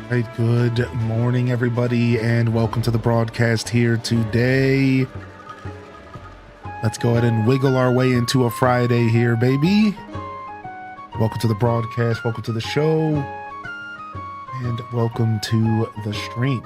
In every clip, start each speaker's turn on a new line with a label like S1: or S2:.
S1: Right, good morning, everybody, and welcome to the broadcast here today. Let's go ahead and wiggle our way into a Friday here, baby. Welcome to the broadcast, welcome to the show, and welcome to the stream.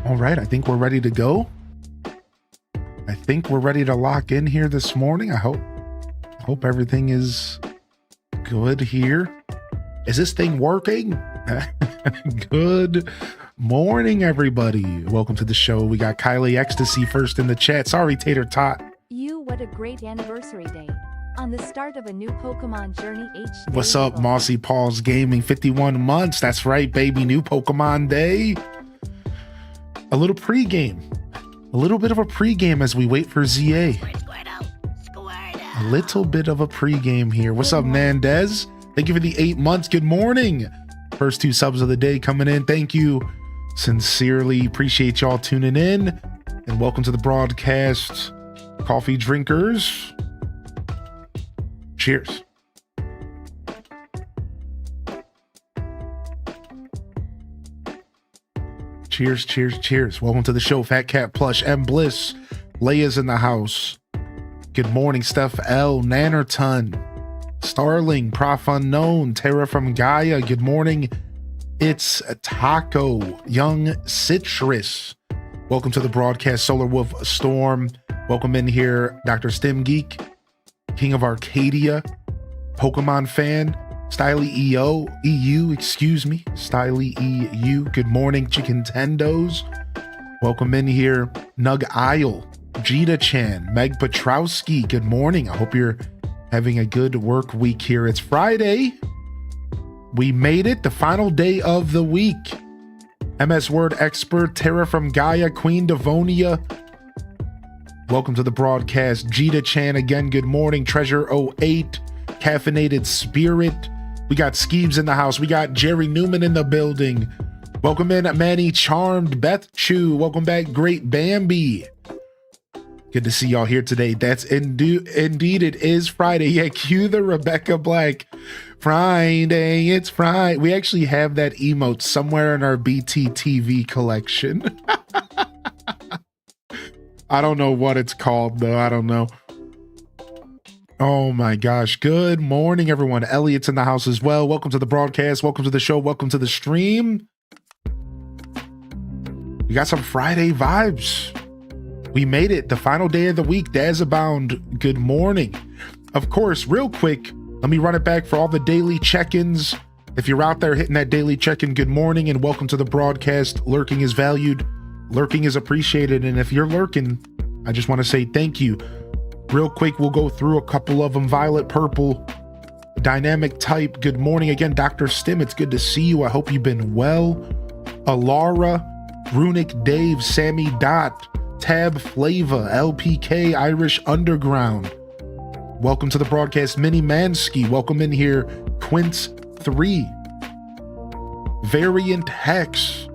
S1: All right, I think we're ready to go. I think we're ready to lock in here this morning. I hope everything is good here. Is this thing working? Good morning, everybody. Welcome to the show. We got Kylie Ecstasy first in the chat. Sorry, Tater Tot.
S2: What a great anniversary day. On the start of a new Pokemon Journey HD.
S1: What's up, Mossy Paws Gaming? 51 months. That's right, baby. New Pokemon Day. A little pregame. A little bit of a pregame as we wait for ZA. A little bit of a pregame here. What's up, Nandez? Thank you for the 8 months. Good morning. First 2 subs of the day coming in. Thank you. Sincerely appreciate y'all tuning in. And welcome to the broadcast. Coffee drinkers. Cheers. Cheers, cheers, cheers. Welcome to the show. Fat Cat Plush, M Bliss. Leia's in the house. Good morning, Steph L. Nannerton. Starling, Prof Unknown. Tara from Gaia. Good morning. It's Taco. Young Citrus. Welcome to the broadcast. Solar Wolf Storm. Welcome in here, Dr. Stim Geek. King of Arcadia. Pokemon fan. Styly EU, excuse me. Styly EU. Good morning, Chicken Tendos. Welcome in here, Nug Isle, Jita Chan, Meg Petrowski. Good morning. I hope you're having a good work week here. It's Friday. We made it, the final day of the week. MS Word expert, Tara from Gaia, Queen Devonia. Welcome to the broadcast. Jita Chan again. Good morning. Treasure 08, Caffeinated Spirit. We got Skeebs in the house. We got Jerry Newman in the building. Welcome in, Manny Charmed, Beth Chu. Welcome back, Great Bambi. Good to see y'all here today. That's indeed it is Friday. Yeah, cue the Rebecca Black. Friday, it's Friday. We actually have that emote somewhere in our BTTV collection. I don't know what it's called, though. I don't know. Oh my gosh. Good morning, everyone. Elliot's in the house as well. Welcome to the broadcast. Welcome to the show. Welcome to the stream. We got some Friday vibes. We made it. The final day of the week. Daz Abound. Good morning. Of course, real quick, let me run it back for all the daily check-ins. If you're out there hitting that daily check-in, good morning and welcome to the broadcast. Lurking is valued. Lurking is appreciated. And if you're lurking, I just want to say thank you. Real quick, we'll go through a couple of them. Violet Purple, Dynamic Type. Good morning again, Dr. Stim. It's good to see you. I hope you've been well. Alara, Runic Dave, Sammy Dot, Tab Flava, LPK, Irish Underground. Welcome to the broadcast, Mini Mansky. Welcome in here, Quince 3, Variant Hex.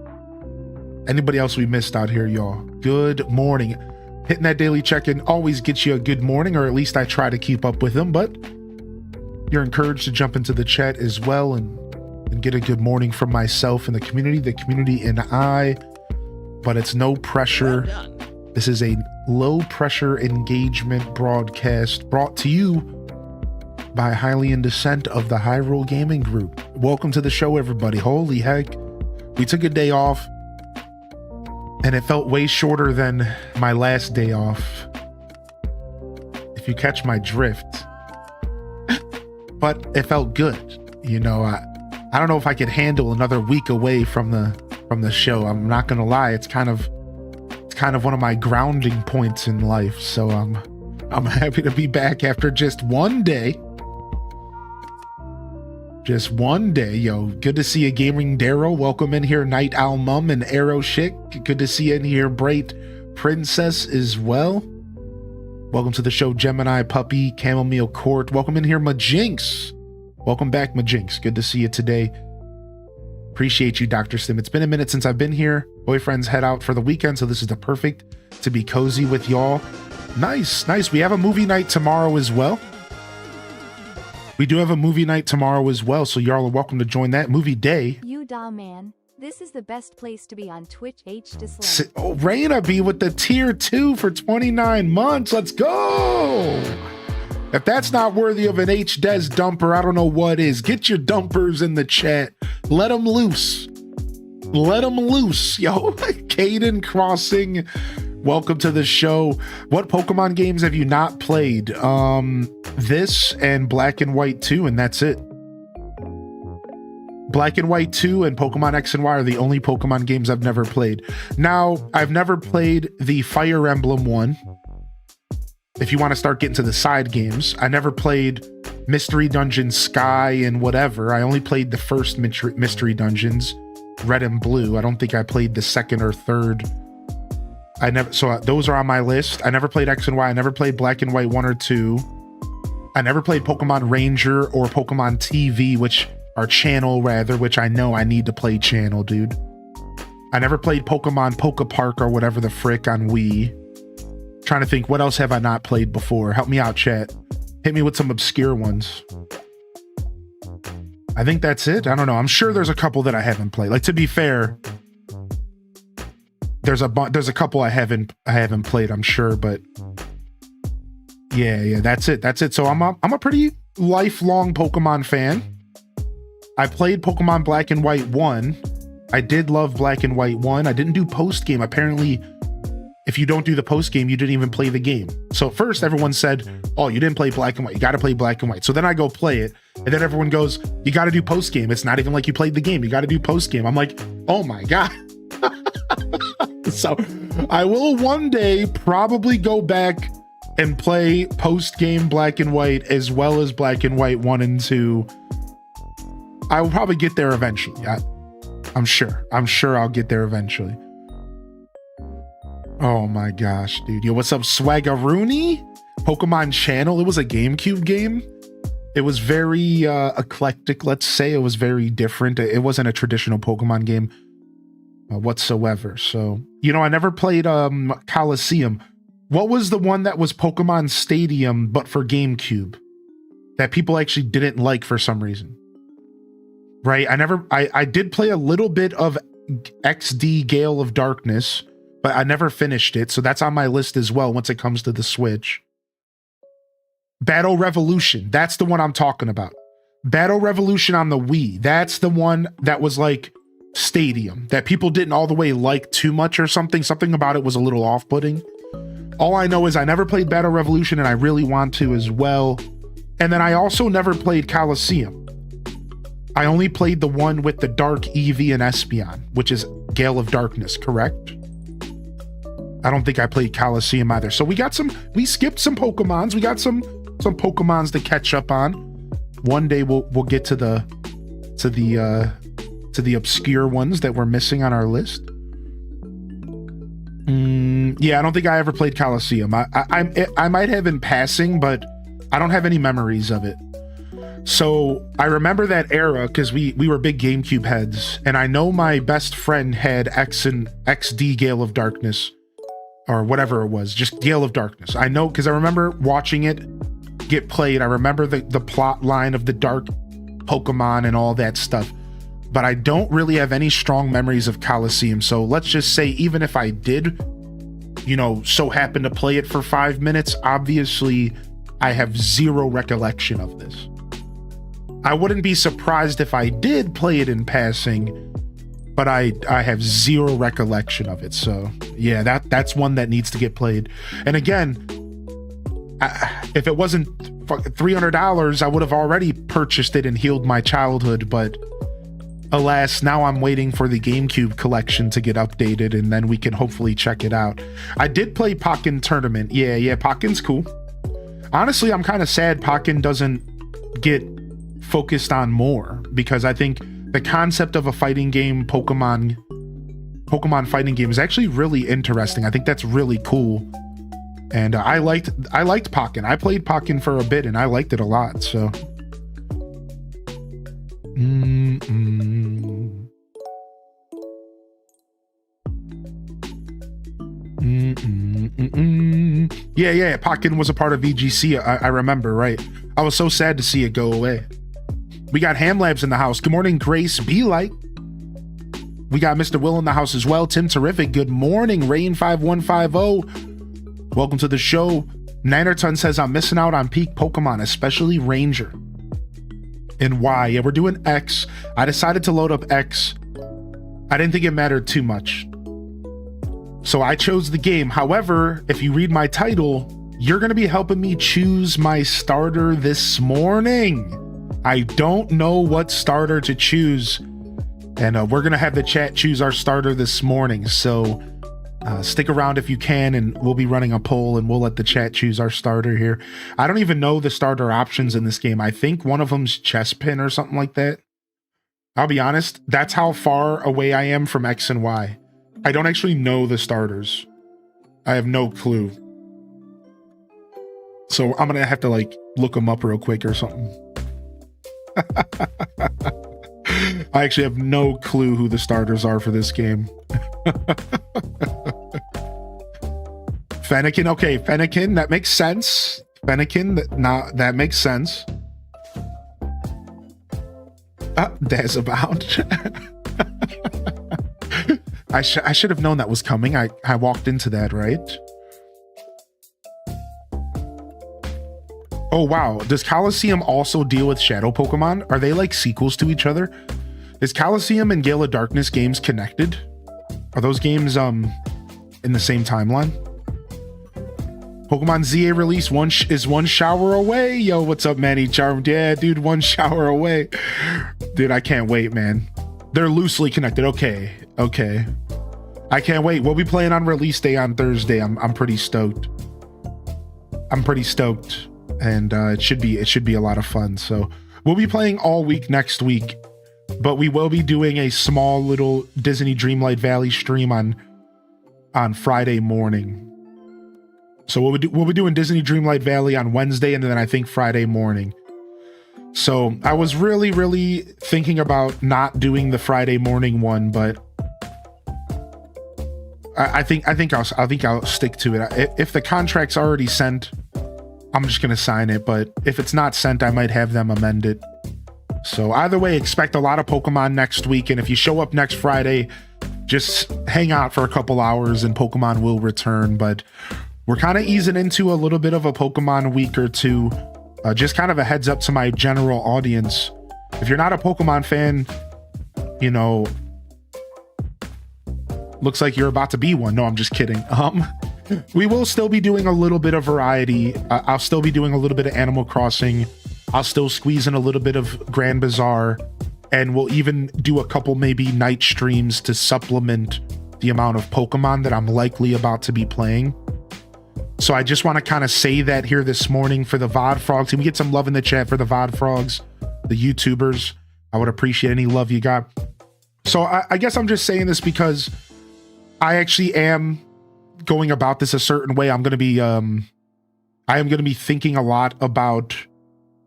S1: Anybody else we missed out here, y'all? Good morning. Hitting that daily check-in always gets you a good morning, or at least I try to keep up with them, but you're encouraged to jump into the chat as well and get a good morning from myself and the community and I, but it's no pressure. This is a low pressure engagement broadcast brought to you by Highly in Descent of the Hyrule Gaming Group. Welcome to the show, everybody. Holy heck. We took a day off and it felt way shorter than my last day off, if you catch my drift. But it felt good. You know, I don't know if I could handle another week away from the show. I'm not gonna lie, it's kind of one of my grounding points in life. So I'm happy to be back after just one day. Just one day, yo. Good to see you, Gaming Daryl. Welcome in here, Night Owl Mum and Arrow Chick. Good to see you in here, Bright Princess as well. Welcome to the show, Gemini Puppy, Chamomile Court. Welcome in here, Majinx. Welcome back, Majinx. Good to see you today. Appreciate you, Dr. Sim. It's been a minute since I've been here. Boyfriends head out for the weekend, so this is the perfect to be cozy with y'all. Nice, nice. We have a movie night tomorrow as well. We do have a movie night tomorrow as well, so y'all are welcome to join that movie day.
S2: You da man. This is the best place to be on Twitch H to slay.
S1: Oh, Raina B with the tier 2 for 29 months. Let's go. If that's not worthy of an H-Des dumper, I don't know what is. Get your dumpers in the chat. Let them loose. Let them loose. Yo, Caden Crossing. Welcome to the show. What Pokemon games have you not played? This and Black and White 2, and that's it. Black and White 2 and Pokemon X and Y are the only Pokemon games I've never played. Now, I've never played the Fire Emblem one. If you want to start getting to the side games, I never played Mystery Dungeon Sky and whatever. I only played the first Mystery Dungeons, Red and Blue. I don't think I played the second or third. So those are on my list. I never played X and Y. I never played Black and White 1 or 2. I never played Pokemon Ranger or Pokemon TV, or Channel rather, which I know I need to play Channel, dude. I never played Pokemon Poke Park or whatever the frick on Wii. Trying to think, what else have I not played before? Help me out, chat. Hit me with some obscure ones. I think that's it. I don't know. I'm sure there's a couple that I haven't played. Like, to be fair, there's a couple I haven't played, I'm sure, but yeah, that's it. So I'm a pretty lifelong Pokemon fan. I played Pokemon Black and White 1. I did love Black and White 1. I didn't do post game. Apparently, if you don't do the post game, you didn't even play the game. So at first everyone said, oh, you didn't play Black and White. You got to play Black and White. So then I go play it. And then everyone goes, you got to do post game. It's not even like you played the game. You got to do post game. I'm like, oh my God. So I will one day probably go back and play post game Black and White as well as Black and White 1 and 2. I will probably get there eventually. I'm sure I'll get there eventually. Oh my gosh, dude. Yo, what's up, Swaggaroony? Pokemon Channel. It was a GameCube game. It was very eclectic, let's say. It was very different. It wasn't a traditional Pokemon game whatsoever. So, I never played Coliseum. What was the one that was Pokemon Stadium, but for GameCube? That people actually didn't like for some reason. Right? I did play a little bit of XD Gale of Darkness, but I never finished it. So that's on my list as well once it comes to the Switch. Battle Revolution. That's the one I'm talking about. Battle Revolution on the Wii. That's the one that was like Stadium, that people didn't all the way like too much or something. Something about it was a little off-putting. All I know is I never played Battle Revolution and I really want to as well. And then I also never played Coliseum. I only played the one with the Dark Eevee and Espeon, which is Gale of Darkness, correct? I don't think I played Coliseum either. So we skipped some Pokemons. We got some Pokemons to catch up on. One day we'll get to the obscure ones that we're missing on our list. Yeah, I don't think I ever played Coliseum. I might have in passing, but I don't have any memories of it. So I remember that era because we were big GameCube heads, and I know my best friend had XD Gale of Darkness, or whatever it was, just Gale of Darkness. I know because I remember watching it get played. I remember the plot line of the dark Pokemon and all that stuff, but I don't really have any strong memories of Coliseum. So let's just say, even if I did, so happen to play it for 5 minutes, obviously I have zero recollection of this. I wouldn't be surprised if I did play it in passing, but I have zero recollection of it. So yeah, that's one that needs to get played. And again, if it wasn't $300, I would have already purchased it and healed my childhood. But Alas, now I'm waiting for the GameCube collection to get updated, and then we can hopefully check it out. I did play Pokken Tournament. Yeah, Pokken's cool. Honestly, I'm kind of sad Pokken doesn't get focused on more, because I think the concept of a fighting game, Pokemon fighting game, is actually really interesting. I think that's really cool. And I liked Pokken. I played Pokken for a bit, and I liked it a lot, so... Yeah, Pokken was a part of VGC. I remember, right? I was so sad to see it go away. We got Ham Labs in the house. Good morning, Grace. Be like. We got Mr. Will in the house as well. Tim Terrific. Good morning, Rain5150. Welcome to the show. Nannerton says, I'm missing out on peak Pokemon, especially Ranger. And why? Yeah, we're doing X. I decided to load up X. I didn't think it mattered too much, so I chose the game. However, if you read my title, you're going to be helping me choose my starter this morning. I don't know what starter to choose, and we're going to have the chat choose our starter this morning. So stick around if you can, and we'll be running a poll, and we'll let the chat choose our starter here. I don't even know the starter options in this game. I think one of them's Chespin or something like that. I'll be honest, that's how far away I am from X and Y. I don't actually know the starters. I have no clue. So I'm gonna have to like look them up real quick or something. I actually have no clue who the starters are for this game. Fennekin, okay, Fennekin, that makes sense. Fennekin, that makes sense. Dazabout. I should have known that was coming. I walked into that, right? Oh, wow. Does Coliseum also deal with Shadow Pokemon? Are they like sequels to each other? Is Coliseum and Gale of Darkness games connected? Are those games in the same timeline? Pokemon ZA release is one shower away. Yo, what's up, Manny Charmed? Yeah, dude, one shower away. Dude, I can't wait, man. They're loosely connected. Okay. I can't wait. We'll be playing on release day on Thursday. I'm pretty stoked. And it should be a lot of fun. So we'll be playing all week next week, but we will be doing a small little Disney Dreamlight Valley stream on Friday morning. So we'll be doing Disney Dreamlight Valley on Wednesday, and then I think Friday morning. So I was really, really thinking about not doing the Friday morning one, but I think I'll stick to it. If the contract's already sent, I'm just gonna sign it. But if it's not sent, I might have them amend it. So either way, expect a lot of Pokemon next week. And if you show up next Friday, just hang out for a couple hours and Pokemon will return. But we're kind of easing into a little bit of a Pokemon week or two. Just kind of a heads up to my general audience. If you're not a Pokemon fan, you know, looks like you're about to be one. No, I'm just kidding. We will still be doing a little bit of variety. I'll still be doing a little bit of Animal Crossing. I'll still squeeze in a little bit of Grand Bazaar, and we'll even do a couple maybe night streams to supplement the amount of Pokemon that I'm likely about to be playing. So I just want to kind of say that here this morning for the VOD Frogs. Can we get some love in the chat for the VOD Frogs, the YouTubers? I would appreciate any love you got. So I guess I'm just saying this because I actually am going about this a certain way. I am going to be thinking a lot about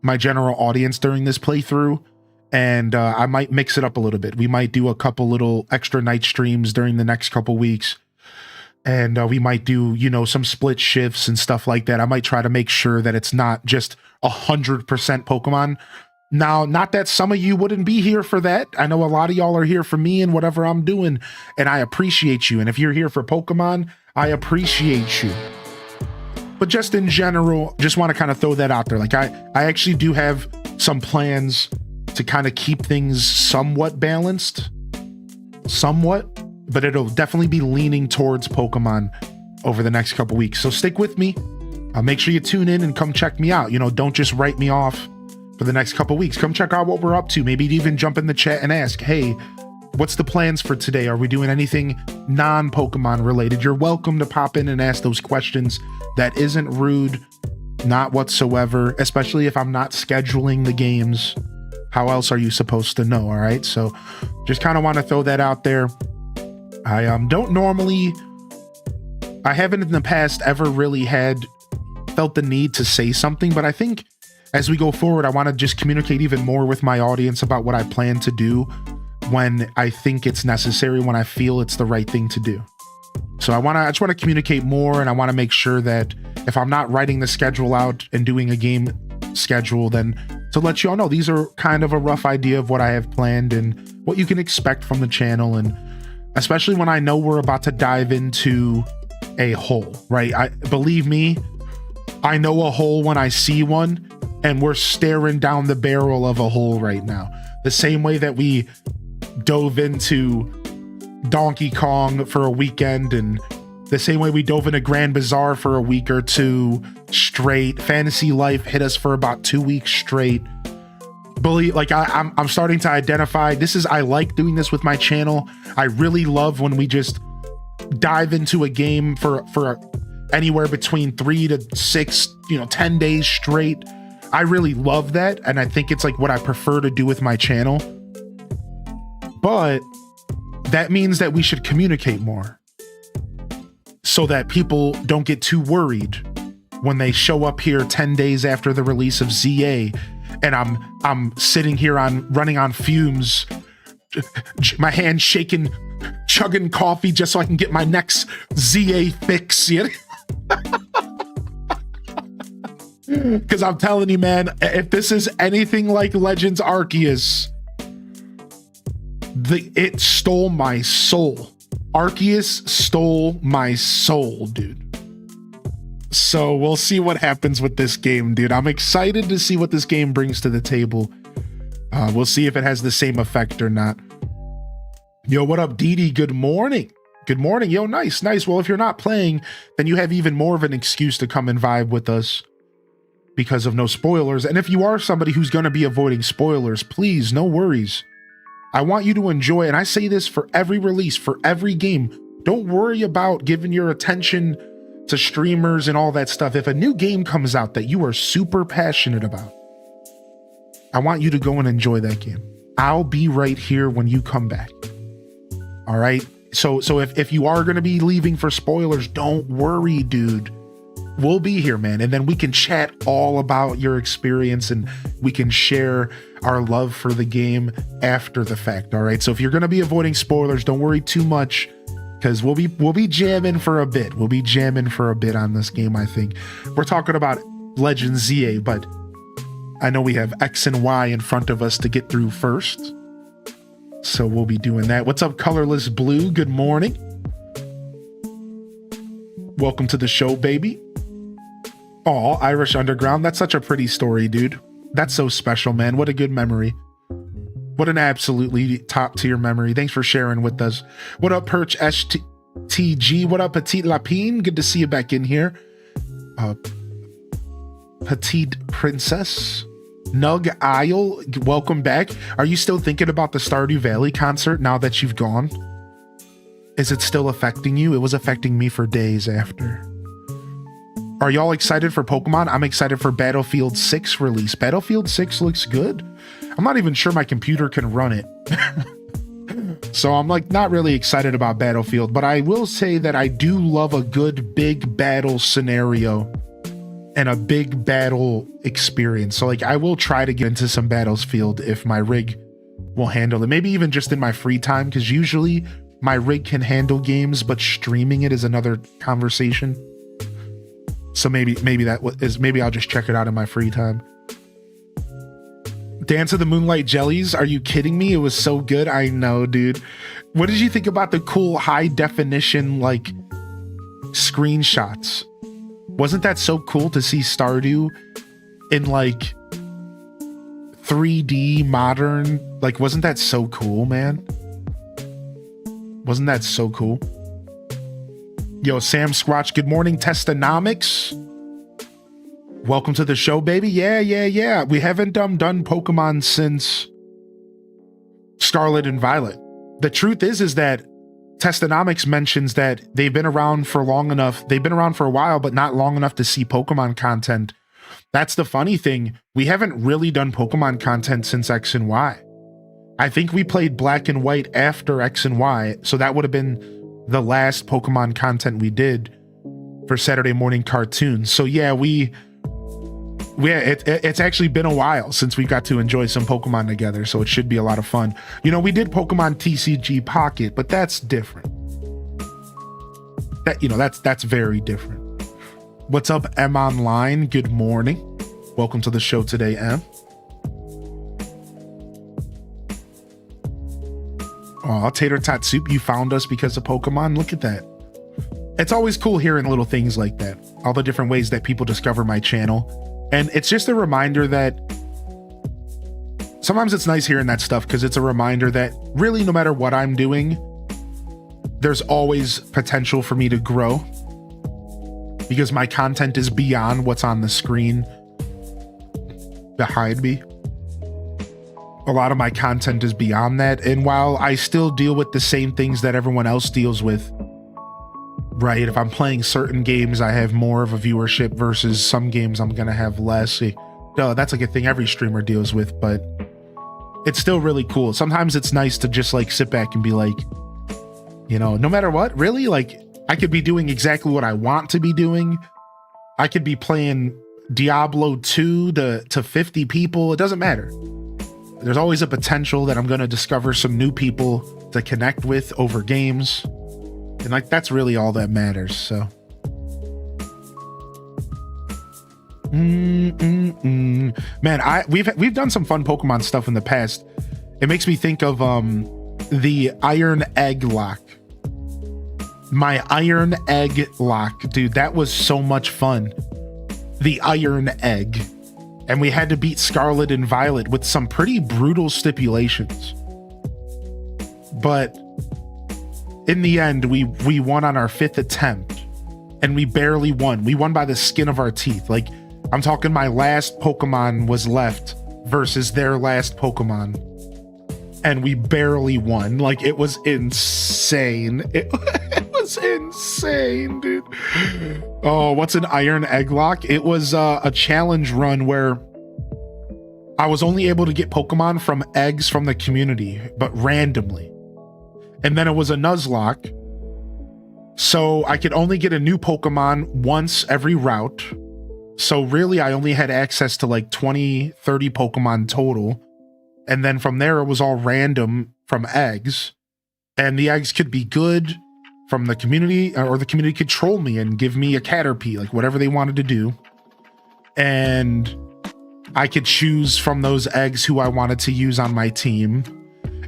S1: my general audience during this playthrough, and I might mix it up a little bit. We might do a couple little extra night streams during the next couple weeks. And we might do, you know, some split shifts and stuff like that. I might try to make sure that it's not just 100% Pokemon. Now, not that some of you wouldn't be here for that. I know a lot of y'all are here for me and whatever I'm doing, and I appreciate you. And if you're here for Pokemon, I appreciate you. But just in general, just want to kind of throw that out there. Like I actually do have some plans to kind of keep things somewhat balanced. But it'll definitely be leaning towards Pokemon over the next couple weeks. So stick with me. Make sure you tune in and come check me out. You know, don't just write me off for the next couple weeks. Come check out what we're up to. Maybe even jump in the chat and ask, hey, what's the plans for today? Are we doing anything non-Pokemon related? You're welcome to pop in and ask those questions. That isn't rude, not whatsoever, especially if I'm not scheduling the games. How else are you supposed to know? All right. So just kind of want to throw that out there. I don't normally, I haven't in the past ever really felt the need to say something, but I think as we go forward, I want to just communicate even more with my audience about what I plan to do when I think it's necessary, when I feel it's the right thing to do. So I just want to communicate more, and I want to make sure that if I'm not writing the schedule out and doing a game schedule, then to let you all know, these are kind of a rough idea of what I have planned and what you can expect from the channel. And especially when I know we're about to dive into a hole, right? Believe me, I know a hole when I see one, and we're staring down the barrel of a hole right now. The same way that we dove into Donkey Kong for a weekend, and the same way we dove into Grand Bazaar for a week or two straight. Fantasy Life hit us for about 2 weeks straight. Believe, like I'm starting to identify, I like doing this with my channel. I really love when we just dive into a game for anywhere between 3 to 6, 10 days straight. I really love that, and I think it's like what I prefer to do with my channel. But that means that we should communicate more so that people don't get too worried when they show up here 10 days after the release of ZA, and I'm sitting here running on fumes, my hand shaking, chugging coffee just so I can get my next ZA fix. Because I'm telling you, man, if this is anything like Legends Arceus, it stole my soul. Arceus stole my soul, dude. So we'll see what happens with this game, dude. I'm excited to see what this game brings to the table. We'll see if it has the same effect or not. Yo, what up, Didi? Good morning. Good morning. Yo, nice. Well, if you're not playing, then you have even more of an excuse to come and vibe with us because of no spoilers. And if you are somebody who's going to be avoiding spoilers, please, no worries. I want you to enjoy, and I say this for every release, for every game. Don't worry about giving your attention to streamers and all that stuff. If a new game comes out that you are super passionate about, I want you to go and enjoy that game. I'll be right here when you come back. All right? So if you are going to be leaving for spoilers, don't worry, dude. We'll be here, man. And then we can chat all about your experience, and we can share our love for the game after the fact. All right. So if you're going to be avoiding spoilers, don't worry too much, because we'll be jamming for a bit. We'll be jamming for a bit on this game. I think we're talking about Legends ZA, but I know we have X and Y in front of us to get through first. So we'll be doing that. What's up, Colorless Blue? Good morning. Welcome to the show, baby. Oh, Irish Underground. That's such a pretty story, dude. That's so special, man. What a good memory. What an absolutely top tier memory. Thanks for sharing with us. What up, Perch STG? What up, Petite Lapine? Good to see you back in here. Petite Princess. Nug Isle, welcome back. Are you still thinking about the Stardew Valley concert now that you've gone? Is it still affecting you? It was affecting me for days after. Are y'all excited for Pokemon? I'm excited for Battlefield 6 release. Battlefield 6 looks good. I'm not even sure my computer can run it. So I'm like not really excited about Battlefield, but I will say that I do love a good big battle scenario and a big battle experience. So like I will try to get into some Battlefield if my rig will handle it. Maybe even just in my free time, because usually my rig can handle games, but streaming it is another conversation. So maybe I'll just check it out in my free time. Dance of the Moonlight Jellies. Are you kidding me? It was so good. I know, dude. What did you think about the cool high definition like screenshots? Wasn't that so cool to see Stardew in like 3D modern? Like, wasn't that so cool, man? Wasn't that so cool? Yo, Sam Squatch, good morning, Testonomics. Welcome to the show, baby. Yeah. We haven't done Pokemon since Scarlet and Violet. The truth is that Testonomics mentions that they've been around for long enough. They've been around for a while, but not long enough to see Pokemon content. That's the funny thing. We haven't really done Pokemon content since X and Y. I think we played Black and White after X and Y, so that would have been the last Pokemon content we did for Saturday morning cartoons. So yeah, it's actually been a while since we got to enjoy some Pokemon together, so it should be a lot of fun. You know, we did Pokemon TCG Pocket, but that's different. That's very different. What's up, M Online? Good morning. Welcome to the show today, M. Oh, Tater Tot Soup, you found us because of Pokemon. Look at that. It's always cool hearing little things like that. All the different ways that people discover my channel. And it's just a reminder that sometimes it's nice hearing that stuff because it's a reminder that really no matter what I'm doing, there's always potential for me to grow because my content is beyond what's on the screen behind me. A lot of my content is beyond that. And while I still deal with the same things that everyone else deals with, right? If I'm playing certain games, I have more of a viewership versus some games I'm going to have less. That's like a thing every streamer deals with, but it's still really cool. Sometimes it's nice to just like sit back and be like, no matter what, really, like I could be doing exactly what I want to be doing. I could be playing Diablo 2 to 50 people. It doesn't matter. There's always a potential that I'm going to discover some new people to connect with over games. And like, that's really all that matters. So. Man, we've done some fun Pokemon stuff in the past. It makes me think of the Iron Egg Lock. My Iron Egg Lock, dude, that was so much fun. The Iron Egg. And we had to beat Scarlet and Violet with some pretty brutal stipulations. But in the end, we won on our 5th attempt, and we barely won. We won by the skin of our teeth. Like, I'm talking my last Pokemon was left versus their last Pokemon, and we barely won. Like, it was insane. It was insane, dude. Oh, what's an Iron Egglock? It was a challenge run where I was only able to get Pokemon from eggs from the community, but randomly. And then it was a Nuzlocke, so I could only get a new Pokemon once every route. So really, I only had access to like 20, 30 Pokemon total. And then from there, it was all random from eggs. And the eggs could be good from the community, or the community could troll me and give me a Caterpie, like whatever they wanted to do. And I could choose from those eggs who I wanted to use on my team.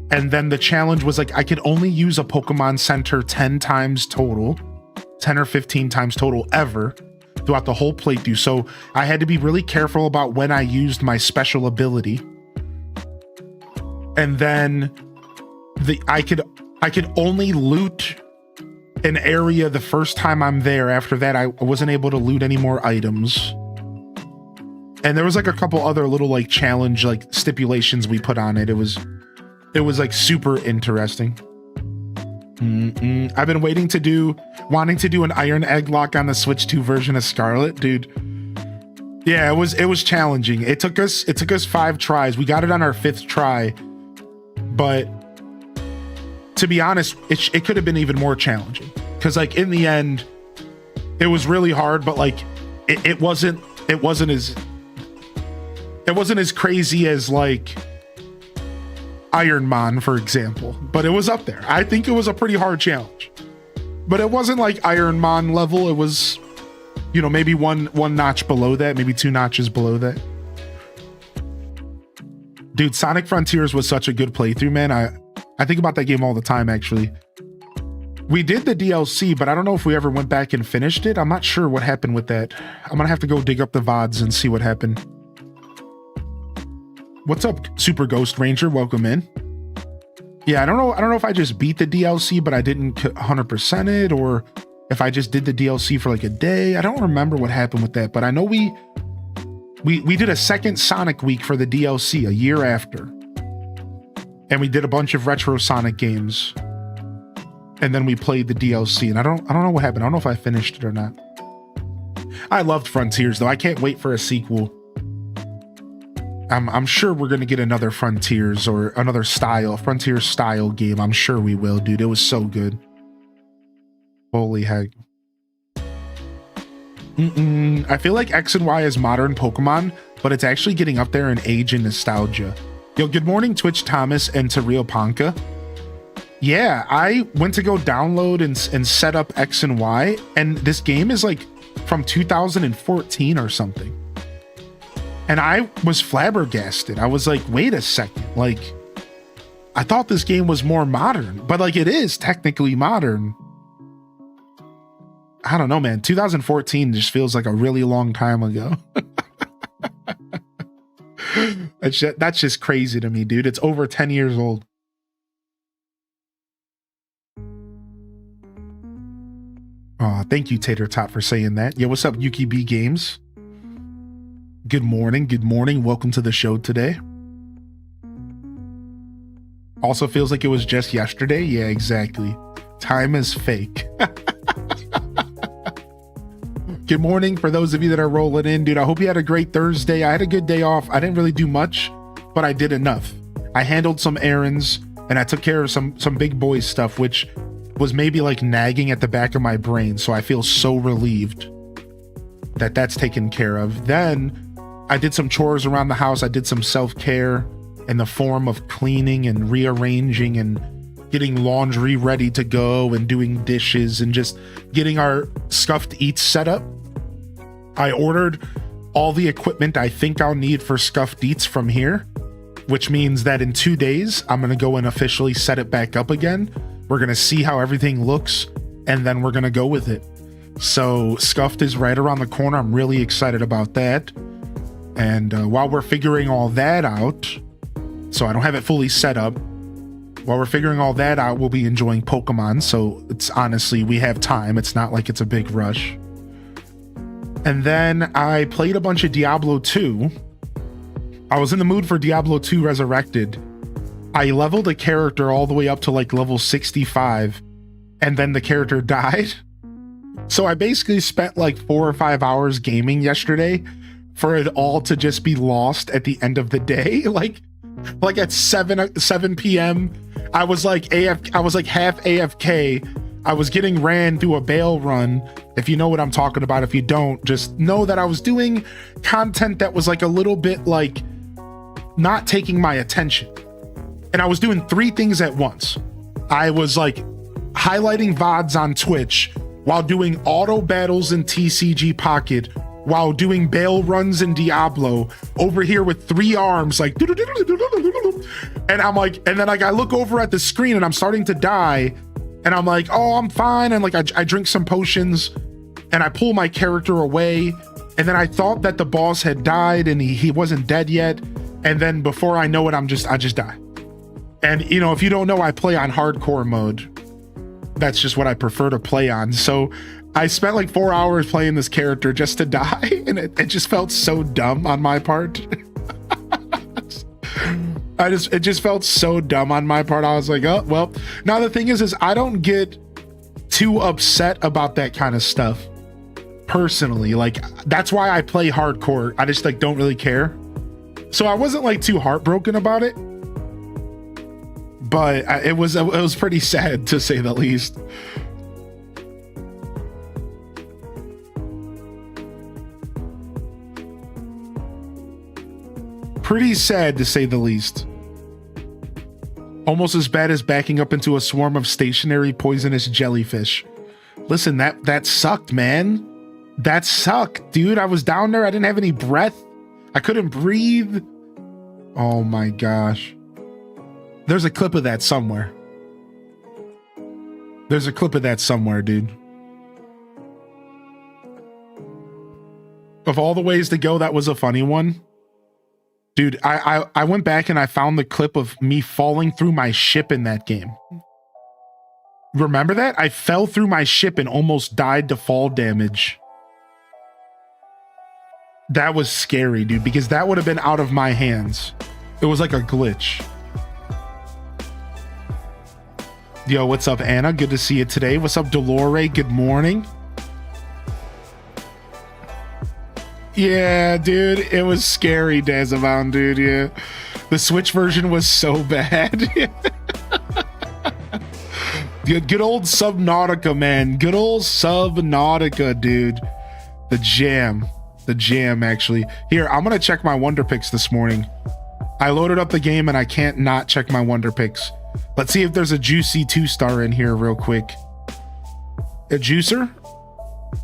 S1: And then the challenge was like, I could only use a Pokemon Center 10 times total, 10 or 15 times total ever throughout the whole playthrough. So I had to be really careful about when I used my special ability. And then I could only loot an area the first time I'm there. After that, I wasn't able to loot any more items. And there was like a couple other little like challenge, like stipulations we put on it. It was like super interesting. I've been wanting to do an Iron Egg Lock on the Switch 2 version of Scarlet, dude. Yeah, it was challenging. It took us 5 tries. We got it on our 5th try, but to be honest, it could have been even more challenging because like in the end, it was really hard. But like it wasn't as crazy as like Ironmon, for example, but it was up there. I think it was a pretty hard challenge, but it wasn't like Ironmon level. It was, maybe one notch below that, maybe 2 notches below that. Dude, Sonic Frontiers was such a good playthrough, man. I think about that game all the time, actually. We did the DLC, but I don't know if we ever went back and finished it. I'm not sure what happened with that. I'm gonna have to go dig up the VODs and see what happened. What's up, Super Ghost Ranger? Welcome in. Yeah, I don't know if I just beat the DLC, but I didn't 100% it, or if I just did the DLC for like a day. I don't remember what happened with that, but I know we We did a second Sonic week for the DLC a year after. And we did a bunch of retro Sonic games. And then we played the DLC, and I don't know what happened. I don't know if I finished it or not. I loved Frontiers though. I can't wait for a sequel. I'm sure we're gonna get another Frontiers or another Frontiers style game. I'm sure we will, dude. It was so good. Holy heck. I feel like X and Y is modern Pokemon, but it's actually getting up there in age and nostalgia. Yo, good morning, Twitch Thomas and Tario Ponka. Yeah, I went to go download and set up X and Y, and this game is like from 2014 or something. And I was flabbergasted. I was like, wait a second, like, I thought this game was more modern, but like it is technically modern. I don't know, man. 2014 just feels like a really long time ago. That's just crazy to me, dude. It's over 10 years old. Oh, thank you, Tater Tot, for saying that. Yeah, what's up, Yuki B Games? Good morning. Good morning. Welcome to the show today. Also feels like it was just yesterday. Yeah, exactly. Time is fake. Good morning for those of you that are rolling in, dude. I hope you had a great Thursday. I had a good day off. I didn't really do much, but I did enough. I handled some errands and I took care of some big boy stuff, which was maybe like nagging at the back of my brain. So I feel so relieved that that's taken care of. Then I did some chores around the house. I did some self-care in the form of cleaning and rearranging and getting laundry ready to go and doing dishes and just getting our Scuffed Eats set up. I ordered all the equipment I think I'll need for Scuffed Eats from here, which means that in 2 days, I'm going to go and officially set it back up again. We're going to see how everything looks, and then we're going to go with it. So Scuffed is right around the corner. I'm really excited about that. And while we're figuring all that out, so I don't have it fully set up, while we're figuring all that out, we'll be enjoying Pokemon. So it's honestly, we have time. It's not like it's a big rush. And then I played a bunch of Diablo 2. I was in the mood for Diablo 2 Resurrected. I leveled a character all the way up to like level 65, and then the character died. So I basically spent like 4 or 5 hours gaming yesterday for it all to just be lost at the end of the day. Like at 7 p.m. I was like half AFK. I was getting ran through a bail run. If you know what I'm talking about, if you don't, just know that I was doing content that was like a little bit like not taking my attention. And I was doing 3 things at once. I was like highlighting VODs on Twitch while doing auto battles in TCG Pocket, while doing bail runs in Diablo, over here with 3 arms, like, and I'm like, and then like I look over at the screen and I'm starting to die, and I'm like, oh, I'm fine. And like I drink some potions and I pull my character away, and then I thought that the boss had died and he wasn't dead yet. And then before I know it, I just die. And you know, if you don't know, I play on hardcore mode. That's just what I prefer to play on. So I spent like 4 hours playing this character just to die, and it just felt so dumb on my part. It just felt so dumb on my part. I was like, oh, well. Now the thing is I don't get too upset about that kind of stuff personally. Like, that's why I play hardcore. I just like don't really care. So I wasn't like too heartbroken about it, but it was pretty sad, to say the least. Pretty sad, to say the least. Almost as bad as backing up into a swarm of stationary poisonous jellyfish. Listen, that sucked, man. That sucked, dude. I was down there. I didn't have any breath. I couldn't breathe. Oh my gosh. There's a clip of that somewhere. There's a clip of that somewhere, dude. Of all the ways to go, that was a funny one. Dude, I went back and I found the clip of me falling through my ship in that game. Remember that? I fell through my ship and almost died to fall damage. That was scary, dude, because that would have been out of my hands. It was like a glitch. Yo, what's up, Anna? Good to see you today. What's up, Delore? Good morning. Yeah, dude, it was scary, Dazavon, dude. Yeah, the Switch version was so bad. Good old Subnautica, man. Good old Subnautica, dude. The jam, actually. Here, I'm gonna check my Wonder Picks this morning. I loaded up the game and I can't not check my Wonder Picks. Let's see if there's a juicy 2-star in here real quick. A juicer?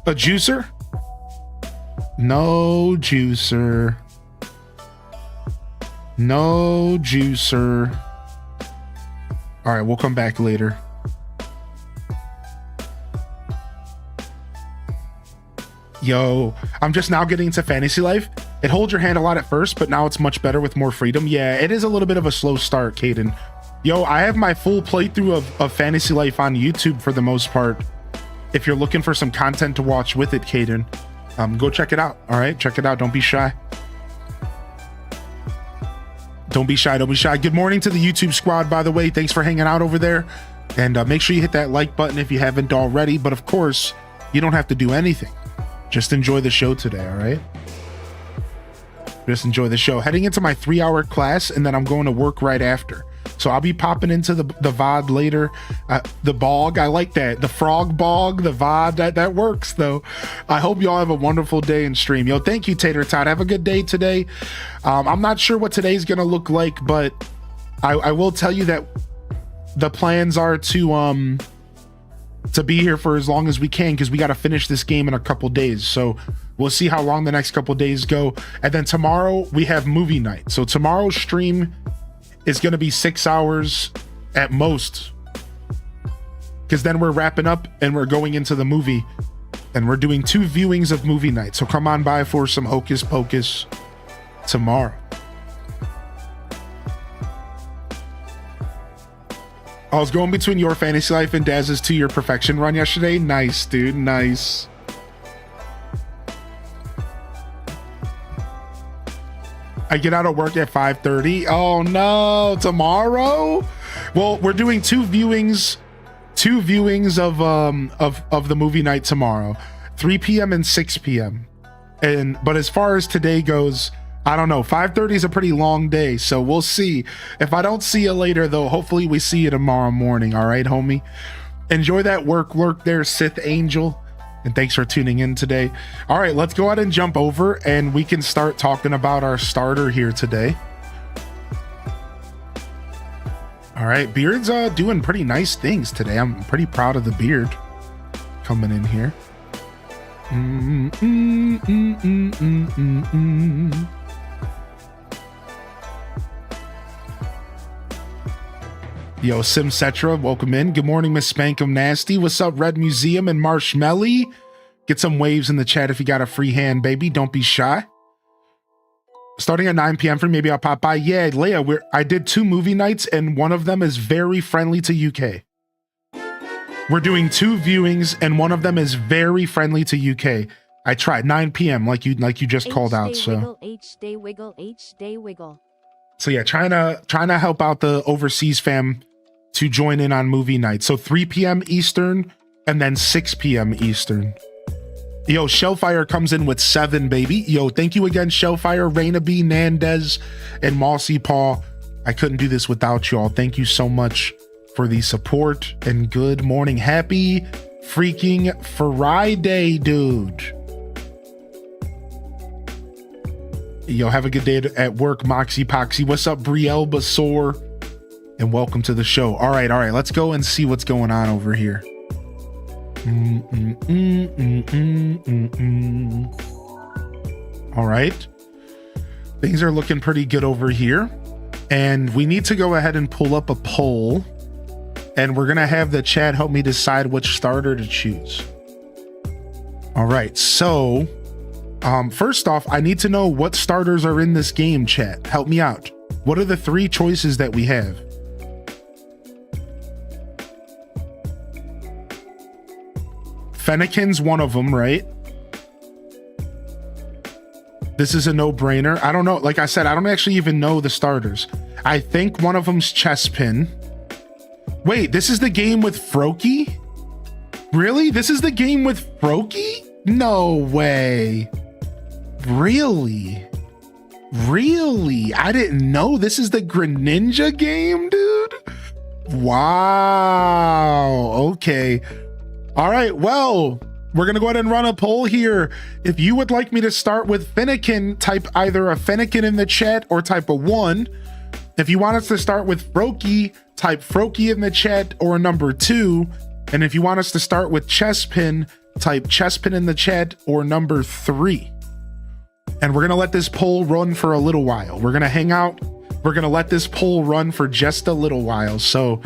S1: A juicer? No juicer. No juicer. All right, we'll come back later. Yo, I'm just now getting into Fantasy Life. It holds your hand a lot at first, but now it's much better with more freedom. Yeah, it is a little bit of a slow start, Caden. Yo, I have my full playthrough of Fantasy Life on YouTube for the most part. If you're looking for some content to watch with it, Caden, go check it out. All right, check it out. Don't be shy. Don't be shy. Don't be shy. Good morning to the YouTube squad, by the way. Thanks for hanging out over there. And make sure you hit that like button if you haven't already. But of course, you don't have to do anything. Just enjoy the show today, all right? Just enjoy the show. Heading into my 3-hour class, and then I'm going to work right after. So I'll be popping into the VOD later. The bog, I like that. The frog bog, the VOD, that works, though. I hope y'all have a wonderful day and stream. Yo, thank you, Tater Tot. Have a good day today. I'm not sure what today's going to look like, but I will tell you that the plans are to be here for as long as we can, because we got to finish this game in a couple days. So we'll see how long the next couple days go. And then tomorrow we have movie night. So tomorrow's stream is going to be 6 hours at most, because then we're wrapping up and we're going into the movie, and we're doing 2 viewings of movie night. So come on by for some Hocus Pocus tomorrow. I was going between your Fantasy Life and Daz's 2-year perfection run yesterday. Nice, dude. Nice. I get out of work at 5:30. Oh no, tomorrow? Well, we're doing 2 viewings of the movie night tomorrow, 3 p.m. and 6 p.m. But as far as today goes, I don't know. 5:30 is a pretty long day, so we'll see. If I don't see you later, though, hopefully we see you tomorrow morning. All right, homie? Enjoy that work there, Sith Angel. And thanks for tuning in today. All right, let's go ahead and jump over, and we can start talking about our starter here today. All right, Beard's doing pretty nice things today. I'm pretty proud of the Beard coming in here. Yo, Simcetra, welcome in. Good morning, Miss Spankum Nasty. What's up, Red Museum and Marshmelly? Get some waves in the chat if you got a free hand, baby. Don't be shy. Starting at 9 p.m. for me, maybe I'll pop by. Yeah, Leia, I did 2 movie nights, and one of them is very friendly to UK. We're doing 2 viewings, and one of them is very friendly to UK. I tried 9 p.m. like you just called out. So
S2: H-day wiggle, H-day wiggle.
S1: So yeah, trying to help out the overseas fam to join in on movie night. So 3 p.m. Eastern and then 6 p.m. Eastern. Yo, Shellfire comes in with 7, baby. Yo, thank you again, Shellfire, Raina B, Nandez, and Mossy Paw. I couldn't do this without y'all. Thank you so much for the support, and good morning. Happy freaking Friday, dude. Yo, have a good day at work, Moxie Poxy. What's up, Brielle Basor? And welcome to the show. All right, let's go and see what's going on over here. All right. Things are looking pretty good over here. And we need to go ahead and pull up a poll. And we're going to have the chat help me decide which starter to choose. All right, so first off, I need to know what starters are in this game, chat. Help me out. What are the 3 choices that we have? Fennekin's one of them, right? This is a no-brainer. I don't know. Like I said, I don't actually even know the starters. I think one of them's Chespin. Wait, this is the game with Froakie? Really? This is the game with Froakie? No way. Really? Really? I didn't know this is the Greninja game, dude. Wow. Okay. All right. Well, we're going to go ahead and run a poll here. If you would like me to start with Fennekin, type either a Fennekin in the chat or type a 1. If you want us to start with Froakie, type Froakie in the chat or a number 2. And if you want us to start with Chespin, type Chespin in the chat or number 3. And we're going to let this poll run for a little while. We're going to hang out. We're going to let this poll run for just a little while. So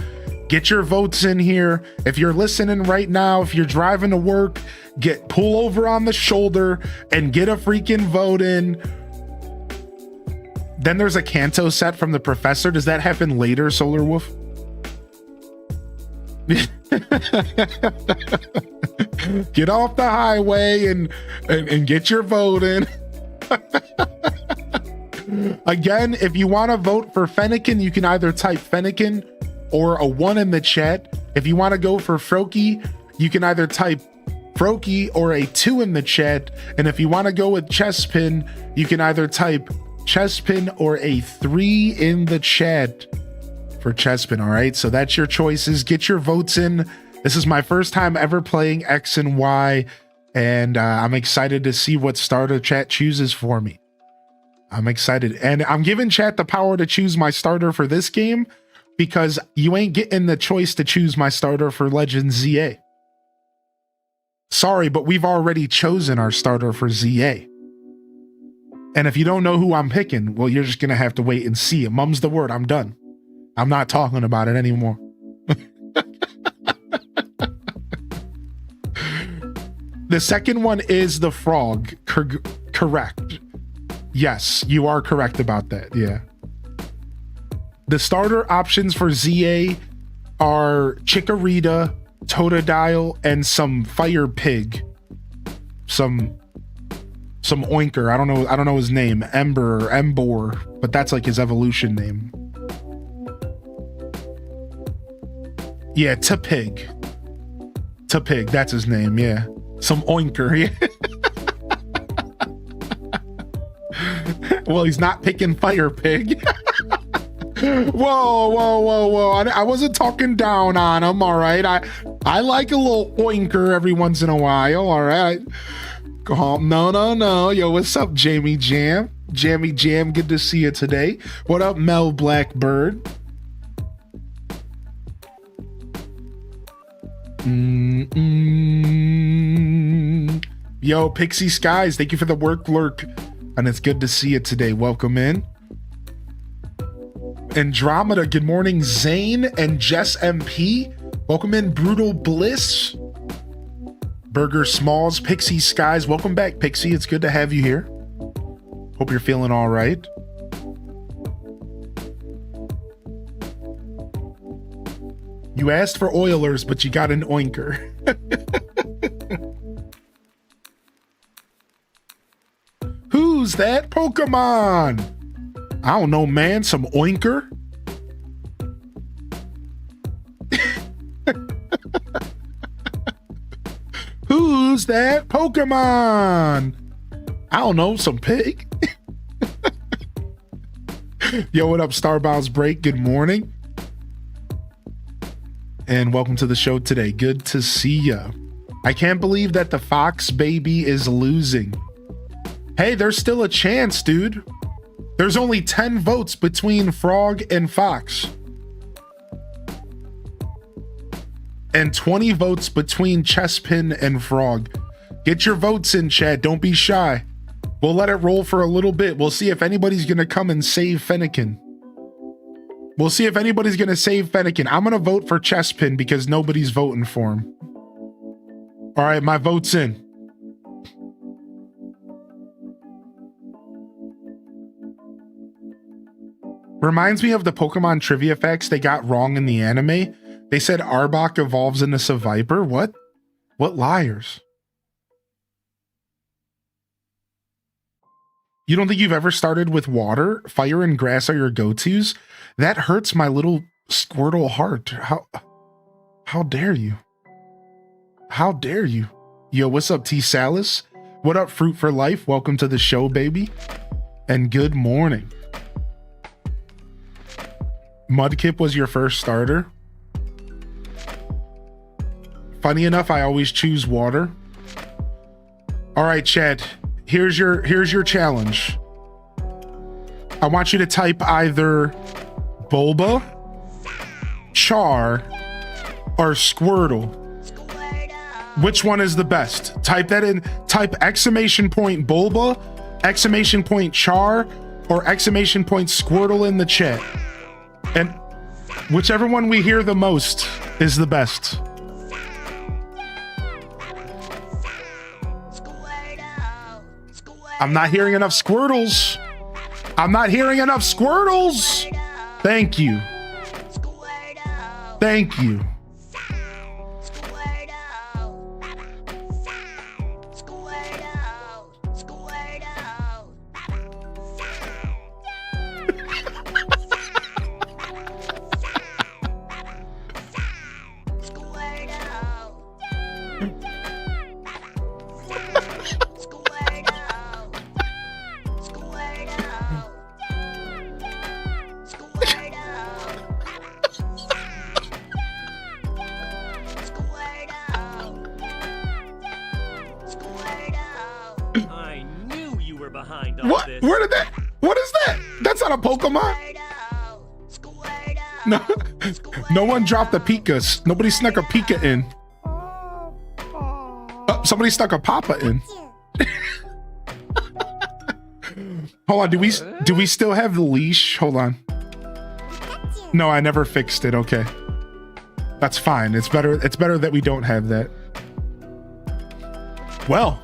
S1: get your votes in here. If you're listening right now, if you're driving to work, pull over on the shoulder and get a freaking vote in. Then there's a Kanto set from the professor. Does that happen later, Solar Wolf? Get off the highway and get your vote in. Again, if you want to vote for Fennekin, you can either type Fennekin or a 1 in the chat. If you want to go for Froakie, you can either type Froakie or a 2 in the chat. And if you want to go with Chespin, you can either type Chespin or a 3 in the chat for Chespin. All right, so that's your choices. Get your votes in. This is my first time ever playing X and Y, and I'm excited to see what starter chat chooses for me. I'm excited, and I'm giving chat the power to choose my starter for this game because you ain't getting the choice to choose my starter for Legends ZA. Sorry, but we've already chosen our starter for ZA. And if you don't know who I'm picking, well, you're just gonna have to wait and see. Mum's the word. I'm done. I'm not talking about it anymore. The second one is the frog. Correct. Yes, you are correct about that. Yeah. The starter options for ZA are Chikorita, Totodile, and some fire pig. Some oinker. I don't know his name. Ember or Embor, but that's like his evolution name. Yeah, Tapig. Tapig, that's his name, yeah. Some oinker, yeah. Well, he's not picking Fire Pig. Whoa. I wasn't talking down on him, all right? I like a little oinker every once in a while, all right? No. Yo, what's up, Jamie Jam? Jammy Jam, good to see you today. What up, Mel Blackbird? Yo, Pixie Skies, thank you for the work, Lurk. And it's good to see you today. Welcome in. Andromeda, good morning. Zane and Jess MP, welcome in. Brutal Bliss, Burger Smalls, Pixie Skies, welcome back, Pixie. It's good to have you here. Hope you're feeling all right. You asked for Oilers, but you got an oinker. Who's that Pokemon? I don't know, man. Some oinker? Who's that Pokemon? I don't know, some pig? Yo, what up, Starbound's Break? Good morning. And welcome to the show today. Good to see ya. I can't believe that the Fox baby is losing. Hey, there's still a chance, dude. There's only 10 votes between Frog and Fox. And 20 votes between Chespin and Frog. Get your votes in, chat. Don't be shy. We'll let it roll for a little bit. We'll see if anybody's going to come and save Fennekin. We'll see if anybody's going to save Fennekin. I'm going to vote for Chespin because nobody's voting for him. All right, my vote's in. Reminds me of the Pokemon trivia facts they got wrong in the anime. They said Arbok evolves into Seviper. What? What liars? You don't think you've ever started with water? Fire and grass are your go-tos? That hurts my little Squirtle heart. How dare you? How dare you? Yo, what's up, T. Salis? What up, Fruit for Life? Welcome to the show, baby. And good morning. Mudkip was your first starter? Funny enough, I always choose water. All right, Chad. Here's your challenge. I want you to type either Bulba, Char, or Squirtle. Which one is the best? Type that in. Type exclamation point Bulba, exclamation point Char, or exclamation point Squirtle in the chat. And whichever one we hear the most is the best. I'm not hearing enough Squirtles. I'm not hearing enough Squirtles. Thank you. Thank you. No one dropped a Pika. Nobody snuck a Pika in. Oh, somebody stuck a Papa in. Hold on, do we still have the leash? Hold on. No, I never fixed it. Okay. That's fine. It's better that we don't have that. Well,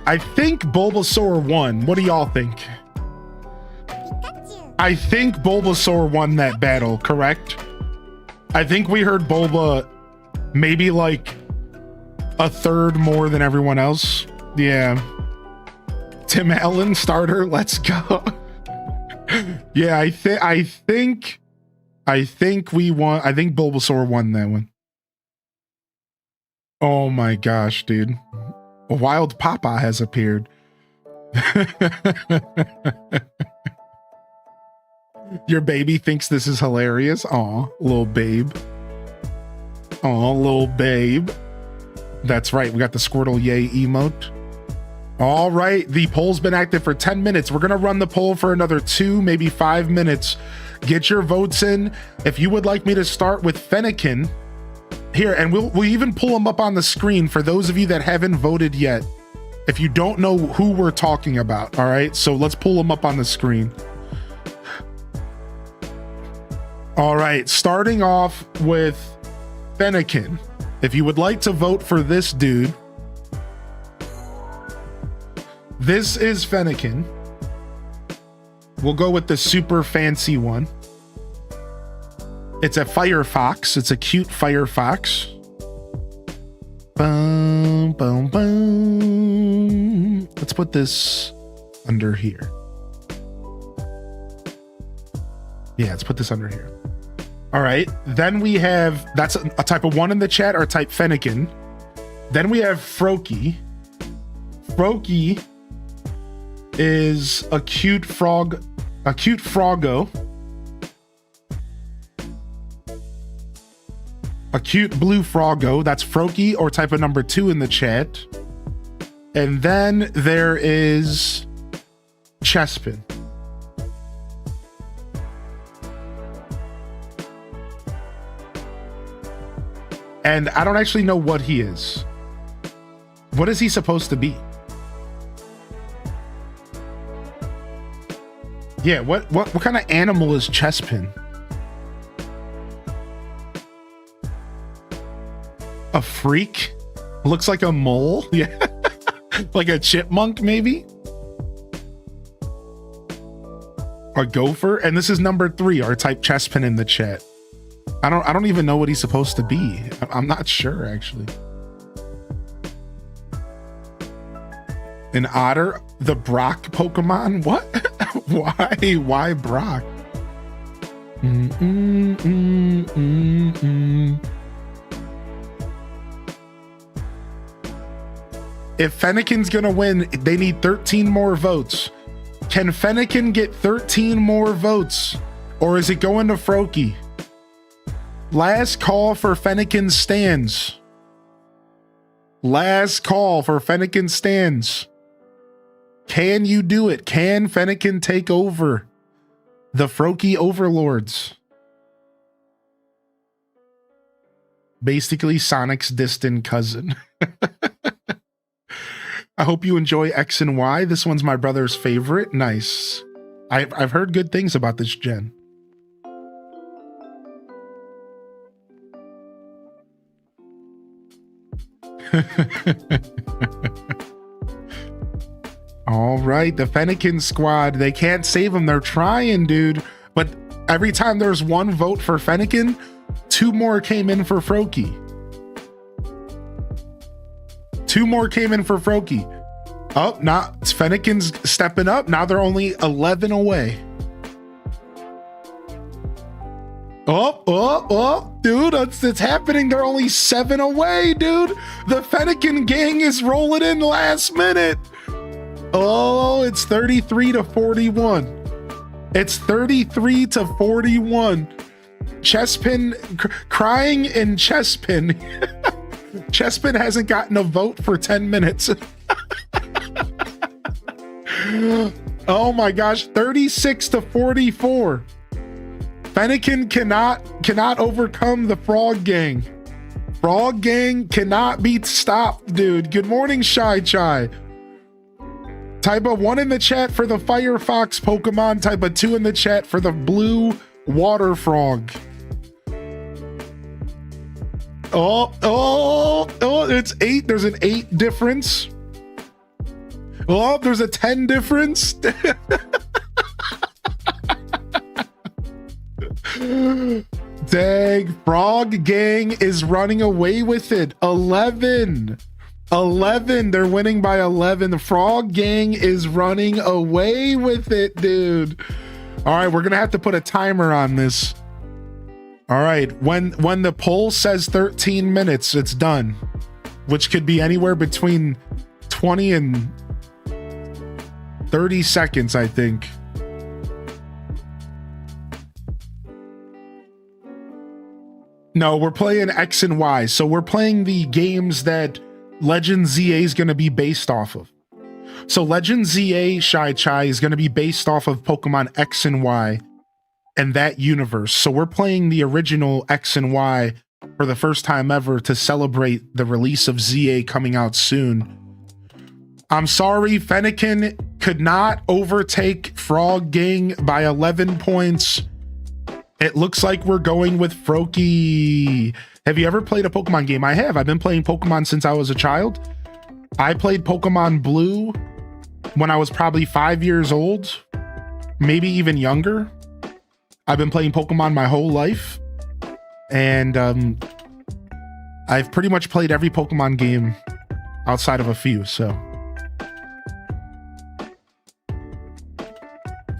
S1: I think Bulbasaur won. What do y'all think? I think Bulbasaur won that battle, correct? I think we heard Bulba maybe like a third more than everyone else. Yeah. Tim Allen starter, let's go. Yeah, I think we won. I think Bulbasaur won that one. Oh my gosh, dude. A wild Papa has appeared. Your baby thinks this is hilarious. Aw, little babe. Aw, little babe. That's right. We got the Squirtle Yay emote. All right. The poll's been active for 10 minutes. We're going to run the poll for another 2, maybe 5 minutes. Get your votes in. If you would like me to start with Fennekin here, and we'll even pull them up on the screen for those of you that haven't voted yet. If you don't know who we're talking about. All right. So let's pull them up on the screen. All right, starting off with Fennekin. If you would like to vote for this dude, this is Fennekin. We'll go with the super fancy one. It's a Firefox. It's a cute Firefox. Boom, boom, boom. Let's put this under here. Yeah, let's put this under here. All right, then we have, that's a type of 1 in the chat, or type Fennekin. Then we have Froakie. Froakie is a cute frog, a cute froggo. A cute blue froggo. That's Froakie, or type of number 2 in the chat. And then there is Chespin. And I don't actually know what he is. What is he supposed to be? Yeah, what kind of animal is Chespin? A freak? Looks like a mole? Yeah. Like a chipmunk, maybe? A gopher? And this is number 3, or type Chespin in the chat. I don't even know what he's supposed to be. I'm not sure, actually. An otter? The Brock Pokemon? What? Why? Why Brock? If Fennekin's gonna win, they need 13 more votes. Can Fennekin get 13 more votes? Or is it going to Froakie? Last call for Fennekin stands. Last call for Fennekin stands. Can you do it? Can Fennekin take over the Froakie overlords? Basically Sonic's distant cousin. I hope you enjoy X and Y. This one's my brother's favorite. Nice. I've heard good things about this gen. All right, the Fennekin squad, they can't save him. They're trying, dude. But every time there's one vote for Fennekin, 2 more came in for Froakie. 2 more came in for Froakie. Oh, now Fennekin's stepping up. Now they're only 11 away. Oh, dude, it's happening. They're only 7 away, dude. The Fennekin gang is rolling in last minute. Oh, it's 33 to 41. It's 33 to 41. Chespin crying in Chespin. Chespin hasn't gotten a vote for 10 minutes. Oh my gosh, 36 to 44. Fennekin cannot overcome the Frog Gang. Frog Gang cannot be stopped, dude. Good morning, Shy Chai. Type a 1 in the chat for the Firefox Pokemon. Type a 2 in the chat for the blue water frog. Oh, it's 8. There's an 8 difference. Oh, there's a 10 difference. Dang, Frog Gang is running away with it. 11. They're winning by 11. The Frog Gang is running away with it, dude. All right, we're gonna have to put a timer on this. All right, when the poll says 13 minutes, it's done, which could be anywhere between 20 and 30 seconds, I think. No, we're playing X and Y. So we're playing the games that Legend ZA is going to be based off of. So Legend ZA Shy Chai is going to be based off of Pokemon X and Y and that universe. So we're playing the original X and Y for the first time ever to celebrate the release of ZA coming out soon. I'm sorry, Fennekin could not overtake Frog Gang by 11 points. It looks like we're going with Froakie. Have you ever played a Pokemon game? I have. I've been playing Pokemon since I was a child. I played Pokemon Blue when I was probably 5 years old, maybe even younger. I've been playing Pokemon my whole life. And I've pretty much played every Pokemon game outside of a few, so.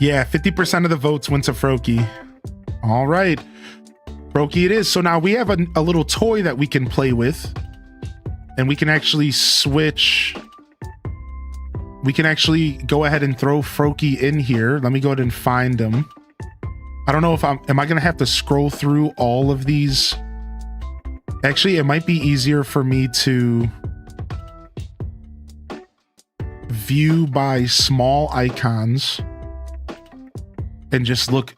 S1: Yeah, 50% of the votes went to Froakie. All right, Froakie it is. So now we have a little toy that we can play with, and we can actually switch. We can actually go ahead and throw Froakie in here. Let me go ahead and find him. I don't know if am I gonna have to scroll through all of these? Actually, it might be easier for me to view by small icons and just look.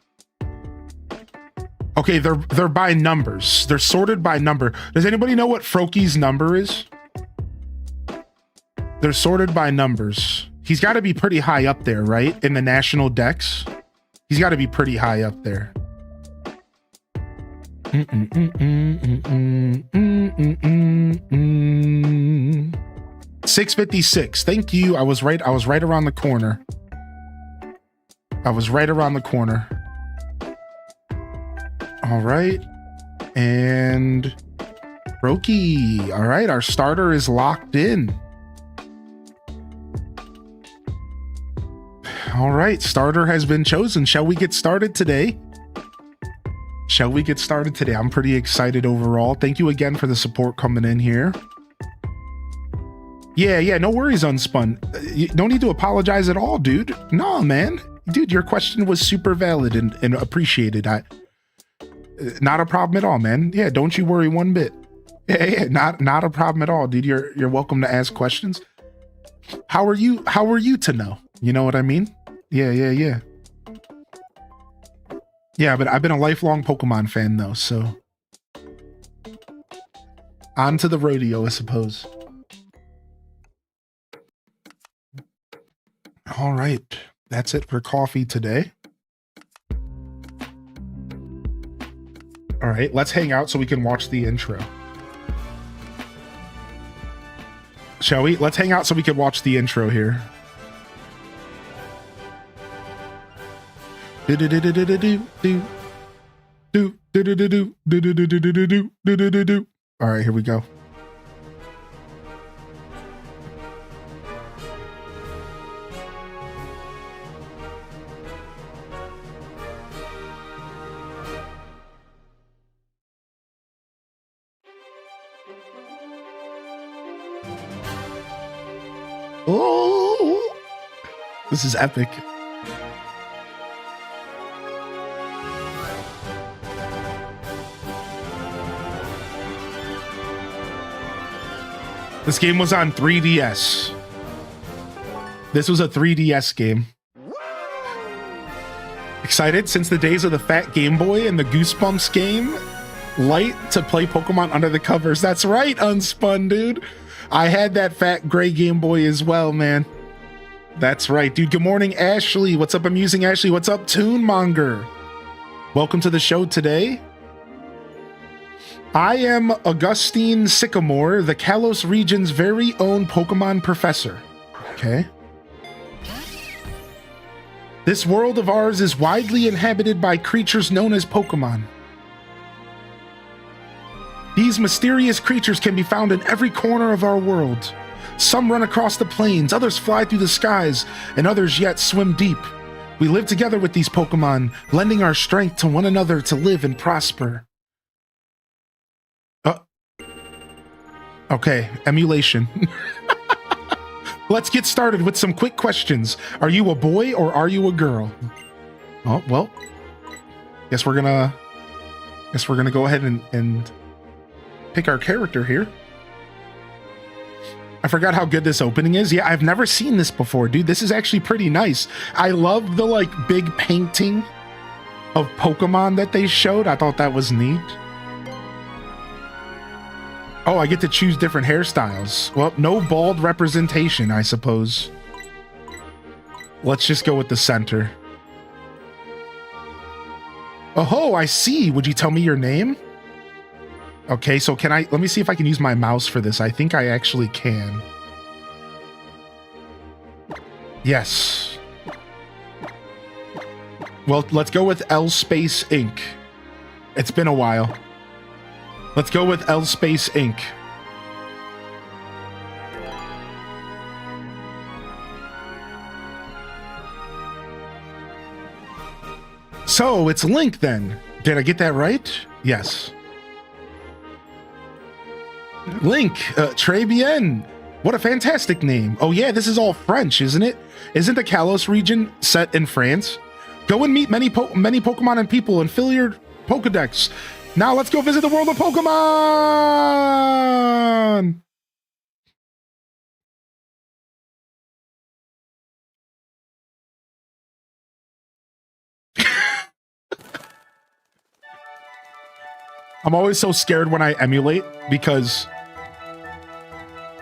S1: Okay, they're by numbers. They're sorted by number. Does anybody know what Froakie's number is? They're sorted by numbers. He's got to be pretty high up there, right? In the national dex. He's got to be pretty high up there. 656. Thank you. I was right around the corner. All right, and Froakie. All right, our starter is locked in. All right, starter has been chosen. Shall we get started today? Shall we get started today? I'm pretty excited overall. Thank you again for the support coming in here. Yeah, no worries, Unspun. You don't need to apologize at all, dude. No, man. Dude, your question was super valid and appreciated. Not a problem at all, man. Yeah, don't you worry one bit. Yeah, not a problem at all, dude. You're welcome to ask questions. How are you to know? You know what I mean? Yeah. Yeah, but I've been a lifelong Pokemon fan though, so on to the rodeo, I suppose. All right, that's it for coffee today. All right, let's hang out so we can watch the intro. Shall we? Let's hang out so we can watch the intro here. All right, here we go. Oh, this is epic. This game was on 3DS. This was a 3DS game. Excited since the days of the fat Game Boy and the Goosebumps game? Light to play Pokemon under the covers. That's right, Unspun, dude. I had that fat gray Game Boy as well, man. That's right, dude. Good morning, Ashley. What's up, Amusing Ashley? What's up, Toonmonger? Welcome to the show today. I am Augustine Sycamore, the Kalos region's very own Pokemon professor. Okay. This world of ours is widely inhabited by creatures known as Pokemon. These mysterious creatures can be found in every corner of our world. Some run across the plains, others fly through the skies, and others yet swim deep. We live together with these Pokemon, lending our strength to one another to live and prosper. Okay, emulation. Let's get started with some quick questions. Are you a boy or are you a girl? Oh, well, guess we're gonna go ahead and pick our character here. I forgot how good this opening is. Yeah, I've never seen this before, dude. This is actually pretty nice. I love the like big painting of Pokemon that they showed. I thought that was neat. Oh, I get to choose different hairstyles. Well, no bald representation, I suppose. Let's just go with the center. Oh, I see. Would you tell me your name? Okay, so let me see if I can use my mouse for this. I think I actually can. Yes. Well, let's go with L Space Inc. It's been a while. Let's go with L Space Inc. So it's Link then. Did I get that right? Yes. Link, très bien. What a fantastic name. Oh yeah, this is all French, isn't it? Isn't the Kalos region set in France? Go and meet many Pokemon and people and fill your Pokedex. Now let's go visit the world of Pokemon! I'm always so scared when I emulate because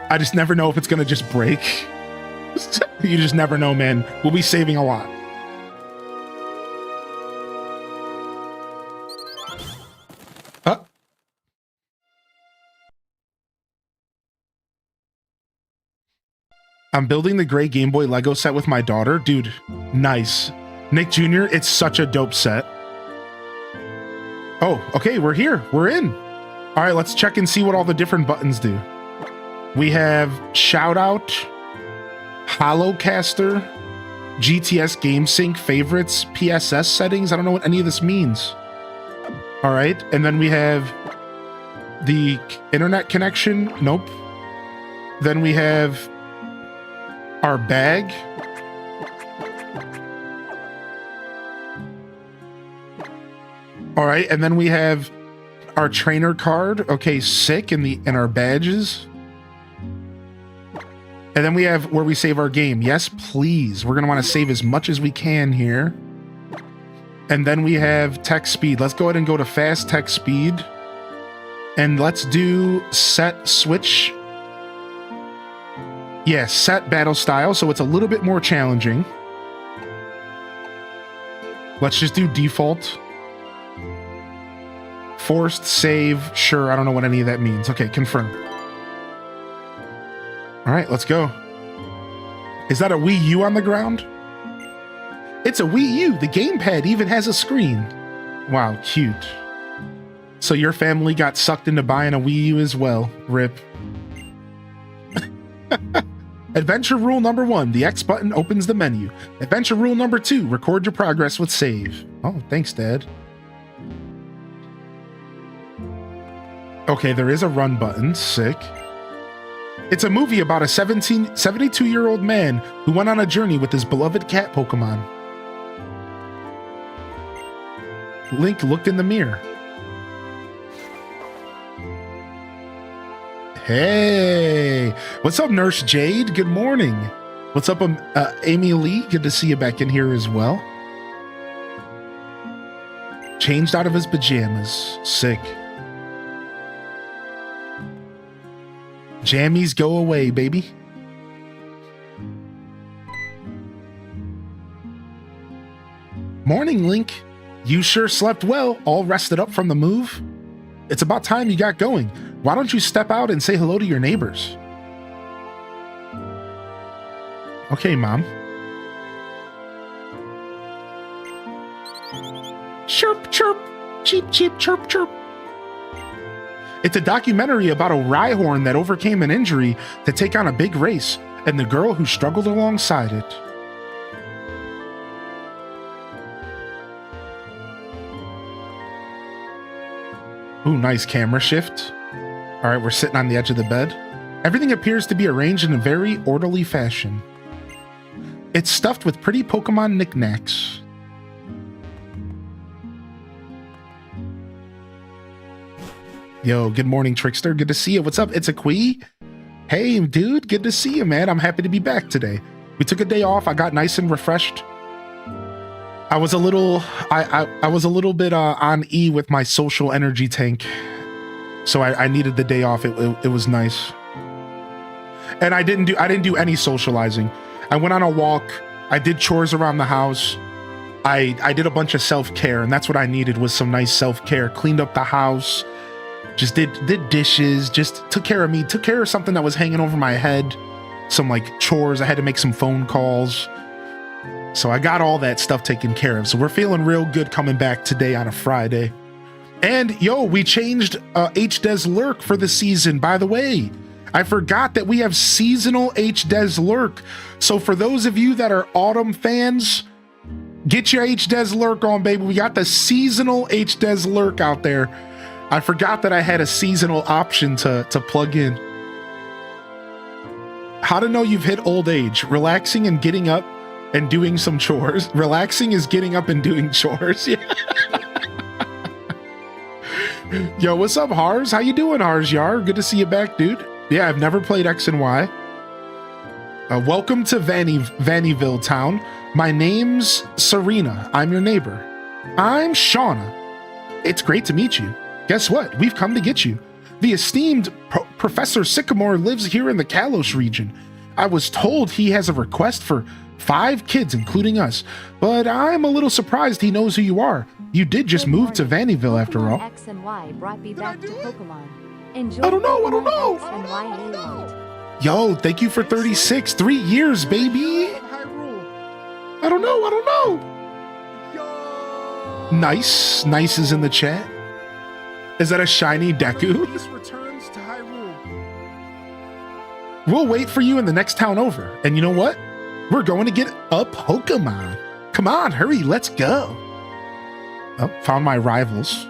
S1: I just never know if it's gonna just break. You just never know, man. We'll be saving a lot. I'm building the gray Game Boy Lego set with my daughter. Dude, nice. Nick Jr., it's such a dope set. Oh, okay, we're here. We're in. All right, let's check and see what all the different buttons do. We have Shout Out, Holocaster, GTS Game Sync favorites PSS settings. I don't know what any of this means. All right, and then we have the internet connection. Nope. Then we have our bag. All right, and then we have our trainer card. Okay, sick, and our badges. And then we have where we save our game. Yes, please. We're gonna want to save as much as we can here. And then we have tech speed. Let's go ahead and go to fast tech speed. And let's do set switch. Yeah, set battle style, so it's a little bit more challenging. Let's just do default. Forced save, sure, I don't know what any of that means. Okay, confirm. All right, let's go. Is that a Wii U on the ground? It's a Wii U. The gamepad even has a screen. Wow, cute. So your family got sucked into buying a Wii U as well. RIP. Adventure rule number 1, the X button opens the menu. Adventure rule number 2, record your progress with save. Oh, thanks, Dad. Okay, there is a run button. Sick. It's a movie about a 72-year-old man who went on a journey with his beloved cat Pokemon. Link looked in the mirror. Hey, what's up, Nurse Jade? Good morning. What's up, Amy Lee? Good to see you back in here as well. Changed out of his pajamas. Sick. Jammies go away, baby. Morning, Link. You sure slept well, all rested up from the move? It's about time you got going. Why don't you step out and say hello to your neighbors? Okay, Mom. Chirp, chirp. Cheep, cheep, chirp, chirp. It's a documentary about a Rhyhorn that overcame an injury to take on a big race, and the girl who struggled alongside it. Ooh, nice camera shift. All right, we're sitting on the edge of the bed. Everything appears to be arranged in a very orderly fashion. It's stuffed with pretty Pokemon knickknacks. Yo, good morning, Trickster. Good to see you. What's up? It's a Quee. Hey, dude. Good to see you, man. I'm happy to be back today. We took a day off. I got nice and refreshed. I was a little, I was a little bit on E with my social energy tank, so I needed the day off. It was nice, and I didn't do any socializing. I went on a walk. I did chores around the house. I did a bunch of self-care, and that's what I needed, was some nice self-care. Cleaned up the house. Just did dishes, just took care of me, took care of something that was hanging over my head. Some like chores, I had to make some phone calls. So I got all that stuff taken care of. So we're feeling real good coming back today on a Friday. And yo, we changed HDes Lurk for the season. By the way, I forgot that we have seasonal HDes Lurk. So for those of you that are autumn fans, get your HDes Lurk on, baby. We got the seasonal HDes Lurk out there. I forgot that I had a seasonal option to plug in. How to know you've hit old age. Relaxing and getting up and doing some chores. Relaxing is getting up and doing chores. Yeah. Yo, what's up, Hars? How you doing, Hars Yar? Good to see you back, dude. Yeah, I've never played X and Y. Welcome to Vannyville town. My name's Serena. I'm your neighbor. I'm Shauna. It's great to meet you. Guess what? We've come to get you. The esteemed Professor Sycamore lives here in the Kalos region. I was told he has a request for 5 kids, including us, but I'm a little surprised he knows who you are. You did just move to Vannyville after all.
S2: X and Y brought me back to Pokemon. Enjoy.
S1: I don't know.
S2: X and Y a lot.
S1: Yo, thank you for 36. 3 years, baby. I don't know. Nice. Nice is in the chat. Is that a shiny Deku?
S3: Returns to Hyrule.
S1: We'll wait for you in the next town over. And you know what? We're going to get a Pokemon. Come on, hurry, let's go. Oh, found my rivals.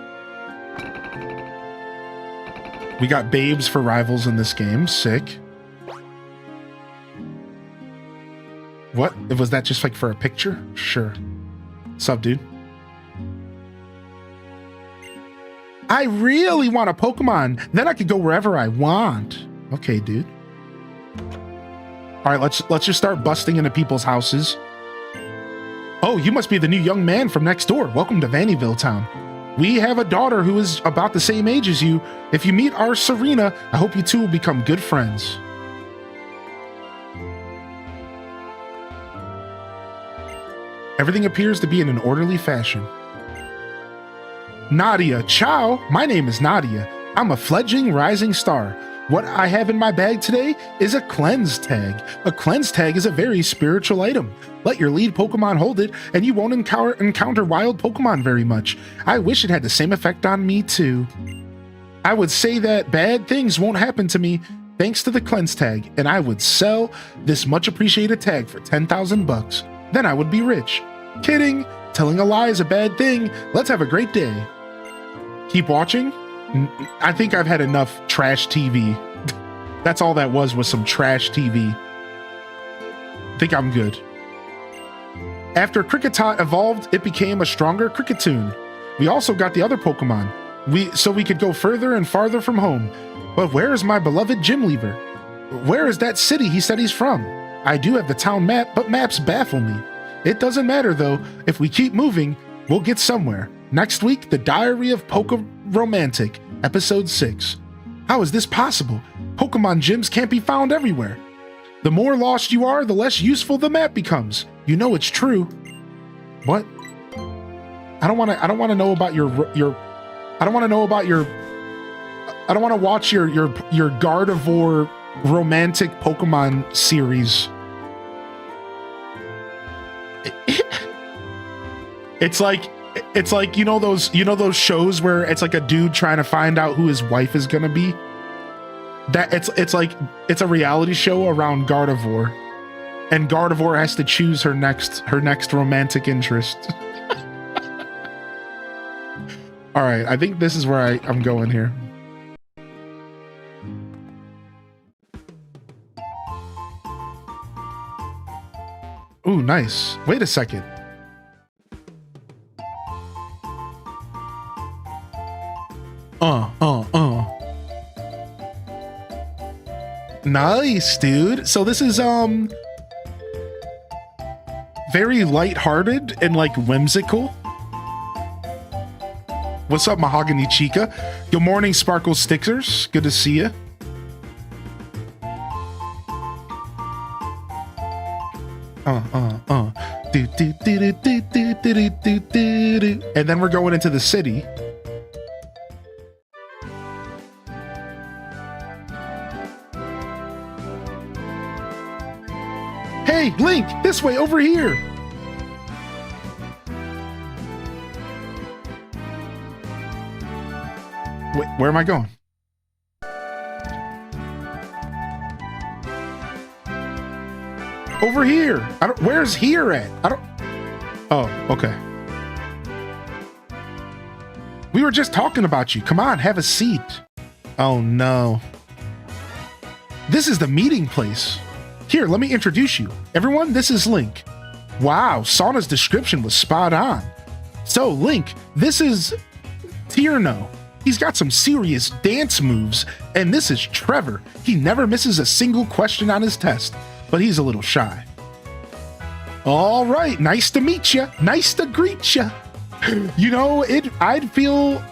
S1: We got babes for rivals in this game. Sick. What? Was that just like for a picture? Sure. Sup, dude? I really want a Pokemon. Then I could go wherever I want. Okay, dude. All right, let's just start busting into people's houses. Oh, you must be the new young man from next door. Welcome to Vannyville Town. We have a daughter who is about the same age as you. If you meet our Serena, I hope you two will become good friends. Everything appears to be in an orderly fashion. Nadia, ciao. My name is Nadia. I'm a fledgling rising star. What I have in my bag today is a cleanse tag. A cleanse tag is a very spiritual item. Let your lead Pokemon hold it, and you won't encounter wild Pokemon very much. I wish it had the same effect on me too. I would say that bad things won't happen to me thanks to the cleanse tag, and I would sell this much appreciated tag for 10,000 bucks. Then I would be rich. Kidding. Telling a lie is a bad thing. Let's have a great day. Keep watching. I think I've had enough trash TV. That's all that was some trash TV. Think I'm good. After Kricketot evolved, it became a stronger Kricketune. We also got the other Pokemon. So we could go further and farther from home. But where is my beloved Gym Leaver? Where is that city he said he's from? I do have the town map, but maps baffle me. It doesn't matter though. If we keep moving, we'll get somewhere. Next week, The Diary of Romantic, Episode 6. How is this possible? Pokemon gyms can't be found everywhere. The more lost you are, the less useful the map becomes. You know it's true. What? I don't want to know about your I don't want to know about your I don't want to watch your Gardevoir romantic Pokemon series. It's like you know those shows where it's like a dude trying to find out who his wife is gonna be. That it's a reality show around Gardevoir, and Gardevoir has to choose her next romantic interest. All right, I think this is where I'm going here. Ooh, nice. Wait a second. Nice, dude. So this is very lighthearted and like whimsical. What's up, Mahogany Chica? Good morning, Sparkle Stickers. Good to see you. And then we're going into the city. Hey, Link, this way, over here. Wait, where am I going? Over here. Where's here at? Oh, okay. We were just talking about you. Come on, have a seat. Oh no. This is the meeting place. Here, let me introduce you. Everyone, this is Link. Wow, Sauna's description was spot on. So, Link, this is Tierno. He's got some serious dance moves. And this is Trevor. He never misses a single question on his test, but he's a little shy. All right, nice to meet you. Nice to greet you. You know, it'd feel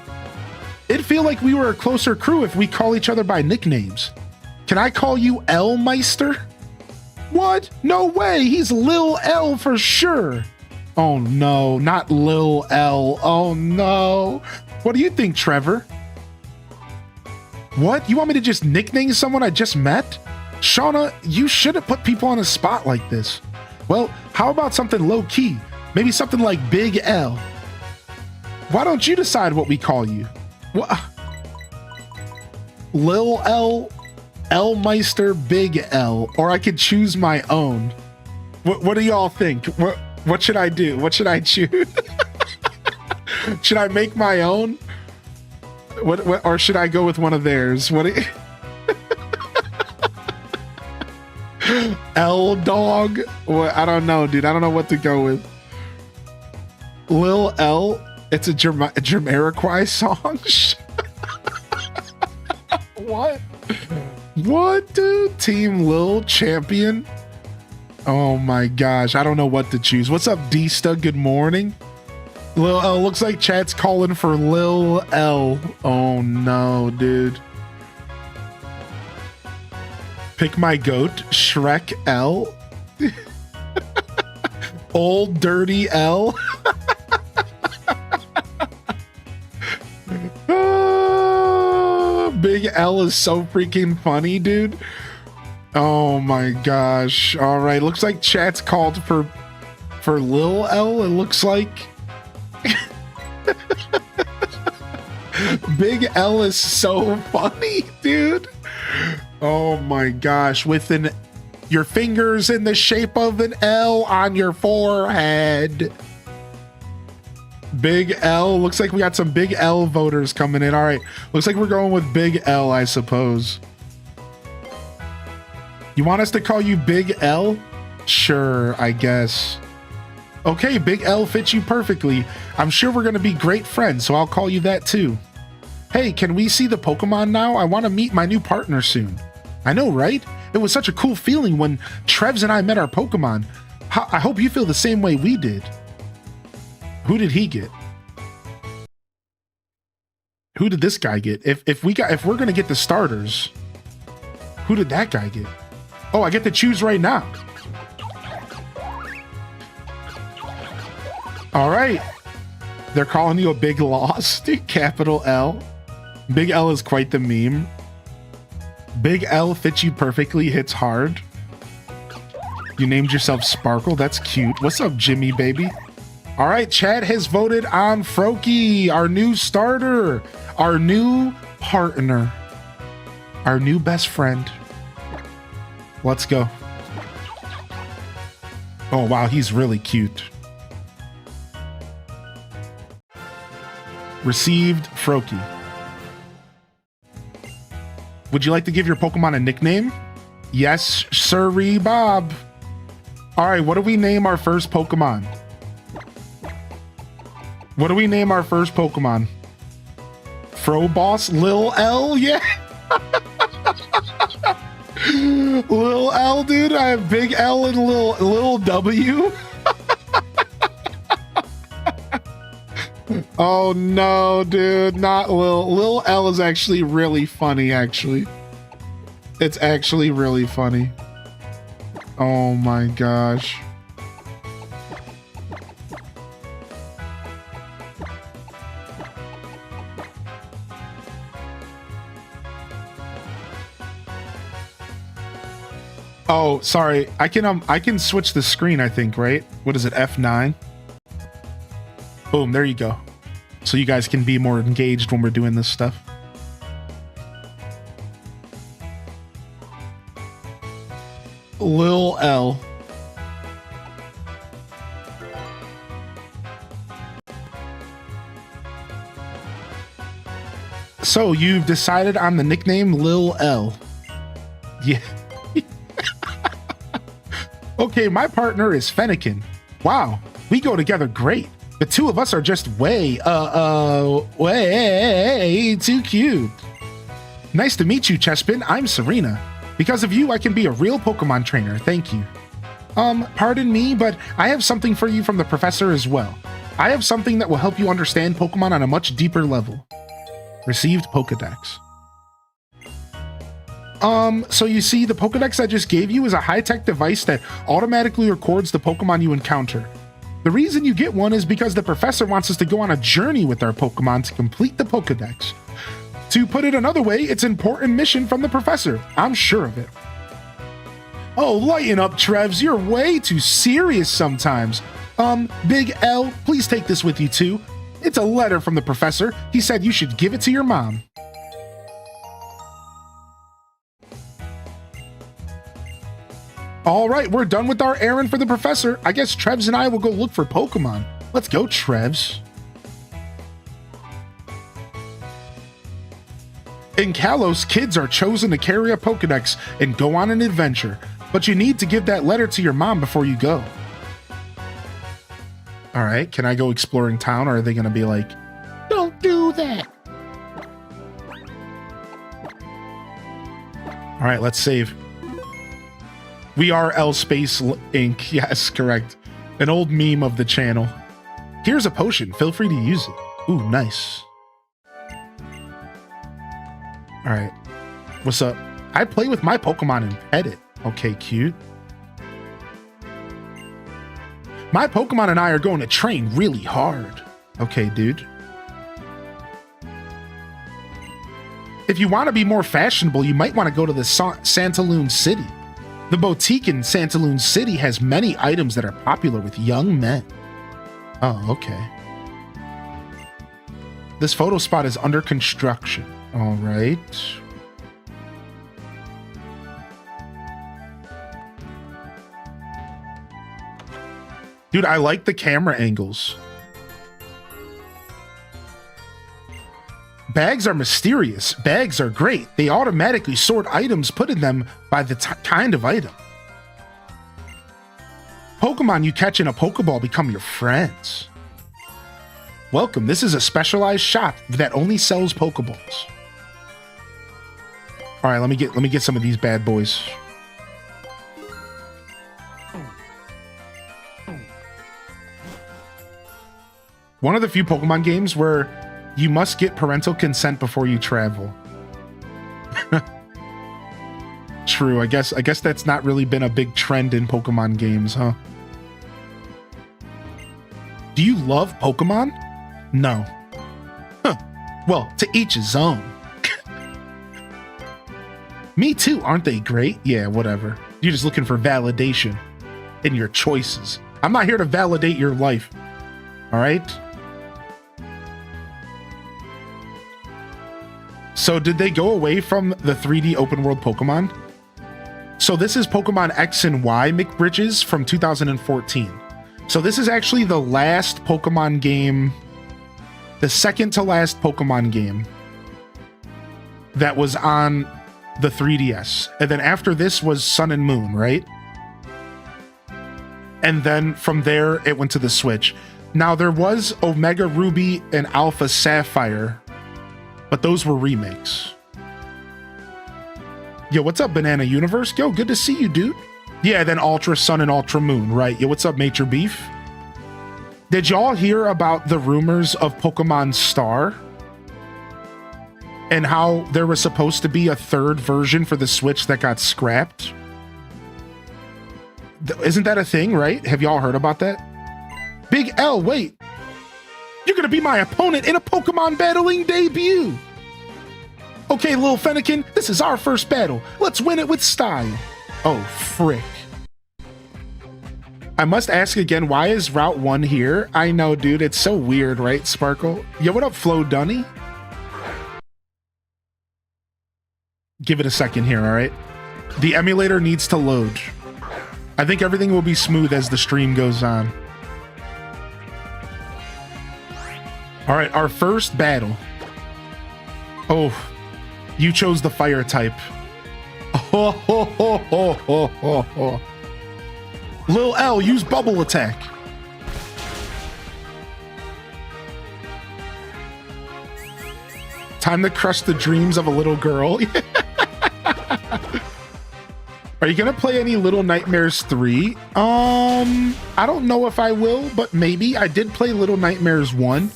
S1: like we were a closer crew if we call each other by nicknames. Can I call you L Meister? What? No way. He's Lil L for sure. Oh no, not Lil L. Oh no. What do you think, Trevor? What? You want me to just nickname someone I just met? Shauna, you shouldn't put people on a spot like this. Well, how about something low key? Maybe something like Big L. Why don't you decide what we call you? What? Lil L, L Meister, Big L, or I could choose my own. What do y'all think? What should I do? What should I choose? Should I make my own? What or should I go with one of theirs? What? L dog? What? I don't know, dude. I don't know what to go with. Lil L. It's a Jamiroquai song. What? What, dude? Team Lil Champion? Oh my gosh. I don't know what to choose. What's up, D-Sta? Good morning. Lil L. Looks like chat's calling for Lil L. Oh no, dude. Pick my goat, Shrek L. Old Dirty L. Big L is so freaking funny, dude. Oh my gosh. All right, looks like chat's called for Lil L. It looks like. Big L is so funny, dude. Oh my gosh, with your fingers in the shape of an L on your forehead. Big L. Looks like we got some Big L voters coming in. All right, looks like we're going with Big L, I suppose. You want us to call you Big L? Sure, I guess. Okay, Big L fits you perfectly. I'm sure we're gonna be great friends, so I'll call you that too. Hey, can we see the Pokemon now? I want to meet my new partner soon. I know, right? It was such a cool feeling when Trevs and I met our Pokemon. I hope you feel the same way we did. Who did he get? Who did this guy get? If we're gonna get the starters, who did that guy get? Oh, I get to choose right now. All right. They're calling you a big loss. Capital L. Big L is quite the meme. Big L fits you perfectly, hits hard. You named yourself Sparkle. That's cute. What's up, Jimmy, baby? All right, chat has voted on Froakie, our new starter, our new partner, our new best friend. Let's go. Oh, wow, he's really cute. Received Froakie. Would you like to give your Pokemon a nickname? Yes, sirree, Bob. All right, what do we name our first Pokemon? What do we name our first Pokemon? Froboss, Lil L, yeah. Lil L, dude. I have Big L and Lil W. Oh no, dude, not Lil L is actually really funny, actually. It's actually really funny. Oh my gosh. Oh, sorry. I can switch the screen, I think, right? What is it, F9? Boom, there you go. So you guys can be more engaged when we're doing this stuff. Lil L. So you've decided on the nickname Lil L. Yeah. Okay, my partner is Fennekin. Wow, we go together great. The two of us are just way too cute. Nice to meet you, Chespin. I'm Serena. Because of you, I can be a real Pokemon trainer. Thank you. Pardon me, but I have something for you from the professor as well. I have something that will help you understand Pokemon on a much deeper level. Received Pokedex. So you see, the Pokedex I just gave you is a high-tech device that automatically records the Pokemon you encounter. The reason you get one is because the professor wants us to go on a journey with our Pokemon to complete the Pokedex. To put it another way, it's an important mission from the professor. I'm sure of it. Oh, lighten up, Trevs. You're way too serious sometimes. Big L, please take this with you too. It's a letter from the professor. He said you should give it to your mom. All right, we're done with our errand for the professor. I guess Trevs and I will go look for Pokemon. Let's go, Trevs. In Kalos, kids are chosen to carry a Pokedex and go on an adventure, but you need to give that letter to your mom before you go. All right, can I go exploring town, or are they going to be like, don't do that? All right, let's save. We are L Space Inc. Yes, correct. An old meme of the channel. Here's a potion. Feel free to use it. Ooh, nice. All right. What's up? I play with my Pokemon and pet it. Okay, cute. My Pokemon and I are going to train really hard. Okay, dude. If you want to be more fashionable, you might want to go to the Santaloon City. The boutique in Santaloon City has many items that are popular with young men. Oh, okay. This photo spot is under construction. All right. Dude, I like the camera angles. Bags are mysterious. Bags are great. They automatically sort items put in them by the kind of item. Pokemon you catch in a Pokeball become your friends. Welcome. This is a specialized shop that only sells Pokeballs. All right, let me get some of these bad boys. One of the few Pokemon games where you must get parental consent before you travel. True, I guess that's not really been a big trend in Pokemon games, huh? Do you love Pokemon? No. Huh. Well, to each his own. Me too, aren't they great? Yeah, whatever. You're just looking for validation in your choices. I'm not here to validate your life. All right? So did they go away from the 3D open world Pokemon? So this is Pokemon X and Y McBridges from 2014. So this is actually the last Pokemon game, the second to last Pokemon game that was on the 3DS. And then after this was Sun and Moon, right? And then from there, it went to the Switch. Now there was Omega Ruby and Alpha Sapphire, but those were remakes. Yo, what's up, Banana Universe? Yo, good to see you, dude. Yeah, then Ultra Sun and Ultra Moon, right? Yo, what's up, Nature Beef? Did y'all hear about the rumors of Pokemon Star? And how there was supposed to be a third version for the Switch that got scrapped? Isn't that a thing, right? Have y'all heard about that? Big L, wait. You're gonna be my opponent in a Pokemon battling debut. Okay, Lil Fennekin, this is our first battle. Let's win it with style. Oh, frick. I must ask again, why is Route 1 here? I know, dude, it's so weird, right, Sparkle? Yo, what up, Flo Dunny? Give it a second here, all right? The emulator needs to load. I think everything will be smooth as the stream goes on. All right, our first battle. Oh, you chose the fire type. Oh, ho, ho, ho, ho, ho, ho. Lil L, use bubble attack. Time to crush the dreams of a little girl. Are you gonna play any Little Nightmares 3? I don't know if I will, but maybe. I did play Little Nightmares 1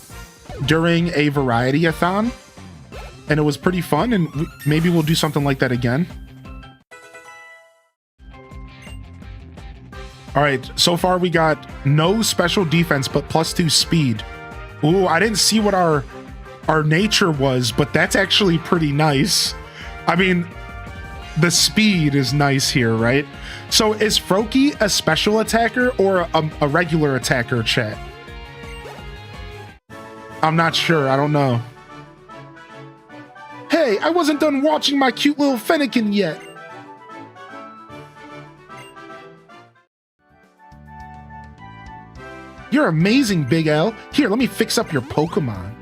S1: during a variety-a-thon, and it was pretty fun, and maybe we'll do something like that again. All right, so far we got no special defense, but +2 speed. Ooh, I didn't see what our nature was, but that's actually pretty nice. I mean, the speed is nice here, right? So is Froakie a special attacker or a regular attacker, chat? I'm not sure, I don't know. Hey, I wasn't done watching my cute little Fennekin yet. You're amazing, Big L. Here, let me fix up your Pokemon.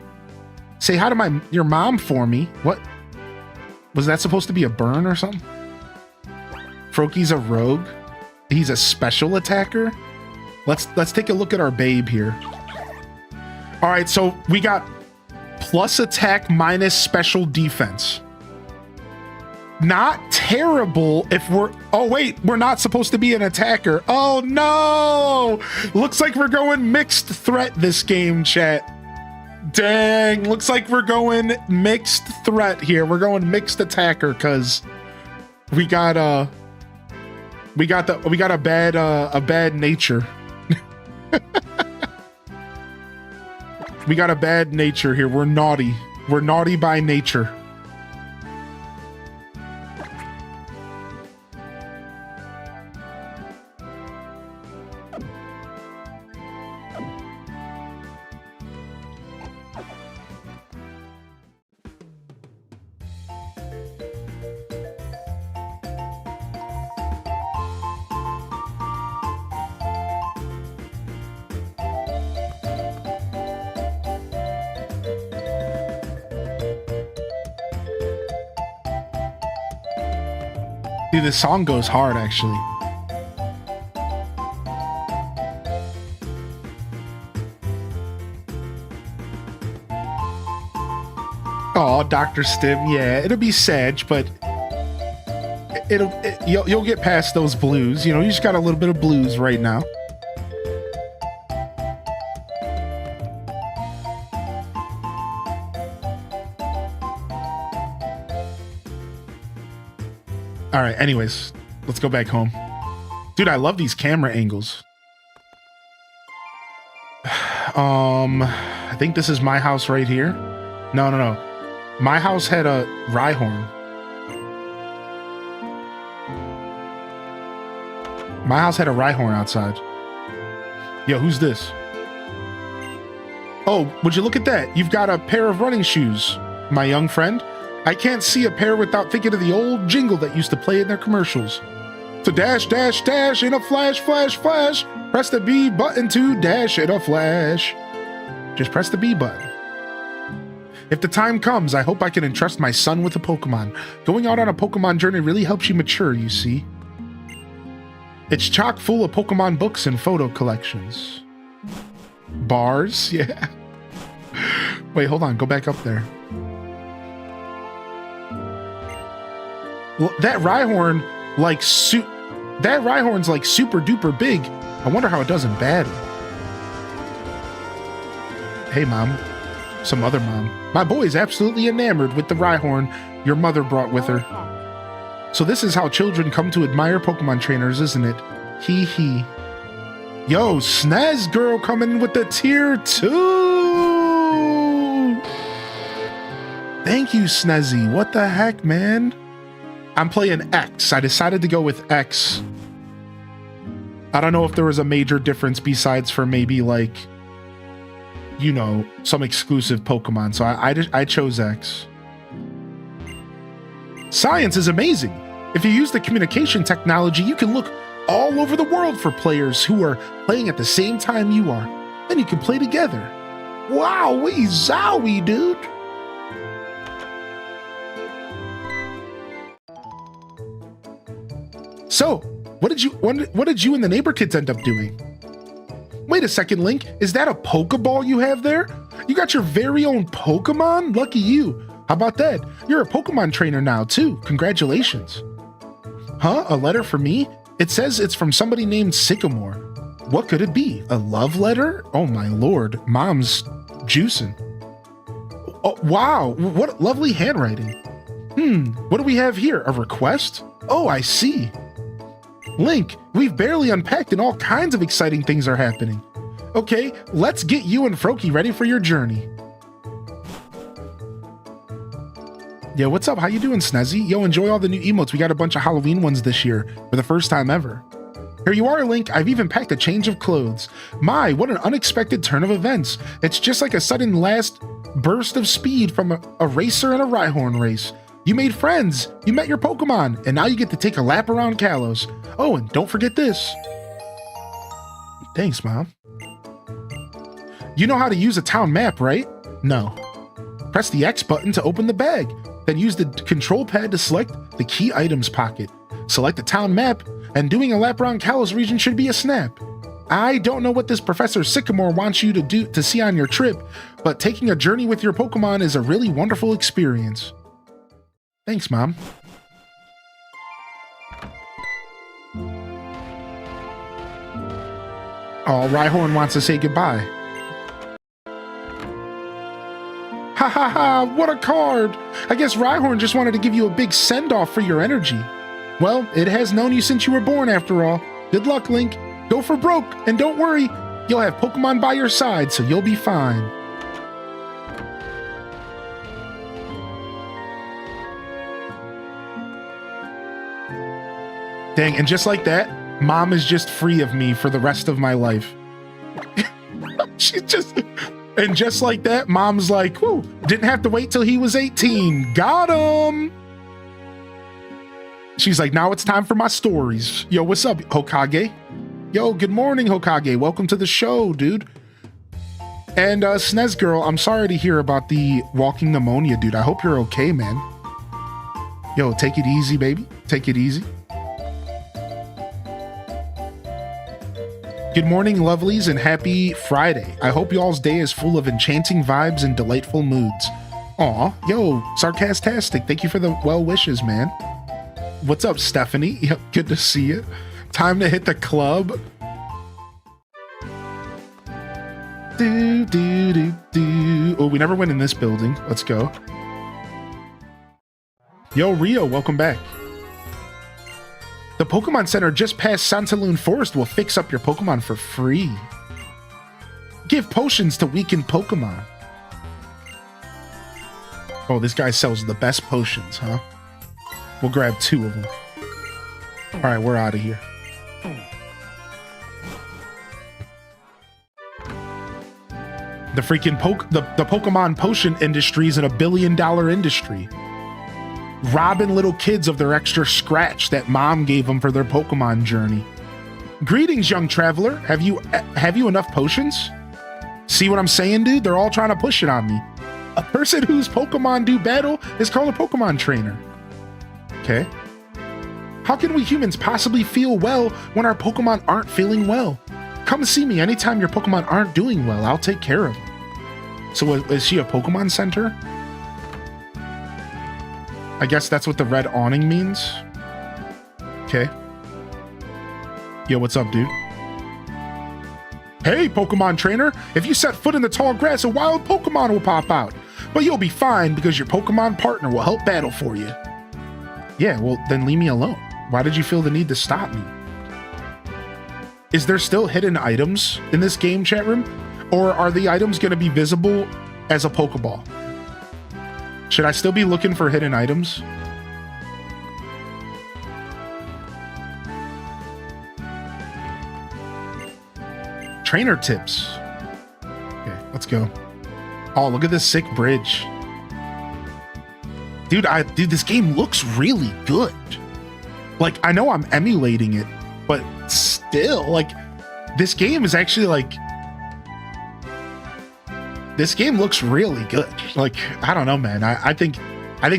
S1: Say hi to your mom for me. What? Was that supposed to be a burn or something? Froaky's a rogue. He's a special attacker. Let's take a look at our babe here. All right, so we got plus attack minus special defense. Not terrible if we're... Oh, wait, we're not supposed to be an attacker. Oh, no! Looks like we're going mixed threat this game, chat. Dang, looks like we're going mixed threat here. We're going mixed attacker because we got a bad nature. We got a bad nature here. We're naughty. We're naughty by nature. Dude, this song goes hard, actually. Oh, Dr. Stim, yeah, it'll be sad, but you'll get past those blues. You know, you just got a little bit of blues right now. All right, anyways, let's go back home. Dude, I love these camera angles. I think this is my house right here. No. My house had a Rhyhorn. My house had a Rhyhorn outside. Yo, who's this? Oh, would you look at that? You've got a pair of running shoes, my young friend. I can't see a pair without thinking of the old jingle that used to play in their commercials. To dash, dash, dash in a flash, flash, flash. Press the B button to dash in a flash. Just press the B button. If the time comes, I hope I can entrust my son with a Pokemon. Going out on a Pokemon journey really helps you mature, you see. It's chock full of Pokemon books and photo collections. Bars? Yeah. Wait, hold on. Go back up there. Well, that Rhyhorn, that Rhyhorn's like super duper big. I wonder how it does in battle. Hey, Mom. Some other mom. My boy's absolutely enamored with the Rhyhorn your mother brought with her. So this is how children come to admire Pokemon trainers, isn't it? Hee hee. Yo, Snaz girl coming in with the tier 2! Thank you, Snazzy. What the heck, man? I'm playing X. I decided to go with X. I don't know if there was a major difference besides for maybe like, you know, some exclusive Pokemon. So I chose X. Science is amazing. If you use the communication technology, you can look all over the world for players who are playing at the same time you are. Then you can play together. Wow-wee zowie, dude. So, what did you and the neighbor kids end up doing? Wait a second, Link. Is that a Pokeball you have there? You got your very own Pokemon? Lucky you. How about that? You're a Pokemon trainer now, too. Congratulations. Huh? A letter for me? It says it's from somebody named Sycamore. What could it be? A love letter? Oh my lord. Mom's juicing. Oh, wow. What lovely handwriting. What do we have here? A request? Oh, I see. Link, we've barely unpacked and all kinds of exciting things are happening. Okay, let's get you and Froaky ready for your journey. Yo, what's up? How you doing, Snazzy? Yo, enjoy all the new emotes. We got a bunch of Halloween ones this year for the first time ever. Here you are, Link. I've even packed a change of clothes. My, what an unexpected turn of events. It's just like a sudden last burst of speed from a racer in a Rhyhorn race. You made friends, you met your Pokemon, and now you get to take a lap around Kalos. Oh, and don't forget this. Thanks, Mom. You know how to use a town map, right? No. Press the X button to open the bag. Then use the control pad to select the key items pocket. Select the town map, and doing a lap around Kalos region should be a snap. I don't know what this Professor Sycamore wants you to see on your trip, but taking a journey with your Pokemon is a really wonderful experience. Thanks, Mom. Oh, Rhyhorn wants to say goodbye. Ha ha ha, what a card! I guess Rhyhorn just wanted to give you a big send-off for your energy. Well, it has known you since you were born after all. Good luck, Link. Go for broke, and don't worry, you'll have Pokemon by your side, so you'll be fine. Dang, and just like that, Mom is just free of me for the rest of my life. She's just... And just like that, Mom's like, whoo, didn't have to wait till he was 18. Got him! She's like, now it's time for my stories. Yo, what's up, Hokage? Yo, good morning, Hokage. Welcome to the show, dude. And Snez Girl, I'm sorry to hear about the walking pneumonia, dude. I hope you're okay, man. Yo, take it easy, baby. Take it easy. Good morning, lovelies, and happy Friday. I hope y'all's day is full of enchanting vibes and delightful moods. Aw, yo, Sarcastastic, thank you for the well wishes, man. What's up, Stephanie? Yep, good to see you. Time to hit the club. Do, do, do, do. Oh, we never went in this building. Let's go. Yo, Rio, welcome back. The Pokemon Center just past Santaloon Forest will fix up your Pokemon for free. Give potions to weaken Pokemon. Oh, this guy sells the best potions, huh? We'll grab 2 of them. All right, we're out of here. The freaking the Pokemon potion industry is a $1 billion industry. Robbing little kids of their extra scratch that Mom gave them for their Pokemon journey. Greetings, young traveler. Have you enough potions? See what I'm saying, dude? They're all trying to push it on me. A person whose Pokemon do battle is called a Pokemon trainer. Okay. How can we humans possibly feel well when our Pokemon aren't feeling well? Come see me anytime your Pokemon aren't doing well. I'll take care of them. So is she a Pokemon center? I guess that's what the red awning means. Okay. Yo, what's up, dude? Hey, Pokemon trainer. If you set foot in the tall grass, a wild Pokemon will pop out. But you'll be fine because your Pokemon partner will help battle for you. Yeah, well, then leave me alone. Why did you feel the need to stop me? Is there still hidden items in this game, chat room? Or are the items going to be visible as a Pokeball? Should I still be looking for hidden items? Trainer tips. Okay, let's go. Oh, look at this sick bridge. Dude, this game looks really good. Like, I know I'm emulating it, but still, like, this game is actually like... This game looks really good. Like, I don't know, man. I think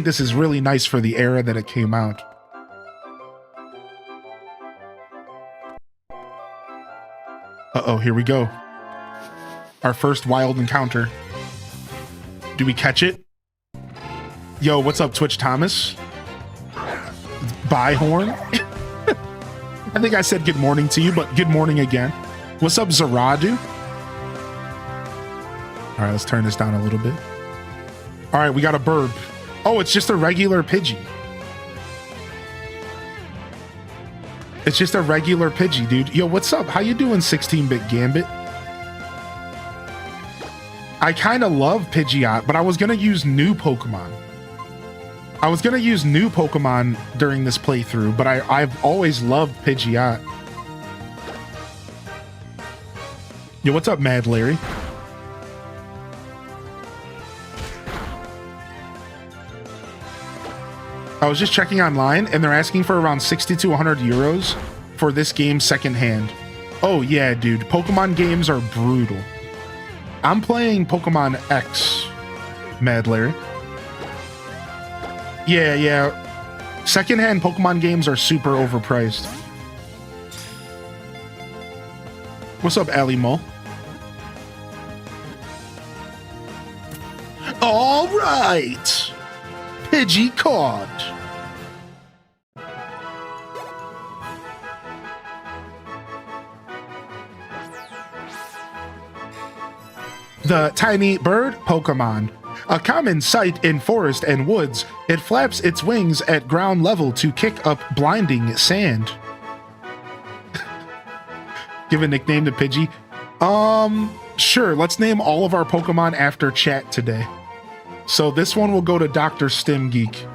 S1: this is really nice for the era that it came out. Uh-oh, here we go. Our first wild encounter. Do we catch it? Yo, what's up, Twitch Thomas? Bye, Horn. I think I said good morning to you, but good morning again. What's up, Zaradu? All right, let's turn this down a little bit. All right, we got a burb. Oh, it's just a regular Pidgey. It's just a regular Pidgey, dude. Yo, what's up? How you doing, 16-bit Gambit? I kind of love Pidgeot, but I was going to use new Pokemon. I was going to use new Pokemon during this playthrough, but I've always loved Pidgeot. Yo, what's up, Mad Larry? I was just checking online, and they're asking for around 60 to 100 euros for this game secondhand. Oh yeah, dude. Pokemon games are brutal. I'm playing Pokemon X, Mad Larry. Yeah. Secondhand Pokemon games are super overpriced. What's up, Ali Mo? All right. Pidgey caught. The tiny bird Pokemon. A common sight in forest and woods, it flaps its wings at ground level to kick up blinding sand. Give a nickname to Pidgey. Sure, let's name all of our Pokemon after chat today. So this one will go to Dr. Stim Geek.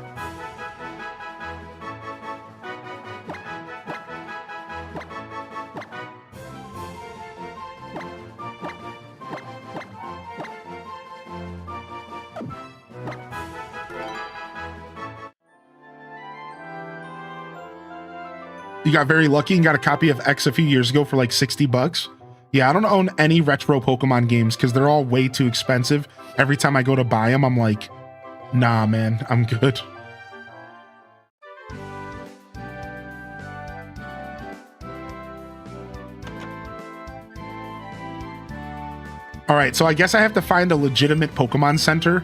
S1: You got very lucky and got a copy of X a few years ago for like 60 bucks. Yeah, I don't own any retro Pokemon games because they're all way too expensive. Every time I go to buy them, I'm like, nah, man, I'm good. All right, so I guess I have to find a legitimate Pokemon Center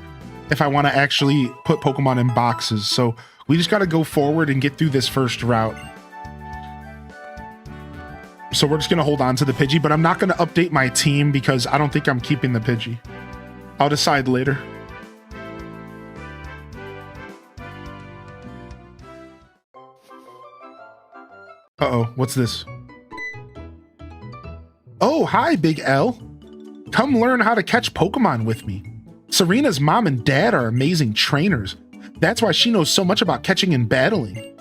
S1: if I want to actually put Pokemon in boxes. So we just got to go forward and get through this first route. So we're just going to hold on to the Pidgey, but I'm not going to update my team because I don't think I'm keeping the Pidgey. I'll decide later. Uh-oh, what's this? Oh, hi, Big L. Come learn how to catch Pokemon with me. Serena's mom and dad are amazing trainers. That's why she knows so much about catching and battling.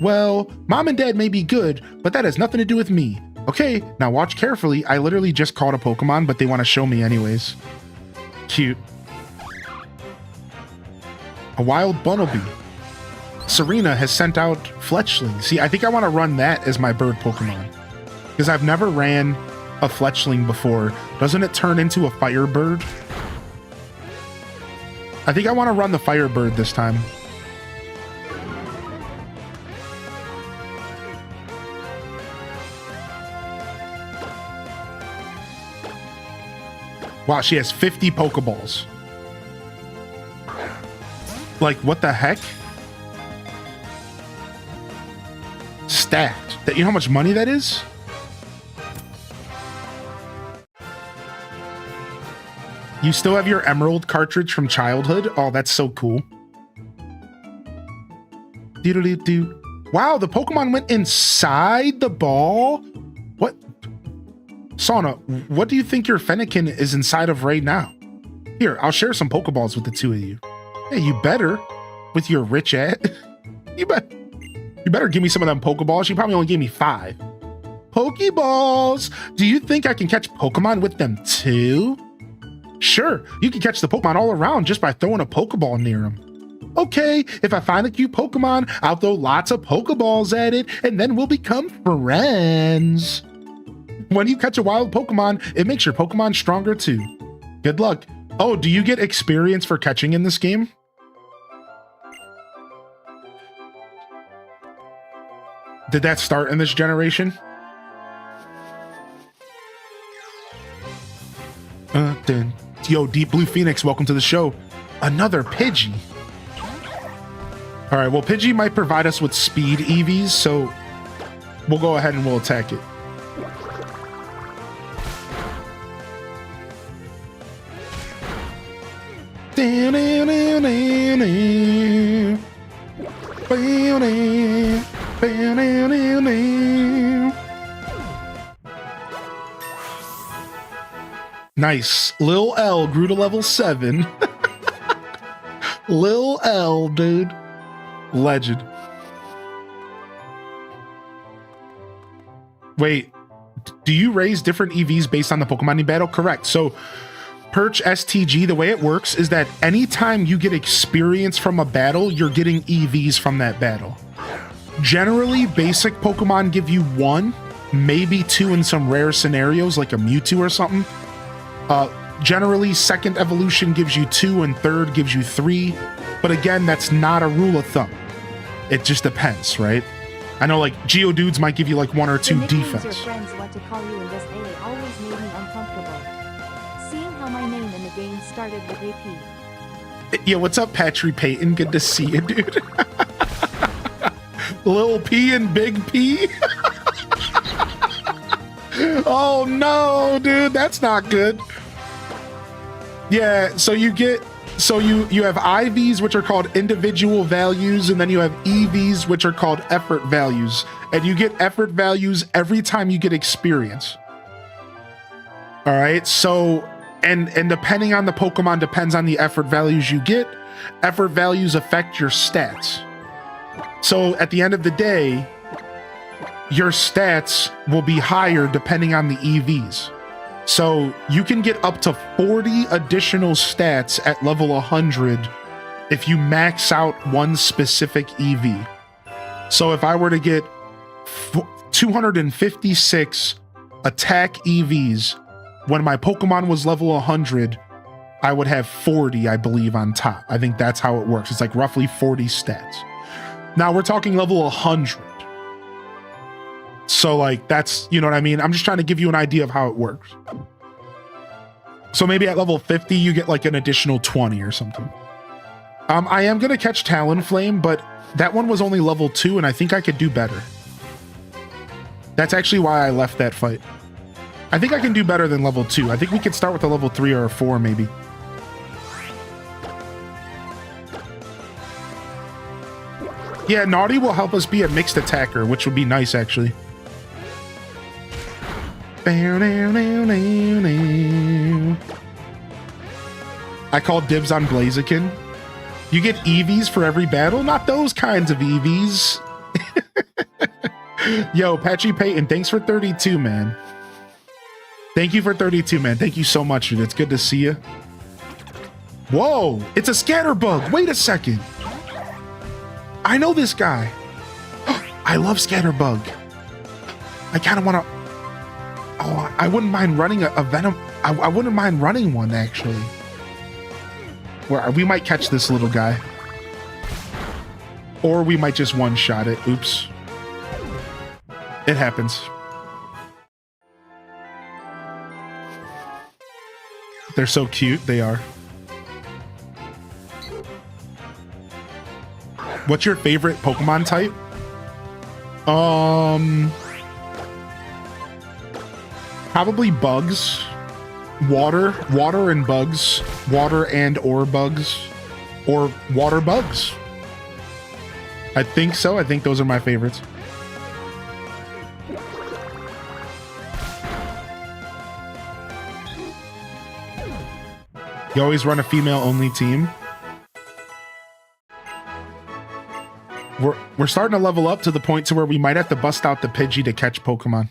S1: Well, mom and dad may be good, but that has nothing to do with me. Okay, now watch carefully. I literally just caught a Pokemon, but they want to show me anyways. Cute. A wild Bunnelby. Serena has sent out Fletchling. See, I think I want to run that as my bird Pokemon. Because I've never ran a Fletchling before. Doesn't it turn into a Firebird? I think I want to run the Firebird this time. Wow, she has 50 Pokeballs. Like, what the heck? Stacked. You know how much money that is? You still have your Emerald cartridge from childhood? Oh, that's so cool. Doo-doo-doo-doo. Wow, the Pokemon went inside the ball? What? Sauna, what do you think your Fennekin is inside of right now? Here, I'll share some Pokeballs with the two of you. Hey, you better, with your rich ass. You better give me some of them Pokeballs. She probably only gave me 5. Pokeballs! Do you think I can catch Pokemon with them too? Sure, you can catch the Pokemon all around just by throwing a Pokeball near them. Okay, if I find a cute Pokemon, I'll throw lots of Pokeballs at it, and then we'll become friends. When you catch a wild Pokemon, it makes your Pokemon stronger too. Good luck. Oh, do you get experience for catching in this game? Did that start in this generation? Yo, Deep Blue Phoenix, welcome to the show. Another Pidgey. All right, well, Pidgey might provide us with speed EVs, so we'll go ahead and we'll attack it. Nice. Lil L grew to level 7. Lil L, dude. Legend. Wait, do you raise different EVs based on the Pokemon you battle? Correct. So Perch STG, the way it works is that anytime you get experience from a battle, you're getting EVs from that battle. Generally, basic Pokemon give you 1, maybe 2 in some rare scenarios like a Mewtwo or something. Generally, second evolution gives you 2 and third gives you 3. But again, that's not a rule of thumb. It just depends, right? I know like Geodudes might give you like 1 or 2
S2: The
S1: defense.
S2: nicknames your friends want to call you in this A always made me uncomfortable. Seeing how my name in the game started with AP.
S1: Yeah, what's up, Patry Payton? Good to see you, dude. Little P and Big P. Oh no, dude, that's not good. Yeah, so you get, you have IVs, which are called individual values, and then you have EVs, which are called effort values. And you get effort values every time you get experience. All right, so, and depending on the Pokemon, depends on the effort values you get. Effort values affect your stats. So at the end of the day, your stats will be higher depending on the EVs. So you can get up to 40 additional stats at level 100 if you max out one specific EV. So if I were to get 256 attack EVs when my Pokemon was level 100, I would have 40, I believe, on top. I think that's how it works. It's like roughly 40 stats. Now we're talking level 100. So like that's, you know what I mean? I'm just trying to give you an idea of how it works. So maybe at level 50, you get like an additional 20 or something. I am going to catch Talonflame, but that one was only level 2 and I think I could do better. That's actually why I left that fight. I think I can do better than level 2. I think we could start with a level 3 or a 4 maybe. Yeah, Naughty will help us be a mixed attacker, which would be nice actually. I call dibs on Blaziken. You get EVs for every battle? Not those kinds of EVs. Yo, Patchy Payton, thanks for 32, man. Thank you for 32, man. Thank you so much, dude. It's good to see you. Whoa, it's a Scatterbug. Wait a second. I know this guy. I love Scatterbug. I kind of want to... Oh, I wouldn't mind running a Venom. I wouldn't mind running one, actually. Where we might catch this little guy. Or we might just one-shot it. Oops. It happens. They're so cute. They are. What's your favorite Pokemon type? Probably bugs. Water and bugs. Water and or bugs. Or water bugs. I think so. I think those are my favorites. You always run a female-only team. We're starting to level up to the point to where we might have to bust out the Pidgey to catch Pokemon.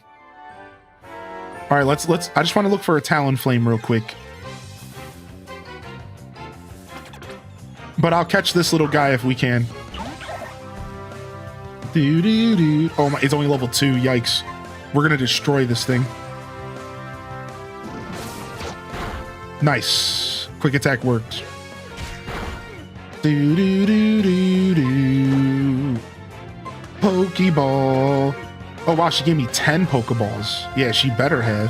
S1: All right, let's. I just want to look for a Talonflame real quick. But I'll catch this little guy if we can. Oh my! It's only level 2. Yikes! We're gonna destroy this thing. Nice. Quick attack worked. Pokeball. Oh wow, she gave me 10 Pokeballs. Yeah, she better have.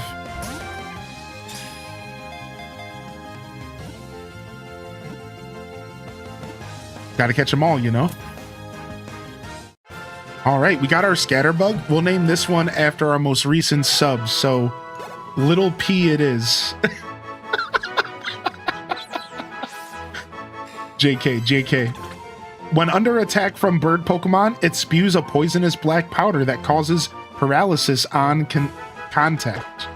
S1: Gotta catch them all, you know. All right, we got our Scatterbug. We'll name this one after our most recent sub. So, Little P it is. JK. When under attack from bird Pokemon, it spews a poisonous black powder that causes paralysis on contact.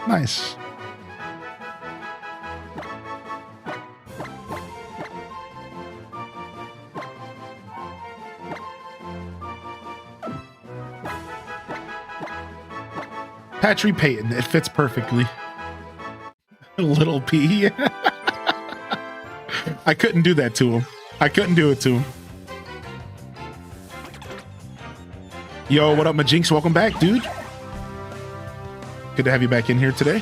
S1: Nice. Patry Payton, it fits perfectly. Little P. I couldn't do that to him. I couldn't do it to him. Yo, what up, Majinx? Welcome back, dude. Good to have you back in here today.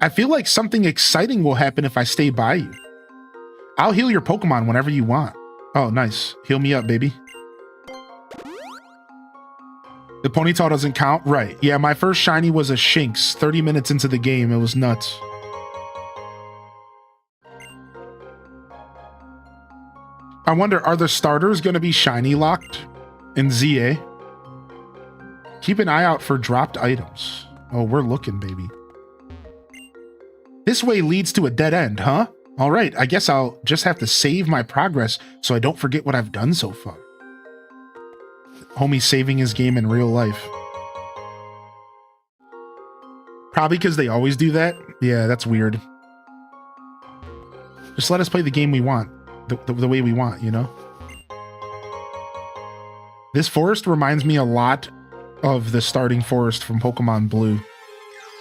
S1: I feel like something exciting will happen if I stay by you. I'll heal your Pokemon whenever you want. Oh, nice. Heal me up, baby. The Ponyta doesn't count? Right. Yeah, my first shiny was a Shinx. 30 minutes into the game. It was nuts. I wonder, are the starters going to be shiny locked in ZA? Keep an eye out for dropped items. Oh, we're looking, baby. This way leads to a dead end, huh? All right, I guess I'll just have to save my progress so I don't forget what I've done so far. Homie saving his game in real life. Probably because they always do that. Yeah, that's weird. Just let us play the game we want. The way we want, you know? This forest reminds me a lot of the starting forest from Pokemon Blue.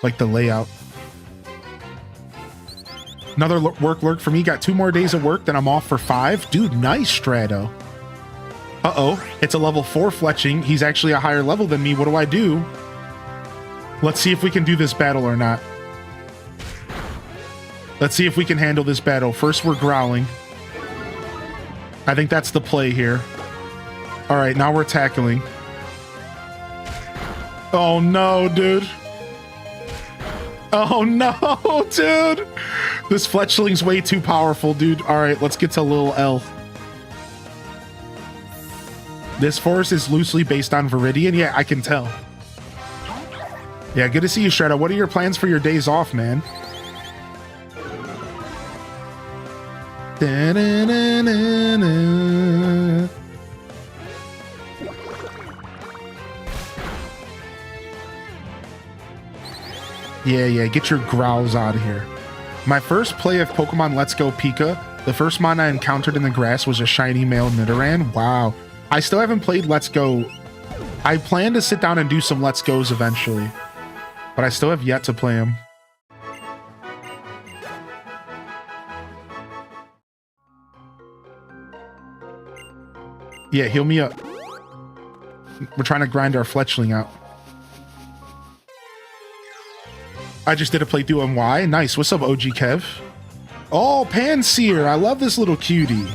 S1: Like the layout. Another work lurk for me. Got 2 more days of work, then I'm off for 5. Dude, nice, Strato. Uh-oh, it's a level 4 Fletching. He's actually a higher level than me. What do I do? Let's see if we can do this battle or not. Let's see if we can handle this battle. First, we're growling. I think that's the play here. All right, now we're tackling. Oh no, dude. Oh no, dude. This Fletchling's way too powerful, dude. All right, let's get to Lil L. This forest is loosely based on Viridian. Yeah, I can tell. Yeah, good to see you, Shredder. What are your plans for your days off, man? Da-na-na-na-na. Yeah, get your growls out of here. My first play of Pokemon Let's Go Pika, the first mon I encountered in the grass was a shiny male Nidoran. Wow. I still haven't played Let's Go. I plan to sit down and do some Let's Go's eventually, but I still have yet to play them. Yeah, heal me up. We're trying to grind our Fletchling out. I just did a playthrough MY. Nice. What's up, OG Kev? Oh, Panseer. I love this little cutie.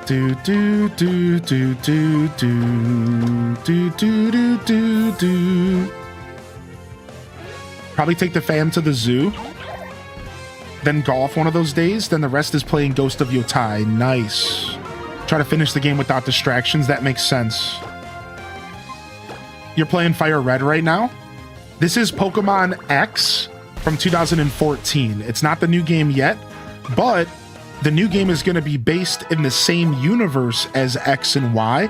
S1: Do do do do do do do do do do do. Probably take the fam to the zoo. Then golf one of those days. Then the rest is playing Ghost of Yotai. Nice. Try to finish the game without distractions. That makes sense. You're playing Fire Red right now? This is Pokemon X from 2014. It's not the new game yet, but the new game is going to be based in the same universe as X and Y.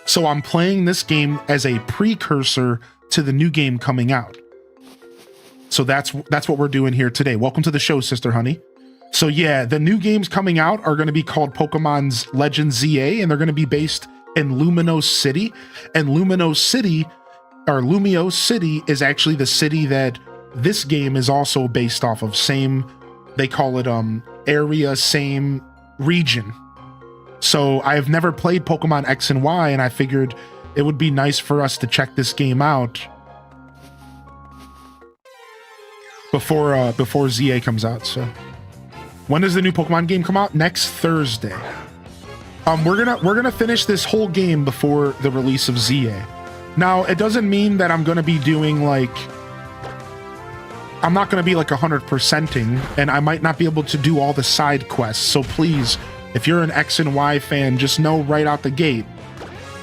S1: So I'm playing this game as a precursor to the new game coming out. So that's what we're doing here today. Welcome to the show, Sister Honey. So yeah, the new games coming out are going to be called Pokemon's Legends ZA, and they're going to be based in Luminos City. And Luminos City, or Lumiose City, is actually the city that this game is also based off of. Same, they call it area, same region. So I've never played Pokemon X and Y, and I figured it would be nice for us to check this game out before ZA comes out. So when does the new Pokemon game come out? Next Thursday. We're gonna finish this whole game before the release of ZA. Now, it doesn't mean that I'm gonna be doing like, I'm not gonna be like 100%ing, and I might not be able to do all the side quests. So please, if you're an X and Y fan, just know right out the gate,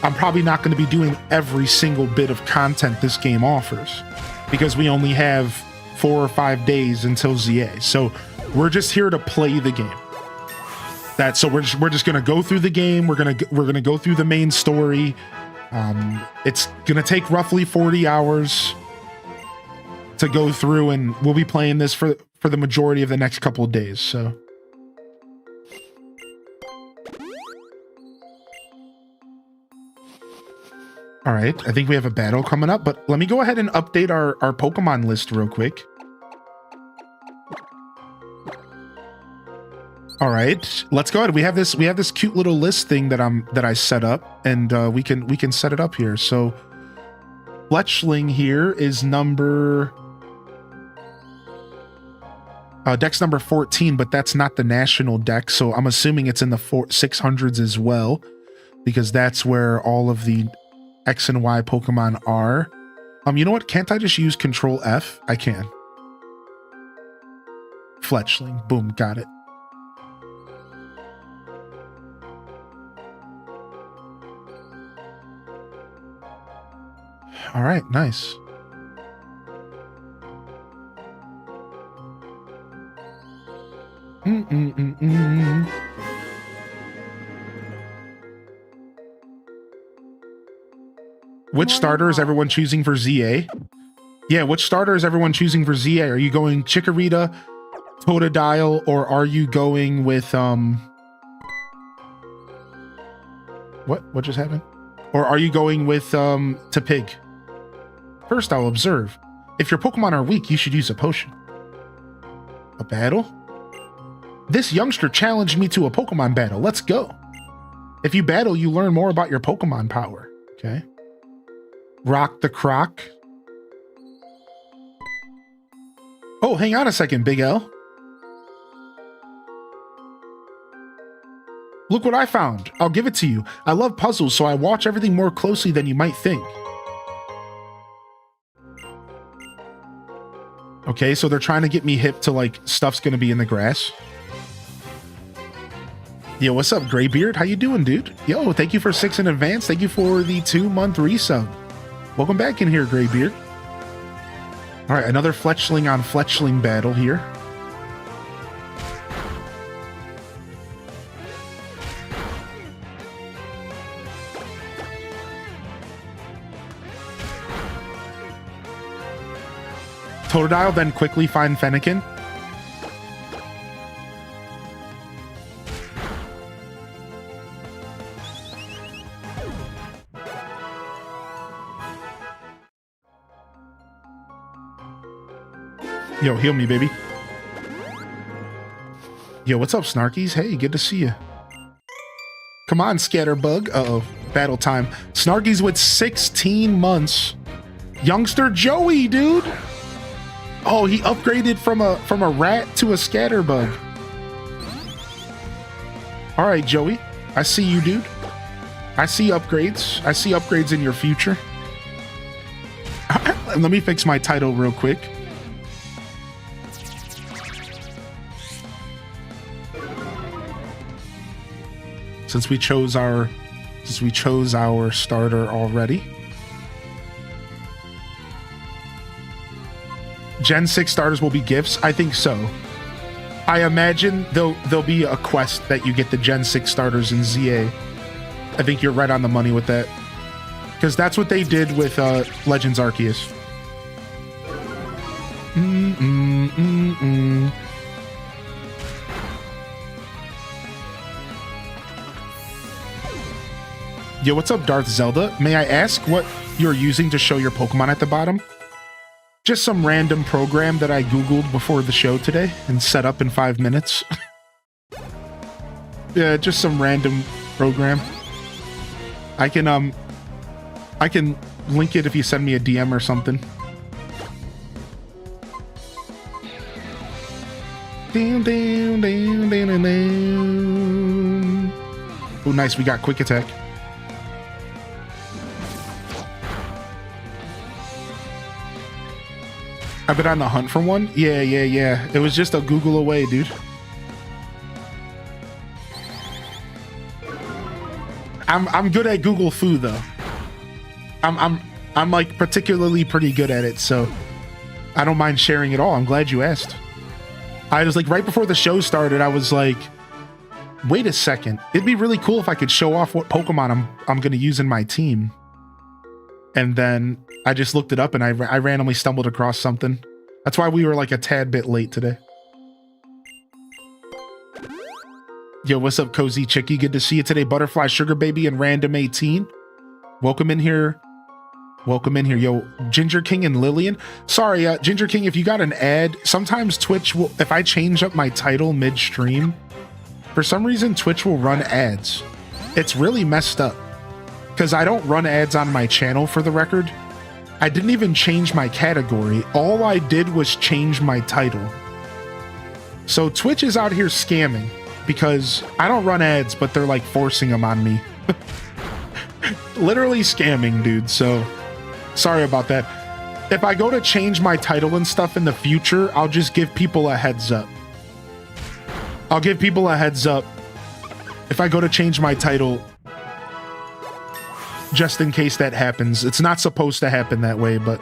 S1: I'm probably not gonna be doing every single bit of content this game offers, because we only have 4 or 5 days until ZA. So we're just here to play the game. So we're just gonna go through the game. We're gonna go through the main story. It's gonna take roughly 40 hours to go through, and we'll be playing this for the majority of the next couple of days. So all right, I think we have a battle coming up, but let me go ahead and update our Pokemon list real quick. All right, let's go ahead. We have this cute little list thing that I set up, and we can set it up here. So Fletchling here is number... deck's number 14, but that's not the national deck, so I'm assuming it's in the 600s as well, because that's where all of the X and Y Pokemon are. You know what? Can't I just use Control F? I can. Fletchling. Boom, got it. All right, nice. Which starter is everyone choosing for ZA? Yeah, which starter is everyone choosing for ZA? Are you going Chikorita, Totodile, or are you going with what just happened? Or are you going with Tepig? First, I'll observe. If your Pokemon are weak, you should use a potion. A battle? This youngster challenged me to a Pokemon battle. Let's go. If you battle, you learn more about your Pokemon power. Okay. Rock the Croc. Oh, hang on a second, Big L. Look what I found. I'll give it to you. I love puzzles, so I watch everything more closely than you might think. Okay, so they're trying to get me hip to, like, stuff's gonna be in the grass. Yo, what's up, Graybeard? How you doing, dude? Yo, thank you for 6 in advance. Thank you for the 2-month resub. Welcome back in here, Graybeard. All right, another Fletchling on Fletchling battle here. Totodile, then quickly find Fennekin. Yo, heal me, baby. Yo, what's up, Snarkies? Hey, good to see you. Come on, Scatterbug. Uh-oh, battle time. Snarkies with 16 months. Youngster Joey, dude. Oh, he upgraded from a rat to a Scatterbug. All right, Joey. I see you, dude. I see upgrades. I see upgrades in your future. Let me fix my title real quick. Since we chose our starter already. Gen 6 starters will be gifts? I think so. I imagine there'll be a quest that you get the Gen 6 starters in ZA. I think you're right on the money with that. Because that's what they did with Legends Arceus. Yo, what's up, Darth Zelda? May I ask what you're using to show your Pokemon at the bottom? Just some random program that I Googled before the show today and set up in 5 minutes. Yeah, just some random program. I can link it if you send me a DM or something. Oh, nice. We got quick attack. I've been on the hunt for one. Yeah. It was just a Google away, dude. I'm good at Google Foo though. I'm like particularly pretty good at it, so I don't mind sharing it all. I'm glad you asked. I was like, right before the show started, I was like, wait a second. It'd be really cool if I could show off what Pokemon I'm gonna use in my team. And then I just looked it up and I randomly stumbled across something. That's why we were like a tad bit late today. Yo, what's up, Cozy Chicky? Good to see you today. Butterfly Sugar Baby and Random 18. Welcome in here. Welcome in here. Yo, Ginger King and Lillian. Sorry, Ginger King, if you got an ad, sometimes Twitch will, if I change up my title midstream, for some reason Twitch will run ads. It's really messed up. Because I don't run ads on my channel, for the record. I didn't even change my category. All I did was change my title. So Twitch is out here scamming because I don't run ads, but they're like forcing them on me. Literally scamming, dude. So sorry about that. If I go to change my title and stuff in the future, I'll just give people a heads up. I'll give people a heads up if I go to change my title, just in case that happens. It's not supposed to happen that way, but...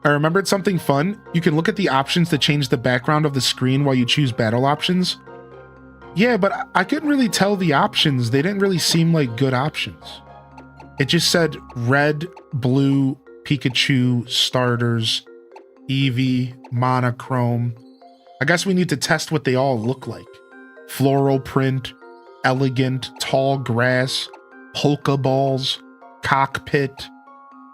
S1: I remembered something fun. You can look at the options to change the background of the screen while you choose battle options. Yeah, but I couldn't really tell the options. They didn't really seem like good options. It just said red, blue, Pikachu, starters, Eevee, monochrome. I guess we need to test what they all look like. Floral print, elegant, tall grass, Pokeballs, cockpit.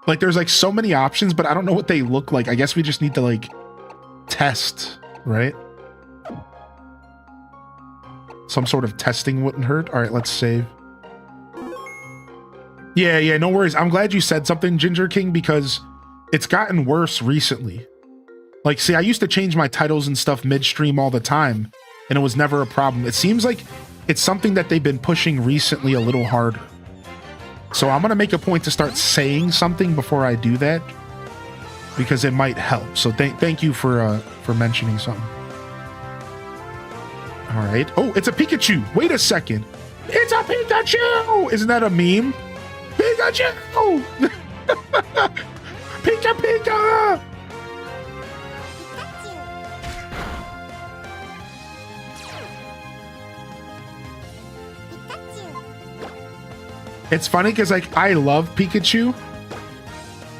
S1: Like there's like so many options, but I don't know what they look like. I guess we just need to like test, right? Some sort of testing wouldn't hurt. All right, let's save. Yeah, no worries. I'm glad you said something, Ginger King, because it's gotten worse recently. Like, see, I used to change my titles and stuff midstream all the time, and it was never a problem. It seems like it's something that they've been pushing recently a little harder. So I'm going to make a point to start saying something before I do that, because it might help. So thank you for mentioning something. All right. Oh, it's a Pikachu. Wait a second. It's a Pikachu. Isn't that a meme? Pikachu. Pika Pika. It's funny because like I love Pikachu,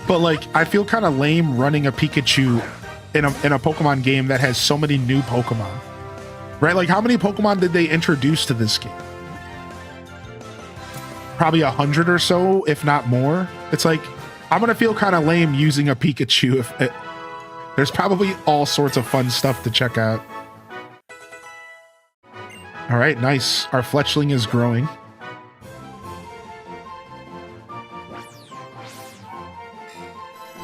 S1: but like I feel kind of lame running a Pikachu in a Pokemon game that has so many new Pokemon. Right? Like how many Pokemon did they introduce to this game? Probably 100 or so, if not more. It's like I'm gonna feel kind of lame using a Pikachu if it, there's probably all sorts of fun stuff to check out. All right, nice. Our Fletchling is growing.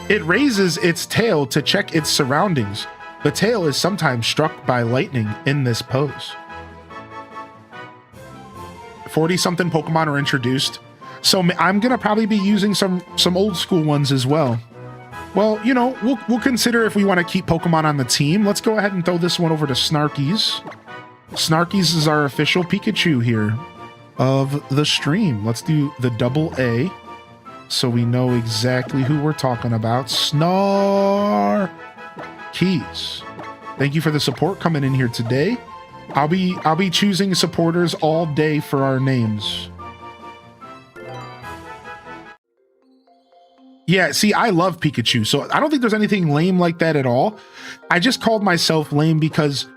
S1: It raises its tail to check its surroundings. The tail is sometimes struck by lightning in this pose. 40-something Pokemon are introduced, so I'm gonna probably be using some old school ones as well. Well, you know, we'll consider if we want to keep Pokemon on the team. Let's go ahead and throw this one over to Snarkies. Snarkies is our official Pikachu here of the stream. Let's do the double A, so we know exactly who we're talking about. Snarkeys. Thank you for the support coming in here today. I'll be choosing supporters all day for our names. Yeah, see, I love Pikachu, so I don't think there's anything lame like that at all. I just called myself lame because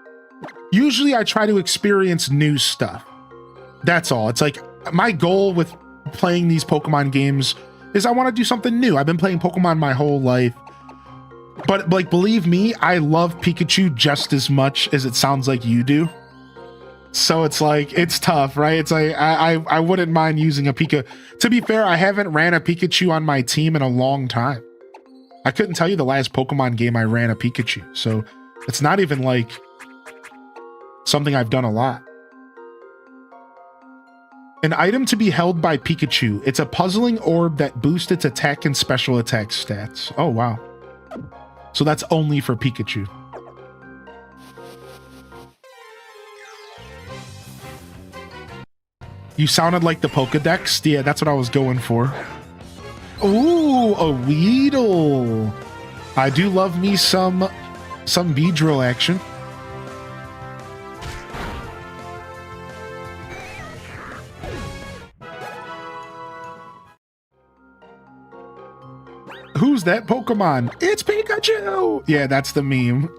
S1: usually I try to experience new stuff. That's all. It's like my goal with playing these Pokemon games is I want to do something new. I've been playing Pokemon my whole life. But like, believe me, I love Pikachu just as much as it sounds like you do. So it's like, it's tough, right? It's like, I wouldn't mind using a Pika. To be fair, I haven't ran a Pikachu on my team in a long time. I couldn't tell you the last Pokemon game I ran a Pikachu. So it's not even like something I've done a lot. An item to be held by Pikachu. It's a puzzling orb that boosts its attack and special attack stats. Oh, wow. So that's only for Pikachu. You sounded like the Pokedex. Yeah, that's what I was going for. Ooh, a Weedle. I do love me some Beedrill action. Who's that Pokemon? It's Pikachu! Yeah, that's the meme.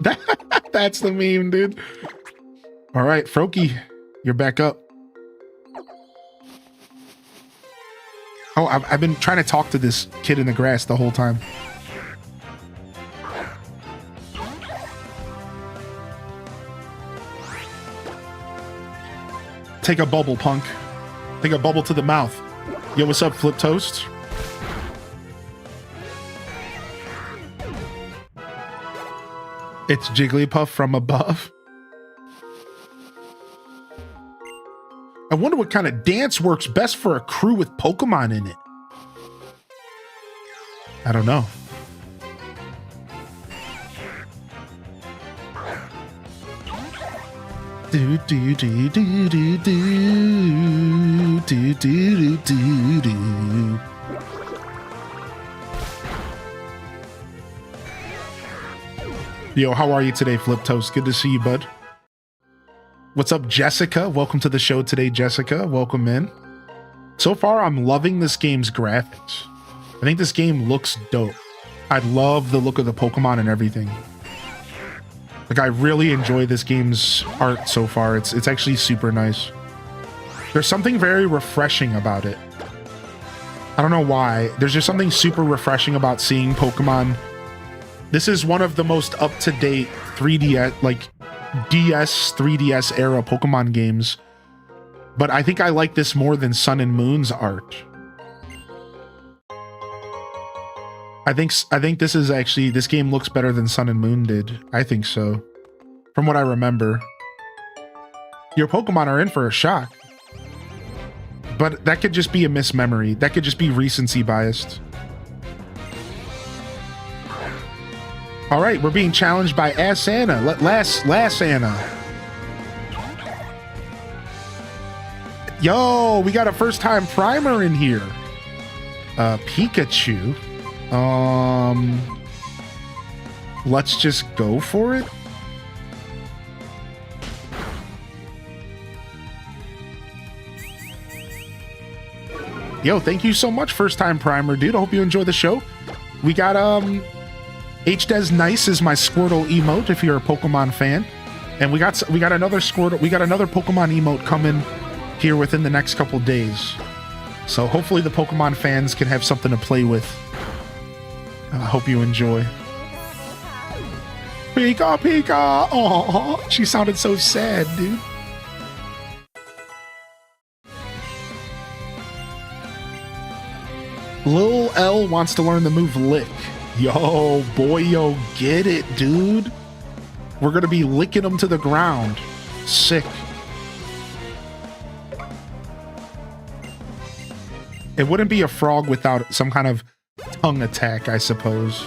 S1: That's the meme, dude. All right, Froakie, you're back up. Oh, I've been trying to talk to this kid in the grass the whole time. Take a bubble, punk. Take a bubble to the mouth. Yo, what's up, Flip Toast? It's Jigglypuff from above. I wonder what kind of dance works best for a crew with Pokemon in it. I don't know. Do do do do do do do do do do. Yo, how are you today, Flip Toast? Good to see you, bud. What's up, Jessica? Welcome to the show today, Jessica. Welcome in. So far, I'm loving this game's graphics. I think this game looks dope. I love the look of the Pokemon and everything. Like, I really enjoy this game's art so far. It's actually super nice. There's something very refreshing about it. I don't know why. There's just something super refreshing about seeing Pokemon. This is one of the most up-to-date 3DS, like DS, 3DS era Pokemon games. But I think I like this more than Sun and Moon's art. I think this is actually, this game looks better than Sun and Moon did. I think so. From what I remember. Your Pokemon are in for a shock. But that could just be a mismemory. That could just be recency biased. All right, we're being challenged by Ass Anna. Last Anna. Yo, we got a first-time primer in here. Pikachu. Let's just go for it. Yo, thank you so much, first-time primer, dude. I hope you enjoy the show. We got HDes Nice is my Squirtle emote if you're a Pokemon fan, and we got another Squirtle. We got another Pokemon emote coming here within the next couple days. So hopefully the Pokemon fans can have something to play with. I hope you enjoy. Pika, Pika! Oh, she sounded so sad, dude. Lil L wants to learn the move Lick. Yo, boy, yo, get it, dude. We're gonna be licking them to the ground. Sick. It wouldn't be a frog without some kind of tongue attack, I suppose.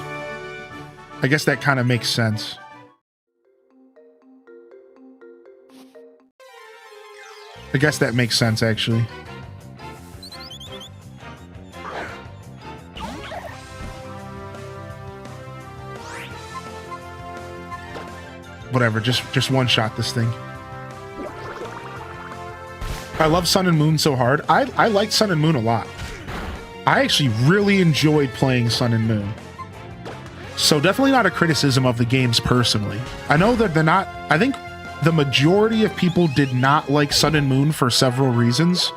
S1: I guess that kind of makes sense. I guess that makes sense, actually. Whatever, just one shot this thing. I love Sun and Moon so hard. I like Sun and Moon a lot. I actually really enjoyed playing Sun and Moon. So definitely not a criticism of the games personally. I know that they're not, I think the majority of people did not like Sun and Moon for several reasons.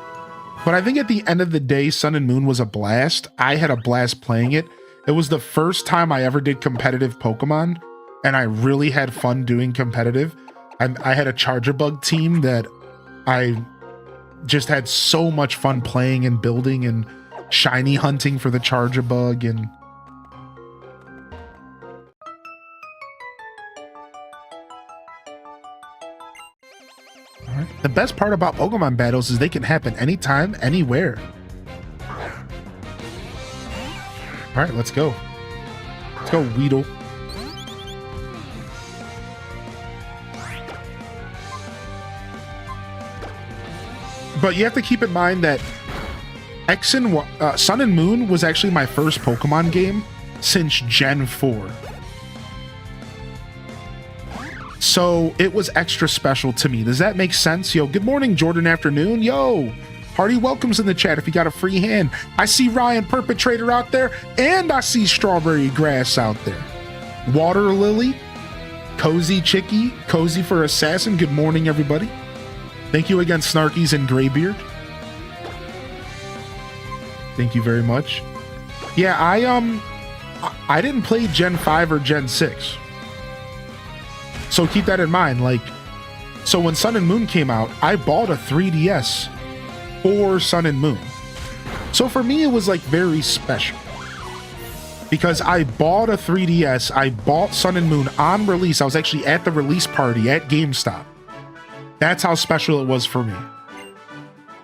S1: But I think at the end of the day, Sun and Moon was a blast. I had a blast playing it. It was the first time I ever did competitive Pokemon, and I really had fun doing competitive. I had a Charger Bug team that I just had so much fun playing and building and shiny hunting for the Charger Bug. And all right. The best part about Pokemon battles is they can happen anytime, anywhere. All right, let's go. Let's go, Weedle. But you have to keep in mind that Sun and Moon was actually my first Pokemon game since Gen 4. So it was extra special to me. Does that make sense? Yo, good morning, Jordan Afternoon. Yo, hearty welcomes in the chat if you got a free hand. I see Ryan Perpetrator out there, and I see Strawberry Grass out there. Water Lily, Cozy Chicky, Cozy for Assassin. Good morning, everybody. Thank you again, Snarkies and Graybeard. Thank you very much. Yeah, I didn't play Gen 5 or Gen 6. So keep that in mind. Like, so when Sun and Moon came out, I bought a 3DS for Sun and Moon. So for me, it was like very special because I bought a 3DS. I bought Sun and Moon on release. I was actually at the release party at GameStop. That's how special it was for me.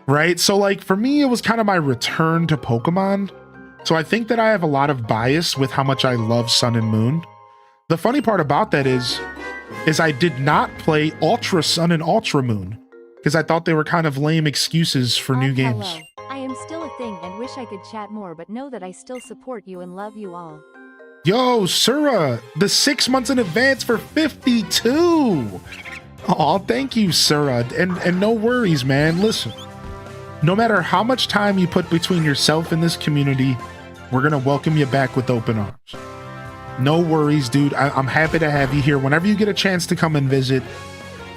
S1: Right? So like for me, it was kind of my return to Pokemon. So I think that I have a lot of bias with how much I love Sun and Moon. The funny part about that is I did not play Ultra Sun and Ultra Moon because I thought they were kind of lame excuses for new games.
S2: Hello. I am still a thing and wish I could chat more, but know that I still support you and love you all.
S1: Yo, Sura, the 6 months in advance for 52. Oh, thank you, Sura. And no worries, man. Listen, no matter how much time you put between yourself and this community, we're going to welcome you back with open arms. No worries, dude. I'm happy to have you here whenever you get a chance to come and visit.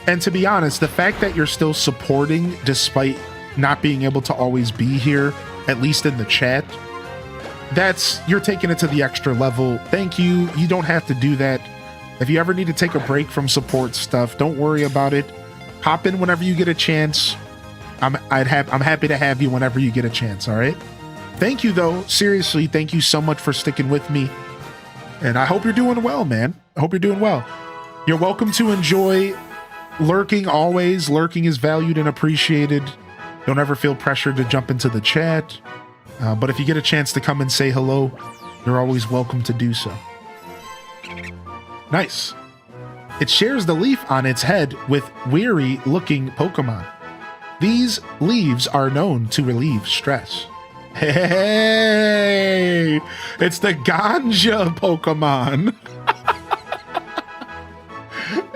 S1: And to be honest, the fact that you're still supporting despite not being able to always be here, at least in the chat, you're taking it to the extra level. Thank you. You don't have to do that. If you ever need to take a break from support stuff, don't worry about it. Hop in whenever you get a chance. I'm happy to have you whenever you get a chance, all right? Thank you, though. Seriously, thank you so much for sticking with me. And I hope you're doing well, man. I hope you're doing well. You're welcome to enjoy lurking always. Lurking is valued and appreciated. Don't ever feel pressured to jump into the chat. But if you get a chance to come and say hello, you're always welcome to do so. Nice. It shares the leaf on its head with weary-looking Pokemon. These leaves are known to relieve stress. Hey! It's the ganja Pokemon!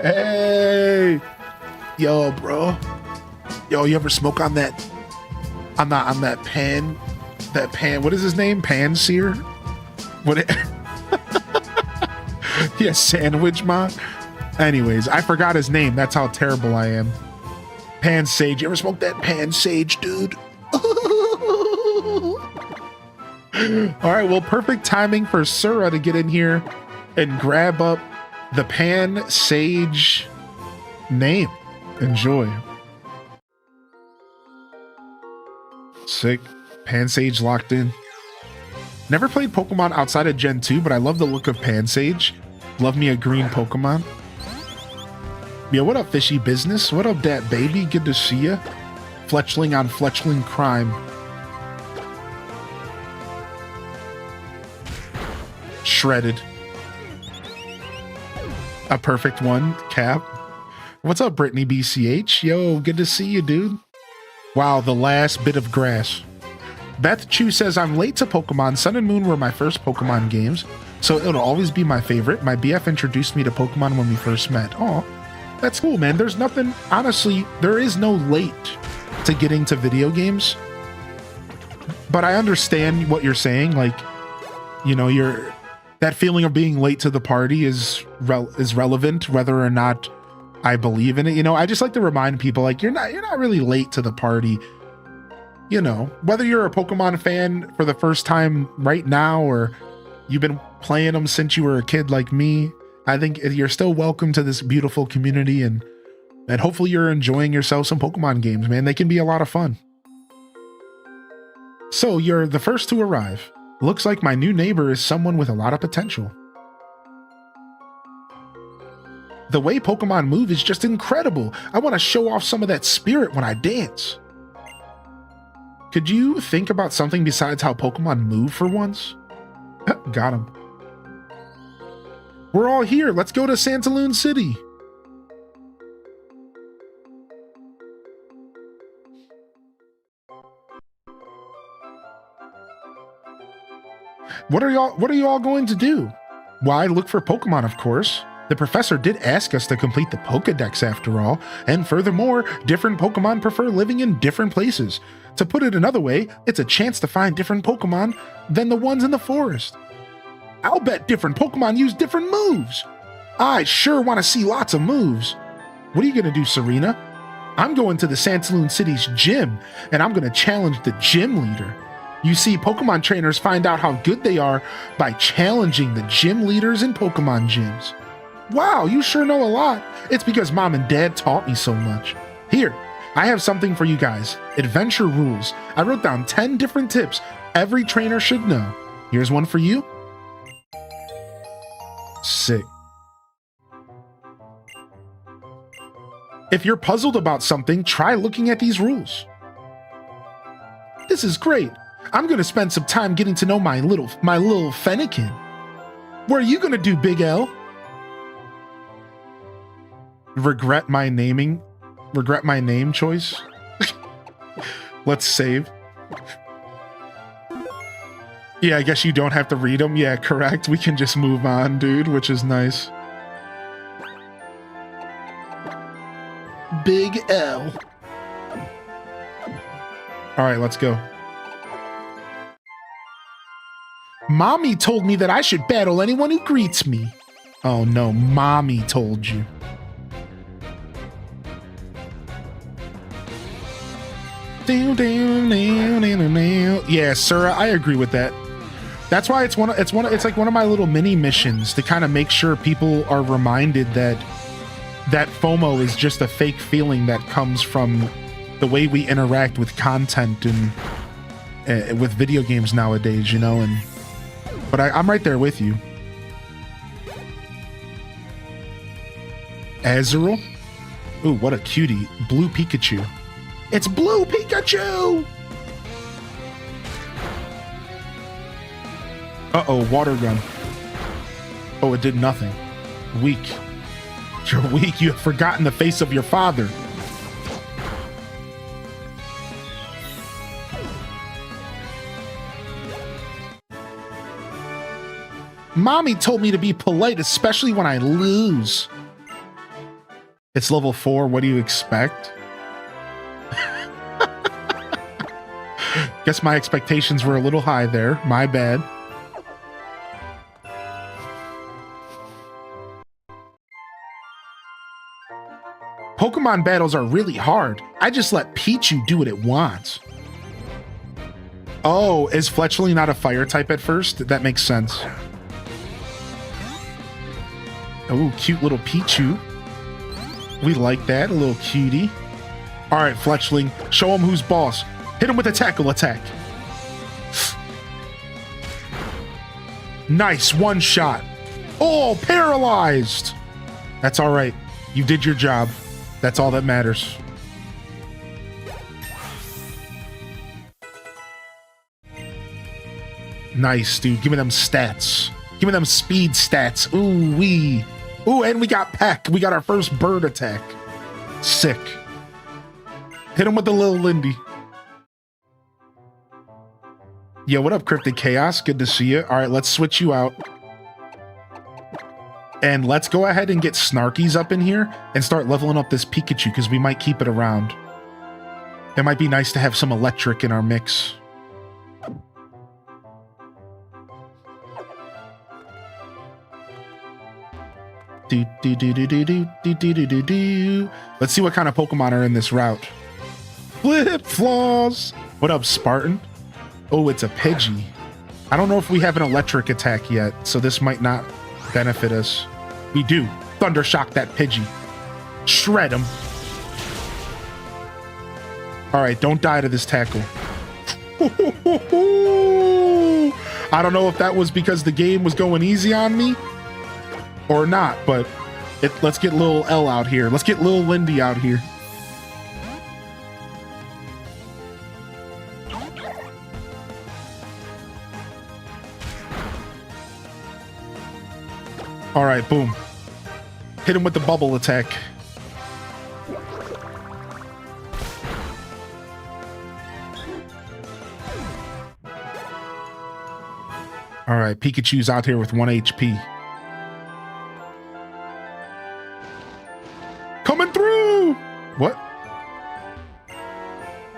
S1: Hey! Yo, bro. Yo, you ever smoke on that pan? That pan, what is his name? Panseer? What it yeah, Sandwich Man. Anyways, I forgot his name. That's how terrible I am. Pan Sage. You ever smoke that Pan Sage, dude? All right, well, perfect timing for Sura to get in here and grab up the Pan Sage name. Enjoy. Sick. Pansage locked in. Never played Pokemon outside of Gen 2, but I love the look of Pansage. Love me a green Pokemon. Yo, what up, fishy business? What up, dat baby? Good to see ya. Fletchling on Fletchling crime. Shredded. A perfect one, Cap. What's up, Brittany BCH? Yo, good to see you, dude. Wow, the last bit of grass. Beth Chu says, I'm late to Pokemon. Sun and Moon were my first Pokemon games, so it'll always be my favorite. My BF introduced me to Pokemon when we first met. Oh, that's cool, man. There's nothing, honestly, there is no late to getting to video games. But I understand what you're saying. Like, you know, that feeling of being late to the party is relevant, whether or not I believe in it. You know, I just like to remind people, like, you're not really late to the party. You know, whether you're a Pokemon fan for the first time right now or you've been playing them since you were a kid like me, I think you're still welcome to this beautiful community, and hopefully you're enjoying yourself some Pokemon games, man. They can be a lot of fun. So you're the first to arrive. Looks like my new neighbor is someone with a lot of potential. The way Pokemon move is just incredible. I want to show off some of that spirit when I dance. Could you think about something besides how Pokemon move for once? Got him. We're all here. Let's go to Santaloon City. What are you all going to do? Why, look for Pokemon, of course. The professor did ask us to complete the Pokédex after all, and furthermore, different Pokemon prefer living in different places. To put it another way, it's a chance to find different Pokemon than the ones in the forest. I'll bet different Pokemon use different moves. I sure want to see lots of moves. What are you going to do, Serena? I'm going to the Santaloon City's gym, and I'm going to challenge the gym leader. You see, Pokemon trainers find out how good they are by challenging the gym leaders in Pokemon gyms. Wow, you sure know a lot. It's because Mom and Dad taught me so much. Here, I have something for you guys. Adventure rules. I wrote down 10 different tips every trainer should know. Here's one for you. Sick. If you're puzzled about something, try looking at these rules. This is great. I'm gonna spend some time getting to know my little Fennekin. What are you gonna do, Big L? Regret my name choice? Let's save. Yeah, I guess you don't have to read them. Yeah, correct. We can just move on, dude, which is nice. Big L. All right, let's go. Mommy told me that I should battle anyone who greets me. Oh no, Mommy told you. Yeah, Sura, I agree with that. That's why it's like one of my little mini missions to kind of make sure people are reminded that FOMO is just a fake feeling that comes from the way we interact with content and with video games nowadays, you know. But I'm right there with you. Azurill? Ooh, what a cutie. Blue Pikachu. It's Blue Pikachu! Uh-oh, water gun. Oh, it did nothing. Weak. You're weak. You have forgotten the face of your father. Mommy told me to be polite, especially when I lose. It's level 4. What do you expect? Guess my expectations were a little high there. My bad. Pokemon battles are really hard. I just let Pichu do what it wants. Oh, is Fletchling not a fire type at first? That makes sense. Oh, cute little Pichu. We like that, a little cutie. All right, Fletchling, show him who's boss. Hit him with a tackle attack. Nice, one shot. Oh, paralyzed. That's all right. You did your job. That's all that matters. Nice, dude. Give me them stats. Give me them speed stats. Ooh, wee. Ooh, and we got Peck. We got our first bird attack. Sick. Hit him with the little Lindy. Yo, what up, Cryptic Chaos? Good to see you. All right, let's switch you out. And let's go ahead and get Snarkies up in here and start leveling up this Pikachu because we might keep it around. It might be nice to have some electric in our mix. Let's see what kind of Pokemon are in this route. Flip Flaws! What up, Spartan? Oh, it's a Pidgey. I don't know if we have an electric attack yet, so this might not benefit us. We do. Thunder Shock that Pidgey. Shred him. Alright, don't die to this tackle. I don't know if that was because the game was going easy on me or not, but let's get Lil L out here. Let's get Lil Lindy out here. All right, boom. Hit him with the bubble attack. All right, Pikachu's out here with 1 HP. Coming through! What?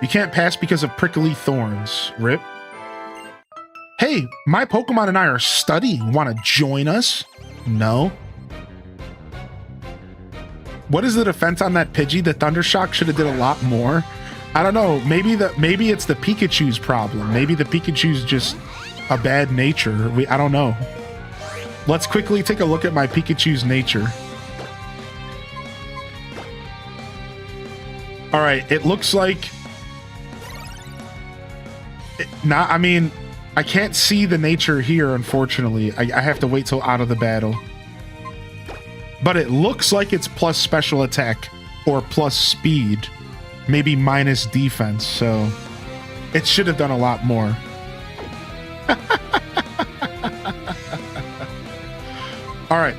S1: You can't pass because of prickly thorns. Rip. Hey, my Pokemon and I are studying. Want to join us? No. What is the defense on that Pidgey? The Thunder Shock should have did a lot more. I don't know. Maybe it's the Pikachu's problem. Maybe the Pikachu's just a bad nature. I don't know. Let's quickly take a look at my Pikachu's nature. All right, it looks like... I mean, I can't see the nature here, unfortunately. I have to wait till out of the battle. But it looks like it's plus special attack or plus speed. Maybe minus defense, so... It should have done a lot more. All right.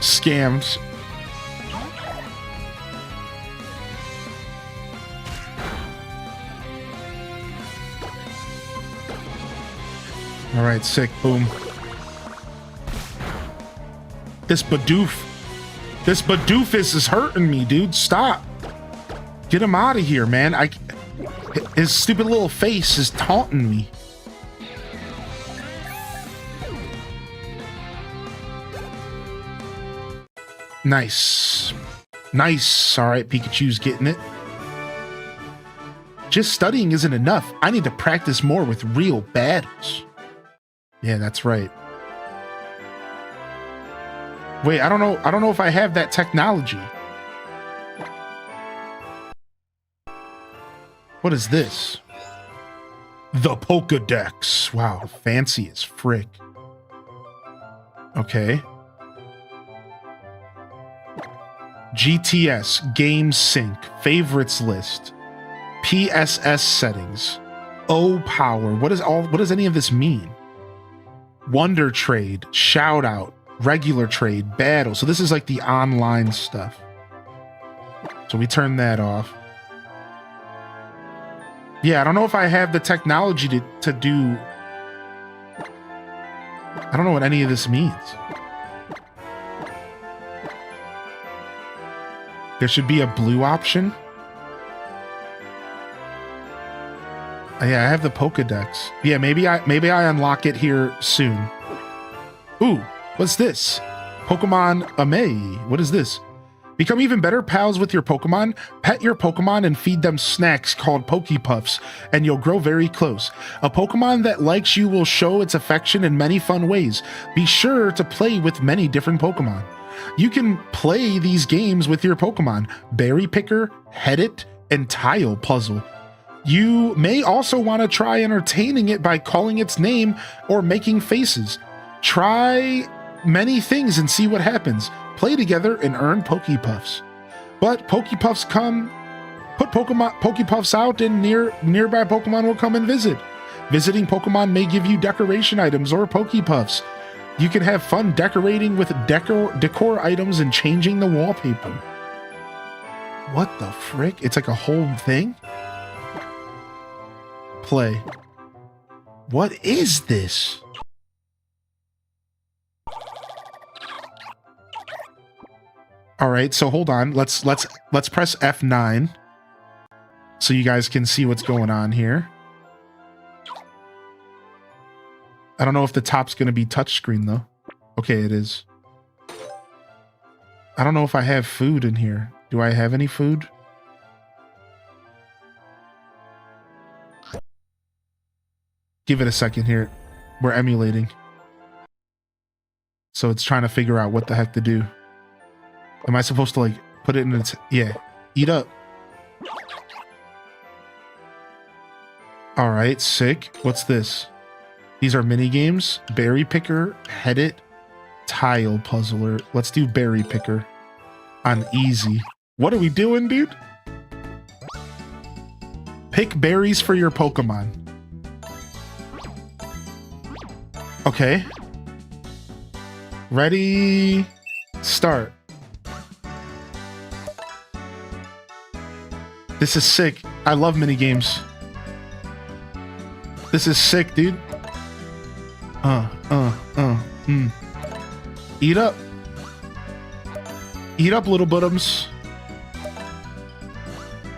S1: Scams. All right, sick. Boom. This Badoofus is hurting me, dude. Stop. Get him out of here, man. His stupid little face is taunting me. Nice. Nice. All right, Pikachu's getting it. Just studying isn't enough. I need to practice more with real battles. Yeah, that's right. Wait, I don't know if I have that technology. What is this? The Pokédex. Wow, fancy as frick. Okay. GTS, Game Sync, Favorites List, PSS Settings, O Power. What does any of this mean? Wonder Trade, Shout Out, Regular Trade, Battle. So this is like the online stuff. So we turn that off. Yeah, I don't know if I have the technology to do... I don't know what any of this means. There should be a blue option. Yeah, I have the Pokédex. Yeah, maybe I unlock it here soon. Ooh, what's this? Pokemon Ame. What is this? Become even better pals with your Pokemon. Pet your Pokemon and feed them snacks called Pokepuffs, and you'll grow very close. A Pokemon that likes you will show its affection in many fun ways. Be sure to play with many different Pokemon. You can play these games with your Pokemon. Berry Picker, Head It, and Tile Puzzle. You may also want to try entertaining it by calling its name or making faces. Try many things and see what happens. Play together and earn Pokepuffs. But Pokepuffs come... Put Pokepuffs out and nearby Pokemon will come and visit. Visiting Pokemon may give you decoration items or Pokepuffs. You can have fun decorating with decor items and changing the wallpaper. What the frick? It's like a whole thing? Play. What is this? All right, so hold on. Let's press F9 so you guys can see what's going on here. I don't know if the top's going to be touchscreen though. Okay, it is. I don't know if I have food in here. Do I have any food? Give it a second here. We're emulating. So it's trying to figure out what the heck to do. Am I supposed to like put it in its... Yeah. Eat up. All right, sick. What's this? These are mini games. Berry Picker, Head It, Tile Puzzler. Let's do Berry Picker on easy. What are we doing, dude? Pick berries for your Pokemon. Okay. Ready, start. This is sick. I love mini games. This is sick, dude. Eat up. Eat up, little buttums.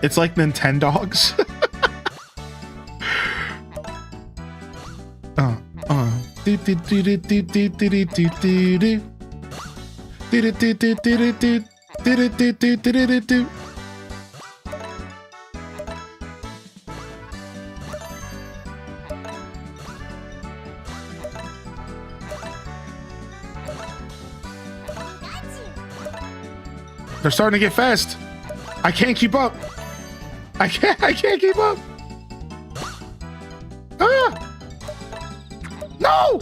S1: It's like Nintendogs. They're starting to get fast. I can't keep up. I can't keep up. Ah! No!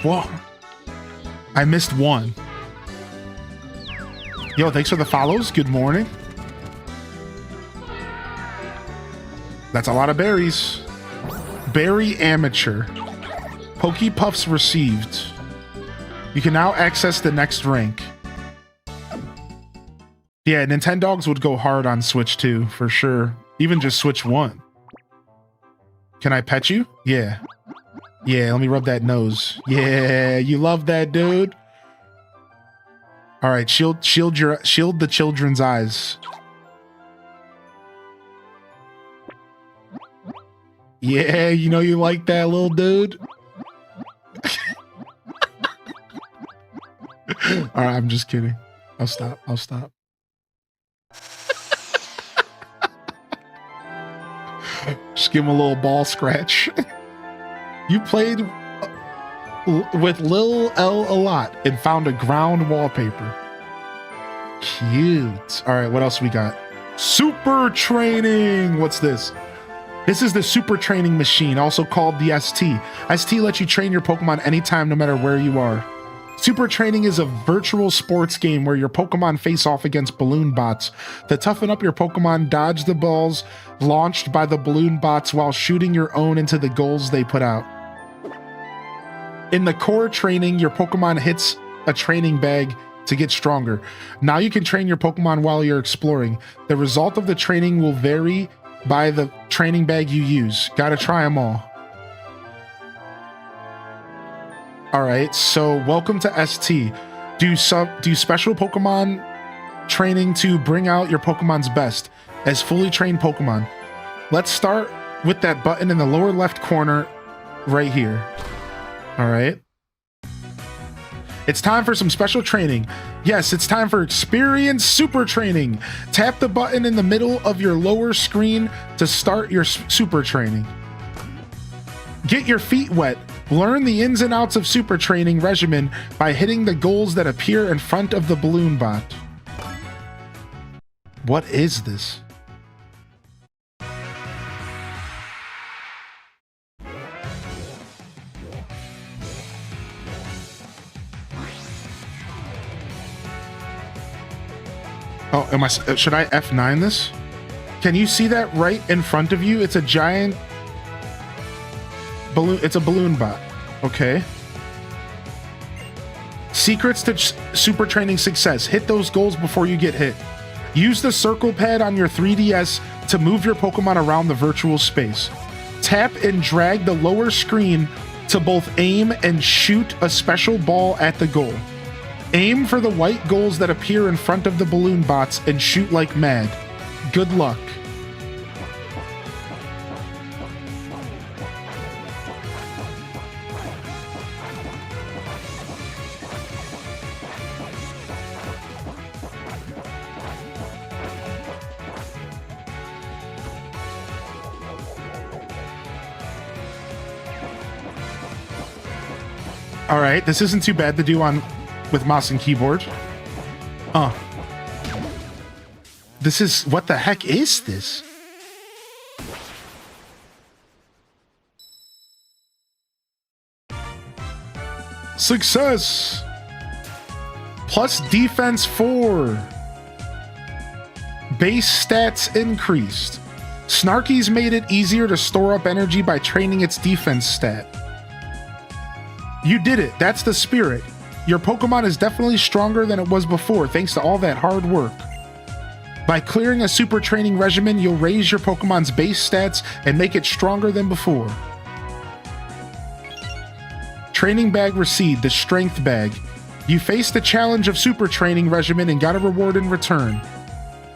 S1: Whoa. I missed one. Yo, thanks for the follows. Good morning. That's a lot of berries. Berry Amateur. Pokey Puffs received. You can now access the next rank. Yeah, Nintendogs would go hard on Switch 2, for sure. Even just Switch 1. Can I pet you? Yeah. Yeah, let me rub that nose. Yeah, you love that, dude. All right, shield the children's eyes. Yeah, you know you like that, little dude. All right, I'm just kidding. I'll stop. Just give him a little ball scratch. You played with Lil L a lot and found a ground wallpaper. Cute. All right, what else we got? Super training. What's this? This is the super training machine, also called the ST. ST lets you train your Pokemon anytime, no matter where you are. Super training is a virtual sports game where your Pokemon face off against balloon bots. To toughen up your Pokemon, dodge the balls launched by the balloon bots while shooting your own into the goals they put out. In the core training, your Pokemon hits a training bag to get stronger. Now you can train your Pokemon while you're exploring. The result of the training will vary by the training bag you use. Gotta try them all. All right, so welcome to ST. Do special Pokemon training to bring out your Pokemon's best as fully trained Pokemon. Let's start with that button in the lower left corner right here. All right. It's time for some special training. Yes, it's time for Experience Super Training. Tap the button in the middle of your lower screen to start your super training. Get your feet wet. Learn the ins and outs of super training regimen by hitting the goals that appear in front of the balloon bot. What is this? Oh, should I F9 this? Can you see that right in front of you? It's a giant balloon. It's a balloon bot. Okay. Secrets to super training success. Hit those goals before you get hit. Use the circle pad on your 3DS to move your Pokemon around the virtual space. Tap and drag the lower screen to both aim and shoot a special ball at the goal. Aim for the white goals that appear in front of the balloon bots and shoot like mad. Good luck. All right, this isn't too bad to do with mouse and keyboard. This is, what the heck is this? Success! Plus defense 4. Base stats increased. Snarky's made it easier to store up energy by training its defense stat. You did it. That's the spirit. Your Pokemon is definitely stronger than it was before, thanks to all that hard work. By clearing a super training regimen, you'll raise your Pokemon's base stats and make it stronger than before. Training bag received, the strength bag. You faced the challenge of super training regimen and got a reward in return.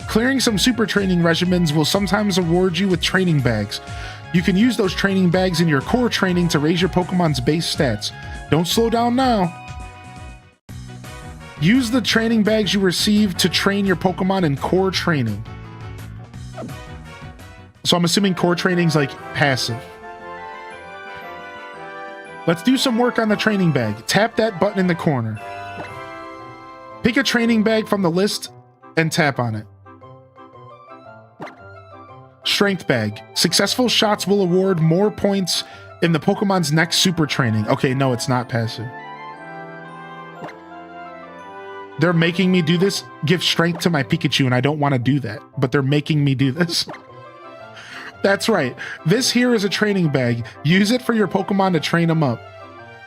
S1: Clearing some super training regimens will sometimes award you with training bags. You can use those training bags in your core training to raise your Pokemon's base stats. Don't slow down now. Use the training bags you receive to train your Pokemon in core training. So I'm assuming core training's like passive. Let's do some work on the training bag. Tap that button in the corner. Pick a training bag from the list and tap on it. Strength bag. Successful shots will award more points in the Pokemon's next super training. Okay, no, it's not passive. They're making me do this. Give strength to my Pikachu, and I don't want to do that, but they're making me do this. That's right. This here is a training bag. Use it for your Pokemon to train them up.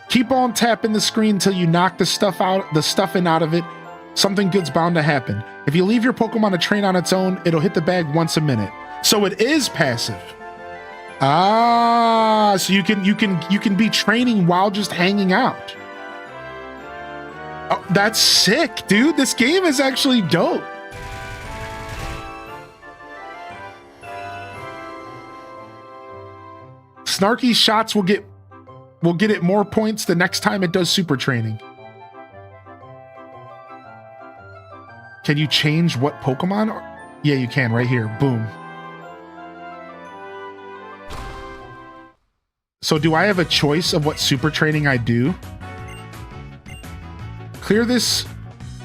S1: Keep on tapping the screen till you knock the stuffing out of it. Something good's bound to happen. If you leave your Pokemon to train on its own, it'll hit the bag once a minute. So it is passive. Ah, so you can be training while just hanging out. Oh, that's sick, dude. This game is actually dope. Snarky shots will get it more points the next time it does super training. Can you change what Pokemon? Yeah, you can right here. Boom. So do I have a choice of what super training I do? Clear this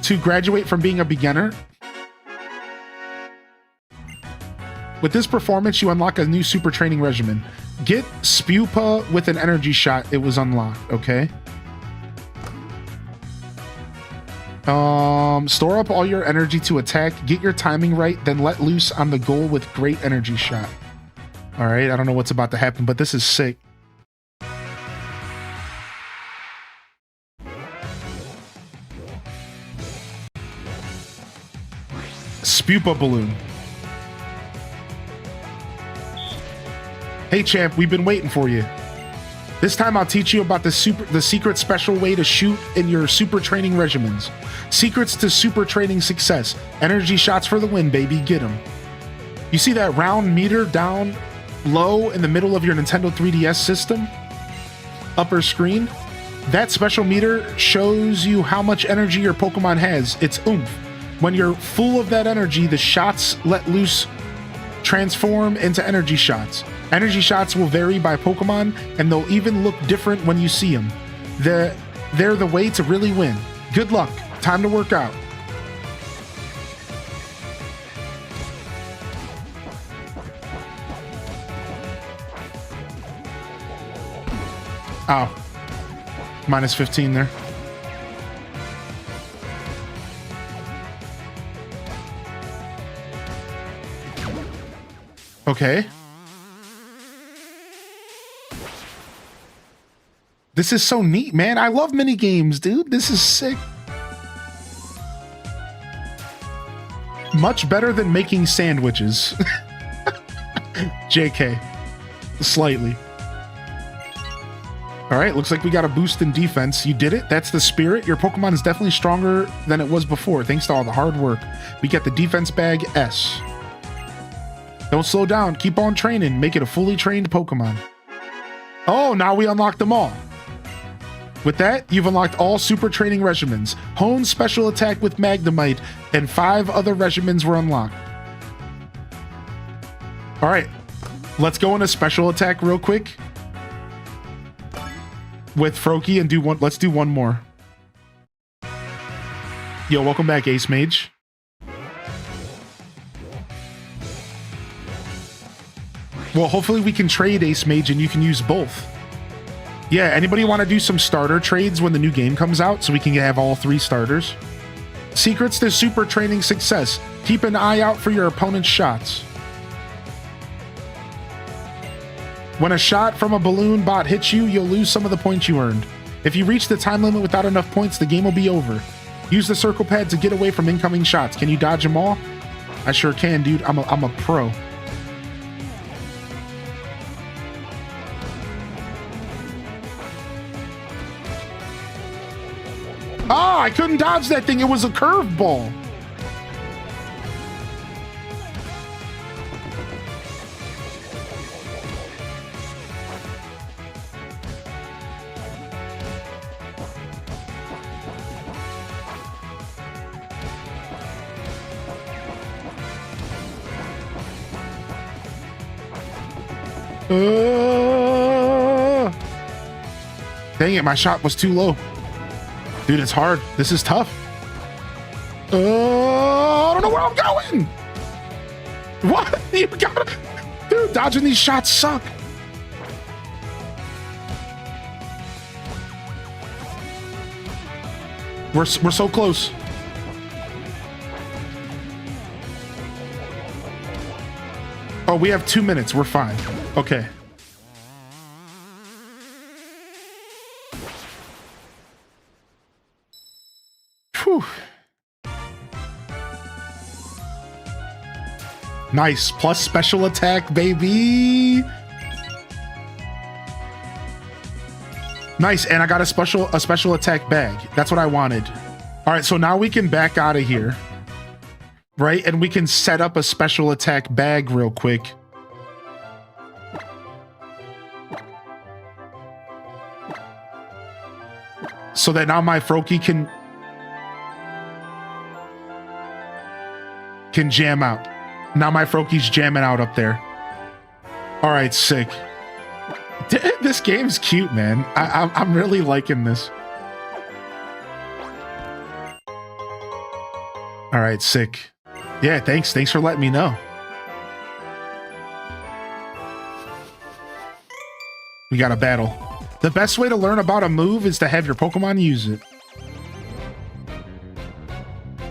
S1: to graduate from being a beginner. With this performance, you unlock a new super training regimen. Get Spupa with an energy shot. It was unlocked, okay? Store up all your energy to attack. Get your timing right, then let loose on the goal with great energy shot. All right, I don't know what's about to happen, but this is sick. Spupa balloon. Hey champ, we've been waiting for you. This time I'll teach you about the secret special way to shoot in your super training regimens. Secrets to super training success. Energy shots for the win, baby. Get them. You see that round meter down low in the middle of your Nintendo 3DS system? Upper screen? That special meter shows you how much energy your Pokemon has. It's oomph. When you're full of that energy, the shots let loose transform into energy shots. Energy shots will vary by Pokemon, and they'll even look different when you see them. They're the way to really win. Good luck. Time to work out. Oh. Minus 15 there. Okay. This is so neat, man. I love mini games, dude. This is sick. Much better than making sandwiches. JK. Slightly. All right, looks like we got a boost in defense. You did it. That's the spirit. Your Pokemon is definitely stronger than it was before, thanks to all the hard work. We get the defense bag S. Don't slow down. Keep on training. Make it a fully trained Pokemon. Oh, now we unlocked them all. With that, you've unlocked all super training regimens. Hone special attack with Magnemite, and 5 other regimens were unlocked. All right, let's go into special attack real quick with Froakie and do one. Let's do one more. Yo, welcome back, Ace Mage. Well, hopefully we can trade Ace Mage and you can use both. Yeah, anybody want to do some starter trades when the new game comes out so we can have all 3 starters? Secrets to super training success. Keep an eye out for your opponent's shots. When a shot from a balloon bot hits you, you'll lose some of the points you earned. If you reach the time limit without enough points, the game will be over. Use the circle pad to get away from incoming shots. Can you dodge them all? I sure can, dude. I'm a pro. Oh, I couldn't dodge that thing. It was a curveball. Dang it, my shot was too low. Dude, it's hard. This is tough. I don't know where I'm going. What? You gotta... Dude, dodging these shots suck. We're so close. Oh, we have 2 minutes. We're fine. Okay. Whew. Nice. Plus special attack, baby. Nice. And I got a special attack bag. That's what I wanted. All right. So now we can back out of here. Right? And we can set up a special attack bag real quick. So that now my Froakie can jam out. Now my Froakie's jamming out up there. All right, sick. This game's cute, man. I'm really liking this. All right, sick. Yeah, thanks for letting me know. We got a battle. The best way to learn about a move is to have your Pokemon use it.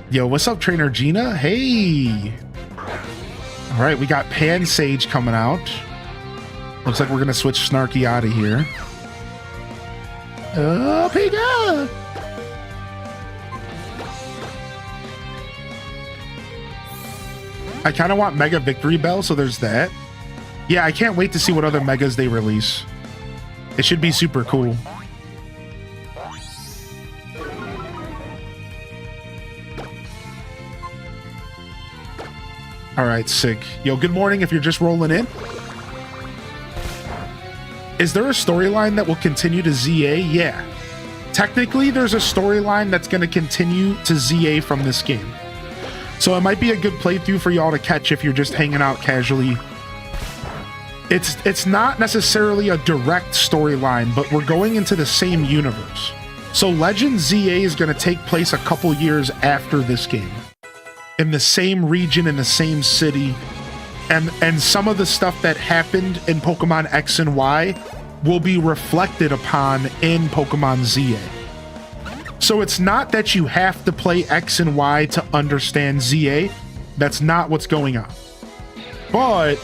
S1: Yo, what's up, Trainer Gina? Hey. All right, we got Pansage coming out. Looks like we're going to switch Snarky out of here. Oh, Pika! I kind of want Mega Victory Bell, so there's that. Yeah, I can't wait to see what other Megas they release. It should be super cool. All right, sick. Yo, good morning if you're just rolling in. Is there a storyline that will continue to ZA? Yeah. Technically, there's a storyline that's going to continue to ZA from this game. So it might be a good playthrough for y'all to catch if you're just hanging out casually. It's not necessarily a direct storyline, but we're going into the same universe. So Legend ZA is going to take place a couple years after this game. In the same region, in the same city. And some of the stuff that happened in Pokemon X and Y will be reflected upon in Pokemon ZA. So it's not that you have to play X and Y to understand ZA. That's not what's going on. But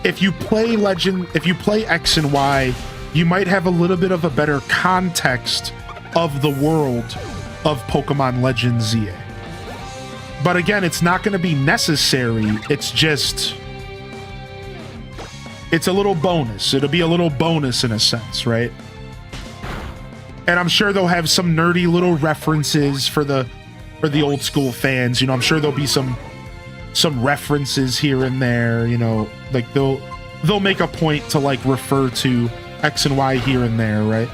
S1: if you play X and Y, you might have a little bit of a better context of the world of Pokemon Legends ZA. But again, it's not going to be necessary. It's a little bonus. It'll be a little bonus in a sense, right? And I'm sure they'll have some nerdy little references for the old school fans. You know, I'm sure there'll be some references here and there, you know, like they'll make a point to like refer to X and Y here and there, right?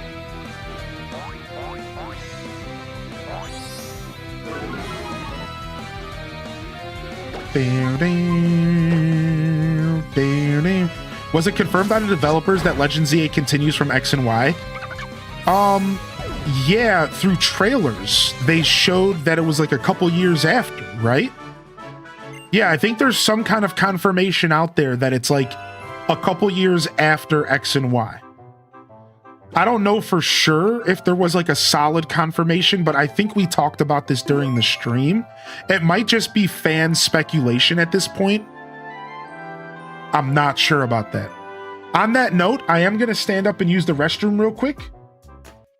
S1: Was it confirmed by the developers that Legends ZA continues from X and Y? Yeah, through trailers, they showed that it was like a couple years after, right? Yeah, I think there's some kind of confirmation out there that it's like a couple years after X and Y. I don't know for sure if there was like a solid confirmation, but I think we talked about this during the stream. It might just be fan speculation at this point. I'm not sure about that. On that note, I am going to stand up and use the restroom real quick.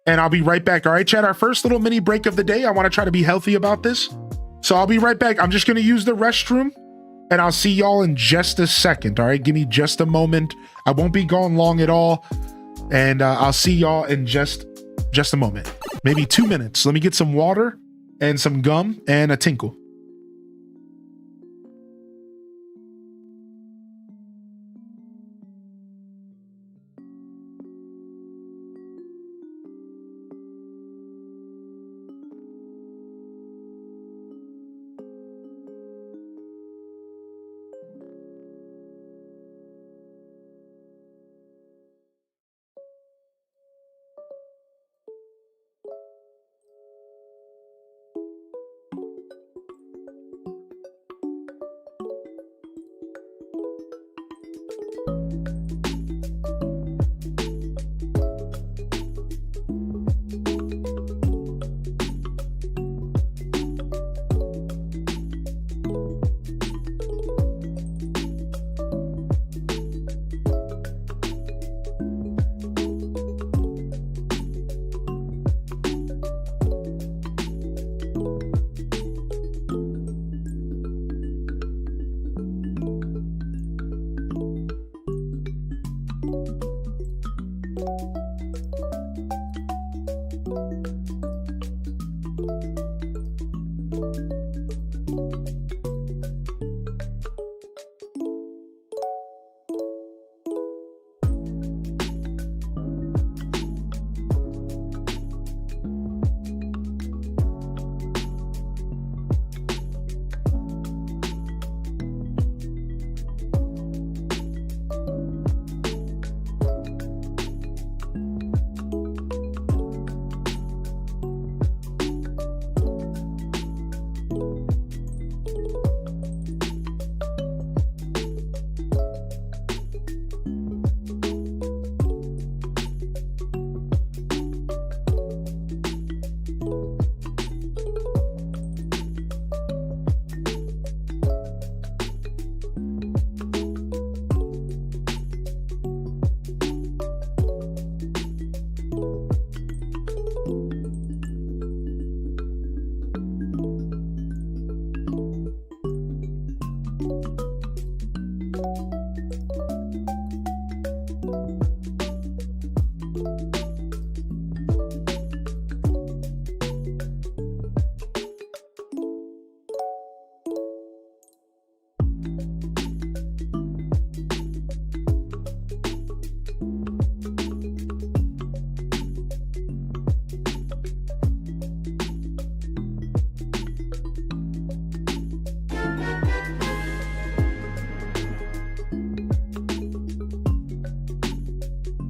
S1: And I'll be right back. All right, chat, our first little mini break of the day. I want to try to be healthy about this. So I'll be right back. I'm just going to use the restroom and I'll see y'all in just a second. All right, give me just a moment. I won't be gone long at all. And I'll see y'all in just a moment. Maybe 2 minutes. Let me get some water and some gum and a tinkle.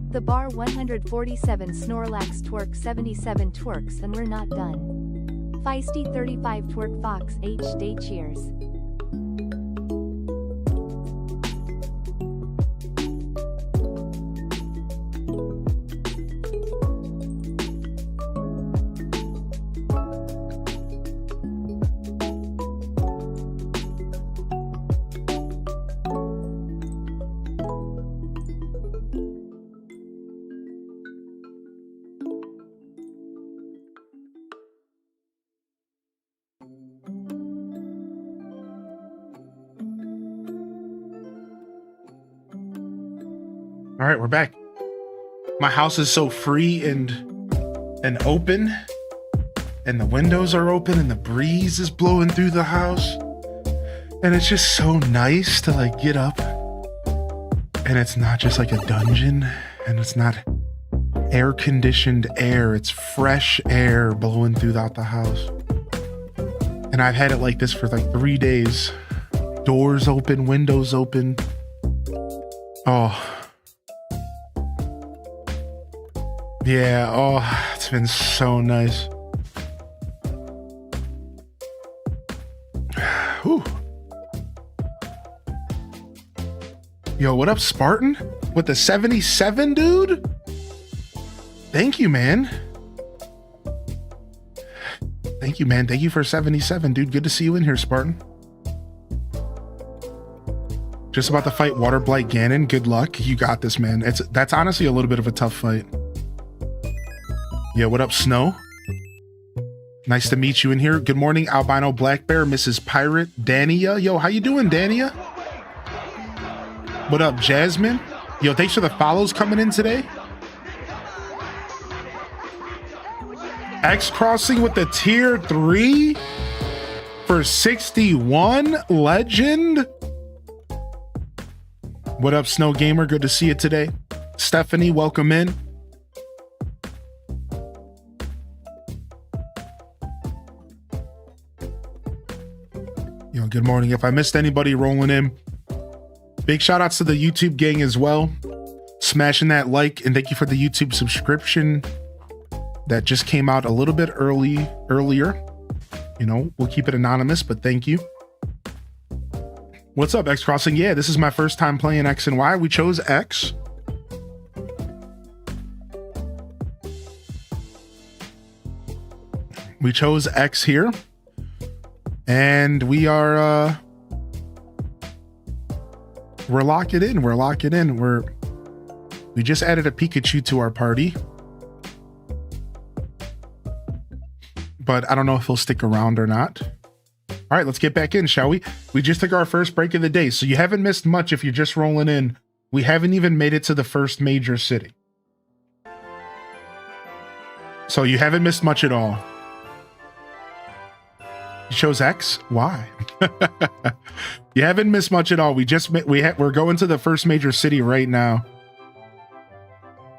S2: The bar 147 Snorlax twerk 77 twerks and we're not done. Feisty 35 twerk Fox H day cheers.
S1: All right, we're back. My house is so free and open, and the windows are open and the breeze is blowing through the house. And it's just so nice to like get up and it's not just like a dungeon and it's not air conditioned air. It's fresh air blowing throughout the house. And I've had it like this for like 3 days. Doors open, windows open. Oh, yeah, oh, it's been so nice. Whew. Yo, what up, Spartan? With the 77, dude? Thank you, man. Thank you, man. Thank you for 77, dude. Good to see you in here, Spartan. Just about to fight Water Blight Ganon. Good luck. You got this, man. That's honestly a little bit of a tough fight. Yeah, what up, Snow? Nice to meet you in here. Good morning, Albino Black Bear, Mrs. Pirate, Dania. Yo, how you doing, Dania? What up, Jasmine? Yo, thanks for the follows coming in today. X Crossing with the tier 3 for 61. Legend. What up, Snow Gamer? Good to see you today. Stephanie, welcome in. Yo, good morning. If I missed anybody rolling in, big shout outs to the YouTube gang as well. Smashing that like, and thank you for the YouTube subscription that just came out a little bit earlier. You know, we'll keep it anonymous, but thank you. What's up, X Crossing? Yeah, this is my first time playing X and Y. We chose X. We chose X here. And we are we're locking in. We're locking in. We just added a Pikachu to our party. But I don't know if he'll stick around or not. All right, let's get back in, shall we? We just took our first break of the day, so you haven't missed much if you're just rolling in. We haven't even made it to the first major city. So you haven't missed much at all. You chose X? Why? You haven't missed much at all. We're going to the first major city right now.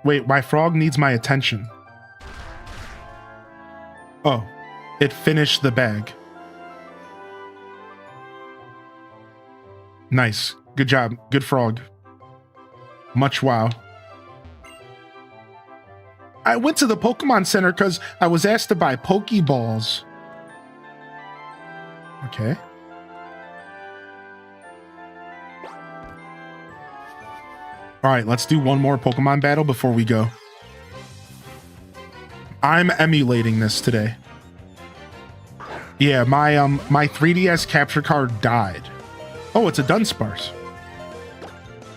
S1: Wait, my frog needs my attention. Oh, it finished the bag. Nice. Good job. Good frog. Much wow. I went to the Pokemon Center because I was asked to buy Pokeballs. Okay. All right, let's do one more Pokemon battle before we go. I'm emulating this today. Yeah, my 3DS capture card died. Oh, it's a Dunsparce.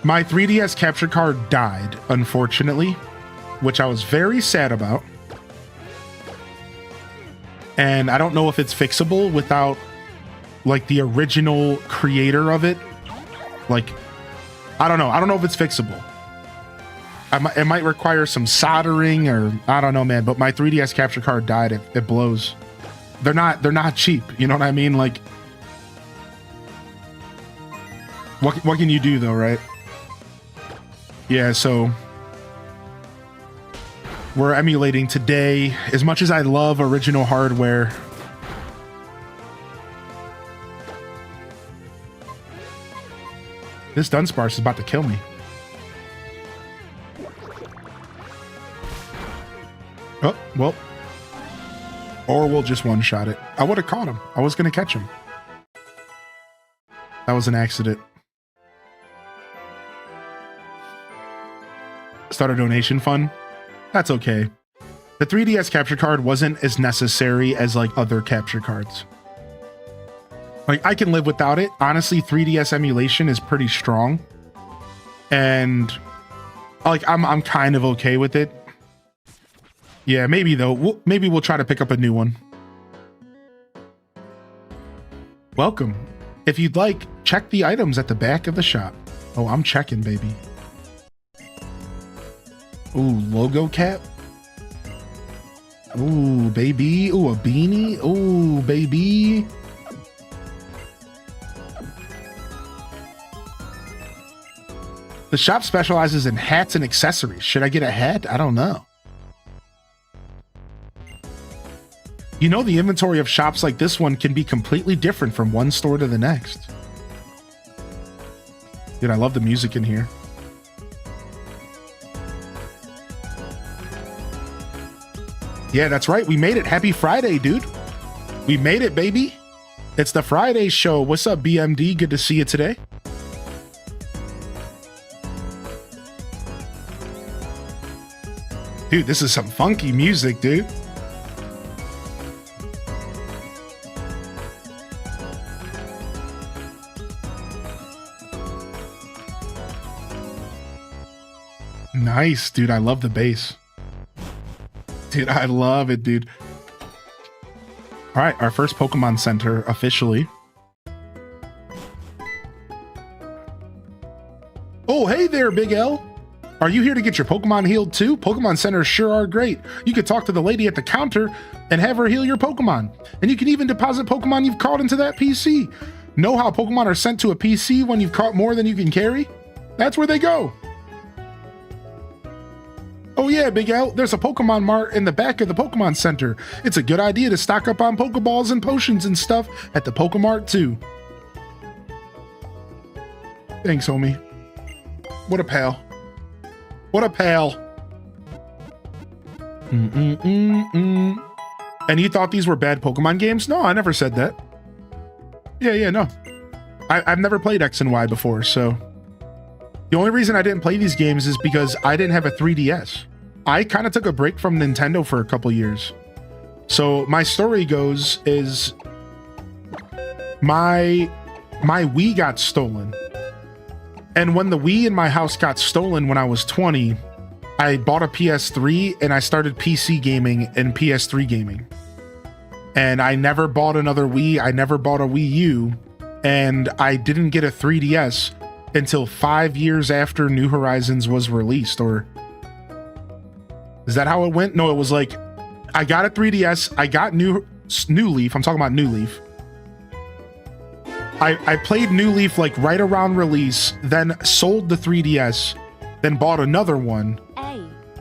S1: My 3DS capture card died, unfortunately, which I was very sad about. And I don't know if it's fixable without, like, the original creator of it. Like, I don't know. I don't know if it's fixable. It might require some soldering or I don't know, man. But my 3DS capture card died. It blows. They're not cheap. You know what I mean? Like, what can you do though, right? Yeah, so we're emulating today. As much as I love original hardware, this Dunsparce is about to kill me. Oh, well. Or we'll just one-shot it. I would have caught him. I was going to catch him. That was an accident. Start a donation fund? That's okay. The 3DS capture card wasn't as necessary as like other capture cards. Like, I can live without it. Honestly, 3DS emulation is pretty strong. And like I'm kind of okay with it. Yeah, maybe though. Maybe we'll try to pick up a new one. Welcome. If you'd like, check the items at the back of the shop. Oh, I'm checking, baby. Ooh, logo cap. Ooh, baby. Ooh, a beanie. Ooh, baby. The shop specializes in hats and accessories. Should I get a hat? I don't know. You know, the inventory of shops like this one can be completely different from one store to the next. Dude, I love the music in here. Yeah, that's right. We made it. Happy Friday, dude. We made it, baby. It's the Friday show. What's up, BMD? Good to see you today. Dude, this is some funky music, dude. Nice, dude. I love the bass. Dude, I love it, dude. All right, our first Pokemon Center officially. Oh, hey there, Big L. Are you here to get your Pokemon healed too? Pokemon Centers sure are great. You could talk to the lady at the counter and have her heal your Pokemon. And you can even deposit Pokemon you've caught into that PC. Know how Pokemon are sent to a PC when you've caught more than you can carry? That's where they go. Oh yeah, Big L, there's a Pokemon Mart in the back of the Pokemon Center. It's a good idea to stock up on Pokeballs and potions and stuff at the Pokemart too. Thanks, homie. What a pal. What a pal. And you thought these were bad Pokemon games? No, I never said that. Yeah, no. I've never played X and Y before, so the only reason I didn't play these games is because I didn't have a 3DS. I kind of took a break from Nintendo for a couple years. So my story goes is my Wii got stolen. And when the Wii in my house got stolen when I was 20, I bought a PS3 and I started PC gaming and PS3 gaming. And I never bought another Wii. I never bought a Wii U. And I didn't get a 3DS until 5 years after New Horizons was released. Or is that how it went? No, it was like I got a 3DS. I got New Leaf. I'm talking about New Leaf. I played New Leaf like right around release, then sold the 3DS, then bought another one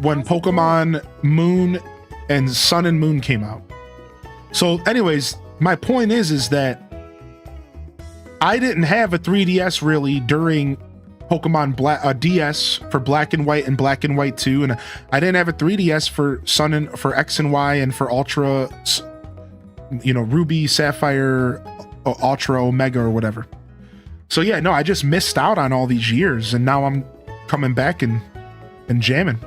S1: when Pokemon Moon and Sun and Moon came out. So anyways, my point is that I didn't have a 3DS really during Pokemon DS for Black and White and Black and White 2, and I didn't have a 3DS for for X and Y and for Ultra, Ruby, Sapphire, Ultra, Omega, or whatever. So yeah, no, I just missed out on all these years, and now I'm coming back and jamming.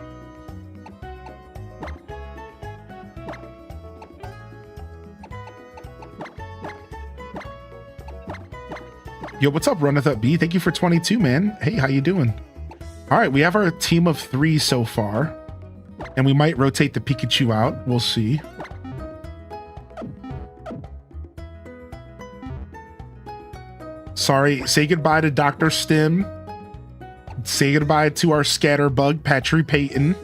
S1: Yo, what's up, Runneth Up B? Thank you for 22, man. Hey, how you doing? All right, we have our team of 3 so far, and we might rotate the Pikachu out. We'll see. Sorry, say goodbye to Dr. Stim. Say goodbye to our Scatterbug, Patry Payton.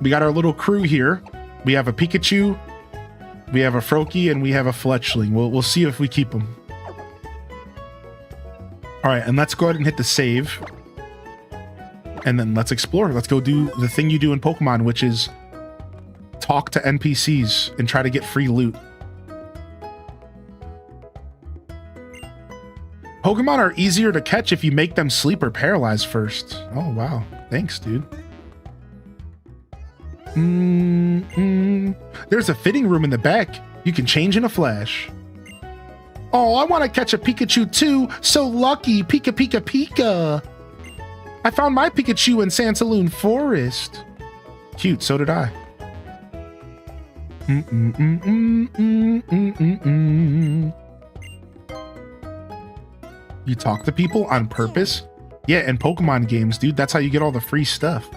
S1: We got our little crew here. We have a Pikachu, we have a Froakie, and we have a Fletchling. We'll see if we keep them. All right, and let's go ahead and hit the save. And then let's explore. Let's go do the thing you do in Pokemon, which is talk to NPCs and try to get free loot. Pokemon are easier to catch if you make them sleep or paralyze first. Oh, wow. Thanks, dude. There's a fitting room in the back. You can change in a flash. Oh, I want to catch a Pikachu too. So lucky. Pika, Pika, Pika. I found my Pikachu in Santaloon Forest. Cute, so did I. You talk to people on purpose? Yeah, in Pokemon games, dude. That's how you get all the free stuff.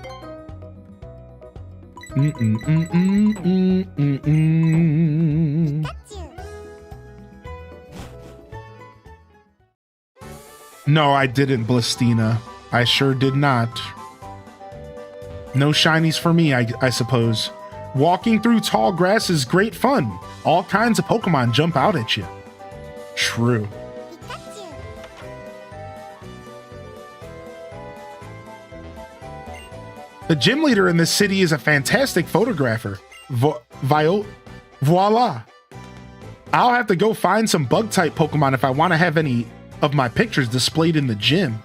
S1: No, I didn't, Blistina. I sure did not. No shinies for me, I suppose. Walking through tall grass is great fun. All kinds of Pokemon jump out at you. True. The gym leader in this city is a fantastic photographer. Voila. I'll have to go find some bug-type Pokemon if I want to have any of my pictures displayed in the gym.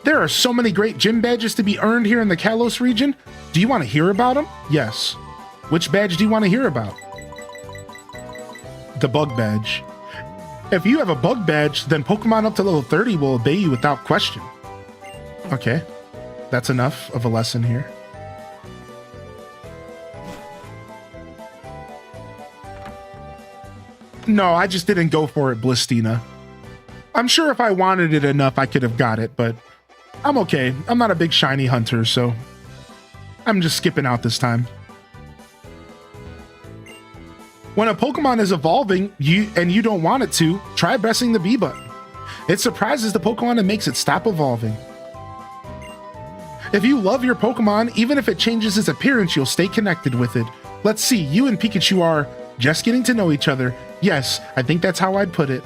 S1: There are so many great gym badges to be earned here in the Kalos region. Do you want to hear about them? Yes. Which badge do you want to hear about? The bug badge. If you have a bug badge, then Pokemon up to level 30 will obey you without question. Okay. That's enough of a lesson here. No, I just didn't go for it, Blistina. I'm sure if I wanted it enough, I could have got it, but I'm okay. I'm not a big shiny hunter, so I'm just skipping out this time. When a Pokemon is evolving and you don't want it to, try pressing the B button. It surprises the Pokemon and makes it stop evolving. If you love your Pokemon, even if it changes its appearance, you'll stay connected with it. Let's see, you and Pikachu are just getting to know each other. Yes, I think that's how I'd put it.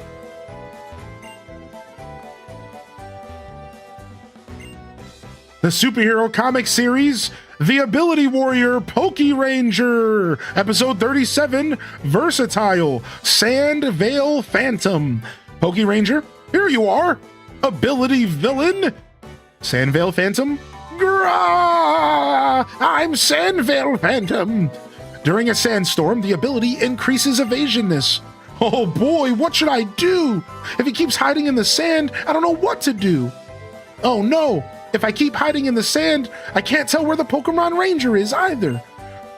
S1: The superhero comic series, The Ability Warrior Poke-Ranger, episode 37, Versatile, Sandvale Phantom. Poke-Ranger, here you are. Ability Villain, Sandvale Phantom. Grah! I'm Sandvale Phantom. During a sandstorm, the ability increases evasionness. Oh boy, what should I do? If he keeps hiding in the sand, I don't know what to do. Oh no, if I keep hiding in the sand, I can't tell where the Pokemon Ranger is either.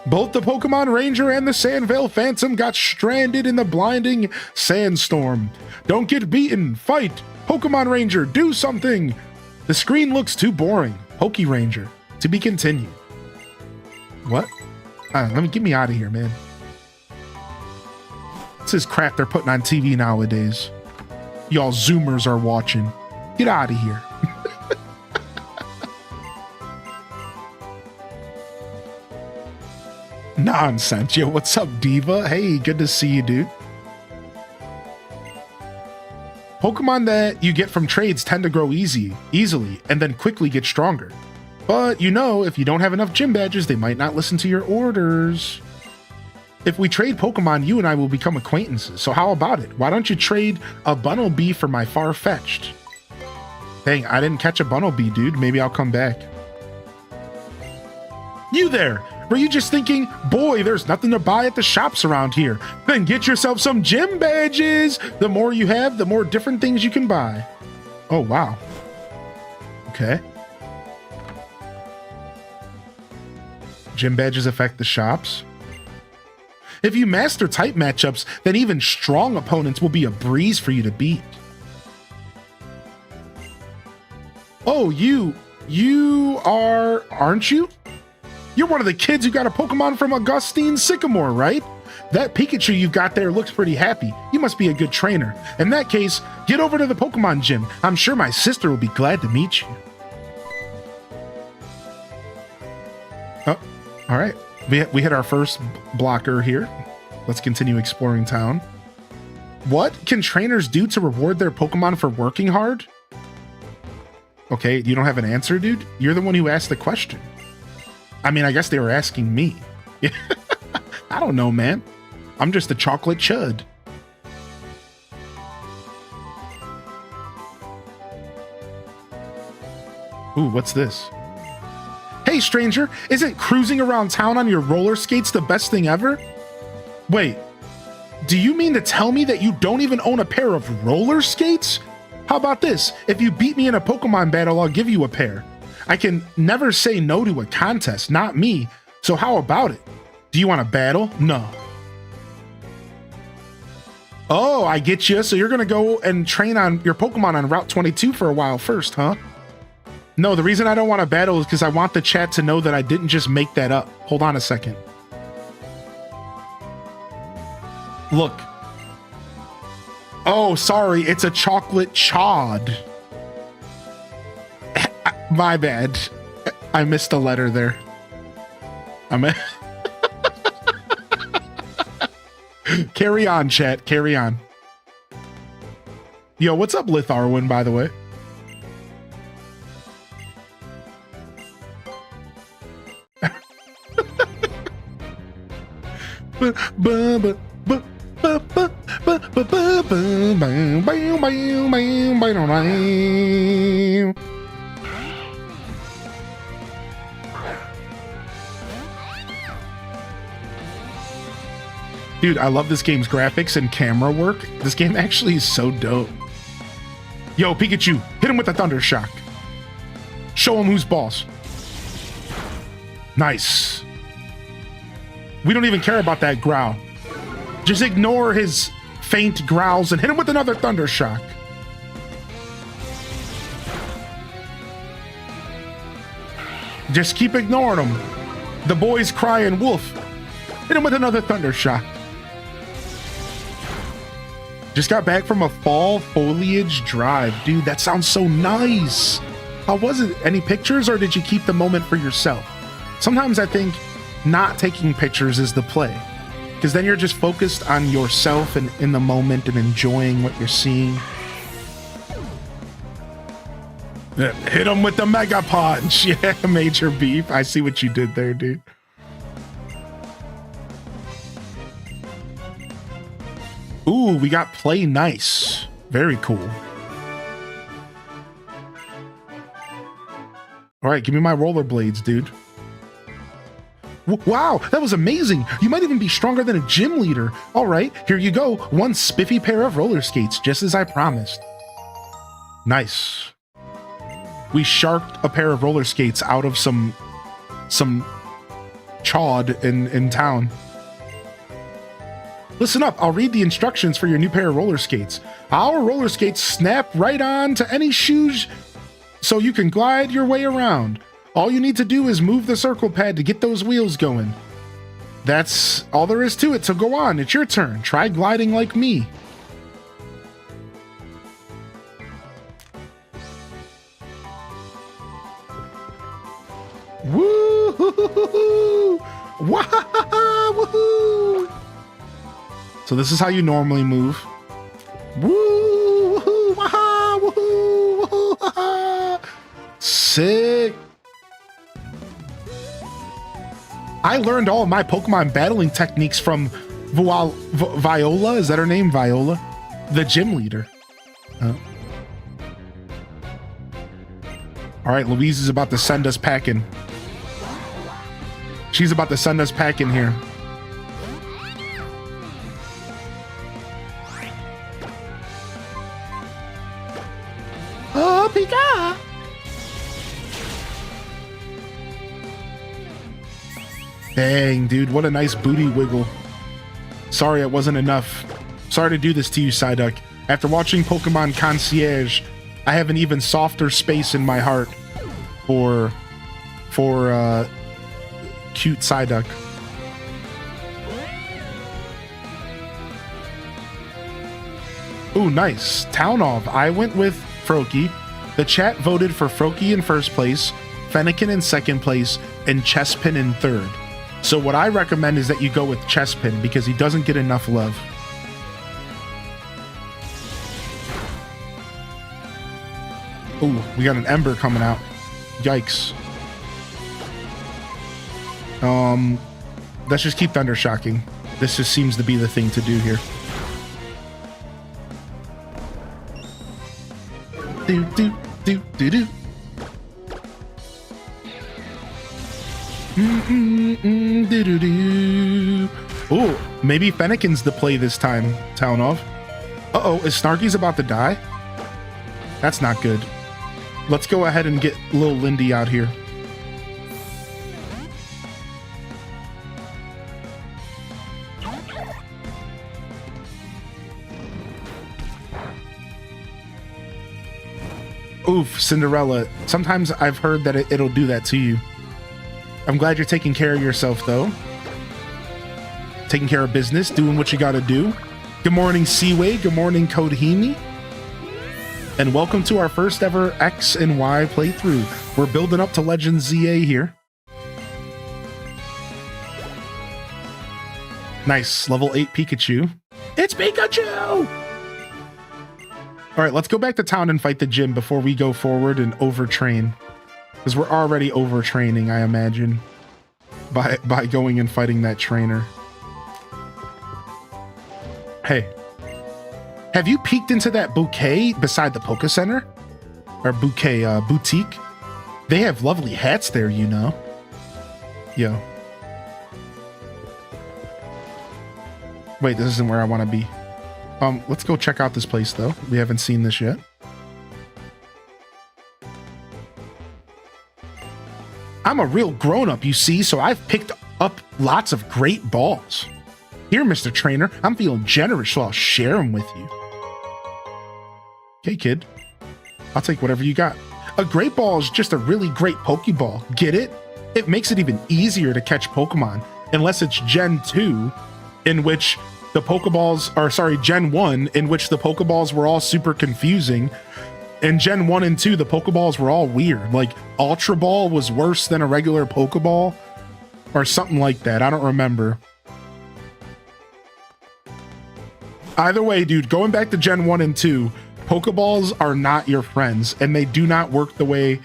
S1: Both the Pokemon Ranger and the Sandvale Phantom got stranded in the blinding sandstorm. Don't get beaten, fight! Pokemon Ranger, do something! The screen looks too boring. Poke Ranger, to be continued. What? Get me out of here, man. This is crap they're putting on TV nowadays. Y'all Zoomers are watching. Get out of here. Nonsense. Yo, what's up, Diva? Hey, good to see you, dude. Pokemon that you get from trades tend to grow easily, and then quickly get stronger. But you know, if you don't have enough gym badges, they might not listen to your orders. If we trade Pokemon, you and I will become acquaintances. So how about it? Why don't you trade a Bunnelby for my Farfetch'd? Dang, I didn't catch a Bunnelby, dude. Maybe I'll come back. You there! Were you just thinking, boy, there's nothing to buy at the shops around here? Then get yourself some gym badges! The more you have, the more different things you can buy. Oh, wow. Okay. Gym badges affect the shops. If you master type matchups, then even strong opponents will be a breeze for you to beat. Oh, aren't you? You're one of the kids who got a Pokemon from Augustine Sycamore, right? That Pikachu you've got there looks pretty happy. You must be a good trainer. In that case, get over to the Pokemon gym. I'm sure my sister will be glad to meet you. Oh, all right. We hit our first blocker here. Let's continue exploring town. What can trainers do to reward their Pokemon for working hard? Okay, you don't have an answer, dude? You're the one who asked the question. I mean, I guess they were asking me. I don't know, man. I'm just a chocolate chud. Ooh, what's this? Hey, stranger, isn't cruising around town on your roller skates the best thing ever? Wait, do you mean to tell me that you don't even own a pair of roller skates? How about this? If you beat me in a Pokemon battle, I'll give you a pair. I can never say no to a contest, not me. So how about it? Do you want to battle? No. Oh, I get you. So you're going to go and train on your Pokemon on Route 22 for a while first, huh? No, the reason I don't want to battle is because I want the chat to know that I didn't just make that up. Hold on a second. Look. Oh, sorry. It's a chocolate chod. My bad. I missed a letter there. Carry on, chat. Carry on. Yo, what's up, Litharwin, by the way? Dude, I love this game's graphics and camera work. This game actually is so dope. Yo, Pikachu, hit him with the Thunder Shock. Show him who's boss. Nice. We don't even care about that growl. Just ignore his faint growls and hit him with another Thunder Shock. Just keep ignoring him. The boy's crying wolf. Hit him with another Thunder Shock. Just got back from a fall foliage drive. Dude, that sounds so nice. How was it? Any pictures, or did you keep the moment for yourself? Sometimes I think not taking pictures is the play, because then you're just focused on yourself and in the moment and enjoying what you're seeing. Hit him with the Mega Punch. Yeah, Major Beef. I see what you did there, dude. Ooh, we got Play Nice. Very cool. All right, give me my rollerblades, dude. Wow, that was amazing. You might even be stronger than a gym leader. All right, here you go. One spiffy pair of roller skates, just as I promised. Nice. We sharked a pair of roller skates out of some chawd in town. Listen up, I'll read the instructions for your new pair of roller skates. Our roller skates snap right on to any shoes so you can glide your way around. All you need to do is move the circle pad to get those wheels going. That's all there is to it, so go on, it's your turn. Try gliding like me. Woo-hoo-hoo-hoo-hoo! Wah-ha-ha-ha-woohoo! So this is how you normally move. Woo! Woohoo! Wah-ha! Woohoo! Woohoo! Ha-ha! Sick! I learned all of my Pokemon battling techniques from Viola. Is that her name? Viola? The gym leader. All right, Louise is about to send us packing. She's about to send us packing here. Oh, Pika! Dang, dude, what a nice booty wiggle. Sorry it wasn't enough. Sorry to do this to you, Psyduck. After watching Pokemon Concierge, I have an even softer space in my heart for cute Psyduck. Ooh, nice. Town of. I went with Froakie. The chat voted for Froakie in first place, Fennekin in second place, and Chespin in third. So what I recommend is that you go with Chespin because he doesn't get enough love. Ooh, we got an Ember coming out. Yikes. Let's just keep Thunder Shocking. This just seems to be the thing to do here. Do do do do do. Do do do. Oh, maybe Fennekin's the play this time. Town of. Uh-oh, is Snarky's about to die? That's not good. Let's go ahead and get little Lindy out here. Oof, Cinderella. Sometimes I've heard that it'll do that to you. I'm glad you're taking care of yourself, though. Taking care of business, doing what you gotta do. Good morning, Seaway. Good morning, Kodhimi. And welcome to our first ever X and Y playthrough. We're building up to Legend ZA here. Nice, level 8 Pikachu. It's Pikachu! All right, let's go back to town and fight the gym before we go forward and overtrain. Because we're already overtraining, I imagine, by going and fighting that trainer. Hey, have you peeked into that bouquet beside the Poke Center? Or boutique? They have lovely hats there, you know. Yo. Wait, this isn't where I want to be. Let's go check out this place, though. We haven't seen this yet. I'm a real grown-up, you see, so I've picked up lots of great balls. Here, Mr. Trainer, I'm feeling generous, so I'll share them with you. Okay, kid. I'll take whatever you got. A great ball is just a really great Pokeball. Get it? It makes it even easier to catch Pokemon, unless it's Gen 2, in which the Pokeballs, or sorry, Gen 1, in which the Pokeballs were all super confusing. In Gen 1 and 2, the Pokeballs were all weird. Like, Ultra Ball was worse than a regular Pokeball, or something like that. I don't remember. Either way, dude, going back to Gen 1 and 2, Pokeballs are not your friends, and they do not work the way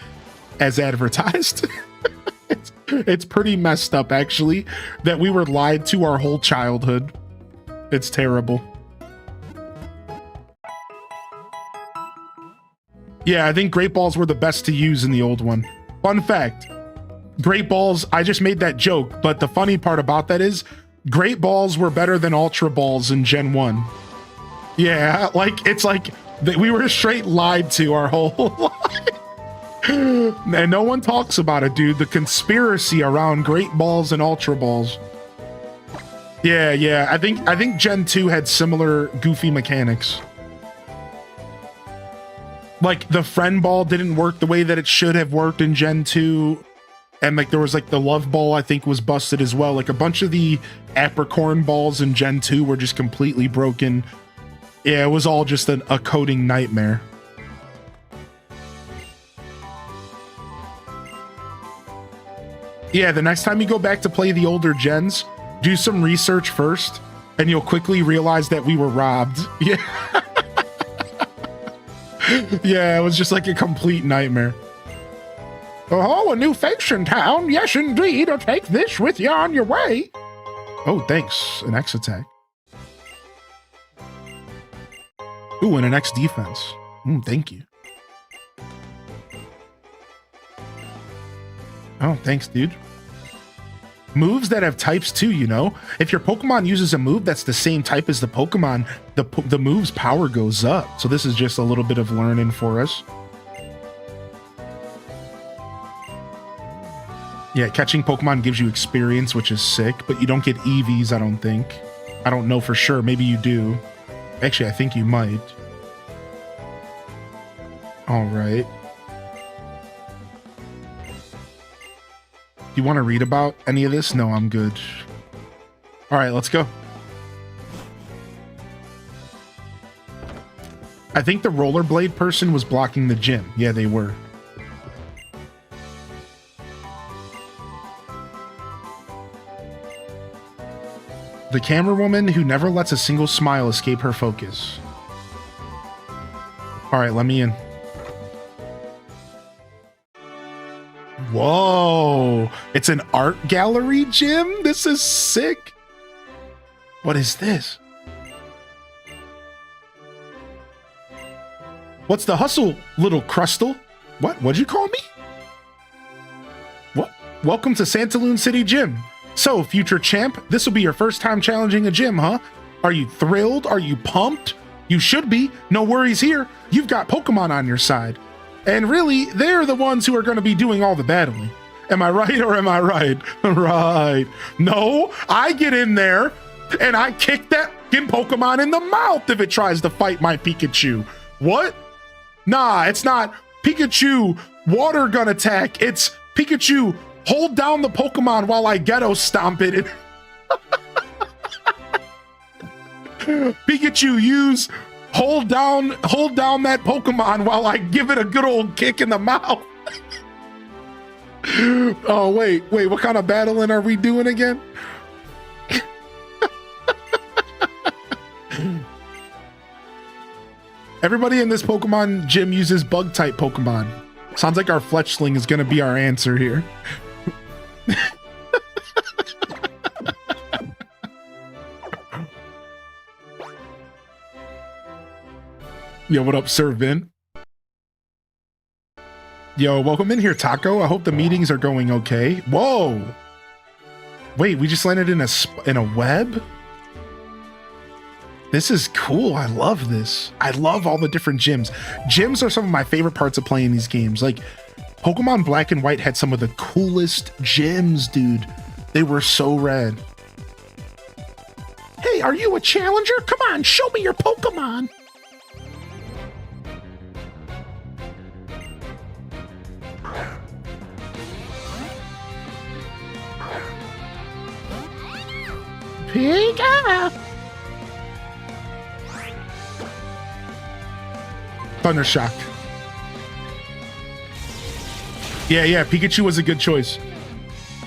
S1: as advertised. It's pretty messed up, actually, that we were lied to our whole childhood. It's terrible. Yeah, I think Great Balls were the best to use in the old one. Fun fact, Great Balls, I just made that joke, but the funny part about that is Great Balls were better than Ultra Balls in Gen 1. Yeah, like, it's like we were straight lied to our whole life. And no one talks about it, dude. The conspiracy around Great Balls and Ultra Balls. Yeah. I think Gen 2 had similar goofy mechanics. Like, the friend ball didn't work the way that it should have worked in Gen 2. And like there was like the love ball, I think, was busted as well. Like a bunch of the apricorn balls in Gen 2 were just completely broken. Yeah, it was all just a coding nightmare. Yeah, the next time you go back to play the older gens, do some research first, and you'll quickly realize that we were robbed. Yeah. Yeah, it was just like a complete nightmare. Oh, a new face in town. Yes, indeed. I'll take this with you on your way. Oh, thanks. An X attack. Ooh, and an X defense. Thank you. Oh, thanks, dude. Moves that have types too, you know? If your Pokemon uses a move that's the same type as the Pokemon, the move's power goes up. So this is just a little bit of learning for us. Yeah, catching Pokemon gives you experience, which is sick, but you don't get EVs, I don't think. I don't know for sure. Maybe you do. Actually, I think you might. All right. Do you want to read about any of this? No, I'm good. All right, let's go. I think the rollerblade person was blocking the gym. Yeah, they were. The camera woman who never lets a single smile escape her focus. All right, let me in. Whoa, it's an art gallery gym? This is sick. What is this? What's the hustle, little Crustle? What'd you call me? What? Welcome to Santaloon City Gym. So, future champ, this will be your first time challenging a gym, huh? Are you thrilled? Are you pumped? You should be. No worries here. You've got Pokemon on your side. And really, they're the ones who are going to be doing all the battling. Am I right or am I right? Right. No, I get in there and I kick that fucking Pokemon in the mouth if it tries to fight my Pikachu. What? Nah, it's not Pikachu water gun attack. It's Pikachu hold down the Pokemon while I ghetto stomp it. Pikachu use hold down that Pokemon while I give it a good old kick in the mouth. Oh, wait, what kind of battling are we doing again? Everybody in this Pokemon gym uses bug type Pokemon. Sounds like our Fletchling is gonna be our answer here. Yo, what up, Sir Vin? Yo, welcome in here, Taco. I hope the meetings are going okay. Whoa! Wait, we just landed in a web? This is cool. I love this. I love all the different gyms. Gyms are some of my favorite parts of playing these games. Like, Pokemon Black and White had some of the coolest gyms, dude. They were so rad. Hey, are you a challenger? Come on, show me your Pokemon. Pika! Thunder Shock. Yeah, Pikachu was a good choice.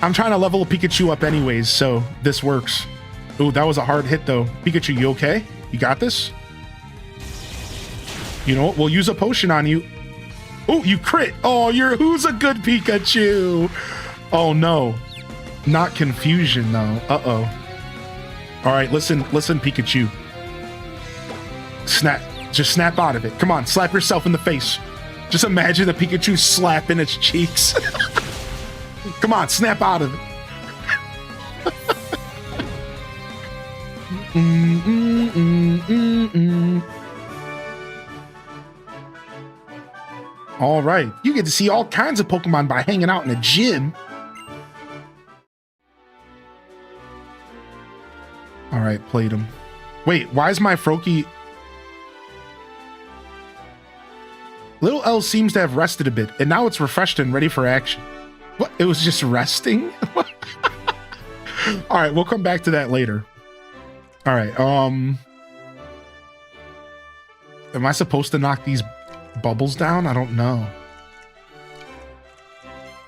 S1: I'm trying to level Pikachu up anyways, so this works. Ooh, that was a hard hit though. Pikachu, you okay? You got this? You know what? We'll use a potion on you. Oh, you crit. Oh, who's a good Pikachu? Oh no. Not confusion though. Uh-oh. All right, listen, Pikachu. Snap. Just snap out of it. Come on, slap yourself in the face. Just imagine the Pikachu slapping its cheeks. Come on, snap out of it. All right, you get to see all kinds of Pokemon by hanging out in a gym. All right, played him. Wait, why is my Froakie... Little L seems to have rested a bit, and now it's refreshed and ready for action. What? It was just resting? All right, we'll come back to that later. All right, am I supposed to knock these bubbles down? I don't know.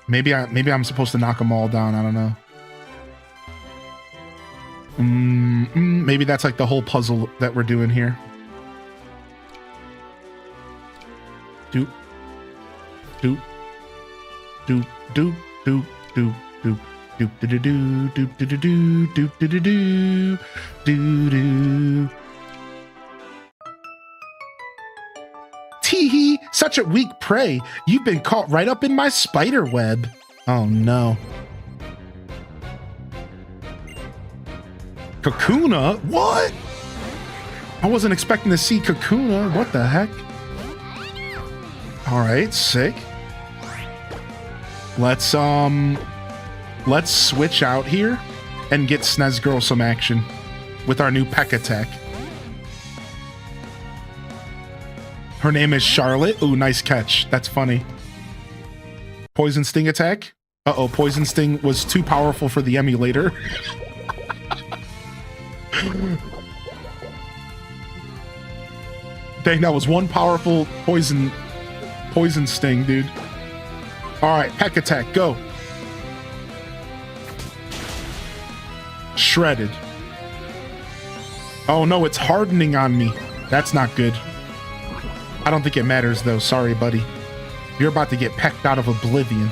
S1: Maybe I'm supposed to knock them all down. I don't know. Maybe that's like the whole puzzle that we're doing here. Doop, doop, doop, doop, doop, doop, doop, doop, doo doo doo, doop doo doo doo, doop doo doo doo, doo doo. Tee-hee, such a weak prey. You've been caught right up in my spider web. Oh no. Kakuna? What? I wasn't expecting to see Kakuna. What the heck? All right, sick. Let's switch out here and get Snez Girl some action with our new Peck attack. Her name is Charlotte. Ooh, nice catch. That's funny. Poison Sting attack. Uh-oh, Poison Sting was too powerful for the emulator. Dang, that was one powerful poison sting, dude. All right, Peck attack, go. Shredded. Oh no, it's hardening on me. That's not good. I don't think it matters though. Sorry, buddy. You're about to get pecked out of oblivion.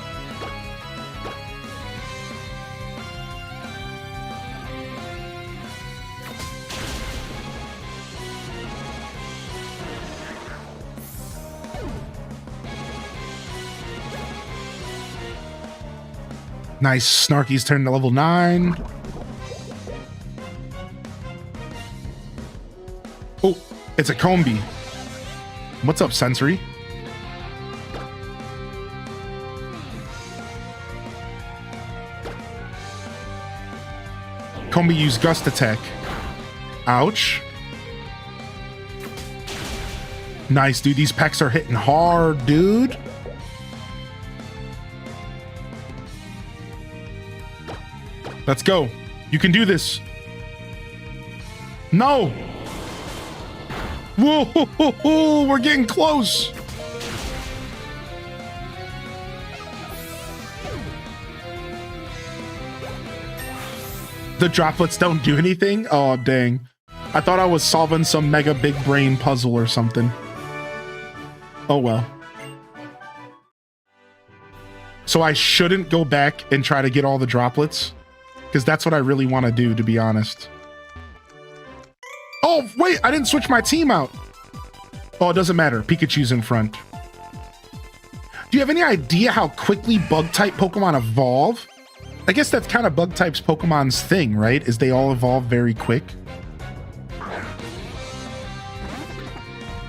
S1: Nice. Snarky's turned to level 9. Oh, it's a Combi. What's up, Sensory? Combi used Gust attack. Ouch. Nice, dude. These pecks are hitting hard, dude. Let's go. You can do this. No. Whoa, we're getting close. The droplets don't do anything? Oh, dang. I thought I was solving some mega big brain puzzle or something. Oh, well. So I shouldn't go back and try to get all the droplets? Because that's what I really want to do, to be honest. Oh, wait, I didn't switch my team out. Oh, it doesn't matter. Pikachu's in front. Do you have any idea how quickly bug-type Pokemon evolve? I guess that's kind of bug-type's Pokemon's thing, right? Is they all evolve very quick.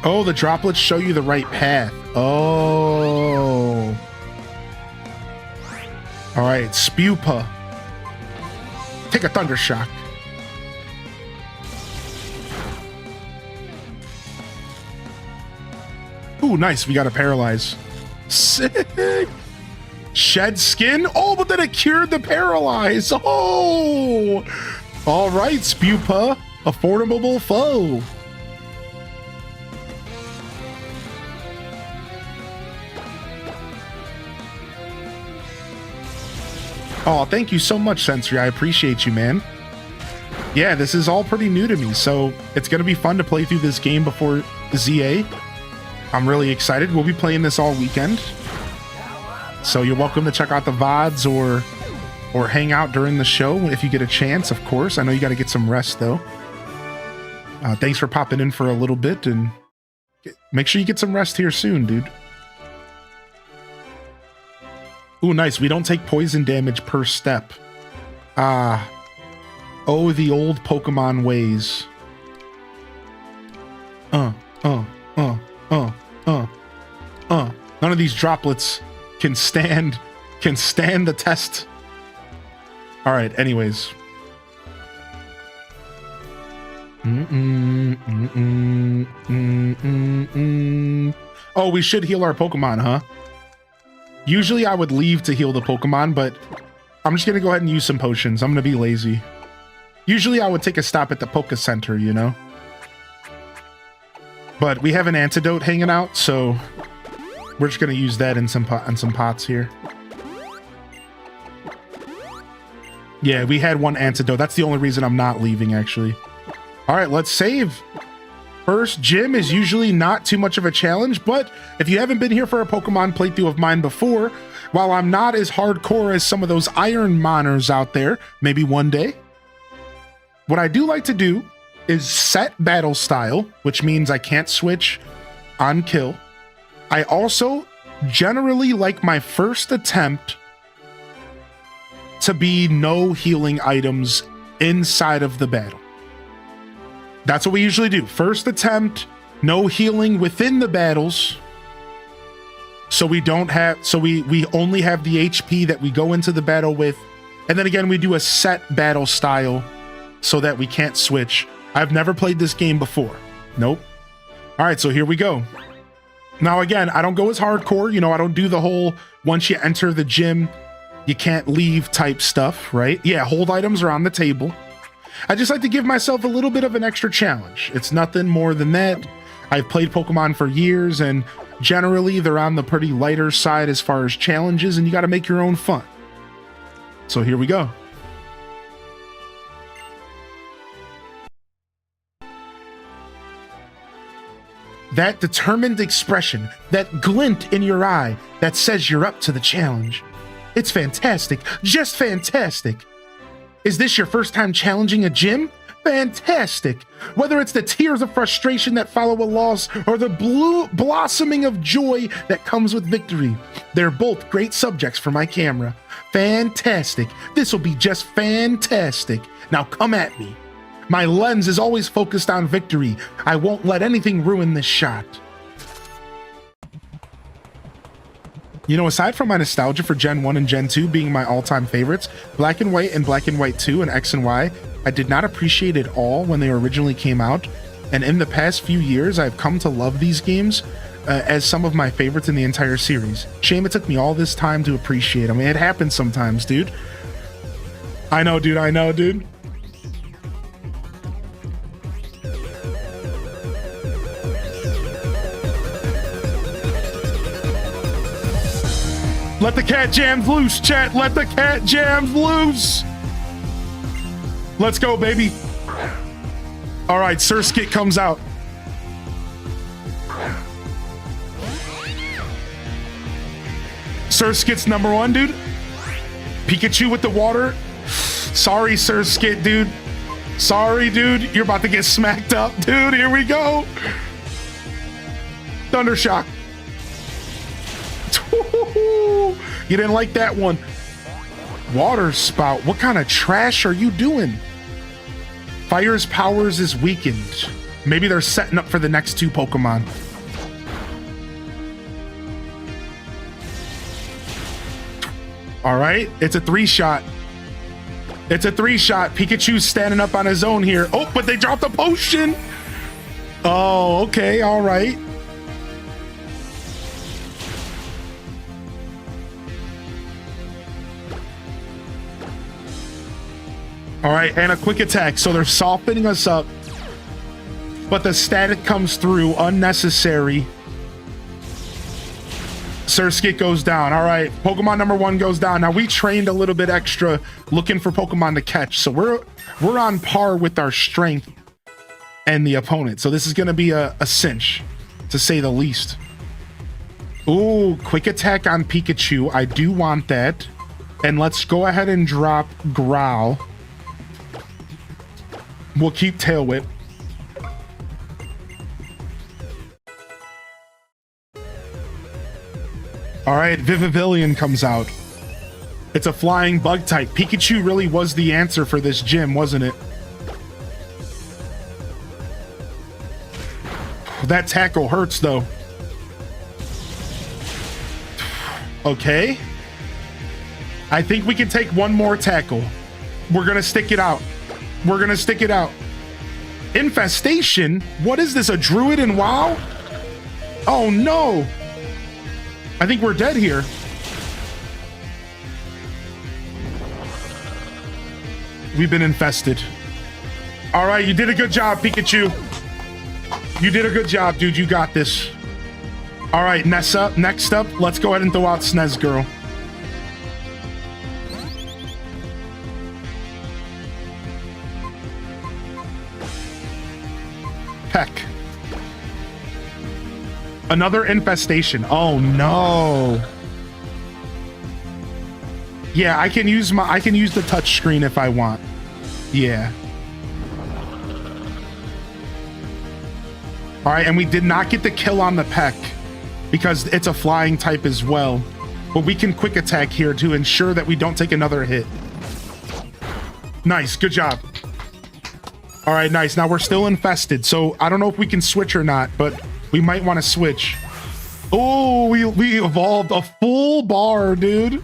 S1: Oh, the droplets show you the right path. Oh. All right, Spewpa. Take a Thunder Shock. Ooh, nice. We got a Paralyze. Sick. Shed Skin. Oh, but then it cured the Paralyze. Oh. All right, Spewpa. A formidable foe. Oh, thank you so much, Sensory. I appreciate you, man. Yeah, this is all pretty new to me, so it's going to be fun to play through this game before ZA. I'm really excited. We'll be playing this all weekend. So you're welcome to check out the VODs or hang out during the show if you get a chance, of course. I know you got to get some rest, though. Thanks for popping in for a little bit, and make sure you get some rest here soon, dude. Ooh, nice. We don't take poison damage per step. Ah. Oh, the old Pokemon ways. None of these droplets can stand the test. All right, anyways. Oh, we should heal our Pokemon, huh? Usually I would leave to heal the Pokemon, but I'm just gonna go ahead and use some potions. I'm gonna be lazy. Usually I would take a stop at the Poke Center, you know? But we have an antidote hanging out, so we're just gonna use that in some pots here. Yeah, we had one antidote. That's the only reason I'm not leaving, actually. All right, let's save. First gym is usually not too much of a challenge, but if you haven't been here for a Pokemon playthrough of mine before, while I'm not as hardcore as some of those Iron Moners out there, maybe one day, what I do like to do is set battle style, which means I can't switch on kill. I also generally like my first attempt to be no healing items inside of the battle. That's what we usually do. First attempt, no healing within the battles. So we don't have, so we only have the HP that we go into the battle with. And then again, we do a set battle style so that we can't switch. I've never played this game before. Nope. All right, so here we go. Now again, I don't go as hardcore, you know, I don't do the whole once you enter the gym, you can't leave type stuff, right? Yeah, hold items are on the table. I just like to give myself a little bit of an extra challenge. It's nothing more than that. I've played Pokemon for years, and generally they're on the pretty lighter side as far as challenges, and you got to make your own fun. So here we go. That determined expression, that glint in your eye that says you're up to the challenge. It's fantastic, just fantastic. Is this your first time challenging a gym? Fantastic. Whether it's the tears of frustration that follow a loss or the blossoming of joy that comes with victory, they're both great subjects for my camera. Fantastic. This will be just fantastic. Now come at me. My lens is always focused on victory. I won't let anything ruin this shot. You know, aside from my nostalgia for Gen 1 and Gen 2 being my all-time favorites, Black and White and Black and White 2 and X and Y, I did not appreciate at all when they originally came out. And in the past few years, I've come to love these games as some of my favorites in the entire series. Shame it took me all this time to appreciate them. It happens sometimes, dude. I know, dude. I know, dude. Let the cat jams loose, chat. Let the cat jams loose. Let's go, baby. All right, Surskit comes out. Surskit's number one, dude. Pikachu with the water. Sorry, Surskit, dude. Sorry, dude. You're about to get smacked up, dude. Here we go. Thundershock. You didn't like that one. Water spout. What kind of trash are you doing? Fire's powers is weakened. Maybe they're setting up for the next two Pokemon. All right, it's a three-shot. It's a three-shot. Pikachu's standing up on his own here. Oh, but they dropped a potion. Oh, okay, all right. All right, and a quick attack. So they're softening us up, but the static comes through. Unnecessary. Surskit goes down. All right, Pokemon number one goes down. Now we trained a little bit extra looking for Pokemon to catch, so we're on par with our strength and the opponent. So this is going to be a cinch, to say the least. Ooh, quick attack on Pikachu. I do want that. And let's go ahead and drop Growl. We'll keep Tail Whip. All right, Vivillon comes out. It's a flying bug type. Pikachu really was the answer for this gym, wasn't it? That tackle hurts, though. Okay. I think we can take one more tackle. We're gonna stick it out. We're gonna stick it out. Infestation? What is this, a druid in WoW? Oh no! I think we're dead here. We've been infested. All right, you did a good job, Pikachu. You did a good job, dude. You got this. All right, next up, let's go ahead and throw out Snez Girl. Peck. Another infestation. Oh no. Yeah, I can use the touch screen if I want. Yeah. All right, and we did not get the kill on the Peck because it's a flying type as well. But we can quick attack here to ensure that we don't take another hit. Nice, good job. All right, nice. Now we're still infested, so I don't know if we can switch or not, but we might want to switch. Oh, we evolved a full bar, dude.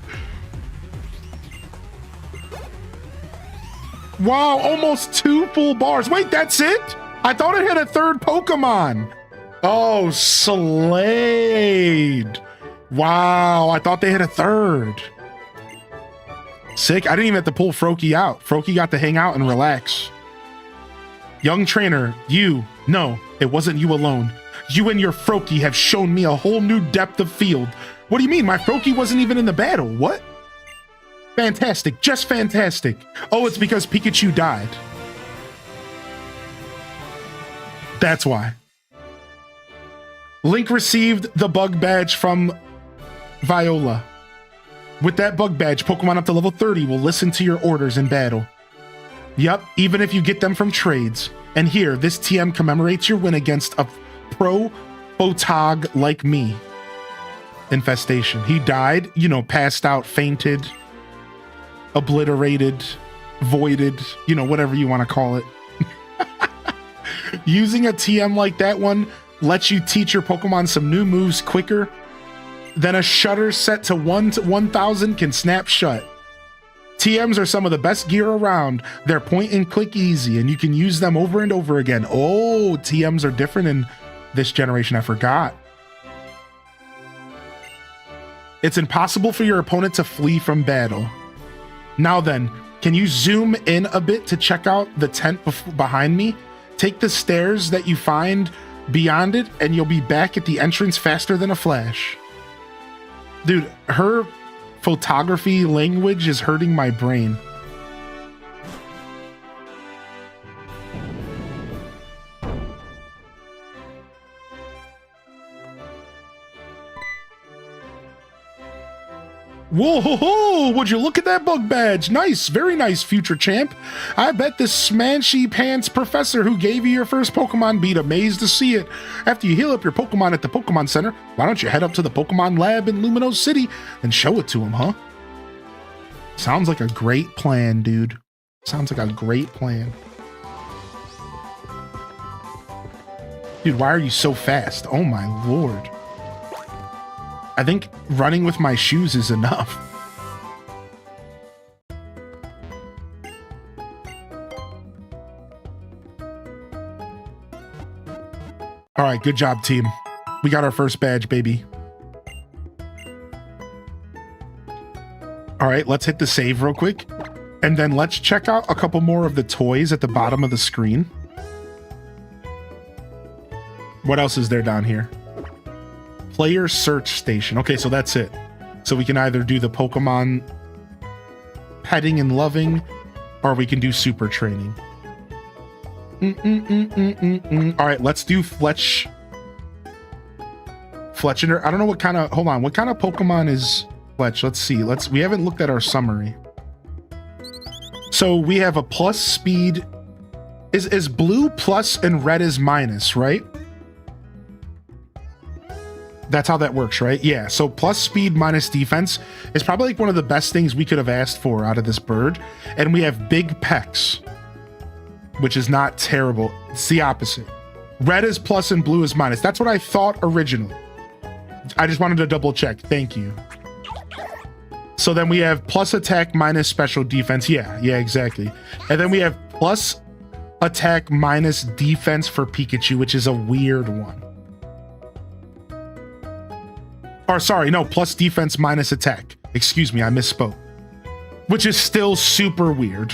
S1: Wow, almost 2 full bars. Wait, that's it? I thought it had a third Pokemon. Oh, Slade. Wow, I thought they had a third. Sick. I didn't even have to pull Froakie out. Froakie got to hang out and relax. Young trainer, no, it wasn't you alone. You and your Froakie have shown me a whole new depth of field. What do you mean? My Froakie wasn't even in the battle. What? Fantastic, just fantastic. Oh, it's because Pikachu died. That's why. Link received the bug badge from Viola. With that bug badge, Pokemon up to level 30 will listen to your orders in battle. Yup, even if you get them from trades. And here, this TM commemorates your win against a pro photog like me. Infestation. He died, you know, passed out, fainted, obliterated, voided, you know, whatever you want to call it. Using a TM like that one lets you teach your Pokemon some new moves quicker than a shutter set to 1 to 1000 can snap shut. TMs are some of the best gear around. They're point and click easy, and you can use them over and over again. Oh, TMs are different in this generation. I forgot. It's impossible for your opponent to flee from battle. Now then, can you zoom in a bit to check out the tent behind me? Take the stairs that you find beyond it, and you'll be back at the entrance faster than a flash. Dude, her photography language is hurting my brain. Whoa, would you look at that bug badge? Nice, very nice, future champ. I bet this smanshy pants professor who gave you your first Pokemon be amazed to see it. After you heal up your Pokemon at the Pokemon Center, why don't you head up to the Pokemon Lab in Lumino City and show it to him, huh? Sounds like a great plan, dude. Sounds like a great plan. Dude, why are you so fast? Oh my lord. I think running with my shoes is enough. All right, good job, team. We got our first badge, baby. All right, let's hit the save real quick. And then let's check out a couple more of the toys at the bottom of the screen. What else is there down here? Player search station. Okay, so that's it. So we can either do the Pokemon petting and loving, or we can do super training. All right, let's do Fletchinder. I don't know what kind of, hold on, what kind of Pokemon is Fletch? Let's see. We haven't looked at our summary. So we have a plus speed. Is blue plus and red is minus, right? That's how that works, right? Yeah, so plus speed minus defense is probably like one of the best things we could have asked for out of this bird. And we have big pecs, which is not terrible. It's the opposite. Red is plus and blue is minus. That's what I thought originally. I just wanted to double check. Thank you. So then we have plus attack minus special defense. Yeah, exactly. And then we have plus attack minus defense for Pikachu, which is a weird one. Or sorry, no, plus defense minus attack. Excuse me, I misspoke. Which is still super weird.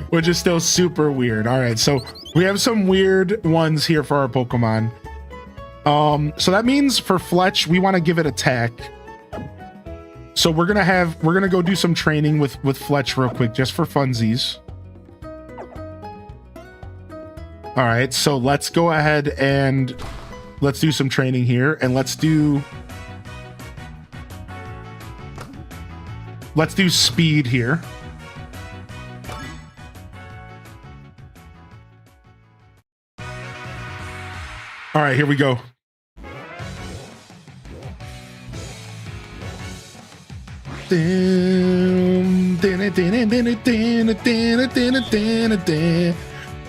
S1: Which is still super weird. All right, so we have some weird ones here for our Pokemon. So that means for Fletch, we want to give it attack. So we're gonna go do some training with Fletch real quick, just for funsies. All right, so let's go ahead and let's do some training here, and let's do speed here. All right, here we go.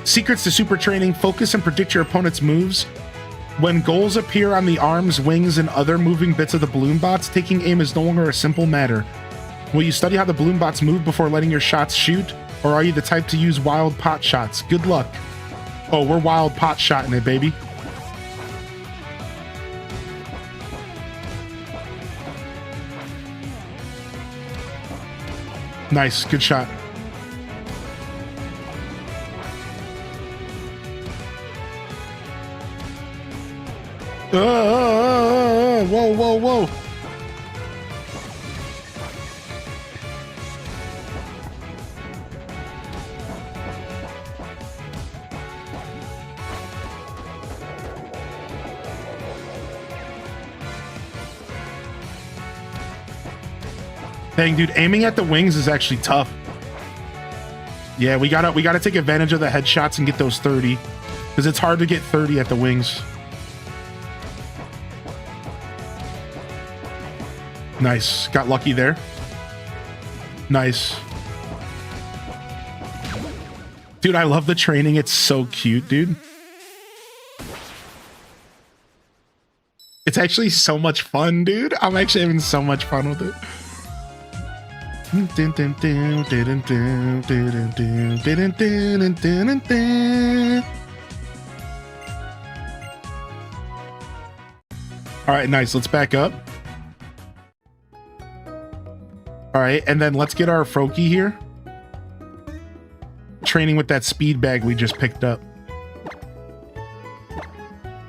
S1: Secrets to super training: focus and predict your opponent's moves. When goals appear on the arms, wings, and other moving bits of the balloon bots, taking aim is no longer a simple matter. Will you study how the balloon bots move before letting your shots shoot? Or are you the type to use wild pot shots? Good luck. Oh, we're wild pot shotting it, baby. Nice, good shot. Whoa. Dang, dude, aiming at the wings is actually tough. Yeah, we gotta take advantage of the headshots and get those 30, because it's hard to get 30 at the wings. Nice, got lucky there. Nice. Dude, I love the training. It's so cute, dude. It's actually so much fun, dude. I'm actually having so much fun with it. All right, nice. Let's back up. All right, and then let's get our Froakie here. Training with that speed bag we just picked up.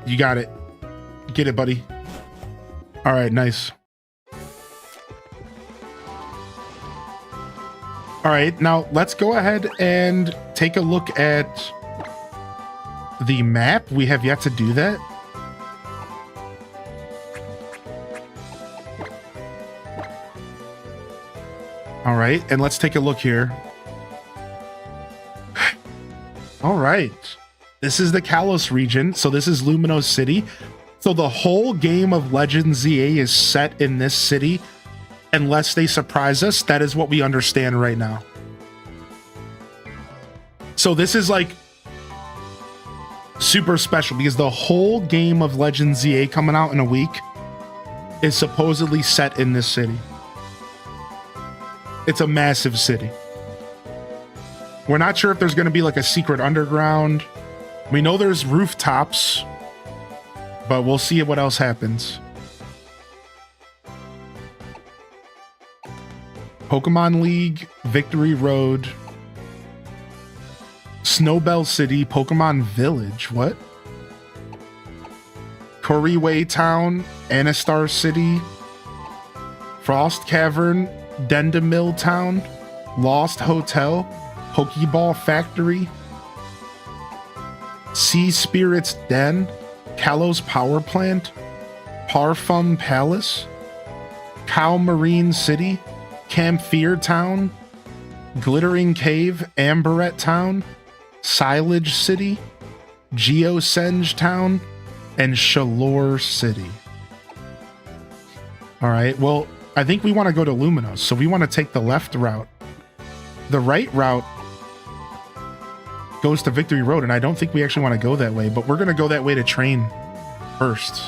S1: You got it. Get it, buddy. All right, nice. All right, now let's go ahead and take a look at the map. We have yet to do that. All right, and let's take a look here. All right, this is the Kalos region. So this is Lumino City. So the whole game of Legends ZA is set in this city. Unless they surprise us, that is what we understand right now. So this is like super special because the whole game of Legends ZA coming out in a week is supposedly set in this city. It's a massive city. We're not sure if there's going to be like a secret underground. We know there's rooftops, but we'll see what else happens. Pokemon League, Victory Road, Snowbell City, Pokemon Village, what? Koriway Town, Anastar City, Frost Cavern, Dendamill Town, Lost Hotel, Pokeball Factory, Sea Spirits Den, Kalos Power Plant, Parfum Palace, Cow Marine City, Camphor Town, Glittering Cave, Amberette Town, Silage City, Geosenge Town, and Shalor City. All right, well, I think we want to go to Luminos, so we want to take the left route. The right route goes to Victory Road, and I don't think we actually want to go that way, but we're going to go that way to train first.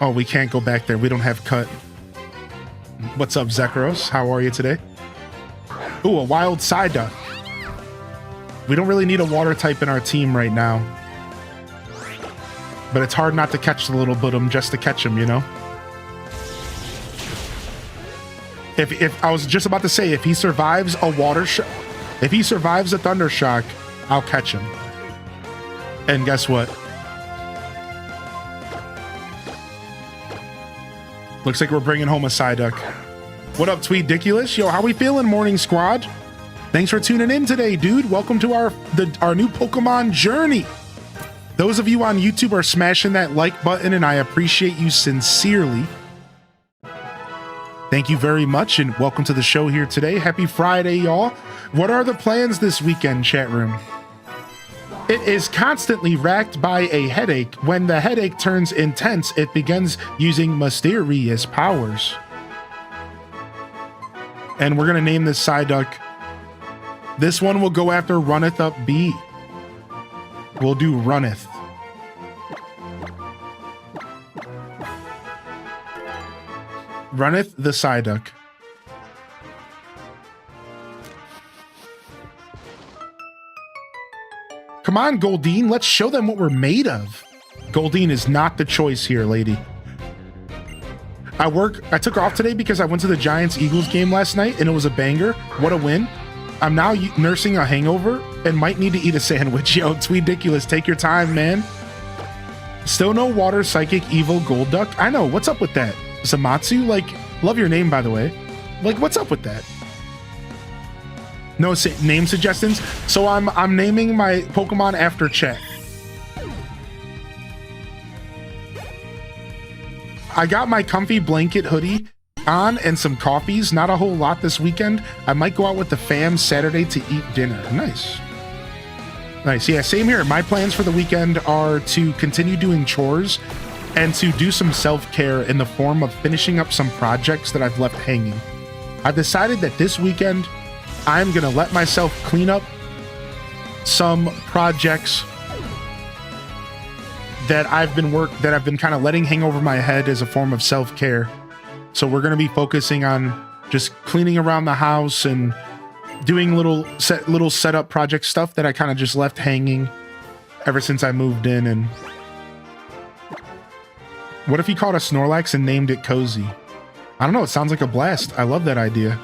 S1: Oh, we can't go back there. We don't have cut. What's up, Zekros? How are you today? Ooh, a wild Psyduck. We don't really need a water type in our team right now. But it's hard not to catch the little Budum just to catch him, you know? If I was just about to say, if he survives a water shock, if he survives a thunder shock, I'll catch him. And guess what? Looks like we're bringing home a Psyduck. What up, Tweediculous? Yo, how we feeling, Morning Squad? Thanks for tuning in today, dude. Welcome to our new Pokemon journey. Those of you on YouTube are smashing that like button, and I appreciate you sincerely. Thank you very much, and welcome to the show here today. Happy Friday, y'all. What are the plans this weekend, chat room? It is constantly racked by a headache. When the headache turns intense, it begins using mysterious powers. And we're going to name this Psyduck. This one will go after Runneth Up B. We'll do Runneth. Runneth the Psyduck. Come on, Goldeen, let's show them what we're made of. Goldeen is not the choice here, lady. I took off today because I went to the Giants-Eagles game last night, and it was a banger. What a win. I'm now nursing a hangover and might need to eat a sandwich. Yo, Tweediculous, take your time, man. Still no water psychic evil Golduck. I know, what's up with that? Zamatsu, like, love your name, by the way. Like, what's up with that? No name suggestions. So I'm naming my Pokemon after chat. I got my comfy blanket hoodie on and some coffees. Not a whole lot this weekend. I might go out with the fam Saturday to eat dinner. Nice. Nice. Yeah, same here. My plans for the weekend are to continue doing chores and to do some self-care in the form of finishing up some projects that I've left hanging. I've decided that this weekend I'm gonna let myself clean up some projects that I've been kind of letting hang over my head as a form of self-care. So we're gonna be focusing on just cleaning around the house and doing little setup project stuff that I kind of just left hanging ever since I moved in. And what if you caught a Snorlax and named it Cozy? I don't know, it sounds like a blast. I love that idea.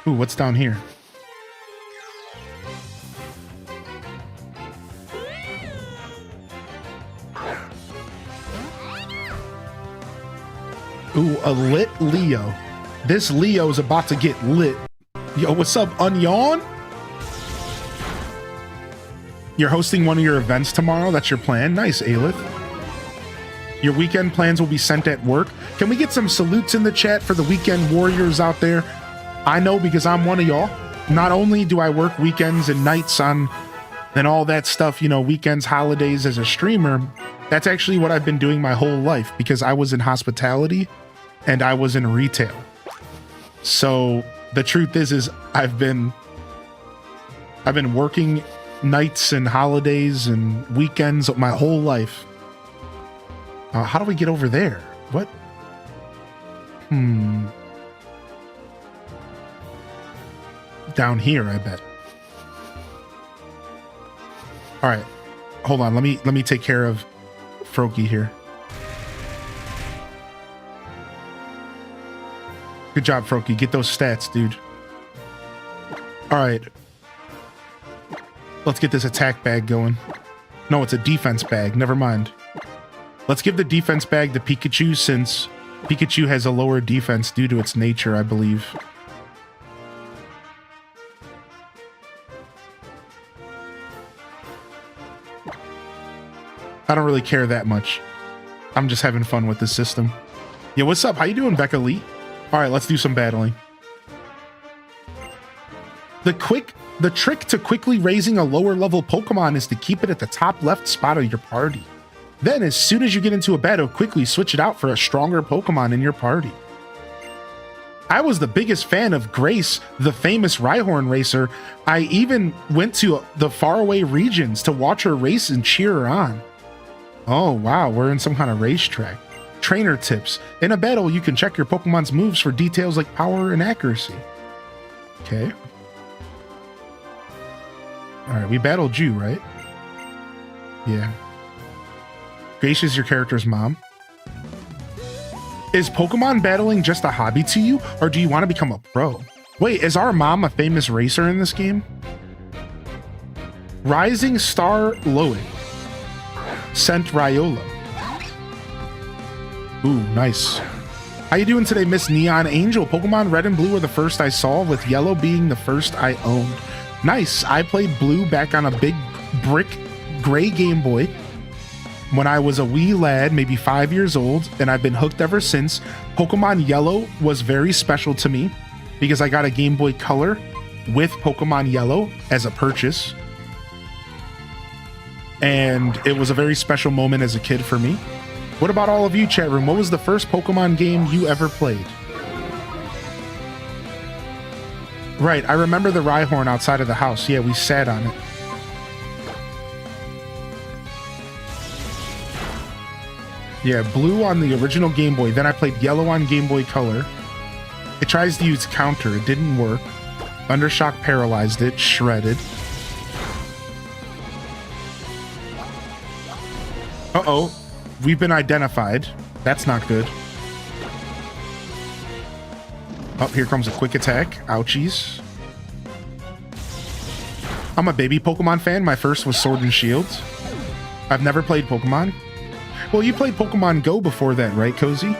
S1: Ooh, what's down here? Ooh, a lit Leo. This Leo is about to get lit. Yo, what's up, Unyawn? You're hosting one of your events tomorrow? That's your plan? Nice, Aelith. Your weekend plans will be sent at work. Can we get some salutes in the chat for the weekend warriors out there? I know, because I'm one of y'all. Not only do I work weekends and nights on and all that stuff, you know, weekends, holidays as a streamer, that's actually what I've been doing my whole life, because I was in hospitality and I was in retail. So the truth is I've been working nights and holidays and weekends my whole life. How do we get over there? What? Down here, I bet. All right, hold on. Let me take care of Froakie here. Good job, Froakie. Get those stats, dude. All right. Let's get this attack bag going. No, it's a defense bag. Never mind. Let's give the defense bag to Pikachu, since Pikachu has a lower defense due to its nature, I believe. I don't really care that much. I'm just having fun with this system. Yeah, what's up? How you doing, Becca Lee? All right, let's do some battling. The trick to quickly raising a lower level Pokemon is to keep it at the top left spot of your party. Then, as soon as you get into a battle, quickly switch it out for a stronger Pokemon in your party. I was the biggest fan of Grace, the famous Rhyhorn racer. I even went to the faraway regions to watch her race and cheer her on. Oh wow, we're in some kind of racetrack. Trainer tips. In a battle, you can check your Pokemon's moves for details like power and accuracy. Okay. Alright, we battled you, right? Yeah. Grace is your character's mom. Is Pokemon battling just a hobby to you, or do you want to become a pro? Wait, is our mom a famous racer in this game? Rising Star Loic. Sent Ryola. Ooh, nice. How you doing today, Miss Neon Angel? Pokemon Red and Blue were the first I saw, with Yellow being the first I owned. Nice. I played Blue back on a big brick gray Game Boy when I was a wee lad, maybe 5 years old, and I've been hooked ever since. Pokemon Yellow was very special to me because I got a Game Boy Color with Pokemon Yellow as a purchase. And it was a very special moment as a kid for me. What about all of you, chat room? What was the first Pokemon game you ever played? Right, I remember the Rhyhorn outside of the house. Yeah, we sat on it. Yeah, Blue on the original Game Boy. Then I played Yellow on Game Boy Color. It tries to use counter. It didn't work. Undershock paralyzed it. Shredded. Uh-oh. We've been identified. That's not good. Oh, here comes a quick attack. Ouchies. I'm a baby Pokemon fan. My first was Sword and Shield. I've never played Pokemon. Well, you played Pokemon Go before that, right, Cozy?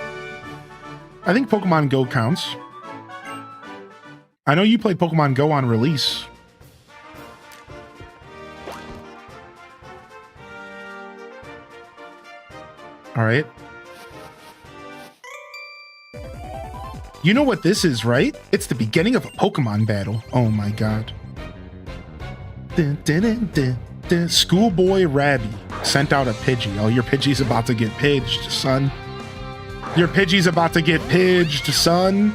S1: I think Pokemon Go counts. I know you played Pokemon Go on release. All right. You know what this is, right? It's the beginning of a Pokemon battle. Oh my god. Dun, dun, dun, dun, dun. Schoolboy Rabby sent out a Pidgey. Oh, your Pidgey's about to get pidged, son. Your Pidgey's about to get pidged, son.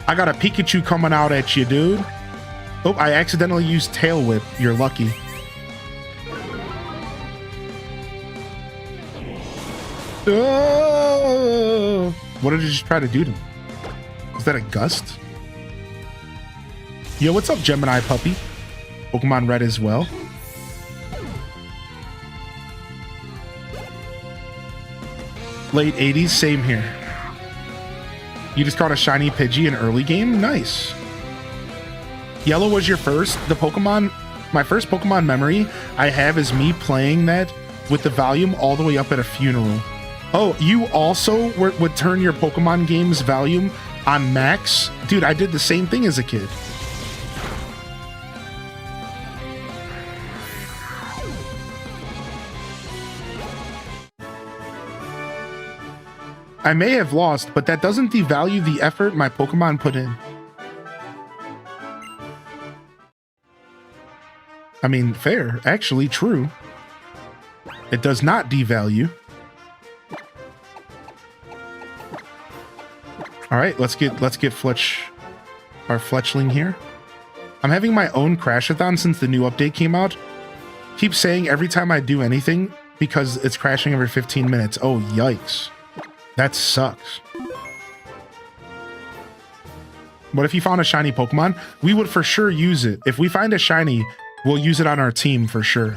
S1: I got a Pikachu coming out at you, dude. Oh, I accidentally used Tail Whip. You're lucky. Oh! What did it just try to do to me? Is that a gust? Yo, what's up, Gemini Puppy? Pokemon Red as well. Late 80s, same here. You just caught a shiny Pidgey in early game? Nice. Yellow was your first. The Pokemon, my first Pokemon memory I have is me playing that with the volume all the way up at a funeral. Oh, you also would turn your Pokemon game's volume on max? Dude, I did the same thing as a kid. I may have lost, but that doesn't devalue the effort my Pokemon put in. I mean, fair. Actually, true. It does not devalue. All right, let's get our Fletchling here. I'm having my own Crashathon since the new update came out. Keep saying every time I do anything because it's crashing every 15 minutes. Oh, yikes. That sucks. What if you found a shiny Pokemon? We would for sure use it. If we find a shiny, we'll use it on our team for sure.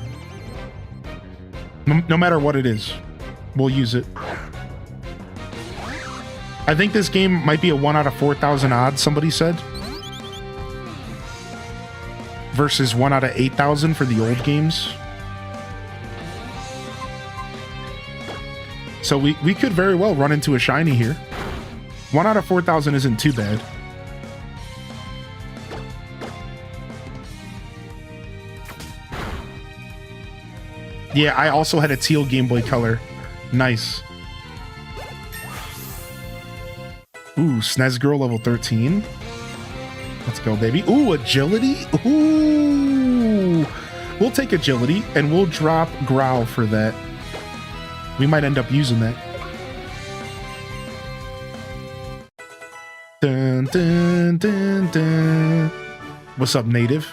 S1: No matter what it is, we'll use it. I think this game might be a 1 out of 4,000 odds, somebody said. Versus 1 out of 8,000 for the old games. So we could very well run into a shiny here. 1 out of 4,000 isn't too bad. Yeah, I also had a teal Game Boy Color. Nice. Ooh, SNES Girl level 13. Let's go, baby. Ooh, agility. Ooh. We'll take agility and we'll drop growl for that. We might end up using that. Dun, dun, dun, dun. What's up, native?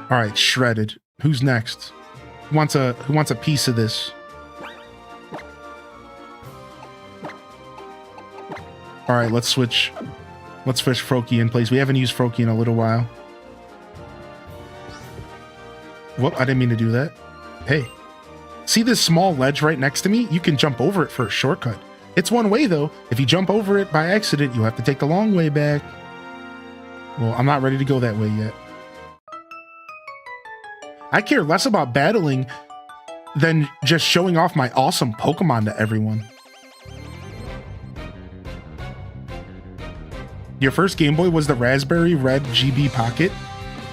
S1: All right, shredded. Who's next? Who wants a piece of this? All right, let's switch. Let's switch Froakie in place. We haven't used Froakie in a little while. Whoop, I didn't mean to do that. Hey, see this small ledge right next to me? You can jump over it for a shortcut. It's one way though. If you jump over it by accident, you have to take the long way back. Well, I'm not ready to go that way yet. I care less about battling than just showing off my awesome Pokemon to everyone. Your first Game Boy was the Raspberry Red GB Pocket?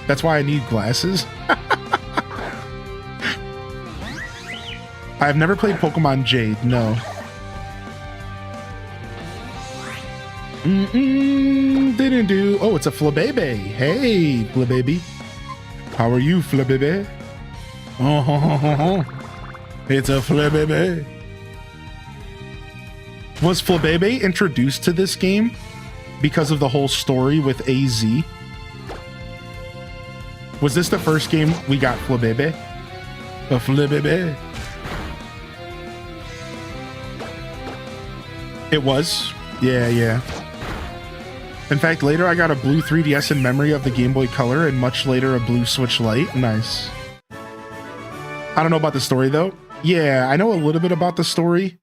S1: That's why I need glasses? I've never played Pokemon Jade, no. Didn't do. Oh, it's a Flabébé. Hey, Flabébé. How are you, Flabébé? Oh, it's a Flabébé. Was Flabébé introduced to this game because of the whole story with AZ? Was this the first game we got Flabébé? A Flabébé. It was. Yeah. In fact, later I got a blue 3DS in memory of the Game Boy Color, and much later a blue Switch Lite. Nice. I don't know about the story though. Yeah, I know a little bit about the story.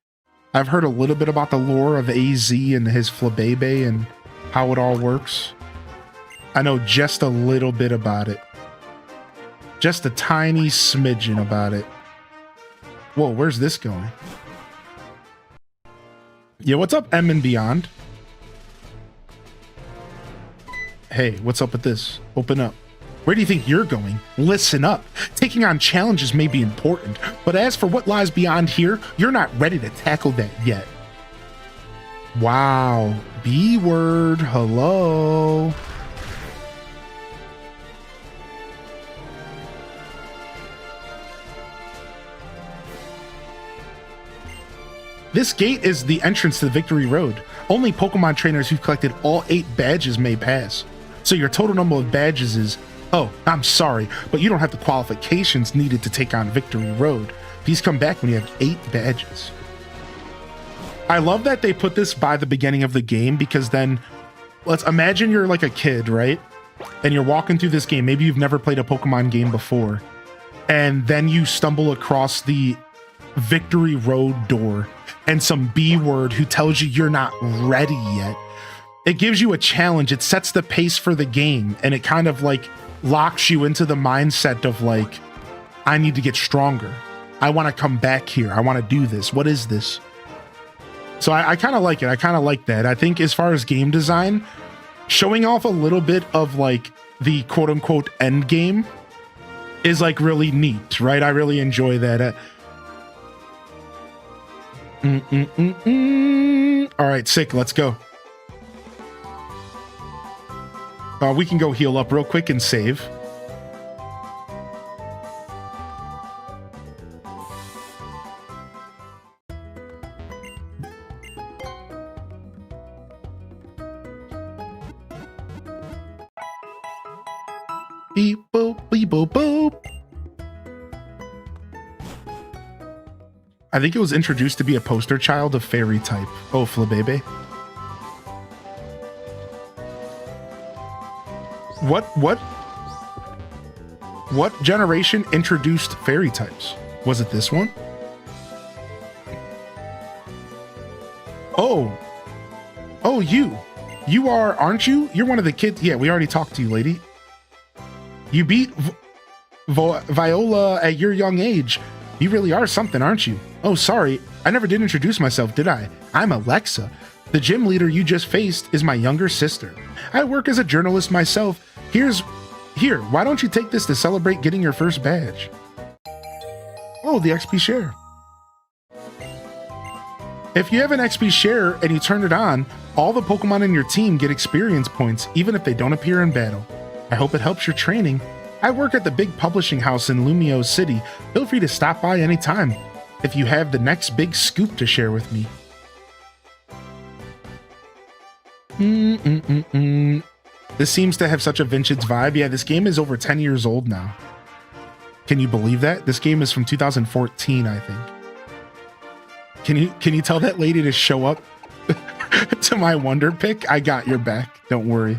S1: I've heard a little bit about the lore of AZ and his Flabébé and how it all works. I know just a little bit about it. Just a tiny smidgen about it. Whoa, where's this going? Yeah, what's up, M and Beyond? Hey, what's up with this? Open up. Where do you think you're going? Listen up. Taking on challenges may be important, but as for what lies beyond here, you're not ready to tackle that yet. Wow. B-word. Hello. This gate is the entrance to the Victory Road. Only Pokemon trainers who've collected all 8 badges may pass. So your total number of badges is, oh, I'm sorry, but you don't have the qualifications needed to take on Victory Road. Please come back when you have 8 badges. I love that they put this by the beginning of the game, because then, let's imagine you're like a kid, right? And you're walking through this game. Maybe you've never played a Pokemon game before. And then you stumble across the Victory Road door and some B-word who tells you you're not ready yet. It gives you a challenge. It sets the pace for the game, and it kind of like locks you into the mindset of like, I need to get stronger. I want to come back here. I want to do this. What is this? So I kind of like it. I kind of like that. I think as far as game design, showing off a little bit of like the quote unquote end game is like really neat, right? I really enjoy that. All right, sick. Let's go. We can go heal up real quick and save. Beep boop, beep boop, boop. I think it was introduced to be a poster child of fairy type. Oh, Flabébé. What generation introduced fairy types? Was it this one? Oh, you are, aren't you? You're one of the kids. Yeah, we already talked to you, lady. You beat Viola at your young age. You really are something, aren't you? Oh, sorry. I never did introduce myself, did I? I'm Alexa. The gym leader you just faced is my younger sister. I work as a journalist myself. Here, why don't you take this to celebrate getting your first badge? Oh, the XP share. If you have an XP share and you turn it on, all the Pokemon in your team get experience points, even if they don't appear in battle. I hope it helps your training. I work at the big publishing house in Lumio City. Feel free to stop by anytime if you have the next big scoop to share with me. This seems to have such a vintage vibe. Yeah, this game is over 10 years old now. Can you believe that? This game is from 2014, I think. Can you tell that lady to show up to my Wonder Pick? I got your back. Don't worry.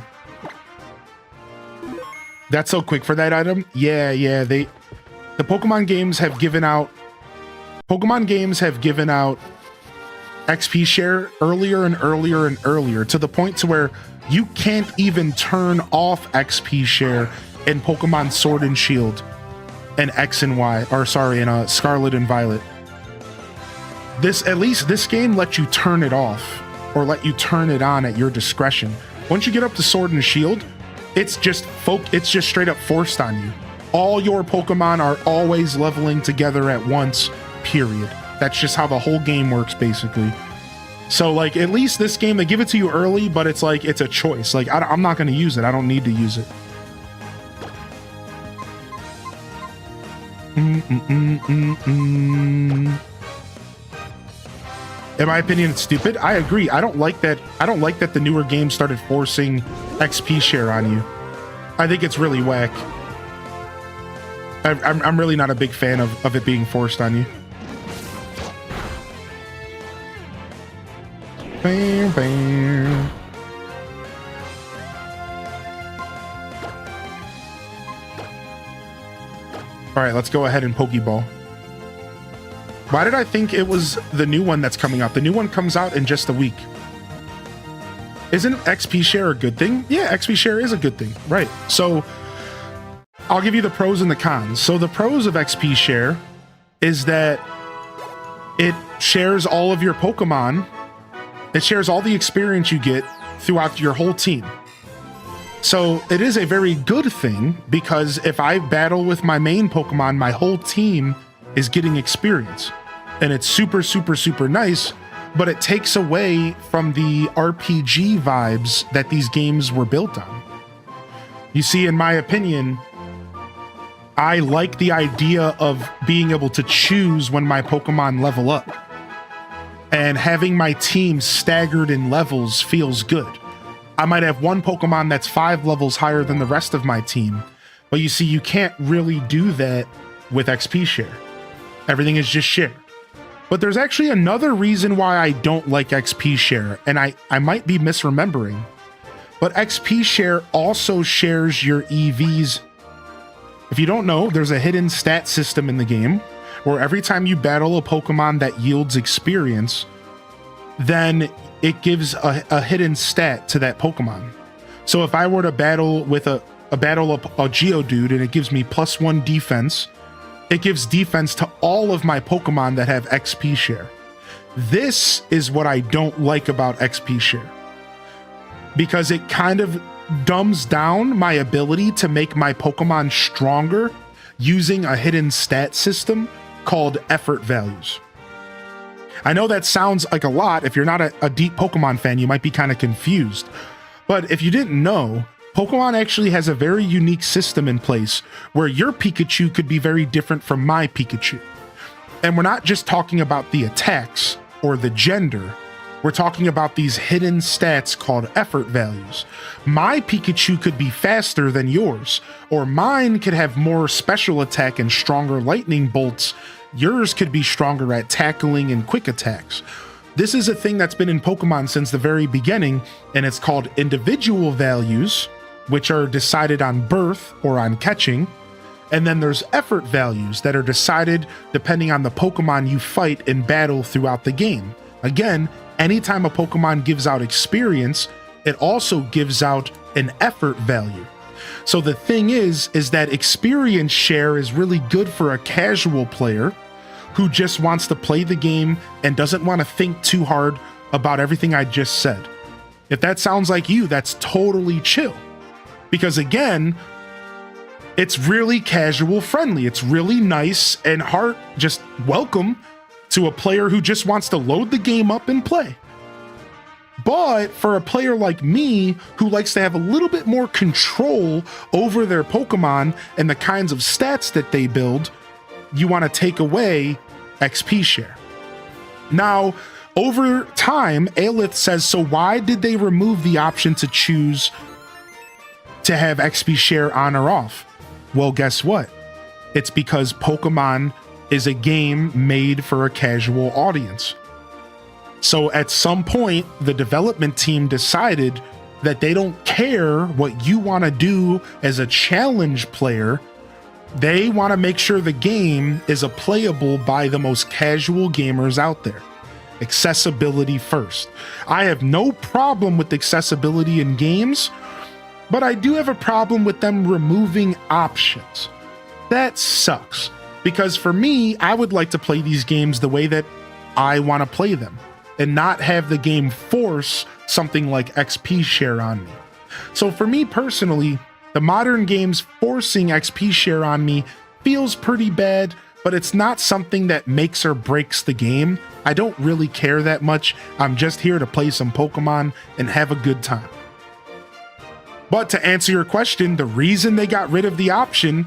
S1: That's so quick for that item. Yeah. The Pokemon games have given out XP share earlier and earlier and earlier, to the point to where you can't even turn off XP share in Pokemon Sword and Shield and X and Y, or sorry, in Scarlet and Violet. At least this game lets you turn it off or let you turn it on at your discretion. Once you get up to Sword and Shield, it's just straight up forced on you. All your Pokemon are always leveling together at once, period. That's just how the whole game works, basically. So, like, at least this game, they give it to you early, but it's like, it's a choice. Like, I'm not going to use it. I don't need to use it. In my opinion, it's stupid. I agree. I don't like that the newer games started forcing XP share on you. I think it's really whack. I'm really not a big fan of it being forced on you. Bam, bam. All right, let's go ahead and Pokeball. Why did I think it was the new one that's coming out? The new one comes out in just a week. Isn't XP share a good thing? Yeah, XP share is a good thing, right? So I'll give you the pros and the cons. So the pros of XP share is that it shares all of your Pokemon. It shares all the experience you get throughout your whole team. So it is a very good thing, because if I battle with my main Pokemon, my whole team is getting experience, and it's super, super, super nice, but it takes away from the RPG vibes that these games were built on. You see, in my opinion, I like the idea of being able to choose when my Pokemon level up, and having my team staggered in levels feels good. I might have one Pokemon that's 5 levels higher than the rest of my team, but you see, you can't really do that with XP share. Everything is just shared. But there's actually another reason why I don't like XP share, and I might be misremembering, but XP share also shares your EVs. If you don't know, there's a hidden stat system in the game where every time you battle a Pokemon that yields experience, then it gives a hidden stat to that Pokemon. So if I were to battle with a Geodude and it gives me +1 defense, it gives defense to all of my Pokemon that have XP share. This is what I don't like about XP share, because it kind of dumbs down my ability to make my Pokemon stronger using a hidden stat system called effort values. I know that sounds like a lot. If you're not a deep Pokemon fan, you might be kind of confused. But if you didn't know, Pokemon actually has a very unique system in place where your Pikachu could be very different from my Pikachu. And we're not just talking about the attacks or the gender. We're talking about these hidden stats called effort values. My Pikachu could be faster than yours, or mine could have more special attack and stronger lightning bolts. Yours could be stronger at tackling and quick attacks. This is a thing that's been in Pokemon since the very beginning, and it's called individual values, which are decided on birth or on catching. And then there's effort values that are decided depending on the Pokemon you fight in battle throughout the game. Again, anytime a Pokemon gives out experience, it also gives out an effort value. So the thing is that experience share is really good for a casual player who just wants to play the game and doesn't want to think too hard about everything I just said. If that sounds like you, that's totally chill. Because again, It's really casual friendly. It's really nice and heart just welcome to a player who just wants to load the game up and play. But for a player like me, who likes to have a little bit more control over their Pokemon and the kinds of stats that they build, you want to take away XP share. Now, over time, Aelith says, so why did they remove the option to choose to have XP share on or off? Well, guess what? It's because Pokemon is a game made for a casual audience. So at some point, the development team decided that they don't care what you want to do as a challenge player. They want to make sure the game is playable by the most casual gamers out there. Accessibility first. I have no problem with accessibility in games, but I do have a problem with them removing options. That sucks, because for me, I would like to play these games the way that I want to play them, and not have the game force something like XP share on me. So for me personally, the modern games forcing XP share on me feels pretty bad, but it's not something that makes or breaks the game. I don't really care that much. I'm just here to play some Pokemon and have a good time. But to answer your question, the reason they got rid of the option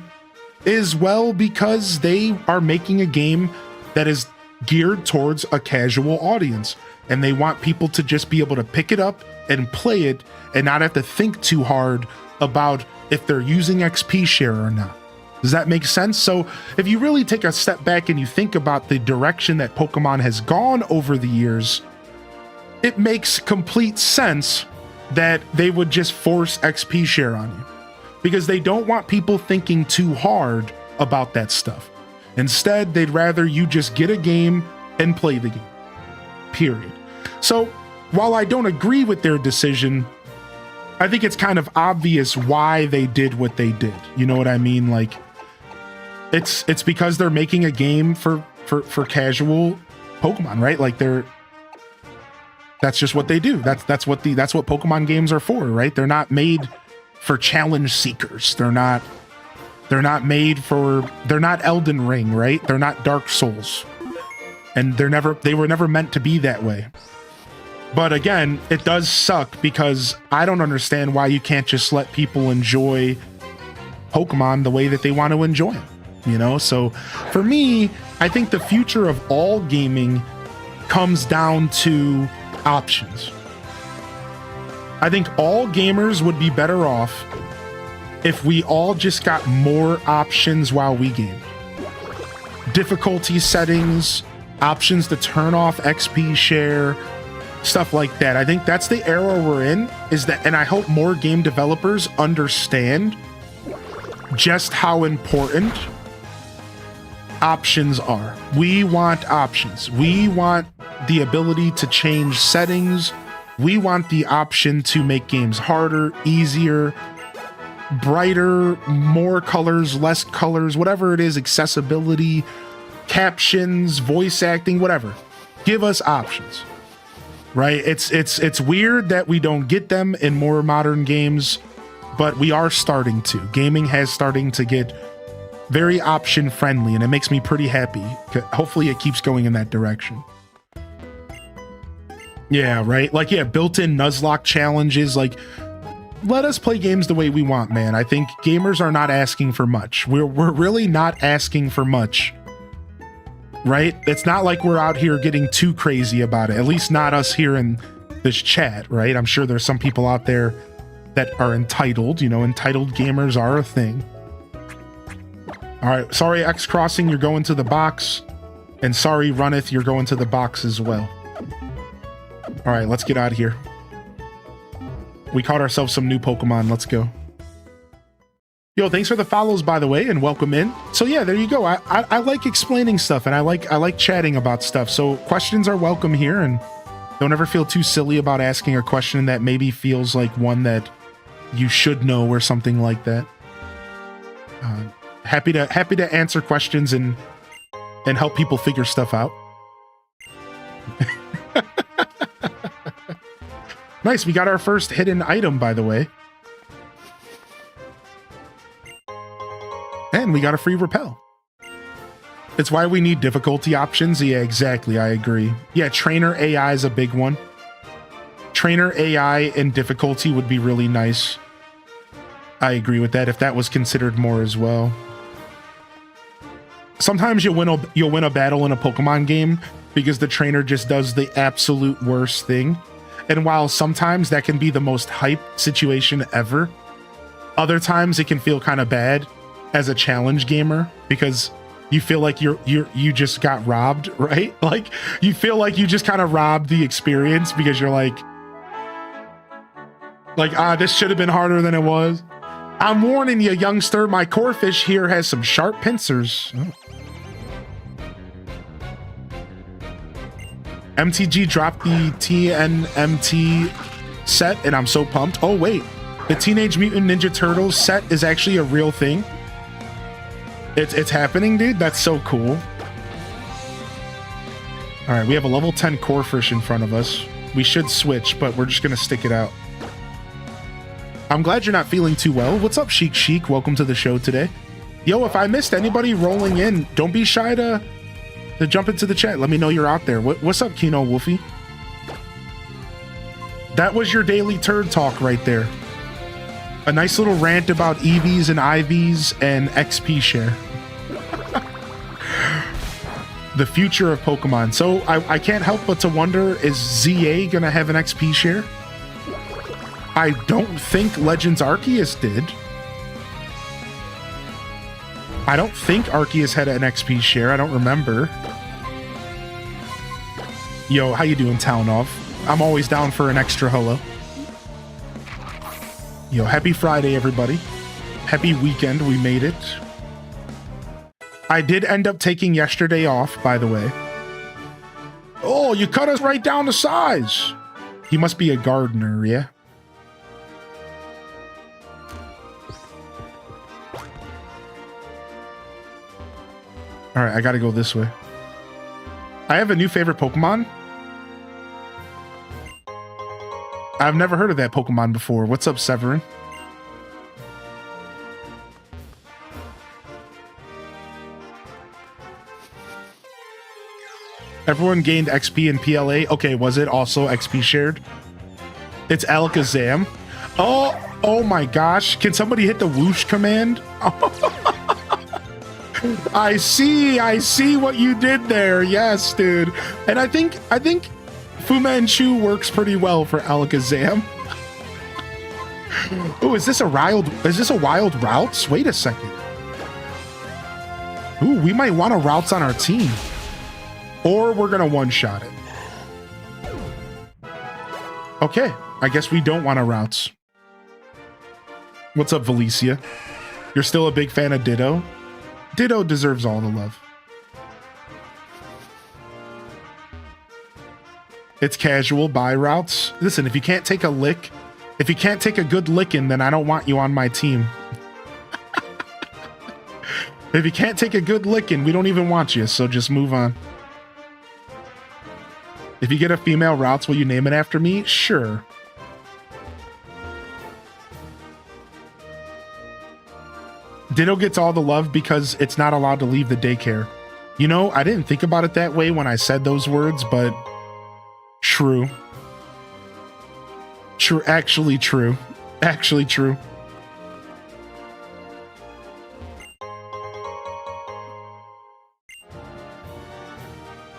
S1: is, well, because they are making a game that is geared towards a casual audience, and they want people to just be able to pick it up and play it and not have to think too hard about if they're using XP share or not. Does that make sense? So if you really take a step back and you think about the direction that Pokemon has gone over the years, it makes complete sense that they would just force XP share on you, because they don't want people thinking too hard about that stuff. Instead, they'd rather you just get a game and play the game, period. So while I don't agree with their decision, I think it's kind of obvious why they did what they did. You know what I mean? Like, it's because they're making a game for casual Pokemon, right? Like that's just what they do. That's what Pokemon games are for, right? They're not made for challenge seekers. They're not Elden Ring, right? They're not Dark Souls. And they were never meant to be that way. But again, it does suck, because I don't understand why you can't just let people enjoy Pokemon the way that they want to enjoy them, you know? So for me, I think the future of all gaming comes down to options. I think all gamers would be better off if we all just got more options while we game. Difficulty settings, options to turn off XP share, stuff like that. I think that's the era we're in, and I hope more game developers understand just how important options are. We want options. We want the ability to change settings. We want the option to make games harder, easier, brighter, more colors, less colors, whatever it is, accessibility, captions, voice acting, whatever. Give us options, right? It's weird that we don't get them in more modern games, but we are starting to. Gaming has starting to get very option friendly, and it makes me pretty happy. Hopefully it keeps going in that direction. Yeah, right? Like, yeah, built-in Nuzlocke challenges. Like, let us play games the way we want, man. I think gamers are not asking for much. We're really not asking for much, right? It's not like we're out here getting too crazy about it. At least not us here in this chat, right? I'm sure there's some people out there that are entitled. You know, entitled gamers are a thing. All right, sorry, X-Crossing, you're going to the box. And sorry, Runneth, you're going to the box as well. All right, let's get out of here. We caught ourselves some new Pokemon. Let's go. Yo, thanks for the follows, by the way, and welcome in. So yeah, there you go. I like explaining stuff, and I like chatting about stuff. So questions are welcome here, and don't ever feel too silly about asking a question that maybe feels like one that you should know or something like that. Happy to answer questions and help people figure stuff out. Nice, we got our first hidden item, by the way. and we got a free repel. It's why we need difficulty options. Yeah, exactly. I agree. Yeah, trainer AI is a big one. Trainer AI and difficulty would be really nice. I agree with that if that was considered more as well. Sometimes you'll win a battle in a Pokemon game because the trainer just does the absolute worst thing. And while sometimes that can be the most hype situation ever, other times it can feel kind of bad as a challenge gamer because you feel like you just got robbed, right? Like you feel like you just kind of robbed the experience because you're like this should have been harder than it was. I'm warning you, youngster, my Corphish here has some sharp pincers. Oh. MTG dropped the TNMT set, and I'm so pumped. Oh, wait. The Teenage Mutant Ninja Turtles set is actually a real thing. It's happening, dude. That's so cool. All right, we have a level 10 Corphish in front of us. We should switch, but we're just going to stick it out. I'm glad you're not feeling too well. What's up, Chic Chic? Welcome to the show today. Yo, if I missed anybody rolling in, don't be shy to jump into the chat. Let me know you're out there. What's up, Kino Wolfie? That was your daily turd talk right there. A nice little rant about EVs and IVs and XP share. The future of Pokemon. So I can't help but to wonder, is ZA gonna have an XP share? I don't think Legends Arceus did. I don't think Arceus had an XP share. I don't remember. Yo, how you doing, Townov? I'm always down for an extra hello. Yo, happy Friday, everybody. Happy weekend. We made it. I did end up taking yesterday off, by the way. Oh, you cut us right down to size. He must be a gardener, yeah? All right, I gotta go this way. I have a new favorite Pokemon. I've never heard of that Pokemon before. What's up, Severin? Everyone gained XP in PLA. Okay, was it also XP shared? It's Alakazam. Oh my gosh. Can somebody hit the whoosh command? I see what you did there. Yes, dude. And I think Fu Manchu works pretty well for Alakazam. Oh, is this a wild routes? Wait a second. Ooh, we might want a routes on our team. Or we're gonna one-shot it. Okay, I guess we don't want a routes. What's up, Valicia? You're still a big fan of Ditto? Ditto deserves all the love. It's casual buy routes. Listen, if you can't take a lick, if you can't take a good licking, then I don't want you on my team. If you can't take a good licking, we don't even want you, so just move on. If you get a female routes, will you name it after me? Sure. Ditto gets all the love because it's not allowed to leave the daycare. You know, I didn't think about it that way when I said those words, but true. True, actually true. Actually true.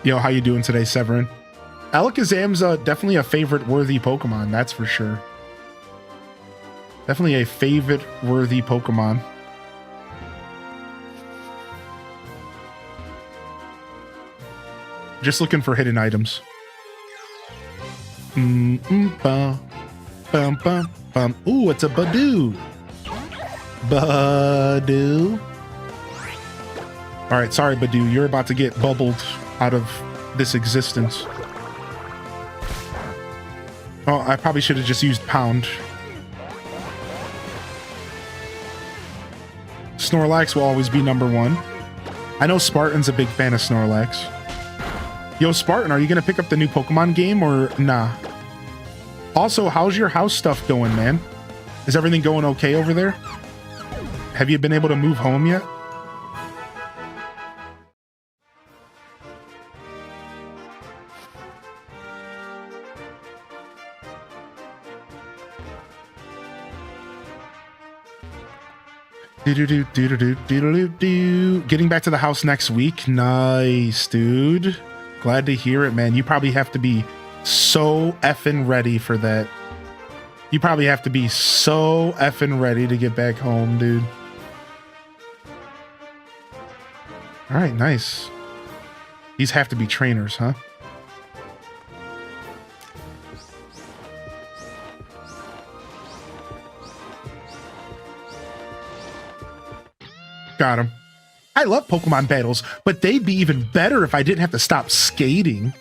S1: Yo, how you doing today, Severin? Alakazam's definitely a favorite-worthy Pokemon, that's for sure. Definitely a favorite-worthy Pokemon. Just looking for hidden items. Ooh, it's a Badoo. Badoo. All right, sorry, Badoo. You're about to get bubbled out of this existence. Oh, I probably should have just used Pound. Snorlax will always be number one. I know Spartan's a big fan of Snorlax. Yo, Spartan, are you going to pick up the new Pokemon game or nah? Also, how's your house stuff going, man? Is everything going okay over there? Have you been able to move home yet? Do-do-do-do-do-do-do-do. Getting back to the house next week. Nice, dude. Glad to hear it, man. You probably have to be so effing ready for that. You probably have to be so effing ready to get back home, dude. All right, nice. These have to be trainers, huh? Got him. I love Pokemon battles, but they'd be even better if I didn't have to stop skating.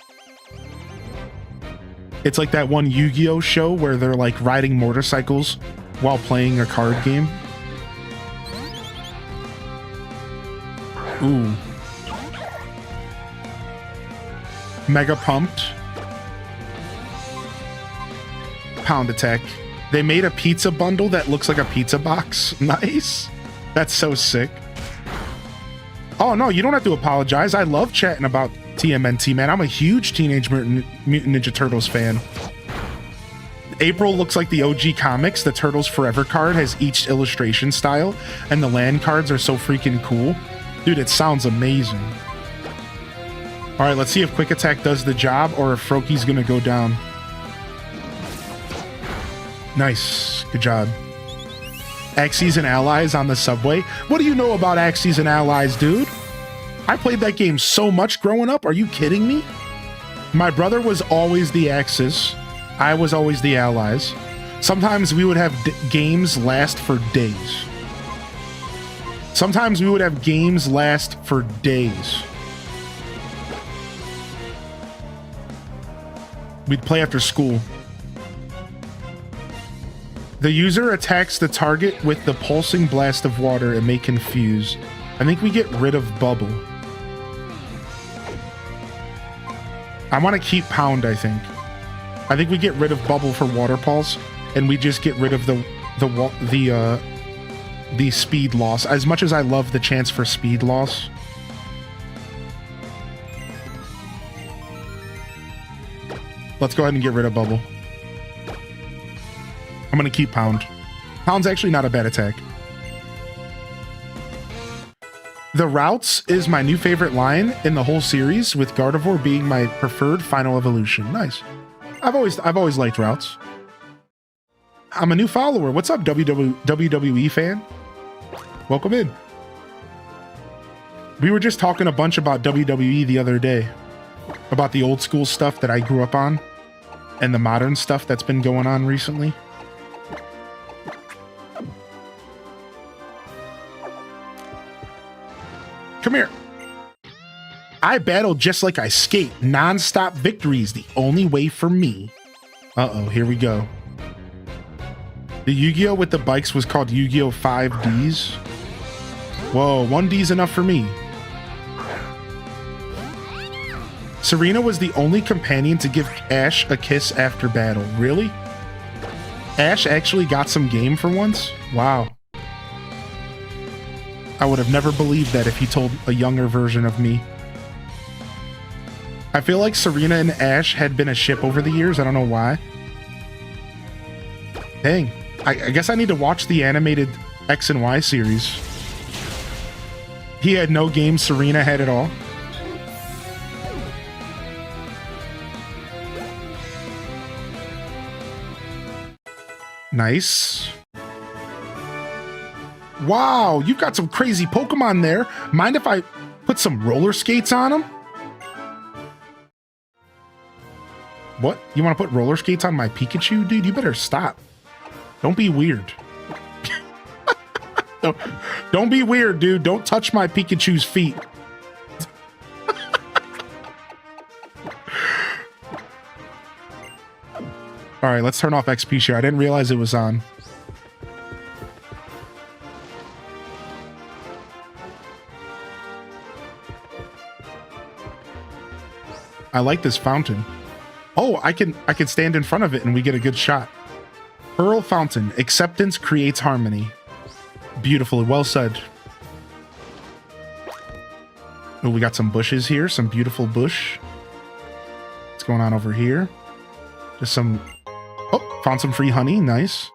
S1: It's like that one Yu-Gi-Oh show where they're like riding motorcycles while playing a card game. Ooh. Mega pumped. Pound attack. They made a pizza bundle that looks like a pizza box. Nice. That's so sick. Oh, no, you don't have to apologize. I love chatting about TMNT, man. I'm a huge Teenage Mutant Ninja Turtles fan. April looks like the OG comics. The Turtles Forever card has each illustration style, and the land cards are so freaking cool. Dude, it sounds amazing. All right, let's see if Quick Attack does the job or if Froaky's gonna go down. Nice. Good job. Axes and Allies on the subway. What do you know about Axes and Allies, dude? I played that game so much growing up. Are you kidding me? My brother was always the Axes. I was always the Allies. Sometimes we would have games last for days. Sometimes we would have games last for days. We'd play after school. The user attacks the target with the pulsing blast of water and may confuse. I think we get rid of Bubble. I want to keep Pound, I think. I think we get rid of Bubble for Water Pulse, and we just get rid of the speed loss. As much as I love the chance for speed loss. Let's go ahead and get rid of Bubble. I'm going to keep Pound. Pound's actually not a bad attack. The Routes is my new favorite line in the whole series, with Gardevoir being my preferred final evolution. Nice. I've always liked Routes. I'm a new follower. What's up, WWE fan? Welcome in. We were just talking a bunch about WWE the other day. About the old school stuff that I grew up on and the modern stuff that's been going on recently. Come here. I battle just like I skate. Non-stop victory is the only way for me. Uh-oh, here we go. The Yu-Gi-Oh with the bikes was called Yu-Gi-Oh 5Ds. Whoa, 1D's enough for me. Serena was the only companion to give Ash a kiss after battle. Really? Ash actually got some game for once? Wow. I would have never believed that if you told a younger version of me. I feel like Serena and Ash had been a ship over the years. I don't know why. Dang. I guess I need to watch the animated X and Y series. He had no game, Serena had it all. Nice. Wow, you've got some crazy Pokemon there. Mind if I put some roller skates on them? What? You want to put roller skates on my Pikachu? Dude, you better stop. Don't be weird. Don't be weird, dude. Don't touch my Pikachu's feet. All right, let's turn off XP share. I didn't realize it was on. I like this fountain. Oh, I can stand in front of it and we get a good shot. Pearl Fountain. Acceptance creates harmony. Beautiful. Well said. Oh, we got some bushes here. Some beautiful bush. What's going on over here? Just some... Oh, found some free honey. Nice.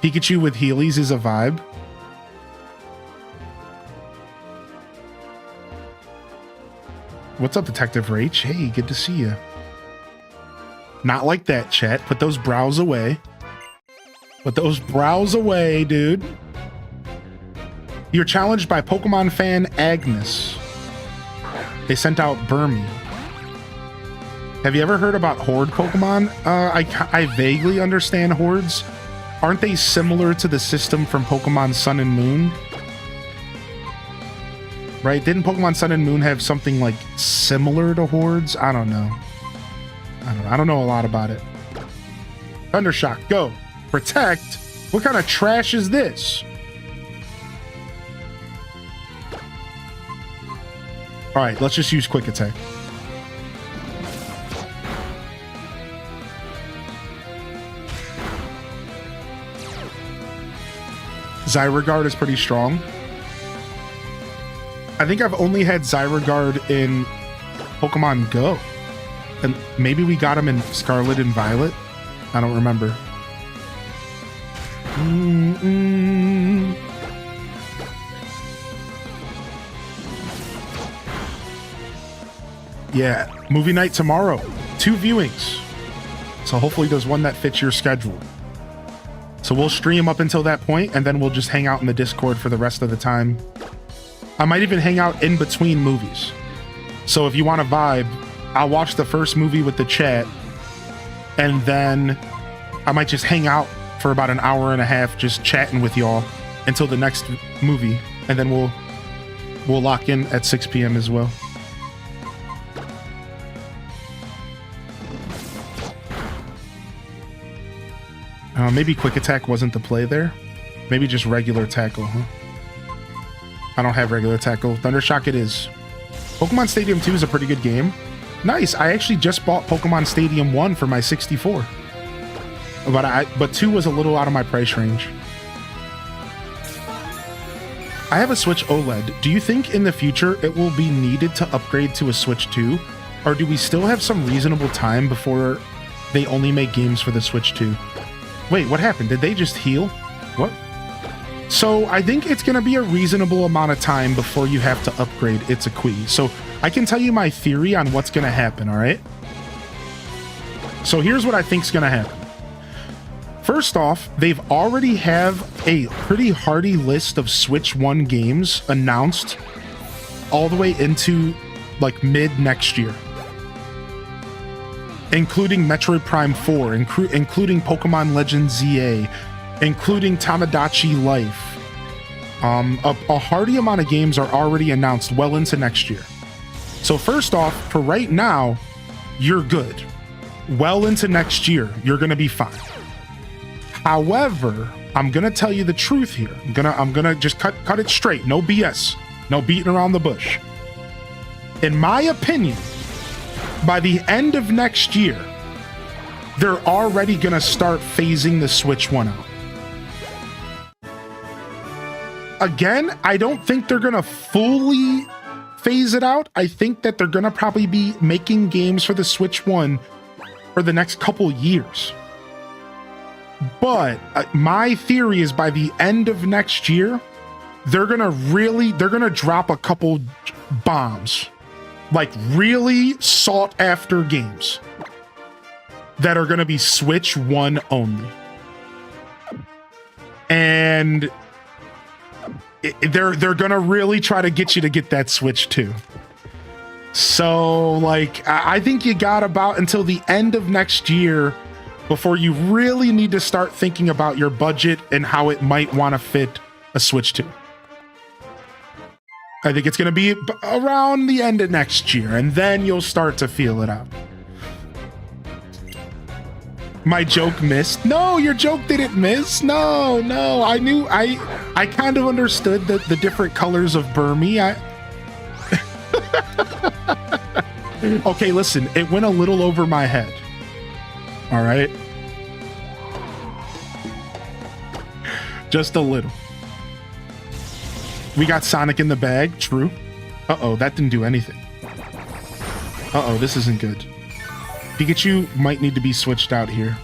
S1: Pikachu with Heelys is a vibe. What's up, Detective Rach? Hey, good to see you. Not like that, chat. Put those brows away. Put those brows away, dude. You're challenged by Pokemon fan Agnes. They sent out Burmy. Have you ever heard about Horde Pokemon? I vaguely understand Hordes. Aren't they similar to the system from Pokemon Sun and Moon? Right? Didn't Pokemon Sun and Moon have something like similar to Hordes? I don't know. I don't know a lot about it. Thundershock, go. Protect? What kind of trash is this? All right, let's just use Quick Attack. Zyregard is pretty strong. I think I've only had Zyregard in Pokemon Go. And maybe we got him in Scarlet and Violet. I don't remember. Yeah, movie night tomorrow. 2 viewings. So hopefully there's one that fits your schedule. So we'll stream up until that point, and then we'll just hang out in the Discord for the rest of the time. I might even hang out in between movies. So if you want to vibe, I'll watch the first movie with the chat, and then I might just hang out for about an hour and a half just chatting with y'all until the next movie, and then we'll lock in at 6 p.m. as well. Maybe Quick Attack wasn't the play there. Maybe just regular tackle, huh? I don't have regular tackle. Thundershock it is. Pokemon Stadium 2 is a pretty good game. Nice. I actually just bought Pokemon Stadium 1 for my 64. But 2 was a little out of my price range. I have a Switch OLED. Do you think in the future it will be needed to upgrade to a Switch 2? Or do we still have some reasonable time before they only make games for the Switch 2? Wait, what happened? Did they just heal? What? So I think it's going to be a reasonable amount of time before you have to upgrade It's a Quee. So I can tell you my theory on what's going to happen, all right? So here's what I think's going to happen. First off, they've already have a pretty hearty list of Switch 1 games announced all the way into like mid next year. Including Metroid Prime 4, including Pokemon Legends ZA, including Tamagotchi Life. A hearty amount of games are already announced well into next year. So first off, for right now, you're good. Well into next year, you're gonna be fine. However, I'm gonna tell you the truth here. I'm gonna just cut it straight. No BS. No beating around the bush. In my opinion, by the end of next year, they're already gonna start phasing the Switch 1 out. Again, I don't think they're gonna fully phase it out. I think that they're gonna probably be making games for the Switch 1 for the next couple years. But my theory is by the end of next year, they're gonna drop a couple bombs. Like really sought after games that are going to be Switch 1 only. And they're going to really try to get you to get that Switch 2. So like, I think you got about until the end of next year before you really need to start thinking about your budget and how it might want to fit a Switch 2. I think it's going to be around the end of next year, and then you'll start to feel it out. My joke missed. No, your joke didn't miss. No. I kind of understood the different colors of Burmy. Okay, listen, it went a little over my head. All right. Just a little. We got Sonic in the bag, true. Uh-oh, that didn't do anything. Uh-oh, this isn't good. Pikachu might need to be switched out here.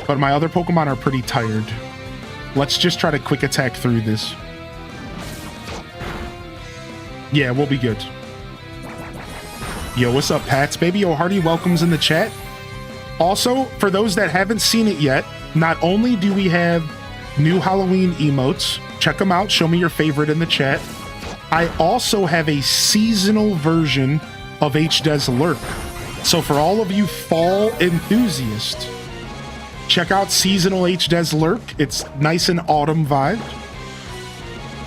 S1: But my other Pokemon are pretty tired. Let's just try to quick attack through this. Yeah, we'll be good. Yo, what's up, Pats? Baby Yo Hardy welcomes in the chat. Also, for those that haven't seen it yet, not only do we have new Halloween emotes, check them out, show me your favorite in the chat. I also have a seasonal version of HDes Lurker. So for all of you fall enthusiasts, check out seasonal HDes Lurker. It's nice and autumn vibe.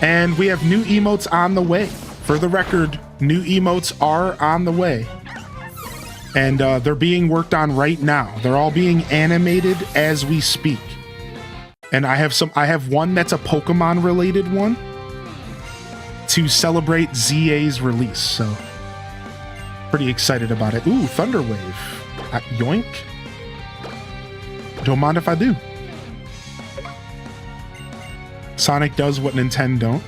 S1: And we have new emotes on the way. For the record, new emotes are on the way. And they're being worked on right now. They're all being animated as we speak. And I have one that's a Pokemon related one to celebrate ZA's release. So pretty excited about it. Ooh, Thunderwave. Yoink. Don't mind if I do. Sonic does what Nintendo don't.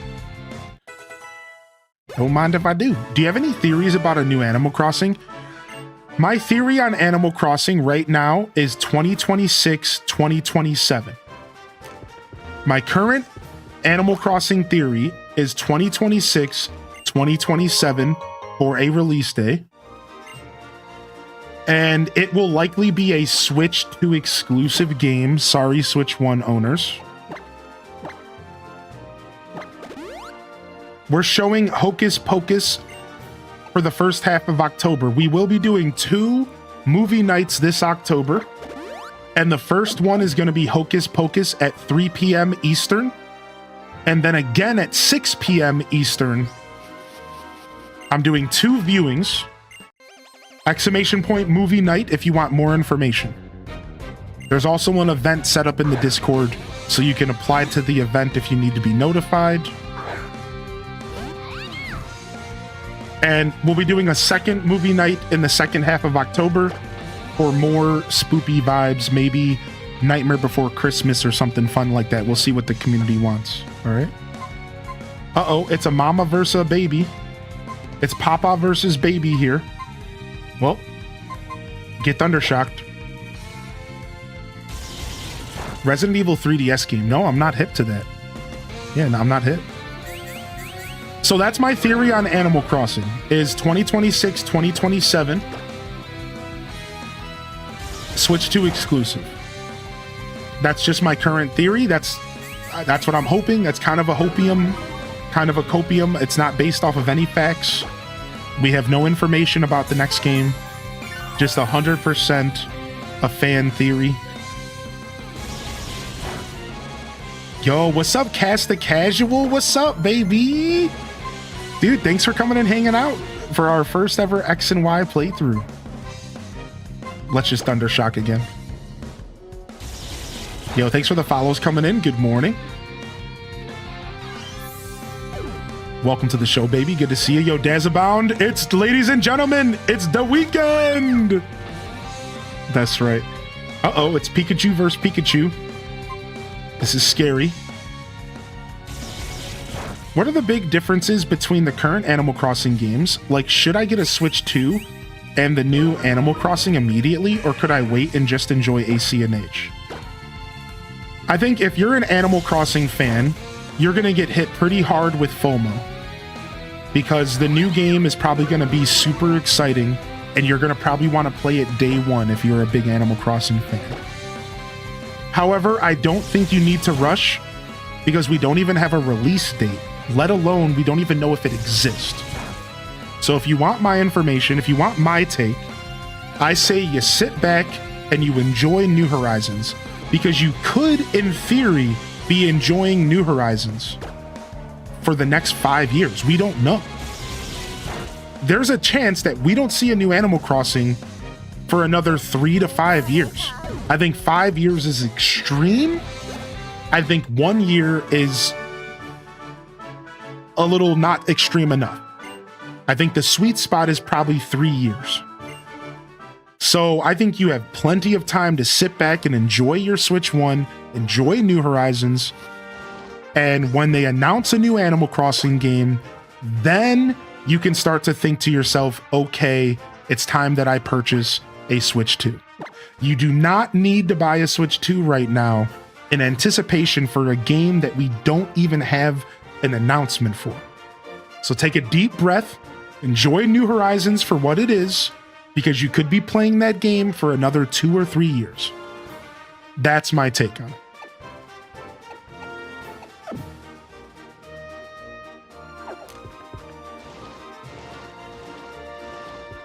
S1: Don't mind if I do. Do you have any theories about a new Animal Crossing? My theory on Animal Crossing right now is 2026, 2027. My current Animal Crossing theory is 2026, 2027 for a release day. And it will likely be a Switch 2 exclusive game. Sorry, Switch 1 owners. We're showing Hocus Pocus for the first half of October. We will be doing 2 movie nights this October. And the first one is going to be Hocus Pocus at 3 p.m. Eastern. And then again at 6 p.m. Eastern. I'm doing 2 viewings. Exclamation point movie night if you want more information. There's also an event set up in the Discord, so you can apply to the event if you need to be notified. And we'll be doing a second movie night in the second half of October for more spoopy vibes, maybe Nightmare Before Christmas or something fun like that. We'll see what the community wants. All right. Uh-oh, it's a mama versus a baby. It's Papa versus baby here. Well, get Thundershocked. Resident Evil 3DS game. No, I'm not hip to that. Yeah, no, I'm not hip. So that's my theory on Animal Crossing, is 2026, 2027. Switch 2 exclusive. That's just my current theory. That's what I'm hoping. That's kind of a hopium, kind of a copium. It's not based off of any facts. We have no information about the next game. Just 100% a fan theory. Yo, what's up, Cast the Casual? What's up, baby? Dude, thanks for coming and hanging out for our first ever X and Y playthrough. Let's just Thundershock again. Yo, thanks for the follows coming in. Good morning. Welcome to the show, baby. Good to see you. Yo, Dazabound. It's, ladies and gentlemen, it's the weekend. That's right. Uh-oh, it's Pikachu versus Pikachu. This is scary. What are the big differences between the current Animal Crossing games? Like, should I get a Switch 2 and the new Animal Crossing immediately, or could I wait and just enjoy AC&H? I think if you're an Animal Crossing fan, you're going to get hit pretty hard with FOMO, because the new game is probably going to be super exciting, and you're going to probably want to play it day one if you're a big Animal Crossing fan. However, I don't think you need to rush, because we don't even have a release date, let alone we don't even know if it exists. So if you want my information, if you want my take, I say you sit back and you enjoy New Horizons, because you could, in theory, be enjoying New Horizons for the next 5 years. We don't know. There's a chance that we don't see a new Animal Crossing for another 3 to 5 years. I think 5 years is extreme. I think 1 year is a little not extreme enough. I think the sweet spot is probably 3 years. So I think you have plenty of time to sit back and enjoy your Switch 1, enjoy New Horizons, and when they announce a new Animal Crossing game, then you can start to think to yourself, okay, it's time that I purchase a Switch 2. You do not need to buy a Switch 2 right now in anticipation for a game that we don't even have an announcement for. So take a deep breath, Enjoy New Horizons for what it is, because you could be playing that game for another 2 or 3 years. That's my take on it.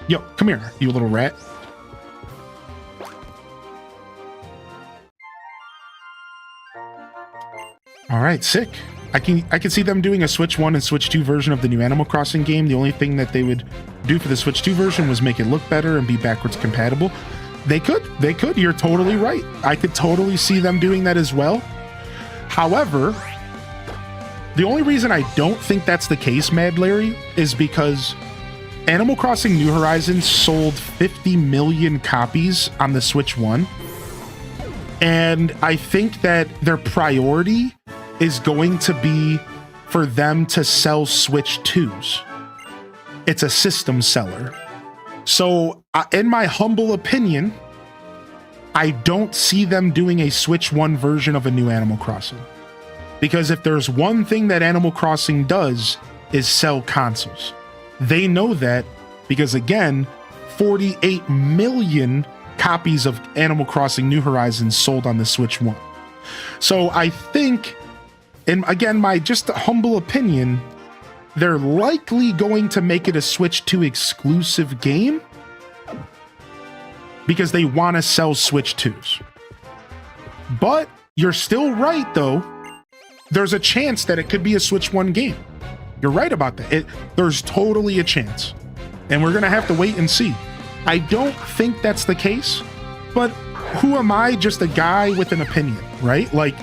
S1: Yo, come here, you little rat. All right, sick. I can see them doing a Switch 1 and Switch 2 version of the new Animal Crossing game. The only thing that they would do for the Switch 2 version was make it look better and be backwards compatible. They could. You're totally right. I could totally see them doing that as well. However, the only reason I don't think that's the case, Mad Larry, is because Animal Crossing New Horizons sold 50 million copies on the Switch 1. And I think that their priority is going to be for them to sell Switch 2s. It's a system seller. So, in my humble opinion, I don't see them doing a Switch 1 version of a new Animal Crossing. Because if there's one thing that Animal Crossing does, is sell consoles. They know that because, again, 48 million copies of Animal Crossing New Horizons sold on the Switch 1. So I think, and again, my just humble opinion, they're likely going to make it a Switch 2 exclusive game because they want to sell Switch 2s. But you're still right, though. There's a chance that it could be a Switch 1 game. You're right about that. There's totally a chance. And we're going to have to wait and see. I don't think that's the case, but who am I? Just a guy with an opinion, right? Like,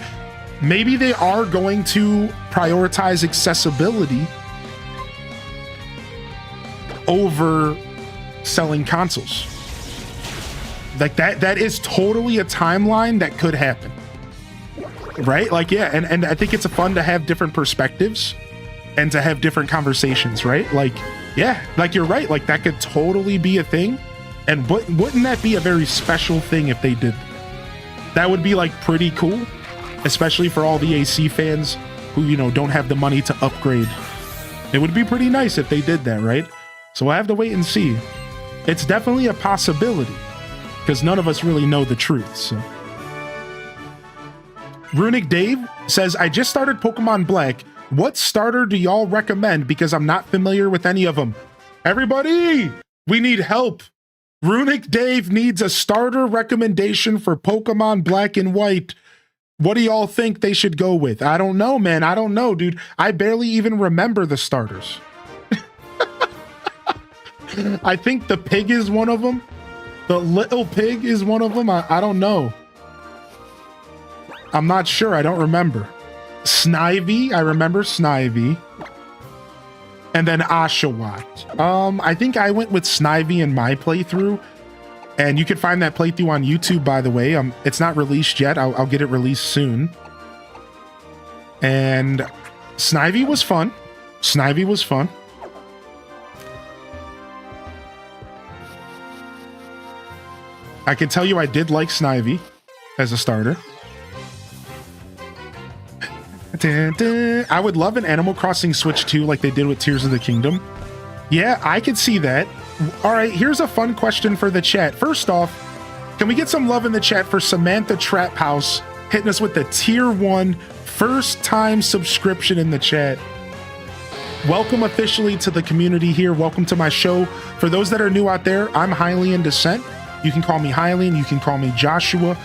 S1: maybe they are going to prioritize accessibility over selling consoles. Like that is totally a timeline that could happen. Right? Like, yeah, and I think it's fun to have different perspectives and to have different conversations, right? Like, yeah, like you're right. Like that could totally be a thing. And wouldn't that be a very special thing if they did? That would be like pretty cool, especially for all the AC fans who, you know, don't have the money to upgrade. It would be pretty nice if they did that, right? So we'll have to wait and see. It's definitely a possibility because none of us really know the truth. So Runic Dave says, I just started Pokemon Black. What starter do y'all recommend? Because I'm not familiar with any of them. Everybody, we need help. Runic Dave needs a starter recommendation for Pokemon Black and White. What do y'all think they should go with? I don't know, man. I don't know, dude. I barely even remember the starters. I think the pig is one of them. The little pig is one of them. I don't know. I'm not sure. I don't remember. Snivy. I remember Snivy. And then Oshawott. I think I went with Snivy in my playthrough. And you can find that playthrough on YouTube, by the way. It's not released yet. I'll get it released soon. And Snivy was fun. Snivy was fun. I can tell you I did like Snivy as a starter. Dun, dun. I would love an Animal Crossing Switch 2 like they did with Tears of the Kingdom. Yeah, I could see that. All right, here's a fun question for the chat. First off, can we get some love in the chat for Samantha Trap House hitting us with the Tier 1 first-time subscription in the chat? Welcome officially to the community here. Welcome to my show. For those that are new out there, I'm Highly in Descent. You can call me Highly and you can call me Joshua.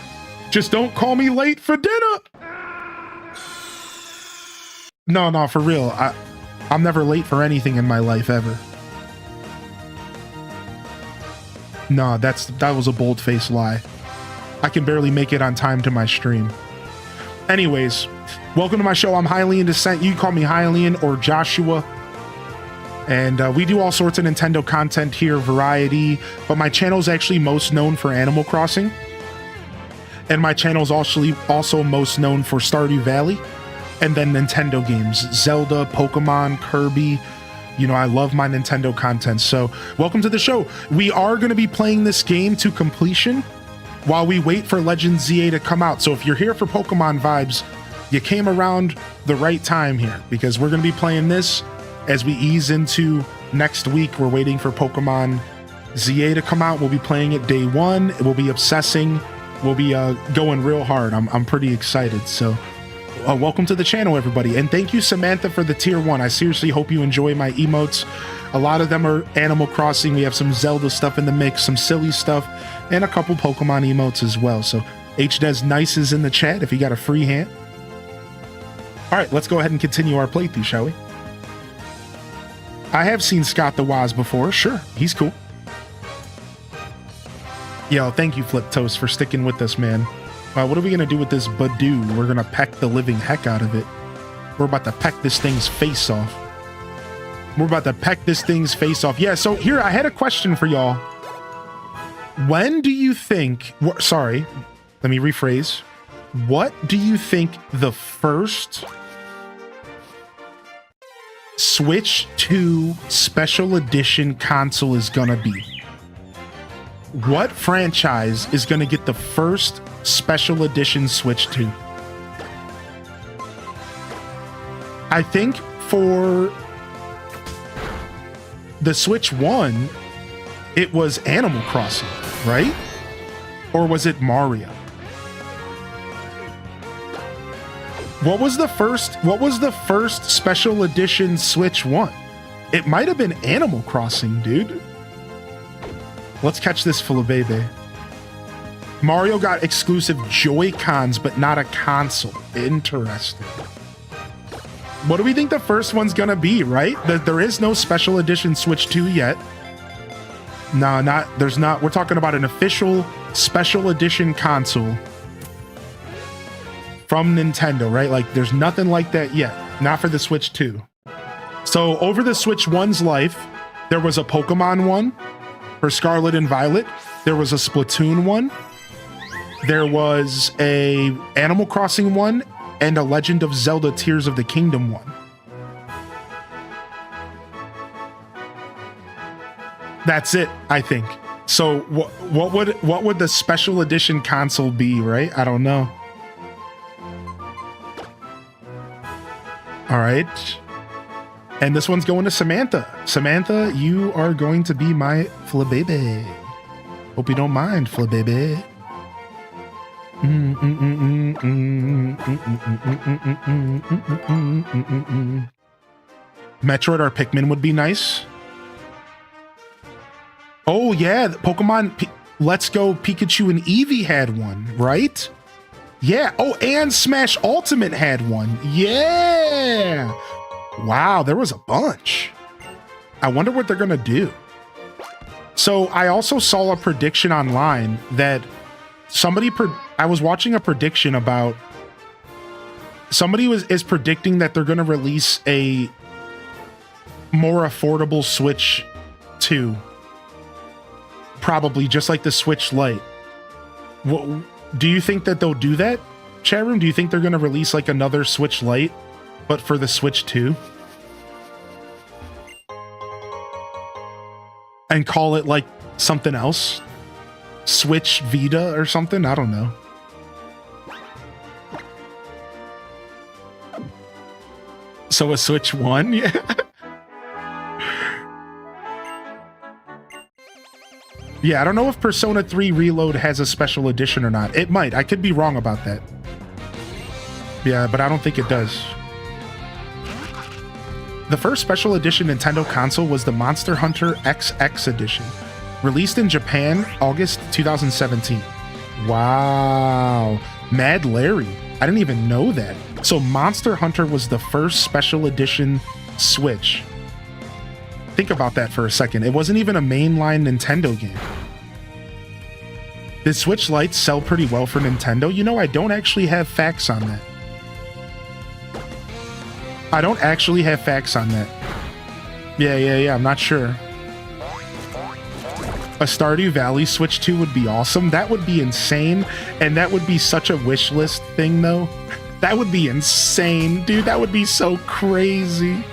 S1: Just don't call me late for dinner. No, for real. I'm never late for anything in my life ever. No, that was a bold-faced lie. I can barely make it on time to my stream. Anyways, welcome to my show. I'm Highly in Descent. You can call me Hylian or Joshua. And we do all sorts of Nintendo content here, variety. But my channel is actually most known for Animal Crossing. And my channel is also most known for Stardew Valley. And then Nintendo games, Zelda, Pokemon, Kirby. You know, I love my Nintendo content. So welcome to the show. We are going to be playing this game to completion while we wait for Legend ZA to come out. So if you're here for Pokemon vibes, you came around the right time here because we're going to be playing this as we ease into next week. We're waiting for Pokemon ZA to come out. We'll be playing it day one. We'll be obsessing. We'll be going real hard. I'm pretty excited. So welcome to the channel, everybody. And thank you, Samantha, for the tier 1. I seriously hope you enjoy my emotes. A lot of them are Animal Crossing. We have some Zelda stuff in the mix, some silly stuff, and a couple Pokemon emotes as well. So HDes Nice is in the chat if you got a free hand. All right, let's go ahead and continue our playthrough, shall we? I have seen Scott the Waz before. Sure, he's cool. Yo, thank you, Flip Toast, for sticking with us, man. What are we going to do with this Badoo? We're going to peck the living heck out of it. We're about to peck this thing's face off. We're about to peck this thing's face off. Yeah, so here, I had a question for y'all. When do you think... Sorry, let me rephrase. What do you think the first Switch 2 Special Edition console is going to be? What franchise is going to get the first Special Edition Switch 2? I think for the Switch 1, it was Animal Crossing, right? Or was it Mario? What was the first Special Edition Switch 1? It might have been Animal Crossing, dude. Let's catch this full of baby. Mario got exclusive Joy-Cons, but not a console. Interesting. What do we think the first one's gonna be, right? There is no Special Edition Switch 2 yet. No, there's not. We're talking about an official Special Edition console from Nintendo, right? Like, there's nothing like that yet. Not for the Switch 2. So, over the Switch 1's life, there was a Pokemon one for Scarlet and Violet. There was a Splatoon one. There was a Animal Crossing one and a Legend of Zelda Tears of the Kingdom one. That's it, I think. So what would the Special Edition console be, right? I don't know. All right. And this one's going to Samantha. Samantha, you are going to be my Flababy. Hope you don't mind, Flababy. Metroid or Pikmin would be nice. Oh yeah, Pokemon Let's Go Pikachu and Eevee had one, right? Yeah. Oh, and Smash Ultimate had one. Yeah. Wow, there was a bunch. I wonder what they're gonna do. So I also saw a prediction online that I was watching a prediction about somebody is predicting that they're gonna release a more affordable Switch 2. Probably just like the Switch Lite. What do you think that they'll do that, chat room? Do you think they're gonna release like another Switch Lite, but for the Switch 2? And call it like something else? Switch Vita or something? I don't know. So a Switch 1? Yeah. Yeah, I don't know if Persona 3 Reload has a special edition or not. It might. I could be wrong about that. Yeah, but I don't think it does. The first special edition Nintendo console was the Monster Hunter XX edition, released in Japan August 2017. Wow. Mad Larry. I didn't even know that. So Monster Hunter was the first special edition Switch. Think about that for a second. It wasn't even a mainline Nintendo game. Did Switch Lites sell pretty well for Nintendo? You know, I don't actually have facts on that. I don't actually have facts on that. Yeah, I'm not sure. A Stardew Valley Switch 2 would be awesome. That would be insane. And that would be such a wish list thing, though. That would be insane, dude. That would be so crazy.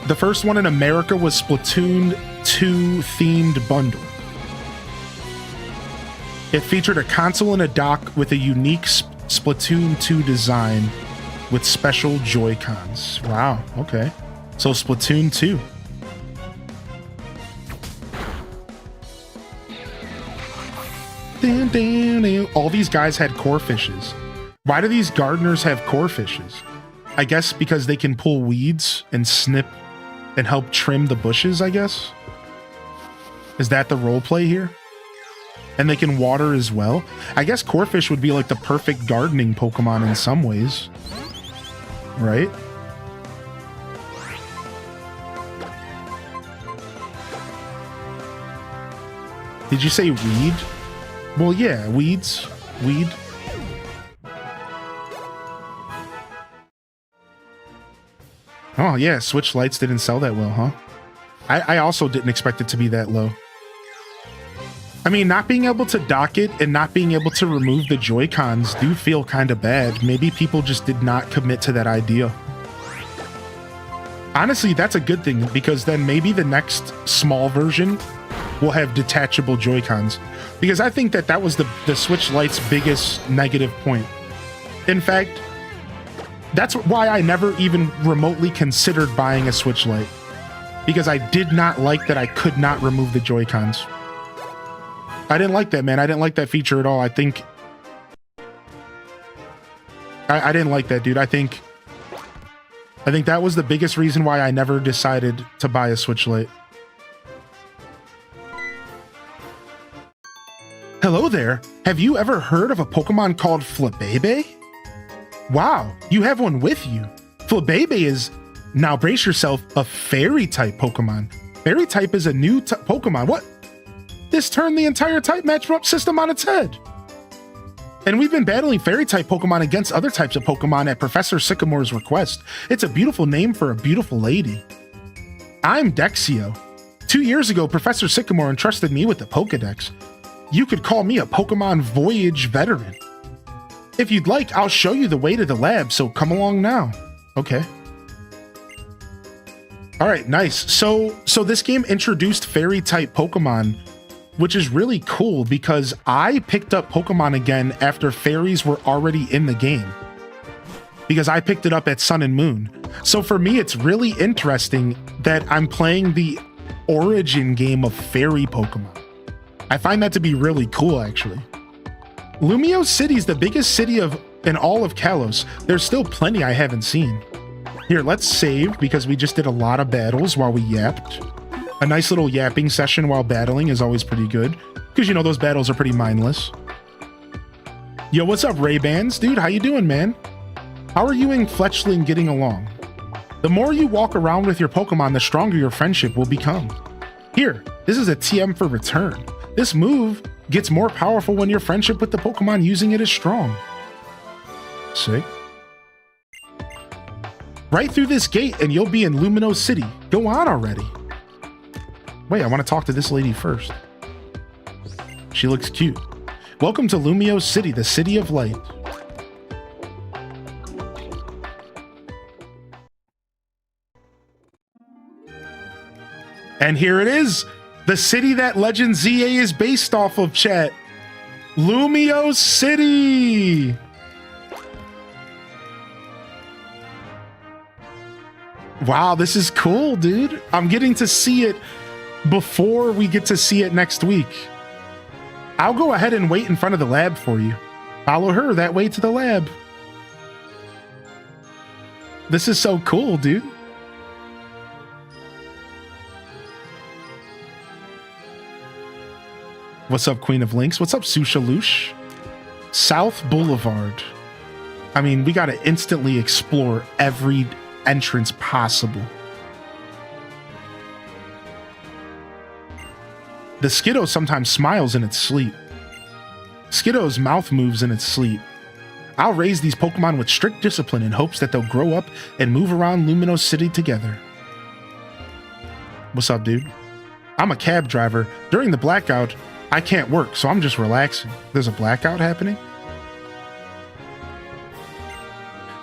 S1: The first one in America was Splatoon 2 themed bundle. It featured a console and a dock with a unique Splatoon 2 design with special Joy-Cons. Wow, okay. So Splatoon 2. All these guys had core fishes. Why do these gardeners have core fishes? I guess because they can pull weeds and snip and help trim the bushes, I guess. Is that the role play here? And they can water as well. I guess Corphish would be like the perfect gardening Pokemon in some ways. Right? Did you say weed? Well, yeah, weeds. Weed. Oh, yeah, Switch Lights didn't sell that well, huh? I also didn't expect it to be that low. I mean, not being able to dock it and not being able to remove the Joy-Cons do feel kind of bad. Maybe people just did not commit to that idea. Honestly, that's a good thing, because then maybe the next small version will have detachable Joy-Cons. Because I think that was the Switch Lite's biggest negative point. In fact, that's why I never even remotely considered buying a Switch Lite. Because I did not like that I could not remove the Joy-Cons. I didn't like that, man. I didn't like that feature at all. I think... I didn't like that, dude. I think that was the biggest reason why I never decided to buy a Switch Lite. Hello there. Have you ever heard of a Pokemon called Flabebe? Wow, you have one with you. Flabebe is, now brace yourself, a Fairy-type Pokemon. Fairy-type is a new Pokemon. What? This turned the entire type matchup system on its head. And we've been battling Fairy-type Pokemon against other types of Pokemon at Professor Sycamore's request. It's a beautiful name for a beautiful lady. I'm Dexio. 2 years ago, Professor Sycamore entrusted me with the Pokedex. You could call me a Pokemon Voyage veteran. If you'd like, I'll show you the way to the lab, so come along now. Okay. All right, nice. So this game introduced Fairy-type Pokemon, which is really cool because I picked up Pokemon again after fairies were already in the game. Because I picked it up at Sun and Moon. So for me, it's really interesting that I'm playing the origin game of fairy Pokemon. I find that to be really cool, actually. Lumio City is the biggest city in all of Kalos. There's still plenty I haven't seen. Here, let's save because we just did a lot of battles while we yapped. A nice little yapping session while battling is always pretty good because, you know, those battles are pretty mindless. Yo, what's up, Ray-Bans? Dude, how you doing, man? How are you and Fletchling getting along? The more you walk around with your Pokemon, the stronger your friendship will become. Here, this is a TM for return. This move gets more powerful when your friendship with the Pokemon using it is strong. Sick. Right through this gate and you'll be in Lumino City. Go on already. Wait, I want to talk to this lady first. She looks cute. Welcome to Lumio City, the city of light. And here it is. The city that Legend ZA is based off of, chat. Lumio City! Wow, this is cool, dude. I'm getting to see it before we get to see it next week. I'll go ahead and wait in front of the lab for you. Follow her that way to the lab. This is so cool, dude. What's up, Queen of Links? What's up, Susha Loosh? South Boulevard. I mean, we gotta instantly explore every entrance possible. The Skiddo sometimes smiles in its sleep. Skiddo's mouth moves in its sleep. I'll raise these Pokemon with strict discipline in hopes that they'll grow up and move around Lumino City together. What's up, dude? I'm a cab driver. During the blackout, I can't work, so I'm just relaxing. There's a blackout happening?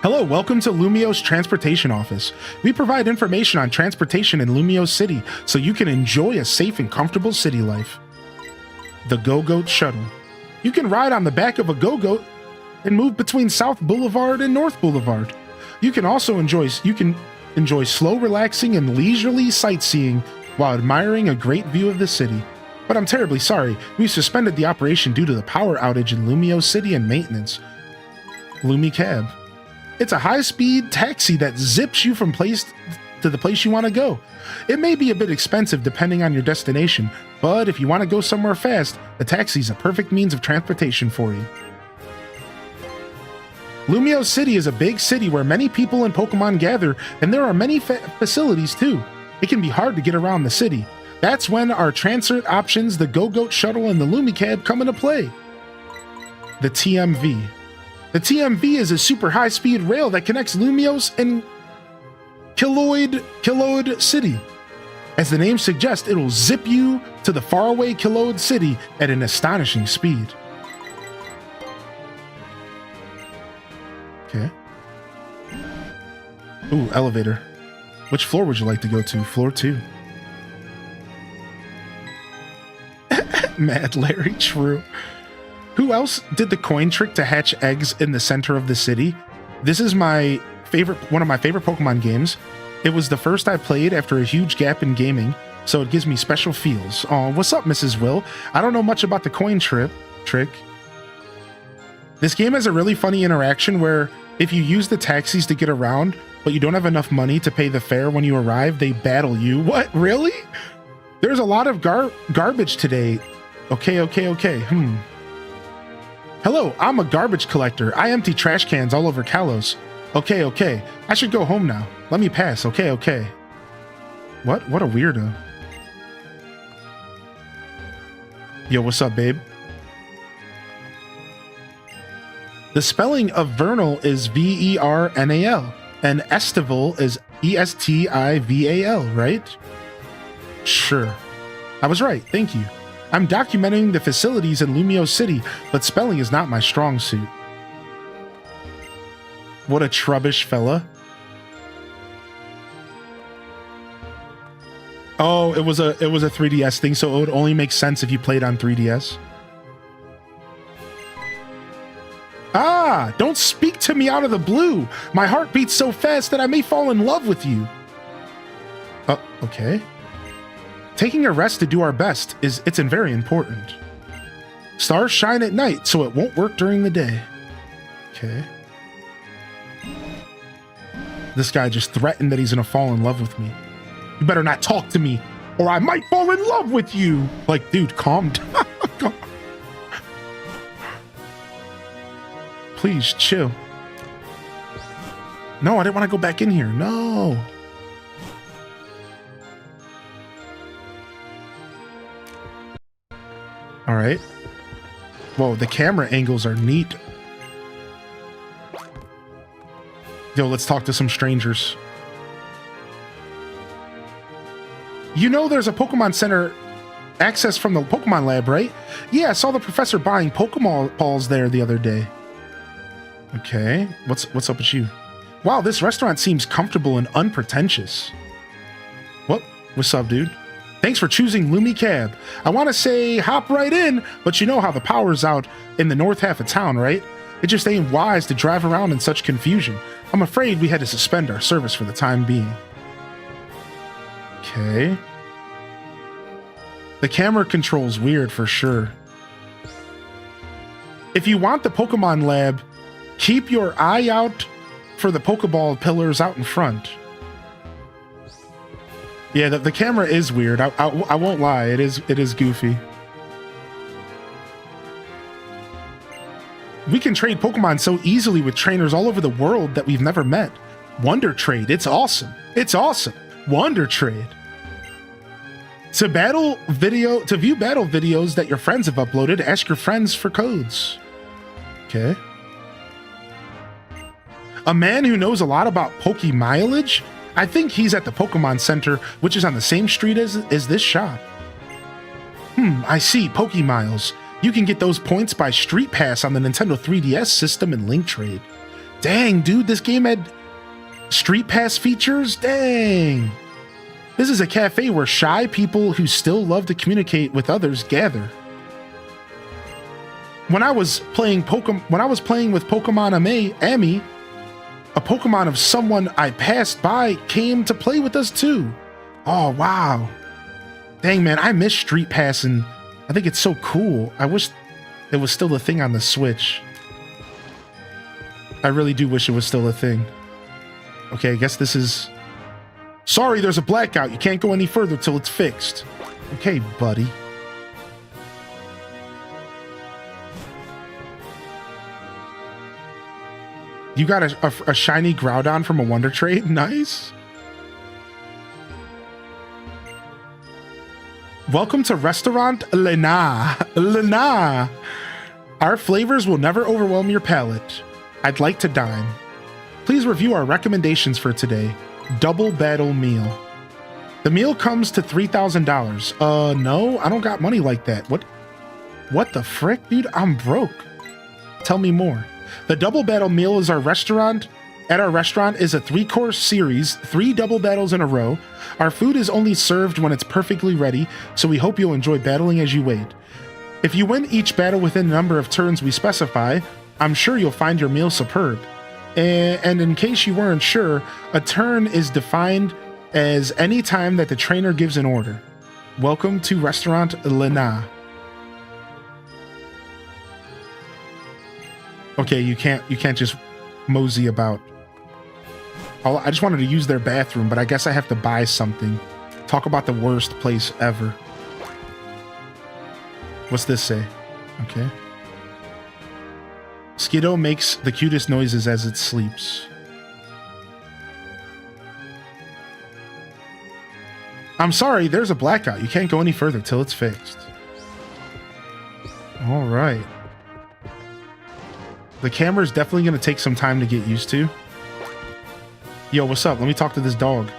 S1: Hello, welcome to Lumio's Transportation Office. We provide information on transportation in Lumio City so you can enjoy a safe and comfortable city life. The Go-Goat Shuttle. You can ride on the back of a Go-Goat and move between South Boulevard and North Boulevard. You can enjoy slow, relaxing, and leisurely sightseeing while admiring a great view of the city. But I'm terribly sorry, we suspended the operation due to the power outage in Lumio City and maintenance. Lumi Cab. It's a high-speed taxi that zips you from place to the place you want to go. It may be a bit expensive depending on your destination, but if you want to go somewhere fast, a taxi is a perfect means of transportation for you. Lumio City is a big city where many people and Pokemon gather, and there are many facilities too. It can be hard to get around the city. That's when our transit options, the Go-Goat Shuttle and the Lumicab, come into play. The TMV. The TMV is a super high-speed rail that connects Lumios and Kiloid City. As the name suggests, it will zip you to the faraway Kiloid City at an astonishing speed. Okay. Ooh, elevator. Which floor would you like to go to? Floor 2. Mad Larry, true. Who else did the coin trick to hatch eggs in the center of the city? This is one of my favorite Pokemon games. It was the first I played after a huge gap in gaming, so it gives me special feels. Oh, what's up, Mrs. Will? I don't know much about the coin trick. This game has a really funny interaction where if you use the taxis to get around, but you don't have enough money to pay the fare when you arrive, they battle you. What? Really? There's a lot of garbage today. Okay. Hello, I'm a garbage collector. I empty trash cans all over Kalos. Okay. I should go home now. Let me pass. Okay. What a weirdo. Yo, what's up, babe? The spelling of vernal is V-E-R-N-A-L, and estival is E-S-T-I-V-A-L, right? Sure. I was right, thank you. I'm documenting the facilities in Lumio City, but spelling is not my strong suit. What a trubbish fella. Oh, it was a 3DS thing, so it would only make sense if you played on 3DS. Ah, don't speak to me out of the blue. My heart beats so fast that I may fall in love with you. Okay. Taking a rest to do our best it's very important. Stars shine at night, so it won't work during the day. Okay. This guy just threatened that he's gonna fall in love with me. You better not talk to me, or I might fall in love with you. Like, dude, calm down. Please, chill. No, I didn't want to go back in here. No. All right. Whoa, the camera angles are neat. Yo, let's talk to some strangers. You know there's a Pokemon Center access from the Pokemon Lab, right? Yeah, I saw the professor buying Pokemon balls there the other day. Okay, what's up with you? Wow, this restaurant seems comfortable and unpretentious. What's up, dude? Thanks for choosing Lumi Cab. I want to say hop right in, but you know how the power's out in the north half of town, right? It just ain't wise to drive around in such confusion. I'm afraid we had to suspend our service for the time being. Okay. The camera control's weird for sure. If you want the Pokemon Lab, keep your eye out for the Pokeball pillars out in front. Yeah, the camera is weird. I won't lie. It is goofy. We can trade Pokemon so easily with trainers all over the world that we've never met. Wonder Trade. It's awesome. It's awesome. Wonder Trade. To view battle videos that your friends have uploaded, ask your friends for codes. Okay. A man who knows a lot about Poke mileage? I think he's at the Pokemon Center, which is on the same street as this shop. I see. Poke Miles. You can get those points by Street Pass on the Nintendo 3DS system and Link Trade. Dang, dude, this game had Street Pass features? Dang. This is a cafe where shy people who still love to communicate with others gather. When I was playing with Pokemon Ami, A Pokemon of someone I passed by came to play with us too. Oh, wow. Dang, man, I miss Street Passing. I think it's so cool. I wish it was still a thing on the Switch. I really do wish it was still a thing. Okay, I guess this is... Sorry, there's a blackout. You can't go any further till it's fixed. Okay, buddy. You got a shiny Groudon from a Wonder Trade? Nice. Welcome to Restaurant Lena. Lena. Our flavors will never overwhelm your palate. I'd like to dine. Please review our recommendations for today. Double Battle Meal. The meal comes to $3,000. No, I don't got money like that. What the frick, dude? I'm broke. Tell me more. The Double Battle Meal is our restaurant. At our restaurant is a 3-course series, 3 double battles in a row. Our food is only served when it's perfectly ready, so we hope you'll enjoy battling as you wait. If you win each battle within the number of turns we specify, I'm sure you'll find your meal superb. And in case you weren't sure, a turn is defined as any time that the trainer gives an order. Welcome to Restaurant Lena. Okay, you can't just mosey about. I just wanted to use their bathroom, but I guess I have to buy something. Talk about the worst place ever. What's this say? Okay. Skiddo makes the cutest noises as it sleeps. I'm sorry, there's a blackout. You can't go any further till it's fixed. All right. The camera's definitely going to take some time to get used to. Yo, what's up? Let me talk to this dog.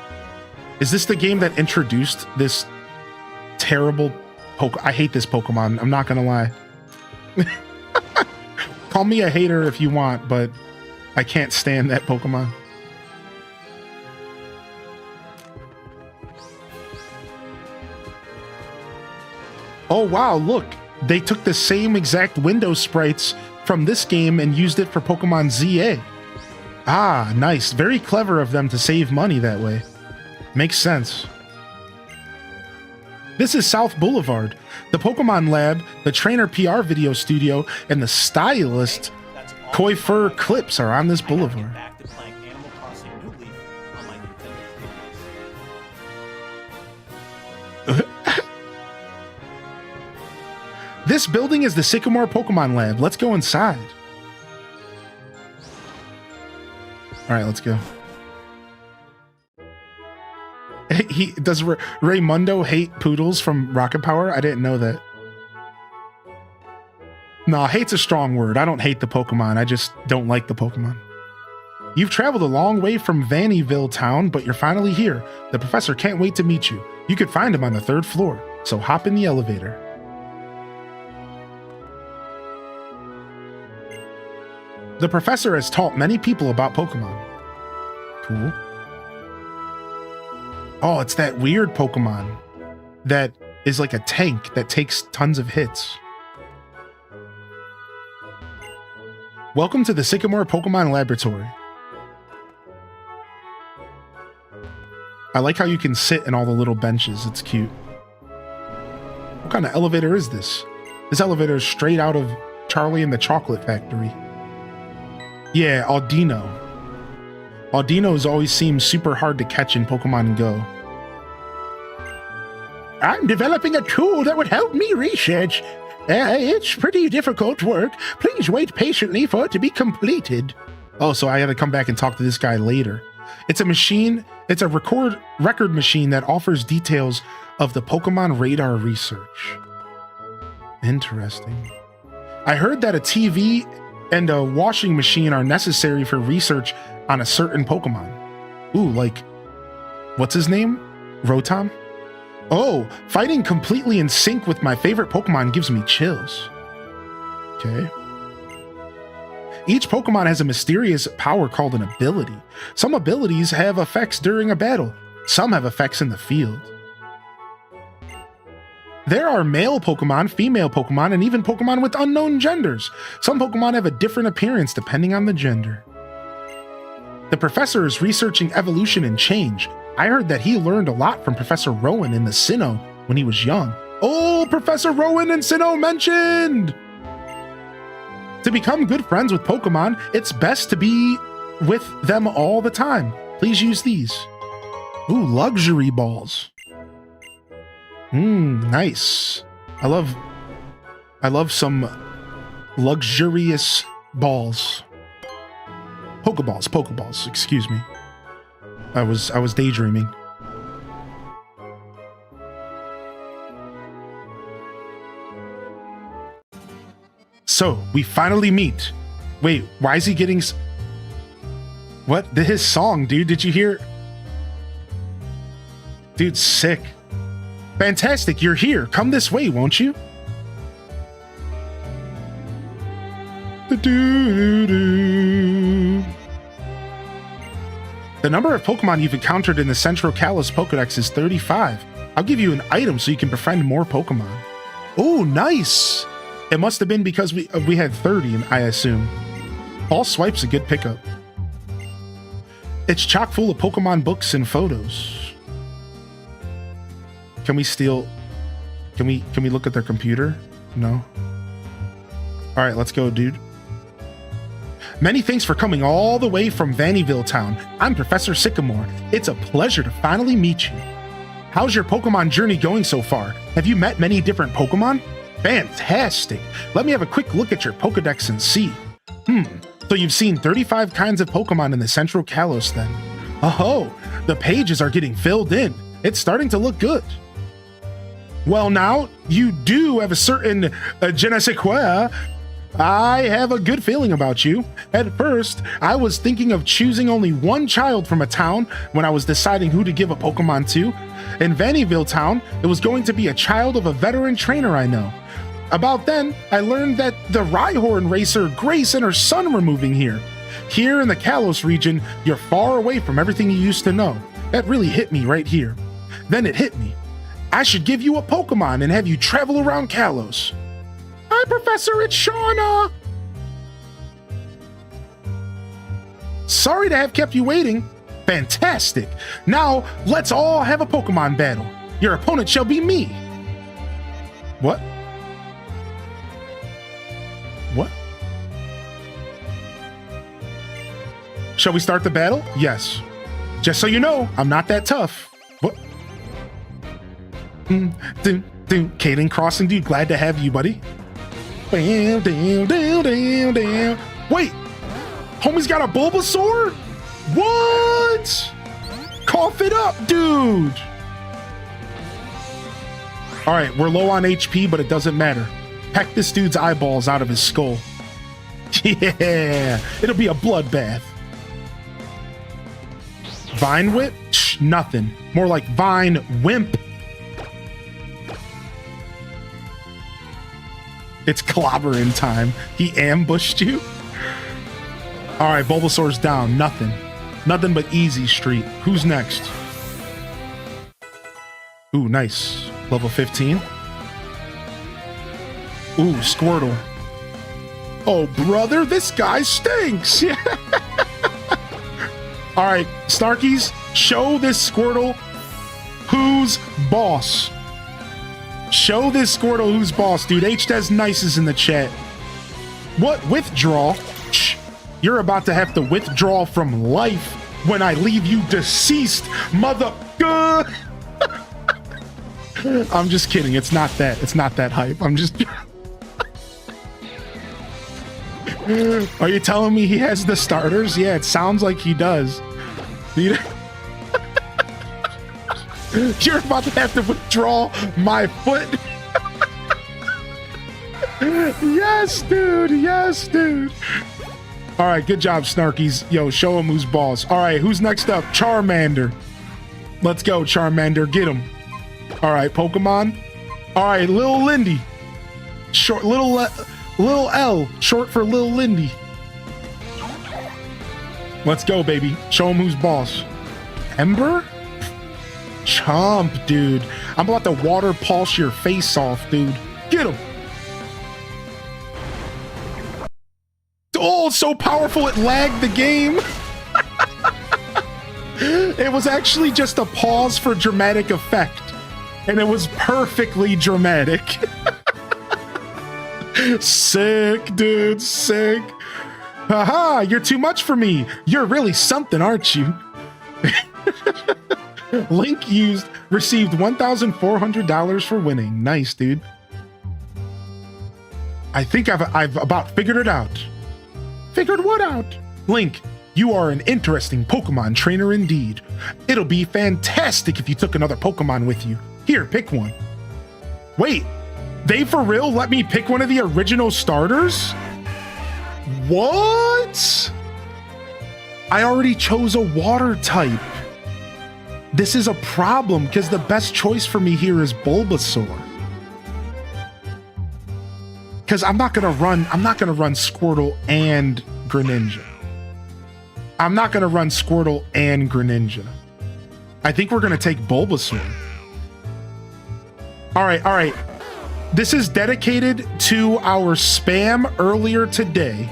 S1: Is this the game that introduced this terrible I hate this Pokemon. I'm not going to lie. Call me a hater if you want, but I can't stand that Pokemon. Oh, wow, look. They took the same exact window sprites from this game and used it for Pokemon ZA. Ah, nice. Very clever of them to save money that way. Makes sense. This is South Boulevard. The Pokemon Lab, the Trainer PR video studio, and the stylist Koi Fur Clips are on this boulevard. This building is the Sycamore Pokemon Lab. Let's go inside. All right, let's go. Does Raymundo hate poodles from Rocket Power? I didn't know that. No, hate's a strong word. I don't hate the Pokemon. I just don't like the Pokemon. You've traveled a long way from Vannyville town, but you're finally here. The professor can't wait to meet you. You could find him on the 3rd floor, so hop in the elevator. The professor has taught many people about Pokemon. Cool. Oh, it's that weird Pokemon that is like a tank that takes tons of hits. Welcome to the Sycamore Pokemon Laboratory. I like how you can sit in all the little benches. It's cute. What kind of elevator is this? This elevator is straight out of Charlie and the Chocolate Factory. Yeah, Audino. Audinos always seem super hard to catch in Pokemon Go. I'm developing a tool that would help me research. It's pretty difficult work. Please wait patiently for it to be completed. Oh, so I gotta come back and talk to this guy later. It's a machine. It's a record machine that offers details of the Pokemon radar research. Interesting. I heard that a TV and a washing machine are necessary for research on a certain Pokemon. Ooh, like, what's his name? Rotom? Oh, fighting completely in sync with my favorite Pokemon gives me chills. Okay. Each Pokemon has a mysterious power called an ability. Some abilities have effects during a battle. Some have effects in the field. There are male Pokemon, female Pokemon, and even Pokemon with unknown genders. Some Pokemon have a different appearance depending on the gender. The professor is researching evolution and change. I heard that he learned a lot from Professor Rowan in the Sinnoh when he was young. Oh, Professor Rowan and Sinnoh mentioned! To become good friends with Pokemon, it's best to be with them all the time. Please use these. Ooh, luxury balls. Nice. I love some luxurious balls. Pokeballs, excuse me. I was daydreaming. So, we finally meet. Wait, why is he getting... What? His song, dude. Did you hear? Dude, sick. Fantastic, you're here. Come this way, won't you? The number of Pokemon you've encountered in the Central Kalos Pokedex is 35. I'll give you an item so you can befriend more Pokemon. Oh, nice! It must have been because we had 30, I assume. All Swipe's a good pickup. It's chock full of Pokemon books and photos. Can we steal... Can we look at their computer? No? Alright, let's go, dude. Many thanks for coming all the way from Vannyville Town. I'm Professor Sycamore. It's a pleasure to finally meet you. How's your Pokemon journey going so far? Have you met many different Pokemon? Fantastic! Let me have a quick look at your Pokedex and see. So you've seen 35 kinds of Pokemon in the Central Kalos then. Oh, the pages are getting filled in. It's starting to look good. Well now, you do have a certain je ne sais quoi. I have a good feeling about you. At first, I was thinking of choosing only one child from a town when I was deciding who to give a Pokemon to. In Vannyville Town, it was going to be a child of a veteran trainer I know. About then, I learned that the Rhyhorn racer Grace and her son were moving here. Here in the Kalos region, you're far away from everything you used to know. That really hit me right here. Then it hit me. I should give you a Pokemon and have you travel around Kalos. Hi, Professor, it's Shauna! Sorry to have kept you waiting. Fantastic. Now, let's all have a Pokemon battle. Your opponent shall be me. What? What? Shall we start the battle? Yes. Just so you know, I'm not that tough. What? Caden Crossing, dude, glad to have you, buddy. Bam, damn, damn, damn, damn. Wait! Homie's got a Bulbasaur? What? Cough it up, dude! Alright, we're low on HP, but it doesn't matter. Peck this dude's eyeballs out of his skull. Yeah! It'll be a bloodbath. Vine Whip? Shh, nothing. More like Vine Wimp. It's clobbering time. He ambushed you? Alright, Bulbasaur's down. Nothing. Nothing but easy street. Who's next? Ooh, nice. Level 15. Ooh, Squirtle. Oh, brother, this guy stinks. Alright, Snarkies, show this Squirtle who's boss. Show this Squirtle who's boss, dude. H-Des Nice is in the chat. What? Withdraw? Shh. You're about to have to withdraw from life when I leave you deceased, mother... I'm just kidding. It's not that. It's not that hype. I'm just... Are you telling me he has the starters? Yeah, it sounds like he does. You're about to have to withdraw my foot. Yes, dude. Yes, dude. All right, good job, Snarkies. Yo, show him who's boss. All right, who's next up? Charmander. Let's go, Charmander. Get him. All right, Pokemon. All right, Lil Lindy. Short, Little L, short for Lil Lindy. Let's go, baby. Show him who's boss. Ember? Chomp, dude. I'm about to water pulse your face off, dude. Get him. Oh, so powerful it lagged the game. It was actually just a pause for dramatic effect. And it was perfectly dramatic. Sick, dude, sick. Haha, you're too much for me. You're really something, aren't you? Link received $1,400 for winning. Nice, dude. I think I've about figured it out. Figured what out? Link, you are an interesting Pokemon trainer indeed. It'll be fantastic if you took another Pokemon with you. Here, pick one. Wait, they for real let me pick one of the original starters? What? I already chose a water type. This is a problem because the best choice for me here is Bulbasaur. Because I'm not gonna run Squirtle and Greninja. I'm not gonna run Squirtle and Greninja. I think we're gonna take Bulbasaur. All right. This is dedicated to our spam earlier today.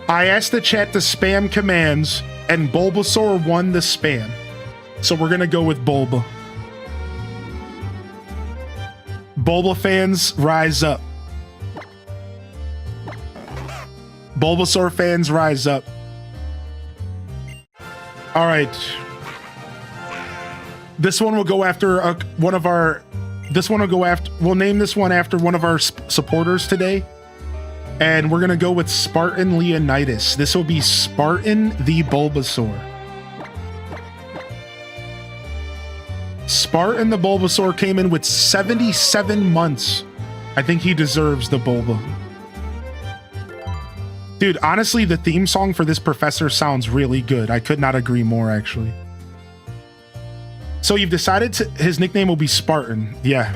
S1: I asked the chat to spam commands, and Bulbasaur won the spam. So we're gonna go with Bulba. Bulba fans, rise up. Bulbasaur fans, rise up. All right. This one will go after we'll name this one after one of our supporters today. And we're gonna go with Spartan Leonidas. This will be Spartan the Bulbasaur. Spartan the Bulbasaur came in with 77 months. I think he deserves the Bulba. Dude, honestly, the theme song for this professor sounds really good. I could not agree more, actually. So you've decided his nickname will be Spartan. Yeah.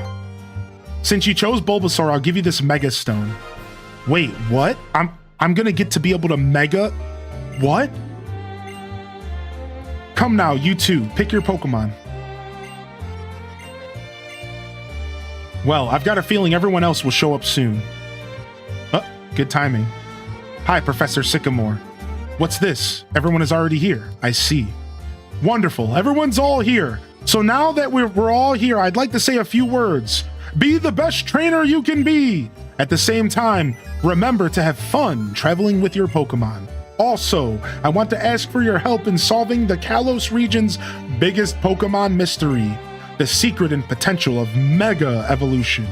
S1: Since you chose Bulbasaur, I'll give you this Mega Stone. Wait, what? I'm gonna get to be able to Mega... What? Come now, you two. Pick your Pokemon. Well, I've got a feeling everyone else will show up soon. Oh, good timing. Hi, Professor Sycamore. What's this? Everyone is already here. I see. Wonderful. Everyone's all here. So now that we're all here, I'd like to say a few words. Be the best trainer you can be. At the same time, remember to have fun traveling with your Pokemon. Also, I want to ask for your help in solving the Kalos region's biggest Pokemon mystery. The secret and potential of Mega Evolution,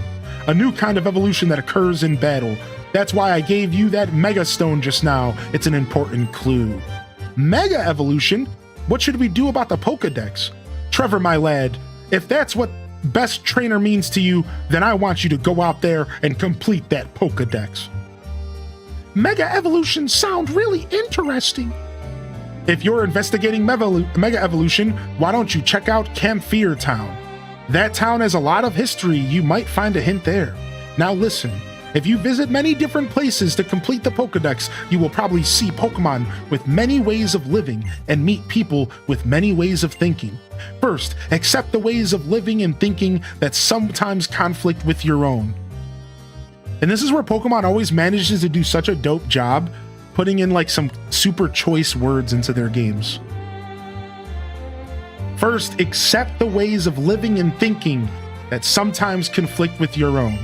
S1: a new kind of evolution that occurs in battle. That's why I gave you that Mega Stone just now. It's an important clue. Mega Evolution? What should we do about the Pokedex? Trevor, my lad, if that's what best trainer means to you, then I want you to go out there and complete that Pokedex. Mega Evolution sound really interesting. If you're investigating Mega Evolution, why don't you check out Camphor Town? That town has a lot of history. You might find a hint there. Now listen, if you visit many different places to complete the Pokedex, you will probably see Pokemon with many ways of living and meet people with many ways of thinking. First, accept the ways of living and thinking that sometimes conflict with your own. And this is where Pokemon always manages to do such a dope job putting in like some super choice words into their games. First, accept the ways of living and thinking that sometimes conflict with your own.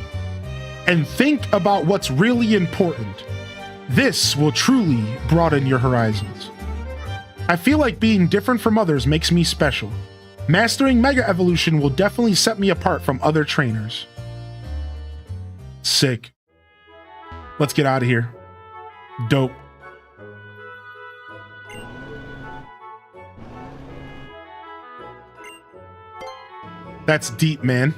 S1: And think about what's really important. This will truly broaden your horizons. I feel like being different from others makes me special. Mastering Mega Evolution will definitely set me apart from other trainers. Sick. Let's get out of here. Dope. That's deep, man.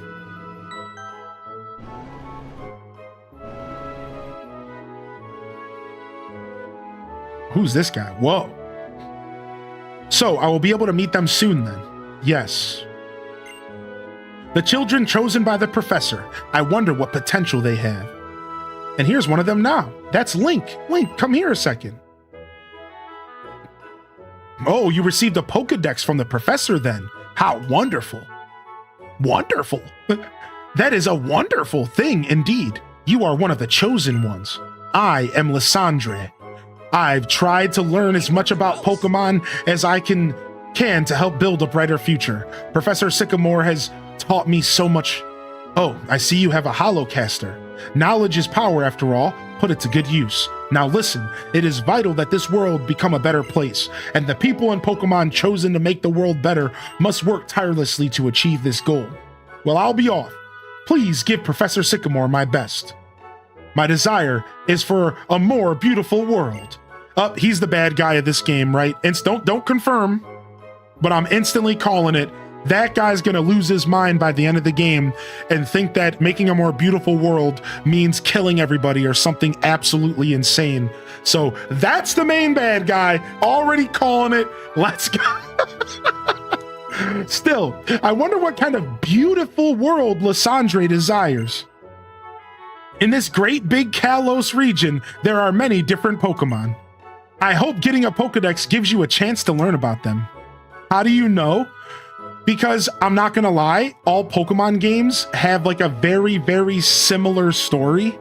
S1: Who's this guy? Whoa. So, I will be able to meet them soon then. Yes. The children chosen by the professor. I wonder what potential they have. And here's one of them now. That's Link. Link, come here a second. Oh, you received a Pokedex from the professor then. How wonderful. Wonderful. That is a wonderful thing indeed. You are one of the chosen ones. I am Lysandre. I've tried to learn as much about Pokemon as I can to help build a brighter future. Professor Sycamore has taught me so much. Oh, I see you have a holocaster. Knowledge is power after all. Put it to good use. Now listen, it is vital that this world become a better place, and the people in Pokemon chosen to make the world better must work tirelessly to achieve this goal. Well, I'll be off. Please give Professor Sycamore my best. My desire is for a more beautiful world. He's the bad guy of this game, right? Don't confirm, but I'm instantly calling it. That guy's gonna lose his mind by the end of the game and think that making a more beautiful world means killing everybody or something absolutely insane. So that's the main bad guy. Already calling it. Let's go. Still, I wonder what kind of beautiful world Lysandre desires. In this great big Kalos region, there are many different Pokemon. I hope getting a Pokedex gives you a chance to learn about them. How do you know? Because I'm not gonna lie, all Pokemon games have like a very, very similar story.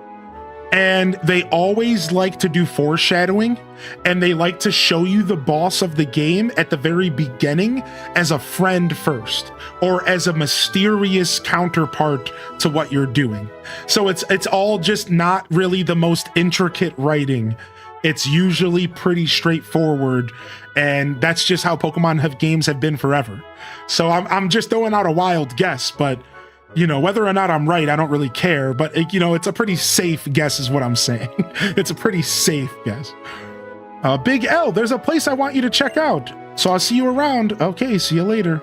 S1: And they always like to do foreshadowing, and they like to show you the boss of the game at the very beginning as a friend first, or as a mysterious counterpart to what you're doing. So it's all just not really the most intricate writing. It's usually pretty straightforward, and that's just how Pokemon games have been forever. So I'm just throwing out a wild guess, but you know, whether or not I'm right, I don't really care, but it's a pretty safe guess is what I'm saying. It's a pretty safe guess. Big L, there's a place I want you to check out. So I'll see you around. Okay, see you later.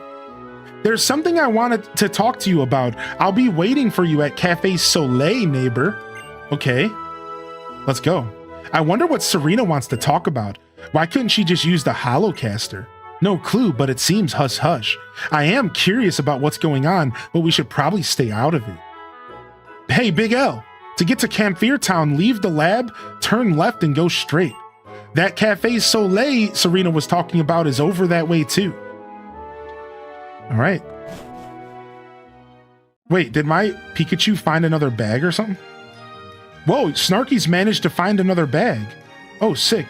S1: There's something I wanted to talk to you about. I'll be waiting for you at Cafe Soleil, neighbor. Okay, let's go. I wonder what Serena wants to talk about. Why couldn't she just use the Holocaster? No clue, but it seems hush-hush. I am curious about what's going on, but we should probably stay out of it. Hey, Big L, to get to Camphor Town, leave the lab, turn left, and go straight. That Cafe Soleil Serena was talking about is over that way, too. All right. Wait, did my Pikachu find another bag or something? Whoa, Snarky's managed to find another bag. Oh, sick.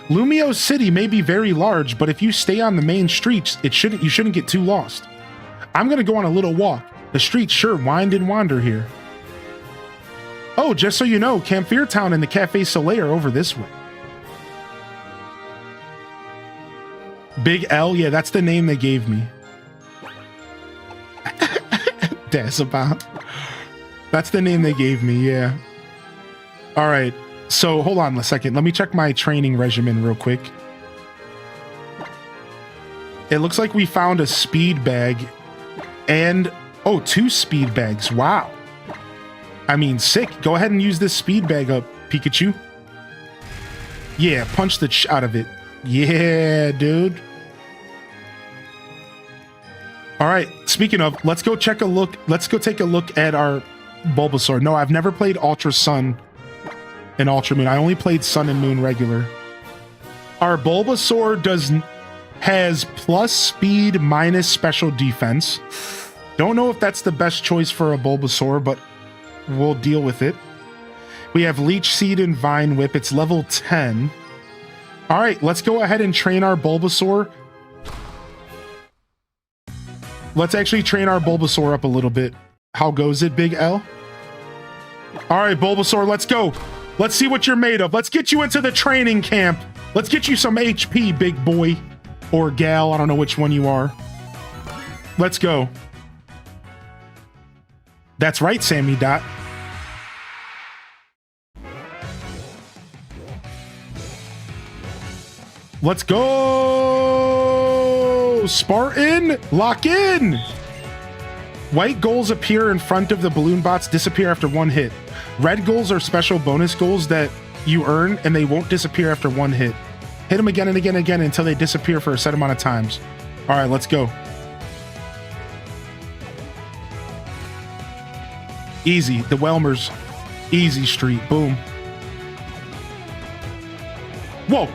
S1: Lumio City may be very large, but if you stay on the main streets, you shouldn't get too lost. I'm gonna go on a little walk. The streets sure wind and wander here. Oh, just so you know, Camphor Town and the Cafe Soleil are over this way. Big L, yeah, that's the name they gave me. Dazabot. That's the name they gave me, yeah. All right. So hold on a second. Let me check my training regimen real quick. It looks like we found a speed bag and, oh, 2 speed bags. Wow. I mean, sick. Go ahead and use this speed bag up, Pikachu. Yeah, punch the out of it. Yeah, dude. All right. Speaking of, let's go take a look at our Bulbasaur. No, I've never played Ultra Sun and Ultra Moon. I only played Sun and Moon regular. Our Bulbasaur has plus speed minus special defense. Don't know if that's the best choice for a Bulbasaur, but we'll deal with it. We have Leech Seed and Vine Whip. It's level 10. All right, let's go ahead and train our Bulbasaur. Let's actually train our Bulbasaur up a little bit. How goes it, Big L? All right, Bulbasaur, let's go. Let's see what you're made of. Let's get you into the training camp. Let's get you some HP, big boy. Or gal, I don't know which one you are. Let's go. That's right, Sammy Dot. Let's go! Spartan, lock in! White goals appear in front of the balloon bots, disappear after 1 hit. Red goals are special bonus goals that you earn, and they won't disappear after 1 hit. Hit them again and again and again until they disappear for a set amount of times. All right, let's go. Easy, the Welmers. Easy street, boom. Whoa!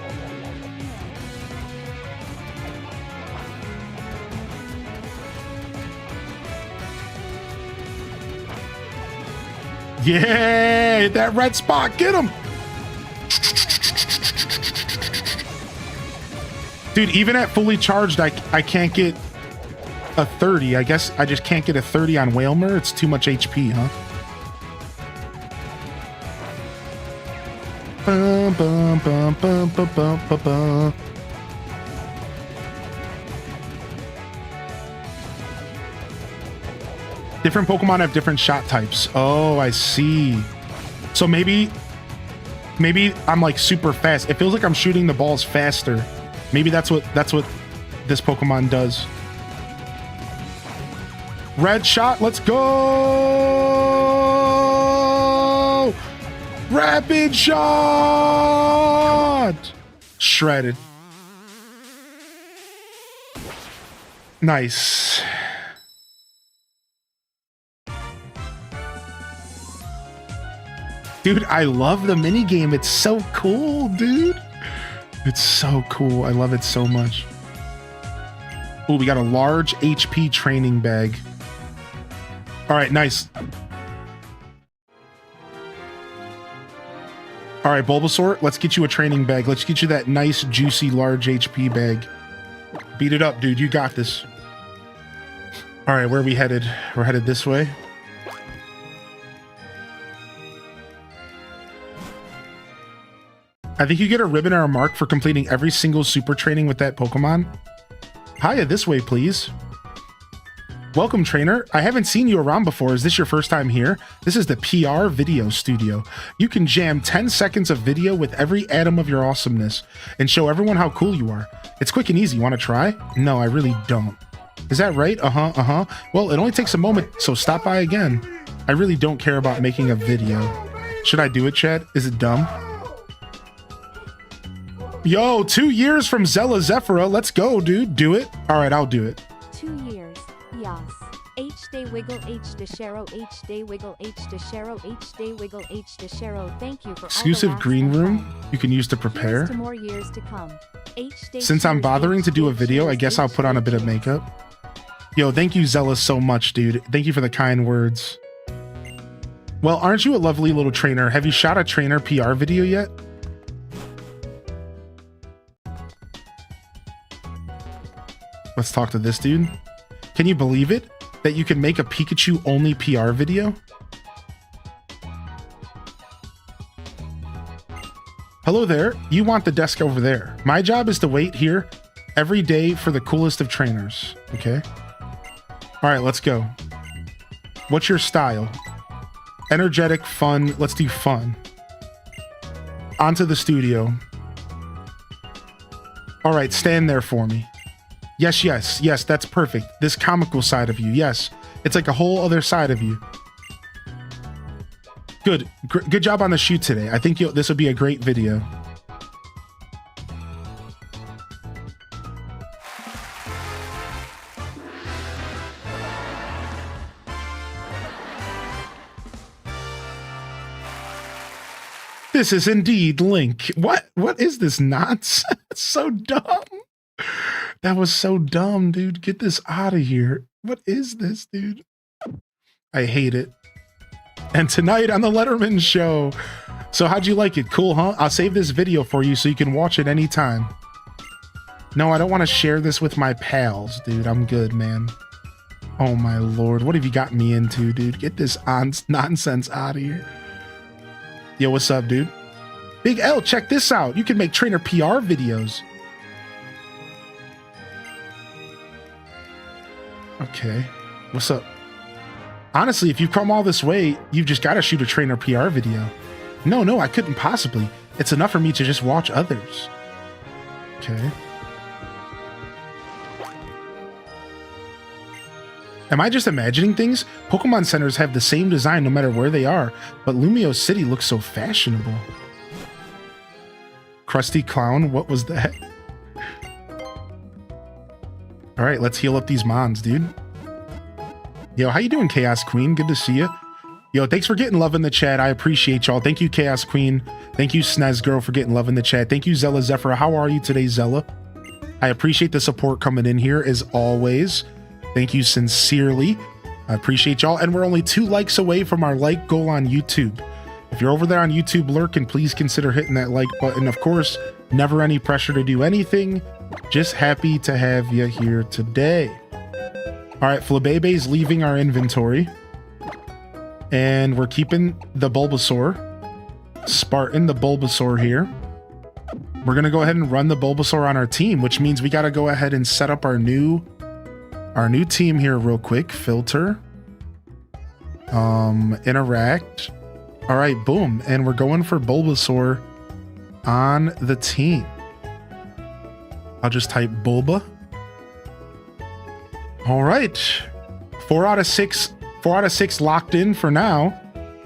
S1: Yeah, that red spot, get him. Dude, even at fully charged, I can't get a 30. I guess I just can't get a 30 on Whalmer. It's too much HP, huh? Bum, bum, bum, bum, bum, bum, bum, bum. Different Pokemon have different shot types. Oh, I see. So maybe I'm like super fast. It feels like I'm shooting the balls faster. Maybe that's what this Pokemon does. Red shot, let's go! Rapid shot! Shredded. Nice. Dude, I love the minigame. It's so cool, dude. It's so cool. I love it so much. Oh, we got a large HP training bag. All right, nice. All right, Bulbasaur, let's get you a training bag. Let's get you that nice, juicy, large HP bag. Beat it up, dude. You got this. All right, where are we headed? We're headed this way. I think you get a ribbon or a mark for completing every single super training with that Pokemon. Hiya, this way, please. Welcome, trainer. I haven't seen you around before. Is this your first time here? This is the PR video studio. You can jam 10 seconds of video with every atom of your awesomeness and show everyone how cool you are. It's quick and easy. Want to try? No, I really don't. Is that right? Uh-huh. Well, it only takes a moment, so stop by again. I really don't care about making a video. Should I do it, Chad? Is it dumb? Yo, 2 years from Zella Zephyra. Let's go, dude. Do it. All right, I'll do it.
S2: 2 years. Yas. H day wiggle H de Shero H day wiggle H de Shero H day wiggle H de Shero. Thank you for
S1: exclusive
S2: all the
S1: green
S2: laughs and
S1: room
S2: fun.
S1: you can use to prepare.
S2: Here's to more years to come. H day
S1: Since I'm
S2: cheers,
S1: bothering
S2: H
S1: to do a
S2: day
S1: video, I
S2: cheers,
S1: guess I'll
S2: H
S1: put on a
S2: day
S1: bit of
S2: cheers.
S1: makeup. Yo, thank you, Zella, so much, dude. Thank you for the kind words. Well, aren't you a lovely little trainer? Have you shot a trainer PR video yet? Let's talk to this dude. Can you believe it? That you can make a Pikachu only PR video? Hello there. You want the desk over there. My job is to wait here every day for the coolest of trainers. Okay. All right, let's go. What's your style? Energetic, fun. Let's do fun. Onto the studio. All right, stand there for me. Yes, that's perfect. This comical side of you, yes. It's like a whole other side of you. Good. Good job on the shoot today. I think this will be a great video. This is indeed Link. What is this nonsense? So dumb. That was so dumb, dude. Get this out of here. What is this, dude? I hate it. And tonight on the Letterman show. So how'd you like it? Cool, huh? I'll save this video for you so you can watch it anytime. No, I don't want to share this with my pals, dude. I'm good, man. Oh my lord. What have you got me into, dude? Get this nonsense out of here. Yo, what's up, dude? Big L, check this out. You can make trainer PR videos. Okay, what's up? Honestly, if you've come all this way, you've just got to shoot a trainer PR video. No, I couldn't possibly. It's enough for me to just watch others. Okay. Am I just imagining things? Pokemon centers have the same design no matter where they are, but Lumio City looks so fashionable. Krusty Clown, what was that? All right, let's heal up these mons, dude. Yo, how you doing, Chaos Queen? Good to see you. Yo, thanks for getting love in the chat. I appreciate y'all. Thank you, Chaos Queen. Thank you, Snez Girl, for getting love in the chat. Thank you, Zella Zephyra. How are you today, Zella? I appreciate the support coming in here, as always. Thank you sincerely. I appreciate y'all. And we're only 2 likes away from our like goal on YouTube. If you're over there on YouTube lurking, please consider hitting that like button. Of course, never any pressure to do anything. Just happy to have you here today. All right, Flabebe's leaving our inventory. And we're keeping the Bulbasaur. Spartan, the Bulbasaur here. We're going to go ahead and run the Bulbasaur on our team, which means we got to go ahead and set up our new team here real quick. Filter. Interact. All right, boom. And we're going for Bulbasaur on the team. I'll just type Bulba. All right. 4 out of 6 locked in for now.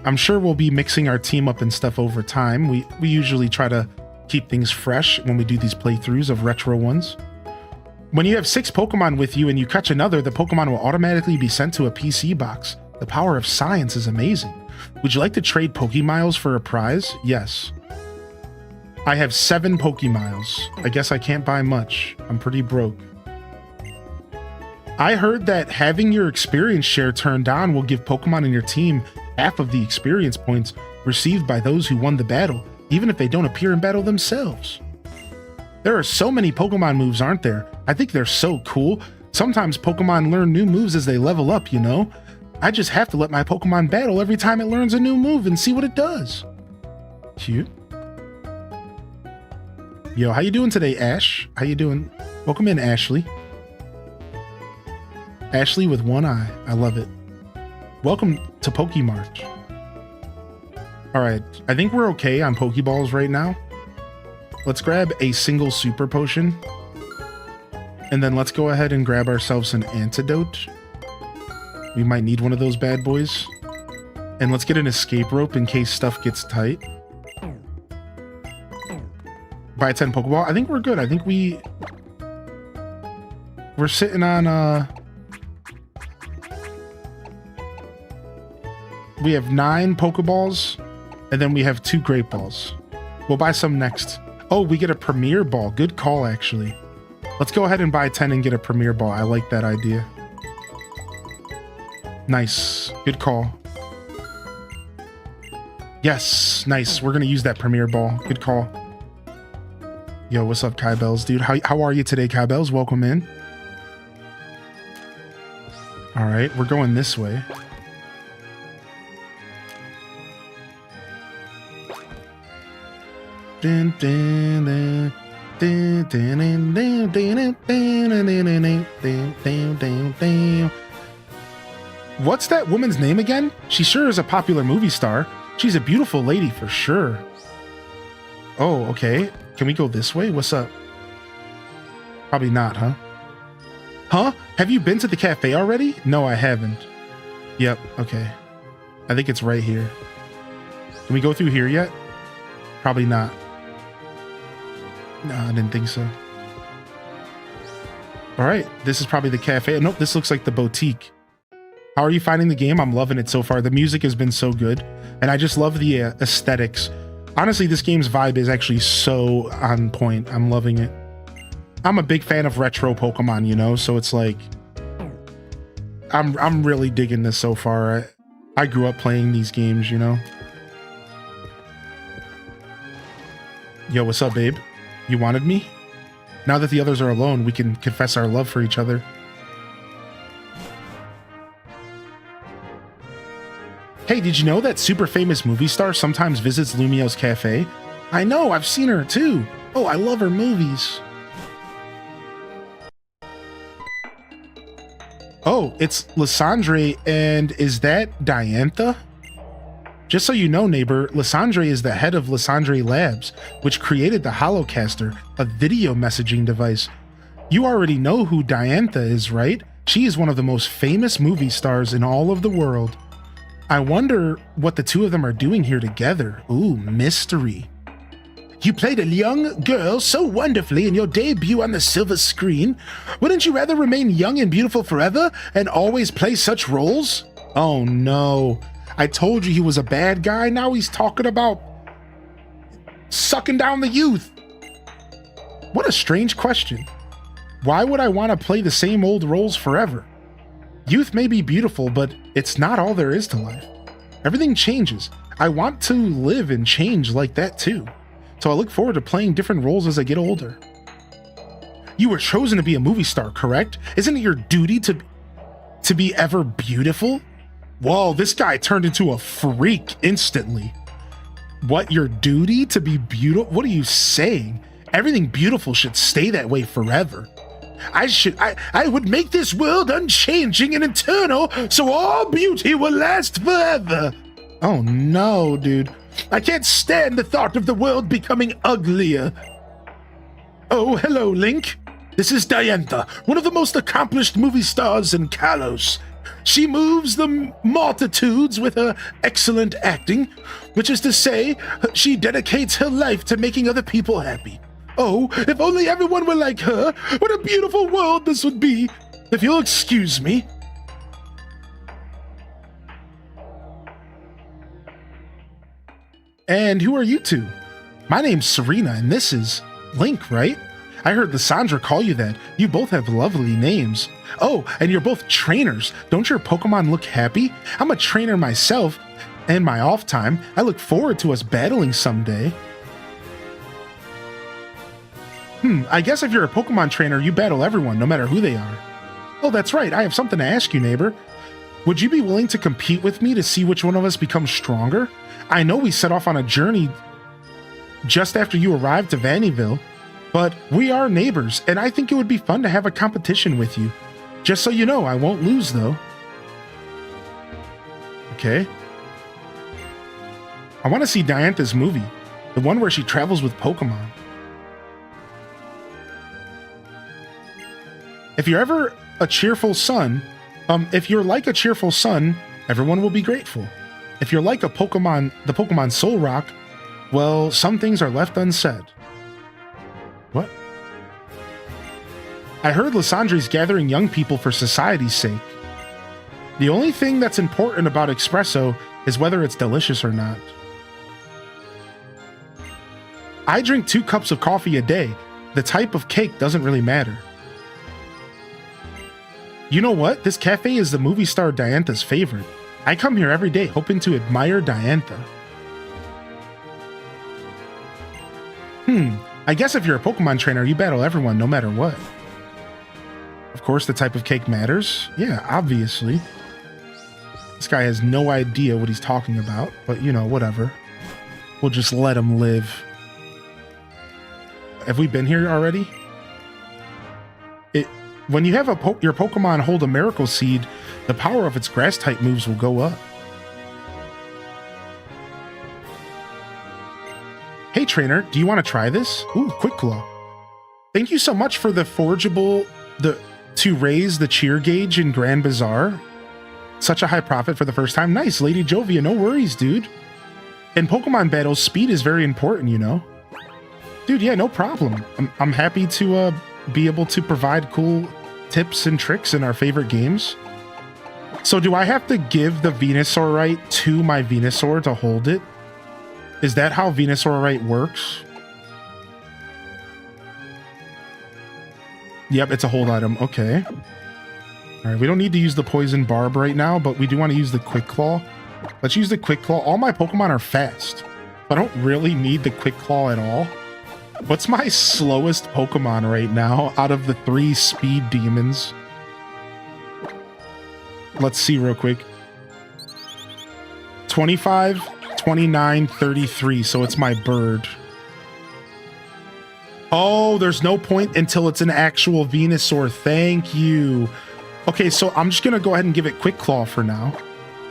S1: I'm sure we'll be mixing our team up and stuff over time. We usually try to keep things fresh when we do these playthroughs of retro ones. When you have 6 Pokemon with you and you catch another, the Pokemon will automatically be sent to a PC box. The power of science is amazing. Would you like to trade Pokemiles for a prize? Yes. I have 7 Pokemiles. I guess I can't buy much. I'm pretty broke. I heard that having your experience share turned on will give Pokemon in your team half of the experience points received by those who won the battle, even if they don't appear in battle themselves. There are so many Pokemon moves, aren't there? I think they're so cool. Sometimes Pokemon learn new moves as they level up, you know? I just have to let my Pokemon battle every time it learns a new move and see what it does. Cute. Yo, how you doing today, Ash? How you doing? Welcome in, Ashley. Ashley with one eye. I love it. Welcome to Pokemarch. All right, I think we're okay on Pokeballs right now. Let's grab a single super potion. And then let's go ahead and grab ourselves an antidote. We might need one of those bad boys. And let's get an escape rope in case stuff gets tight. Buy a 10 Pokeball. I think we're good. I think we're sitting on we have 9 Pokeballs, and then we have 2 Great Balls. We'll buy some next. Oh, we get a Premier Ball. Good call, actually. Let's go ahead and buy 10 and get a Premier Ball. I like that idea. Nice. Good call. Yes, nice. We're gonna use that Premier Ball. Good call. Yo, what's up, Kai Bells, dude? How are you today, Kai Bells? Welcome in. All right, we're going this way. What's that woman's name again? She sure is a popular movie star. She's a beautiful lady for sure. Oh, okay. Can we go this way? What's up? Probably not, huh? Huh? Have you been to the cafe already? No, I haven't. Yep, okay. I think it's right here. Can we go through here yet? Probably not. No, I didn't think so. All right, this is probably the cafe. Nope, this looks like the boutique. How are you finding the game? I'm loving it so far. The music has been so good, and I just love the aesthetics. Honestly, this game's vibe is actually so on point. I'm loving it. I'm a big fan of retro Pokemon, you know, so it's like I'm really digging this so far. I grew up playing these games, you know. Yo, what's up, babe? You wanted me? Now that the others are alone, we can confess our love for each other. Hey, did you know that super famous movie star sometimes visits Lumio's cafe? I know, I've seen her too. Oh, I love her movies. Oh, it's Lysandre, and is that Diantha? Just so you know, neighbor, Lysandre is the head of Lysandre Labs, which created the Holocaster, a video messaging device. You already know who Diantha is, right? She is one of the most famous movie stars in all of the world. I wonder what the two of them are doing here together. Ooh, mystery. You played a young girl so wonderfully in your debut on the silver screen. Wouldn't you rather remain young and beautiful forever and always play such roles? Oh no. I told you he was a bad guy. Now he's talking about sucking down the youth. What a strange question. Why would I want to play the same old roles forever? Youth may be beautiful, but it's not all there is to life. Everything changes. I want to live and change like that too. So I look forward to playing different roles as I get older. You were chosen to be a movie star, correct? Isn't it your duty to be ever beautiful? Whoa, this guy turned into a freak instantly. What, your duty to be beautiful? What are you saying? Everything beautiful should stay that way forever. I would make this world unchanging and eternal, so all beauty will last forever. Oh no, dude. I can't stand the thought of the world becoming uglier. Oh, hello, Link. This is Diantha, one of the most accomplished movie stars in Kalos. She moves the multitudes with her excellent acting, which is to say, she dedicates her life to making other people happy. Oh, if only everyone were like her, what a beautiful world this would be. If you'll excuse me. And who are you two? My name's Serena, and this is Link, right? I heard Lysandra call you that. You both have lovely names. Oh, and you're both trainers. Don't your Pokemon look happy? I'm a trainer myself, and my off time. I look forward to us battling someday. I guess if you're a Pokemon trainer, you battle everyone, no matter who they are. Oh, that's right. I have something to ask you, neighbor. Would you be willing to compete with me to see which one of us becomes stronger? I know we set off on a journey just after you arrived to Vannyville, but we are neighbors, and I think it would be fun to have a competition with you. Just so you know, I won't lose, though. Okay. I want to see Diantha's movie, the one where she travels with Pokemon. If you're ever a cheerful son, if you're like a cheerful son, everyone will be grateful. If you're like the Pokemon Soul Rock, well, some things are left unsaid. What? I heard Lysandre's gathering young people for society's sake. The only thing that's important about espresso is whether it's delicious or not. I drink 2 cups of coffee a day. The type of cake doesn't really matter. You know what? This cafe is the movie star Diantha's favorite. I come here every day hoping to admire Diantha. I guess if you're a Pokemon trainer, you battle everyone no matter what. Of course, the type of cake matters. Yeah, obviously. This guy has no idea what he's talking about, but you know, whatever. We'll just let him live. Have we been here already? When you have your Pokemon hold a Miracle Seed, the power of its Grass-type moves will go up. Hey trainer, do you want to try this? Ooh, Quick Claw. Thank you so much for the forgeable to raise the cheer gauge in Grand Bazaar. Such a high profit for the first time. Nice, Lady Jovia, no worries, dude. In Pokemon battles, speed is very important, you know. Dude, yeah, no problem. I'm happy to be able to provide cool tips and tricks in our favorite games. So do I have to give the Venusaurite to my Venusaur to hold it? Is that how Venusaurite works? Yep, it's a hold item. Okay. All right, we don't need to use the Poison Barb right now, but we do want to use the Quick Claw. Let's use the Quick Claw. All my Pokemon are fast. I don't really need the Quick Claw at all. What's my slowest Pokemon right now out of the 3 speed demons? Let's see real quick. 25, 29, 33. So it's my bird. Oh, there's no point until it's an actual Venusaur. Thank you. Okay, so I'm just going to go ahead and give it Quick Claw for now.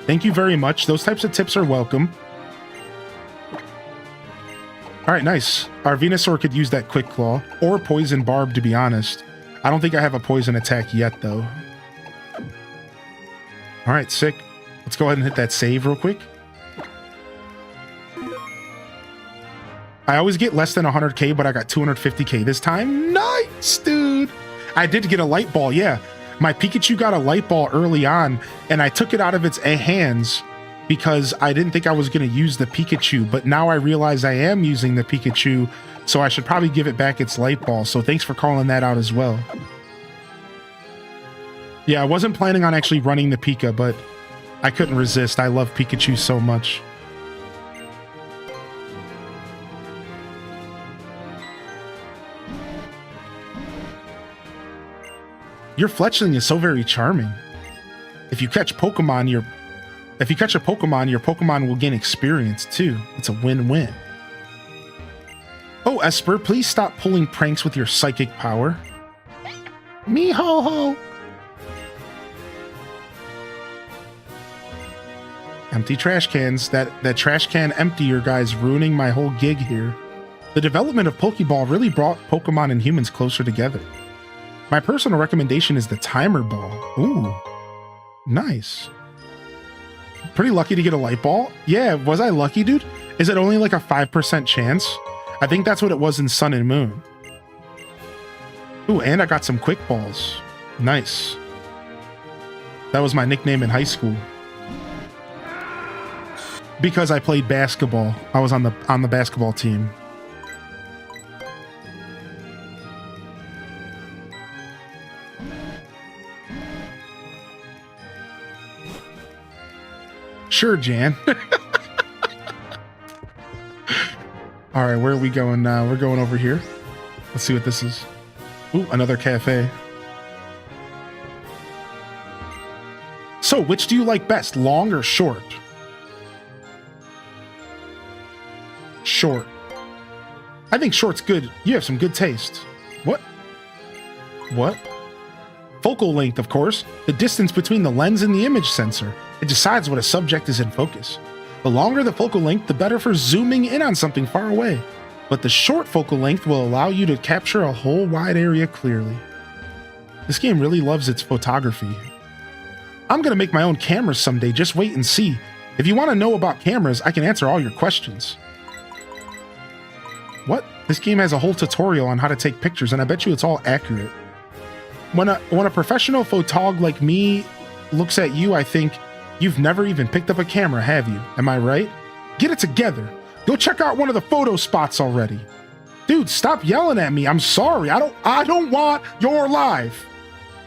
S1: Thank you very much. Those types of tips are welcome. All right, nice. Our Venusaur could use that Quick Claw or Poison Barb, to be honest. I don't think I have a poison attack yet, though. All right, sick. Let's go ahead and hit that save real quick. I always get less than 100k, but I got 250k this time. Nice, dude. I did get a light ball, yeah. My Pikachu got a light ball early on, and I took it out of its hands because I didn't think I was going to use the Pikachu, but now I realize I am using the Pikachu, so I should probably give it back its light ball. So thanks for calling that out as well. Yeah, I wasn't planning on actually running the Pika, but I couldn't resist. I love Pikachu so much. Your fletchling is so very charming. If you catch a Pokemon, your Pokemon will gain experience too. It's a win-win. Oh, Esper, please stop pulling pranks with your psychic power. Me ho ho. Empty trash cans. That trash can emptier guy's ruining my whole gig here. The development of Pokeball really brought Pokemon and humans closer together. My personal recommendation is the Timer Ball. Ooh, nice. Pretty lucky to get a light ball. Yeah, was I lucky, dude? Is it only like a 5% chance? I think that's what it was in Sun and Moon. Ooh, and I got some quick balls. Nice. That was my nickname in high school. Because I played basketball. I was on the basketball team. Sure, Jan. All right, where are we going now? We're going over here. Let's see what this is. Ooh, another cafe. So, which do you like best, long or short? Short. I think short's good. You have some good taste. What? What? Focal length, of course. The distance between the lens and the image sensor. It decides what a subject is in focus. The longer the focal length, the better for zooming in on something far away. But the short focal length will allow you to capture a whole wide area clearly. This game really loves its photography. I'm gonna make my own cameras someday, just wait and see. If you want to know about cameras, I can answer all your questions. What? This game has a whole tutorial on how to take pictures, and I bet you it's all accurate. When a professional photog like me looks at you, I think, you've never even picked up a camera, have you? Am I right? Get it together. Go check out one of the photo spots already. Dude, stop yelling at me. I'm sorry. I don't want your life.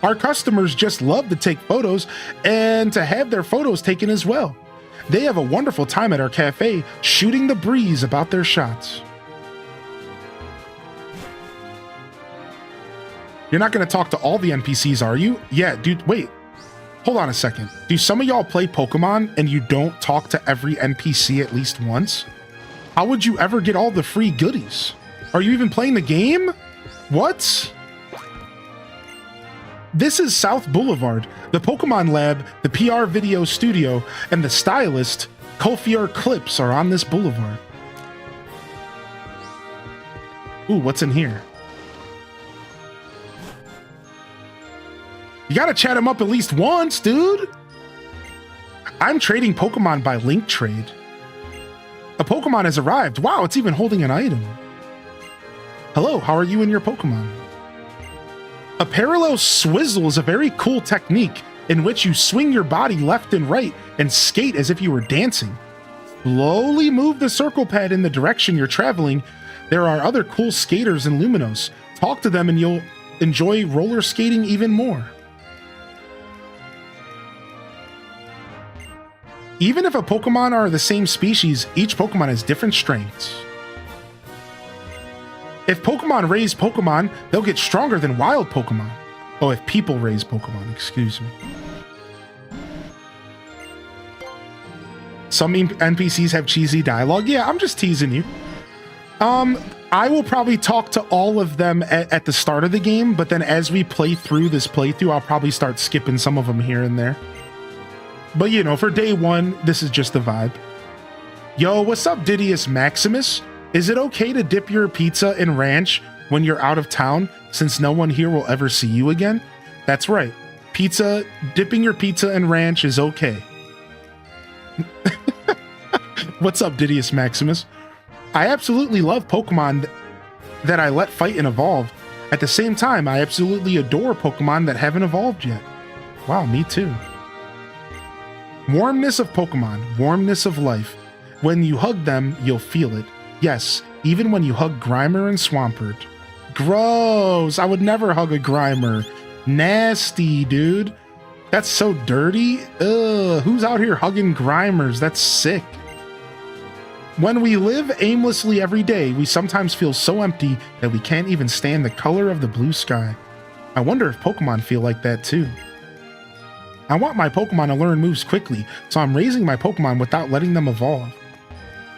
S1: Our customers just love to take photos and to have their photos taken as well. They have a wonderful time at our cafe shooting the breeze about their shots. You're not going to talk to all the NPCs, are you? Yeah, dude, wait. Hold on a second. Do some of y'all play Pokemon and you don't talk to every NPC at least once? How would you ever get all the free goodies? Are you even playing the game? What? This is South Boulevard, the Pokemon Lab, the PR Video Studio, and the stylist, Kofior Clips, are on this boulevard. Ooh, what's in here? You gotta chat him up at least once, dude. I'm trading Pokemon by link trade. A Pokemon has arrived. Wow, it's even holding an item. Hello, how are you and your Pokemon? A parallel swizzle is a very cool technique in which you swing your body left and right and skate as if you were dancing. Slowly move the circle pad in the direction you're traveling. There are other cool skaters in Luminos. Talk to them and you'll enjoy roller skating even more. Even if a Pokemon are the same species, each Pokemon has different strengths. If Pokemon raise Pokemon, they'll get stronger than wild Pokemon. Oh, if people raise Pokemon, excuse me. Some NPCs have cheesy dialogue. Yeah, I'm just teasing you. I will probably talk to all of them at the start of the game, but then as we play through this playthrough, I'll probably start skipping some of them here and there. But you know, for day one, this is just the vibe. Yo, what's up, Didius Maximus? Is it okay to dip your pizza in ranch when you're out of town, since no one here will ever see you again? That's right. Dipping your pizza in ranch is okay. What's up, Didius Maximus? I absolutely love Pokemon that I let fight and evolve. At the same time, I absolutely adore Pokemon that haven't evolved yet. Wow, me too. Warmness of Pokemon, warmness of life. When you hug them, you'll feel it. Yes, even when you hug Grimer and Swampert. Gross! I would never hug a Grimer. Nasty, dude. That's so dirty. Ugh, who's out here hugging Grimers? That's sick. When we live aimlessly every day, we sometimes feel so empty that we can't even stand the color of the blue sky. I wonder if Pokemon feel like that too. I want my Pokemon to learn moves quickly, so I'm raising my Pokemon without letting them evolve.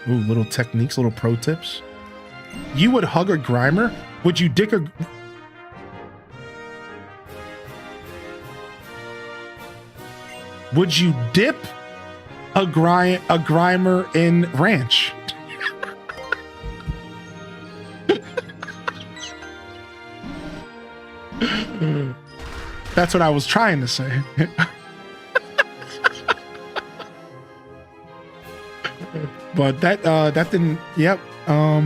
S1: Ooh, little techniques, little pro tips. You would hug a Grimer? Would you dick a... Would you dip a Grimer in ranch? That's what I was trying to say. But that didn't. Yep. All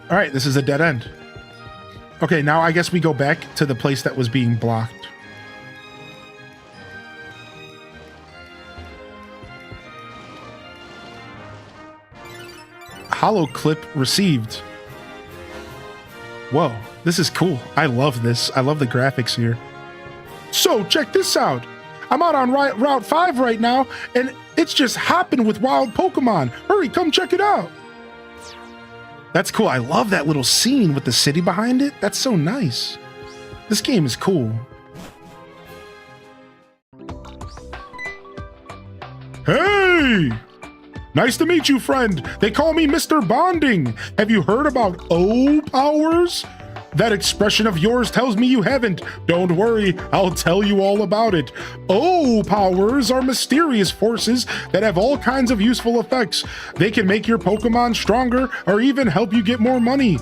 S1: right, this is a dead end. Okay, now I guess we go back to the place that was being blocked. Hollow clip received. Whoa, this is cool. I love this. I love the graphics here. So check this out. I'm out on Route 5 right now, and it's just hopping with wild Pokemon. Hurry, come check it out. That's cool. I love that little scene with the city behind it. That's so nice. This game is cool. Hey! Nice to meet you, friend. They call me Mr. Bonding. Have you heard about O-Powers? That expression of yours tells me you haven't. Don't worry, I'll tell you all about it. O-Powers are mysterious forces that have all kinds of useful effects. They can make your Pokemon stronger or even help you get more money.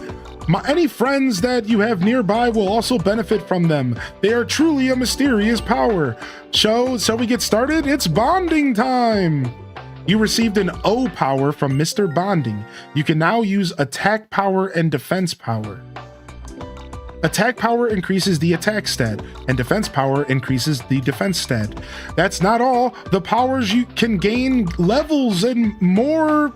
S1: Any friends that you have nearby will also benefit from them. They are truly a mysterious power. So we get started? It's bonding time! You received an O power from Mr. Bonding. You can now use attack power and defense power. Attack power increases the attack stat, and defense power increases the defense stat. That's not all. The powers you can gain levels and more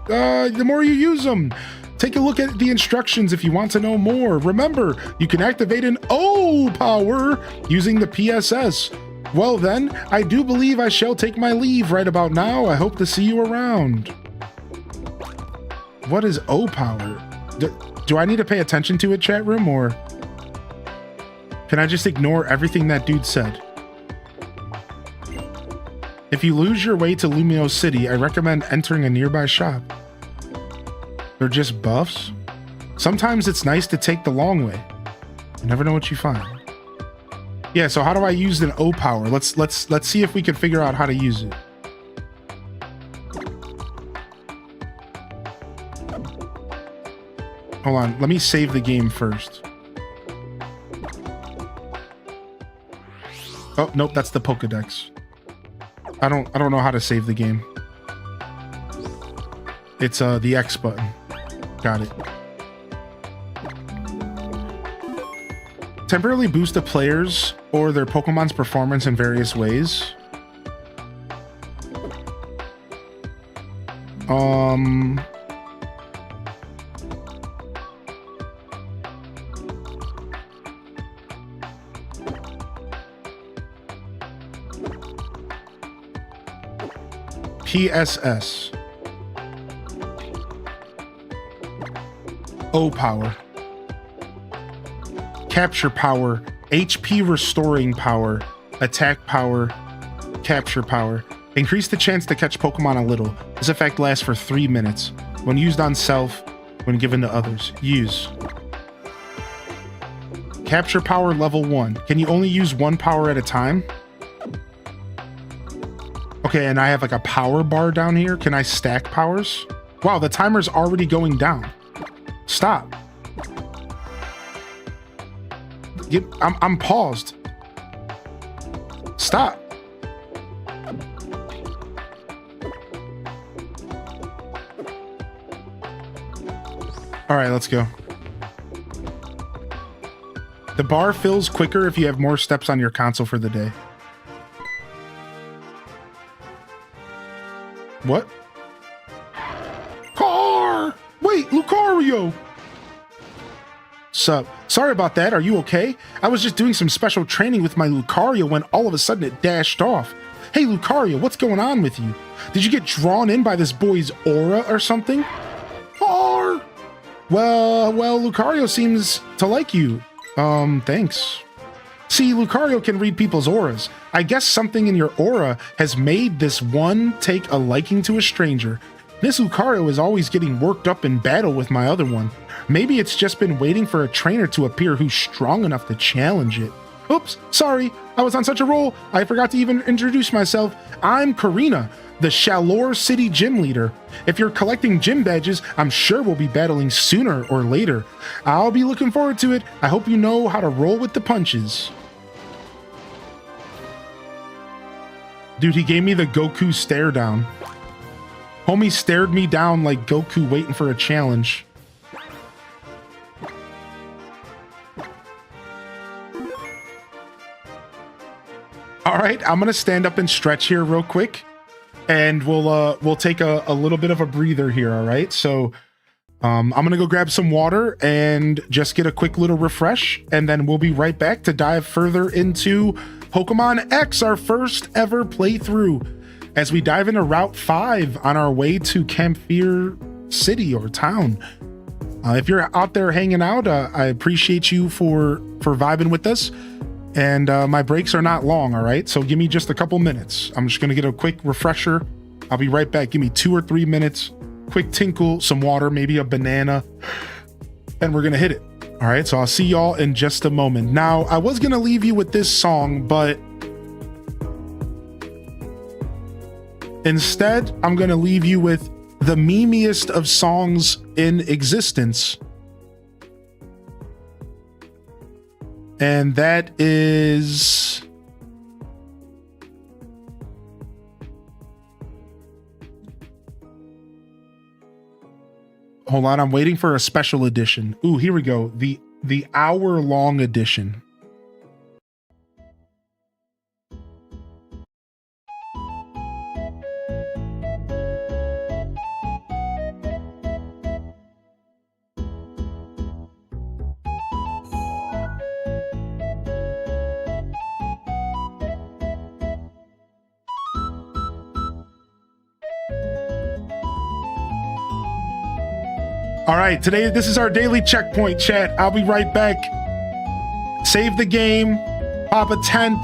S1: the more you use them. Take a look at the instructions if you want to know more. Remember, you can activate an O power using the PSS. Well then, I do believe I shall take my leave right about now. I hope to see you around. What is O power? Do I need to pay attention to it, chat room, or can I just ignore everything that dude said? If you lose your way to Lumio City, I recommend entering a nearby shop. They're just buffs? Sometimes it's nice to take the long way. You never know what you find. Yeah, so how do I use an O power? Let's see if we can figure out how to use it. Hold on, let me save the game first. Oh, nope, that's the Pokédex. I don't know how to save the game. It's the X button. Got it. Temporarily boost the players or their Pokemon's performance in various ways. PSS. O power. Capture power, HP restoring power, attack power, capture power. Increase the chance to catch Pokemon a little. This effect lasts for 3 minutes. When used on self, when given to others. Use. Capture power level 1. Can you only use one power at a time? Okay, and I have like a power bar down here. Can I stack powers? Wow, the timer's already going down. Stop. I'm paused. Stop. All right, let's go. The bar fills quicker if you have more steps on your console for the day. What? Car! Wait, Lucario! Sup? Sorry about that, are you okay? I was just doing some special training with my Lucario when all of a sudden it dashed off. Hey, Lucario, what's going on with you? Did you get drawn in by this boy's aura or something? Or, well, Lucario seems to like you. Thanks. See, Lucario can read people's auras. I guess something in your aura has made this one take a liking to a stranger. This Lucario is always getting worked up in battle with my other one. Maybe it's just been waiting for a trainer to appear who's strong enough to challenge it. Oops, sorry, I was on such a roll, I forgot to even introduce myself. I'm Karina, the Shalor City Gym Leader. If you're collecting gym badges, I'm sure we'll be battling sooner or later. I'll be looking forward to it. I hope you know how to roll with the punches. Dude, he gave me the Goku stare down. Homie stared me down like Goku waiting for a challenge. All right, I'm gonna stand up and stretch here real quick, and we'll take a little bit of a breather here. All right, so I'm gonna go grab some water and just get a quick little refresh, and then we'll be right back to dive further into Pokemon X, our first ever playthrough, as we dive into Route 5 on our way to Camphor City or town. If you're out there hanging out, I appreciate you for vibing with us. And my breaks are not long, all right? So give me just a couple minutes. I'm just gonna get a quick refresher. I'll be right back. Give me 2 or 3 minutes. Quick tinkle, some water, maybe a banana, and we're gonna hit it. All right, so I'll see y'all in just a moment. Now, I was gonna leave you with this song, but instead, I'm gonna leave you with the memeiest of songs in existence. And that is... Hold on, I'm waiting for a special edition. Ooh, here we go. The hour-long edition. All right, today, this is our daily checkpoint, chat. I'll be right back. Save the game, pop a tent,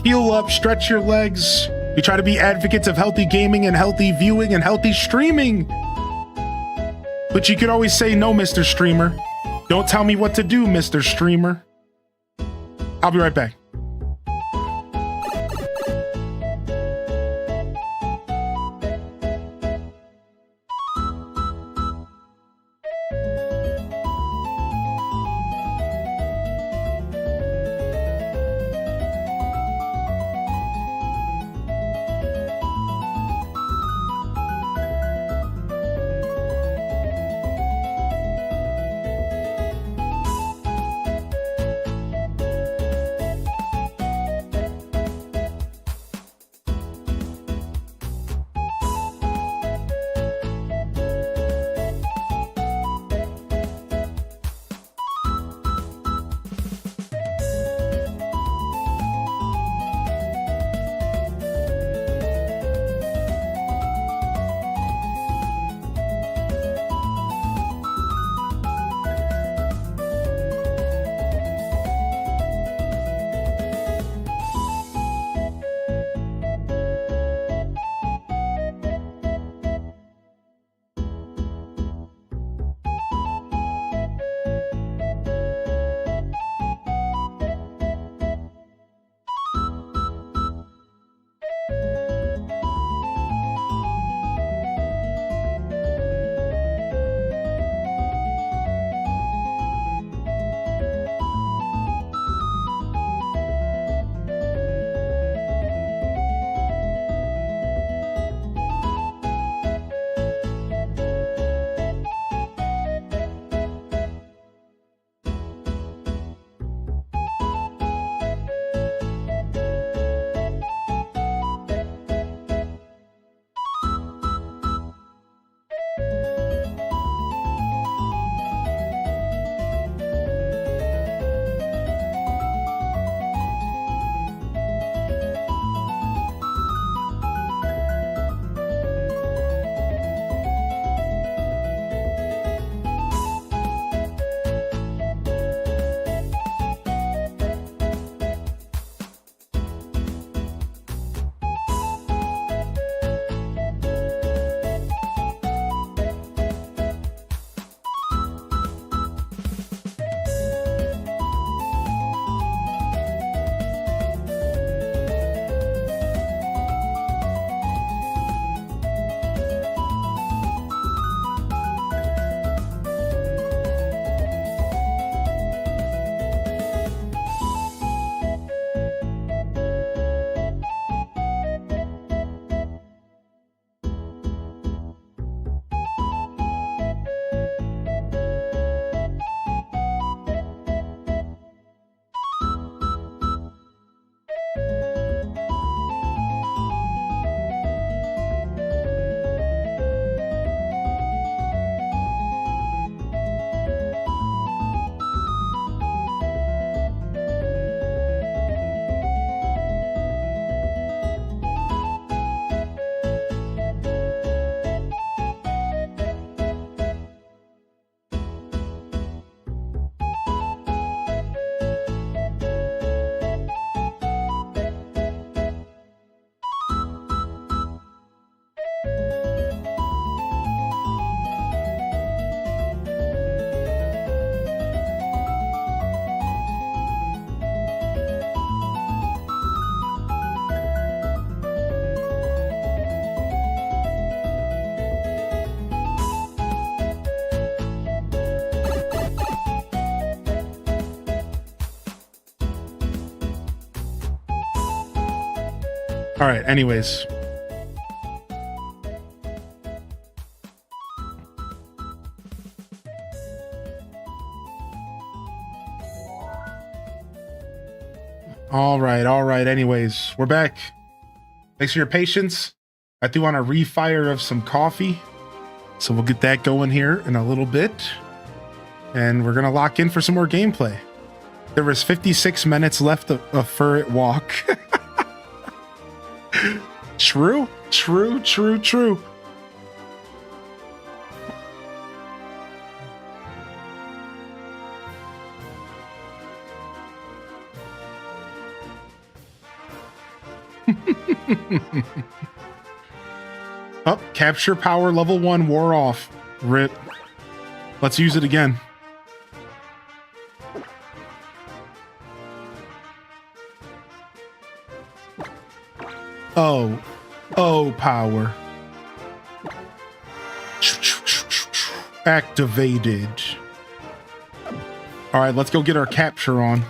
S1: heal up, stretch your legs. We try to be advocates of healthy gaming and healthy viewing and healthy streaming. But you could always say no, Mr. Streamer. Don't tell me what to do, Mr. Streamer. I'll be right back. All right, anyways. All right. Anyways, we're back. Thanks for your patience. I do want a refire of some coffee. So we'll get that going here in a little bit. And we're going to lock in for some more gameplay. There was 56 minutes left of Furret Walk. True. Oh, capture power level 1 wore off. Rip. Let's use it again. Oh, power. Activated. All right, let's go get our capture on.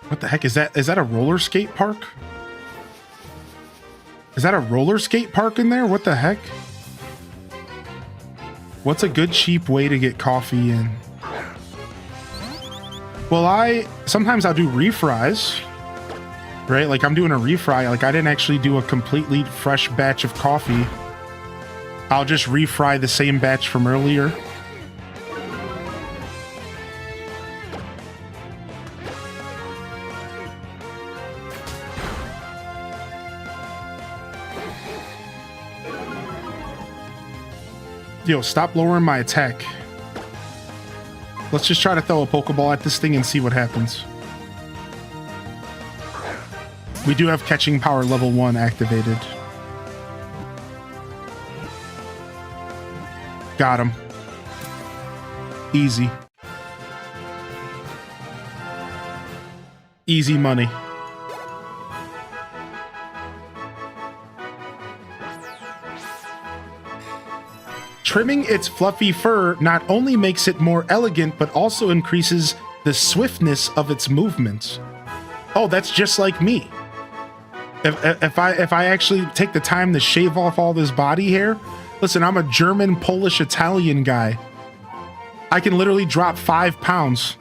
S1: What the heck is that? Is that a roller skate park? Is that a roller skate park in there? What the heck? What's a good cheap way to get coffee in? Well, sometimes I'll do refries, right? Like I'm doing a refry. Like I didn't actually do a completely fresh batch of coffee. I'll just refry the same batch from earlier. Yo, stop lowering my attack. Let's just try to throw a Pokeball at this thing and see what happens. We do have catching power level 1 activated. Got him. Easy. Easy money. Trimming its fluffy fur not only makes it more elegant, but also increases the swiftness of its movements. Oh, that's just like me. If I actually take the time to shave off all this body hair, listen, I'm a German, Polish, Italian guy. I can literally drop 5 pounds.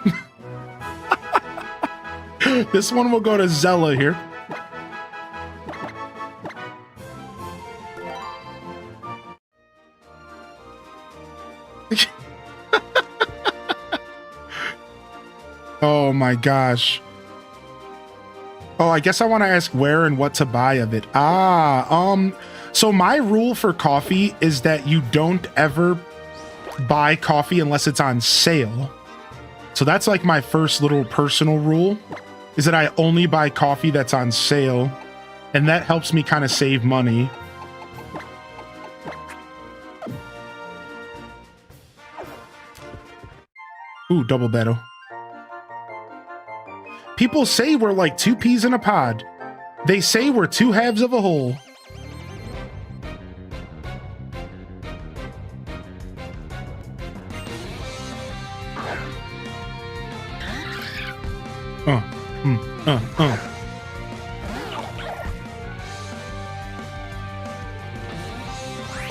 S1: This one will go to Zella here. Oh my gosh. Oh, I guess I want to ask where and what to buy of it. So my rule for coffee is that you don't ever buy coffee unless it's on sale. So that's like my first little personal rule, is that I only buy coffee that's on sale, and that helps me kind of save money. Ooh, double battle. People say we're like 2 peas in a pod. They say we're 2 halves of a whole.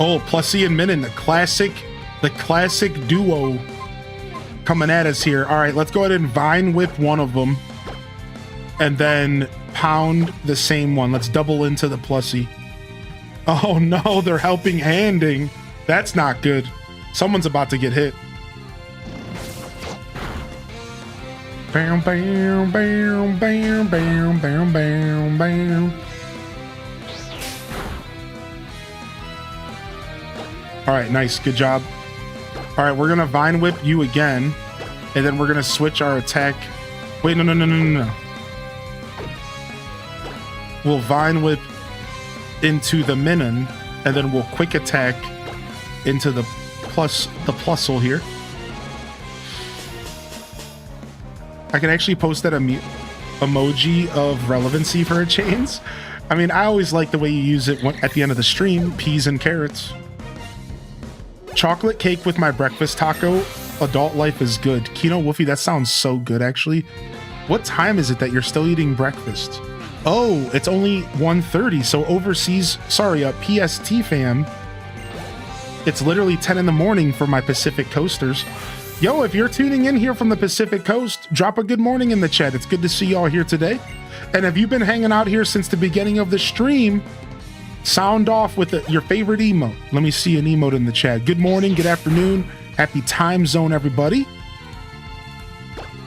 S1: Oh, Plussy and Minin, the classic duo coming at us here. All right, let's go ahead and Vine Whip one of them. And then pound the same one. Let's double into the Plussy. Oh no, they're helping handing. That's not good. Someone's about to get hit. Bam, bam, bam, bam, bam, bam, bam, bam. All right, nice, good job. All right, we're gonna Vine Whip you again, and then we're gonna switch our attack. Wait, no. We'll Vine Whip into the Minin, and then we'll quick attack into the Plusle here. I can actually post that emoji of relevancy for a chains. I mean, I always like the way you use it at the end of the stream, peas and carrots. Chocolate cake with my breakfast taco. Adult life is good. Kino Woofy, that sounds so good, actually. What time is it that you're still eating breakfast? Oh, it's only 1:30, so overseas, sorry, PST fam. It's literally 10 in the morning for my Pacific Coasters. Yo, if you're tuning in here from the Pacific Coast, drop a good morning in the chat. It's good to see y'all here today. And if you've been hanging out here since the beginning of the stream, sound off with your favorite emote. Let me see an emote in the chat. Good morning, good afternoon, happy time zone, everybody.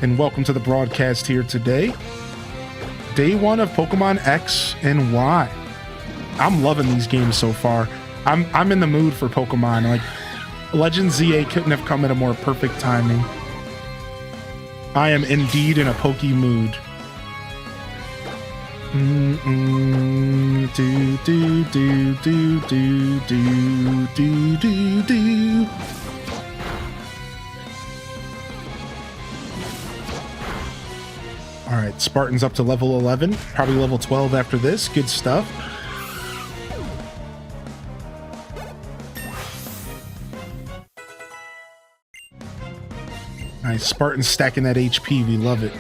S1: And welcome to the broadcast here today. Day 1 of Pokemon X and Y. I'm loving these games so far. I'm in the mood for Pokemon. Like, Legend ZA couldn't have come at a more perfect timing. I am indeed in a Poke mood. Do do do do do do do do do. All right, Spartan's up to level 11, probably level 12 after this. Good stuff. Nice, Spartan's stacking that HP. We love it.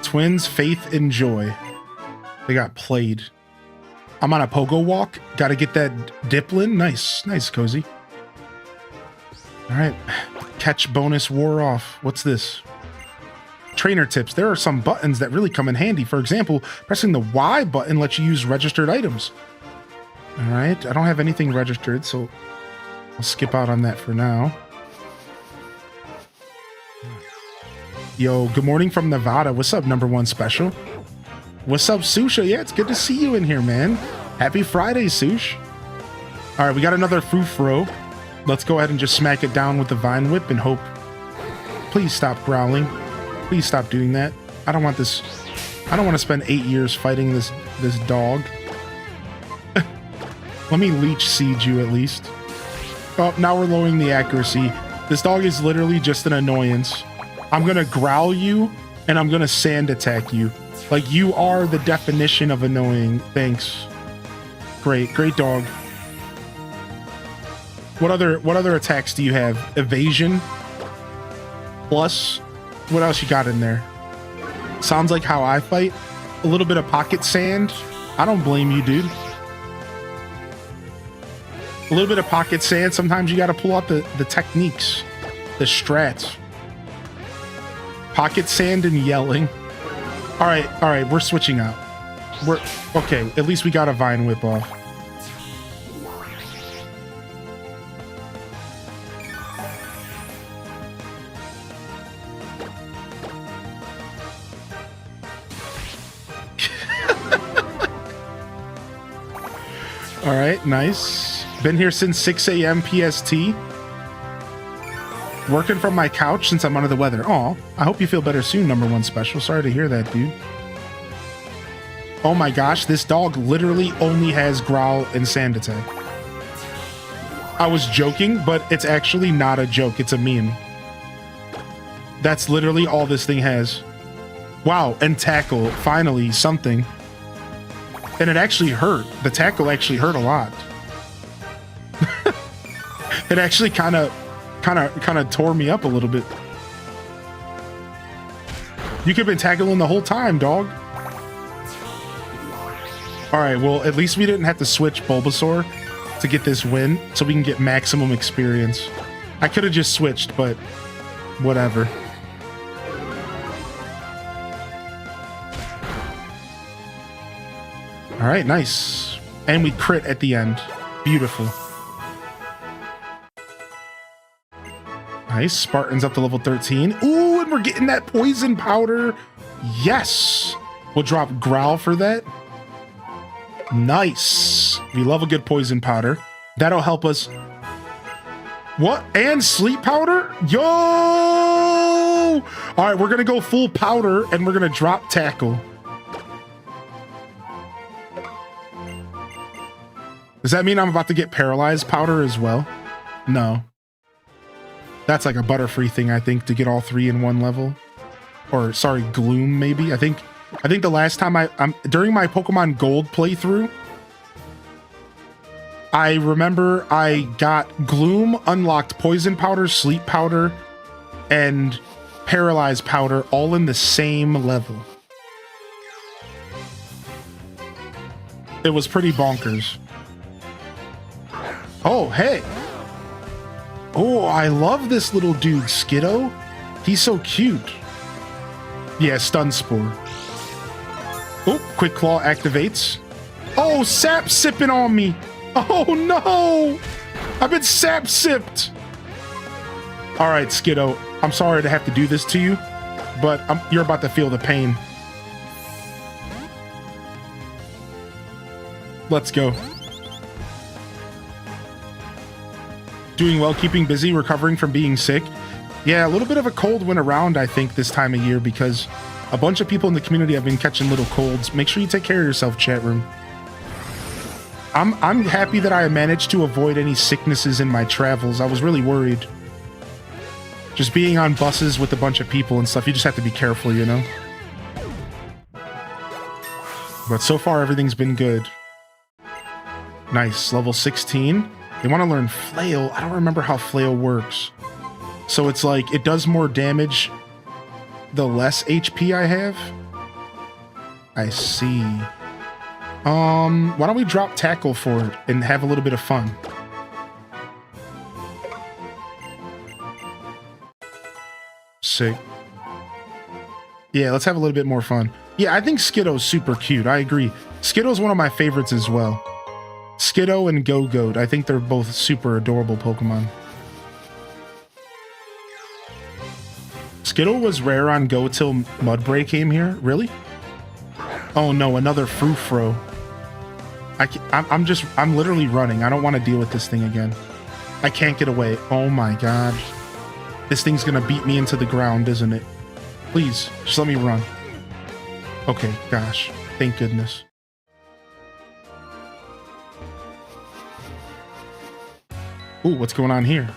S1: Twins, Faith, and Joy. They got played. I'm on a pogo walk. Got to get that Diplin. Nice, nice, Cozy. All right, catch bonus wore off. What's this? Trainer tips. There are some buttons that really come in handy. For example, pressing the Y button lets you use registered items. All right, I don't have anything registered, so I'll skip out on that for now. Yo, good morning from Nevada. What's up, number 1 special? What's up, Susha? Yeah, it's good to see you in here, man. Happy Friday, Sush. All right, we got another Frou-Fro. Let's go ahead and just smack it down with the Vine Whip and hope. Please stop growling. Please stop doing that. I don't want this. I don't want to spend 8 years fighting this dog. Let me leech seed you at least. Oh, now we're lowering the accuracy. This dog is literally just an annoyance. I'm gonna growl you and I'm gonna sand attack you. Like, you are the definition of annoying. Thanks. Great, great dog. What other attacks do you have? Evasion? Plus, what else you got in there? Sounds like how I fight. A little bit of pocket sand. I don't blame you, dude. A little bit of pocket sand. Sometimes you gotta pull out the techniques, the strats. Pocket sand and yelling. All right, we're switching out. We're okay. At least we got a Vine Whip off. All right, nice. Been here since 6 a.m. PST. Working from my couch since I'm under the weather. Aw, I hope you feel better soon, number 1 special. Sorry to hear that, dude. Oh my gosh, this dog literally only has growl and sand attack. I was joking, but it's actually not a joke. It's a meme. That's literally all this thing has. Wow, and tackle. Finally, something. And it actually hurt. The tackle actually hurt a lot. It actually kind of tore me up a little bit. You could have been tackling the whole time, dog. All right, well, at least we didn't have to switch Bulbasaur to get this win, so we can get maximum experience. I could have just switched, but whatever. All right, nice. And we crit at the end. Beautiful. Nice. Spartan's up to level 13. Ooh, and we're getting that poison powder. Yes. We'll drop Growl for that. Nice. We love a good poison powder. That'll help us. What? And sleep powder? Yo! All right, we're going to go full powder and we're going to drop tackle. Does that mean I'm about to get paralyzed powder as well? No. That's like a Butterfree thing, I think, to get all 3 in 1 level. Or, sorry, Gloom, maybe. I think the last time during my Pokemon Gold playthrough, I remember I got Gloom, unlocked Poison Powder, Sleep Powder, and Paralyze Powder all in the same level. It was pretty bonkers. Oh, hey. Oh, I love this little dude, Skiddo. He's so cute. Yeah, Stun Spore. Oh, Quick Claw activates. Oh, sap sipping on me. Oh, no. I've been sap sipped. All right, Skiddo. I'm sorry to have to do this to you, but you're about to feel the pain. Let's go. Doing well, keeping busy, recovering from being sick. Yeah, a little bit of a cold went around, I think, this time of year because a bunch of people in the community have been catching little colds. Make sure you take care of yourself, chat room. I'm happy that I managed to avoid any sicknesses in my travels. I was really worried. Just being on buses with a bunch of people and stuff, you just have to be careful, you know? But so far, everything's been good. Nice, level 16. They want to learn Flail. I don't remember how Flail works. So it's like, it does more damage the less HP I have? I see. Why don't we drop Tackle for it and have a little bit of fun? Sick. Yeah, let's have a little bit more fun. Yeah, I think Skiddo's super cute. I agree. Skiddo's one of my favorites as well. Skiddo and Go-Goat. I think they're both super adorable Pokemon. Skiddo was rare on Go till Mudbray came here? Really? Oh no, another Frufro. I'm literally running. I don't want to deal with this thing again. I can't get away. Oh my god. This thing's gonna beat me into the ground, isn't it? Please, just let me run. Okay, gosh. Thank goodness. Ooh, what's going on here?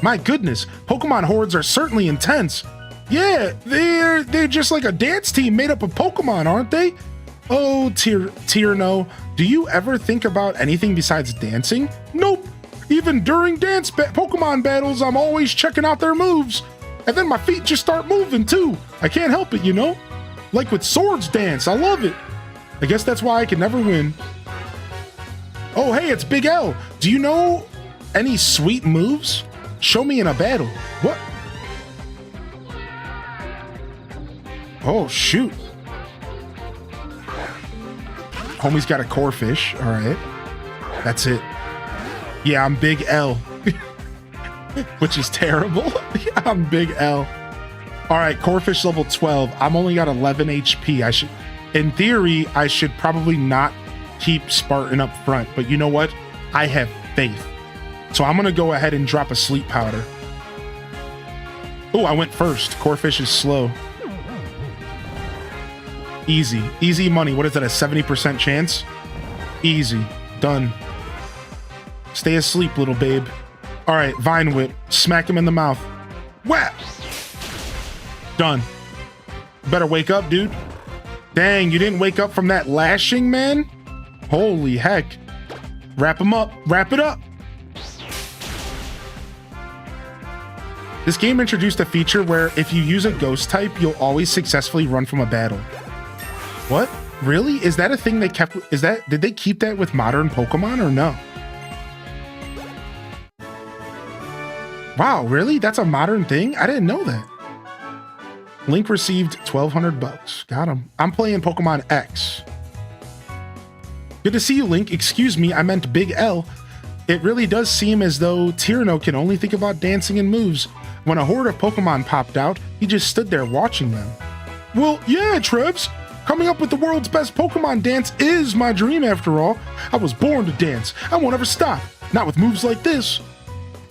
S1: My goodness, Pokemon hordes are certainly intense. Yeah, they're just like a dance team made up of Pokemon, aren't they? Oh, Tierno, do you ever think about anything besides dancing? Nope. Even during Pokemon battles, I'm always checking out their moves. And then my feet just start moving too. I can't help it, you know? Like with Swords Dance, I love it. I guess that's why I can never win. Oh, hey, it's Big L. Do you know any sweet moves? Show me in a battle. What? Oh, shoot. Homie's got a Corphish. All right. That's it. Yeah, I'm Big L. Which is terrible. I'm Big L. All right, Corphish level 12. I'm only got 11 HP. In theory, I should probably not keep Spartan up front. But you know what? I have faith. So I'm going to go ahead and drop a Sleep Powder. Oh, I went first. Corphish is slow. Easy. Easy money. What is that, a 70% chance? Easy. Done. Stay asleep, little babe. All right, Vine Whip. Smack him in the mouth. Whap! Done. Better wake up, dude. Dang, you didn't wake up from that lashing, man? Holy heck. Wrap him up. Wrap it up. This game introduced a feature where if you use a ghost type, you'll always successfully run from a battle. What? Really? Is that a thing they kept? Did they keep that with modern Pokemon or no? Wow, really? That's a modern thing? I didn't know that. Link received 1,200 bucks. Got him. I'm playing Pokemon X. Good to see you, Link. Excuse me, I meant Big L. It really does seem as though Tierno can only think about dancing and moves. When a horde of Pokemon popped out, he just stood there watching them. Well, yeah, Trebs. Coming up with the world's best Pokemon dance is my dream after all. I was born to dance. I won't ever stop. Not with moves like this.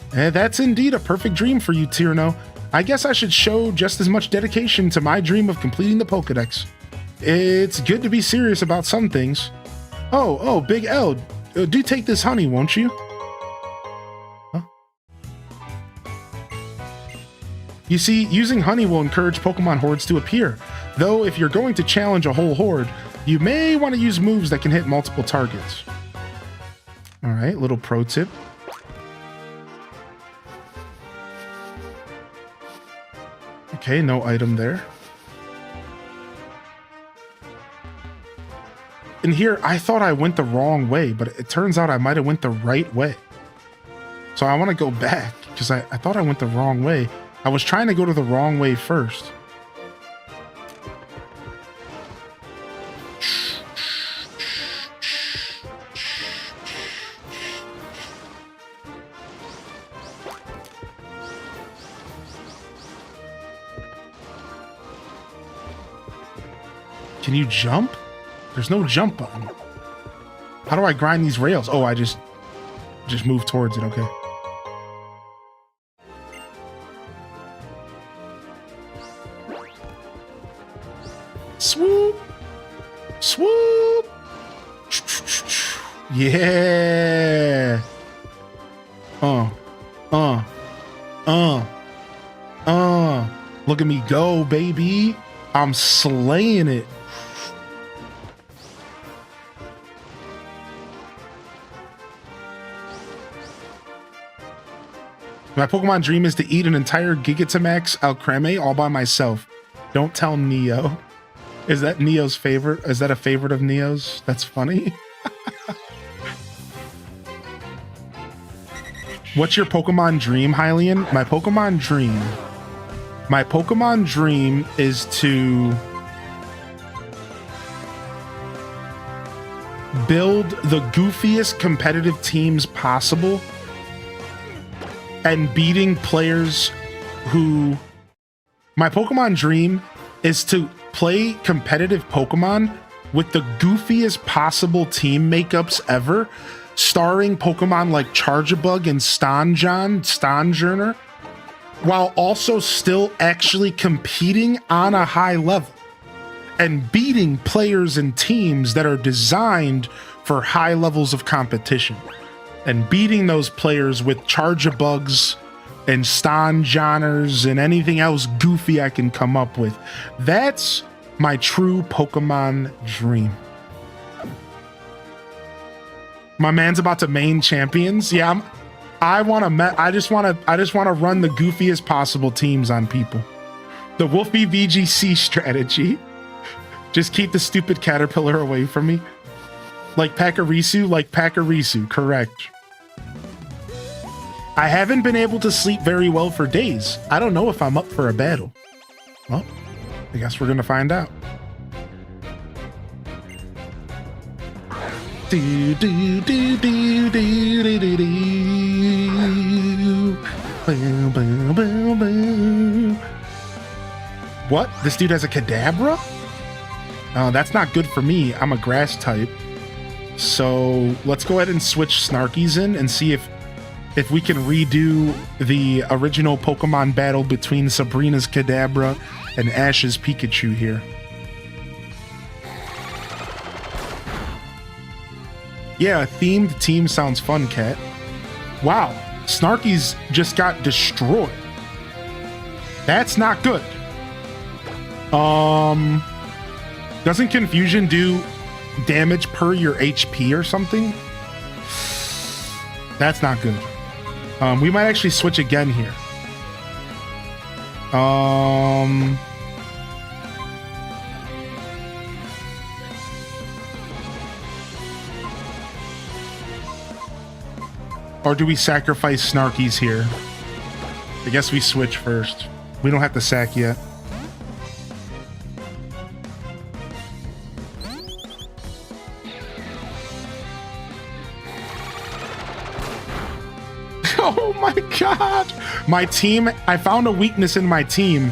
S1: That's indeed a perfect dream for you, Tierno. I guess I should show just as much dedication to my dream of completing the Pokedex. It's good to be serious about some things. Oh, Big L, do take this honey, won't you? Huh? You see, using honey will encourage Pokemon hordes to appear. Though, if you're going to challenge a whole horde, you may want to use moves that can hit multiple targets. Alright, little pro tip. Okay, no item there. In here, I thought I went the wrong way, but it turns out I might have went the right way. So I want to go back because I thought I went the wrong way. I was trying to go to the wrong way first. Can you jump? There's no jump button. How do I grind these rails? Oh, I just move towards it. Okay. Swoop. Swoop. Yeah. Look at me go, baby. I'm slaying it. My Pokemon dream is to eat an entire Gigantamax Alcremie all by myself. Don't tell Neo. Is that Neo's favorite? Is that a favorite of Neo's? That's funny. What's your Pokemon dream, Hylian? My Pokemon dream is to build the goofiest competitive teams possible and beating players who... My Pokemon dream is to play competitive Pokemon with the goofiest possible team makeups ever, starring Pokemon like Charjabug and Stonjourner, while also still actually competing on a high level and beating players and teams that are designed for high levels of competition. And beating those players with Charjabugs and Stonjourners and anything else goofy I can come up with. That's my true Pokemon dream. My man's about to main champions. Yeah, I just want to run the goofiest possible teams on people. The Wolfie VGC strategy. Just keep the stupid caterpillar away from me. Like Pachirisu, correct. I haven't been able to sleep very well for days. I don't know if I'm up for a battle. Well, I guess we're gonna find out. Do, do, do, do, do, do, do, do. Boom, boom, boom, boom. What? This dude has a Kadabra? Oh, that's not good for me. I'm a grass type. So let's go ahead and switch Snarkies in and see if we can redo the original Pokemon battle between Sabrina's Kadabra and Ash's Pikachu here. Yeah, a themed team sounds fun, Cat. Wow, Snarky's just got destroyed. That's not good. Doesn't Confusion do damage per your HP or something? That's not good. We might actually switch again here. Or do we sacrifice Snarkies here? I guess we switch first. We don't have to sack yet. Oh my god! My team, I found a weakness in my team,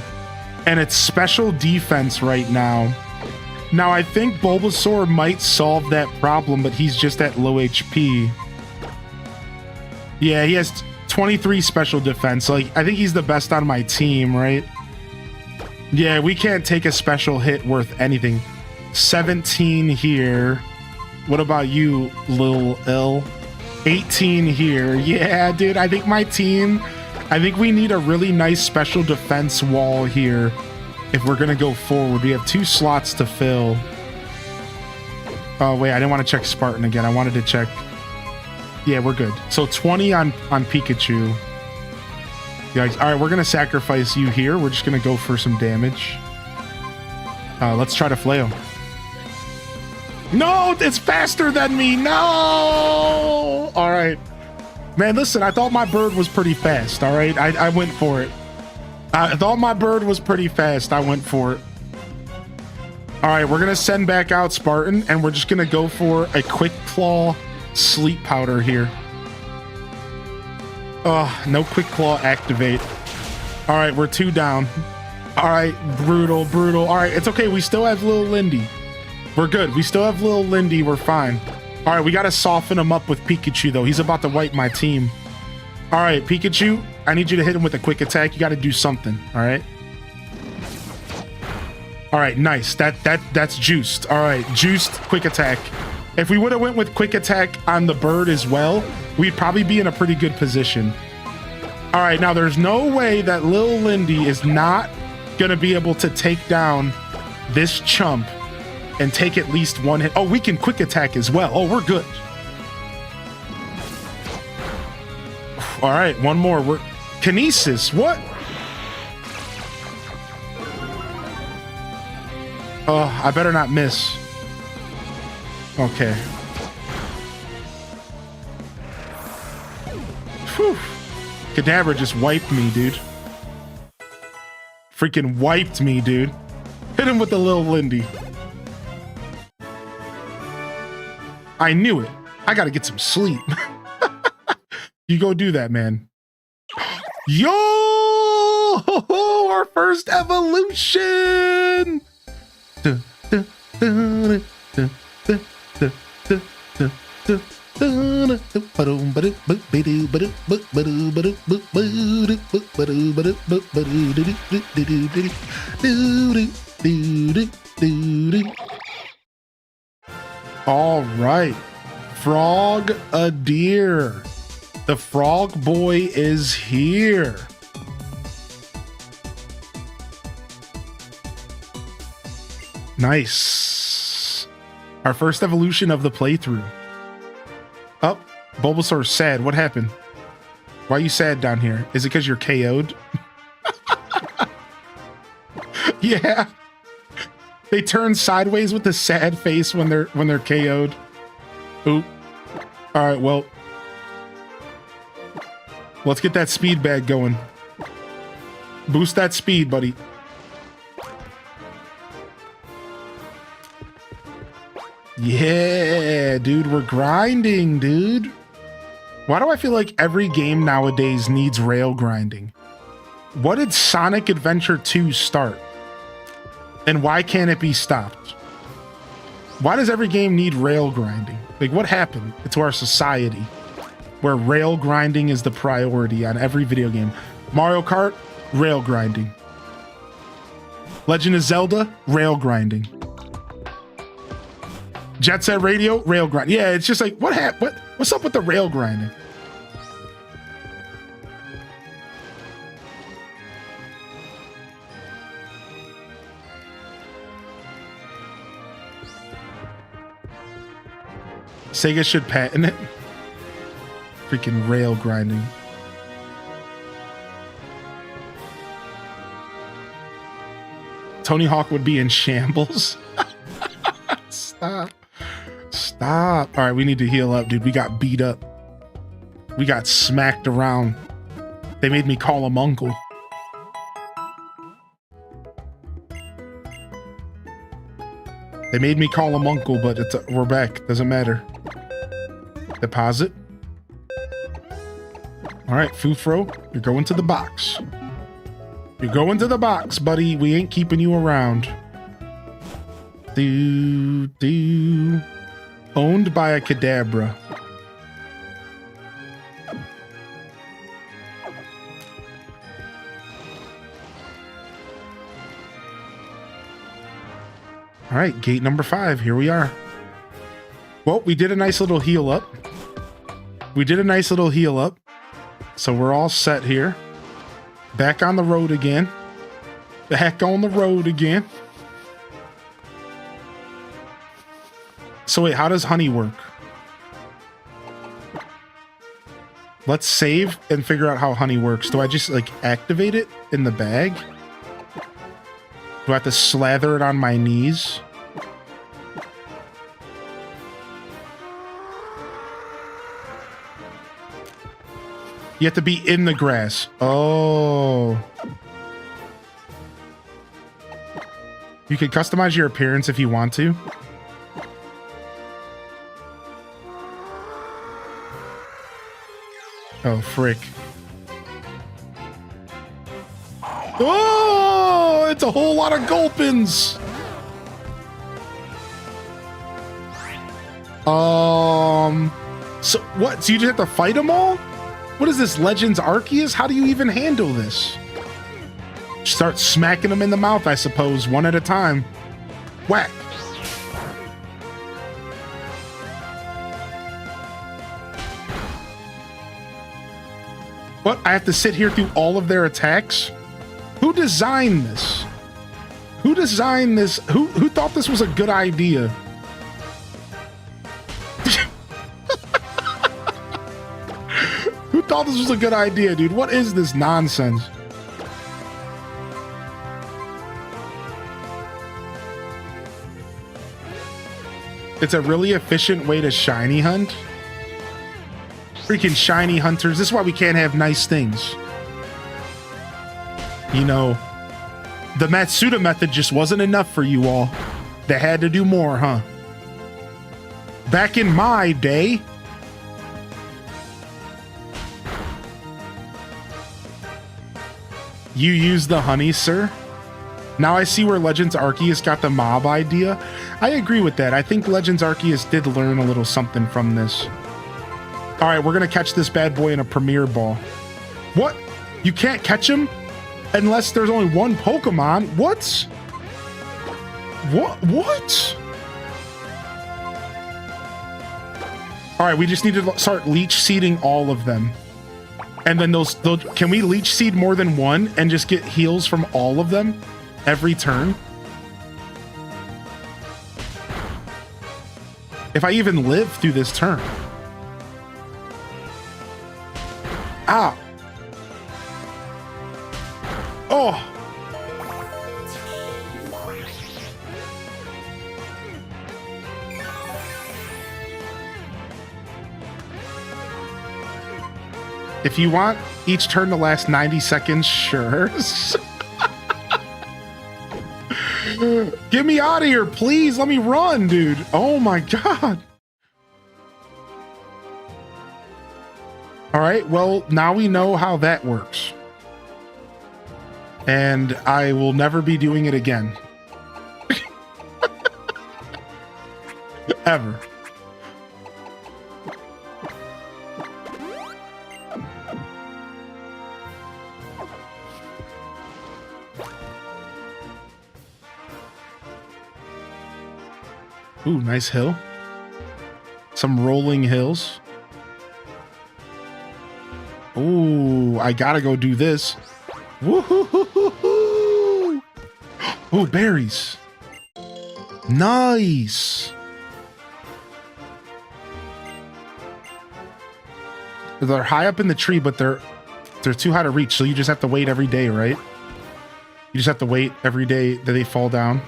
S1: and it's special defense right now. Now, I think Bulbasaur might solve that problem, but he's just at low HP. Yeah, he has 23 special defense. Like, I think he's the best on my team, right? Yeah, we can't take a special hit worth anything. 17 here. What about you, Lil L? 18 here. Yeah, dude, I think my team, I think we need a really nice special defense wall here if we're gonna go forward. We have 2 slots to fill. Oh, wait, I didn't want to check Spartan again. I wanted to check. Yeah, we're good. So 20 on Pikachu. Yikes. All right, we're gonna sacrifice you here. We're just gonna go for some damage. Let's try to flail. No, it's faster than me. No. All right, man. Listen, I thought my bird was pretty fast. All right, I went for it. I thought my bird was pretty fast. I went for it. All right, we're gonna send back out Spartan, and we're just gonna go for a quick claw sleep powder here. Oh, no quick claw activate. All right, we're 2 down. All right, brutal, brutal. All right, it's okay. We still have little Lindy. We're good. We still have little Lindy. We're fine. All right, we got to soften him up with Pikachu, though. He's about to wipe my team. All right, Pikachu, I need you to hit him with a quick attack. You got to do something. All right. All right, nice. That's juiced. All right, juiced quick attack. If we would have went with quick attack on the bird as well, we'd probably be in a pretty good position. All right, now there's no way that Lil Lindy is not gonna be able to take down this chump and take at least 1 hit. Oh, we can quick attack as well. Oh, we're good. All right, one more. We're Kinesis. What? Oh, I better not miss. Okay. Whew. Kadabra just wiped me, dude. Freaking wiped me, dude. Hit him with the little Lindy. I knew it. I gotta get some sleep. You go do that, man. Yo! Our first evolution! All right, Frog a deer. The frog boy is here. Nice. Our first evolution of the playthrough. Oh, Bulbasaur's sad. What happened? Why are you sad down here? Is it because you're KO'd? Yeah. They turn sideways with a sad face when they're KO'd. Oop. All right, well. Let's get that speed bag going. Boost that speed, buddy. Yeah, dude, we're grinding, dude. Why do I feel like every game nowadays needs rail grinding? What did Sonic Adventure 2 start? And why can't it be stopped? Why does every game need rail grinding? Like, what happened to our society where rail grinding is the priority on every video game? Mario Kart, rail grinding. Legend of Zelda, rail grinding. Jet Set Radio, rail grind. Yeah, it's just like, what's up with the rail grinding? Sega should patent it. Freaking rail grinding. Tony Hawk would be in shambles. Stop. Stop. All right, we need to heal up, dude. We got beat up. We got smacked around. They made me call him uncle. They made me call him uncle, but we're back. Doesn't matter. Deposit. All right, Fufro, you're going to the box. You're going to the box, buddy. We ain't keeping you around. Owned by a Kadabra. All right, gate number 5. Here we are. Well, we did a nice little heal up. So we're all set here. Back on the road again. Back on the road again. So wait, how does honey work? Let's save and figure out how honey works. Do I just like activate it in the bag? Do I have to slather it on my knees? You have to be in the grass. Oh. You can customize your appearance if you want to. Oh, frick. Oh, it's a whole lot of gulpins. So what? So you just have to fight them all? What is this, Legends Arceus? How do you even handle this? Start smacking them in the mouth, I suppose, one at a time. Whack. What? I have to sit here through all of their attacks? Who designed this? Who designed this? Who thought this was a good idea? Who thought this was a good idea, dude? What is this nonsense? It's a really efficient way to shiny hunt. Freaking shiny hunters. This is why we can't have nice things. You know, the Matsuda method just wasn't enough for you all. They had to do more, huh? Back in my day. You use the honey, sir? Now I see where Legends Arceus got the mob idea. I agree with that. I think Legends Arceus did learn a little something from this. All right, we're going to catch this bad boy in a Premier Ball. What? You can't catch him unless there's only one Pokemon? What? What? All right, we just need to start leech seeding all of them. And then those can we leech seed more than one and just get heals from all of them every turn? If I even live through this turn. Ah. Oh. If you want each turn to last 90 seconds, sure. Get me out of here, please. Let me run, dude. Oh my God. All right, well, now we know how that works. And I will never be doing it again. Ever. Ooh, nice hill. Some rolling hills. Ooh, I gotta go do this. Woo-hoo-hoo-hoo-hoo! Ooh, berries. Nice. They're high up in the tree, but they're too high to reach, so you just have to wait every day, right? You just have to wait every day that they fall down.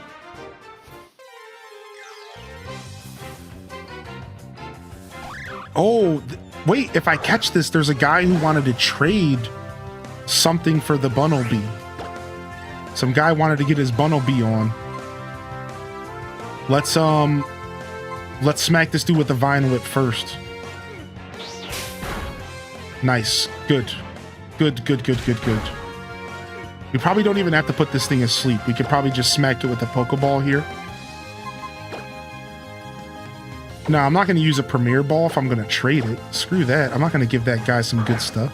S1: Oh, wait, if I catch this, there's a guy who wanted to trade something for the Bunnelby. Some guy wanted to get his Bunnelby on. Let's smack this dude with the Vine Whip first. Nice. Good. Good, good, good, good, good. We probably don't even have to put this thing asleep. We could probably just smack it with a Pokeball here. No, I'm not going to use a Premier Ball if I'm going to trade it. Screw that. I'm not going to give that guy some good stuff.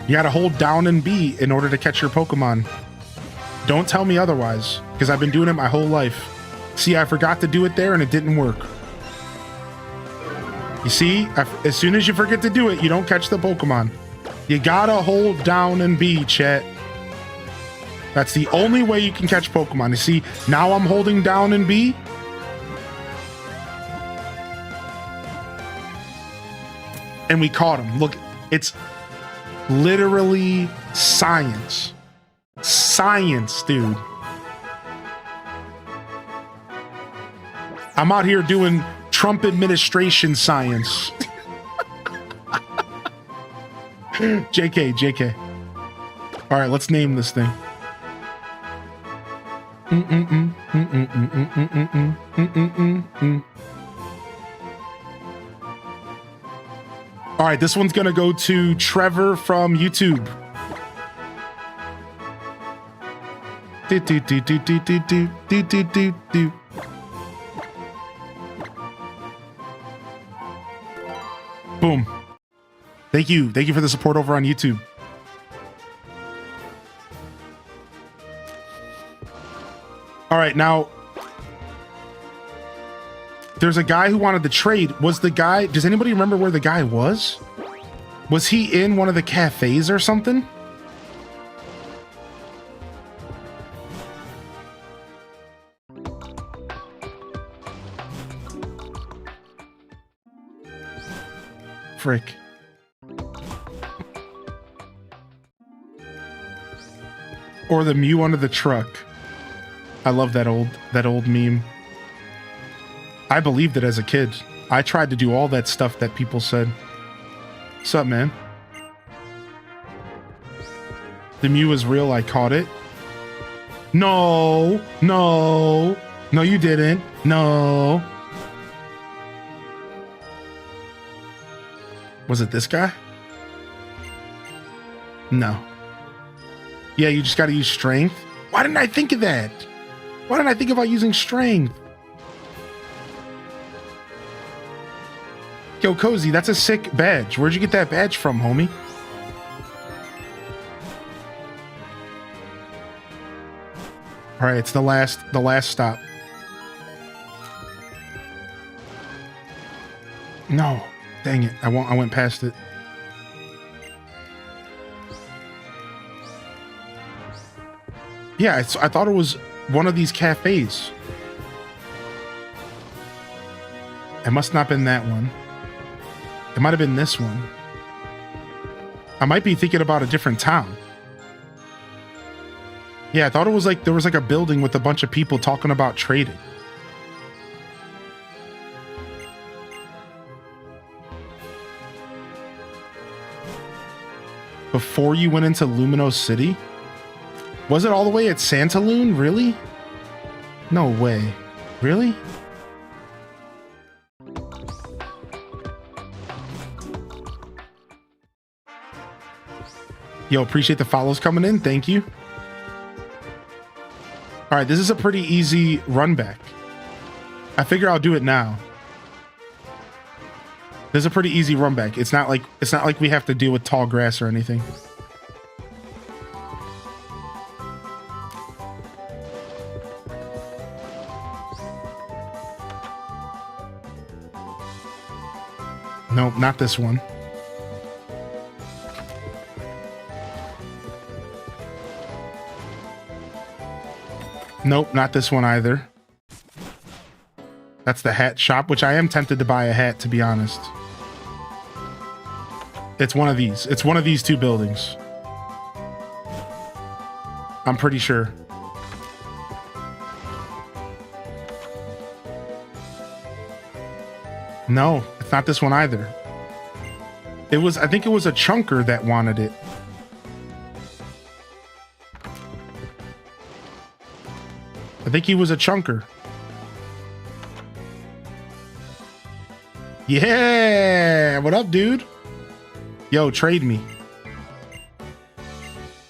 S1: You got to hold down and B in order to catch your Pokemon. Don't tell me otherwise, because I've been doing it my whole life. See, I forgot to do it there and it didn't work. You see, as soon as you forget to do it, you don't catch the Pokemon. You gotta hold down and B, chat. That's the only way you can catch Pokemon. You see, now I'm holding down and B. and we caught him. Look, it's literally science. Science, dude. I'm out here doing Trump administration science. JK. All right, let's name this thing. All right, this one's gonna go to Trevor from YouTube. Boom. Thank you for the support over on YouTube. All right, now there's a guy who wanted to trade. Was the guy, does anybody remember where the guy was? Was he in one of the cafes or something? Frick. Or the Mew under the truck. I love that old meme. I believed it as a kid. I tried to do all that stuff that people said. What's up, man? The Mew is real. I caught it. No, you didn't. No. Was it this guy? No. Yeah, you just got to use strength. Why didn't I think of that? Why didn't I think about using strength? Yo, Cozy, that's a sick badge. Where'd you get that badge from, homie? All right, it's the last stop. No, dang it. I went past it. Yeah, I thought it was one of these cafes. It must not have been that one. It might have been this one. I might be thinking about a different town. Yeah, I thought it was like there was like a building with a bunch of people talking about trading. Before you went into Lumino City? Was it all the way at Santaloon? Really? No way. Really? Yo, appreciate the follows coming in. Thank you. All right, this is a pretty easy run back. I figure I'll do it now. This is a pretty easy run back. It's not like we have to deal with tall grass or anything. Nope, not this one. Nope, not this one either. That's the hat shop, which I am tempted to buy a hat, to be honest. It's one of these. It's one of these two buildings. I'm pretty sure. No, it's not this one either. I think it was a chunker that wanted it. I think he was a chunker. Yeah! What up, dude? Yo, trade me.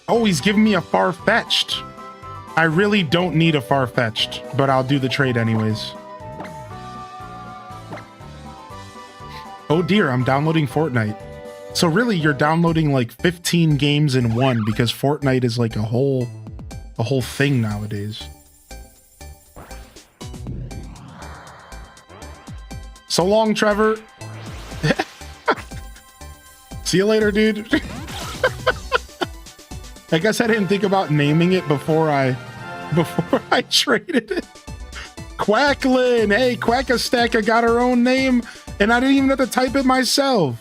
S1: Oh, he's giving me a far-fetched. I really don't need a far-fetched, but I'll do the trade anyways. Oh dear, I'm downloading Fortnite. So really, you're downloading like 15 games in one because Fortnite is like a whole thing nowadays. So long, Trevor. See you later, dude. I guess I didn't think about naming it before I traded it. Quacklin. Hey, Quack-a-Stack got her own name, and I didn't even have to type it myself.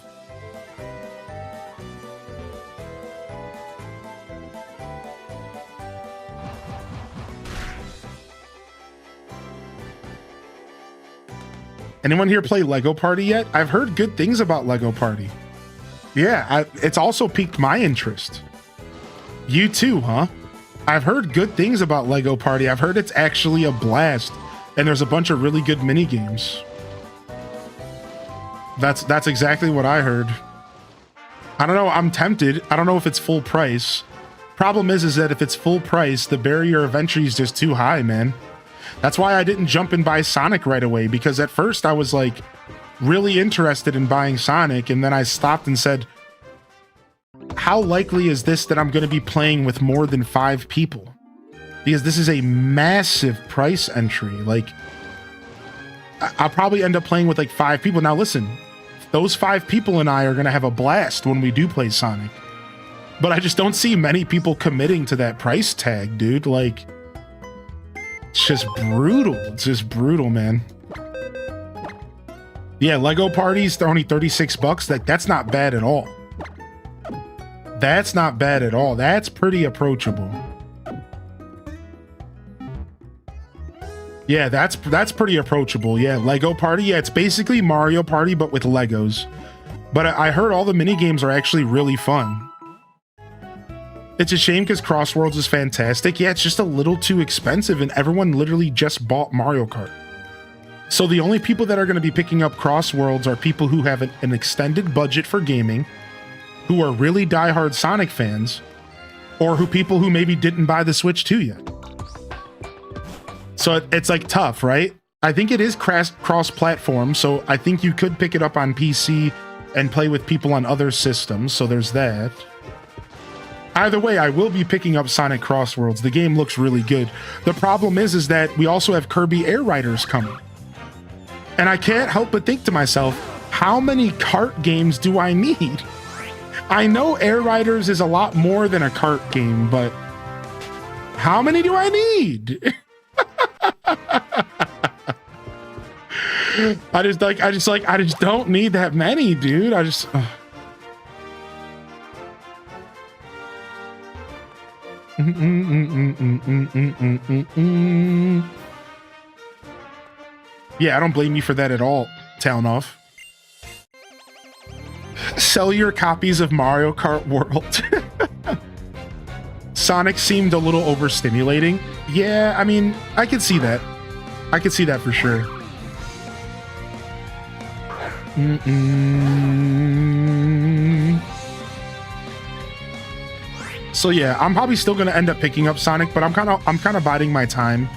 S1: Anyone here play Lego Party yet? I've heard good things about Lego Party. Yeah, it's also piqued my interest. You too, huh? I've heard good things about Lego Party. I've heard it's actually a blast, and there's a bunch of really good mini games. That's exactly what I heard. I don't know, I'm tempted. I don't know if it's full price. Problem is that if it's full price, the barrier of entry is just too high, man. That's why I didn't jump and buy Sonic right away, because at first I was like really interested in buying Sonic, and then I stopped and said, how likely is this that I'm going to be playing with more than 5 people? Because this is a massive price entry. Like, I'll probably end up playing with like 5 people. Now listen, those 5 people and I are going to have a blast when we do play Sonic. But I just don't see many people committing to that price tag, dude. Like, it's just brutal. It's just brutal, man. Yeah, Lego Parties, they're only 36 bucks. Like, that's not bad at all. That's not bad at all. That's pretty approachable. Yeah, that's pretty approachable. Yeah, Lego Party. Yeah, it's basically Mario Party, but with Legos. But I heard all the mini games are actually really fun. It's a shame because Crossworlds is fantastic. Yeah, it's just a little too expensive, and everyone literally just bought Mario Kart. So the only people that are going to be picking up Crossworlds are people who have an extended budget for gaming, who are really diehard Sonic fans, or people who maybe didn't buy the Switch 2 yet. So it's like tough, right? I think it is cross-platform, so I think you could pick it up on PC and play with people on other systems, so there's that. Either way, I will be picking up Sonic Crossworlds. The game looks really good. The problem is that we also have Kirby Air Riders coming. And I can't help but think to myself, how many kart games do I need? I know Air Riders is a lot more than a kart game, but how many do I need? I just don't need that many, dude. Yeah, I don't blame you for that at all, Town Off. Sell your copies of Mario Kart World. Sonic seemed a little overstimulating. Yeah, I mean, I could see that. I could see that for sure. So yeah, I'm probably still gonna end up picking up Sonic, but I'm kind of biding my time.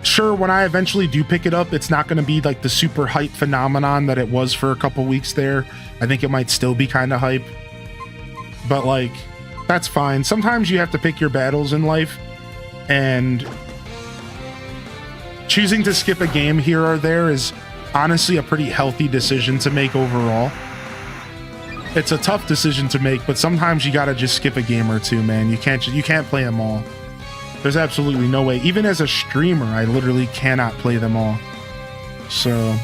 S1: Sure, when I eventually do pick it up, it's not gonna be like the super hype phenomenon that it was for a couple weeks there. I think it might still be kind of hype, but like, that's fine. Sometimes you have to pick your battles in life, and choosing to skip a game here or there is honestly a pretty healthy decision to make overall. It's a tough decision to make, but sometimes you gotta just skip a game or two, man. You can't play them all. There's absolutely no way. Even as a streamer, I literally cannot play them all. So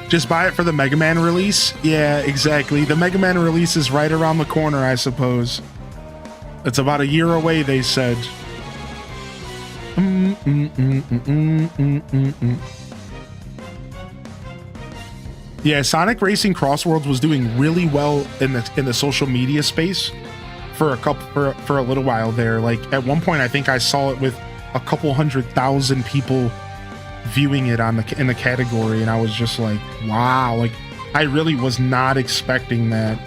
S1: just buy it for the Mega Man release. Yeah, exactly. The Mega Man release is right around the corner, I suppose. It's about a year away, they said. Yeah, Sonic Racing Crossworlds was doing really well in the social media space for a little while there. Like at one point, I think I saw it with a couple 100,000 people viewing it in the category, and I was just like, wow! Like I really was not expecting that.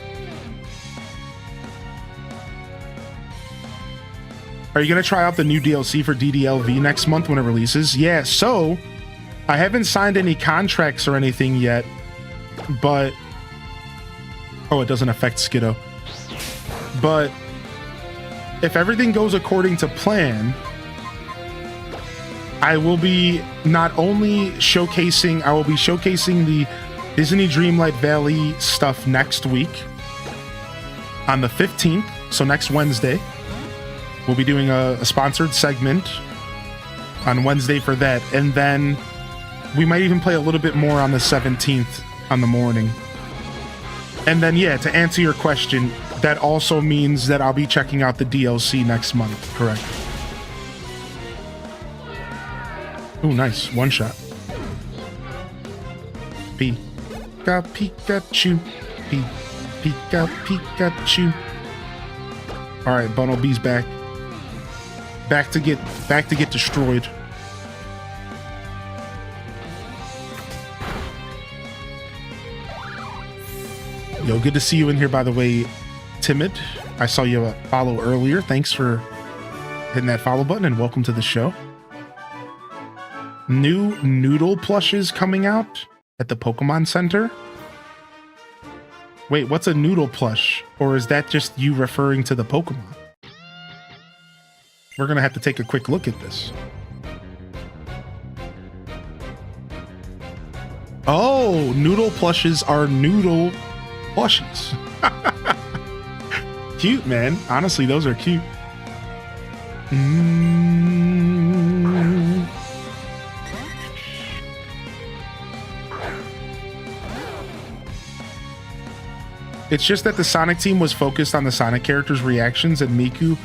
S1: Are you gonna try out the new DLC for DDLV next month when it releases? Yeah. So I haven't signed any contracts or anything yet. But oh, it doesn't affect Skiddo. But if everything goes according to plan, I will be showcasing the Disney Dreamlight Valley stuff next week on the 15th, so next Wednesday. We'll be doing a sponsored segment on Wednesday for that, and then we might even play a little bit more on the 17th on the morning. And then, yeah, to answer your question, that also means that I'll be checking out the DLC next month, correct? Oh, nice. One shot. Pikachu. Pikachu. All right, Bunnelby's back. Back to get destroyed. Yo, good to see you in here, by the way, Timid. I saw you follow earlier. Thanks for hitting that follow button, and welcome to the show. New noodle plushes coming out at the Pokemon Center. Wait, what's a noodle plush? Or is that just you referring to the Pokemon? We're gonna have to take a quick look at this. Oh, noodle plushes are noodle plushies. Cute, man. Honestly, those are cute. It's just that the Sonic team was focused on the Sonic characters' reactions and Miku,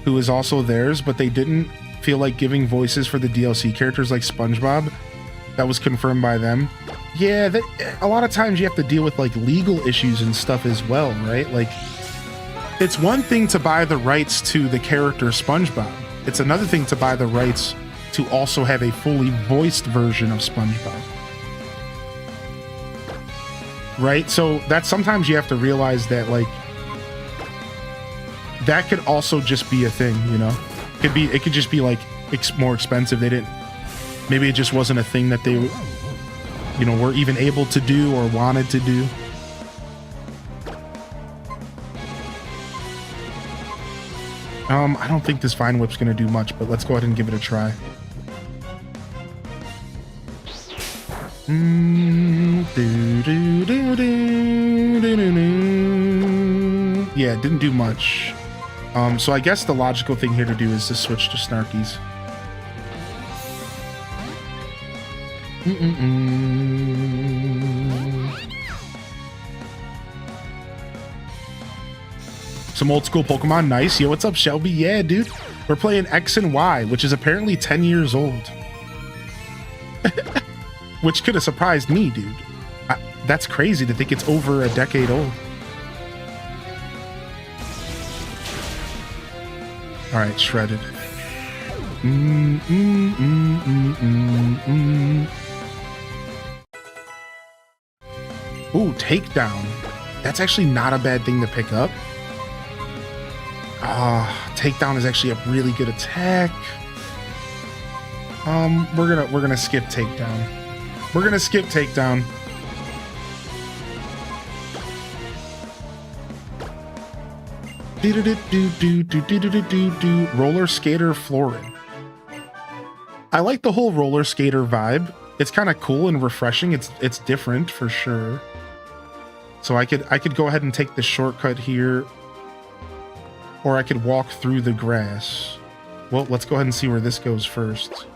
S1: who is also theirs, but they didn't feel like giving voices for the DLC characters like SpongeBob. That was confirmed by them. Yeah, a lot of times you have to deal with like legal issues and stuff as well, right? Like, it's one thing to buy the rights to the character SpongeBob. It's another thing to buy the rights to also have a fully voiced version of SpongeBob. Right? So that's sometimes you have to realize that, like, that could also just be a thing, you know? It could just be like more expensive. Maybe it just wasn't a thing that they, you know, were even able to do or wanted to do. I don't think this Vine Whip's gonna do much, but let's go ahead and give it a try. Yeah, it didn't do much. So I guess the logical thing here to do is to switch to Snarkies. Some old school Pokemon, nice. Yo, what's up, Shelby? Yeah, dude. We're playing X and Y, which is apparently 10 years old. Which could have surprised me, dude. That's crazy to think it's over a decade old. All right, shredded. Ooh, takedown. That's actually not a bad thing to pick up. Takedown is actually a really good attack. We're gonna skip takedown. We're gonna skip takedown. Roller skater flooring. I like the whole roller skater vibe. It's kind of cool and refreshing. It's different for sure. So I could go ahead and take the shortcut here, or I could walk through the grass. Well, let's go ahead and see where this goes first.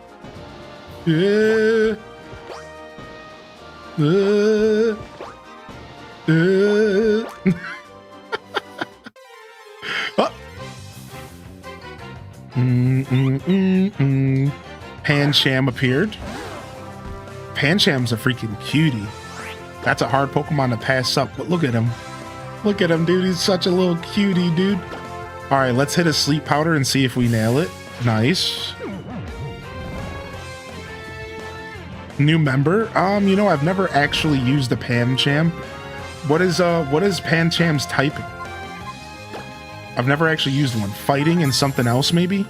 S1: Pancham appeared. Pancham's a freaking cutie. That's a hard Pokemon to pass up, but look at him. Look at him, dude. He's such a little cutie, dude. All right, let's hit a sleep powder and see if we nail it. Nice. New member? You know, I've never actually used the Pancham. What is Pancham's typing? I've never actually used one. Fighting and something else, maybe?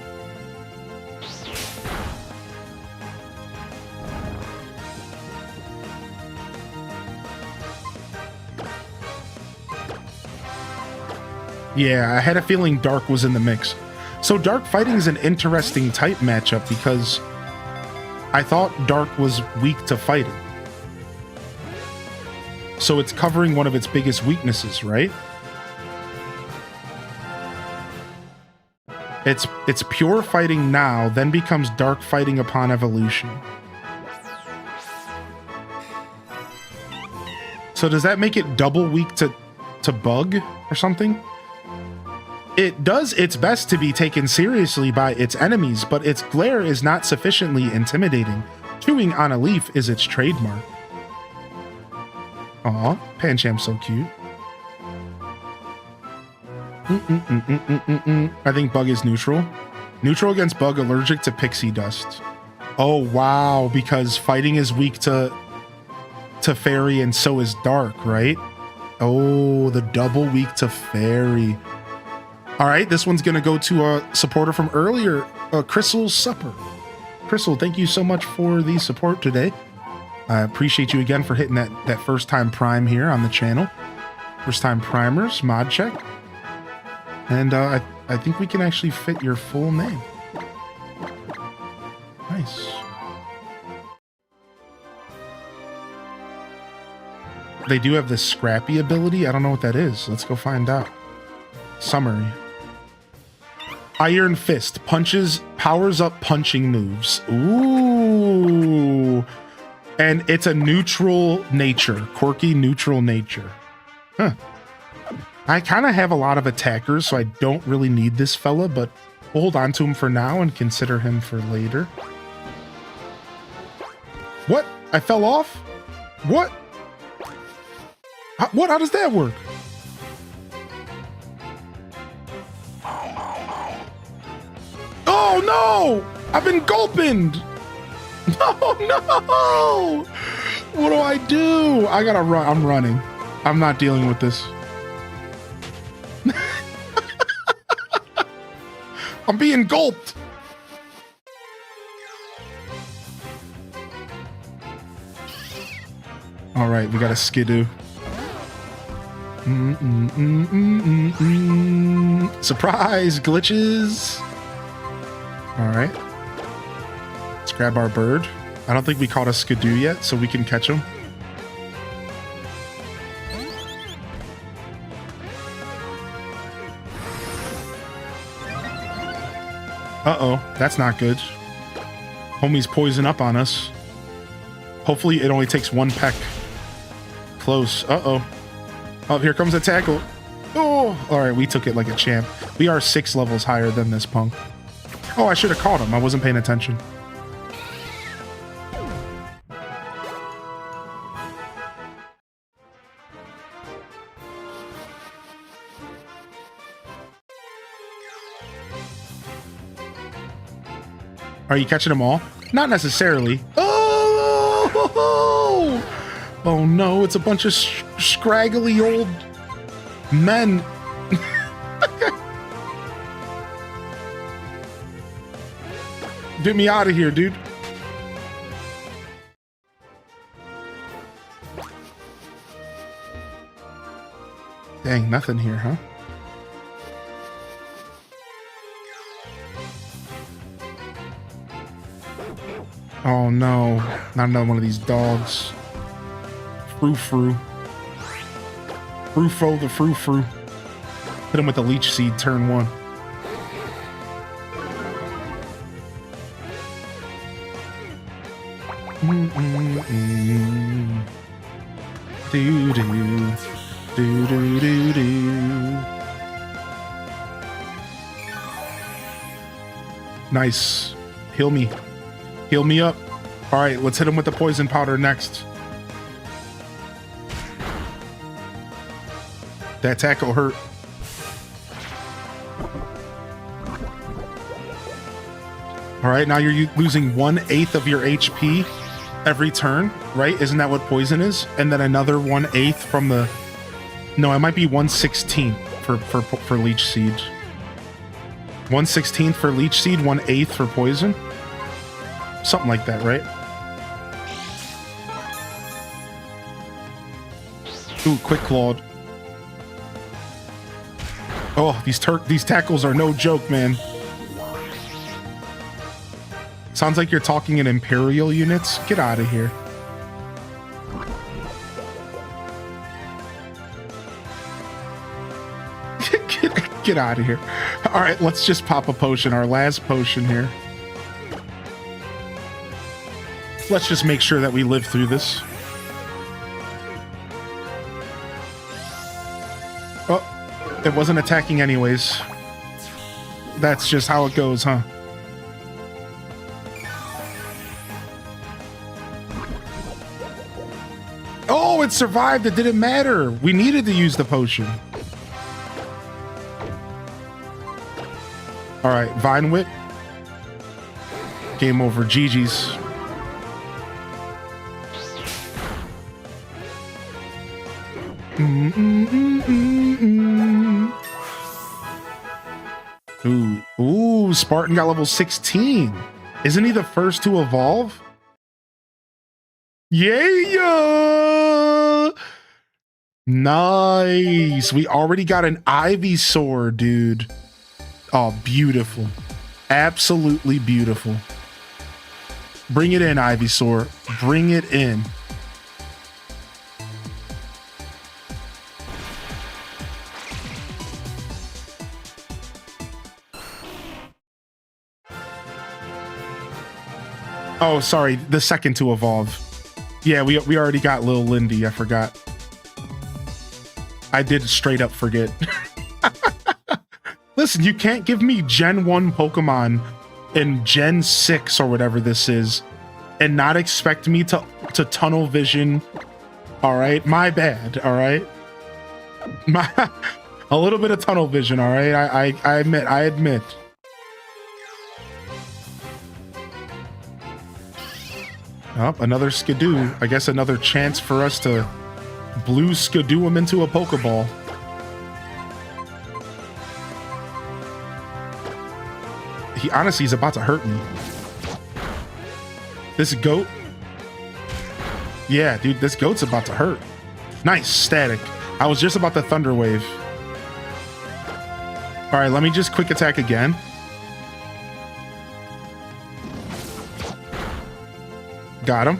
S1: Yeah, I had a feeling Dark was in the mix. So Dark Fighting is an interesting type matchup because I thought Dark was weak to fighting. So it's covering one of its biggest weaknesses, right? It's pure fighting now, then becomes Dark Fighting upon evolution. So does that make it double weak to bug or something? It does its best to be taken seriously by its enemies, but its glare is not sufficiently intimidating. Chewing on a leaf is its trademark. Aw, Pancham's so cute. I think Bug is neutral. Neutral against Bug, allergic to pixie dust. Oh, wow, because fighting is weak to Fairy and so is Dark, right? Oh, the double weak to Fairy. All right, this one's going to go to a supporter from earlier, Crystal's Supper. Crystal, thank you so much for the support today. I appreciate you again for hitting that first time prime here on the channel. First time primers, mod check. And I think we can actually fit your full name. Nice. They do have this scrappy ability. I don't know what that is. Let's go find out. Summary. Iron Fist powers up punching moves. Ooh. And it's a neutral nature, quirky neutral nature. Huh. I kind of have a lot of attackers, so I don't really need this fella, but we'll hold on to him for now and consider him for later. What? I fell off? What? What? How does that work? Oh no! I've been gulping! No, no! What do I do? I gotta run. I'm running. I'm not dealing with this. I'm being gulped. All right, we got a skidoo. Surprise glitches. All right. Let's grab our bird. I don't think we caught a skidoo yet, so we can catch him. Uh-oh, that's not good. Homie's poison up on us. Hopefully it only takes one peck. Close. Uh-oh. Oh, here comes a tackle. Oh, all right, we took it like a champ. We are 6 levels higher than this punk. Oh, I should have caught him. I wasn't paying attention. Are you catching them all? Not necessarily. Oh! Oh no, it's a bunch of scraggly old men. Get me out of here, dude. Dang, nothing here, huh? Oh no, not another one of these dogs. Frou-frou. Frou-fro the frou-frou. Hit him with the leech seed, turn 1. Do-do. Do-do-do-do. Nice. Heal me. Heal me up. All right, let's hit him with the poison powder next. That tackle hurt. All right, now you're losing 1/8 of your HP every turn, right? Isn't that what poison is? And then another 1/8 from the... No, it might be 1/16 for leech seed. 1/16 for leech seed, 1/8 for poison. Something like that, right? Ooh, quick clawed. Oh, these tackles are no joke, man. Sounds like you're talking in Imperial units. Get out of here. Get out of here. All right, let's just pop a potion. Our last potion here. Let's just make sure that we live through this. Oh, it wasn't attacking anyways. That's just how it goes, huh? Oh, it survived. It didn't matter. We needed to use the potion. All right, Vine Whip. Game over. GG's. Ooh, Spartan got level 16. Isn't he the first to evolve? Yeah! Nice. We already got an Ivysaur, dude. Oh, beautiful. Absolutely beautiful. Bring it in, Ivysaur. Bring it in. Oh, sorry, the second to evolve. Yeah, we already got Lil Lindy, I forgot. I did straight up forget. Listen, you can't give me Gen 1 Pokemon in Gen 6 or whatever this is and not expect me to tunnel vision. All right, my bad, all right? A little bit of tunnel vision, all right? I admit. Oh, another Skidoo. I guess another chance for us to blue Skidoo him into a Pokeball. He honestly is about to hurt me. This goat. Yeah, dude, this goat's about to hurt. Nice, static. I was just about to Thunder Wave. All right, let me just quick attack again. Got him.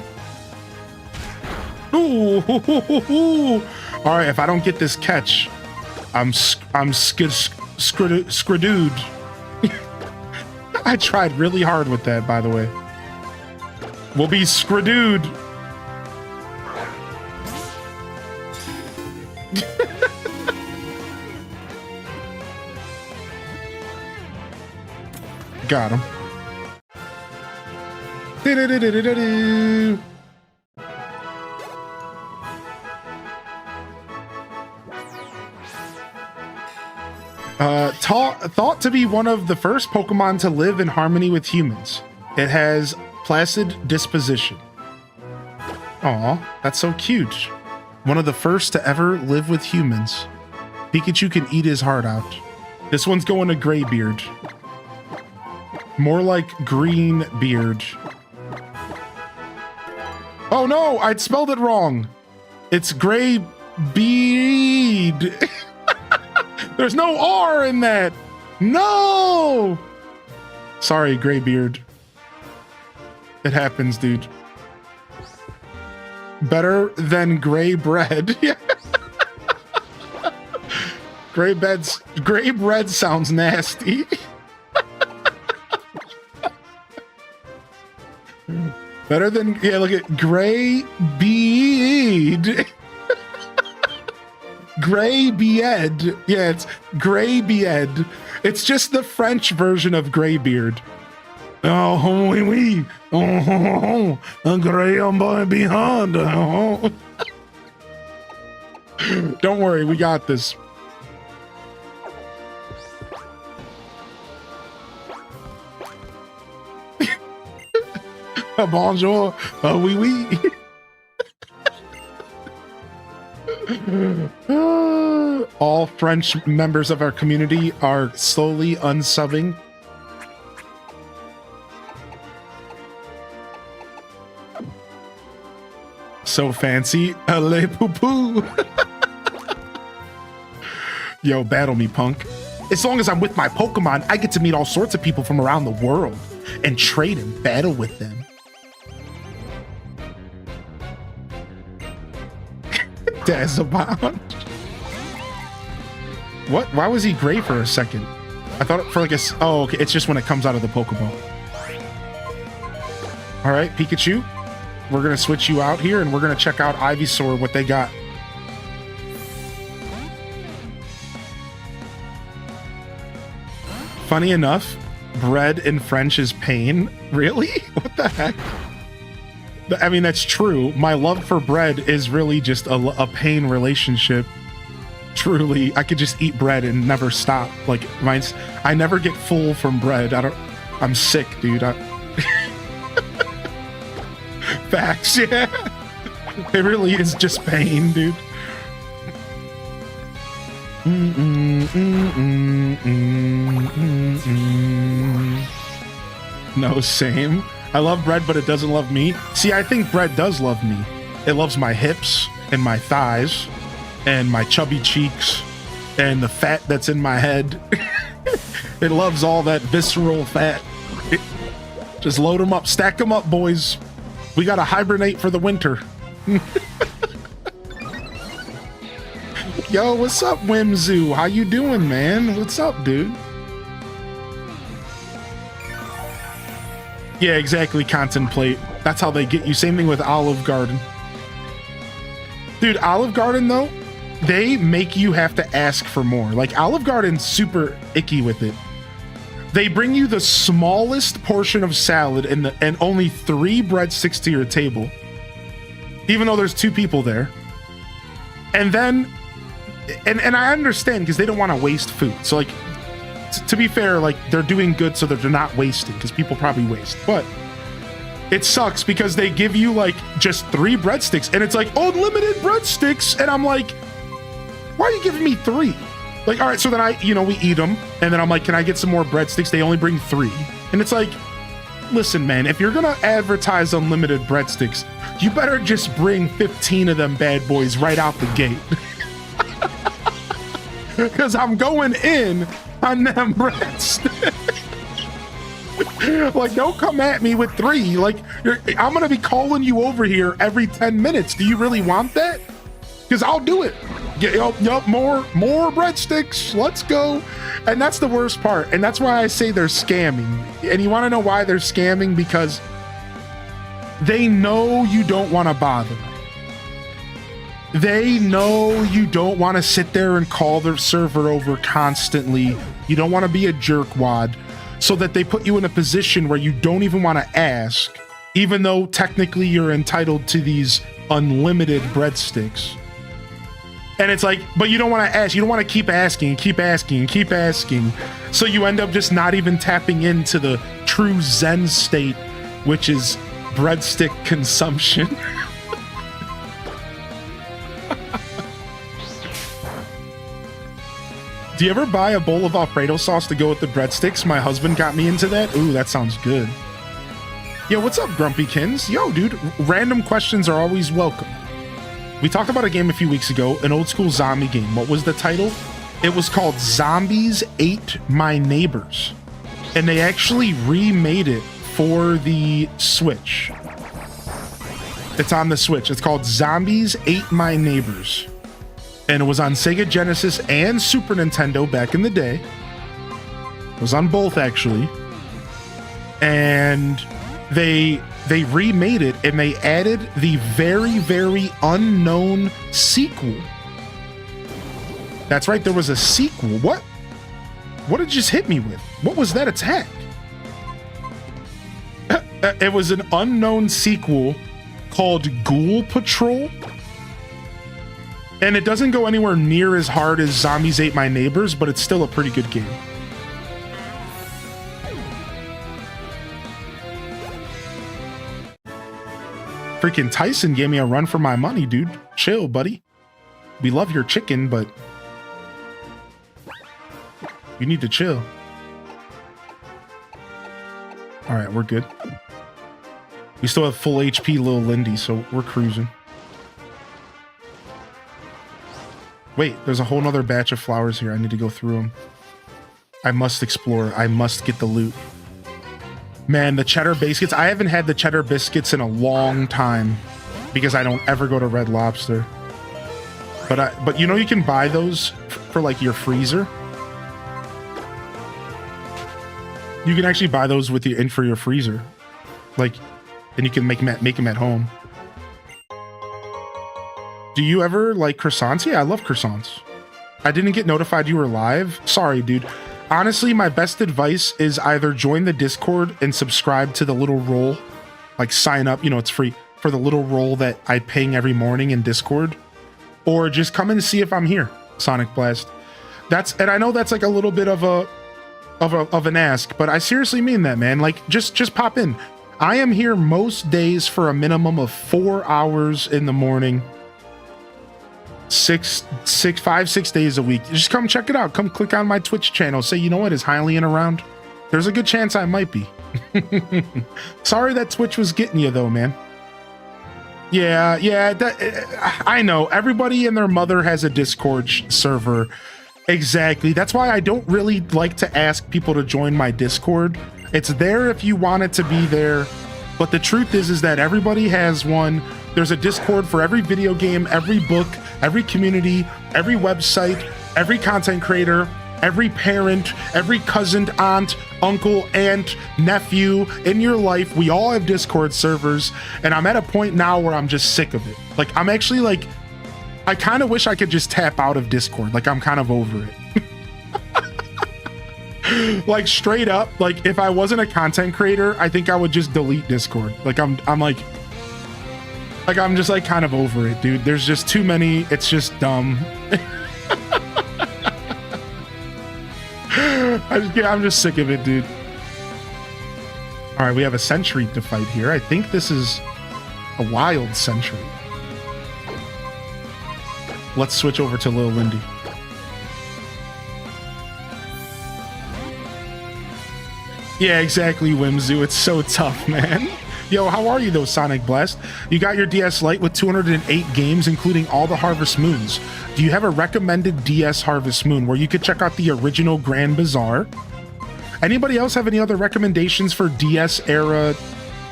S1: Ooh, hoo, hoo, hoo, hoo. All right, if I don't get this catch, I'm skridooed. I tried really hard with that, by the way. We'll be skridooed. Got him. Thought to be one of the first Pokemon to live in harmony with humans. It has placid disposition. Aw, that's so cute. One of the first to ever live with humans. Pikachu can eat his heart out. This one's going to Greybeard. More like green beard. Oh no, I'd spelled it wrong. It's Grey Bead. There's no R in that. No. Sorry, Greybeard. It happens, dude. Better than gray bread. Gray bread sounds nasty. Better than, yeah, look at Grey Bead. Grey Beard. Yeah, it's Grey Beard. It's just the French version of Greybeard. Oh, oui, oui. Oh, a gray on by behind. Oh. Don't worry, we got this. Bonjour. Oui, oui. All French members of our community are slowly unsubbing. So fancy. Allez, poo poo. Yo, battle me, punk. As long as I'm with my Pokemon, I get to meet all sorts of people from around the world and trade and battle with them. Dazzlebound. What? Why was he gray for a second? I thought it for like a... Oh, okay. It's just when it comes out of the Pokeball. All right, Pikachu. We're going to switch you out here, and we're going to check out Ivysaur, what they got. Funny enough, bread in French is pain. Really? What the heck? I mean, that's true. My love for bread is really just a pain relationship. Truly, I could just eat bread and never stop. Like, I never get full from bread. I'm sick, dude. Facts, yeah. It really is just pain, dude. No, same. I love bread, but it doesn't love me. See, I think bread does love me. It loves my hips and my thighs and my chubby cheeks and the fat that's in my head. It loves all that visceral fat. Just load them up, stack them up, boys. We gotta hibernate for the winter. Yo, what's up, Whimzoo? How you doing, man? What's up, dude? Yeah, exactly, Contemplate. That's how they get you. Same thing with Olive Garden. Dude, Olive Garden, though, they make you have to ask for more. Like, Olive Garden's super icky with it. They bring you the smallest portion of salad and only 3 breadsticks to your table, even though there's 2 people there. And then, and I understand because they don't want to waste food. So, like, to be fair, like, they're doing good so that they're not wasting, because people probably waste. But it sucks because they give you, like, just 3 breadsticks, and it's like, unlimited breadsticks. And I'm like, why are you giving me 3? Like, all right, so then we eat them, and then I'm like, can I get some more breadsticks? They only bring 3. And it's like, listen, man, if you're gonna advertise unlimited breadsticks, you better just bring 15 of them bad boys right out the gate. Because I'm going in on them breadsticks. Like, don't come at me with 3. Like, I'm gonna be calling you over here every 10 minutes. Do you really want that? Because I'll do it. Yup, more breadsticks. Let's go. And that's the worst part. And that's why I say they're scamming. And you want to know why they're scamming? Because they know you don't want to bother. They know you don't want to sit there and call their server over constantly. You don't want to be a jerkwad. So that they put you in a position where you don't even want to ask, even though technically you're entitled to these unlimited breadsticks. And it's like, but you don't want to ask. You don't want to keep asking and keep asking and keep asking. So you end up just not even tapping into the true Zen state, which is breadstick consumption. Do you ever buy a bowl of Alfredo sauce to go with the breadsticks? My husband got me into that. Ooh, that sounds good. Yo, what's up, Grumpykins? Yo, dude, random questions are always welcome. We talked about a game a few weeks ago, an old school zombie game. What was the title? It was called Zombies Ate My Neighbors. And they actually remade it for the Switch. It's on the Switch. It's called Zombies Ate My Neighbors. And it was on Sega Genesis and Super Nintendo back in the day. It was on both, actually. And they remade it, and they added the very, very unknown sequel. That's right, there was a sequel. What did it just hit me with? What was that attack? It was an unknown sequel called Ghoul Patrol. And it doesn't go anywhere near as hard as Zombies Ate My Neighbors, but it's still a pretty good game. Freaking Tyson gave me a run for my money, dude. Chill, buddy. We love your chicken, but you need to chill. All right, we're good. We still have full HP Lil Lindy, so we're cruising. Wait, there's a whole nother batch of flowers here. I need to go through them. I must explore. I must get the loot. Man, the cheddar biscuits. I haven't had the cheddar biscuits in a long time because I don't ever go to Red Lobster. But you know, you can buy those for like your freezer. You can actually buy those with you in for your freezer, like, and you can make them at home. Do you ever like croissants? Yeah, I love croissants. I didn't get notified you were live. Sorry, dude. honestly, my best advice is either join the Discord and subscribe to the little role, like sign up, you know, it's free for the little role that I ping every morning in Discord, or just come and see if I'm here, Sonic Blast. And I know that's like a little bit of an ask, but I seriously mean that, man. Like just pop in. I am here most days for a minimum of 4 hours in the morning. 6 days a week. Just come check it out. Come click on my Twitch channel. Say, you know what, is Hylian around? There's a good chance I might be. Sorry that Twitch was getting you though, man. Yeah, I know. Everybody and their mother has a Discord server. Exactly. That's why I don't really like to ask people to join my Discord. It's there if you want it to be there. But the truth is that everybody has one. There's a Discord for every video game, every book, every community, every website, every content creator, every parent, every cousin, aunt, uncle, aunt, nephew in your life. We all have Discord servers. And I'm at a point now where I'm just sick of it. Like, I'm actually like, I kind of wish I could just tap out of Discord. Like, I'm kind of over it. Like, straight up, like, if I wasn't a content creator, I think I would just delete Discord. Like, I'm just like kind of over it, dude. There's just too many. It's just dumb. I'm just sick of it, dude. All right, we have a sentry to fight here. I think this is a wild sentry. Let's switch over to Lil Lindy. Yeah, exactly, Whimzu. It's so tough, man. Yo, how are you though, Sonic Blast? You got your DS Lite with 208 games, including all the Harvest Moons. Do you have a recommended DS Harvest Moon where you could check out the original Grand Bazaar? Anybody else have any other recommendations for DS era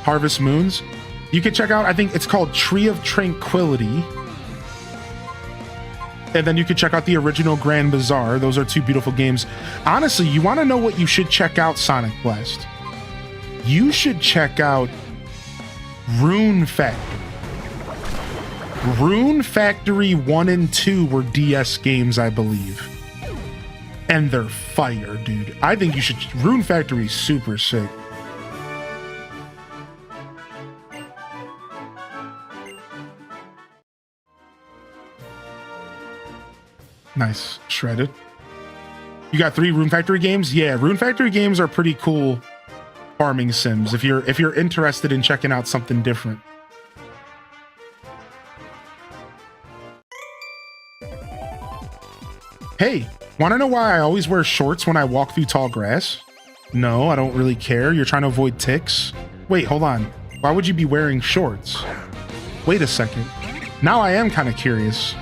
S1: Harvest Moons? You could check out, I think it's called Tree of Tranquility. And then you can check out the original Grand Bazaar. Those are two beautiful games. Honestly, you want to know what you should check out, Sonic Blast? You should check out Rune Factory. Rune Factory 1 and 2 were DS games, I believe. And they're fire, dude. I think you should... Rune Factory is super sick. Nice. Shredded. You got 3 Rune Factory games? Yeah, Rune Factory games are pretty cool farming sims if you're interested in checking out something different. Hey, want to know why I always wear shorts when I walk through tall grass? No, I don't really care. You're trying to avoid ticks? Wait, hold on. Why would you be wearing shorts? Wait a second. Now I am kind of curious.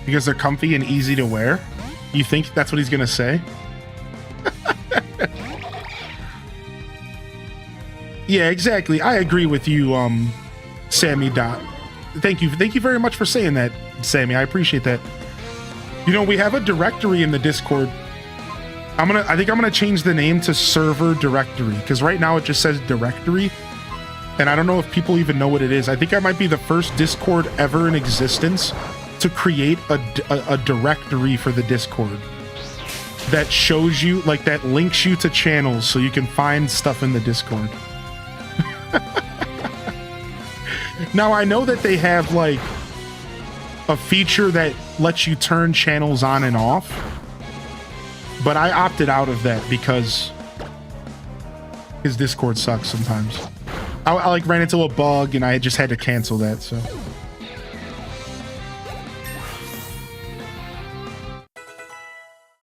S1: Because they're comfy and easy to wear? You think that's what he's gonna say? Yeah, exactly. I agree with you, Sammy Dot. Thank you very much for saying that, Sammy. I appreciate that. You know, we have a directory in the Discord. I think I'm gonna change the name to server directory, because right now it just says directory, and I don't know if people even know what it is. I think I might be the first Discord ever in existence to create a directory for the Discord that shows you, like, that links you to channels so you can find stuff in the Discord. Now, I know that they have, like, a feature that lets you turn channels on and off, but I opted out of that because his Discord sucks sometimes. I like ran into a bug and I just had to cancel that, so.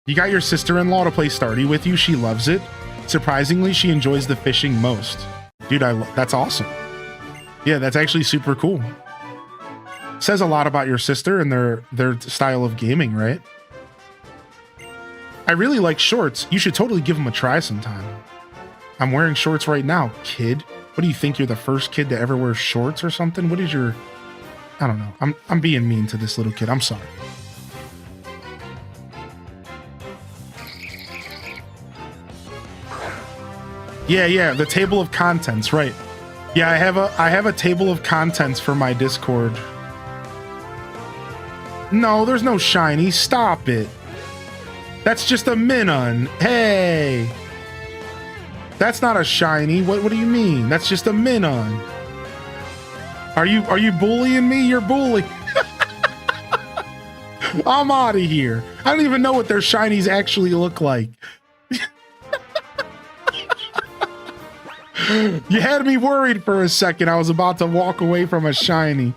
S1: You got your sister-in-law to play Stardew with you. She loves it. Surprisingly, she enjoys the fishing most. Dude, that's awesome. Yeah, that's actually super cool. Says a lot about your sister and their style of gaming, right? I really like shorts. You should totally give them a try sometime. I'm wearing shorts right now, kid. What do you think? You're the first kid to ever wear shorts or something? What is your... I don't know. I'm being mean to this little kid. I'm sorry. Yeah, the table of contents, right. Yeah, I have a table of contents for my Discord. No, there's no shiny. Stop it. That's just a Minun. Hey. That's not a shiny. What do you mean? That's just a Minun. Are you bullying me? You're bullying. I'm out of here. I don't even know what their shinies actually look like. You had me worried for a second. I was about to walk away from a shiny.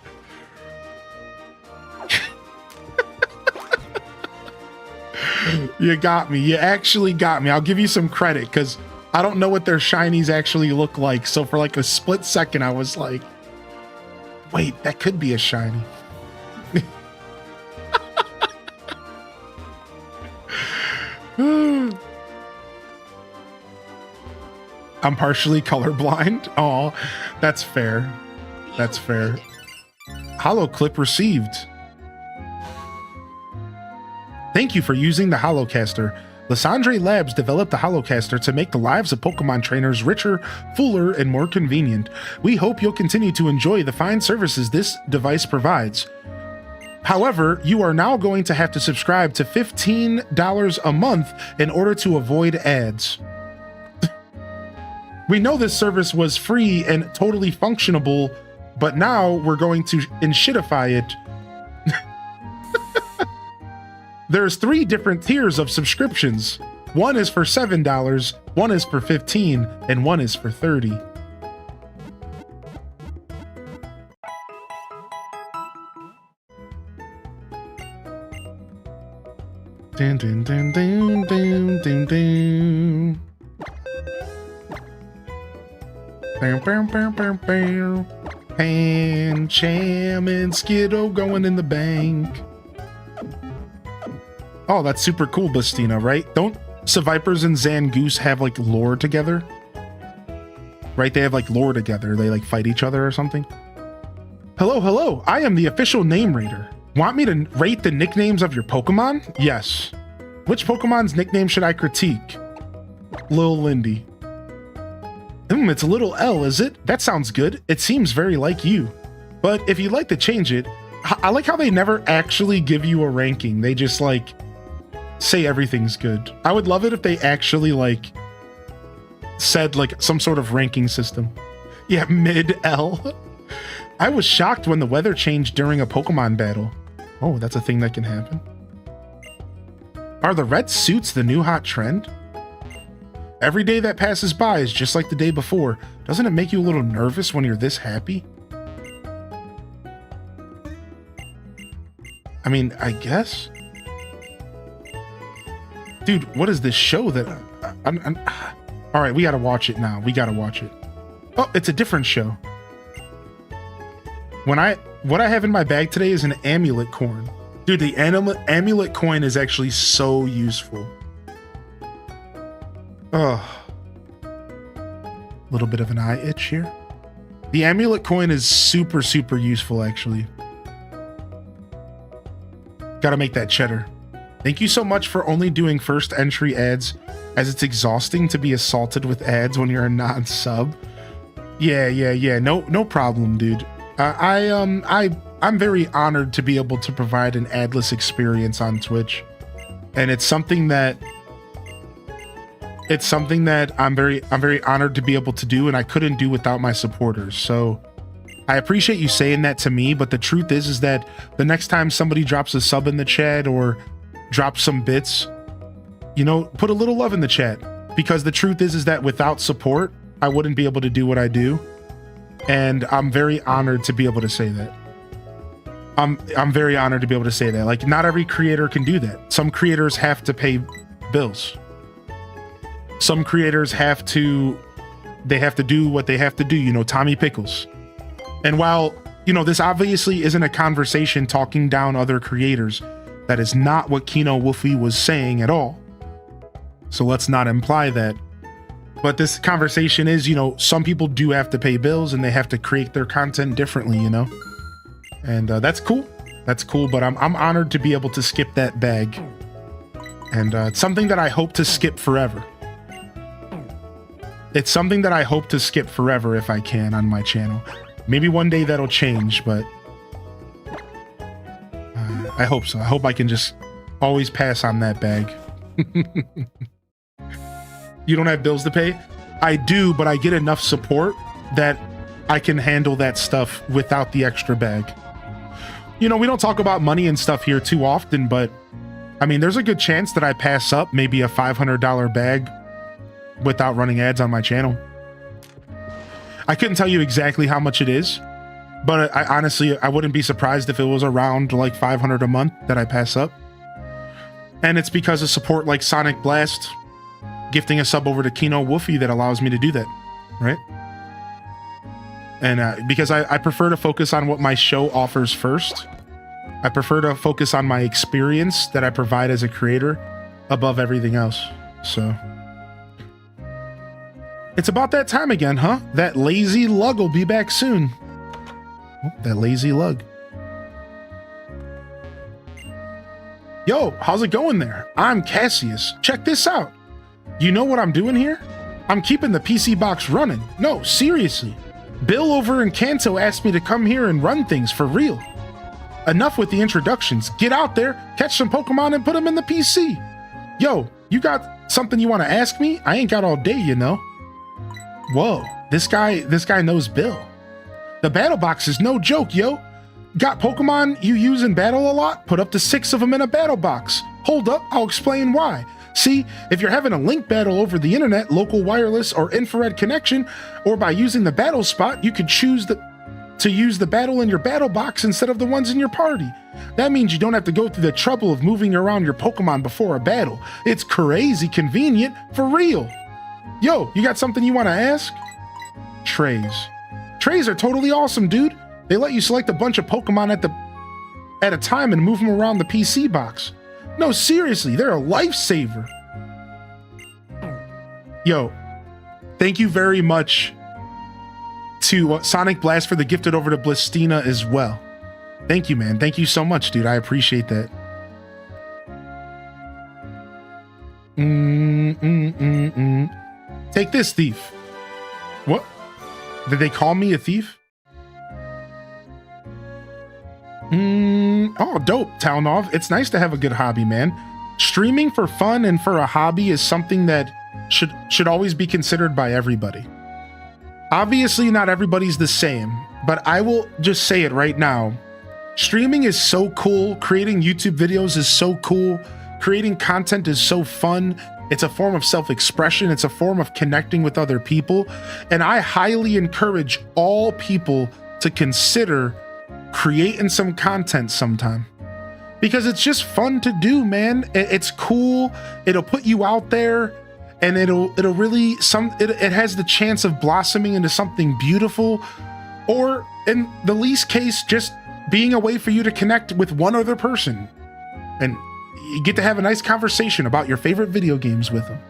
S1: You got me. You actually got me. I'll give you some credit because I don't know what their shinies actually look like. So for like a split second, I was like, wait, that could be a shiny. I'm partially colorblind. Oh, that's fair. That's fair. Holo clip received. Thank you for using the Holocaster. Lysandre Labs developed the Holocaster to make the lives of Pokemon trainers richer, fuller, and more convenient. We hope you'll continue to enjoy the fine services this device provides. However, you are now going to have to subscribe to $15 a month in order to avoid ads. We know this service was free and totally functionable, but now we're going to inshitify it. There's 3 different tiers of subscriptions. One is for $7, one is for $15, and one is for $30. Dun, dun, dun, dun, dun, dun, dun. Pan, Cham, and Skiddo going in the bank. Oh, that's super cool, Bustina, right? Don't Sevipers and Zangoose have like lore together? Right? They have like lore together. They like fight each other or something. Hello. I am the official name rater. Want me to rate the nicknames of your Pokemon? Yes. Which Pokemon's nickname should I critique? Lil Lindy. It's a little L, is it? That sounds good. It seems very like you. But if you'd like to change it, I like how they never actually give you a ranking. They just like say everything's good. I would love it if they actually like said like some sort of ranking system. Yeah, mid L. I was shocked when the weather changed during a Pokemon battle. Oh, that's a thing that can happen. Are the red suits the new hot trend? Every day that passes by is just like the day before. Doesn't it make you a little nervous when you're this happy? I mean, I guess. Dude, what is this show that... All right, we gotta watch it now. We gotta watch it. Oh, it's a different show. What I have in my bag today is an amulet coin. Dude, the amulet coin is actually so useful. Oh. Little bit of an eye itch here. The amulet coin is super, super useful, actually. Gotta make that cheddar. Thank you so much for only doing first entry ads, as it's exhausting to be assaulted with ads when you're a non-sub. Yeah. No problem, dude. I'm very honored to be able to provide an adless experience on Twitch, and it's something that I'm very honored to be able to do, and I couldn't do without my supporters. So I appreciate you saying that to me, but the truth is that the next time somebody drops a sub in the chat or drops some bits, you know, put a little love in the chat, because the truth is that without support, I wouldn't be able to do what I do. And I'm very honored to be able to say that. I'm very honored to be able to say that. Like, not every creator can do that. Some creators have to pay bills. Some creators have to do what they have to do, you know, Tommy Pickles. And while, you know, this obviously isn't a conversation talking down other creators, that is not what Kino Wolfie was saying at all. So let's not imply that. But this conversation is, you know, some people do have to pay bills and they have to create their content differently, you know? And that's cool. That's cool, but I'm honored to be able to skip that bag. And it's something that I hope to skip forever. It's something that I hope to skip forever if I can on my channel. Maybe one day that'll change, but I hope so. I hope I can just always pass on that bag. You don't have bills to pay? I do, but I get enough support that I can handle that stuff without the extra bag. You know, we don't talk about money and stuff here too often, but I mean, there's a good chance that I pass up maybe a $500 bag without running ads on my channel. I couldn't tell you exactly how much it is, but I honestly, I wouldn't be surprised if it was around like 500 a month that I pass up. And it's because of support like Sonic Blast gifting a sub over to Kino Woofy that allows me to do that, right? And because I prefer to focus on what my show offers first. I prefer to focus on my experience that I provide as a creator above everything else. So it's about that time again, huh? That lazy lug will be back soon. Oh, that lazy lug. Yo, how's it going there? I'm Cassius. Check this out. You know what I'm doing here? I'm keeping the PC box running. No, seriously. Bill over in Kanto asked me to come here and run things for real. Enough with the introductions. Get out there, catch some Pokemon, and put them in the PC. Yo, you got something you want to ask me? I ain't got all day, you know. Whoa, this guy knows Bill. The battle box is no joke, yo. Got Pokemon you use in battle a lot? Put up to 6 of them in a battle box. Hold up, I'll explain why. See, if you're having a link battle over the internet, local wireless or infrared connection, or by using the battle spot, you could choose to use the battle in your battle box instead of the ones in your party. That means you don't have to go through the trouble of moving around your Pokemon before a battle. It's crazy convenient, for real. Yo, you got something you want to ask? Trays. Trays are totally awesome, dude. They let you select a bunch of Pokemon at a time and move them around the PC box. No, seriously, they're a lifesaver. Yo, thank you very much to Sonic Blast for the gifted over to Blistina as well. Thank you, man. Thank you so much, dude. I appreciate that. Take this, thief. What? Did they call me a thief? Oh, dope, Townov. It's nice to have a good hobby, man. Streaming for fun and for a hobby is something that should always be considered by everybody. Obviously, not everybody's the same, but I will just say it right now. Streaming is so cool. Creating YouTube videos is so cool. Creating content is so fun. It's a form of self-expression. It's a form of connecting with other people. And I highly encourage all people to consider creating some content sometime, because it's just fun to do, man. It's cool. It'll put you out there, and it'll really it has the chance of blossoming into something beautiful, or in the least case, just being a way for you to connect with one other person, and you get to have a nice conversation about your favorite video games with them.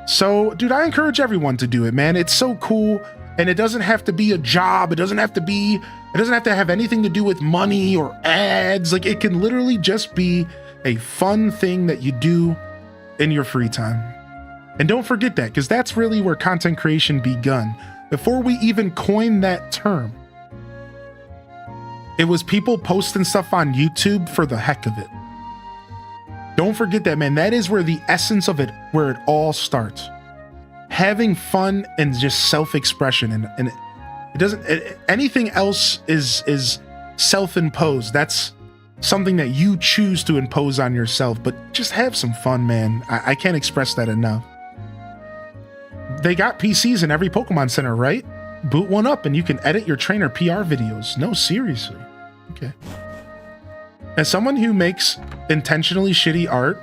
S1: So, dude, I encourage everyone to do it, man. It's so cool, and it doesn't have to be a job. It doesn't have to have anything to do with money or ads. Like, it can literally just be a fun thing that you do in your free time. And don't forget that, because that's really where content creation begun. Before we even coined that term, it was people posting stuff on YouTube for the heck of it. Don't forget that, man. That is where the essence of it, where it all starts. Having fun and just self-expression, and it doesn't, anything else is self-imposed. That's something that you choose to impose on yourself, but just have some fun, man. I can't express that enough. They got PCs in every Pokemon Center, right? Boot one up and you can edit your trainer PR videos. No, seriously. Okay. As someone who makes intentionally shitty art,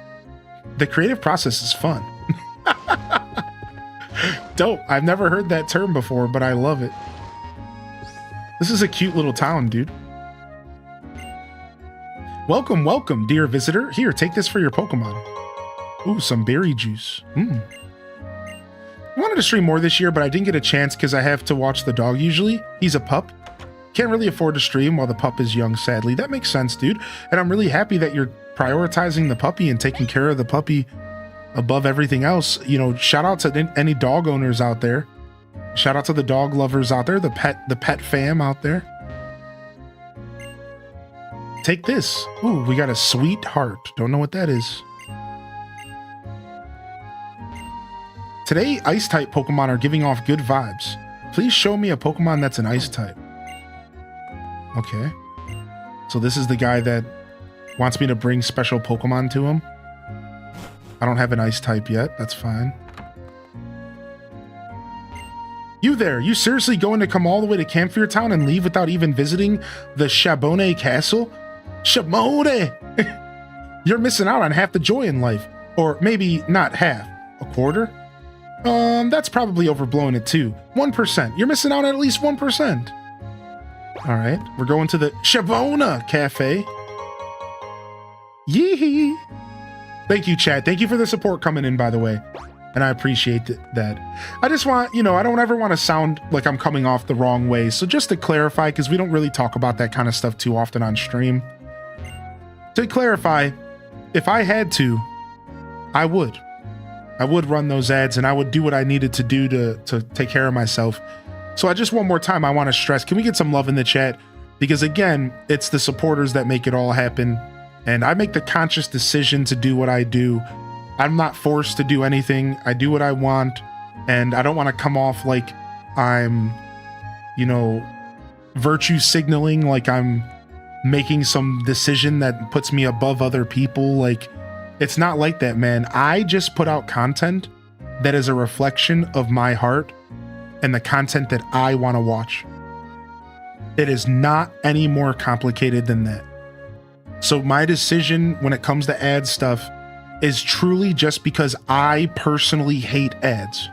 S1: the creative process is fun. Dope. I've never heard that term before, but I love it. This is a cute little town, dude. Welcome, welcome, dear visitor. Here, take this for your Pokemon. Ooh, some berry juice. I wanted to stream more this year, but I didn't get a chance because I have to watch the dog usually. He's a pup. Can't really afford to stream while the pup is young, sadly. That makes sense, dude. And I'm really happy that you're prioritizing the puppy and taking care of the puppy above everything else, you know, shout out to any dog owners out there. Shout out to the dog lovers out there, the pet fam out there. Take this. Ooh, we got a sweetheart. Don't know what that is. Today, ice type Pokemon are giving off good vibes. Please show me a Pokemon that's an ice type. Okay. So this is the guy that wants me to bring special Pokemon to him. I don't have an ice type yet. That's fine. You there, you seriously going to come all the way to Camphor Town and leave without even visiting the Shabone Castle? Shabone! You're missing out on half the joy in life. Or maybe not half. A quarter? That's probably overblowing it too. 1%. You're missing out at least 1%. All right, we're going to the Shabona Cafe. Yee! Thank you, chat. Thank you for the support coming in, by the way. And I appreciate that. I just want, you know, I don't ever want to sound like I'm coming off the wrong way. So just to clarify, because we don't really talk about that kind of stuff too often on stream. To clarify, if I had to, I would run those ads and I would do what I needed to do to take care of myself. So I just one more time, I want to stress, can we get some love in the chat? Because again, it's the supporters that make it all happen. And I make the conscious decision to do what I do. I'm not forced to do anything. I do what I want. And I don't want to come off like I'm, you know, virtue signaling, like I'm making some decision that puts me above other people. Like, it's not like that, man. I just put out content that is a reflection of my heart and the content that I want to watch. It is not any more complicated than that. So my decision when it comes to ad stuff is truly just because I personally hate ads.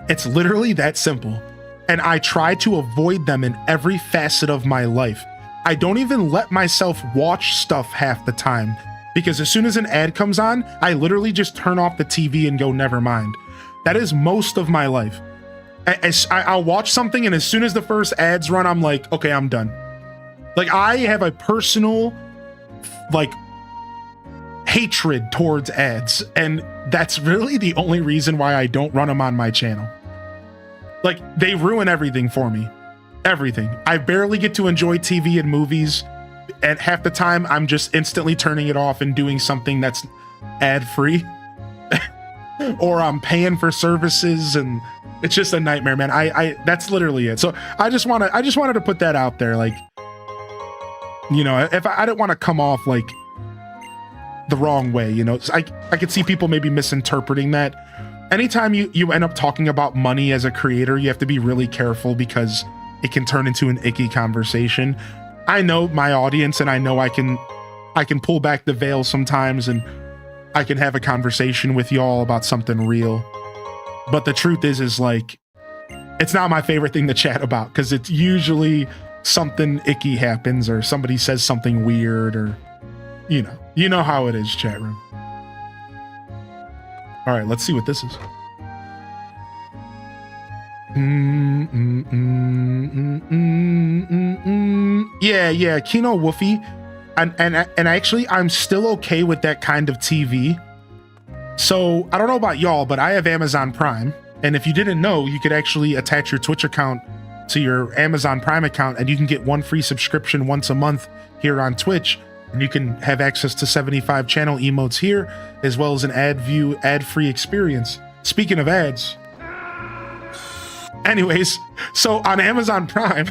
S1: It's literally that simple. And I try to avoid them in every facet of my life. I don't even let myself watch stuff half the time, because as soon as an ad comes on, I literally just turn off the TV and go, never mind. That is most of my life. I'll watch something, and as soon as the first ads run, I'm like, okay, I'm done. Like, I have a personal, like, hatred towards ads, and that's really the only reason why I don't run them on my channel. Like, they ruin everything for me. Everything. I barely get to enjoy TV and movies, and half the time I'm just instantly turning it off and doing something that's ad-free. Or I'm paying for services, and it's just a nightmare, man. I that's literally it. So I just wanted to put that out there. Like, you know, if I didn't want to come off like the wrong way, you know, I could see people maybe misinterpreting that. Anytime you end up talking about money as a creator, you have to be really careful because it can turn into an icky conversation. I know my audience, and I know I can pull back the veil sometimes, and I can have a conversation with y'all about something real. But the truth is like, it's not my favorite thing to chat about, because it's usually something icky happens, or somebody says something weird, or you know how it is, chat room. All right, let's see what this is. Yeah, Kino Woofy. And actually, I'm still okay with that kind of TV. So I don't know about y'all, but I have Amazon Prime. And if you didn't know, you could actually attach your Twitch account to your Amazon Prime account, and you can get one free subscription once a month here on Twitch. And you can have access to 75 channel emotes here, as well as an ad-free experience. Speaking of ads. Anyways, so on Amazon Prime,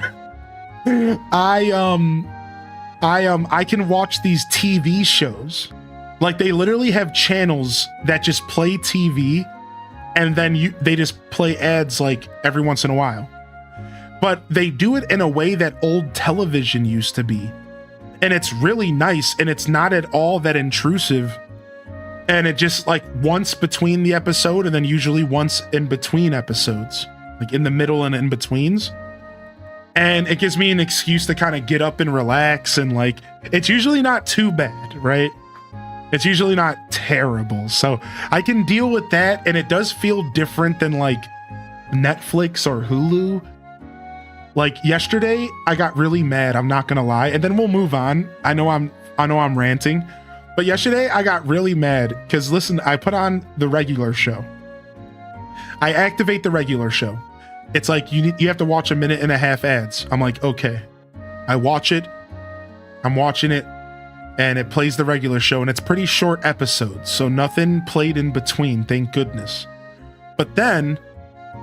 S1: I can watch these TV shows. Like, they literally have channels that just play TV, and then they just play ads like every once in a while. But they do it in a way that old television used to be. And it's really nice, and it's not at all that intrusive. And it just, like, once between the episode, and then usually once in between episodes, like in the middle and in betweens. And it gives me an excuse to kind of get up and relax, and like, it's usually not too bad, right? It's usually not terrible. So I can deal with that, and it does feel different than like Netflix or Hulu. Like yesterday, I got really mad, I'm not gonna lie, and then we'll move on. I know I'm ranting, But yesterday I got really mad because listen, I put on the regular show. I activate the regular show. It's like you have to watch 1.5 minute ads. I'm like, okay. I watch it. I'm watching it, and it plays the regular show, and it's pretty short episodes, so nothing played in between, thank goodness. But then,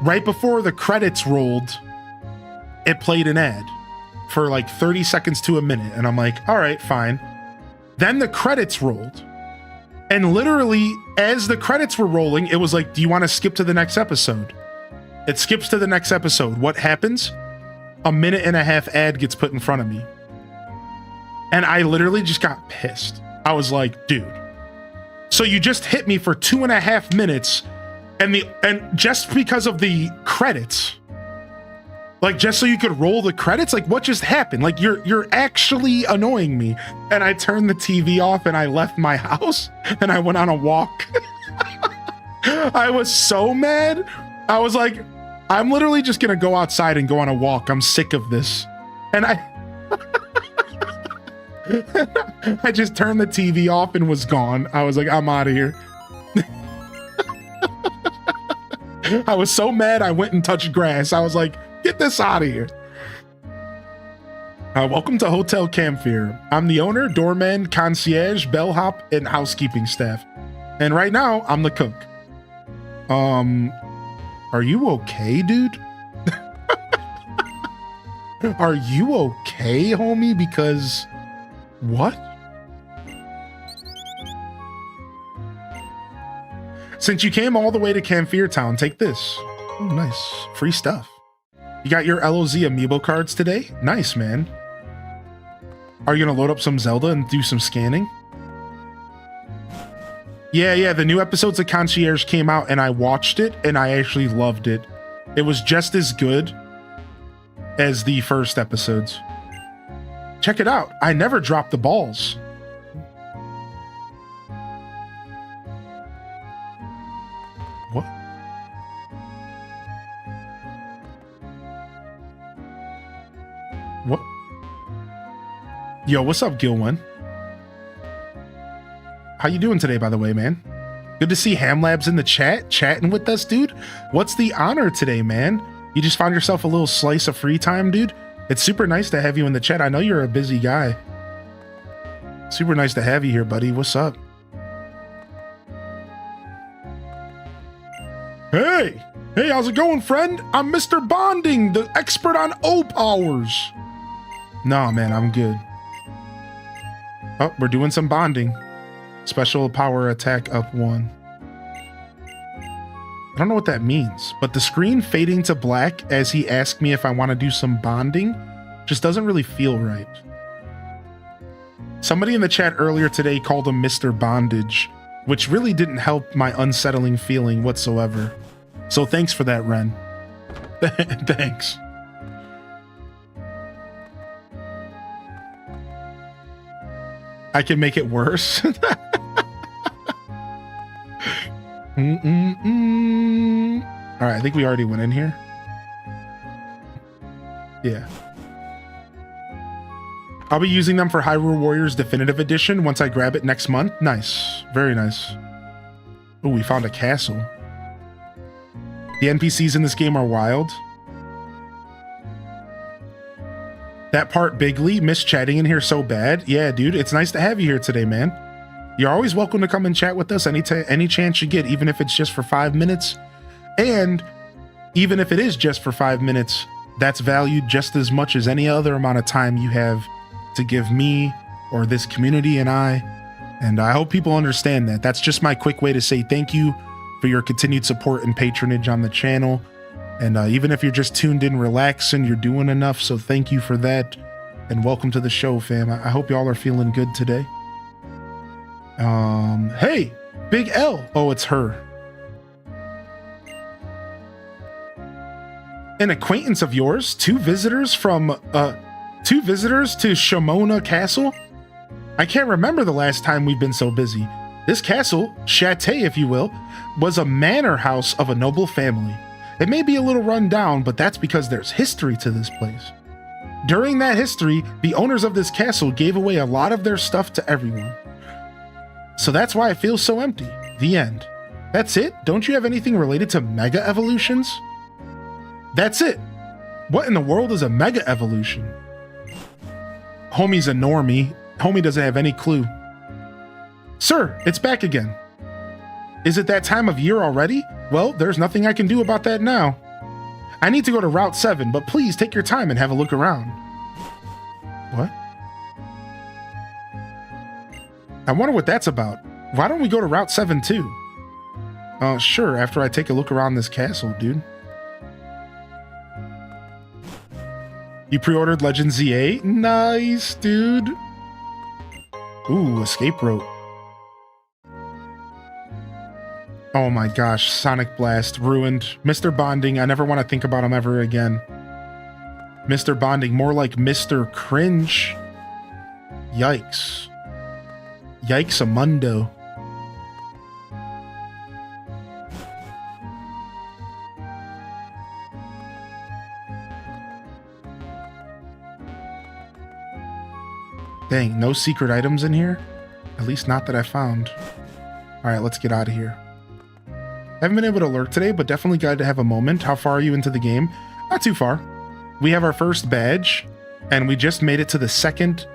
S1: right before the credits rolled, it played an ad for like 30 seconds to a minute, and I'm like, all right, fine. Then the credits rolled, and literally, as the credits were rolling, it was like, do you want to skip to the next episode? It skips to the next episode. What happens? 1.5 minute ad gets put in front of me. And I literally just got pissed. I was like, dude, so you just hit me for 2.5 minutes and just because of the credits, like just so you could roll the credits, like what just happened? Like you're actually annoying me. And I turned the TV off and I left my house and I went on a walk. I was so mad. I was like, I'm literally just gonna go outside and go on a walk. I'm sick of this. And I just turned the TV off and was gone. I was like, I'm out of here. I was so mad I went and touched grass. I was like, get this out of here. Welcome to Hotel Campfire. I'm the owner, doorman, concierge, bellhop, and housekeeping staff. And right now, I'm the cook. Are you okay, dude? Are you okay, homie? Because... what? Since you came all the way to Campfire Town, take this. Oh, nice. Free stuff. You got your LOZ amiibo cards today? Nice, man. Are you gonna load up some Zelda and do some scanning? Yeah, the new episodes of Concierge came out and I watched it and I actually loved it. It was just as good as the first episodes. Check it out. I never dropped the balls. What? What? Yo, what's up, Gilwen? How you doing today, by the way, man? Good to see Ham Labs in the chat, chatting with us, dude. What's the honor today, man? You just found yourself a little slice of free time, dude? It's super nice to have you in the chat. I know you're a busy guy. Super nice to have you here, buddy. What's up? Hey, how's it going, friend? I'm Mr. Bonding, the expert on O powers. Nah, man, I'm good. Oh, we're doing some bonding. Special power attack up 1. I don't know what that means, but the screen fading to black as he asked me if I want to do some bonding just doesn't really feel right. Somebody in the chat earlier today called him Mr. Bondage, which really didn't help my unsettling feeling whatsoever. So thanks for that, Ren. Thanks. I can make it worse. All right, I think we already went in here. Yeah. I'll be using them for Hyrule Warriors Definitive Edition once I grab it next month. Nice. Very nice. Oh, we found a castle. The NPCs in this game are wild. That part, Bigly, miss chatting in here so bad. Yeah, dude, it's nice to have you here today, man. You're always welcome to come and chat with us any chance you get, even if it's just for 5 minutes. And even if it is just for 5 minutes, that's valued just as much as any other amount of time you have to give me or this community and I. And I hope people understand that. That's just my quick way to say thank you for your continued support and patronage on the channel. And even if you're just tuned in, relaxing, you're doing enough. So thank you for that. And welcome to the show, fam. I hope y'all are feeling good today. Hey, Big L. Oh, it's her. An acquaintance of yours, two visitors to Shimona Castle? I can't remember the last time we've been so busy. This castle, château if you will, was a manor house of a noble family. It may be a little run down, but that's because there's history to this place. During that history, the owners of this castle gave away a lot of their stuff to everyone. So that's why it feels so empty. The end. That's it? Don't you have anything related to mega evolutions? That's it. What in the world is a mega evolution? Homie's a normie. Homie doesn't have any clue. Sir, it's back again. Is it that time of year already? Well, there's nothing I can do about that now. I need to go to Route 7, but please take your time and have a look around. What? I wonder what that's about. Why don't we go to Route 7 too? Sure, after I take a look around this castle, dude. You pre-ordered Legend ZA? Nice, dude. Ooh, escape rope. Oh my gosh, Sonic Blast, ruined. Mr. Bonding, I never want to think about him ever again. Mr. Bonding, more like Mr. Cringe. Yikes. Yikes-a-mundo. Dang, no secret items in here? At least not that I found. Alright, let's get out of here. Haven't been able to lurk today, but definitely glad to have a moment. How far are you into the game? Not too far. We have our first badge, and we just made it to the second,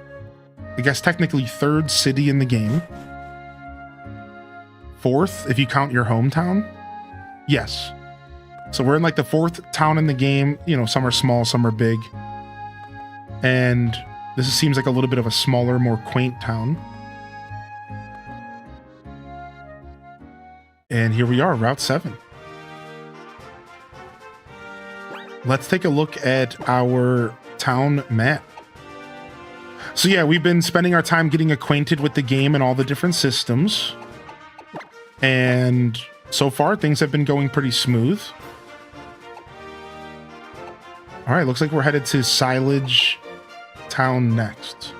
S1: I guess technically third city in the game. Fourth, if you count your hometown. Yes. So we're in like the fourth town in the game. You know, some are small, some are big. And this seems like a little bit of a smaller, more quaint town. And here we are, Route 7. Let's take a look at our town map. So yeah, we've been spending our time getting acquainted with the game and all the different systems. And so far, things have been going pretty smooth. All right, looks like we're headed to Silage Town next.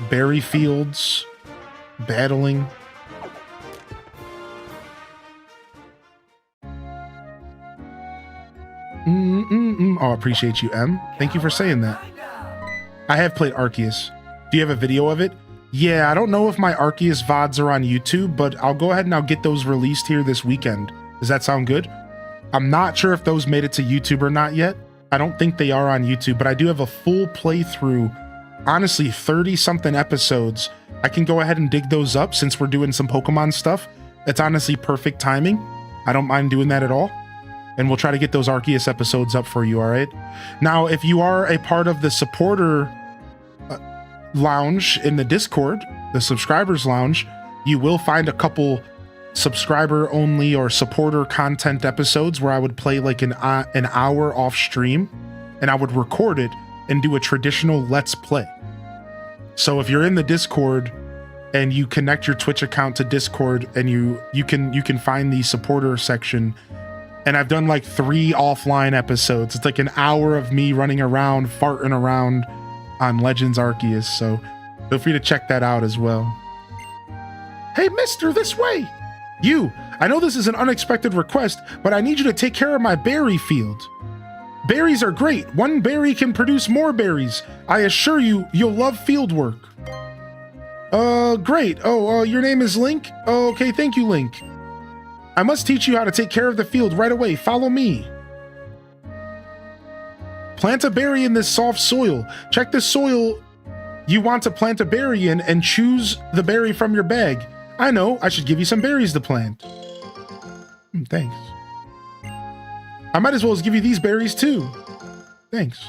S1: Berry fields, battling. Oh, I appreciate you, M. Thank you for saying that. I have played Arceus. Do you have a video of it? Yeah, I don't know if my Arceus VODs are on YouTube, but I'll go ahead and I'll get those released here this weekend. Does that sound good? I'm not sure if those made it to YouTube or not yet. I don't think they are on YouTube, but I do have a full playthrough. Honestly, 30-something episodes. I can go ahead and dig those up since we're doing some Pokemon stuff. It's honestly perfect timing. I don't mind doing that at all. And we'll try to get those Arceus episodes up for you, all right? Now, if you are a part of the supporter lounge in the Discord, the subscribers lounge, you will find a couple subscriber only or supporter content episodes where I would play like an hour off stream, and I would record it and do a traditional Let's Play. So if you're in the Discord and you connect your Twitch account to Discord, and you can find the supporter section. And I've done like 3 offline episodes. It's like an hour of me running around, farting around on Legends Arceus. So feel free to check that out as well. Hey, mister, this way. You, I know this is an unexpected request, but I need you to take care of my berry field. Berries are great. One berry can produce more berries. I assure you, you'll love field work. Great. Your name is Link? Oh, okay, thank you, Link. I must teach you how to take care of the field right away. Follow me. Plant a berry in this soft soil. Check the soil you want to plant a berry in and choose the berry from your bag. I know, I should give you some berries to plant. Thanks. I might as well give you these berries too. Thanks.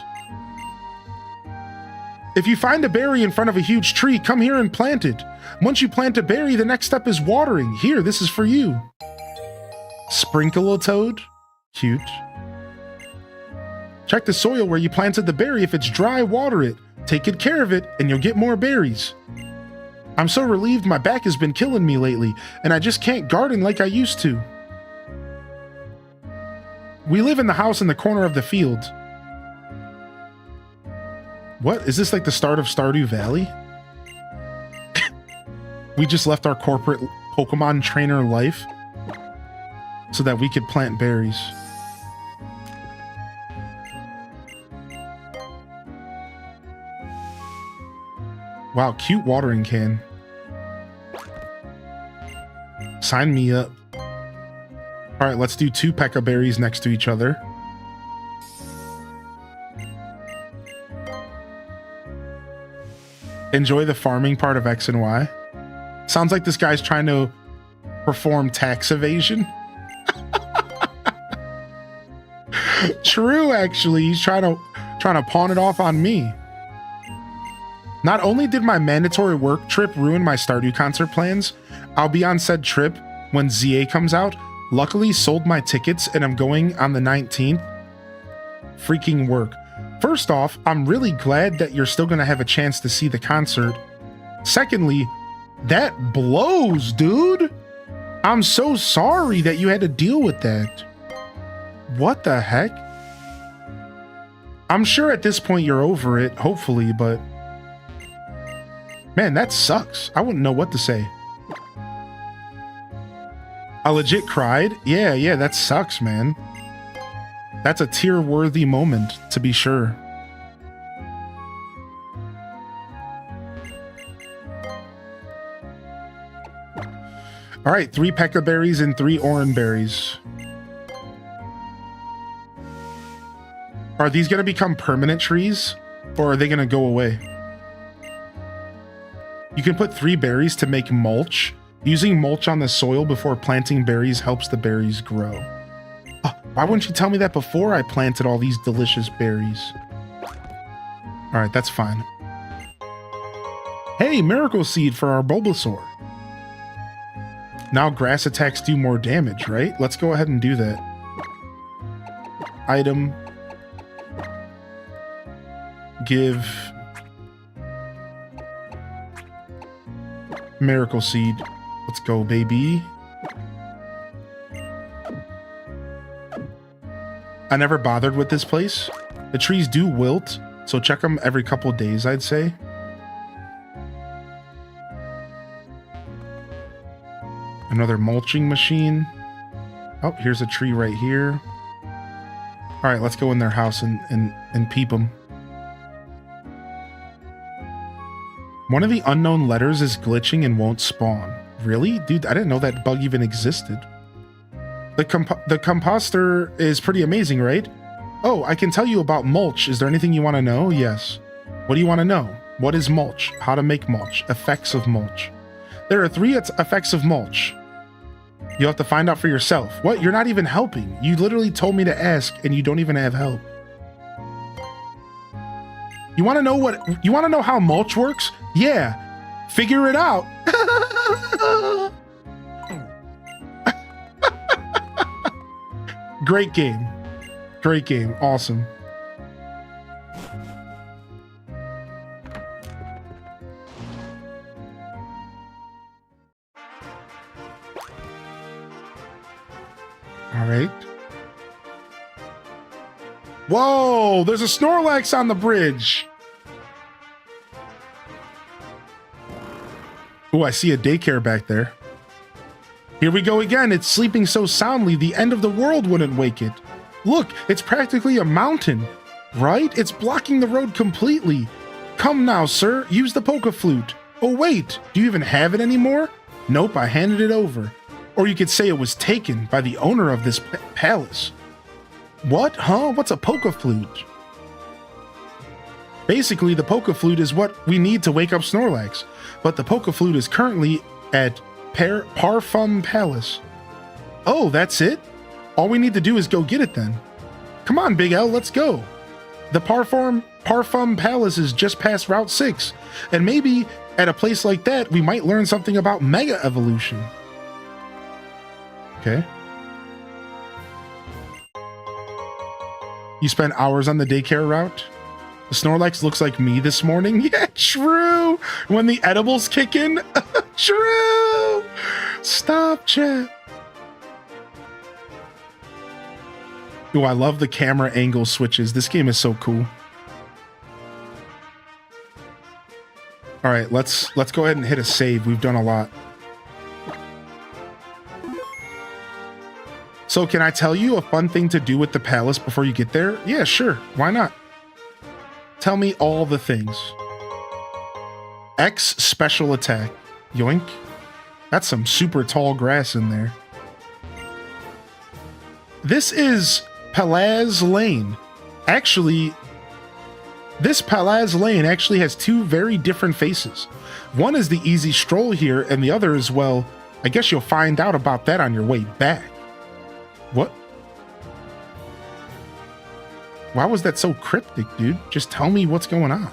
S1: If you find a berry in front of a huge tree, come here and plant it. Once you plant a berry, the next step is watering. Here, this is for you. Sprinkle a toad? Cute. Check the soil where you planted the berry. If it's dry, water it. Take good care of it, and you'll get more berries. I'm so relieved my back has been killing me lately, and I just can't garden like I used to. We live in the house in the corner of the field. What? Is this like the start of Stardew Valley? We just left our corporate Pokemon trainer life so that we could plant berries. Wow, cute watering can. Sign me up. All right, let's do 2 Pekka berries next to each other. Enjoy the farming part of X and Y. Sounds like this guy's trying to perform tax evasion. True, actually. He's trying to pawn it off on me. Not only did my mandatory work trip ruin my Stardew concert plans, I'll be on said trip when ZA comes out. Luckily sold my tickets and I'm going on the 19th. Freaking work. First off, I'm really glad that you're still gonna have a chance to see the concert. Secondly, that blows, dude. I'm so sorry that you had to deal with that. What the heck? I'm sure at this point you're over it, hopefully, but man, that sucks. I wouldn't know what to say. I legit cried. Yeah, that sucks, man. That's a tear-worthy moment, to be sure. All right, 3 Pekka berries and 3 Oran berries. Are these going to become permanent trees, or are they going to go away? You can put 3 berries to make mulch. Using mulch on the soil before planting berries helps the berries grow. Oh, why wouldn't you tell me that before I planted all these delicious berries? All right, that's fine. Hey, miracle seed for our Bulbasaur. Now grass attacks do more damage, right? Let's go ahead and do that. Item. Give. Miracle seed. Let's go, baby. I never bothered with this place. The trees do wilt, so check them every couple days, I'd say. Another mulching machine. Oh, here's a tree right here. All right, let's go in their house and peep them. One of the unknown letters is glitching and won't spawn. Really? Dude, I didn't know that bug even existed. The composter is pretty amazing, right? Oh, I can tell you about mulch. Is there anything you want to know? Yes. What do you want to know? What is mulch? How to make mulch? Effects of mulch. There are 3 effects of mulch. You have to find out for yourself. What? You're not even helping. You literally told me to ask and you don't even have help. You want to know what? You want to know how mulch works? Yeah. Figure it out. Great game. Great game. Awesome. All right. Whoa, there's a Snorlax on the bridge. Oh, I see a daycare back there. Here we go again. It's sleeping so soundly, the end of the world wouldn't wake it. Look, it's practically a mountain, right? It's blocking the road completely. Come now, sir, use the Poké Flute. Oh, wait, do you even have it anymore? Nope, I handed it over. Or you could say it was taken by the owner of this palace. What? Huh? What's a Poké Flute? Basically, the Poké Flute is what we need to wake up Snorlax, but the Poké Flute is currently at Parfum Palace. Oh, that's it? All we need to do is go get it then. Come on, Big L, let's go. The Parfum Palace is just past Route 6, and maybe at a place like that, we might learn something about Mega Evolution. Okay. You spent hours on the daycare route? The Snorlax looks like me this morning. Yeah, true. When the edibles kick in. True. Stop, chat. Ooh, I love the camera angle switches. This game is so cool. All right, let's go ahead and hit a save. We've done a lot. So can I tell you a fun thing to do with the palace before you get there? Yeah, sure. Why not? Tell me all the things. X special attack. Yoink. That's some super tall grass in there. This is Palaz Lane. Actually, this Palaz Lane actually has two very different faces. One is the easy stroll here, and the other is, well, I guess you'll find out about that on your way back. What? Why was that so cryptic, dude? Just tell me what's going on.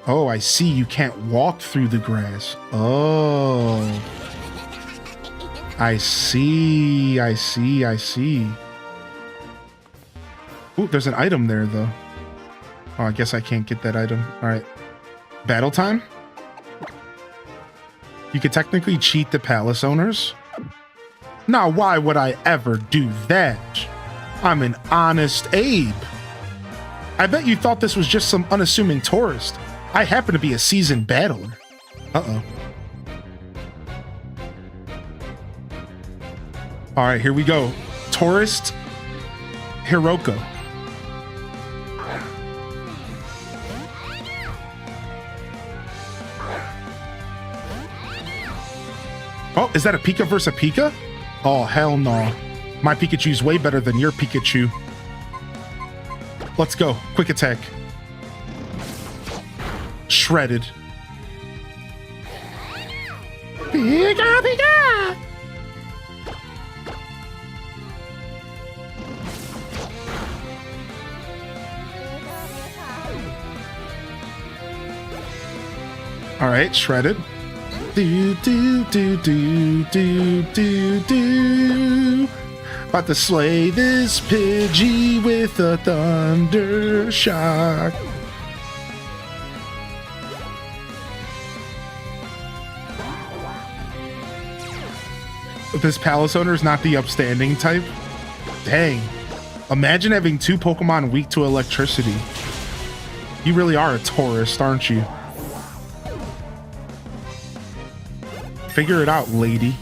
S1: Oh, I see. You can't walk through the grass. Oh. I see. I see. I see. Ooh, there's an item there, though. Oh, I guess I can't get that item. All right. Battle time? You could technically cheat the palace owners. Now, why would I ever do that? I'm an honest Abe. I bet you thought this was just some unassuming tourist. I happen to be a seasoned battler. Uh-oh. All right, here we go. Tourist Hiroko. Oh, is that a Pika versus a Pika? Oh, hell no. My Pikachu's way better than your Pikachu. Let's go. Quick attack. Shredded. Pika, Pika! All right, shredded. Do, do, do, do, do, do, do. About to slay this Pidgey with a thunder shock. This palace owner is not the upstanding type. Dang. Imagine having two Pokemon weak to electricity. You really are a tourist, aren't you? Figure it out, lady.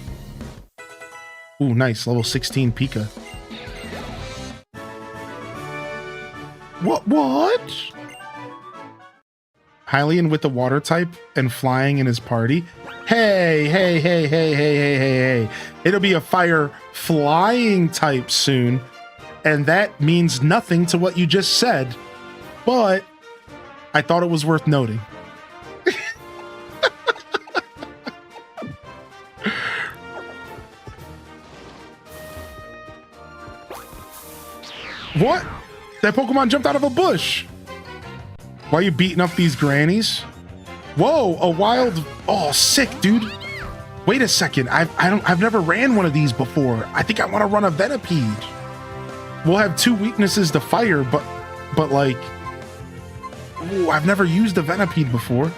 S1: Ooh, nice. Level 16 Pika. What? Hylian with the water type and flying in his party. Hey. It'll be a fire flying type soon. And that means nothing to what you just said. But I thought it was worth noting. What? That Pokemon jumped out of a bush. Why are you beating up these grannies? Whoa, a wild... Oh, sick, dude. Wait a second. I've never ran one of these before. I think I want to run a Venipede. We'll have two weaknesses to fire, but like... Ooh, I've never used a Venipede before.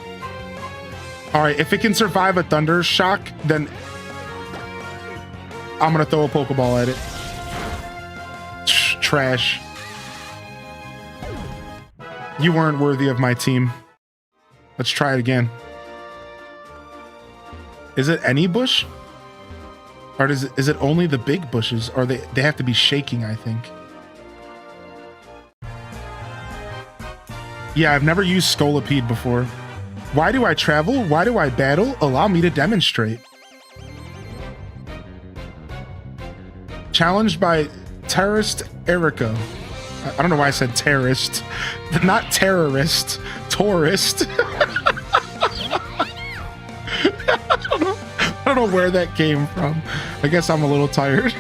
S1: All right, if it can survive a Thunder Shock, then I'm going to throw a Pokeball at it. Trash. You weren't worthy of my team. Let's try it again. Is it any bush? Or is it only the big bushes? Or they have to be shaking, I think. Yeah, I've never used Scolipede before. Why do I travel? Why do I battle? Allow me to demonstrate. Challenged by Terrorist Erico. I don't know why I said terrorist. Not terrorist. Tourist. I don't know where that came from. I guess I'm a little tired.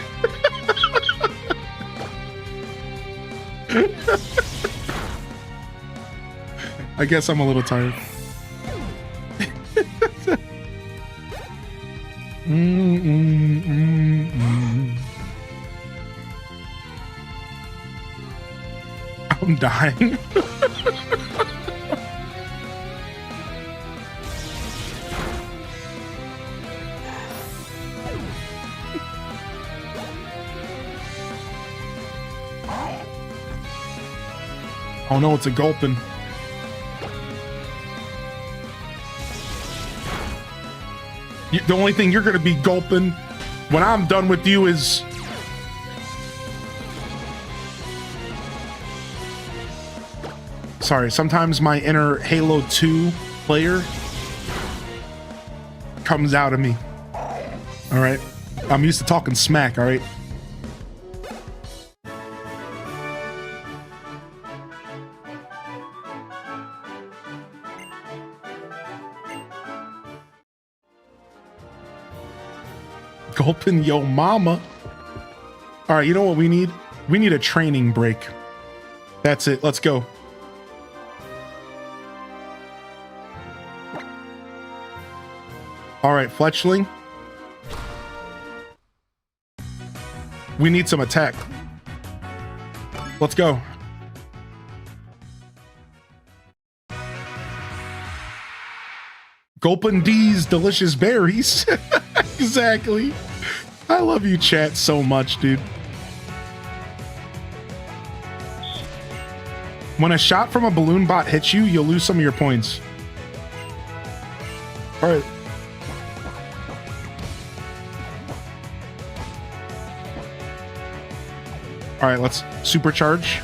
S1: I guess I'm a little tired. I'm dying. Oh no, it's a gulpin. The only thing you're gonna be gulping when I'm done with you is... Sorry, sometimes my inner Halo 2 player comes out of me. All right. I'm used to talking smack, all right? Gulping yo mama. All right, you know what we need? We need a training break. That's it. Let's go. All right, Fletchling. We need some attack. Let's go. Gulpin D's delicious berries. Exactly. I love you, chat, so much, dude. When a shot from a balloon bot hits you, you'll lose some of your points. All right. All right, let's supercharge.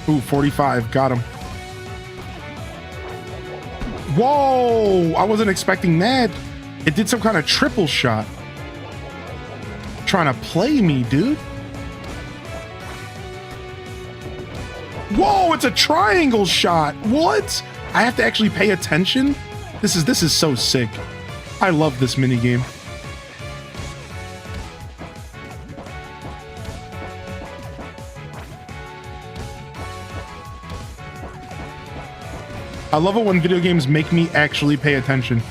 S1: Ooh, 45. Got him. Whoa! I wasn't expecting that. It did some kind of triple shot. Trying to play me, dude. Whoa, it's a triangle shot. What? I have to actually pay attention? This is so sick. I love this minigame. I love it when video games make me actually pay attention.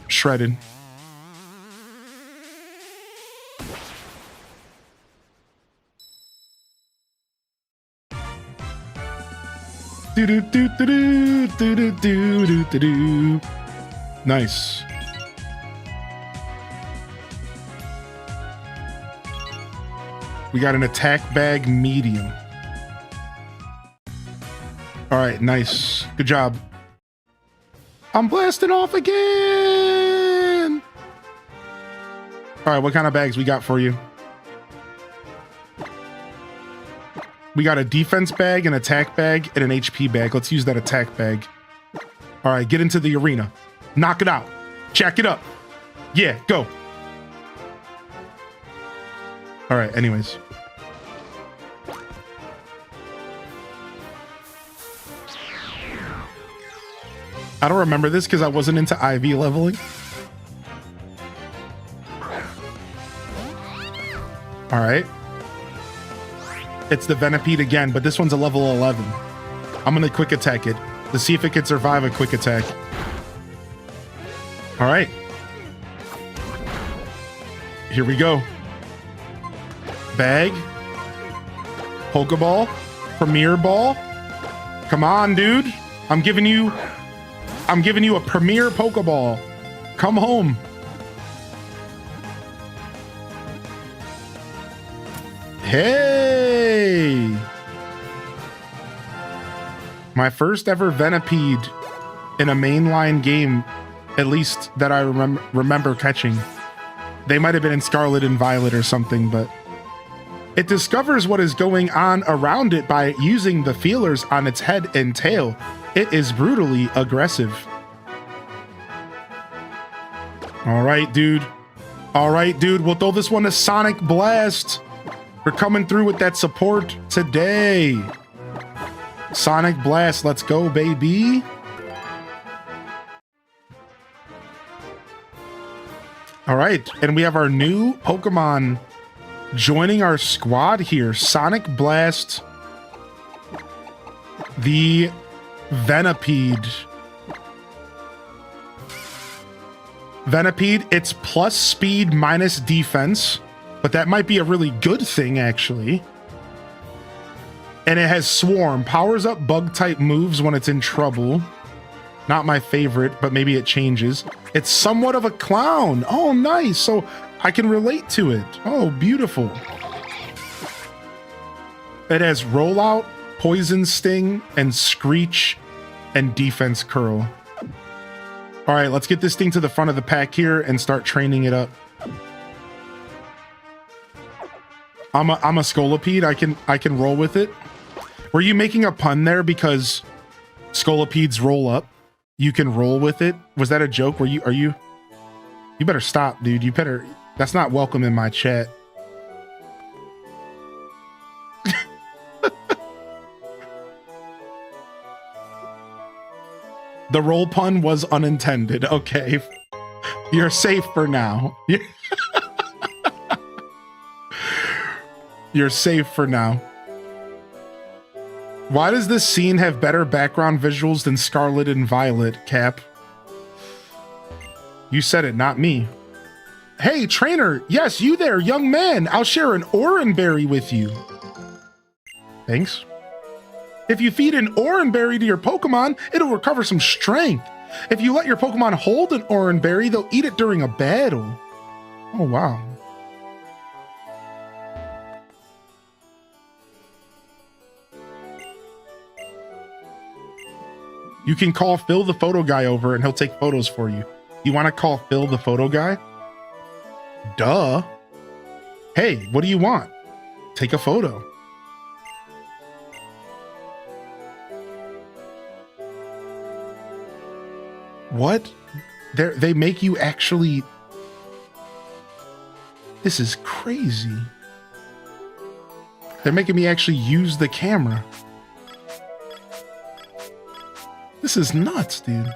S1: Shredded. Do do do do do do do do do do. Nice. We got an attack bag medium. All right, nice. Good job. I'm blasting off again. All right, what kind of bags we got for you? We got a defense bag, an attack bag, and an HP bag. Let's use that attack bag. All right, get into the arena. Knock it out. Jack it up. Yeah, go. All right, anyways. I don't remember this because I wasn't into IV leveling. All right. It's the Venipede again, but this one's a level 11. I'm going to quick attack it to see if it can survive a quick attack. All right. Here we go. Bag. Pokeball. Premier Ball. Come on, dude. I'm giving you a Premier Pokeball. Come home. Hey! My first ever Venipede in a mainline game, at least that I remember catching. They might have been in Scarlet and Violet or something, but it discovers what is going on around it by using the feelers on its head and tail. It is brutally aggressive. All right, dude. All right, dude. We'll throw this one to Sonic Blast. We're coming through with that support today. Sonic Blast, let's go, baby. All right, and we have our new Pokemon joining our squad here. Sonic Blast, the Venipede. Venipede, it's plus speed minus defense, but that might be a really good thing, actually. And it has Swarm, powers up bug-type moves when it's in trouble. Not my favorite, but maybe it changes. It's somewhat of a clown. Oh, nice. So I can relate to it. Oh, beautiful. It has Rollout, Poison Sting, and Screech, and Defense Curl. All right, let's get this thing to the front of the pack here and start training it up. I'm a Scolipede. I can roll with it. Were you making a pun there because Scolopedes roll up. You can roll with it. Was that a joke? You better stop, dude. You better, that's not welcome in my chat. The roll pun was unintended. Okay. You're safe for now. You're safe for now. Why does this scene have better background visuals than Scarlet and Violet, Cap? You said it, not me. Hey, trainer. Yes, you there, young man. I'll share an oranberry with you. Thanks. If you feed an oranberry to your Pokemon, it'll recover some strength. If you let your Pokemon hold an oranberry, they'll eat it during a battle. Oh, wow. You can call Phil the photo guy over and he'll take photos for you. You want to call Phil the photo guy? Duh. Hey, what do you want? Take a photo. What? They make you actually... This is crazy. They're making me actually use the camera. This is nuts, dude.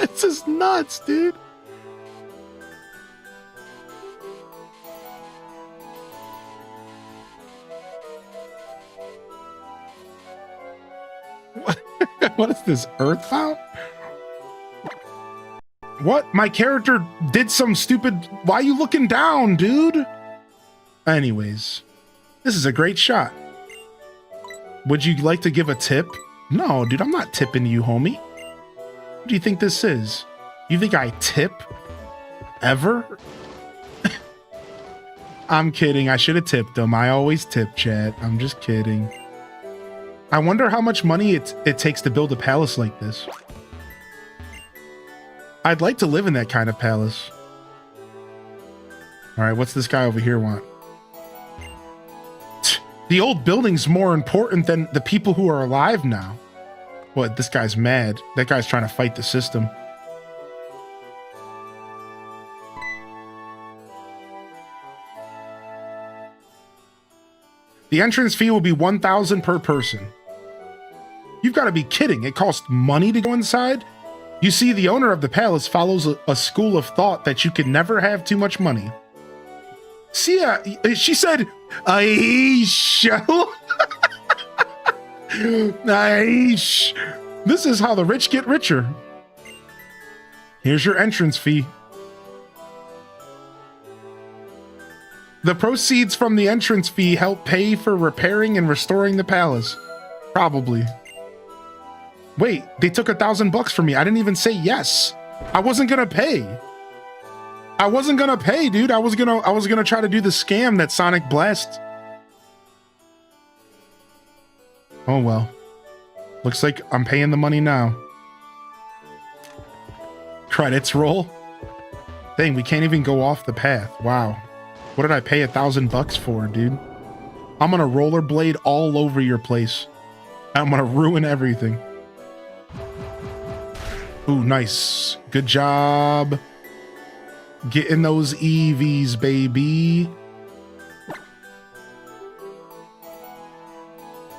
S1: This is nuts, dude. What is this, Earthbound? What? My character did some stupid... Why are you looking down, dude? Anyways, this is a great shot. Would you like to give a tip? No, dude, I'm not tipping you, homie. What do you think this is? You think I tip? Ever? I'm kidding. I should have tipped them. I always tip, chat. I'm just kidding. I wonder how much money it takes to build a palace like this. I'd like to live in that kind of palace. All right, what's this guy over here want? The old building's more important than the people who are alive now. What, this guy's mad. That guy's trying to fight the system. The entrance fee will be 1,000 per person. You've got to be kidding. It costs money to go inside? You see, the owner of the palace follows a school of thought that you can never have too much money. See, she said, Aish. Aish. This is how the rich get richer. Here's your entrance fee. The proceeds from the entrance fee help pay for repairing and restoring the palace. Probably. Wait, they took $1,000 from me. I didn't even say yes. I wasn't gonna pay. I wasn't gonna pay, dude. I was gonna try to do the scam that Sonic blessed. Oh well. Looks like I'm paying the money now. Credits roll. Dang, we can't even go off the path. Wow. What did I pay $1,000 for, dude? I'm gonna rollerblade all over your place. I'm gonna ruin everything. Ooh, nice. Good job. Getting those EVs, baby.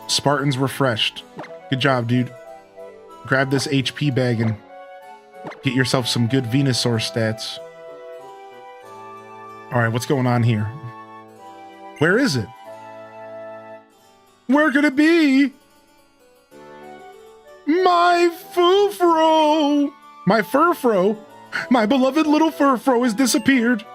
S1: Spartan's refreshed. Good job, dude. Grab this HP bag and get yourself some good Venusaur stats. All right, what's going on here? Where is it? Where could it be? My Furfro! My Furfro! My beloved little Furfro has disappeared.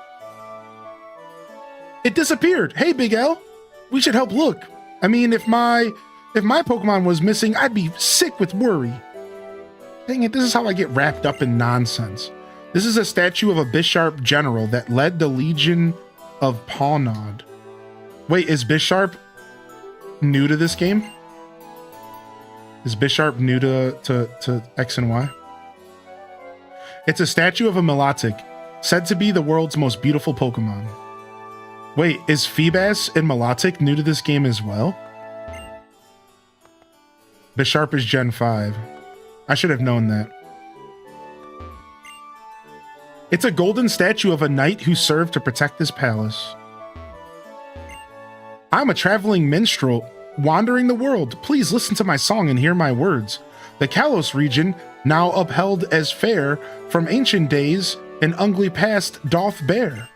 S1: It disappeared. Hey, Big L. We should help look. I mean, if my Pokemon was missing, I'd be sick with worry. Dang it, this is how I get wrapped up in nonsense. This is a statue of a Bisharp general that led the Legion of Pawnod. Wait, is Bisharp new to this game? Is Bisharp new to X and Y? It's a statue of a Milotic, said to be the world's most beautiful Pokemon. Wait, is Feebas and Milotic new to this game as well? Bisharp is Gen 5. I should have known that. It's a golden statue of a knight who served to protect this palace. I'm a traveling minstrel wandering the world. Please listen to my song and hear my words. The Kalos region, now upheld as fair from ancient days, an ugly past doth bear.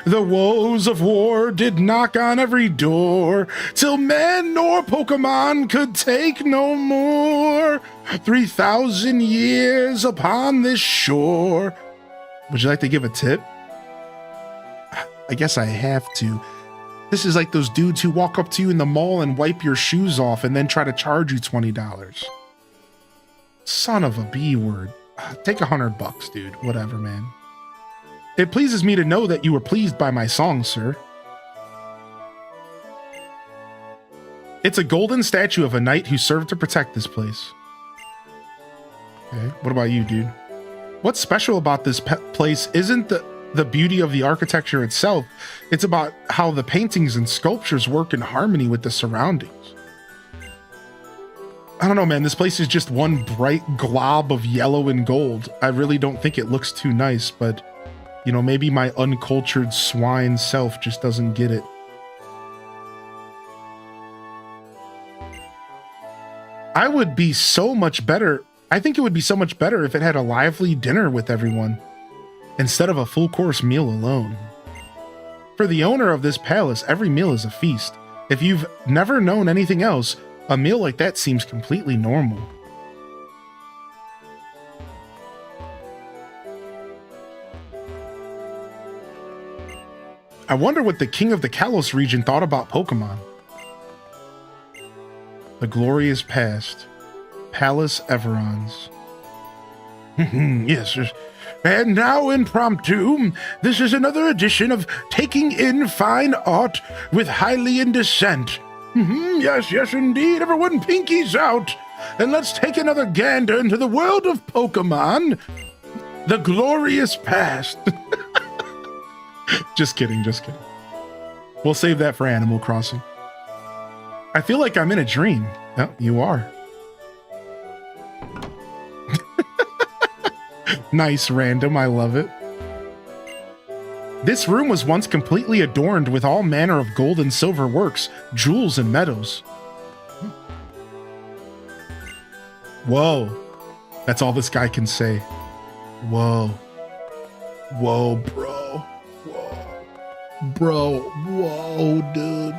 S1: The woes of war did knock on every door, till men nor Pokemon could take no more. 3,000 years upon this shore. Would you like to give a tip? I guess I have to. This is like those dudes who walk up to you in the mall and wipe your shoes off and then try to charge you $20. Son of a B word. Take $100, dude. Whatever, man. It pleases me to know that you were pleased by my song, sir. It's a golden statue of a knight who served to protect this place. Okay, what about you, dude? What's special about this place isn't the beauty of the architecture itself. It's about how the paintings and sculptures work in harmony with the surroundings. I don't know, man. This place is just one bright glob of yellow and gold. I really don't think it looks too nice, but you know, maybe my uncultured swine self just doesn't get it. I would be so much better. I think it would be so much better if it had a lively dinner with everyone, instead of a full course meal alone. For the owner of this palace, every meal is a feast. If you've never known anything else, a meal like that seems completely normal. I wonder what the king of the Kalos region thought about Pokemon. The glorious past. Palace Everons. Yes, and now impromptu, this is another edition of Taking in Fine Art with Hylian Descent. Yes, yes indeed, everyone pinkies out. And let's take another gander into the world of Pokemon. The glorious past. Just kidding, just kidding. We'll save that for Animal Crossing. I feel like I'm in a dream. Oh, you are. Nice, random. I love it. This room was once completely adorned with all manner of gold and silver works, jewels and metals. Whoa. That's all this guy can say. Whoa. Whoa, bro. Whoa. Bro. Whoa, dude.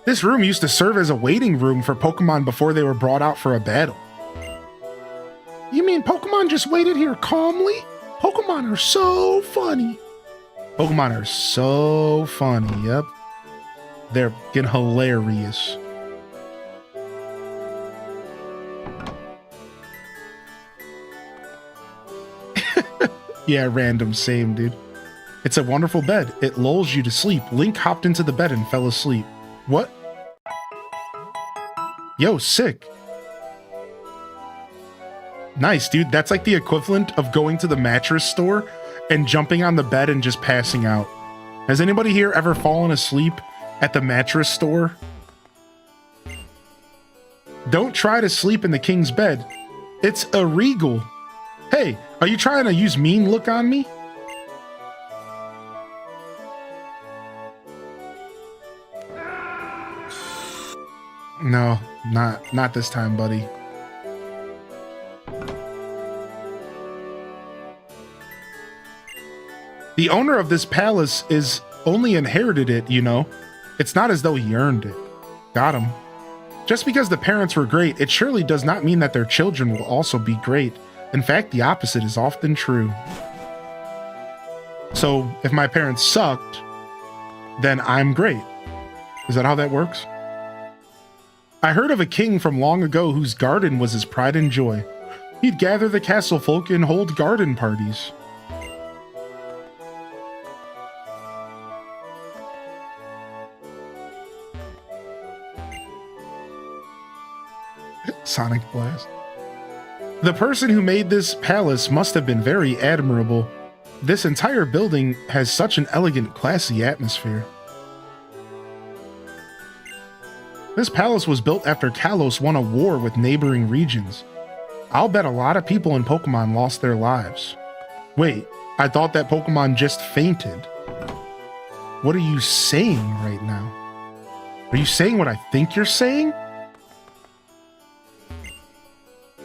S1: This room used to serve as a waiting room for Pokemon before they were brought out for a battle. You mean Pokemon just waited here calmly? Pokemon are so funny. Pokemon are so funny, yep. They're getting hilarious. Yeah, random, same, dude. It's a wonderful bed. It lulls you to sleep. Link hopped into the bed and fell asleep. What? Yo, sick. Nice, dude. That's like the equivalent of going to the mattress store and jumping on the bed and just passing out. Has anybody here ever fallen asleep at the mattress store? Don't try to sleep in the king's bed. It's illegal. Hey, are you trying to use mean look on me? No, not this time, buddy. The owner of this palace is only inherited it, you know. It's not as though he earned it. Got him. Just because the parents were great, it surely does not mean that their children will also be great. In fact, the opposite is often true. So if my parents sucked, then I'm great. Is that how that works? I heard of a king from long ago whose garden was his pride and joy. He'd gather the castle folk and hold garden parties. Sonic Blast. The person who made this palace must have been very admirable. This entire building has such an elegant, classy atmosphere. This palace was built after Kalos won a war with neighboring regions. I'll bet a lot of people in Pokemon lost their lives. Wait, I thought that Pokemon just fainted. What are you saying right now? Are you saying what I think you're saying?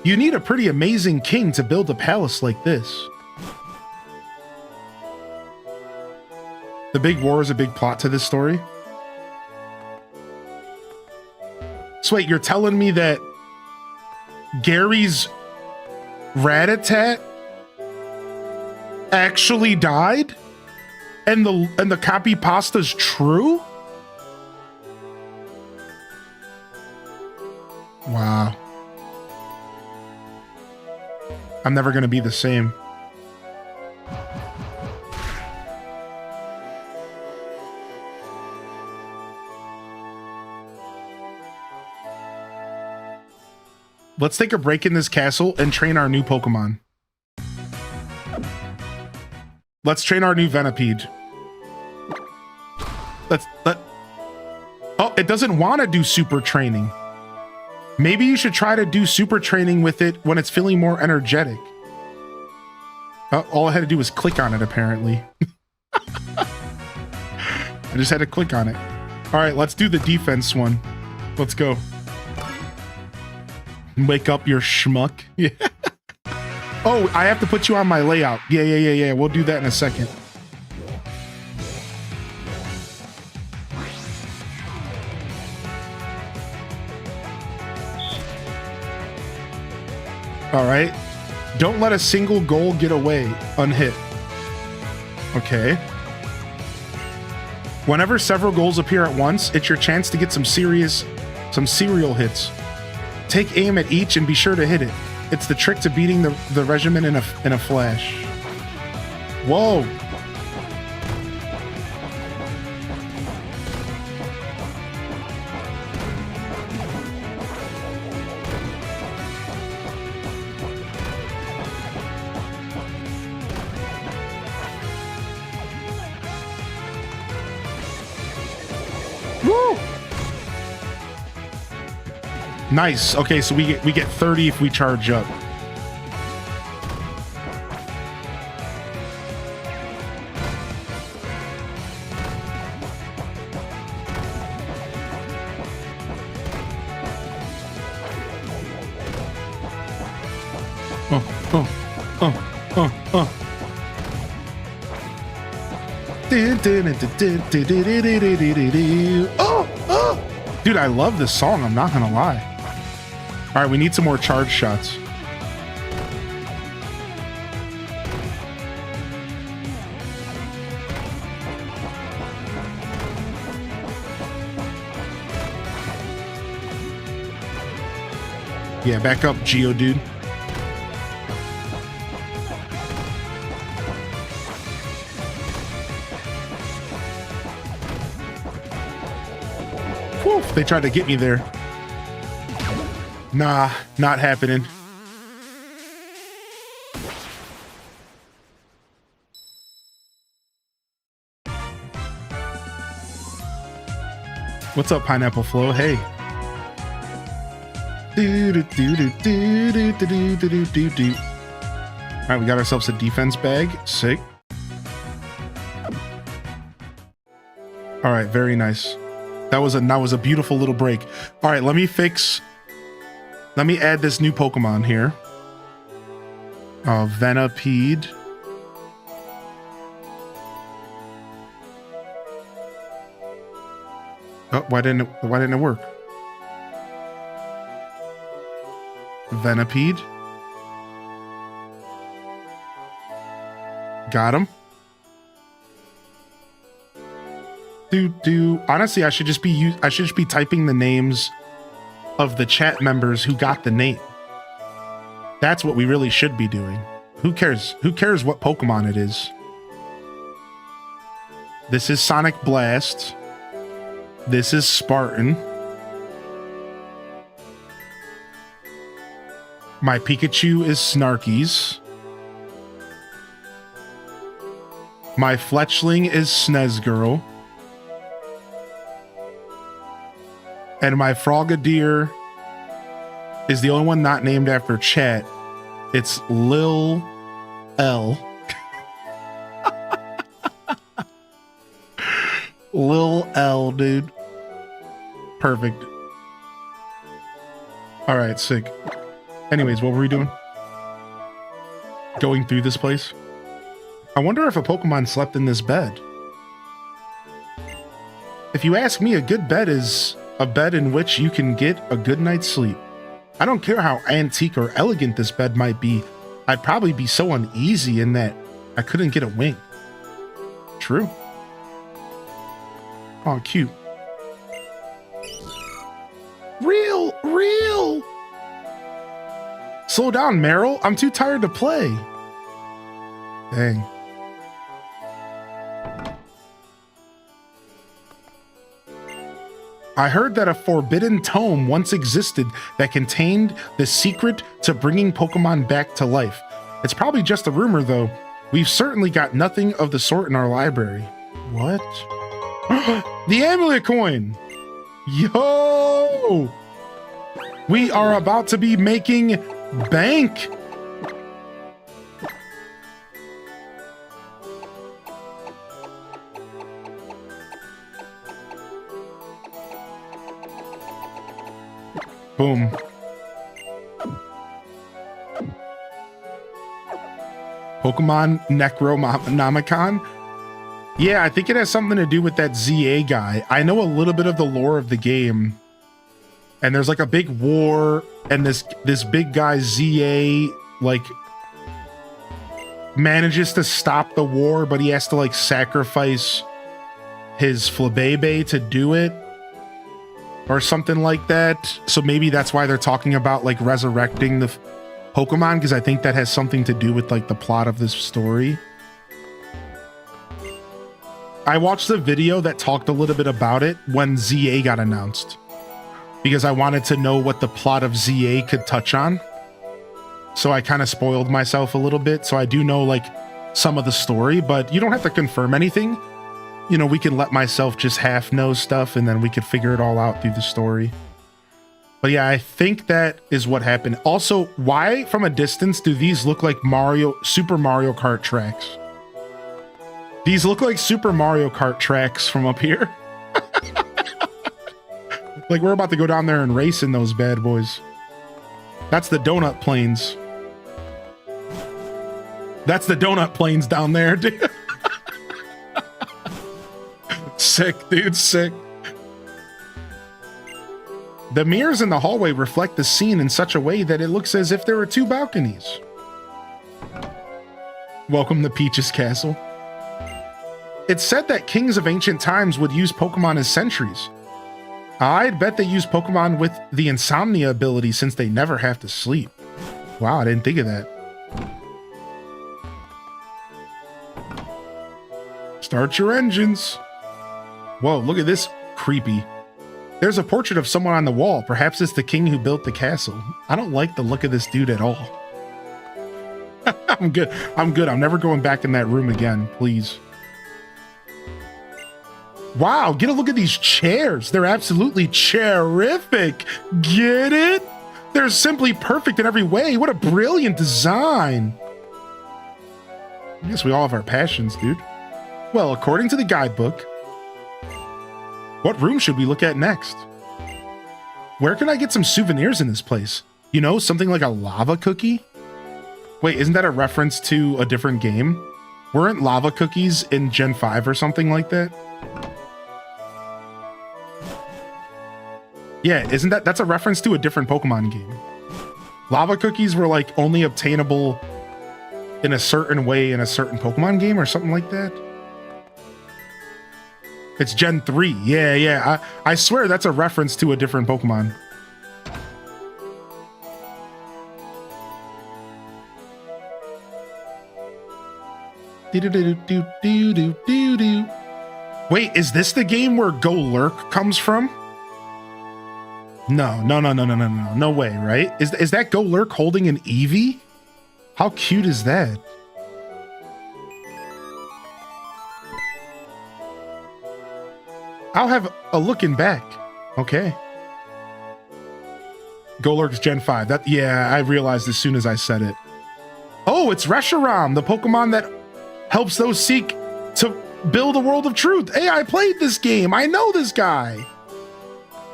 S1: You need a pretty amazing king to build a palace like this. The big war is a big plot to this story. So wait, you're telling me that Gary's Rattata actually died? And the copy pasta's true? Wow. I'm never gonna be the same. Let's take a break in this castle and train our new Pokemon. Let's train our new Venipede. Oh, it doesn't want to do super training. Maybe you should try to do super training with it when it's feeling more energetic. All I had to do was click on it, apparently. I just had to click on it. All right, let's do the defense one. Let's go. Wake up, your schmuck. Yeah. Oh, I have to put you on my layout. Yeah. We'll do that in a second. All right. Don't let a single goal get away unhit. Okay. Whenever several goals appear at once, it's your chance to get some serial hits. Take aim at each and be sure to hit it. It's the trick to beating the regimen in a flash. Whoa. Nice. Okay, so we get 30 if we charge up. Dude, I love this song, I'm not gonna lie. All right, we need some more charge shots. Yeah, back up, Geodude. Whew, they tried to get me there. Nah, not happening. What's up, Pineapple Flow? Hey. All right, we got ourselves a defense bag. Sick. All right, very nice. That was a beautiful little break. All right, let me add this new Pokemon here. Venipede. Oh, why didn't it work? Venipede. Got him. Honestly, I should just be typing the names of the chat members who got the name. That's what we really should be doing. Who cares? Who cares what Pokemon it is? This is Sonic Blast. This is Spartan. My Pikachu is Snarkies. My Fletchling is Snezgirl. And my Frogadier is the only one not named after chat. It's Lil L. Lil L, dude. Perfect. All right, sick. Anyways, what were we doing? Going through this place? I wonder if a Pokemon slept in this bed. If you ask me, a good bed is a bed in which you can get a good night's sleep. I don't care how antique or elegant this bed might be. I'd probably be so uneasy in that I couldn't get a wink. True. Oh, cute. Real. Slow down, Meryl. I'm too tired to play. Dang. I heard that a forbidden tome once existed that contained the secret to bringing Pokemon back to life. It's probably just a rumor, though. We've certainly got nothing of the sort in our library. What? The amulet coin! Yo! We are about to be making bank! Boom. Pokemon Necronomicon? Yeah, I think it has something to do with that ZA guy. I know a little bit of the lore of the game. And there's like a big war, and this big guy ZA like manages to stop the war, but he has to like sacrifice his Flabébé to do it. Or something like that. So maybe that's why they're talking about like resurrecting the Pokemon, because I think that has something to do with like the plot of this story. I watched the video that talked a little bit about it when ZA got announced, because I wanted to know what the plot of ZA could touch on. So I kind of spoiled myself a little bit. So I do know like some of the story, but you don't have to confirm anything. You know, we can let myself just half know stuff and then we could figure it all out through the story. But yeah, I think that is what happened. Also, why from a distance do these look like Super Mario Kart tracks? These look like Super Mario Kart tracks from up here. Like we're about to go down there and race in those bad boys. That's the donut plains. That's the donut plains down there, dude. Sick, dude, sick. The mirrors in the hallway reflect the scene in such a way that it looks as if there were two balconies. Welcome to Peach's Castle. It's said that kings of ancient times would use Pokemon as sentries. I'd bet they use Pokemon with the insomnia ability since they never have to sleep. Wow, I didn't think of that. Start your engines. Whoa, look at this creepy. There's a portrait of someone on the wall. Perhaps it's the king who built the castle. I don't like the look of this dude at all. I'm good. I'm never going back in that room again, please. Wow, get a look at these chairs. They're absolutely chairific. Get it? They're simply perfect in every way. What a brilliant design. I guess we all have our passions, dude. Well, according to the guidebook, what room should we look at next? Where can I get some souvenirs in this place? You know, something like a lava cookie? Wait, isn't that a reference to a different game? Weren't lava cookies in Gen 5 or something like that? Yeah, isn't that's a reference to a different Pokemon game? Lava cookies were like only obtainable in a certain way in a certain Pokemon game or something like that. It's Gen 3. Yeah. I swear that's a reference to a different Pokemon. Wait, is this the game where Go Lurk comes from? No. No way, right? Is that Go Lurk holding an Eevee? How cute is that? I'll have a looking back. Okay. Go Lurk's Gen 5. Yeah, I realized as soon as I said it. Oh, it's Reshiram, the Pokemon that helps those seek to build a world of truth. Hey, I played this game. I know this guy.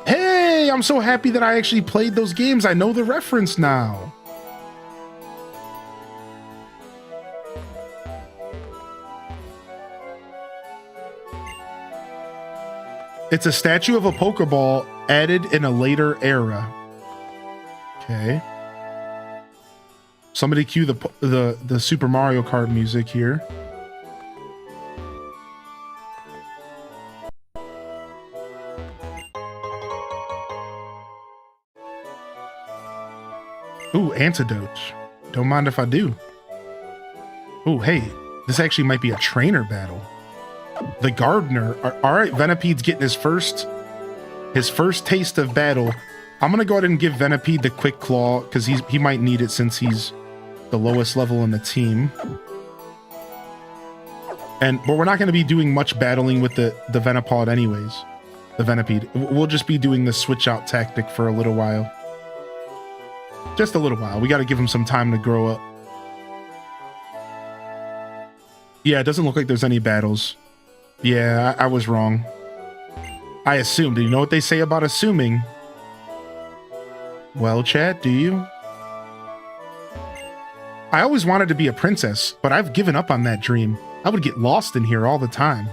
S1: Hey, I'm so happy that I actually played those games. I know the reference now. It's a statue of a Pokeball added in a later era. Okay. Somebody cue the Super Mario Kart music here. Ooh, antidote. Don't mind if I do. Ooh, hey, this actually might be a trainer battle. The gardener. All right, Venipede's getting his first taste of battle. I'm gonna go ahead and give Venipede the quick claw because he might need it since he's the lowest level in the team. But we're not gonna be doing much battling with the Venipod anyways. The Venipede. We'll just be doing the switch out tactic for a little while. Just a little while. We got to give him some time to grow up. Yeah, it doesn't look like there's any battles. Yeah, I was wrong. I assumed. Do you know what they say about assuming? Well, chat, do you? I always wanted to be a princess, but I've given up on that dream. I would get lost in here all the time.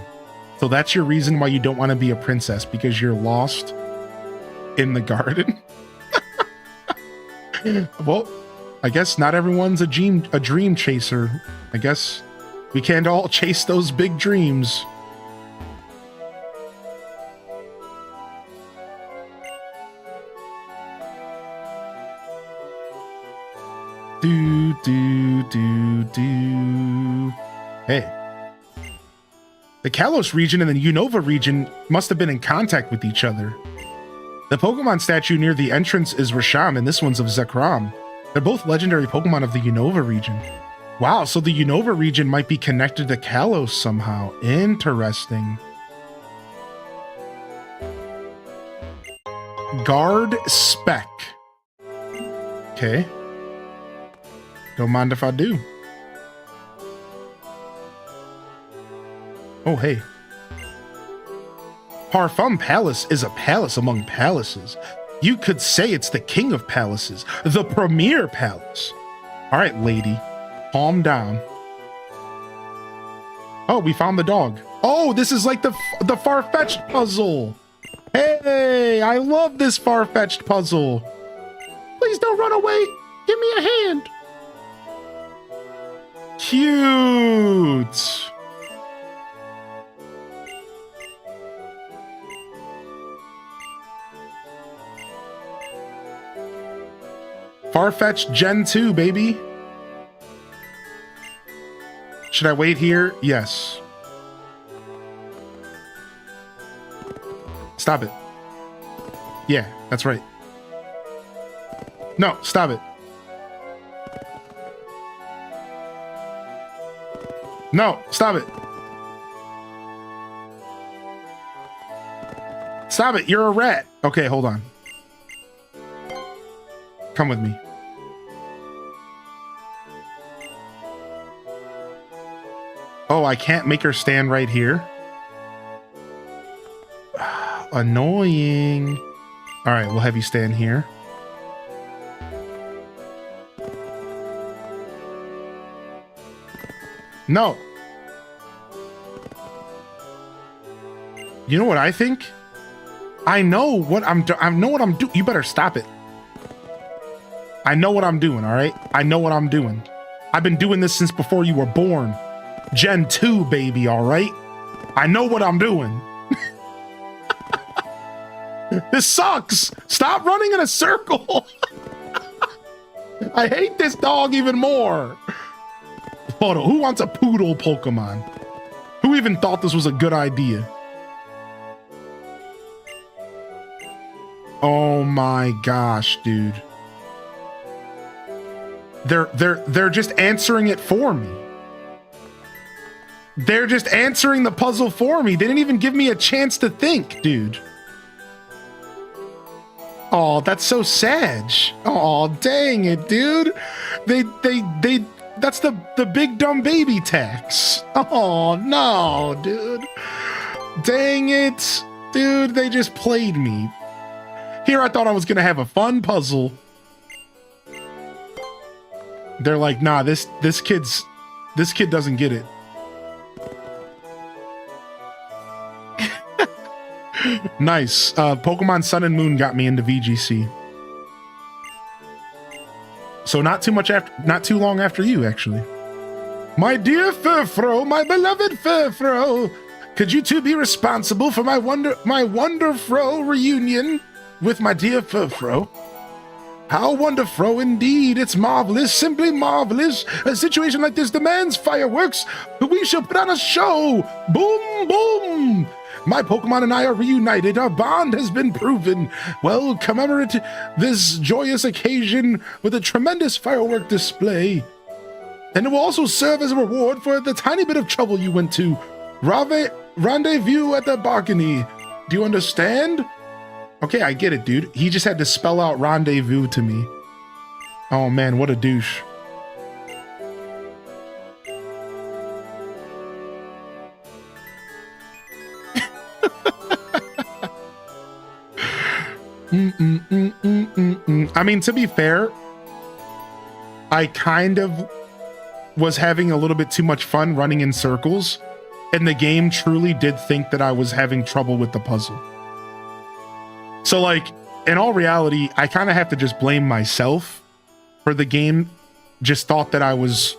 S1: So that's your reason why you don't want to be a princess, because you're lost in the garden? Well, I guess not everyone's a dream chaser. I guess we can't all chase those big dreams. Hey. The Kalos region and the Unova region must have been in contact with each other. The Pokemon statue near the entrance is Rasham, and this one's of Zekrom. They're both legendary Pokemon of the Unova region. Wow, so the Unova region might be connected to Kalos somehow. Interesting. Guard Spec. Okay. Don't mind if I do. Oh, hey. Parfum Palace is a palace among palaces. You could say it's the king of palaces, the premier palace. All right, lady, calm down. Oh, we found the dog. Oh, this is like the far-fetched puzzle. Hey, I love this far-fetched puzzle. Please don't run away. Give me a hand. Cute. Farfetch'd Gen 2, baby. Should I wait here? Yes. Stop it. Yeah, that's right. No, stop it. No, stop it. Stop it, you're a rat. Okay, hold on. Come with me. Oh, I can't make her stand right here. Annoying. All right, we'll have you stand here. No. You know what I think? I know what I'm doing. I know what I'm doing. You better stop it. I know what I'm doing, all right? I know what I'm doing. I've been doing this since before you were born. Gen 2, baby, all right? I know what I'm doing. This sucks. Stop running in a circle. I hate this dog even more. Hold on, who wants a poodle Pokemon? Who even thought this was a good idea? Oh my gosh, dude. They're just answering it for me. They're just answering the puzzle for me. They didn't even give me a chance to think, dude. Oh, that's so sad. Oh, dang it, dude. That's the big dumb baby tax. Oh, no, dude. Dang it. Dude, they just played me. Here I thought I was gonna have a fun puzzle. They're like, nah, this kid doesn't get it. Nice. Pokemon Sun and Moon got me into VGC. So not too long after you, actually. My dear Furfro, my beloved Furfro, could you two be responsible for my Wonderfro reunion with my dear Furfro? How wonderful indeed. It's marvelous, simply marvelous. A situation like this demands fireworks. We shall put on a show. Boom, boom. My Pokemon and I are reunited. Our bond has been proven. Well, commemorate this joyous occasion with a tremendous firework display. And it will also serve as a reward for the tiny bit of trouble you went to. Rendezvous at the balcony. Do you understand? Okay, I get it, dude. He just had to spell out rendezvous to me. Oh man, what a douche. I mean, to be fair, I kind of was having a little bit too much fun running in circles, and the game truly did think that I was having trouble with the puzzle. So, like, in all reality, I kind of have to just blame myself for the game. Just thought that I was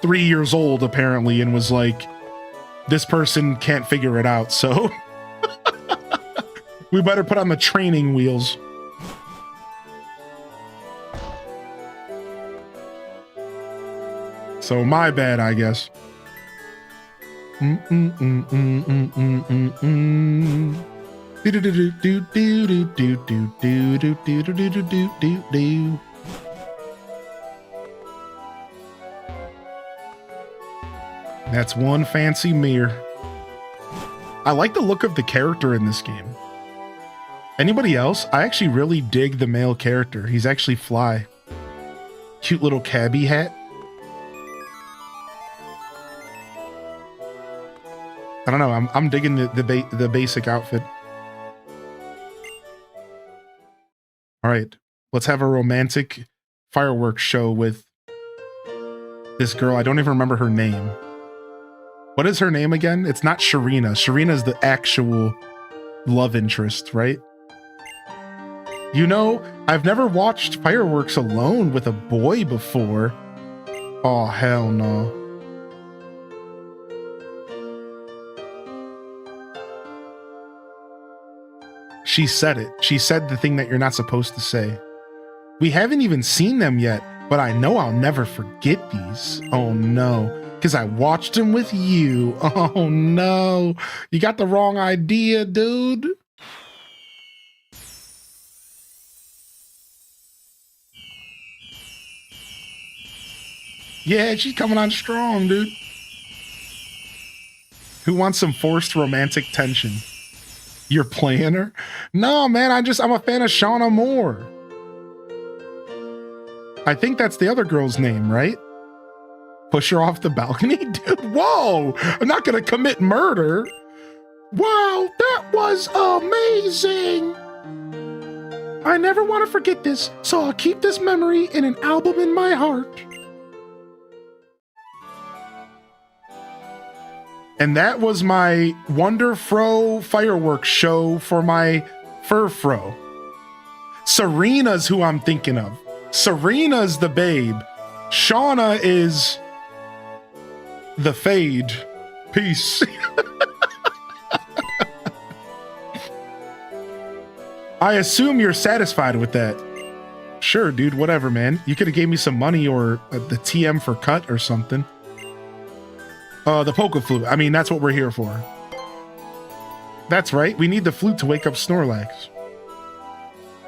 S1: 3 years old, apparently, and was like, this person can't figure it out, so we better put on the training wheels. So my bad, I guess. That's one fancy mirror. I like the look of the character in this game. Anybody else? I actually really dig the male character. He's actually fly. Cute little cabbie hat. I don't know. I'm digging the basic outfit. All right, let's have a romantic fireworks show with this girl. I don't even remember her name. What is her name again? It's not Sharina. Sharina's the actual love interest, right? You know, I've never watched fireworks alone with a boy before. Oh, hell no. She said it. She said the thing that you're not supposed to say. We haven't even seen them yet, but I know I'll never forget these. Oh no, because I watched them with you. Oh no, you got the wrong idea, dude. Yeah, she's coming on strong, dude. Who wants some forced romantic tension? You're playing her? No, man, I'm a fan of Shauna Moore. I think that's the other girl's name, right? Push her off the balcony? Dude, whoa! I'm not gonna commit murder. Wow, that was amazing! I never want to forget this, so I'll keep this memory in an album in my heart. And that was my Wonderfro fireworks show for my Furfro. Serena's who I'm thinking of. Serena's the babe. Shauna is the fade. Peace. I assume you're satisfied with that. Sure, dude, whatever, man. You could have gave me some money or the TM for cut or something. The polka flute. I mean, that's what we're here for. That's right. We need the flute to wake up Snorlax.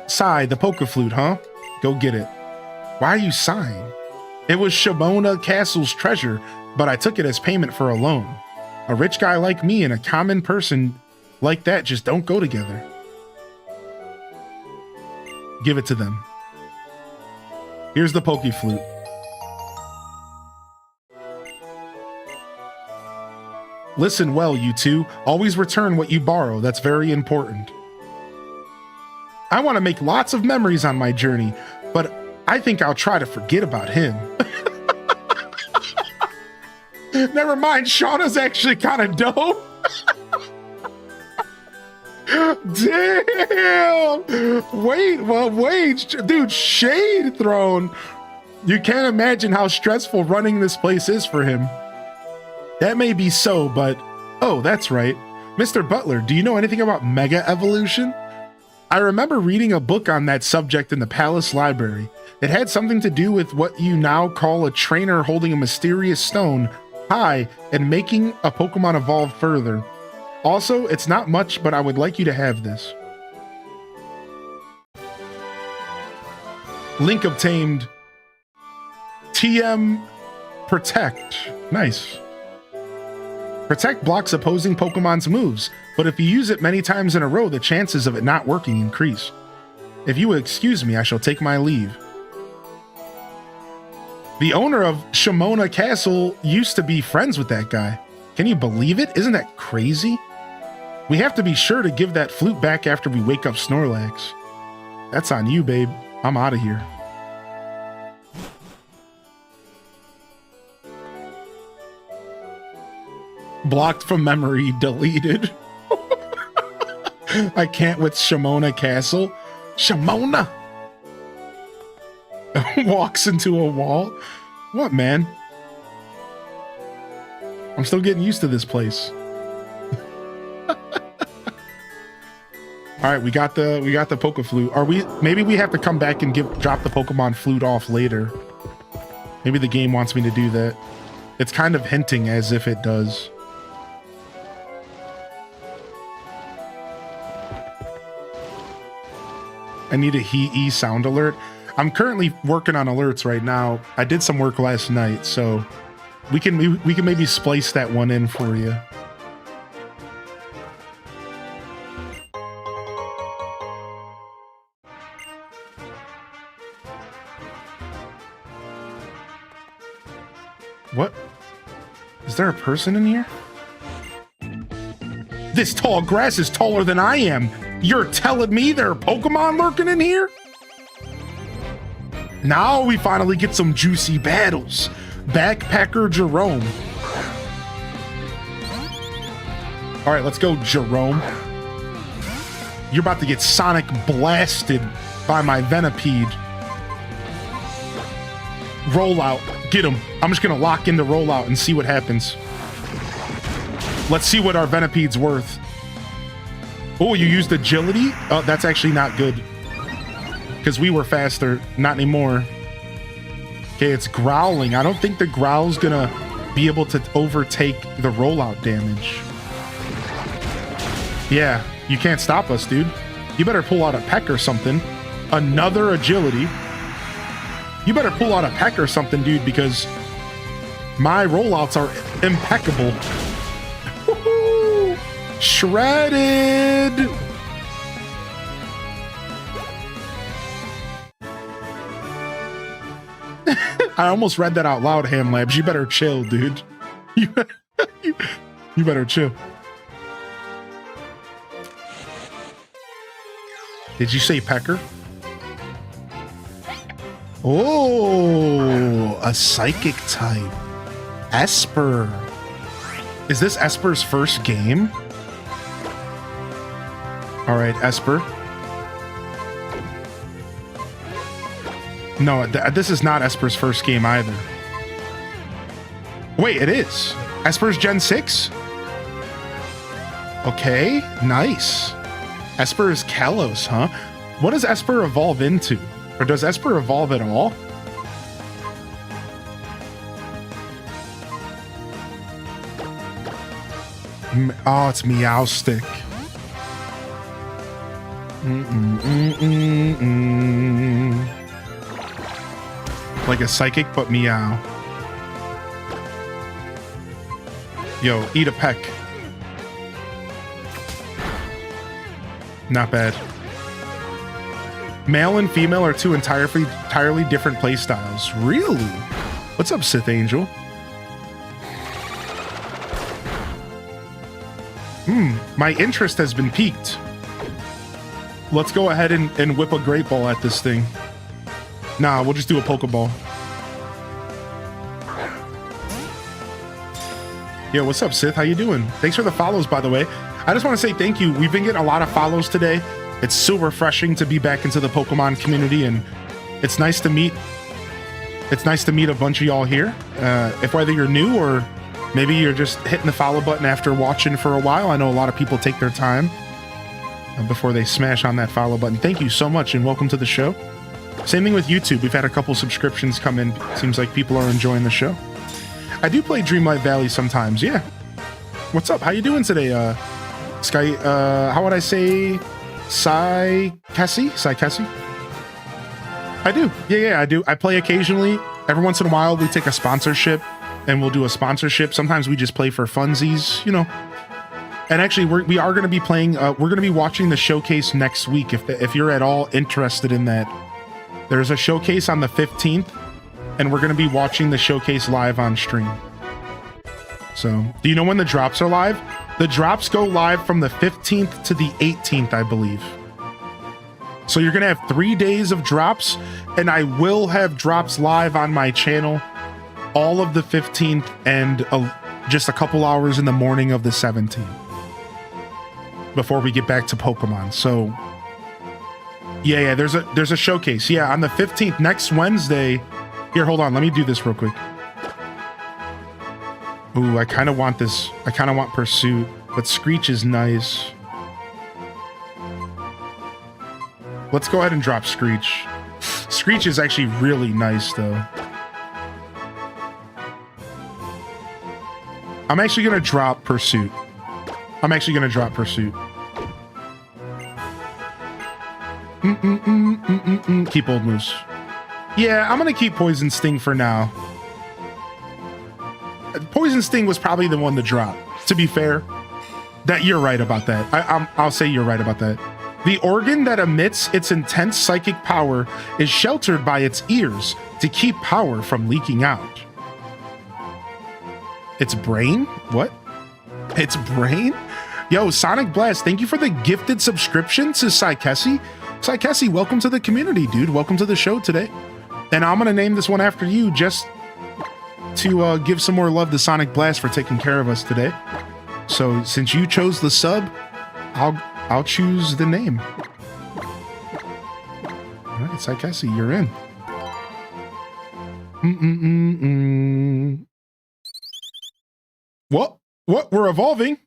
S1: Sigh, the polka flute, huh? Go get it. Why are you sighing? It was Shamona Castle's treasure, but I took it as payment for a loan. A rich guy like me and a common person like that just don't go together. Give it to them. Here's the Poke Flute. Listen well, you two. Always return what you borrow. That's very important. I want to make lots of memories on my journey, but I think I'll try to forget about him. Never mind, Shauna's actually kind of dope. Damn! Wait, dude, shade thrown. You can't imagine how stressful running this place is for him. That may be so, but... Oh, that's right. Mr. Butler, do you know anything about Mega Evolution? I remember reading a book on that subject in the Palace Library. It had something to do with what you now call a trainer holding a mysterious stone high and making a Pokemon evolve further. Also, it's not much, but I would like you to have this. Link obtained. TM Protect. Nice. Protect blocks opposing Pokemon's moves, but if you use it many times in a row, the chances of it not working increase. If you will excuse me, I shall take my leave. The owner of Shamona Castle used to be friends with that guy. Can you believe it? Isn't that crazy? We have to be sure to give that flute back after we wake up Snorlax. That's on you, babe. I'm out of here. Blocked from memory, deleted. I can't with Shamona Castle. Shamona! Walks into a wall. What, man? I'm still getting used to this place. All right, we got the Poke Flute. Are we? Maybe we have to come back and drop the Pokemon Flute off later. Maybe the game wants me to do that. It's kind of hinting as if it does. I need a HE sound alert. I'm currently working on alerts right now. I did some work last night, so we can maybe splice that one in for you. What? Is there a person in here? This tall grass is taller than I am. You're telling me there are Pokemon lurking in here? Now we finally get some juicy battles. Backpacker Jerome. All right, let's go, Jerome. You're about to get Sonic blasted by my Venipede. Rollout. Get him. I'm just going to lock into rollout and see what happens. Let's see what our Venipede's worth. Oh, you used agility? Oh, that's actually not good. Because we were faster. Not anymore. Okay, it's growling. I don't think the growl's gonna be able to overtake the rollout damage. Yeah, you can't stop us, dude. You better pull out a peck or something. Another agility. You better pull out a peck or something, dude, because my rollouts are impeccable. Woohoo! Shredded! I almost read that out loud, Ham Labs. You better chill, dude. You better chill. Did you say pecker? Oh, a psychic type. Esper. Is this Esper's first game? All right, Esper. No, this is not Esper's first game either. Wait, it is. Esper's Gen 6? Okay, nice. Esper is Kalos, huh? What does Esper evolve into? Or does Esper evolve at all? Oh, it's Meowstic. Like a psychic, but meow. Yo, eat a peck. Not bad. Male and female are two entirely different playstyles. Really? What's up, Sith Angel? My interest has been piqued. Let's go ahead and whip a great ball at this thing. Nah, we'll just do a Pokeball. Yo, what's up, Sith? How you doing? Thanks for the follows, by the way. I just want to say thank you. We've been getting a lot of follows today. It's so refreshing to be back into the Pokemon community, and it's nice to meet. It's nice to meet a bunch of y'all here. If whether you're new or maybe you're just hitting the follow button after watching for a while, I know a lot of people take their time before they smash on that follow button. Thank you so much, and welcome to the show. Same thing with YouTube. We've had a couple subscriptions come in. Seems like people are enjoying the show. I do play Dreamlight Valley sometimes. Yeah. What's up? How you doing today? Sky. How would I say? Cassie? Cassie? I do. Yeah, I do. I play occasionally. Every once in a while, we take a sponsorship, and we'll do a sponsorship. Sometimes we just play for funsies, you know. And actually, we are going to be playing. We're going to be watching the showcase next week. If you're at all interested in that, there's a showcase on the 15th, and we're going to be watching the showcase live on stream. So, do you know when the drops are live? The drops go live from the 15th to the 18th, I believe. So you're going to have 3 days of drops, and I will have drops live on my channel all of the 15th and just a couple hours in the morning of the 17th before we get back to Pokemon. So yeah, there's a showcase. Yeah, on the 15th, next Wednesday. Here, hold on. Let me do this real quick. Ooh, I kind of want this. I kind of want Pursuit, but Screech is nice. Let's go ahead and drop Screech. Screech is actually really nice, though. I'm actually going to drop Pursuit. Keep Old Moose. Yeah, I'm going to keep Poison Sting for now. Poison Sting was probably the one to drop, to be fair. That you're right about that. I'll say you're right about that. The organ that emits its intense psychic power is sheltered by its ears to keep power from leaking out. Its brain? What? Its brain? Yo, Sonic Blast, thank you for the gifted subscription to Saikesi. Saikesi, welcome to the community, dude. Welcome to the show today. And I'm going to name this one after you just to give some more love to Sonic Blast for taking care of us today. So since you chose the sub, I'll choose the name. All right, Saikesi, you're in. What? We're evolving.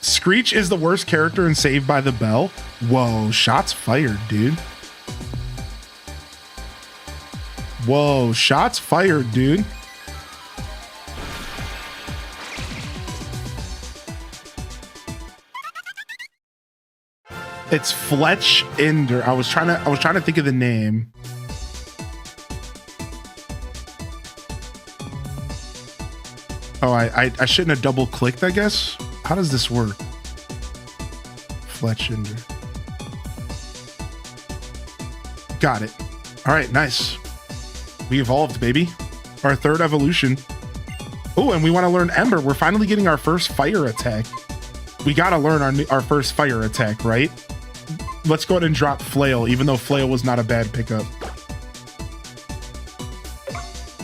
S1: Screech is the worst character in Saved by the Bell. Whoa, shots fired, dude. Whoa, shots fired, dude. It's Fletch Ender. I was trying to think of the name. Oh, I shouldn't have double clicked, I guess. How does this work? Fletch Ender. Got it. All right, nice. We evolved, baby. Our third evolution. Oh, and we want to learn Ember. We're finally getting our first fire attack. We got to learn our first fire attack, right? Let's go ahead and drop Flail, even though Flail was not a bad pickup.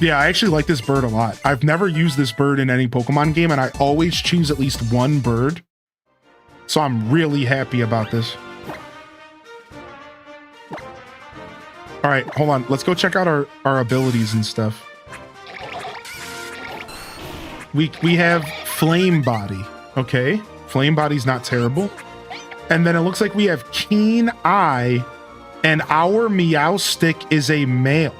S1: Yeah, I actually like this bird a lot. I've never used this bird in any Pokemon game, and I always choose at least one bird. So I'm really happy about this. All right, hold on. Let's go check out our abilities and stuff. We have Flame Body. Okay, Flame Body's not terrible. And then it looks like we have Keen Eye, and our Meow Stick is a male.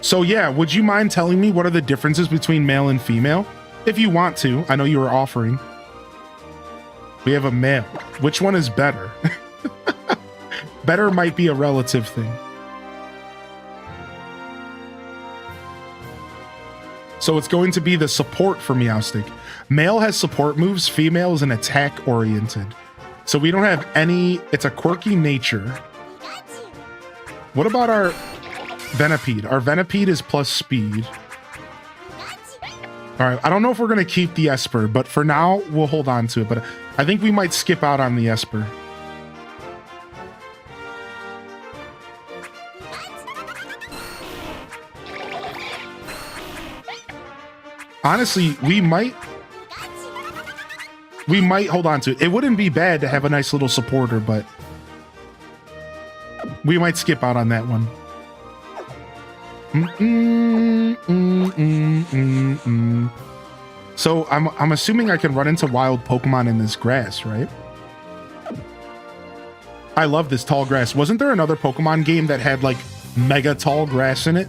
S1: So yeah, would you mind telling me what are the differences between male and female? If you want to, I know you were offering. We have a male. Which one is better? Better might be a relative thing. So it's going to be the support for Meowstick. Male has support moves, female is an attack oriented. So we don't have any, it's a quirky nature. What about our Venipede? Our Venipede is plus speed. All right, I don't know if we're gonna keep the Esper, but for now, we'll hold on to it. But I think we might skip out on the Esper. Honestly, we might hold on to it. It wouldn't be bad to have a nice little supporter, but we might skip out on that one. So I'm assuming I can run into wild Pokemon in this grass, right? I love this tall grass. Wasn't there another Pokemon game that had like mega tall grass in it?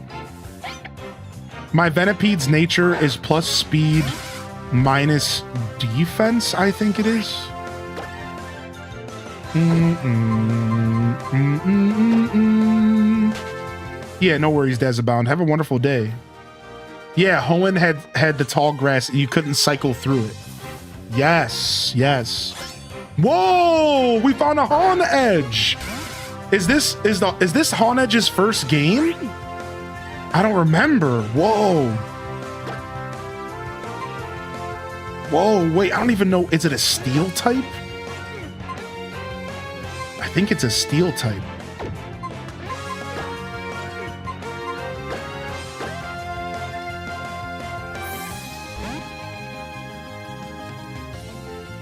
S1: My Venipede's nature is plus speed minus defense, I think it is. Yeah, no worries, Dazabound. Have a wonderful day. Yeah, Hoenn had the tall grass and you couldn't cycle through it. Yes, yes. Whoa, we found a Honedge. Is this Honedge's first game? I don't remember. Whoa. Whoa, wait, I don't even know. Is it a steel type? I think it's a steel type.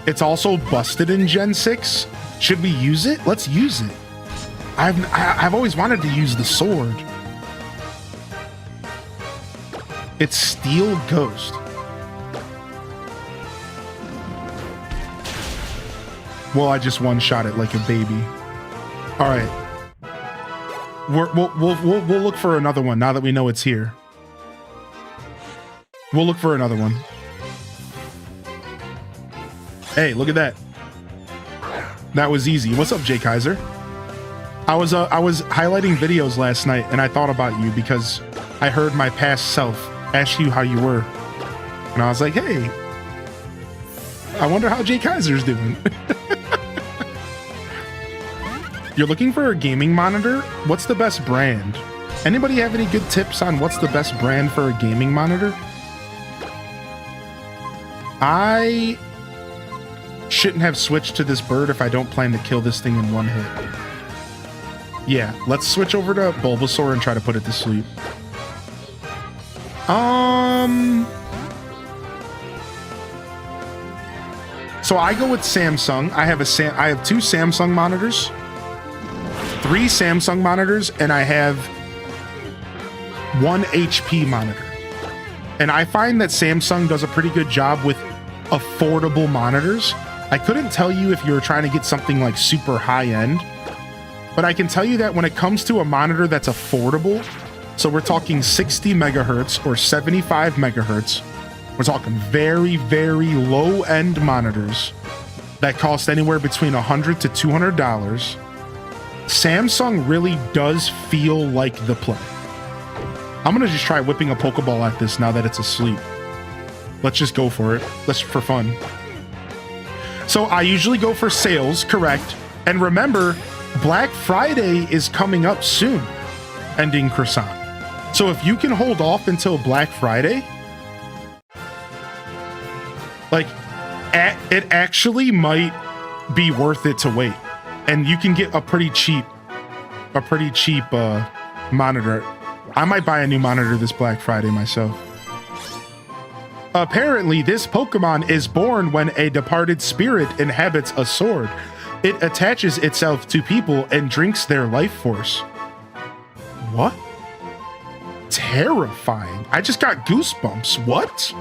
S1: It's also busted in Gen 6. Should we use it? Let's use it. I've always wanted to use the sword. It's Steel Ghost. Well, I just one-shot it like a baby. All right. We'll look for another one now that we know it's here. We'll look for another one. Hey, look at that. That was easy. What's up, Jay Kaiser? I was highlighting videos last night and I thought about you because I heard my past self ask you how you were. And I was like, hey, I wonder how Jay Kaiser's doing. You're looking for a gaming monitor? What's the best brand? Anybody have any good tips on what's the best brand for a gaming monitor? I shouldn't have switched to this bird if I don't plan to kill this thing in one hit. Yeah, let's switch over to Bulbasaur and try to put it to sleep. So I go with Samsung. I have two Samsung monitors, 3 Samsung monitors, and I have 1 HP monitor. And I find that Samsung does a pretty good job with affordable monitors. I couldn't tell you if you were trying to get something like super high end, but I can tell you that when it comes to a monitor that's affordable, so we're talking 60 megahertz or 75 megahertz, we're talking very, very low end monitors that cost anywhere between $100 to $200. Samsung really does feel like the play. I'm gonna just try whipping a Pokeball at this now that it's asleep. Let's just go for it. Let's for fun. So I usually go for sales, correct? And remember, Black Friday is coming up soon, ending Croissant. So if you can hold off until Black Friday, like, it actually might be worth it to wait. And you can get a pretty cheap monitor. I might buy a new monitor this Black Friday myself. Apparently, this Pokemon is born when a departed spirit inhabits a sword. it attaches itself to people and drinks their life force. What? Terrifying. I just got goosebumps. What?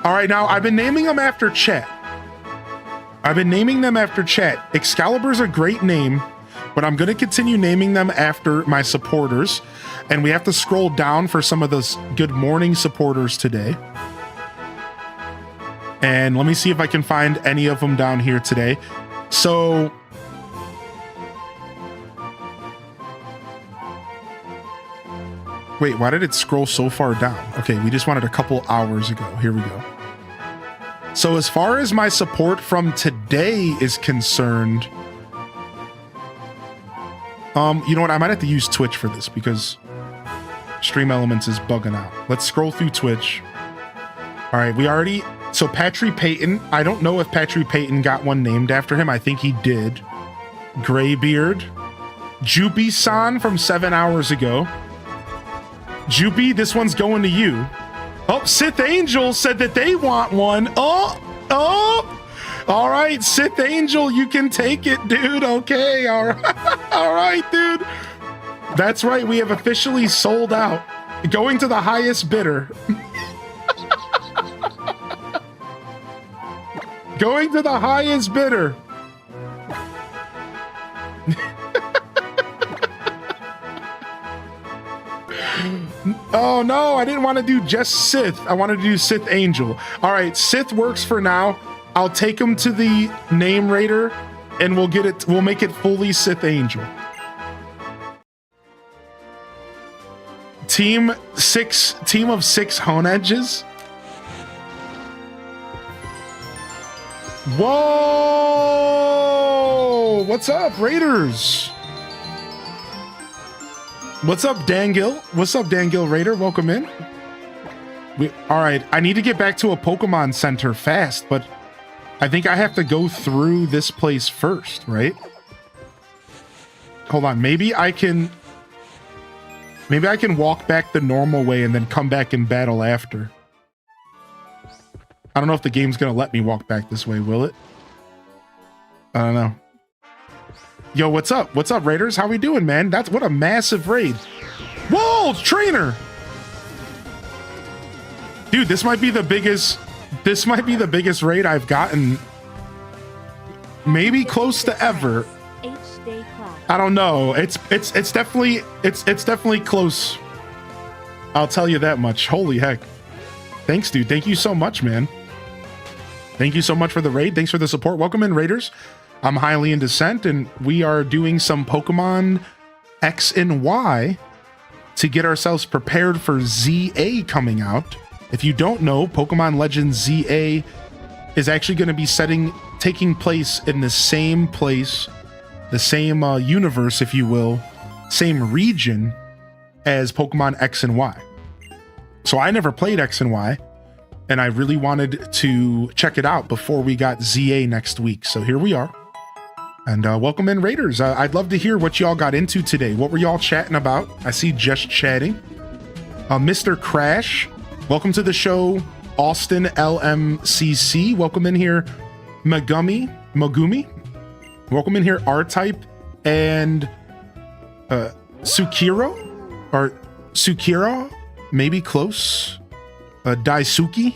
S1: All right, now I've been naming them after chat. Excalibur's a great name, but I'm going to continue naming them after my supporters. And we have to scroll down for some of those good morning supporters today. And let me see if I can find any of them down here today. So wait, why did it scroll so far down? Okay, we just wanted a couple hours ago. Here we go. So as far as my support from today is concerned, you know what? I might have to use Twitch for this because Stream Elements is bugging out. Let's scroll through Twitch. All right, so Patry Payton. I don't know if Patry Payton got one named after him. I think he did. Graybeard. Jupy-san from 7 hours ago. Jupy, this one's going to you. Oh, Sith Angel said that they want one. Oh. All right, Sith Angel, you can take it, dude. Okay, all right. All right, dude. That's right, we have officially sold out. Going to the highest bidder. Going to the highest bidder. Oh no, I didn't want to do just Sith. I wanted to do Sith Angel. All right, Sith works for now. I'll take him to the name raider and we'll make it fully Sith Angel. Team of 6 Hone Edges. Whoa! What's up, Raiders? What's up, Dangill? What's up, Dangill Raider? Welcome in. All right, I need to get back to a Pokemon Center fast, but I think I have to go through this place first, right? Hold on, maybe I can walk back the normal way and then come back and battle after. I don't know if the game's gonna let me walk back this way, will it? I don't know. Yo, what's up? What's up, Raiders? How we doing, man? What a massive raid. Whoa, trainer! Dude, this might be the biggest raid I've gotten. Maybe close to ever. I don't know. It's definitely close. I'll tell you that much. Holy heck. Thanks, dude. Thank you so much, man. Thank you so much for the raid. Thanks for the support. Welcome in, Raiders. I'm Highly in Descent, and we are doing some Pokemon X and Y to get ourselves prepared for ZA coming out. If you don't know, Pokemon Legends ZA is actually going to be taking place in the same place, the same universe, if you will, same region as Pokemon X and Y. So I never played X and Y, and I really wanted to check it out before we got ZA next week. So here we are. And welcome in, Raiders. I'd love to hear what y'all got into today. What were y'all chatting about? I see just chatting. Mr. Crash, welcome to the show. Austin LMCC, welcome in here. Mogumi, welcome in here. R-Type and Sukiro, maybe close. Daisuke,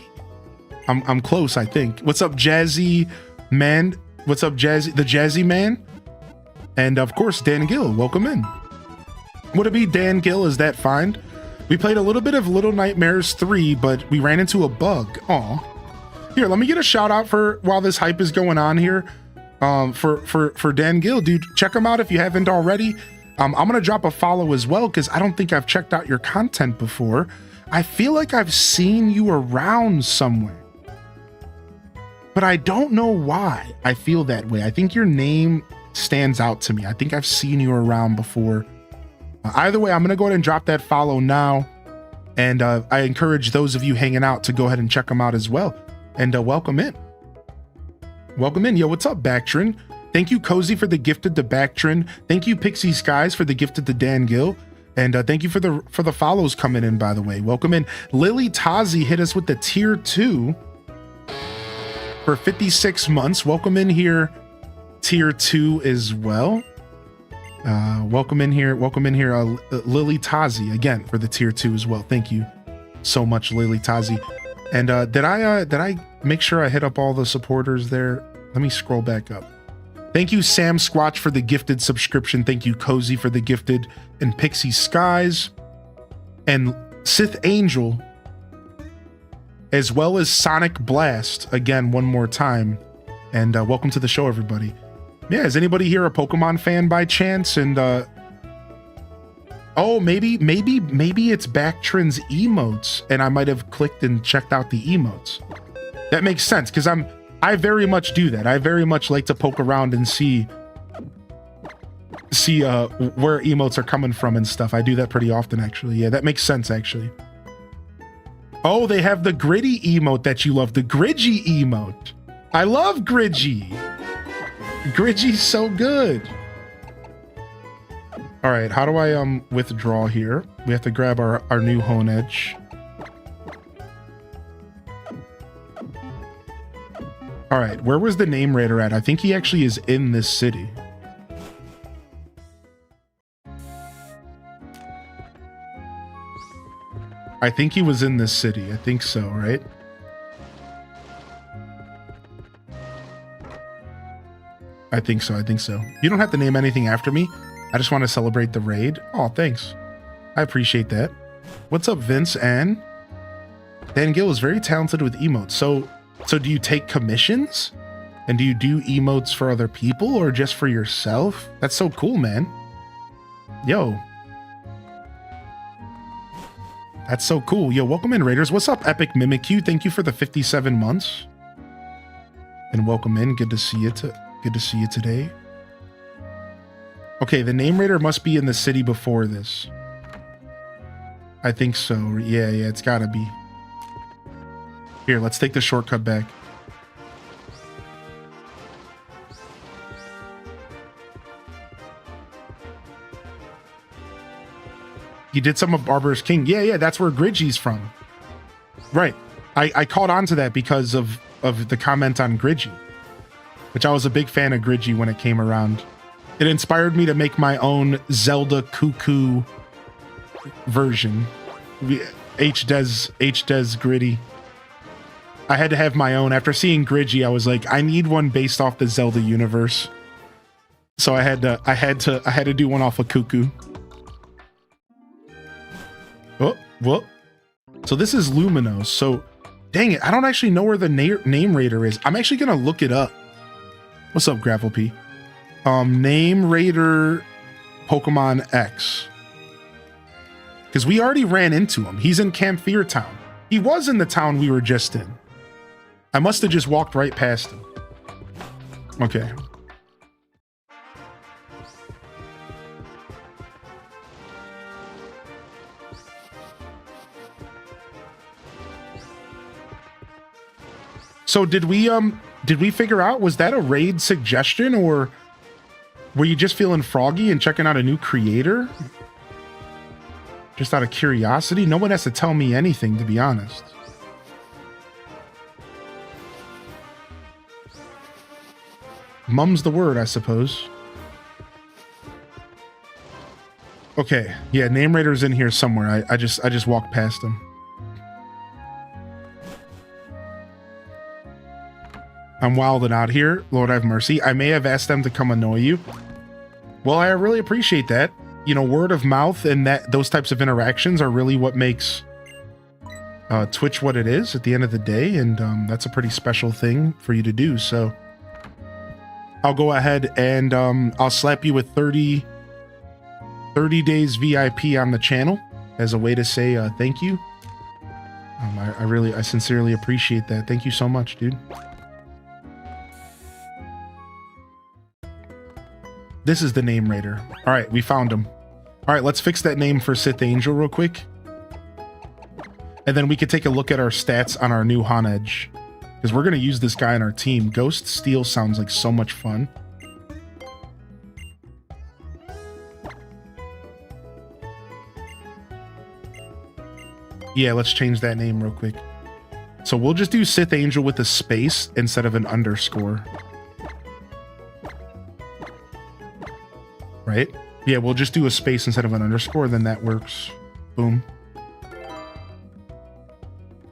S1: I'm close, I think. What's up, Jazzy Man? What's up, Jazzy, the Jazzy Man? And of course, Dan Gill, welcome in. Would it be Dan Gill? Is that fine? We played a little bit of Little Nightmares 3, but we ran into a bug. Aw. Here, let me get a shout out for while this hype is going on here. For Dan Gill, dude, check him out if you haven't already. I'm gonna drop a follow as well because I don't think I've checked out your content before. I feel like I've seen you around somewhere, but I don't know why I feel that way. I think your name stands out to me. I think I've seen you around before. Either way, I'm going to go ahead and drop that follow now. And I encourage those of you hanging out to go ahead and check them out as well. And welcome in. Welcome in. Yo, what's up, Bactrin? Thank you, Cozy, for the gifted to Bactrin. Thank you, Pixie Skies, for the gifted to Dan Gill. And thank you for the follows coming in, by the way. Welcome in. Lily Tazi hit us with the tier 2 for 56 months. Welcome in here, tier 2 as well. Welcome in here, Lily Tazi, again, for the tier 2 as well. Thank you so much, Lily Tazi. And did I make sure I hit up all the supporters there? Let me scroll back up. Thank you, Sam Squatch, for the gifted subscription. Thank you, Cozy, for the gifted, and Pixie Skies, and Sith Angel, as well as Sonic Blast, again, one more time. And welcome to the show, everybody. Yeah, is anybody here a Pokemon fan by chance? And oh, maybe it's Bactrin's emotes, and I might have clicked and checked out the emotes. That makes sense, because I very much do that. I very much like to poke around and see where emotes are coming from and stuff. I do that pretty often, actually. Yeah, that makes sense, actually. Oh, they have the gritty emote that you love, the Gridgy emote. I love Gridgy. Gridgy's so good. All right, how do I withdraw here? We have to grab our new Honedge. All right, where was the name raider at? I think he actually is in this city. I think he was in this city. I think so, right? I think so. You don't have to name anything after me. I just want to celebrate the raid. Oh, thanks. I appreciate that. What's up, Vince? And Dan Gill is very talented with emotes. So do you take commissions? And do you do emotes for other people or just for yourself? That's so cool, man. Yo. That's so cool. Yo, welcome in, Raiders. What's up, Epic Mimikyu? Thank you for the 57 months. And welcome in. Good to see you today. Okay, the name raider must be in the city before this. I think so. Yeah, it's gotta be. Here, let's take the shortcut back. He did some of Barbarous King. Yeah, that's where Gridgy's from. Right. I caught on to that because of the comment on Gridgy, which I was a big fan of Gridgy when it came around. It inspired me to make my own Zelda Cuckoo version. H-Des Gritty. I had to have my own. After seeing Gridgy, I was like, I need one based off the Zelda universe. So I had to do one off of Cuckoo. Oh. So this is Luminos. So dang it, I don't actually know where the name raider is. I'm actually gonna look it up. What's up, Gravel P? Name raider Pokemon X. Because we already ran into him. He's in Camphor Town. He was in the town we were just in. I must have just walked right past him. Okay. So did we figure out, was that a raid suggestion, or were you just feeling froggy and checking out a new creator? Just out of curiosity? No one has to tell me anything, to be honest. Mum's the word, I suppose. Okay, yeah, name raider's in here somewhere. I just walked past him. I'm wilding out here. Lord have mercy. I may have asked them to come annoy you. Well, I really appreciate that. You know, word of mouth and those types of interactions are really what makes Twitch what it is at the end of the day, and that's a pretty special thing for you to do. So I'll go ahead and I'll slap you with 30 days VIP on the channel as a way to say thank you. I sincerely appreciate that. Thank you so much, dude. This is the name raider. All right, we found him. All right, let's fix that name for Sith Angel real quick. And then we could take a look at our stats on our new Honedge, because we're going to use this guy on our team. Ghost Steel sounds like so much fun. Yeah, let's change that name real quick. So we'll just do Sith Angel with a space instead of an underscore. right? Yeah, we'll just do a space instead of an underscore, then that works. Boom.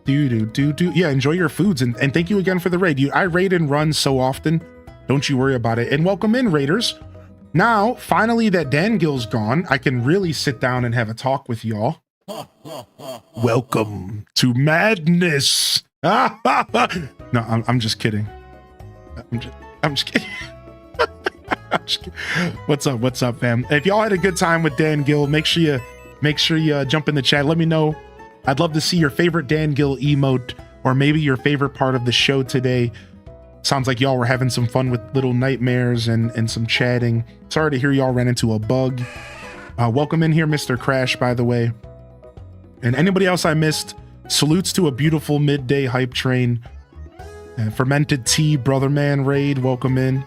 S1: Do. Yeah, enjoy your foods, and thank you again for the raid. I raid and run so often. Don't you worry about it. And welcome in, raiders. Now, finally that Dan Gill's gone, I can really sit down and have a talk with y'all. Welcome to madness. No, I'm just kidding. I'm just kidding. What's up, fam? If y'all had a good time with Dan Gill, make sure you jump in the chat. Let me know. I'd love to see your favorite Dan Gill emote, or maybe your favorite part of the show today. Sounds like y'all were having some fun with little nightmares and some chatting. Sorry to hear y'all ran into a bug. Welcome in here, Mr. Crash, by the way. And anybody else I missed, salutes to a beautiful midday hype train. Fermented Tea, Brother Man Raid, welcome in.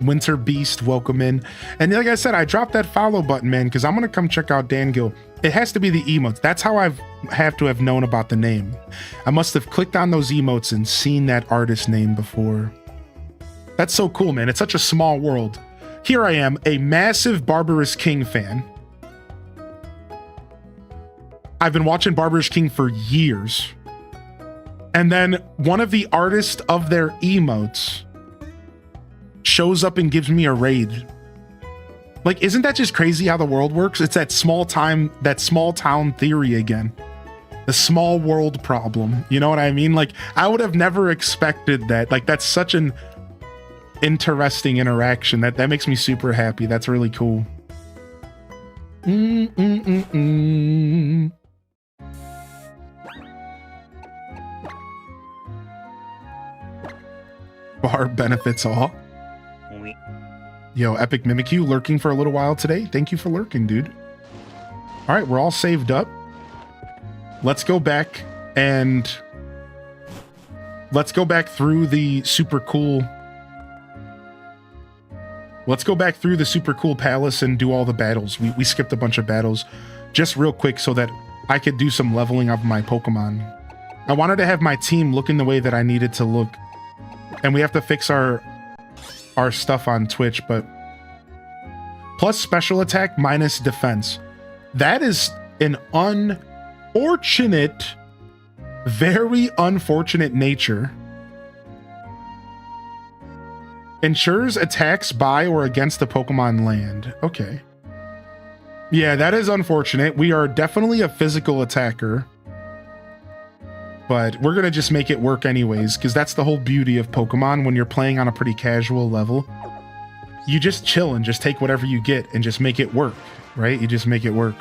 S1: Winter Beast, welcome in. And like I said, I dropped that follow button, man, because I'm going to come check out Dan Gill. It has to be the emotes. That's how I have to have known about the name. I must have clicked on those emotes and seen that artist name before. That's so cool, man. It's such a small world. Here I am, a massive Barbarous King fan. I've been watching Barbarous King for years. And then one of the artists of their emotes shows up and gives me a raid. Like, isn't that just crazy how the world works? It's that small town theory again. The small world problem. You know what I mean? Like, I would have never expected that. Like, that's such an interesting interaction. That makes me super happy. That's really cool. Bar benefits all. Yo, Epic Mimikyu lurking for a little while today. Thank you for lurking, dude. All right, we're all saved up. Let's go back through the super cool. Let's go back through the super cool palace and do all the battles. We skipped a bunch of battles just real quick so that I could do some leveling of my Pokemon. I wanted to have my team looking the way that I needed to look. And we have to fix our stuff on Twitch, but plus special attack minus defense. That is an unfortunate, very unfortunate nature. Ensures attacks by or against the Pokemon land. Okay. Yeah, that is unfortunate. We are definitely a physical attacker. But we're going to just make it work anyways, because that's the whole beauty of Pokemon when you're playing on a pretty casual level. You just chill and just take whatever you get and just make it work, right? You just make it work.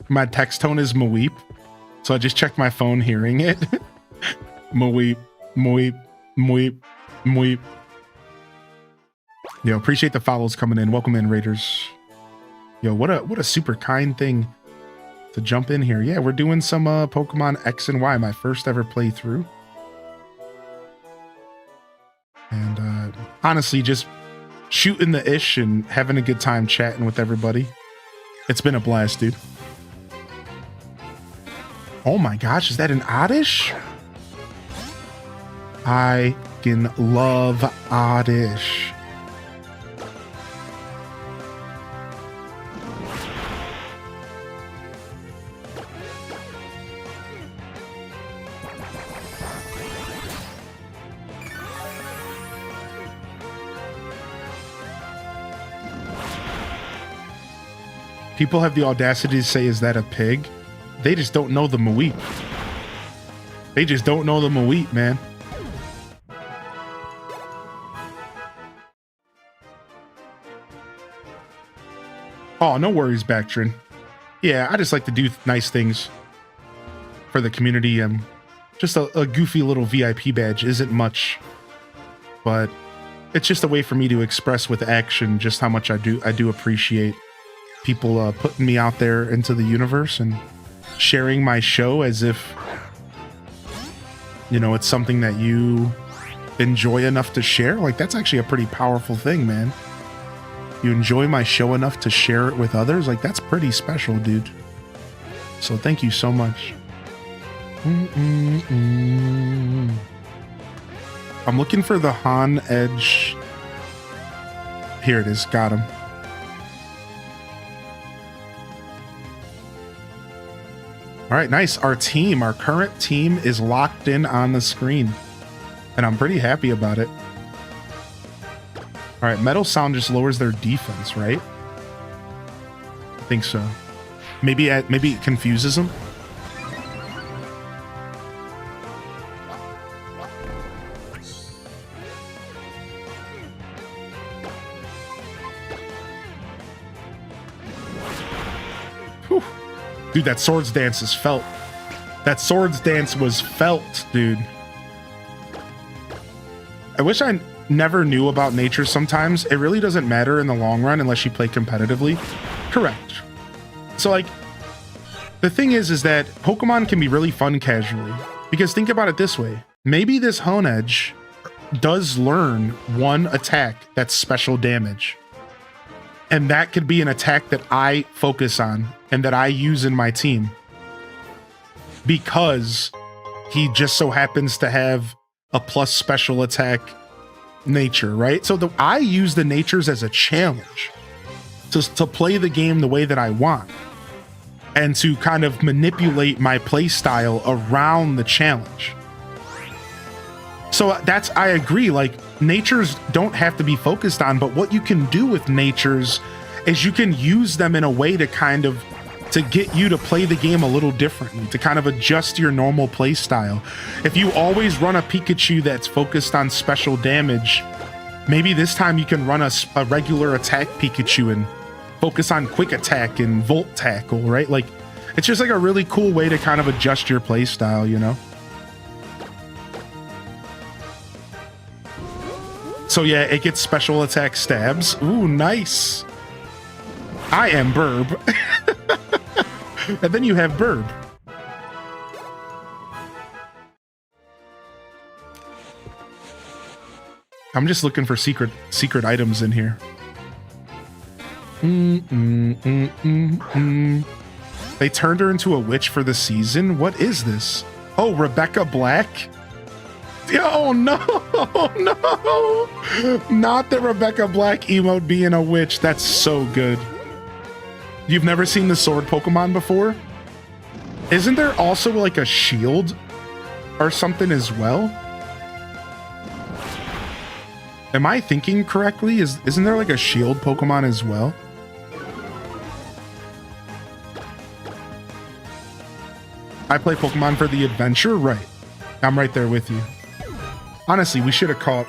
S1: My text tone is Maweep, so I just checked my phone hearing it. Maweep, Maweep, Maweep, Maweep. Yo, appreciate the follows coming in. Welcome in, Raiders. Yo, what a super kind thing to jump in here. Yeah, we're doing some Pokemon X and Y, my first ever playthrough. And honestly, just shooting the ish and having a good time chatting with everybody. It's been a blast, dude. Oh my gosh, is that an Oddish? I can love Oddish. People have the audacity to say, is that a pig? They just don't know the Maweep. They just don't know the Maweep, man. Oh, no worries, Bactrin. Yeah, I just like to do nice things for the community. Just a goofy little VIP badge isn't much, but it's just a way for me to express with action just how much I do appreciate people putting me out there into the universe and sharing my show as if, you know, it's something that you enjoy enough to share. Like, that's actually a pretty powerful thing, man. You enjoy my show enough to share it with others. Like, that's pretty special, dude. So thank you so much. I'm looking for the Han Edge. Here it is. Got him. All right, nice. Our current team is locked in on the screen, and I'm pretty happy about it. All right, Metal Sound just lowers their defense, right? I think so. Maybe it confuses them. Whew. Dude, that swords dance is felt. That swords dance was felt, dude. I wish I never knew about nature sometimes. It really doesn't matter in the long run unless you play competitively. Correct. So, like, the thing is that Pokemon can be really fun casually. Because think about it this way. Maybe this Honedge does learn one attack that's special damage. And that could be an attack that I focus on and that I use in my team. Because he just so happens to have a plus special attack nature, right? So I use the natures as a challenge to play the game the way that I want and to kind of manipulate my play style around the challenge. So I agree, like, natures don't have to be focused on, but what you can do with natures is you can use them in a way to kind of to get you to play the game a little differently, to kind of adjust your normal play style. If you always run a Pikachu that's focused on special damage, maybe this time you can run a regular attack Pikachu and focus on quick attack and volt tackle, right? Like, it's just like a really cool way to kind of adjust your play style, you know? So yeah, it gets special attack stabs. Ooh, nice. I am Burb. And then you have Burb. I'm just looking for secret items in here. They turned her into a witch for the season? What is this? Oh, Rebecca Black? Oh no, no. Not the Rebecca Black emote being a witch. That's so good. You've never seen the sword Pokemon before? Isn't there also like a shield or something as well? Am I thinking correctly? Isn't there like a shield Pokemon as well? I play Pokemon for the adventure? Right. I'm right there with you. Honestly, we should have caught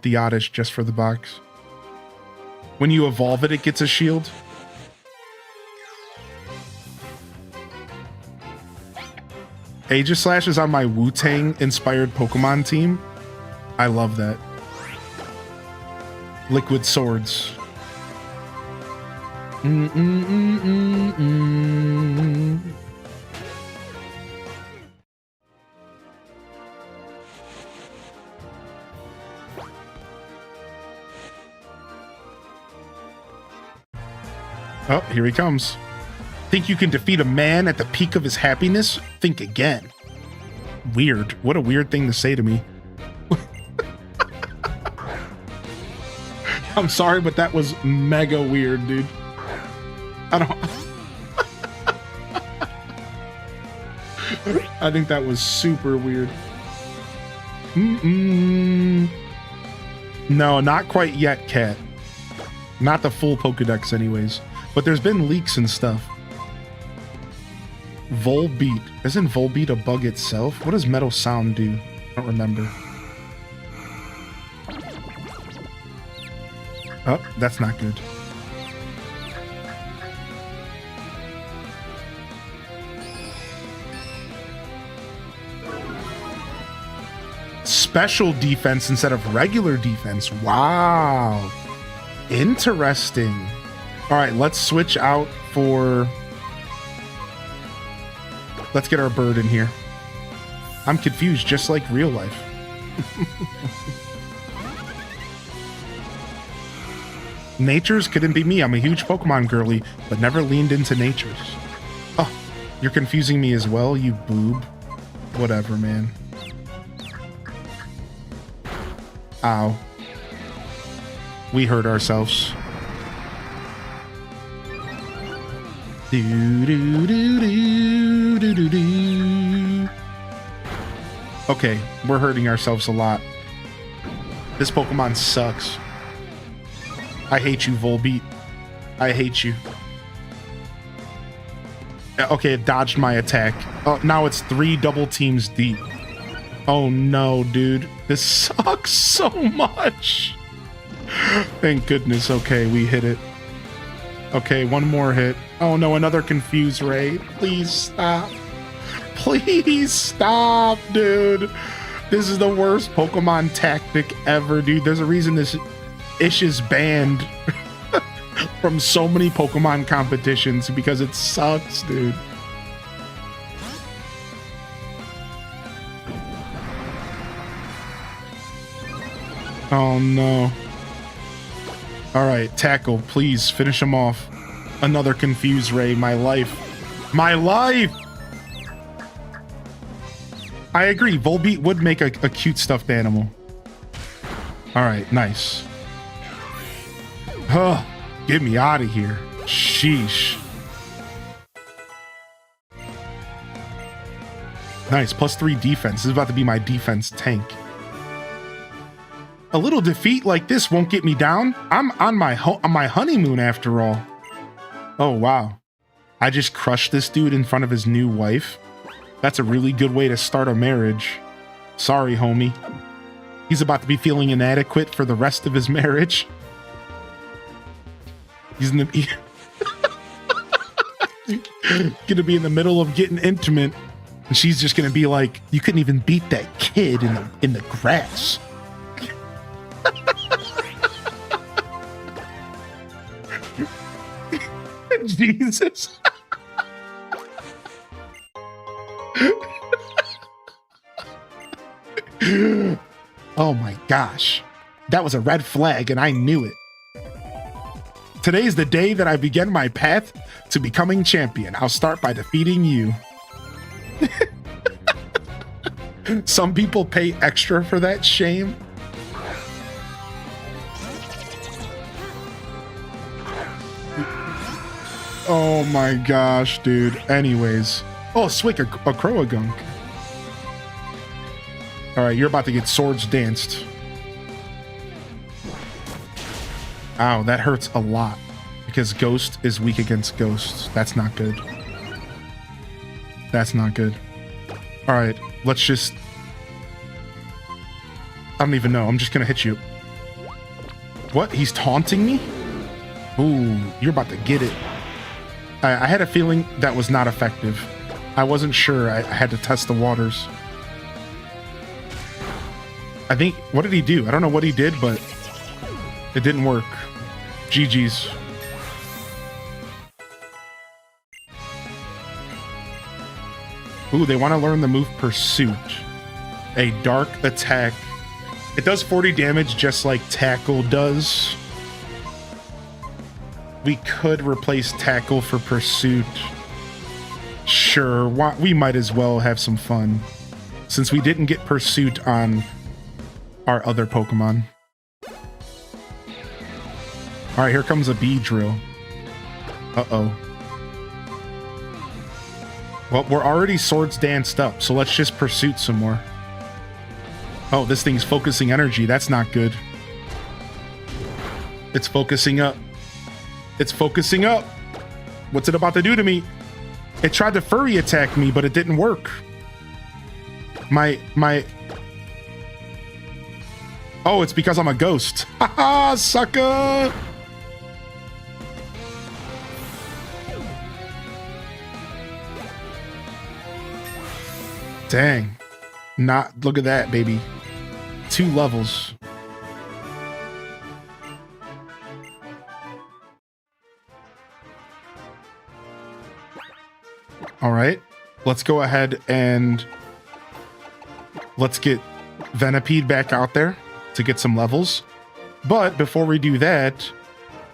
S1: the Oddish just for the box. When you evolve it, it gets a shield. Aegislash is on my Wu-Tang inspired Pokemon team. I love that. Liquid Swords. Oh, here he comes. Think you can defeat a man at the peak of his happiness? Think again. Weird. What a weird thing to say to me. I'm sorry, but that was mega weird, dude. I don't... I think that was super weird. No, not quite yet, Cat. Not the full Pokedex anyways. But there's been leaks and stuff. Volbeat. Isn't Volbeat a bug itself? What does Metal Sound do? I don't remember. Oh, that's not good. Special defense instead of regular defense. Wow. Interesting. All right, let's switch out for... Let's get our bird in here. I'm confused, just like real life. Natures couldn't be me. I'm a huge Pokemon girly, but never leaned into natures. Oh, You're confusing me as well, you boob. Whatever, man. Ow. We hurt ourselves. Do, do, do, do, do, do, do. Okay, we're hurting ourselves a lot. This Pokemon sucks. I hate you, Volbeat. I hate you. Okay, it dodged my attack. Oh, now it's 3 double teams deep. Oh no, dude. This sucks so much. Thank goodness. Okay, we hit it. Okay, one more hit. Oh no, another Confuse Ray. Please stop. Please stop, dude. This is the worst Pokemon tactic ever, dude. There's a reason this ish is banned from so many Pokemon competitions because it sucks, dude. Oh no. All right, Tackle, please finish him off. Another Confuse Ray, my life. My life! I agree, Volbeat would make a cute stuffed animal. All right, nice. Huh, get me out of here. Sheesh. Nice, +3 defense. This is about to be my defense tank. A little defeat like this won't get me down. I'm on my honeymoon after all. Oh, wow. I just crushed this dude in front of his new wife. That's a really good way to start a marriage. Sorry, homie. He's about to be feeling inadequate for the rest of his marriage. He's in the gonna be in the middle of getting intimate, and she's just gonna be like, "You couldn't even beat that kid in the grass." Jesus. Oh my gosh. That was a red flag and I knew it. Today's the day that I begin my path to becoming champion. I'll start by defeating you. Some people pay extra for that shame. Oh my gosh, dude. Anyways. Oh, Swick, a Croagunk. Alright, you're about to get swords danced. Ow, that hurts a lot. Because Ghost is weak against Ghosts. That's not good. That's not good. Alright, let's just... I don't even know. I'm just gonna hit you. What? He's taunting me? Ooh, you're about to get it. I had a feeling that was not effective. I wasn't sure. I had to test the waters. I think... What did he do? I don't know what he did, but it didn't work. GG's. Ooh, they want to learn the move Pursuit. A dark attack. It does 40 damage just like Tackle does. We could replace Tackle for Pursuit. Sure, we might as well have some fun. Since we didn't get Pursuit on our other Pokemon. Alright, here comes a Beedrill. Uh-oh. Well, we're already Swords Danced up, so let's just Pursuit some more. Oh, this thing's focusing energy. That's not good. It's focusing up. It's focusing up. What's it about to do to me? It tried to furry attack me, but it didn't work. Oh, it's because I'm a ghost. Haha, sucker! Dang. Look at that, baby. 2 levels. All right, let's go ahead and let's get Venipede back out there to get some levels. But before we do that,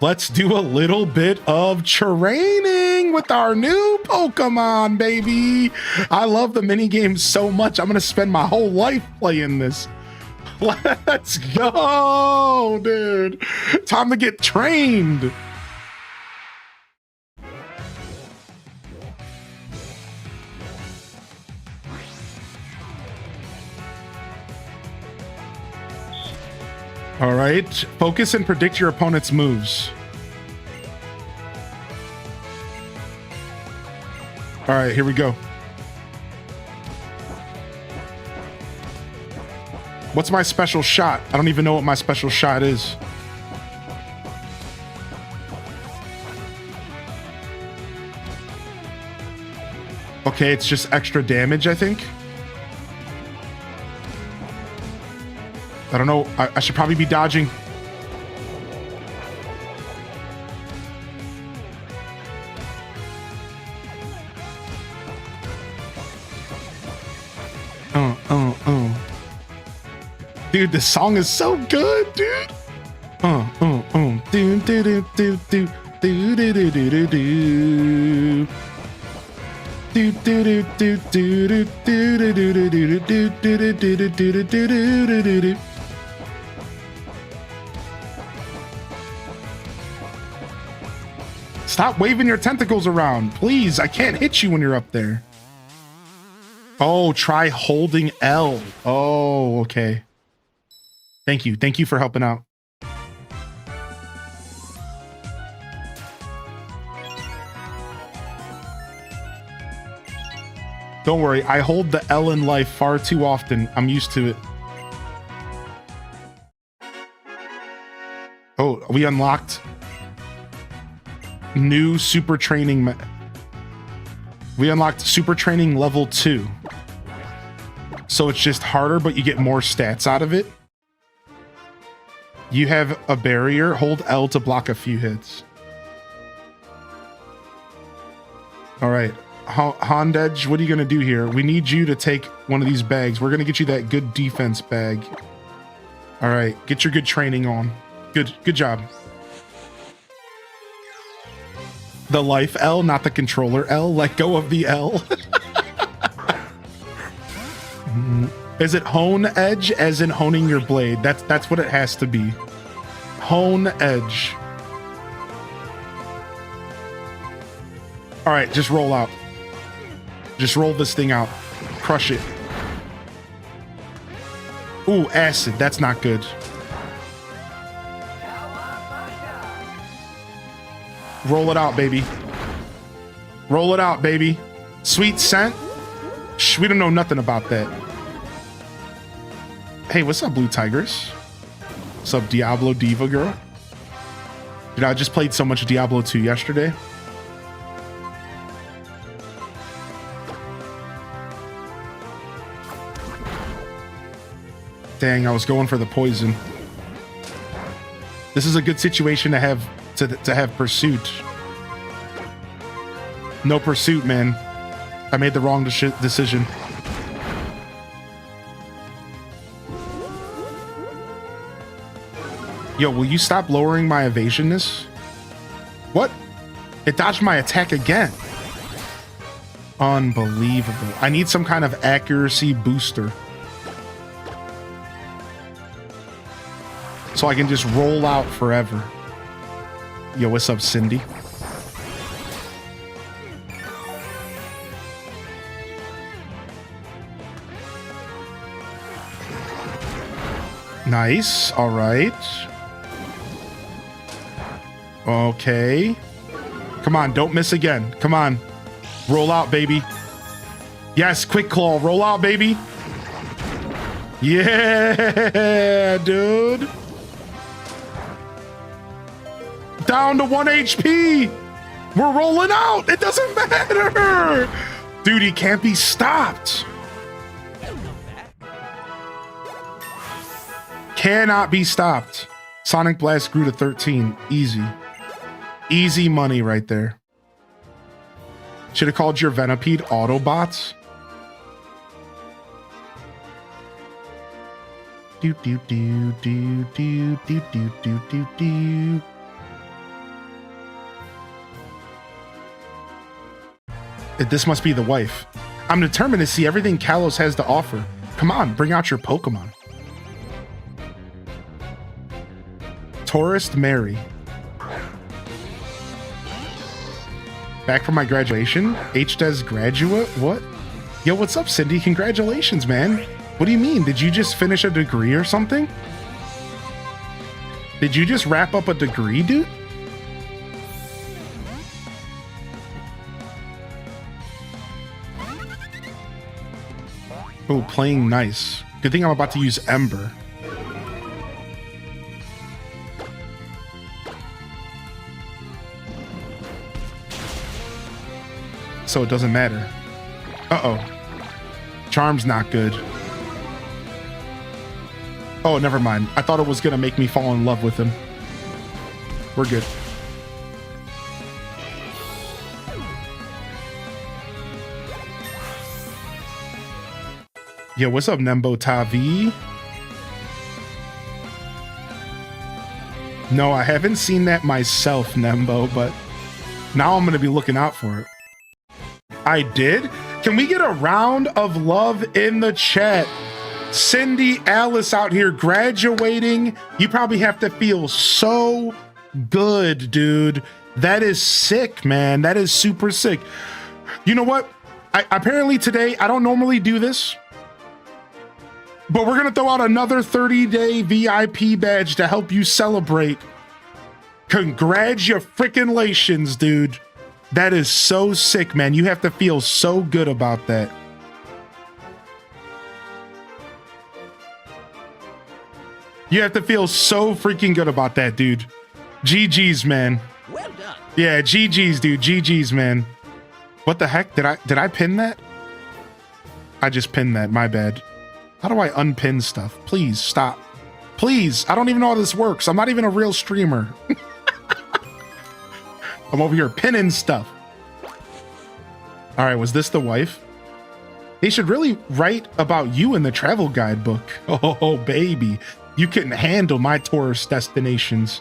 S1: let's do a little bit of training. playing with our new Pokemon, baby. I love the mini games so much. I'm gonna spend my whole life playing this. Let's go, dude. Time to get trained. All right, focus and predict your opponent's moves. All right, here we go. What's my special shot? I don't even know what my special shot is. Okay, it's just extra damage, I think. I don't know. I should probably be dodging. Dude, this song is so good, dude. Do do do do do do do do do do. Do do do do do do do do do do do do do do do do. Stop waving your tentacles around, please. I can't hit you when you're up there. Oh, try holding L. Oh, okay. Thank you. Thank you for helping out. Don't worry, I hold the L in life far too often. I'm used to it. Oh, we unlocked new super training. We unlocked super training level 2. So it's just harder, but you get more stats out of it. You have a barrier. Hold L to block a few hits. All right. Hondedge, what are you going to do here? We need you to take one of these bags. We're going to get you that good defense bag. All right. Get your good training on. Good job. The life L, not the controller L. Let go of the L. Is it hone edge as in honing your blade? That's what it has to be. Hone edge. All right, just roll out. Just roll this thing out. Crush it. Ooh, acid. That's not good. Roll it out, baby. Roll it out, baby. Sweet scent? Shh, we don't know nothing about that. Hey, what's up, Blue Tigress? What's up, Diablo Diva girl? Dude, I just played so much Diablo 2 yesterday. Dang, I was going for the poison. This is a good situation to have pursuit. No pursuit, man. I made the wrong decision. Yo, will you stop lowering my evasionness? What? It dodged my attack again. Unbelievable. I need some kind of accuracy booster. So I can just roll out forever. Yo, what's up, Cindy? Nice. All right. Okay. Come on, don't miss again. Come on. Roll out, baby. Yes, quick claw. Roll out, baby. Yeah, dude. Down to 1 HP. We're rolling out. It doesn't matter. Dude, he can't be stopped. Cannot be stopped. Sonic Blast grew to 13. Easy. Easy money right there. Should have called your Venipede Autobots. Do do do do do do do do do do. This must be the wife. I'm determined to see everything Kalos has to offer. Come on, bring out your Pokemon. Tourist Mary. Back from my graduation? HDES graduate? What? Yo, what's up, Cindy? Congratulations, man. What do you mean? Did you just finish a degree or something? Did you just wrap up a degree, dude? Oh, playing nice. Good thing I'm about to use Ember. So it doesn't matter. Uh-oh. Charm's not good. Oh, never mind. I thought it was gonna make me fall in love with him. We're good. Yo, what's up, Nembo Tavi? No, I haven't seen that myself, Nembo, but now I'm gonna be looking out for it. I did? Can we get a round of love in the chat? Cindy Alice out here graduating. You probably have to feel so good, dude. That is sick, man. That is super sick. You know what? Apparently today, I don't normally do this, but we're going to throw out another 30-day VIP badge to help you celebrate. Congratulations, dude. That is so sick, man. You have to feel so good about that. You have to feel so freaking good about that, dude. GG's, man.
S3: Well done.
S1: Yeah, GG's, dude. GG's, man. What the heck? Did I pin that? I just pinned that. My bad. How do I unpin stuff? Please stop. Please. I don't even know how this works. I'm not even a real streamer. I'm over here pinning stuff. All right, was this the wife? They should really write about you in the travel guidebook. Oh, baby. You couldn't handle my tourist destinations.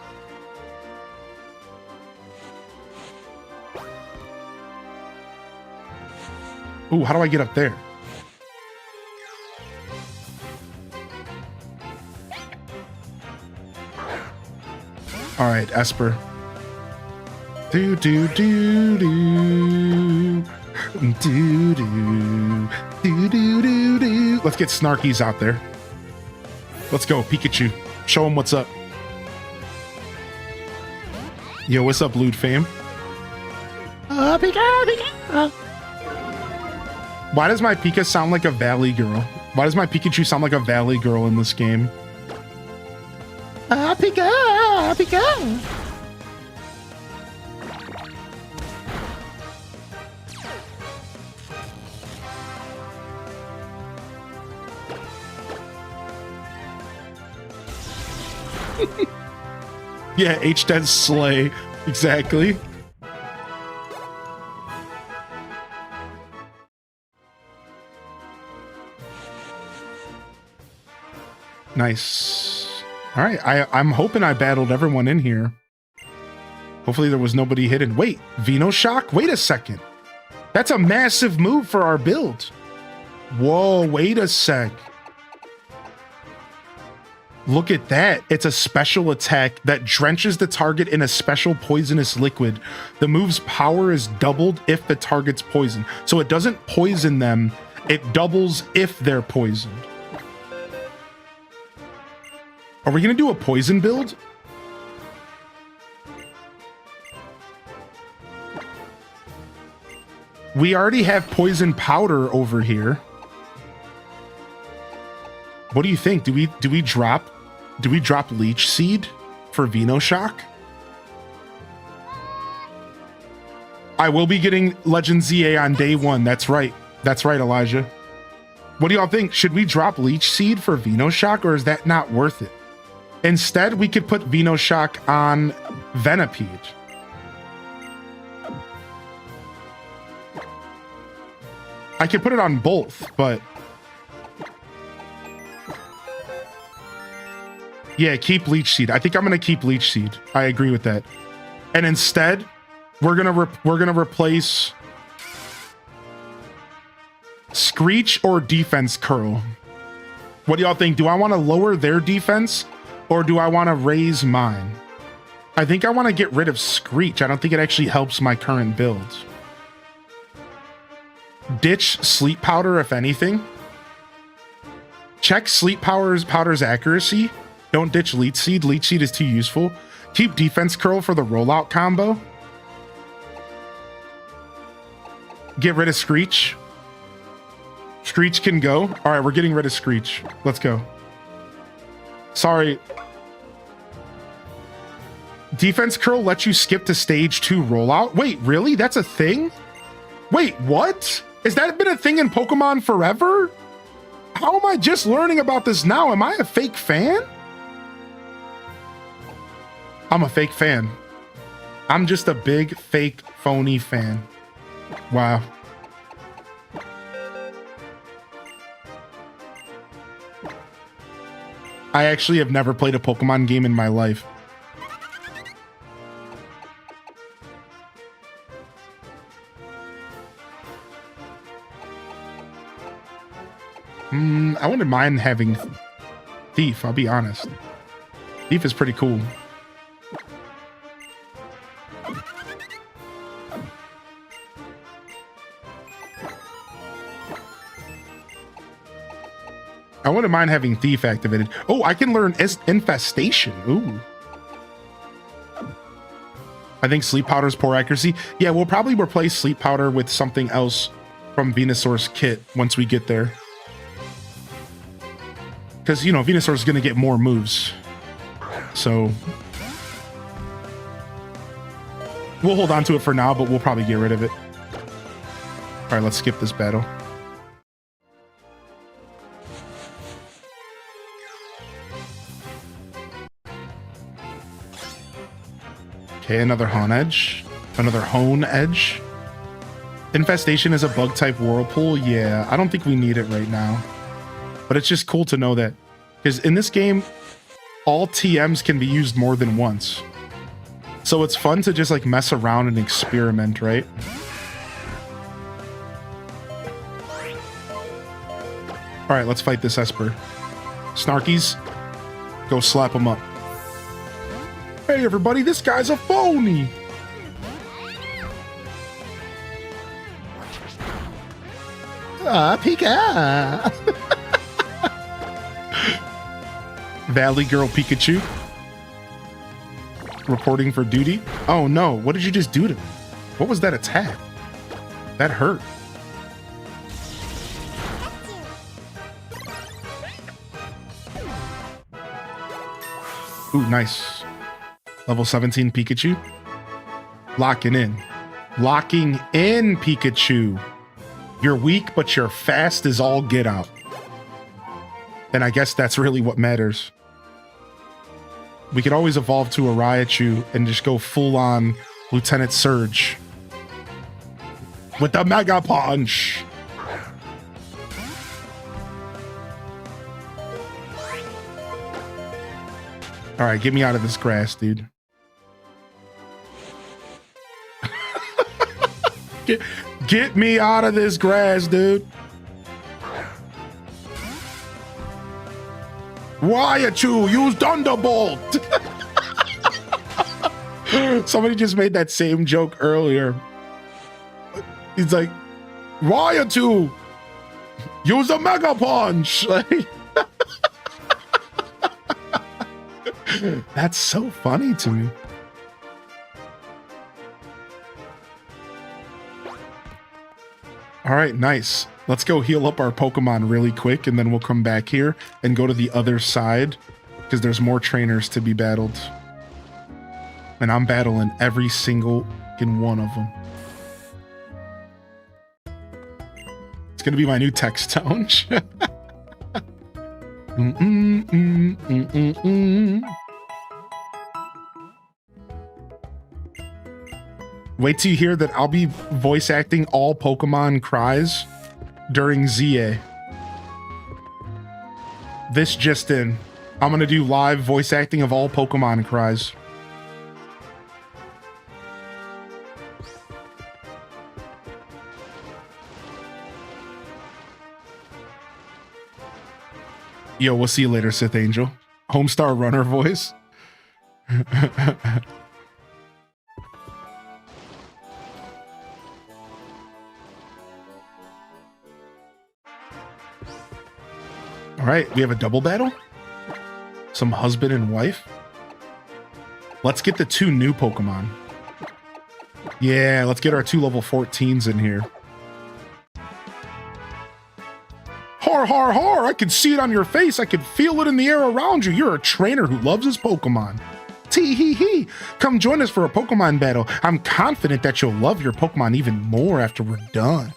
S1: Ooh, how do I get up there? All right, Esper. Do do do do do do do do do do. Let's get Snarkies out there. Let's go, Pikachu. Show him what's up. Yo, what's up, Lude fam? Pika. Why does my Pika sound like a Valley girl? Why does my Pikachu sound like a Valley girl in this game? Pika, Pika. Yeah, H-Dead Slay. Exactly. Nice. All right, I'm hoping I battled everyone in here. Hopefully there was nobody hidden. Wait, Venoshock? Wait a second. That's a massive move for our build. Whoa, wait a sec. Look at that. It's a special attack that drenches the target in a special poisonous liquid. The move's power is doubled if the target's poisoned. So it doesn't poison them, it doubles if they're poisoned. Are we gonna do a poison build? We already have poison powder over here. What do you think? Do we drop Leech Seed for Venoshock? I will be getting Legend ZA on day one. That's right. That's right, Elijah. What do y'all think? Should we drop Leech Seed for Venoshock, or is that not worth it? Instead, we could put Venoshock on Venipede. I could put it on both, but yeah, keep Leech Seed. I think I'm gonna keep Leech Seed. I agree with that. And instead, we're gonna replace Screech or defense curl? What do y'all think? Do I want to lower their defense or do I want to raise mine? I think I want to get rid of Screech. I don't think it actually helps my current build. Ditch Sleep Powder, if anything. Check Sleep Powder's accuracy. Don't ditch Leech Seed. Leech Seed is too useful. Keep Defense Curl for the rollout combo. Get rid of Screech. Screech can go. All right, we're getting rid of Screech. Let's go. Sorry. Defense Curl lets you skip to stage 2 rollout. Wait, really? That's a thing? Wait, what? Has that been a thing in Pokemon forever? How am I just learning about this now? Am I a fake fan? I'm a fake fan. I'm just a big, fake, phony fan. Wow. I actually have never played a Pokemon game in my life. I wouldn't mind having Thief, I'll be honest. Thief is pretty cool. I wouldn't mind having Thief activated. Oh, I can learn Infestation. Ooh. I think Sleep Powder's poor accuracy. Yeah, we'll probably replace Sleep Powder with something else from Venusaur's kit once we get there. Because, you know, Venusaur's going to get more moves. So we'll hold on to it for now, but we'll probably get rid of it. All right, let's skip this battle. Okay, another Hone Edge. Another Hone Edge. Infestation is a bug-type Whirlpool. Yeah, I don't think we need it right now. But it's just cool to know that. Because in this game, all TMs can be used more than once. So it's fun to just like mess around and experiment, right? All right, let's fight this Esper. Snarkies, go slap him up. Hey everybody, this guy's a phony! Ah, Pika! Valley Girl Pikachu. Reporting for duty. Oh no, what did you just do to me? What was that attack? That hurt. Ooh, nice. Level 17 Pikachu. Locking in. Locking in, Pikachu. You're weak, but you're fast as all get out. And I guess that's really what matters. We could always evolve to a Raichu and just go full-on Lieutenant Surge. With the Mega Punch! Alright, get me out of this grass, dude. Get me out of this grass, dude. Raichu, use Thunderbolt! Somebody just made that same joke earlier. He's like, Raichu, use a Mega Punch! Like, that's so funny to me. All right, nice. Let's go heal up our Pokemon really quick, and then we'll come back here and go to the other side because there's more trainers to be battled. And I'm battling every single one of them. It's going to be my new text tone. Wait till you hear that I'll be voice acting all Pokemon cries during ZA. This just in. I'm gonna do live voice acting of all Pokemon cries. Yo, we'll see you later, Sith Angel. Homestar Runner voice. All right, we have a double battle. Some husband and wife. Let's get the 2 new Pokemon. Yeah, let's get our 2 level 14s in here. Har, har, har, I can see it on your face. I can feel it in the air around you. You're a trainer who loves his Pokemon. Tee hee hee. Come join us for a Pokemon battle. I'm confident that you'll love your Pokemon even more after we're done.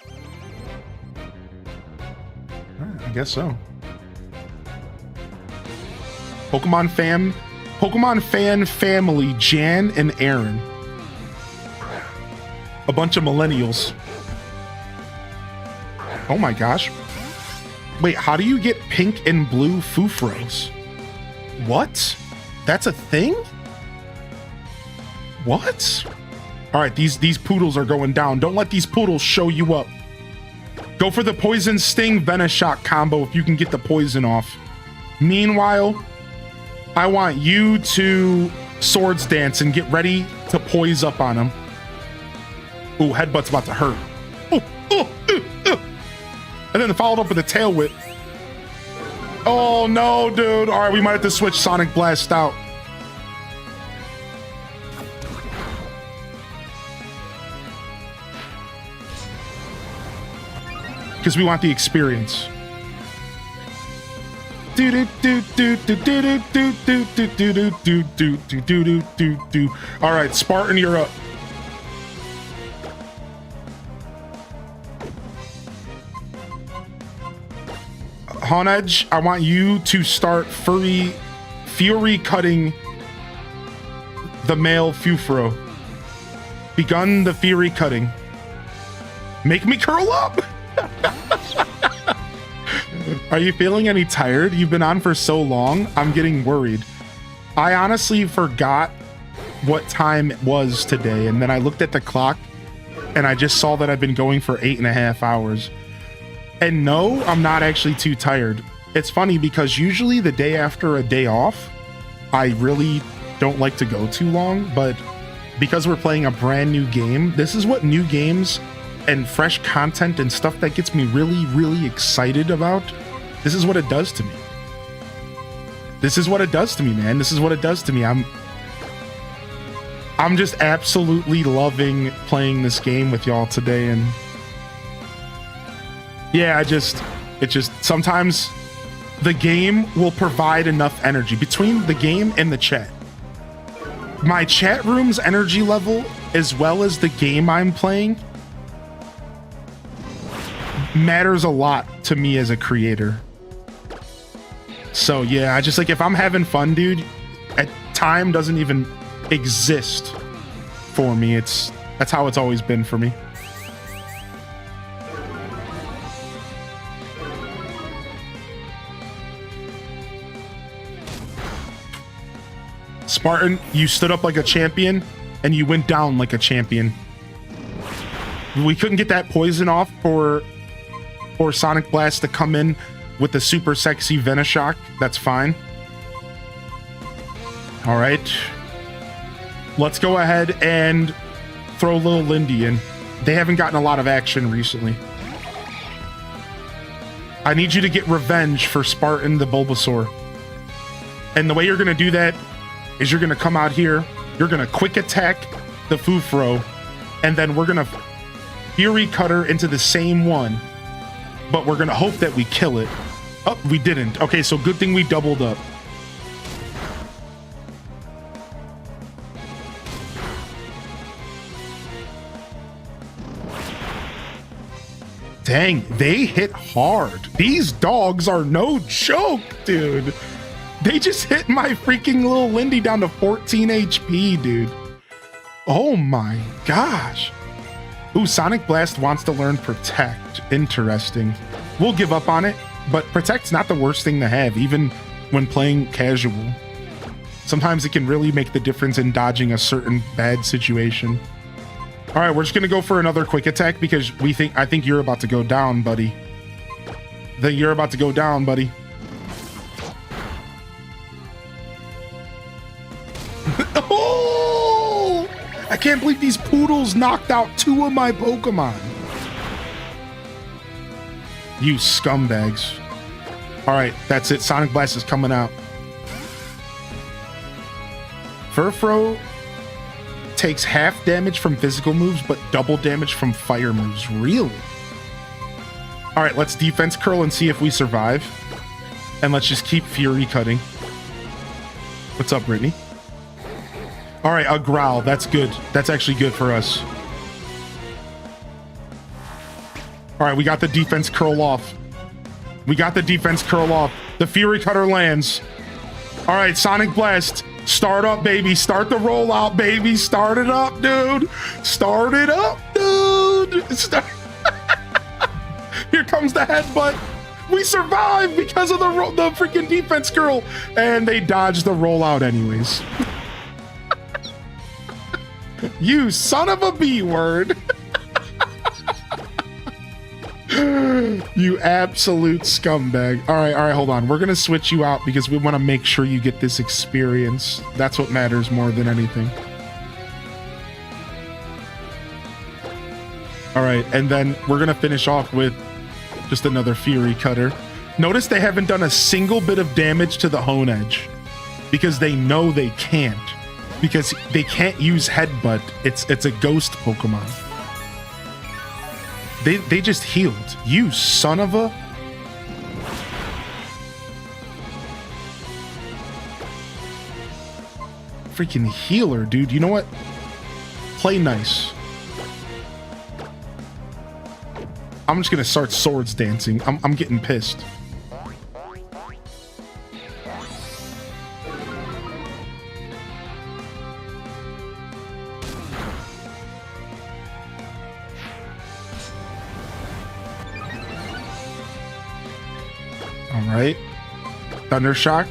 S1: All right, I guess so. Pokemon fan family, Jan and Aaron. A bunch of millennials. Oh my gosh. Wait, how do you get pink and blue Fufros? What? That's a thing? What? All right, these poodles are going down. Don't let these poodles show you up. Go for the poison sting Venoshock combo if you can get the poison off. Meanwhile, I want you to swords dance and get ready to poise up on him. Ooh, headbutt's about to hurt. And then followed up with a tail whip. Oh no, dude. All right, we might have to switch Sonic Blast out. Because we want the experience. Do do do do do do do do do do do do do do do do do. All right, Spartan, you're up. Honedge, I want you to start fury cutting the male Fufro. Begun the fury cutting. Make me curl up. Are you feeling any tired? You've been on for so long. I'm getting worried. I honestly forgot what time it was today, and then I looked at the clock and I just saw that I've been going for 8.5 hours. And no, I'm not actually too tired. It's funny because usually the day after a day off, I really don't like to go too long, but because we're playing a brand new game, this is what new games and fresh content and stuff that gets me really, really excited about. This is what it does to me. This is what it does to me, man. This is what it does to me. I'm just absolutely loving playing this game with y'all today. And yeah, it just sometimes the game will provide enough energy between the game and the chat. My chat room's energy level, as well as the game I'm playing, matters a lot to me as a creator. So yeah, I just like, if I'm having fun, dude, time doesn't even exist for me. That's how it's always been for me. Spartan, you stood up like a champion and you went down like a champion. We couldn't get that poison off for Sonic Blast to come in with the super sexy Venoshock. That's fine. All right. Let's go ahead and throw little Lindy in. They haven't gotten a lot of action recently. I need you to get revenge for Spartan the Bulbasaur. And the way you're going to do that is you're going to come out here, you're going to quick attack the Fufro, and then we're going to Fury Cutter into the same one, but we're going to hope that we kill it. Oh, we didn't. Okay, so good thing we doubled up. Dang, they hit hard. These dogs are no joke, dude. They just hit my freaking little Lindy down to 14 HP, dude. Oh my gosh. Ooh, Sonic Blast wants to learn Protect. Interesting. We'll give up on it, but Protect's not the worst thing to have, even when playing casual. Sometimes it can really make the difference in dodging a certain bad situation. All right, we're just gonna go for another quick attack because I think you're about to go down, buddy. You're about to go down, buddy. can't believe these poodles knocked out 2 of my Pokemon. You scumbags. All right, that's it. Sonic Blast is coming out. Furfrou takes half damage from physical moves, but double damage from fire moves. Really? All right, let's defense curl and see if we survive. And let's just keep Fury cutting. What's up, Brittany? All right, a growl. That's good. That's actually good for us. All right, we got the defense curl off. We got the defense curl off. The Fury Cutter lands. All right, Sonic Blast. Start up, baby. Start the rollout, baby. Start it up, dude. Start it up, dude. Here comes the headbutt. We survived because of the freaking defense curl. And they dodged the rollout anyways. You son of a B word. You absolute scumbag. All right, hold on. We're gonna switch you out because we want to make sure you get this experience. That's what matters more than anything. All right, and then we're gonna finish off with just another Fury Cutter. Notice they haven't done a single bit of damage to the Hone Edge because they know they can't. Because they can't use Headbutt. It's a ghost Pokemon. They just healed. You son of a... freaking healer, dude. You know what? Play nice. I'm just gonna start swords dancing. I'm getting pissed. All right. Thundershock.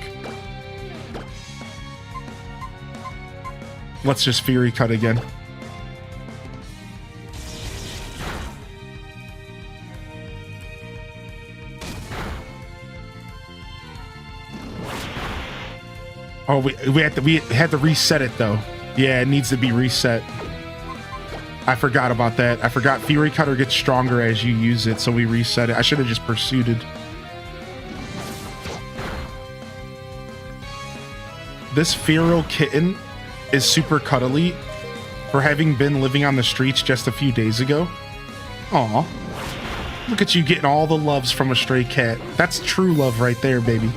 S1: Let's just Fury Cut again. Oh, we had to reset it though. Yeah, it needs to be reset. I forgot about that. I forgot Fury Cutter gets stronger as you use it, so we reset it. I should have just pursued it. This feral kitten is super cuddly for having been living on the streets just a few days ago. Aw. Look at you getting all the loves from a stray cat. That's true love right there, baby.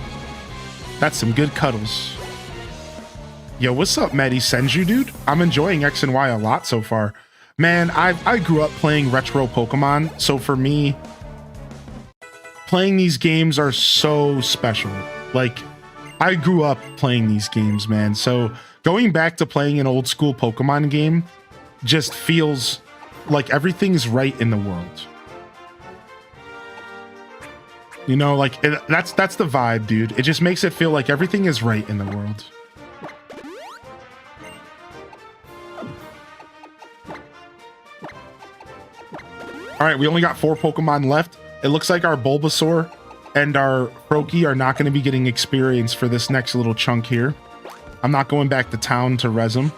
S1: That's some good cuddles. Yo, what's up, Maddie Senju, dude? I'm enjoying X and Y a lot so far. Man, I grew up playing retro Pokemon, so for me, playing these games are so special. Like, I grew up playing these games, man. So going back to playing an old school Pokemon game just feels like everything's right in the world. You know, like that's the vibe, dude. It just makes it feel like everything is right in the world. All right, we only got 4 Pokemon left. It looks like our Bulbasaur and our Froakie are not going to be getting experience for this next little chunk here. I'm not going back to town to res them.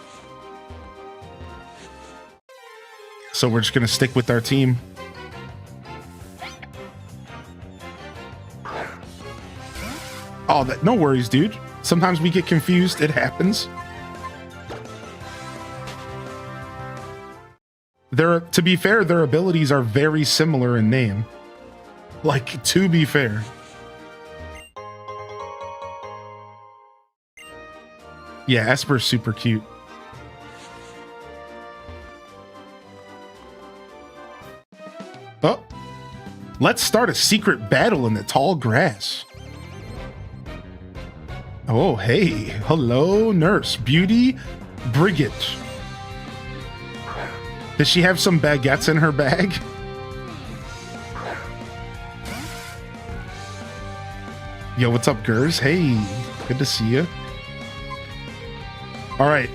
S1: So we're just going to stick with our team. Oh, no worries, dude. Sometimes we get confused. It happens. To be fair, their abilities are very similar in name. Like, to be fair. Yeah, Esper's super cute. Oh, let's start a secret battle in the tall grass. Oh, hey. Hello, Nurse. Beauty Brigit. Does she have some baguettes in her bag? Yo, what's up, Gers? Hey, good to see you. All right,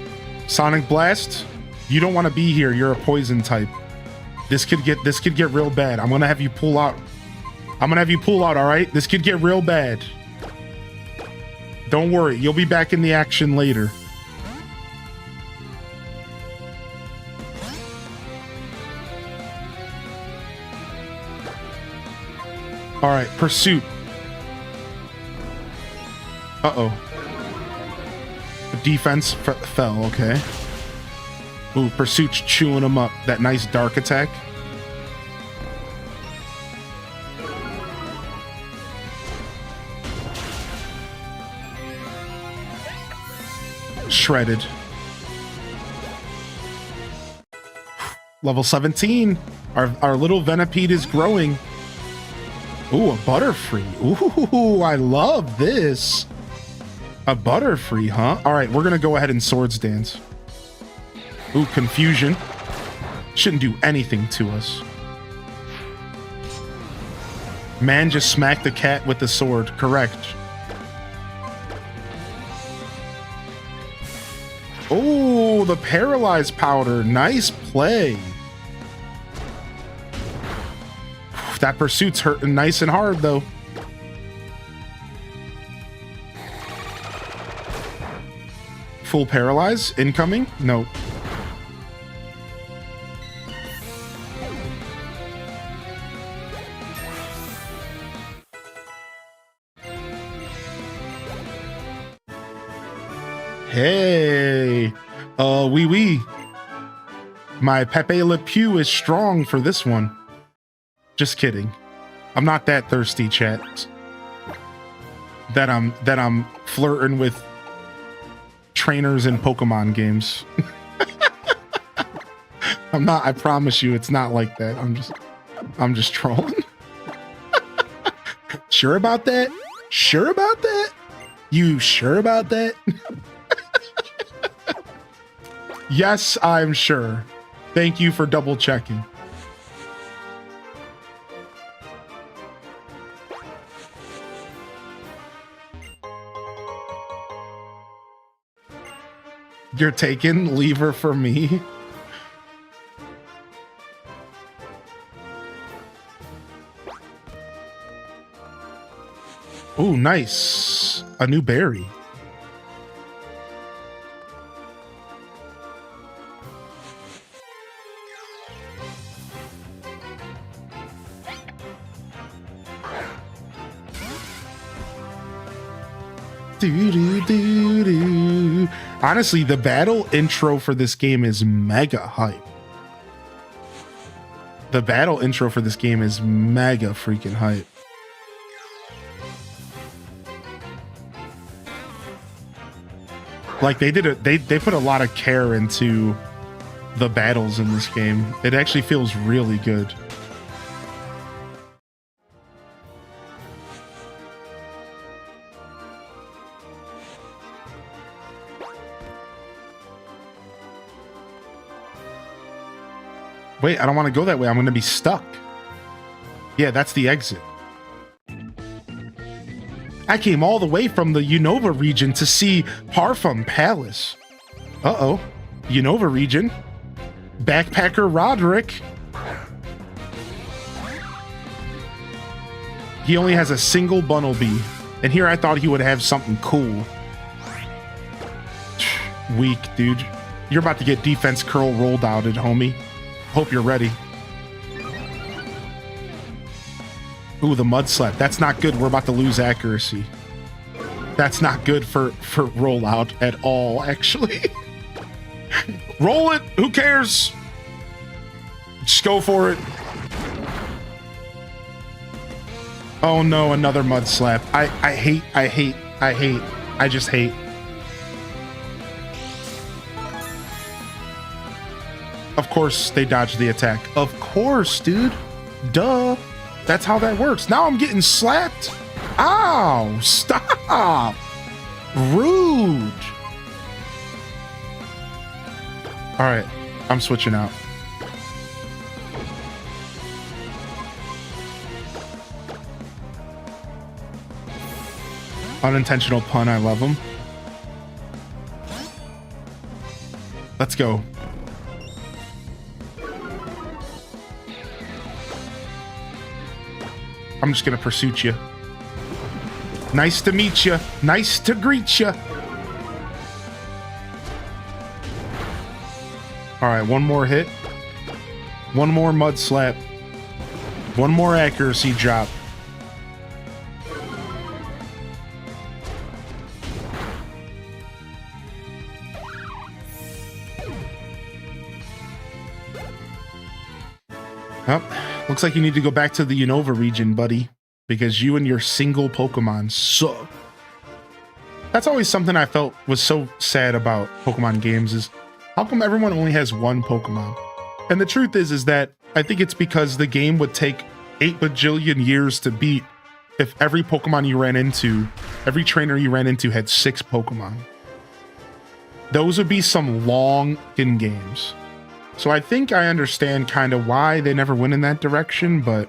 S1: Sonic Blast. You don't want to be here. You're a poison type. This could get real bad. I'm gonna have you pull out. All right? This could get real bad. Don't worry, you'll be back in the action later. All right, pursuit. Uh-oh. Defense fell, okay. Ooh, pursuit's chewing him up. That nice dark attack. Shredded. Level 17. Our little Venipede is growing. Ooh, a Butterfree. Ooh, I love this. A Butterfree, huh? All right, we're going to go ahead and Swords Dance. Ooh, Confusion. Shouldn't do anything to us. Man just smacked the cat with the sword. Correct. Oh, the Paralyzed Powder. Nice play. That pursuit's hurting nice and hard, though. Full Paralyze. Incoming? No. Hey. Wee. My Pepe Le Pew is strong for this one. Just kidding. I'm not that thirsty, chat. That I'm flirting with trainers in Pokemon games. I'm not, I promise you it's not like that. I'm just trolling. Sure about that? Sure about that? You sure about that? Yes, I'm sure. Thank you for double checking. You're taking lever for me. Oh, nice. A new berry. Do. Honestly, the battle intro for this game is mega hype. The battle intro for this game is mega freaking hype. Like they put a lot of care into the battles in this game. It actually feels really good. Wait, I don't want to go that way. I'm going to be stuck. Yeah, that's the exit. I came all the way from the Unova region to see Parfum Palace. Uh-oh. Unova region. Backpacker Roderick. He only has a single Bunnelby. And here I thought he would have something cool. Weak, dude. You're about to get defense curl rolled outed, homie. Hope you're ready. Ooh, the mud slap. That's not good. We're about to lose accuracy. That's not good for rollout at all, actually. Roll it. Who cares? Just go for it. Oh no, another mud slap. I just hate. Of course they dodged the attack. Of course, dude. Duh. That's how that works. Now I'm getting slapped. Ow, stop. Rude. All right, I'm switching out. Unintentional pun, I love him. Let's go. I'm just gonna pursue you. Nice to meet you. Nice to greet you. All right, one more hit. One more mud slap. One more accuracy drop. Well, looks like you need to go back to the Unova region, buddy, because you and your single Pokemon suck. That's always something I felt was so sad about Pokemon games is how come everyone only has one Pokemon? And the truth is that I think it's because the game would take 8 bajillion years to beat if every Pokemon you ran into, every trainer you ran into had 6 Pokemon. Those would be some long games. So I think I understand kind of why they never went in that direction, but...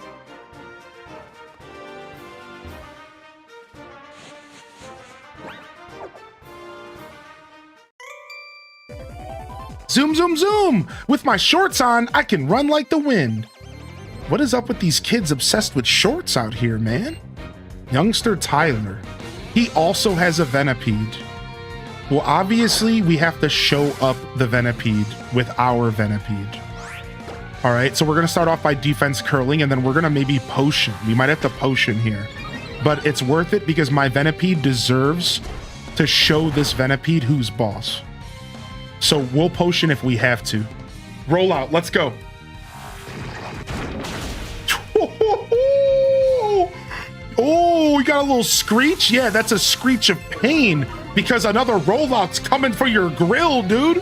S1: Zoom, zoom, zoom! With my shorts on, I can run like the wind. What is up with these kids obsessed with shorts out here, man? Youngster Tyler. He also has a Venipede. Well, obviously, we have to show up the Venipede with our Venipede. All right, so we're going to start off by defense curling, and then we're going to maybe potion. We might have to potion here. But it's worth it because my Venipede deserves to show this Venipede who's boss. So we'll potion if we have to. Roll out. Let's go. Oh, we got a little screech? Yeah, that's a screech of pain because another rollout's coming for your grill, dude.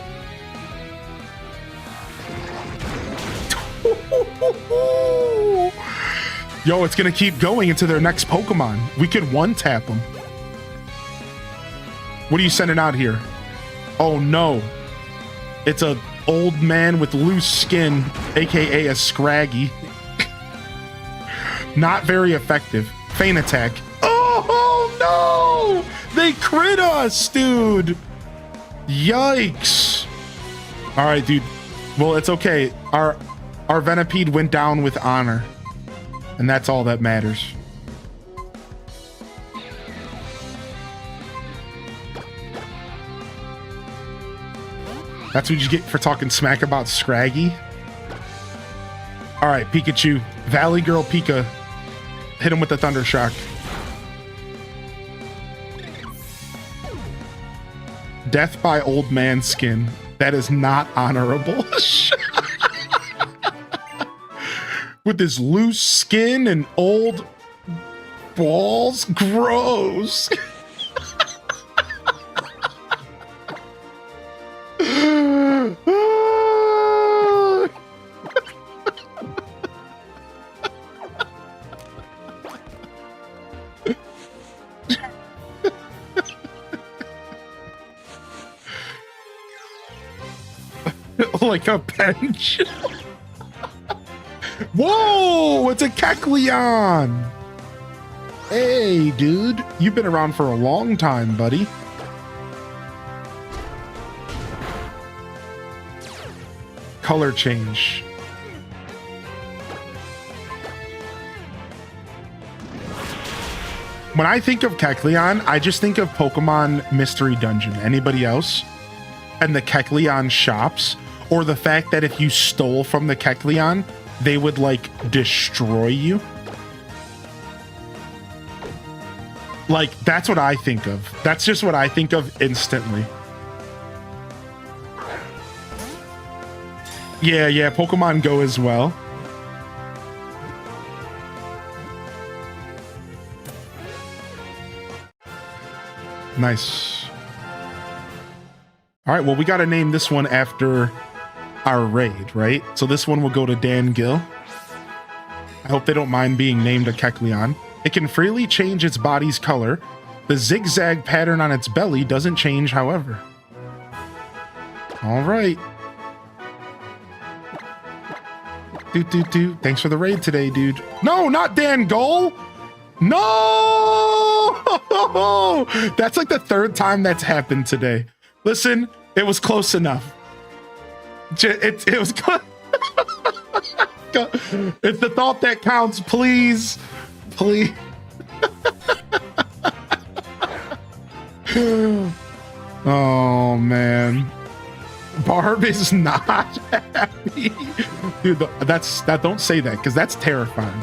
S1: Yo, it's going to keep going into their next Pokemon. We could one-tap them. What are you sending out here? Oh, no. It's a old man with loose skin, aka a Scraggy. Not very effective. Feint attack. Oh, no! They crit us, dude! Yikes. All right, dude. Well, it's okay. Our Venipede went down with honor. And that's all that matters. That's what you get for talking smack about Scraggy. All right, Pikachu. Valley Girl Pika. Hit him with the Thunder Shock. Death by old man skin. That is not honorable. With his loose skin and old balls. Gross. Like a bench. Whoa, it's a Kecleon. Hey, dude. You've been around for a long time, buddy. Color change. When I think of Kecleon, I just think of Pokemon Mystery Dungeon. Anybody else? And the Kecleon shops, or the fact that if you stole from the Kecleon, they would like destroy you. Like, that's what I think of. That's just what I think of instantly. Yeah, Pokemon Go as well. Nice. All right, well, we got to name this one after our raid, right? So this one will go to Dan Gill. I hope they don't mind being named a Kecleon. It can freely change its body's color. The zigzag pattern on its belly doesn't change, however. All right. Thanks for the raid today, dude. No, not Dan Gull. No! That's like the 3rd time that's happened today. Listen, it was close enough. It was close. It's the thought that counts, please. Please. Oh, man. Barb is not happy. Dude, don't say that, because that's terrifying.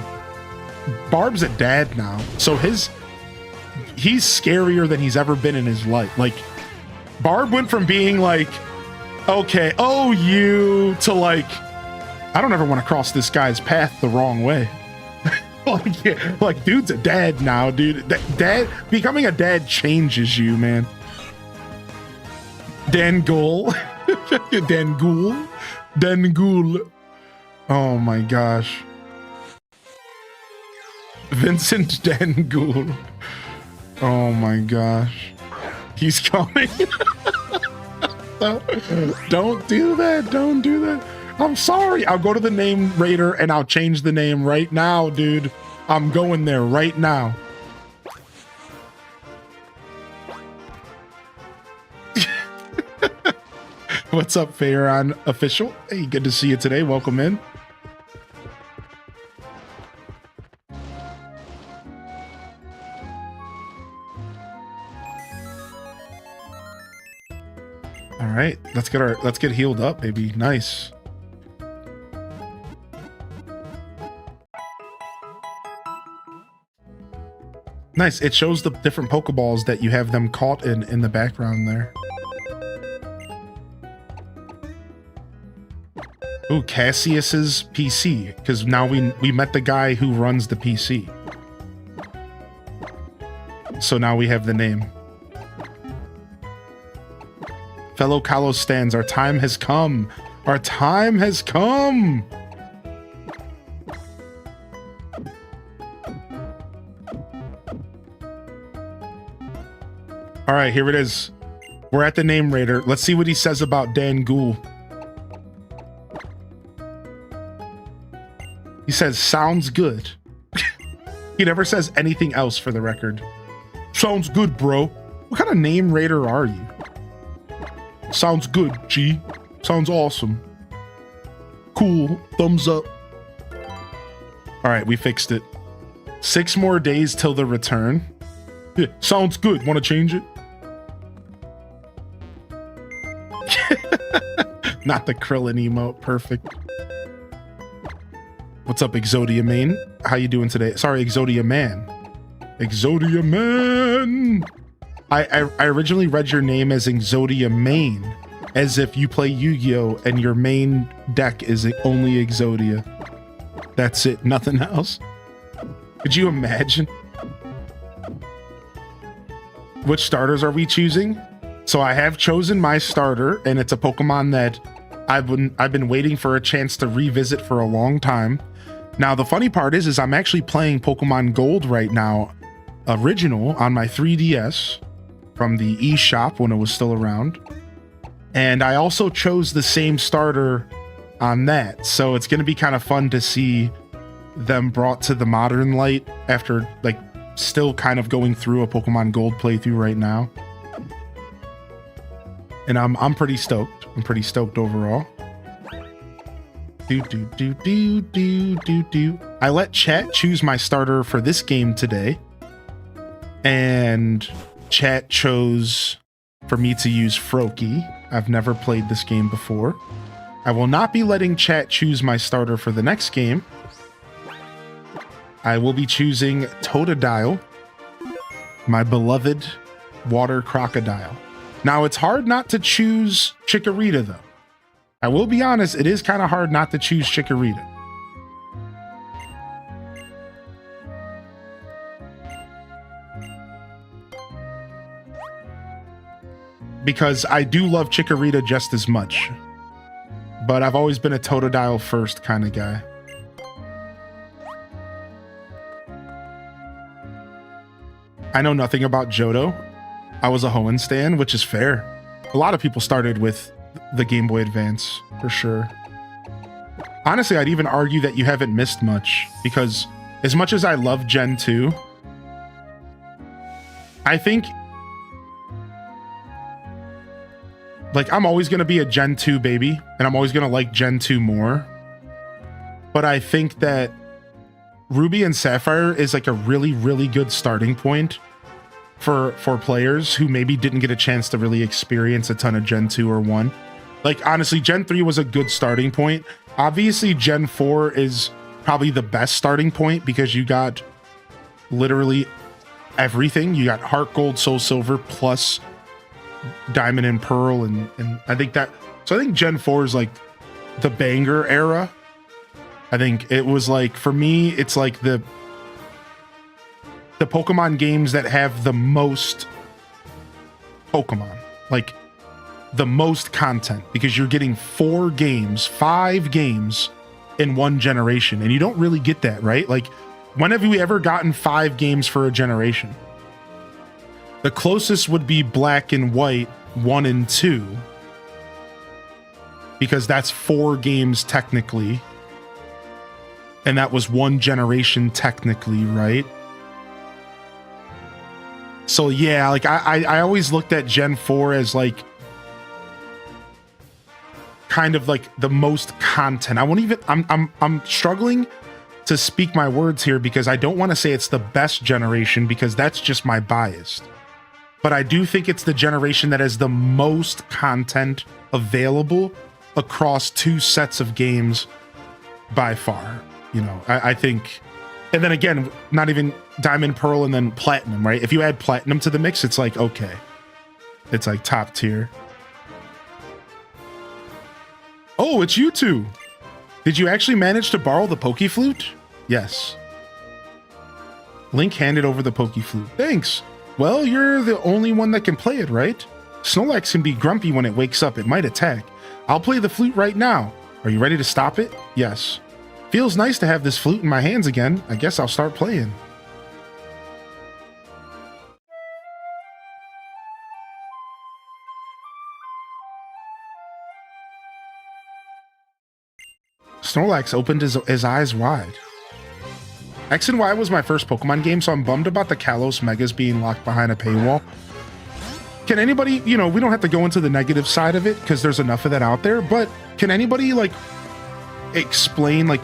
S1: Barb's a dad now, so he's scarier than he's ever been in his life. Like, Barb went from being like, okay, oh, you, to like, I don't ever want to cross this guy's path the wrong way. Like, yeah, like, dude's a dad now, dude. Dad, becoming a dad changes you, man. Dan Ghoul. Dan Ghoul. Dan Ghoul. Oh my gosh. Vincent Dan Ghoul. Oh my gosh. He's coming. Don't do that. Don't do that. I'm sorry. I'll go to the name raider and I'll change the name right now, dude. I'm going there right now. What's up, Faron Official? Hey, good to see you today. Welcome in. All right, let's get healed up, baby. Nice. Nice. It shows the different Pokeballs that you have them caught in the background there. Ooh, Cassius's PC, because now we met the guy who runs the PC. So now we have the name. Fellow Kalos stands, our time has come. Our time has come. All right, here it is. We're at the name raider. Let's see what he says about Dan Ghoul. He says, sounds good. He never says anything else for the record. Sounds good, bro. What kind of name raider are you? Sounds good, G. Sounds awesome. Cool. Thumbs up. All right, we fixed it. 6 more days till the return. Yeah, sounds good. Want to change it? Not the Krillin emote. Perfect. What's up, Exodia Main? How you doing today? Sorry, Exodia Man. Exodia Man. I originally read your name as Exodia Main, as if you play Yu-Gi-Oh! And your main deck is only Exodia. That's it, nothing else. Could you imagine? Which starters are we choosing? So I have chosen my starter, and it's a Pokemon that I've been waiting for a chance to revisit for a long time. Now the funny part is I'm actually playing Pokemon Gold right now, original on my 3DS from the eShop when it was still around. And I also chose the same starter on that. So it's going to be kind of fun to see them brought to the modern light after like still kind of going through a Pokemon Gold playthrough right now. And I'm pretty stoked. I'm pretty stoked overall. I let chat choose my starter for this game today. And chat chose for me to use Froakie. I've never played this game before. I will not be letting chat choose my starter for the next game. I will be choosing Totodile, my beloved water crocodile. Now, it's hard not to choose Chikorita, though. I will be honest, it is kind of hard not to choose Chikorita. Because I do love Chikorita just as much. But I've always been a Totodile first kind of guy. I know nothing about Johto. I was a Hoenn stan, which is fair. A lot of people started with the Game Boy Advance, for sure. Honestly, I'd even argue that you haven't missed much, because as much as I love Gen 2, I think like I'm always going to be a Gen 2 baby, and I'm always going to like Gen 2 more. But I think that Ruby and Sapphire is like a really, really good starting point for players who maybe didn't get a chance to really experience a ton of Gen 2 or 1. Like, honestly, Gen 3 was a good starting point. Obviously, Gen 4 is probably the best starting point because you got literally everything. You got Heart Gold, Soul Silver, plus Diamond and Pearl, and I think that... So I think Gen 4 is like the banger era I think it was like, for me, it's like the Pokemon games that have the most Pokemon, like the most content, because you're getting 5 games in one generation, and you don't really get that, right? Like, when have we ever gotten 5 games for a generation? The closest would be Black and White 1 and 2, because that's 4 games technically, and that was one generation technically, right? So yeah, like I always looked at Gen 4 as like kind of like the most content. I'm struggling to speak my words here because I don't want to say it's the best generation, because that's just my bias. But I do think it's the generation that has the most content available across 2 sets of games by far. You know, I think, and then again, not even Diamond, Pearl, and then Platinum, right? If you add Platinum to the mix, it's like, okay, it's like top tier. Oh, it's you two. Did you actually manage to borrow the Poke Flute? Yes. Link handed over the Poke Flute. Thanks. Well, you're the only one that can play it, right? Snorlax can be grumpy when it wakes up. It might attack. I'll play the flute right now. Are you ready to stop it? Yes. Feels nice to have this flute in my hands again. I guess I'll start playing. Snorlax opened his eyes wide. X and Y was my first Pokemon game, so I'm bummed about the Kalos Megas being locked behind a paywall. Can anybody, you know, we don't have to go into the negative side of it because there's enough of that out there, but can anybody like explain like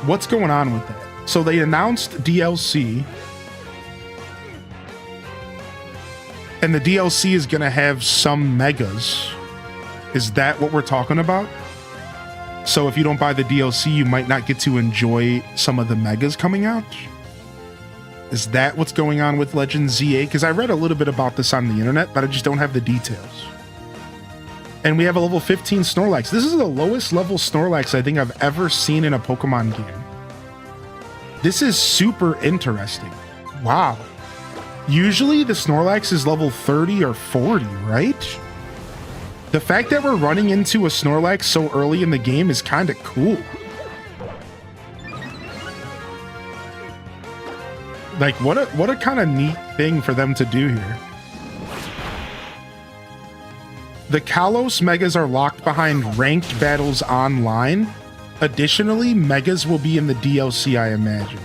S1: what's going on with that? So they announced DLC, and the DLC is going to have some megas. Is that what we're talking about? So if you don't buy the DLC, you might not get to enjoy some of the megas coming out? Is that what's going on with Legends ZA? Because I read a little bit about this on the internet, but I just don't have the details. And we have a level 15 Snorlax. This is the lowest level Snorlax I think I've ever seen in a Pokemon game. This is super interesting. Wow. Usually the Snorlax is level 30 or 40, right? The fact that we're running into a Snorlax so early in the game is kind of cool. Like, what a kind of neat thing for them to do here. The Kalos Megas are locked behind ranked battles online. Additionally, Megas will be in the DLC, I imagine.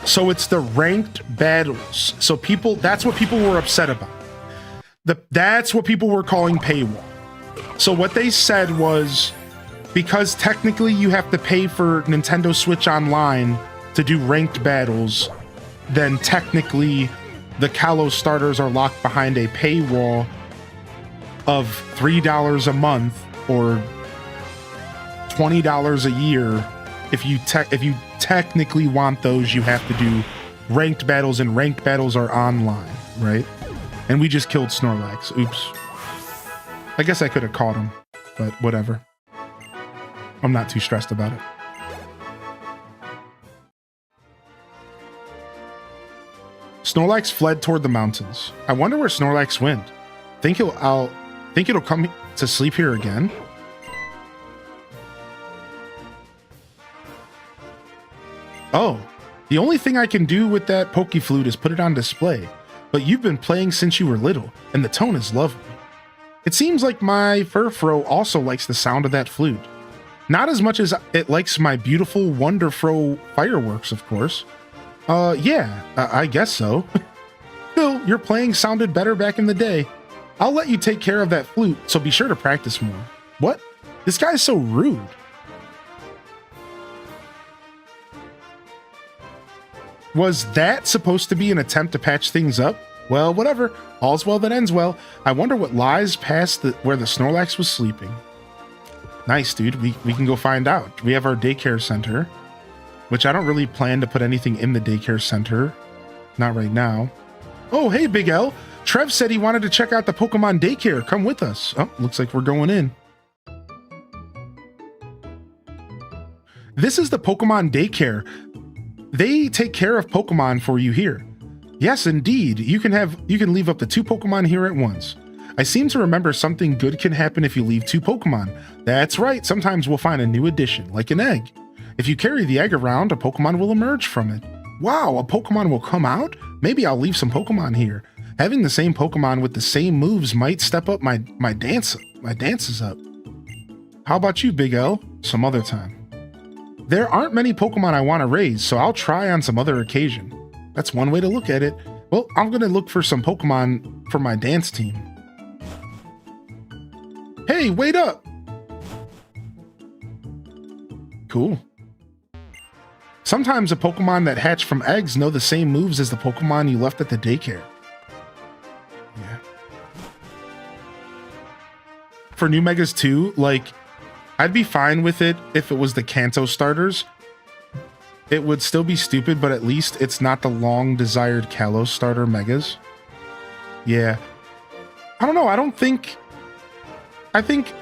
S1: So it's the ranked battles. So people, that's what people were upset about. That's what people were calling paywall. So what they said was, because technically you have to pay for Nintendo Switch Online to do ranked battles, then technically the Kalos starters are locked behind a paywall of $3 a month or $20 a year. If you technically want those, you have to do ranked battles, and ranked battles are online, right? And we just killed Snorlax. Oops. I guess I could have caught him, but whatever. I'm not too stressed about it. Snorlax fled toward the mountains. I wonder where Snorlax went. Think it'll come to sleep here again? Oh, the only thing I can do with that Poke Flute is put it on display. But you've been playing since you were little, and the tone is lovely. It seems like my Furfro also likes the sound of that flute. Not as much as it likes my beautiful Wonderfro fireworks, of course. Yeah, I guess so. Still, your playing sounded better back in the day. I'll let you take care of that flute, so be sure to practice more. What? This guy's so rude. Was that supposed to be an attempt to patch things up? Well, whatever. All's well that ends well. I wonder what lies past where the Snorlax was sleeping. Nice, dude. We can go find out. We have our daycare center, which I don't really plan to put anything in the daycare center. Not right now. Oh, hey, Big L. Trev said he wanted to check out the Pokemon daycare. Come with us. Oh, looks like we're going in. This is the Pokemon daycare. They take care of Pokemon for you here. Yes, indeed. You can leave up to 2 Pokemon here at once. I seem to remember something good can happen if you leave 2 Pokemon. That's right. Sometimes we'll find a new addition, like an egg. If you carry the egg around, a Pokemon will emerge from it. Wow, a Pokemon will come out? Maybe I'll leave some Pokemon here. Having the same Pokemon with the same moves might step up my dances up. How about you, Big L? Some other time. There aren't many Pokemon I want to raise, so I'll try on some other occasion. That's one way to look at it. Well, I'm going to look for some Pokemon for my dance team. Hey, wait up! Cool. Sometimes a Pokemon that hatch from eggs know the same moves as the Pokemon you left at the daycare. Yeah. For new Megas too, like, I'd be fine with it if it was the Kanto starters. It would still be stupid, but at least it's not the long desired Kalos starter Megas. Yeah. I don't know, I think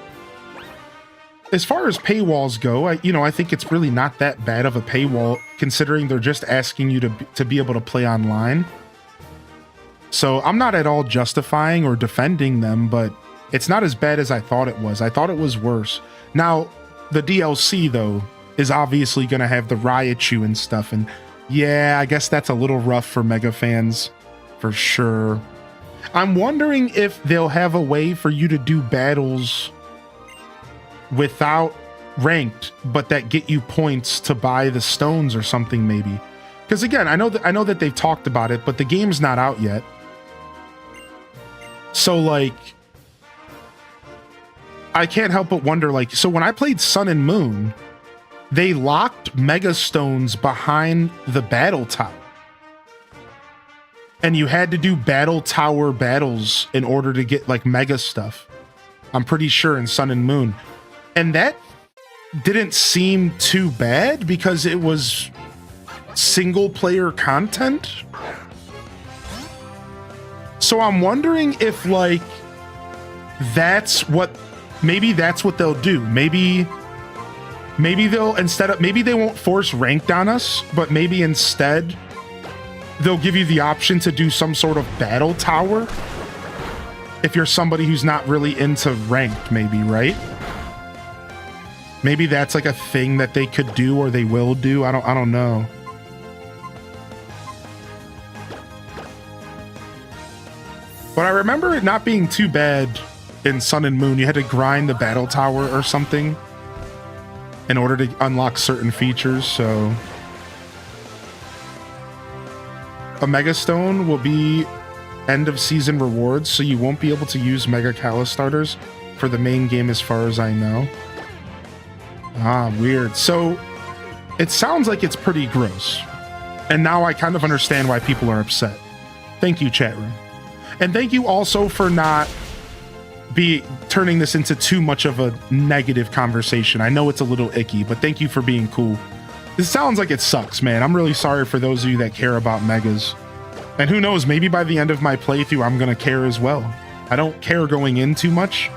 S1: as far as paywalls go, I think it's really not that bad of a paywall, considering they're just asking you to be able to play online. So I'm not at all justifying or defending them, but it's not as bad as I thought it was. I thought it was worse. Now, the DLC, though, is obviously going to have the Raichu and stuff, and yeah, I guess that's a little rough for Mega fans, for sure. I'm wondering if they'll have a way for you to do battles without ranked, but that get you points to buy the stones or something, maybe. Because again, I know that they've talked about it, but the game's not out yet. So like, I can't help but wonder, like, so when I played Sun and Moon, they locked Mega Stones behind the Battle Tower. And you had to do Battle Tower battles in order to get, like, Mega stuff. I'm pretty sure in Sun and Moon. And that didn't seem too bad because it was single-player content. So I'm wondering if, like, maybe that's what they'll do. Maybe they won't force ranked on us, but maybe instead they'll give you the option to do some sort of battle tower if you're somebody who's not really into ranked, maybe, right? Maybe that's like a thing that they could do or they will do. I don't know. But I remember it not being too bad in Sun and Moon. You had to grind the battle tower or something in order to unlock certain features, so a Mega Stone will be end of season rewards, so you won't be able to use Mega Kalos starters for the main game as far as I know. Ah, weird. So it sounds like it's pretty gross. And now I kind of understand why people are upset. Thank you, chat room. And thank you also for not turning this into too much of a negative conversation. I know it's a little icky, but thank you for being cool. This sounds like it sucks, man. I'm really sorry for those of you that care about Megas. And who knows, maybe by the end of my playthrough, I'm going to care as well. I don't care going in too much,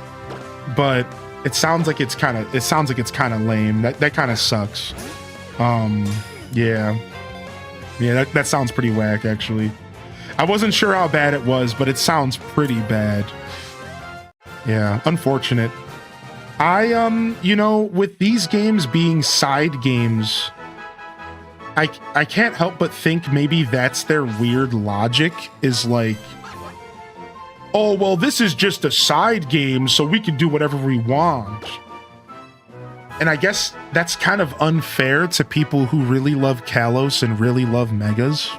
S1: but it sounds like it's kind of lame. That kind of sucks. Yeah, that sounds pretty whack, actually. I wasn't sure how bad it was, but it sounds pretty bad. Yeah, unfortunate. With these games being side games, I can't help but think maybe that's their weird logic, is like, oh, well, this is just a side game, so we can do whatever we want. And I guess that's kind of unfair to people who really love Kalos and really love Megas.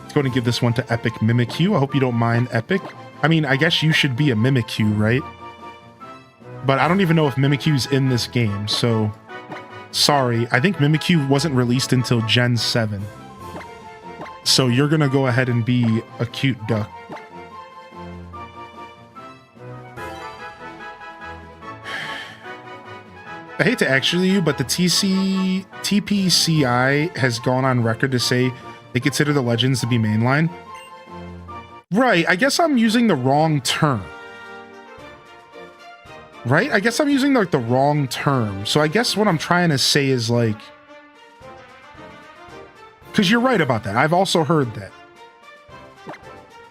S1: Let's go and give this one to Epic Mimikyu. I hope you don't mind, Epic. I mean, I guess you should be a Mimikyu, right? But I don't even know if Mimikyu's in this game, so sorry. I think Mimikyu wasn't released until Gen 7. So you're gonna go ahead and be a cute duck. I hate to actually you, but the TPCI has gone on record to say they consider the Legends to be mainline. Right, I guess I'm using the wrong term. right? I guess I'm using like the wrong term. So I guess what I'm trying to say is like, because you're right about that. I've also heard that.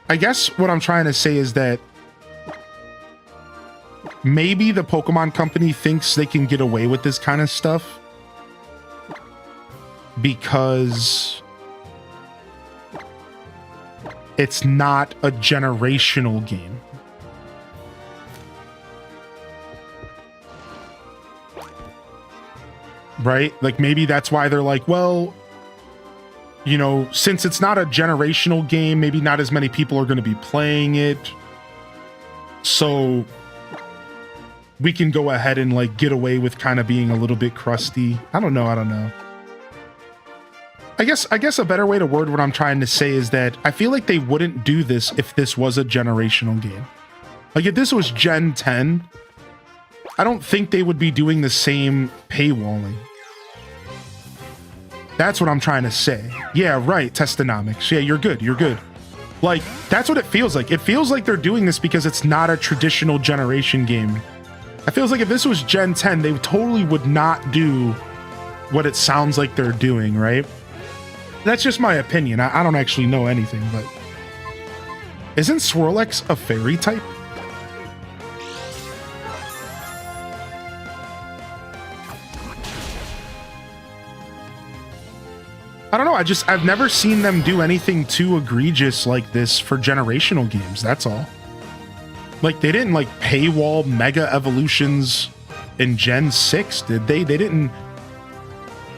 S1: I guess what I'm trying to say is that maybe the Pokemon Company thinks they can get away with this kind of stuff because it's not a generational game. Right? Like maybe that's why they're like, well, you know, since it's not a generational game, maybe not as many people are going to be playing it. So we can go ahead and like get away with kind of being a little bit crusty. I don't know. I guess a better way to word what I'm trying to say is that I feel like they wouldn't do this if this was a generational game. Like if this was Gen 10, I don't think they would be doing the same paywalling. That's what I'm trying to say. Yeah, right, Testonomics. Yeah, you're good. Like, that's what it feels like. It feels like they're doing this because it's not a traditional generation game. It feels like if this was Gen 10, they totally would not do what it sounds like they're doing, right? That's just my opinion. I don't actually know anything, but... Isn't Swirlex a fairy type? I don't know. I've never seen them do anything too egregious like this for generational games. That's all. Like they didn't like paywall Mega Evolutions in Gen 6, did they? They didn't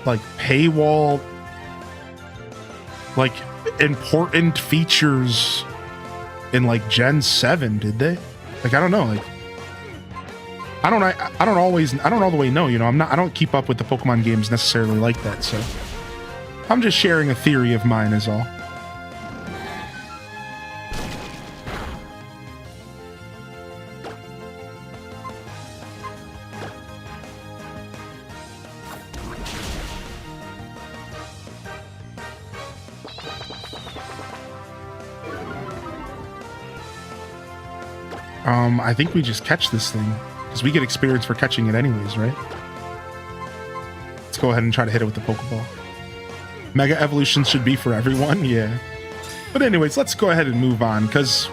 S1: like paywall like important features in like Gen 7, did they? Like I don't know. Like I don't all the way know, you know. I don't keep up with the Pokemon games necessarily like that, so I'm just sharing a theory of mine is all. I think we just catch this thing because we get experience for catching it anyways, right? Let's go ahead and try to hit it with the Pokeball. Mega Evolutions should be for everyone, yeah. But anyways, let's go ahead and move on, because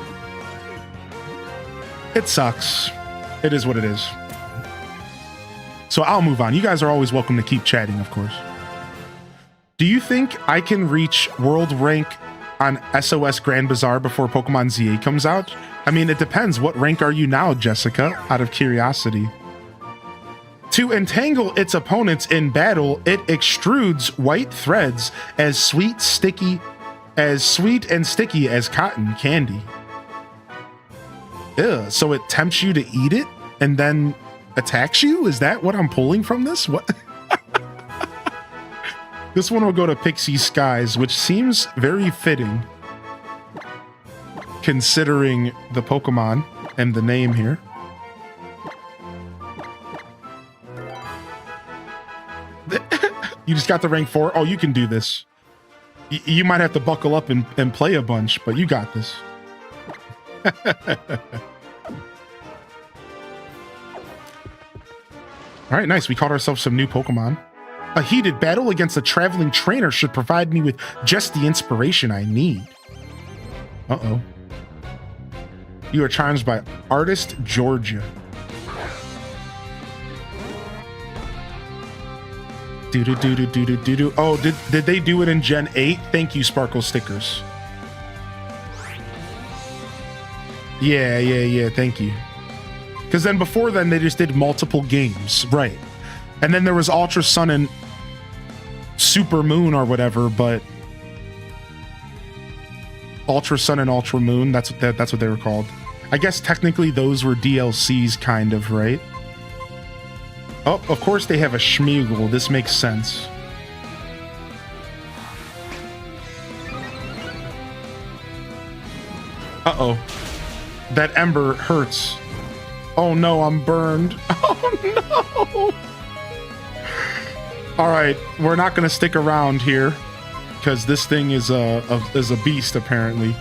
S1: it sucks. It is what it is. So I'll move on. You guys are always welcome to keep chatting, of course. Do you think I can reach world rank on SOS Grand Bazaar before Pokemon ZA comes out? I mean, it depends. What rank are you now, Jessica? Out of curiosity. To entangle its opponents in battle, it extrudes white threads as sweet and sticky as cotton candy. Ew, so it tempts you to eat it and then attacks you? Is that what I'm pulling from this? What? This one will go to Pixie Skies, which seems very fitting considering the Pokemon and the name here. You just got the rank 4? Oh, you can do this. You might have to buckle up and play a bunch, but you got this. All right, nice. We caught ourselves some new Pokemon. A heated battle against a traveling trainer should provide me with just the inspiration I need. Uh-oh. You are challenged by Artist Georgia. Do-do-do-do-do-do-do. Oh, did they do it in Gen 8? Thank you, Sparkle Stickers. Yeah, thank you. Because then before then, they just did multiple games, right? And then there was Ultra Sun and Super Moon or whatever, but Ultra Sun and Ultra Moon, that's what they were called. I guess technically those were DLCs, kind of, right? Oh, of course they have a Schmeagle. This makes sense. Uh-oh. That ember hurts. Oh no, I'm burned. Oh no! All right, we're not gonna stick around here because this thing is a beast apparently.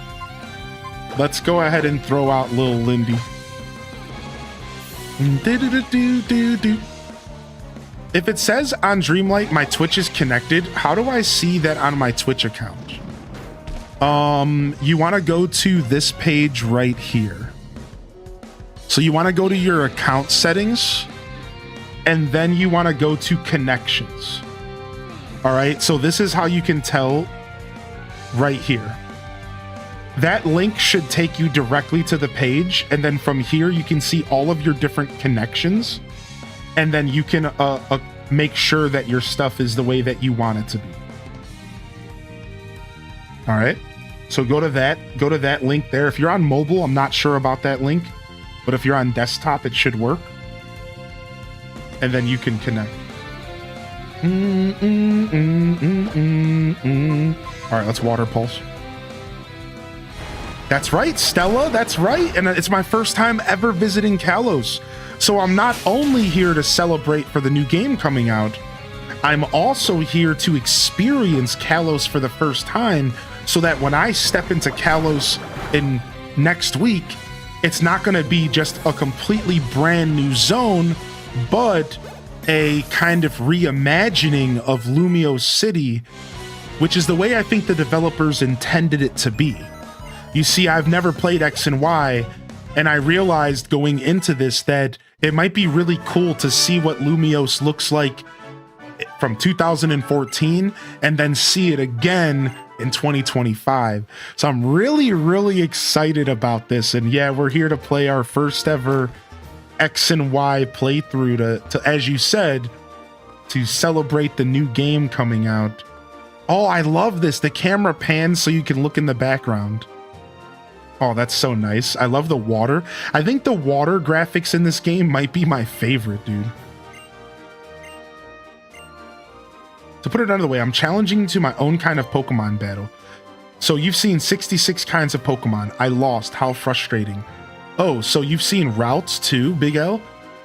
S1: Let's go ahead and throw out little Lindy. If it says on Dreamlight my Twitch is connected, how do I see that on my Twitch account? You want to go to this page right here. So you want to go to your account settings, and then you want to go to connections. All right, so this is how you can tell right here. That link should take you directly to the page, and then from here you can see all of your different connections, and then you can make sure that your stuff is the way that you want it to be. All right, so go to that link there. If you're on mobile, I'm not sure about that link, but if you're on desktop, it should work, and then you can connect. All right, let's water pulse. That's right, Stella, that's right. And it's my first time ever visiting Kalos. So I'm not only here to celebrate for the new game coming out, I'm also here to experience Kalos for the first time, so that when I step into Kalos in next week, it's not going to be just a completely brand new zone, but a kind of reimagining of Lumio City, which is the way I think the developers intended it to be. You see, I've never played X and Y, and I realized going into this that it might be really cool to see what Lumios looks like from 2014 and then see it again in 2025. So I'm really, really excited about this. And yeah, we're here to play our first ever X and Y playthrough to, as you said, to celebrate the new game coming out. Oh, I love this. The camera pans so you can look in the background. Oh, that's so nice. I love the water. I think the water graphics in this game might be my favorite, dude. To put it out of the way, I'm challenging to my own kind of Pokemon battle. So you've seen 66 kinds of Pokemon. I lost. How frustrating. Oh, so you've seen routes too, Big L?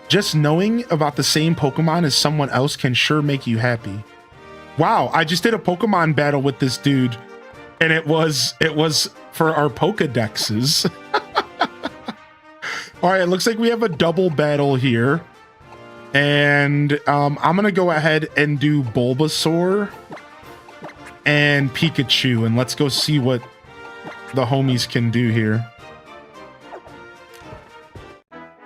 S1: Just knowing about the same Pokemon as someone else can sure make you happy. Wow, I just did a Pokemon battle with this dude, and it was for our Pokedexes. All right, it looks like we have a double battle here. And I'm going to go ahead and do Bulbasaur and Pikachu, and let's go see what the homies can do here.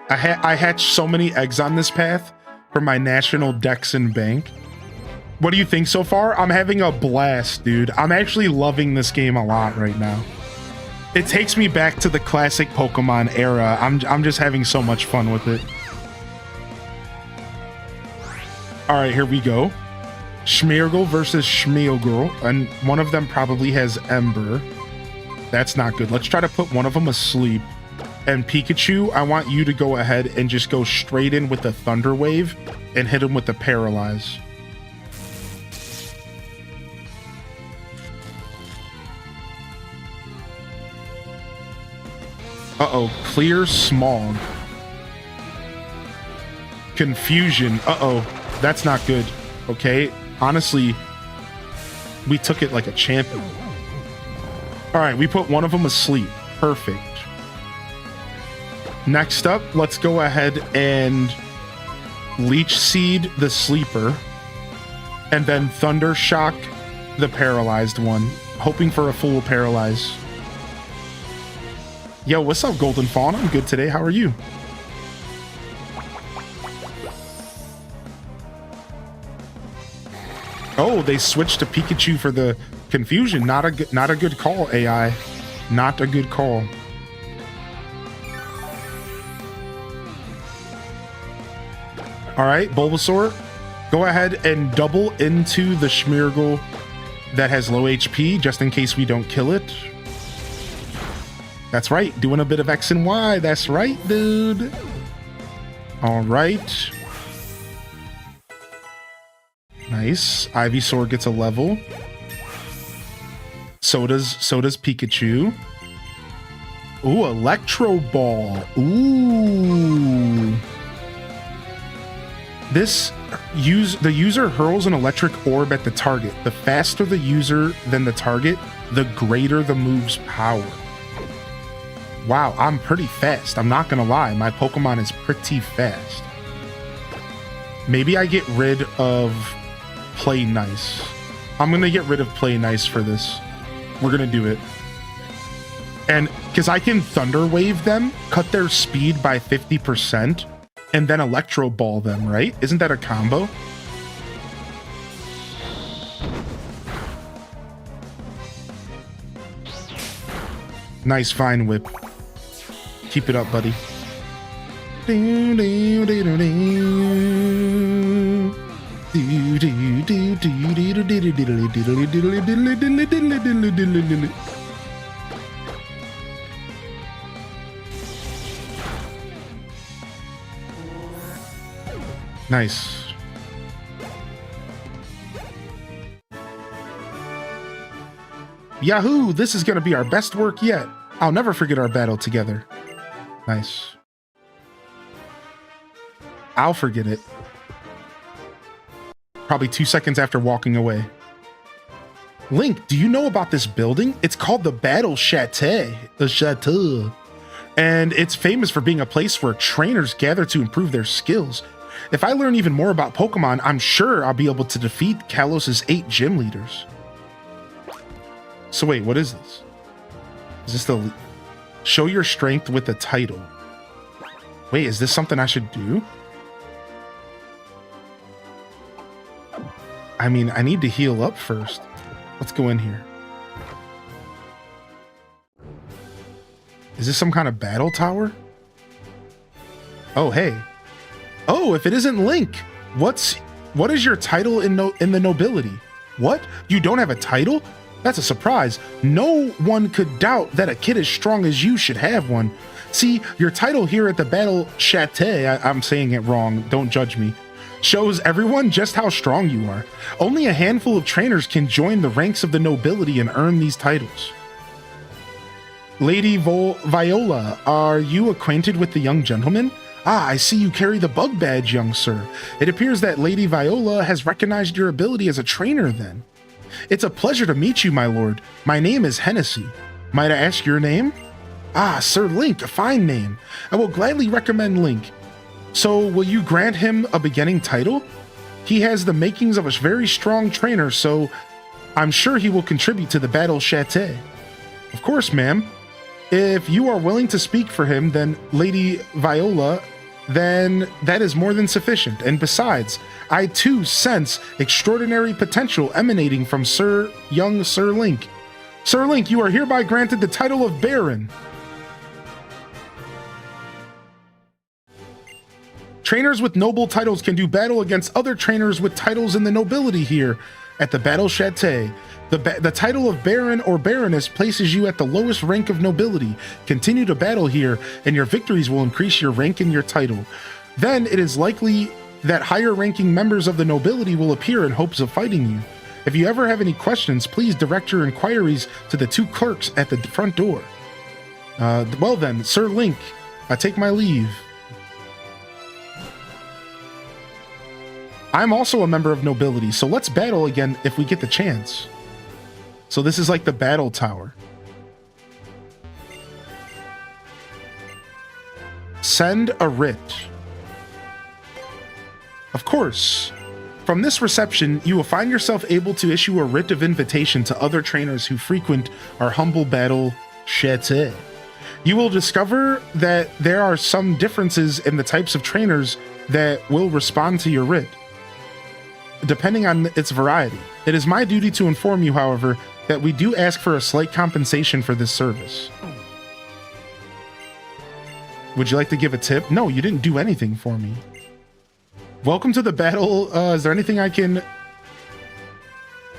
S1: I hatched so many eggs on this path for my national Dexen bank. What do you think so far? I'm having a blast, dude. I'm actually loving this game a lot right now. It takes me back to the classic Pokemon era. I'm just having so much fun with it. All right, here we go. Schmeargle versus Schmeargle, and one of them probably has Ember. That's not good. Let's try to put one of them asleep. And Pikachu, I want you to go ahead and just go straight in with the Thunder Wave and hit him with the Paralyze. Uh-oh, Clear Smog. Confusion. Uh-oh, that's not good. Okay, honestly, we took it like a champion. All right, we put one of them asleep. Perfect. Next up, let's go ahead and Leech Seed the sleeper, and then Thunder Shock the paralyzed one, hoping for a full paralyze. Yo, what's up, Golden Fawn? I'm good today. How are you? Oh, they switched to Pikachu for the confusion. Not a good call, AI. Not a good call. All right, Bulbasaur, go ahead and double into the Schmeargle that has low HP, just in case we don't kill it. That's right, doing a bit of X and Y. That's right, dude. All right. Nice. Ivysaur gets a level. So does Pikachu. Ooh, Electro Ball. Ooh. The user hurls an electric orb at the target. The faster the user than the target, the greater the move's power. Wow, I'm pretty fast. I'm not gonna lie. My Pokemon is pretty fast. Maybe I get rid of Play Nice. I'm gonna get rid of Play Nice for this. We're gonna do it. And because I can Thunder Wave them, cut their speed by 50%, and then Electro Ball them, right? Isn't that a combo? Nice Vine Whip. Keep it up, buddy. Nice. Yahoo! This is gonna be our best work yet. I'll never forget our battle together. Nice. I'll forget it. Probably 2 seconds after walking away. Link, do you know about this building? It's called the Battle Chateau. The Chateau. And it's famous for being a place where trainers gather to improve their skills. If I learn even more about Pokemon, I'm sure I'll be able to defeat Kalos' 8 gym leaders. So wait, what is this? Is this the... Show your strength with the title. Wait, is this something I should do? I mean, I need to heal up first. Let's go in here. Is this some kind of battle tower? Oh, hey. Oh, if it isn't Link, what is your title in the nobility? What? You don't have a title? That's a surprise. No one could doubt that a kid as strong as you should have one. See, your title here at the Battle Chateau, I'm saying it wrong, don't judge me, shows everyone just how strong you are. Only a handful of trainers can join the ranks of the nobility and earn these titles. Lady Viola, are you acquainted with the young gentleman? Ah, I see you carry the bug badge, young sir. It appears that Lady Viola has recognized your ability as a trainer then. It's a pleasure to meet you, my lord. My name is Hennessy. Might I ask your name? Ah, Sir Link, a fine name. I will gladly recommend Link. So, will you grant him a beginning title? He has the makings of a very strong trainer, so I'm sure he will contribute to the Battle Chateau. Of course, ma'am. If you are willing to speak for him, then Lady Viola, then that is more than sufficient. And besides, I too sense extraordinary potential emanating from young Sir Link. Sir Link, you are hereby granted the title of Baron. Trainers with noble titles can do battle against other trainers with titles in the nobility here at the Battle Chateau. The title of Baron or Baroness places you at the lowest rank of nobility. Continue to battle here, and your victories will increase your rank in your title. Then it is likely that higher-ranking members of the nobility will appear in hopes of fighting you. If you ever have any questions, please direct your inquiries to the 2 clerks at the front door. Well then, Sir Link, I take my leave. I'm also a member of nobility, so let's battle again if we get the chance. So this is like the battle tower. Send a writ. Of course. From this reception, you will find yourself able to issue a writ of invitation to other trainers who frequent our humble Battle Chateau. You will discover that there are some differences in the types of trainers that will respond to your writ, depending on its variety. It is my duty to inform you, however, that we do ask for a slight compensation for this service. Would you like to give a tip? No, you didn't do anything for me. Welcome to the battle. Is there anything I can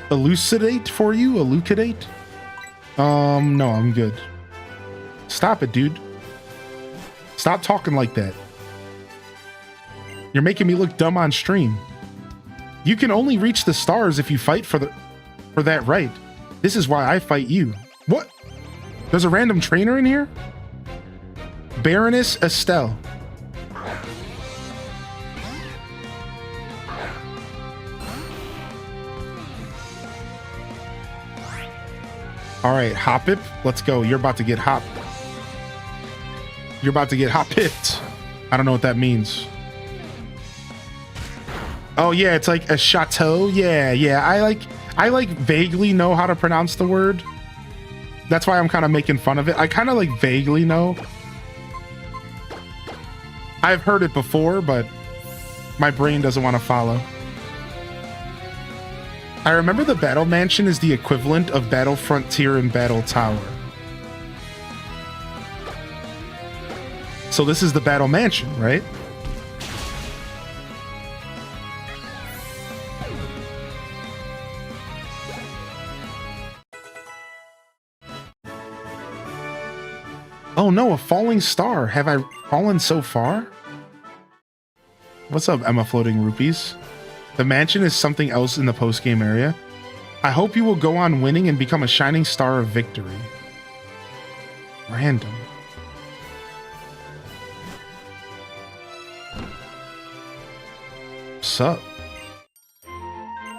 S1: elucidate for you? Elucidate? No, I'm good. Stop it, dude. Stop talking like that. You're making me look dumb on stream. You can only reach the stars if you fight for that right. This is why I fight you. What? There's a random trainer in here? Baroness Estelle. All right, Hoppip, let's go. You're about to get hopped. You're about to get hot pipped. I don't know what that means. Oh yeah, it's like a chateau. Yeah. I like vaguely know how to pronounce the word. That's why I'm kind of making fun of it. I kind of like vaguely know. I've heard it before, but my brain doesn't want to follow. I remember the Battle Mansion is the equivalent of Battle Frontier and Battle Tower. So this is the Battle Mansion, right? Oh no, a falling star. Have I fallen so far? What's up, Emma Floating Rupees? The mansion is something else in the post-game area. I hope you will go on winning and become a shining star of victory. Random. Sup?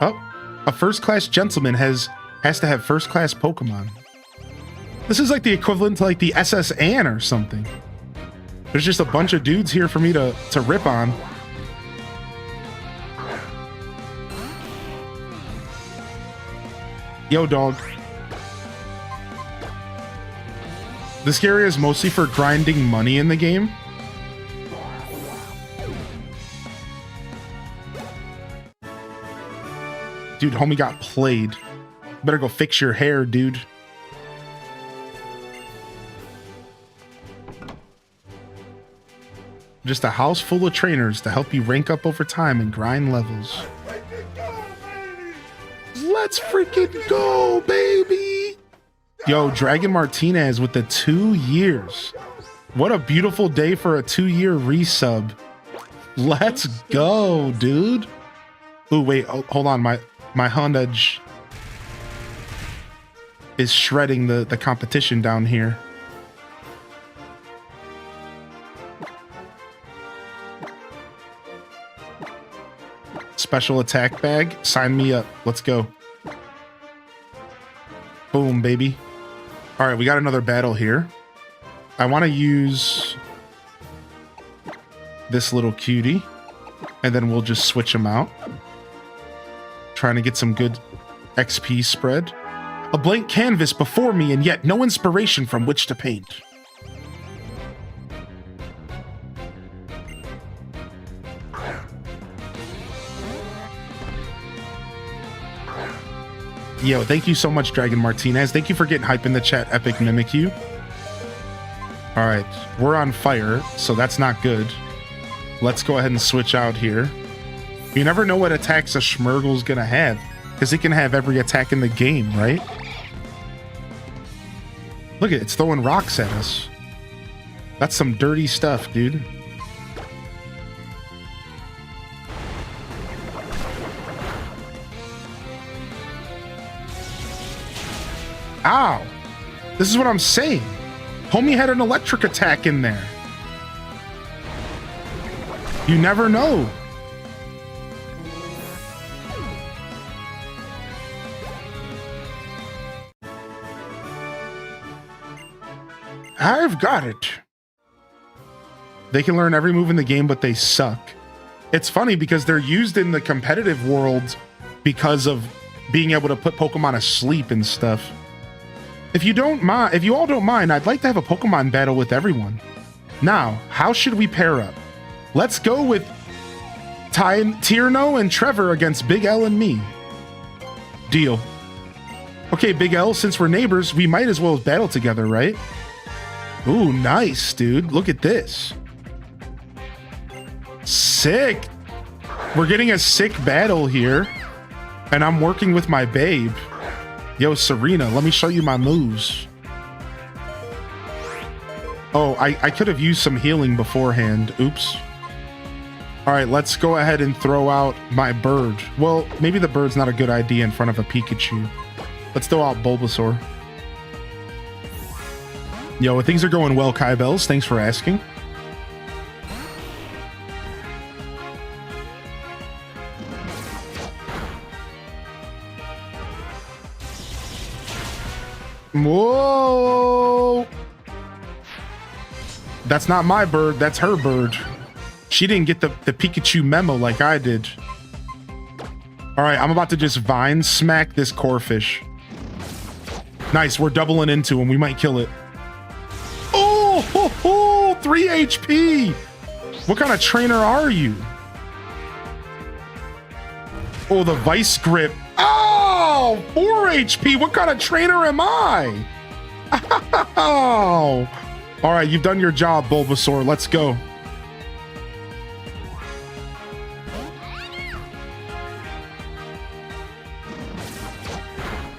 S1: Oh, a first-class gentleman has to have first-class Pokemon. This is like the equivalent to like the SS Anne or something. There's just a bunch of dudes here for me to rip on. Yo, dog. This area is mostly for grinding money in the game. Dude, homie got played. Better go fix your hair, dude. Just a house full of trainers to help you rank up over time and grind levels. Let's freaking go, baby! Yo, Dragon Martinez with the 2 years. What a beautiful day for a 2-year resub. Let's go, dude. Ooh, wait, hold on. My Honda is shredding the competition down here. Special attack bag. Sign me up. Let's go. Boom, baby. All right, we got another battle here. I want to use this little cutie, and then we'll just switch them out. Trying to get some good XP spread. A blank canvas before me, and yet no inspiration from which to paint. Yo, thank you so much, Dragon Martinez. Thank you for getting hype in the chat, Epic Mimikyu. All right, we're on fire, so that's not good. Let's go ahead and switch out here. You never know what attacks a Schmergel's gonna have, because it can have every attack in the game, right? Look at it, it's throwing rocks at us. That's some dirty stuff, dude. Ow! This is what I'm saying. Homie had an electric attack in there. You never know. I've got it. They can learn every move in the game, but they suck. It's funny because they're used in the competitive world because of being able to put Pokemon asleep and stuff. If you all don't mind, I'd like to have a Pokemon battle with everyone. Now, how should we pair up? Let's go with Tierno and Trevor against Big L and me. Deal. Okay, Big L, since we're neighbors, we might as well battle together, right? Ooh, nice, dude. Look at this. Sick. We're getting a sick battle here. And I'm working with my babe. Yo, Serena, let me show you my moves. Oh, I could have used some healing beforehand. Oops. All right, let's go ahead and throw out my bird. Well, maybe the bird's not a good idea in front of a Pikachu. Let's throw out Bulbasaur. Yo, things are going well, Kai Bells. Thanks for asking. Whoa! That's not my bird. That's her bird. She didn't get the Pikachu memo like I did. All right, I'm about to just vine smack this Corphish. Nice, we're doubling into him. We might kill it. Oh, 3 HP. What kind of trainer are you? Oh, the Vice Grip. Oh, 4 HP. What kind of trainer am I? Oh. All right, you've done your job, Bulbasaur. Let's go.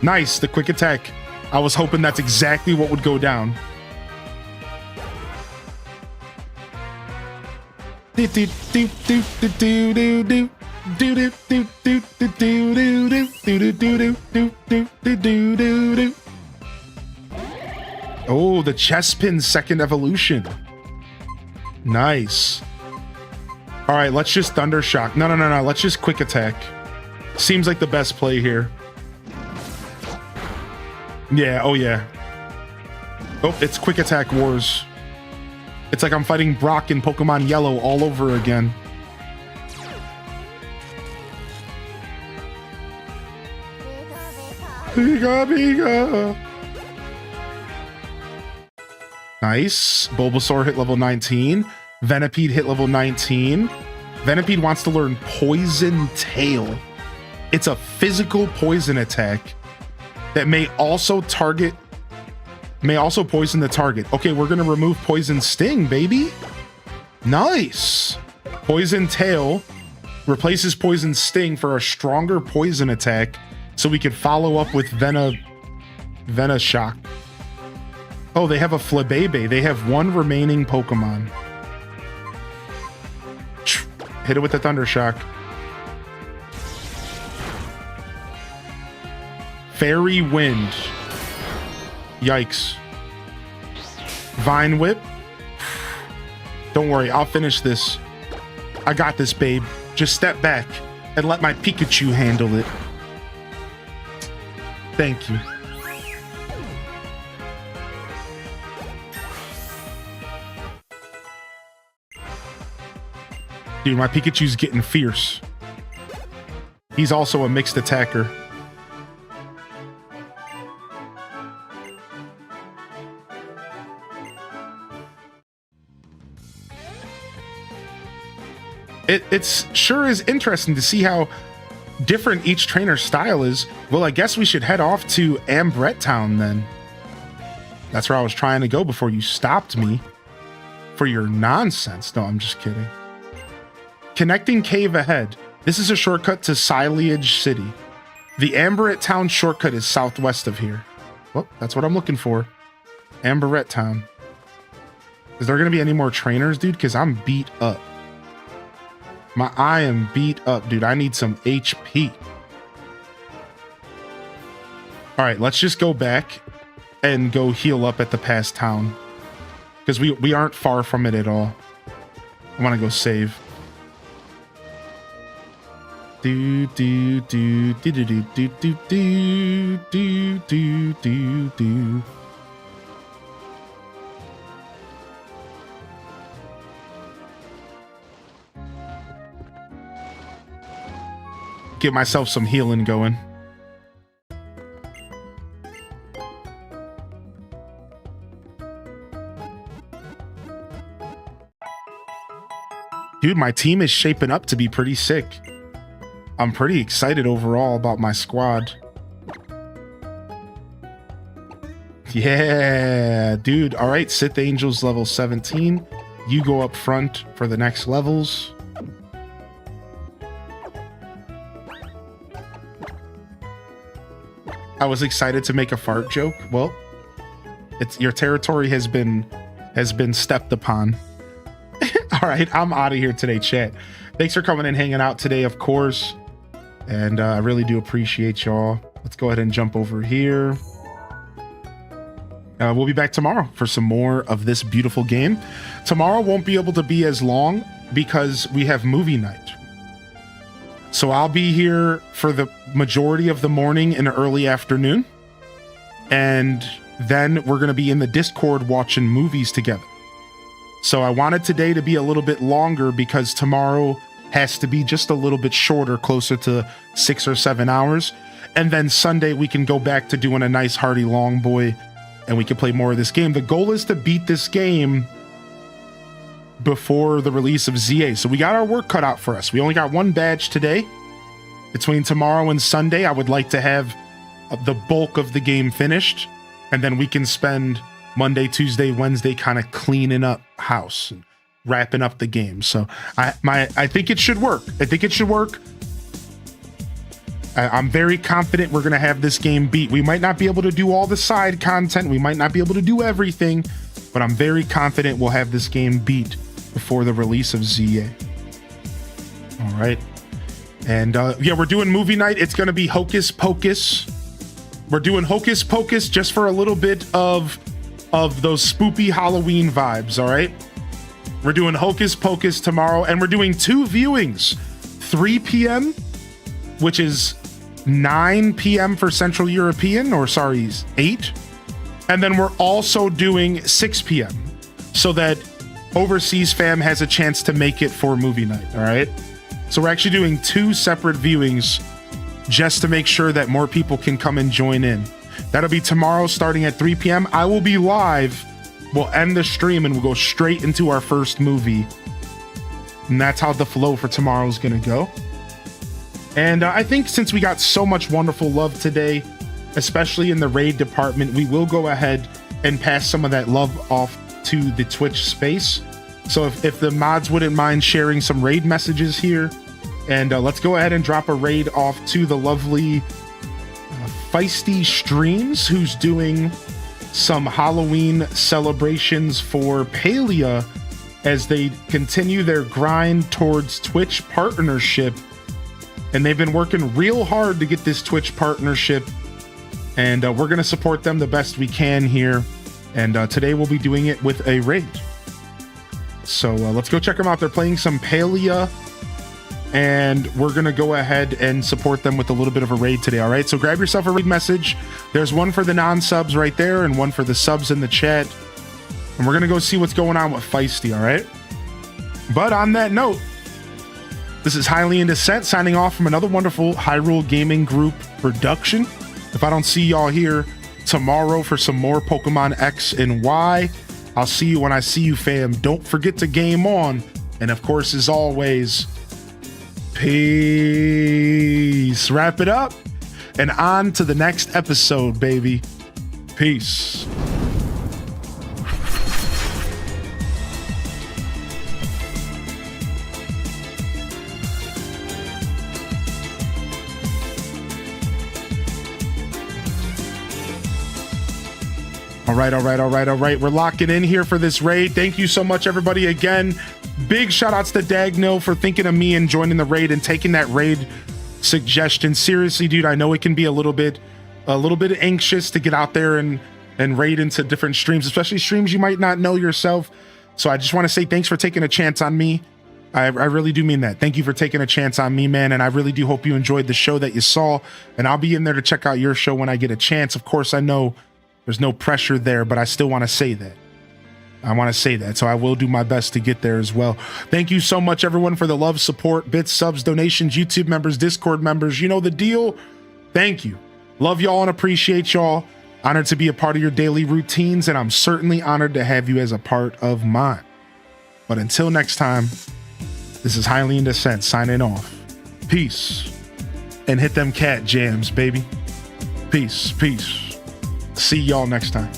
S1: Nice, the quick attack. I was hoping that's exactly what would go down. Oh, the Chespin's second evolution. Nice. All right, let's just Thunder Shock. No. Let's just quick attack. Seems like the best play here. Yeah, oh yeah. Oh, it's quick attack wars. It's like I'm fighting Brock in Pokemon Yellow all over again. Biga. Nice. Bulbasaur hit level 19. Venipede hit level 19. Venipede wants to learn Poison Tail. It's a physical poison attack that may also poison the target. Okay, we're gonna remove Poison Sting, baby. Nice. Poison Tail replaces Poison Sting for a stronger poison attack, so we could follow up with Venoshock. Oh, they have a Flabébé. They have one remaining Pokemon. Hit it with the Thunder Shock. Fairy Wind. Yikes. Vine Whip. Don't worry, I'll finish this. I got this, babe. Just step back and let my Pikachu handle it. Thank you. Dude, my Pikachu's getting fierce. He's also a mixed attacker. It's sure is interesting to see how different each trainer's style is. Well, I guess we should head off to Ambret Town then. That's where I was trying to go before you stopped me for your nonsense. No, I'm just kidding. Connecting cave ahead. This is a shortcut to Silage City. The Ambret Town shortcut is southwest of here. Well, that's what I'm looking for. Ambret Town. Is there going to be any more trainers, dude? Because I'm beat up. I am beat up, dude. I need some HP. All right, let's just go back and go heal up at the past town. Because we aren't far from it at all. I want to go save. Do do do do do do do do do do do do. Get myself some healing going. Dude, my team is shaping up to be pretty sick. I'm pretty excited overall about my squad. Yeah, dude. All right, Sith Angels level 17. You go up front for the next levels. I was excited to make a fart joke. Well, your territory has been stepped upon. All right, I'm out of here today, chat. Thanks for coming and hanging out today, of course. And I really do appreciate y'all. Let's go ahead and jump over here. We'll be back tomorrow for some more of this beautiful game. Tomorrow won't be able to be as long because we have movie night. So I'll be here for the majority of the morning and early afternoon. And then we're going to be in the Discord watching movies together. So I wanted today to be a little bit longer because tomorrow has to be just a little bit shorter, closer to 6 or 7 hours. And then Sunday we can go back to doing a nice hearty long boy and we can play more of this game. The goal is to beat this game before the release of ZA. So we got our work cut out for us. We only got one badge today. Between tomorrow and Sunday, I would like to have the bulk of the game finished. And then we can spend Monday, Tuesday, Wednesday kind of cleaning up house and wrapping up the game. So I think it should work. I think it should work. I'm very confident we're going to have this game beat. We might not be able to do all the side content. We might not be able to do everything, but I'm very confident we'll have this game beat before the release of ZA. All right. And yeah, we're doing movie night. It's going to be Hocus Pocus. We're doing Hocus Pocus just for a little bit of those spoopy Halloween vibes. All right. We're doing Hocus Pocus tomorrow, and we're doing 2 viewings, 3 p.m., which is 9 p.m. for Central European, or sorry, 8. And then we're also doing 6 p.m. so that overseas fam has a chance to make it for movie night. All right. So we're actually doing 2 separate viewings just to make sure that more people can come and join in. That'll be tomorrow starting at 3 p.m. I will be live. We'll end the stream and we'll go straight into our first movie. And that's how the flow for tomorrow is going to go. And I think since we got so much wonderful love today, especially in the raid department, we will go ahead and pass some of that love off to the Twitch space. So if the mods wouldn't mind sharing some raid messages here, and let's go ahead and drop a raid off to the lovely Feisty Streams, who's doing some Halloween celebrations for Palia as they continue their grind towards Twitch partnership. And they've been working real hard to get this Twitch partnership, and we're going to support them the best we can here. And today we'll be doing it with a raid. So let's go check them out. They're playing some Palia, and we're going to go ahead and support them with a little bit of a raid today. All right, so grab yourself a raid message. There's one for the non-subs right there and one for the subs in the chat. And we're going to go see what's going on with Feisty, all right? But on that note, this is Highly in Descent signing off from another wonderful Hyrule Gaming Group production. If I don't see y'all here tomorrow for some more Pokemon X and Y, I'll see you when I see you, fam. Don't forget to game on. And of course, as always, peace. Wrap it up and on to the next episode, baby. Peace. All right. We're locking in here for this raid. Thank you so much, everybody. Again, big shout outs to Dagnil for thinking of me and joining the raid and taking that raid suggestion seriously, dude. I know it can be a little bit anxious to get out there and raid into different streams, especially streams you might not know yourself. So I just want to say thanks for taking a chance on me. I really do mean that. Thank you for taking a chance on me, man. And I really do hope you enjoyed the show that you saw. And I'll be in there to check out your show when I get a chance. Of course, I know there's no pressure there, but I still want to say that. So I will do my best to get there as well. Thank you so much, everyone, for the love, support, bits, subs, donations, YouTube members, Discord members. You know the deal. Thank you. Love y'all and appreciate y'all. Honored to be a part of your daily routines, and I'm certainly honored to have you as a part of mine. But until next time, this is Highly in Descent signing off. Peace. And hit them cat jams, baby. Peace. See y'all next time.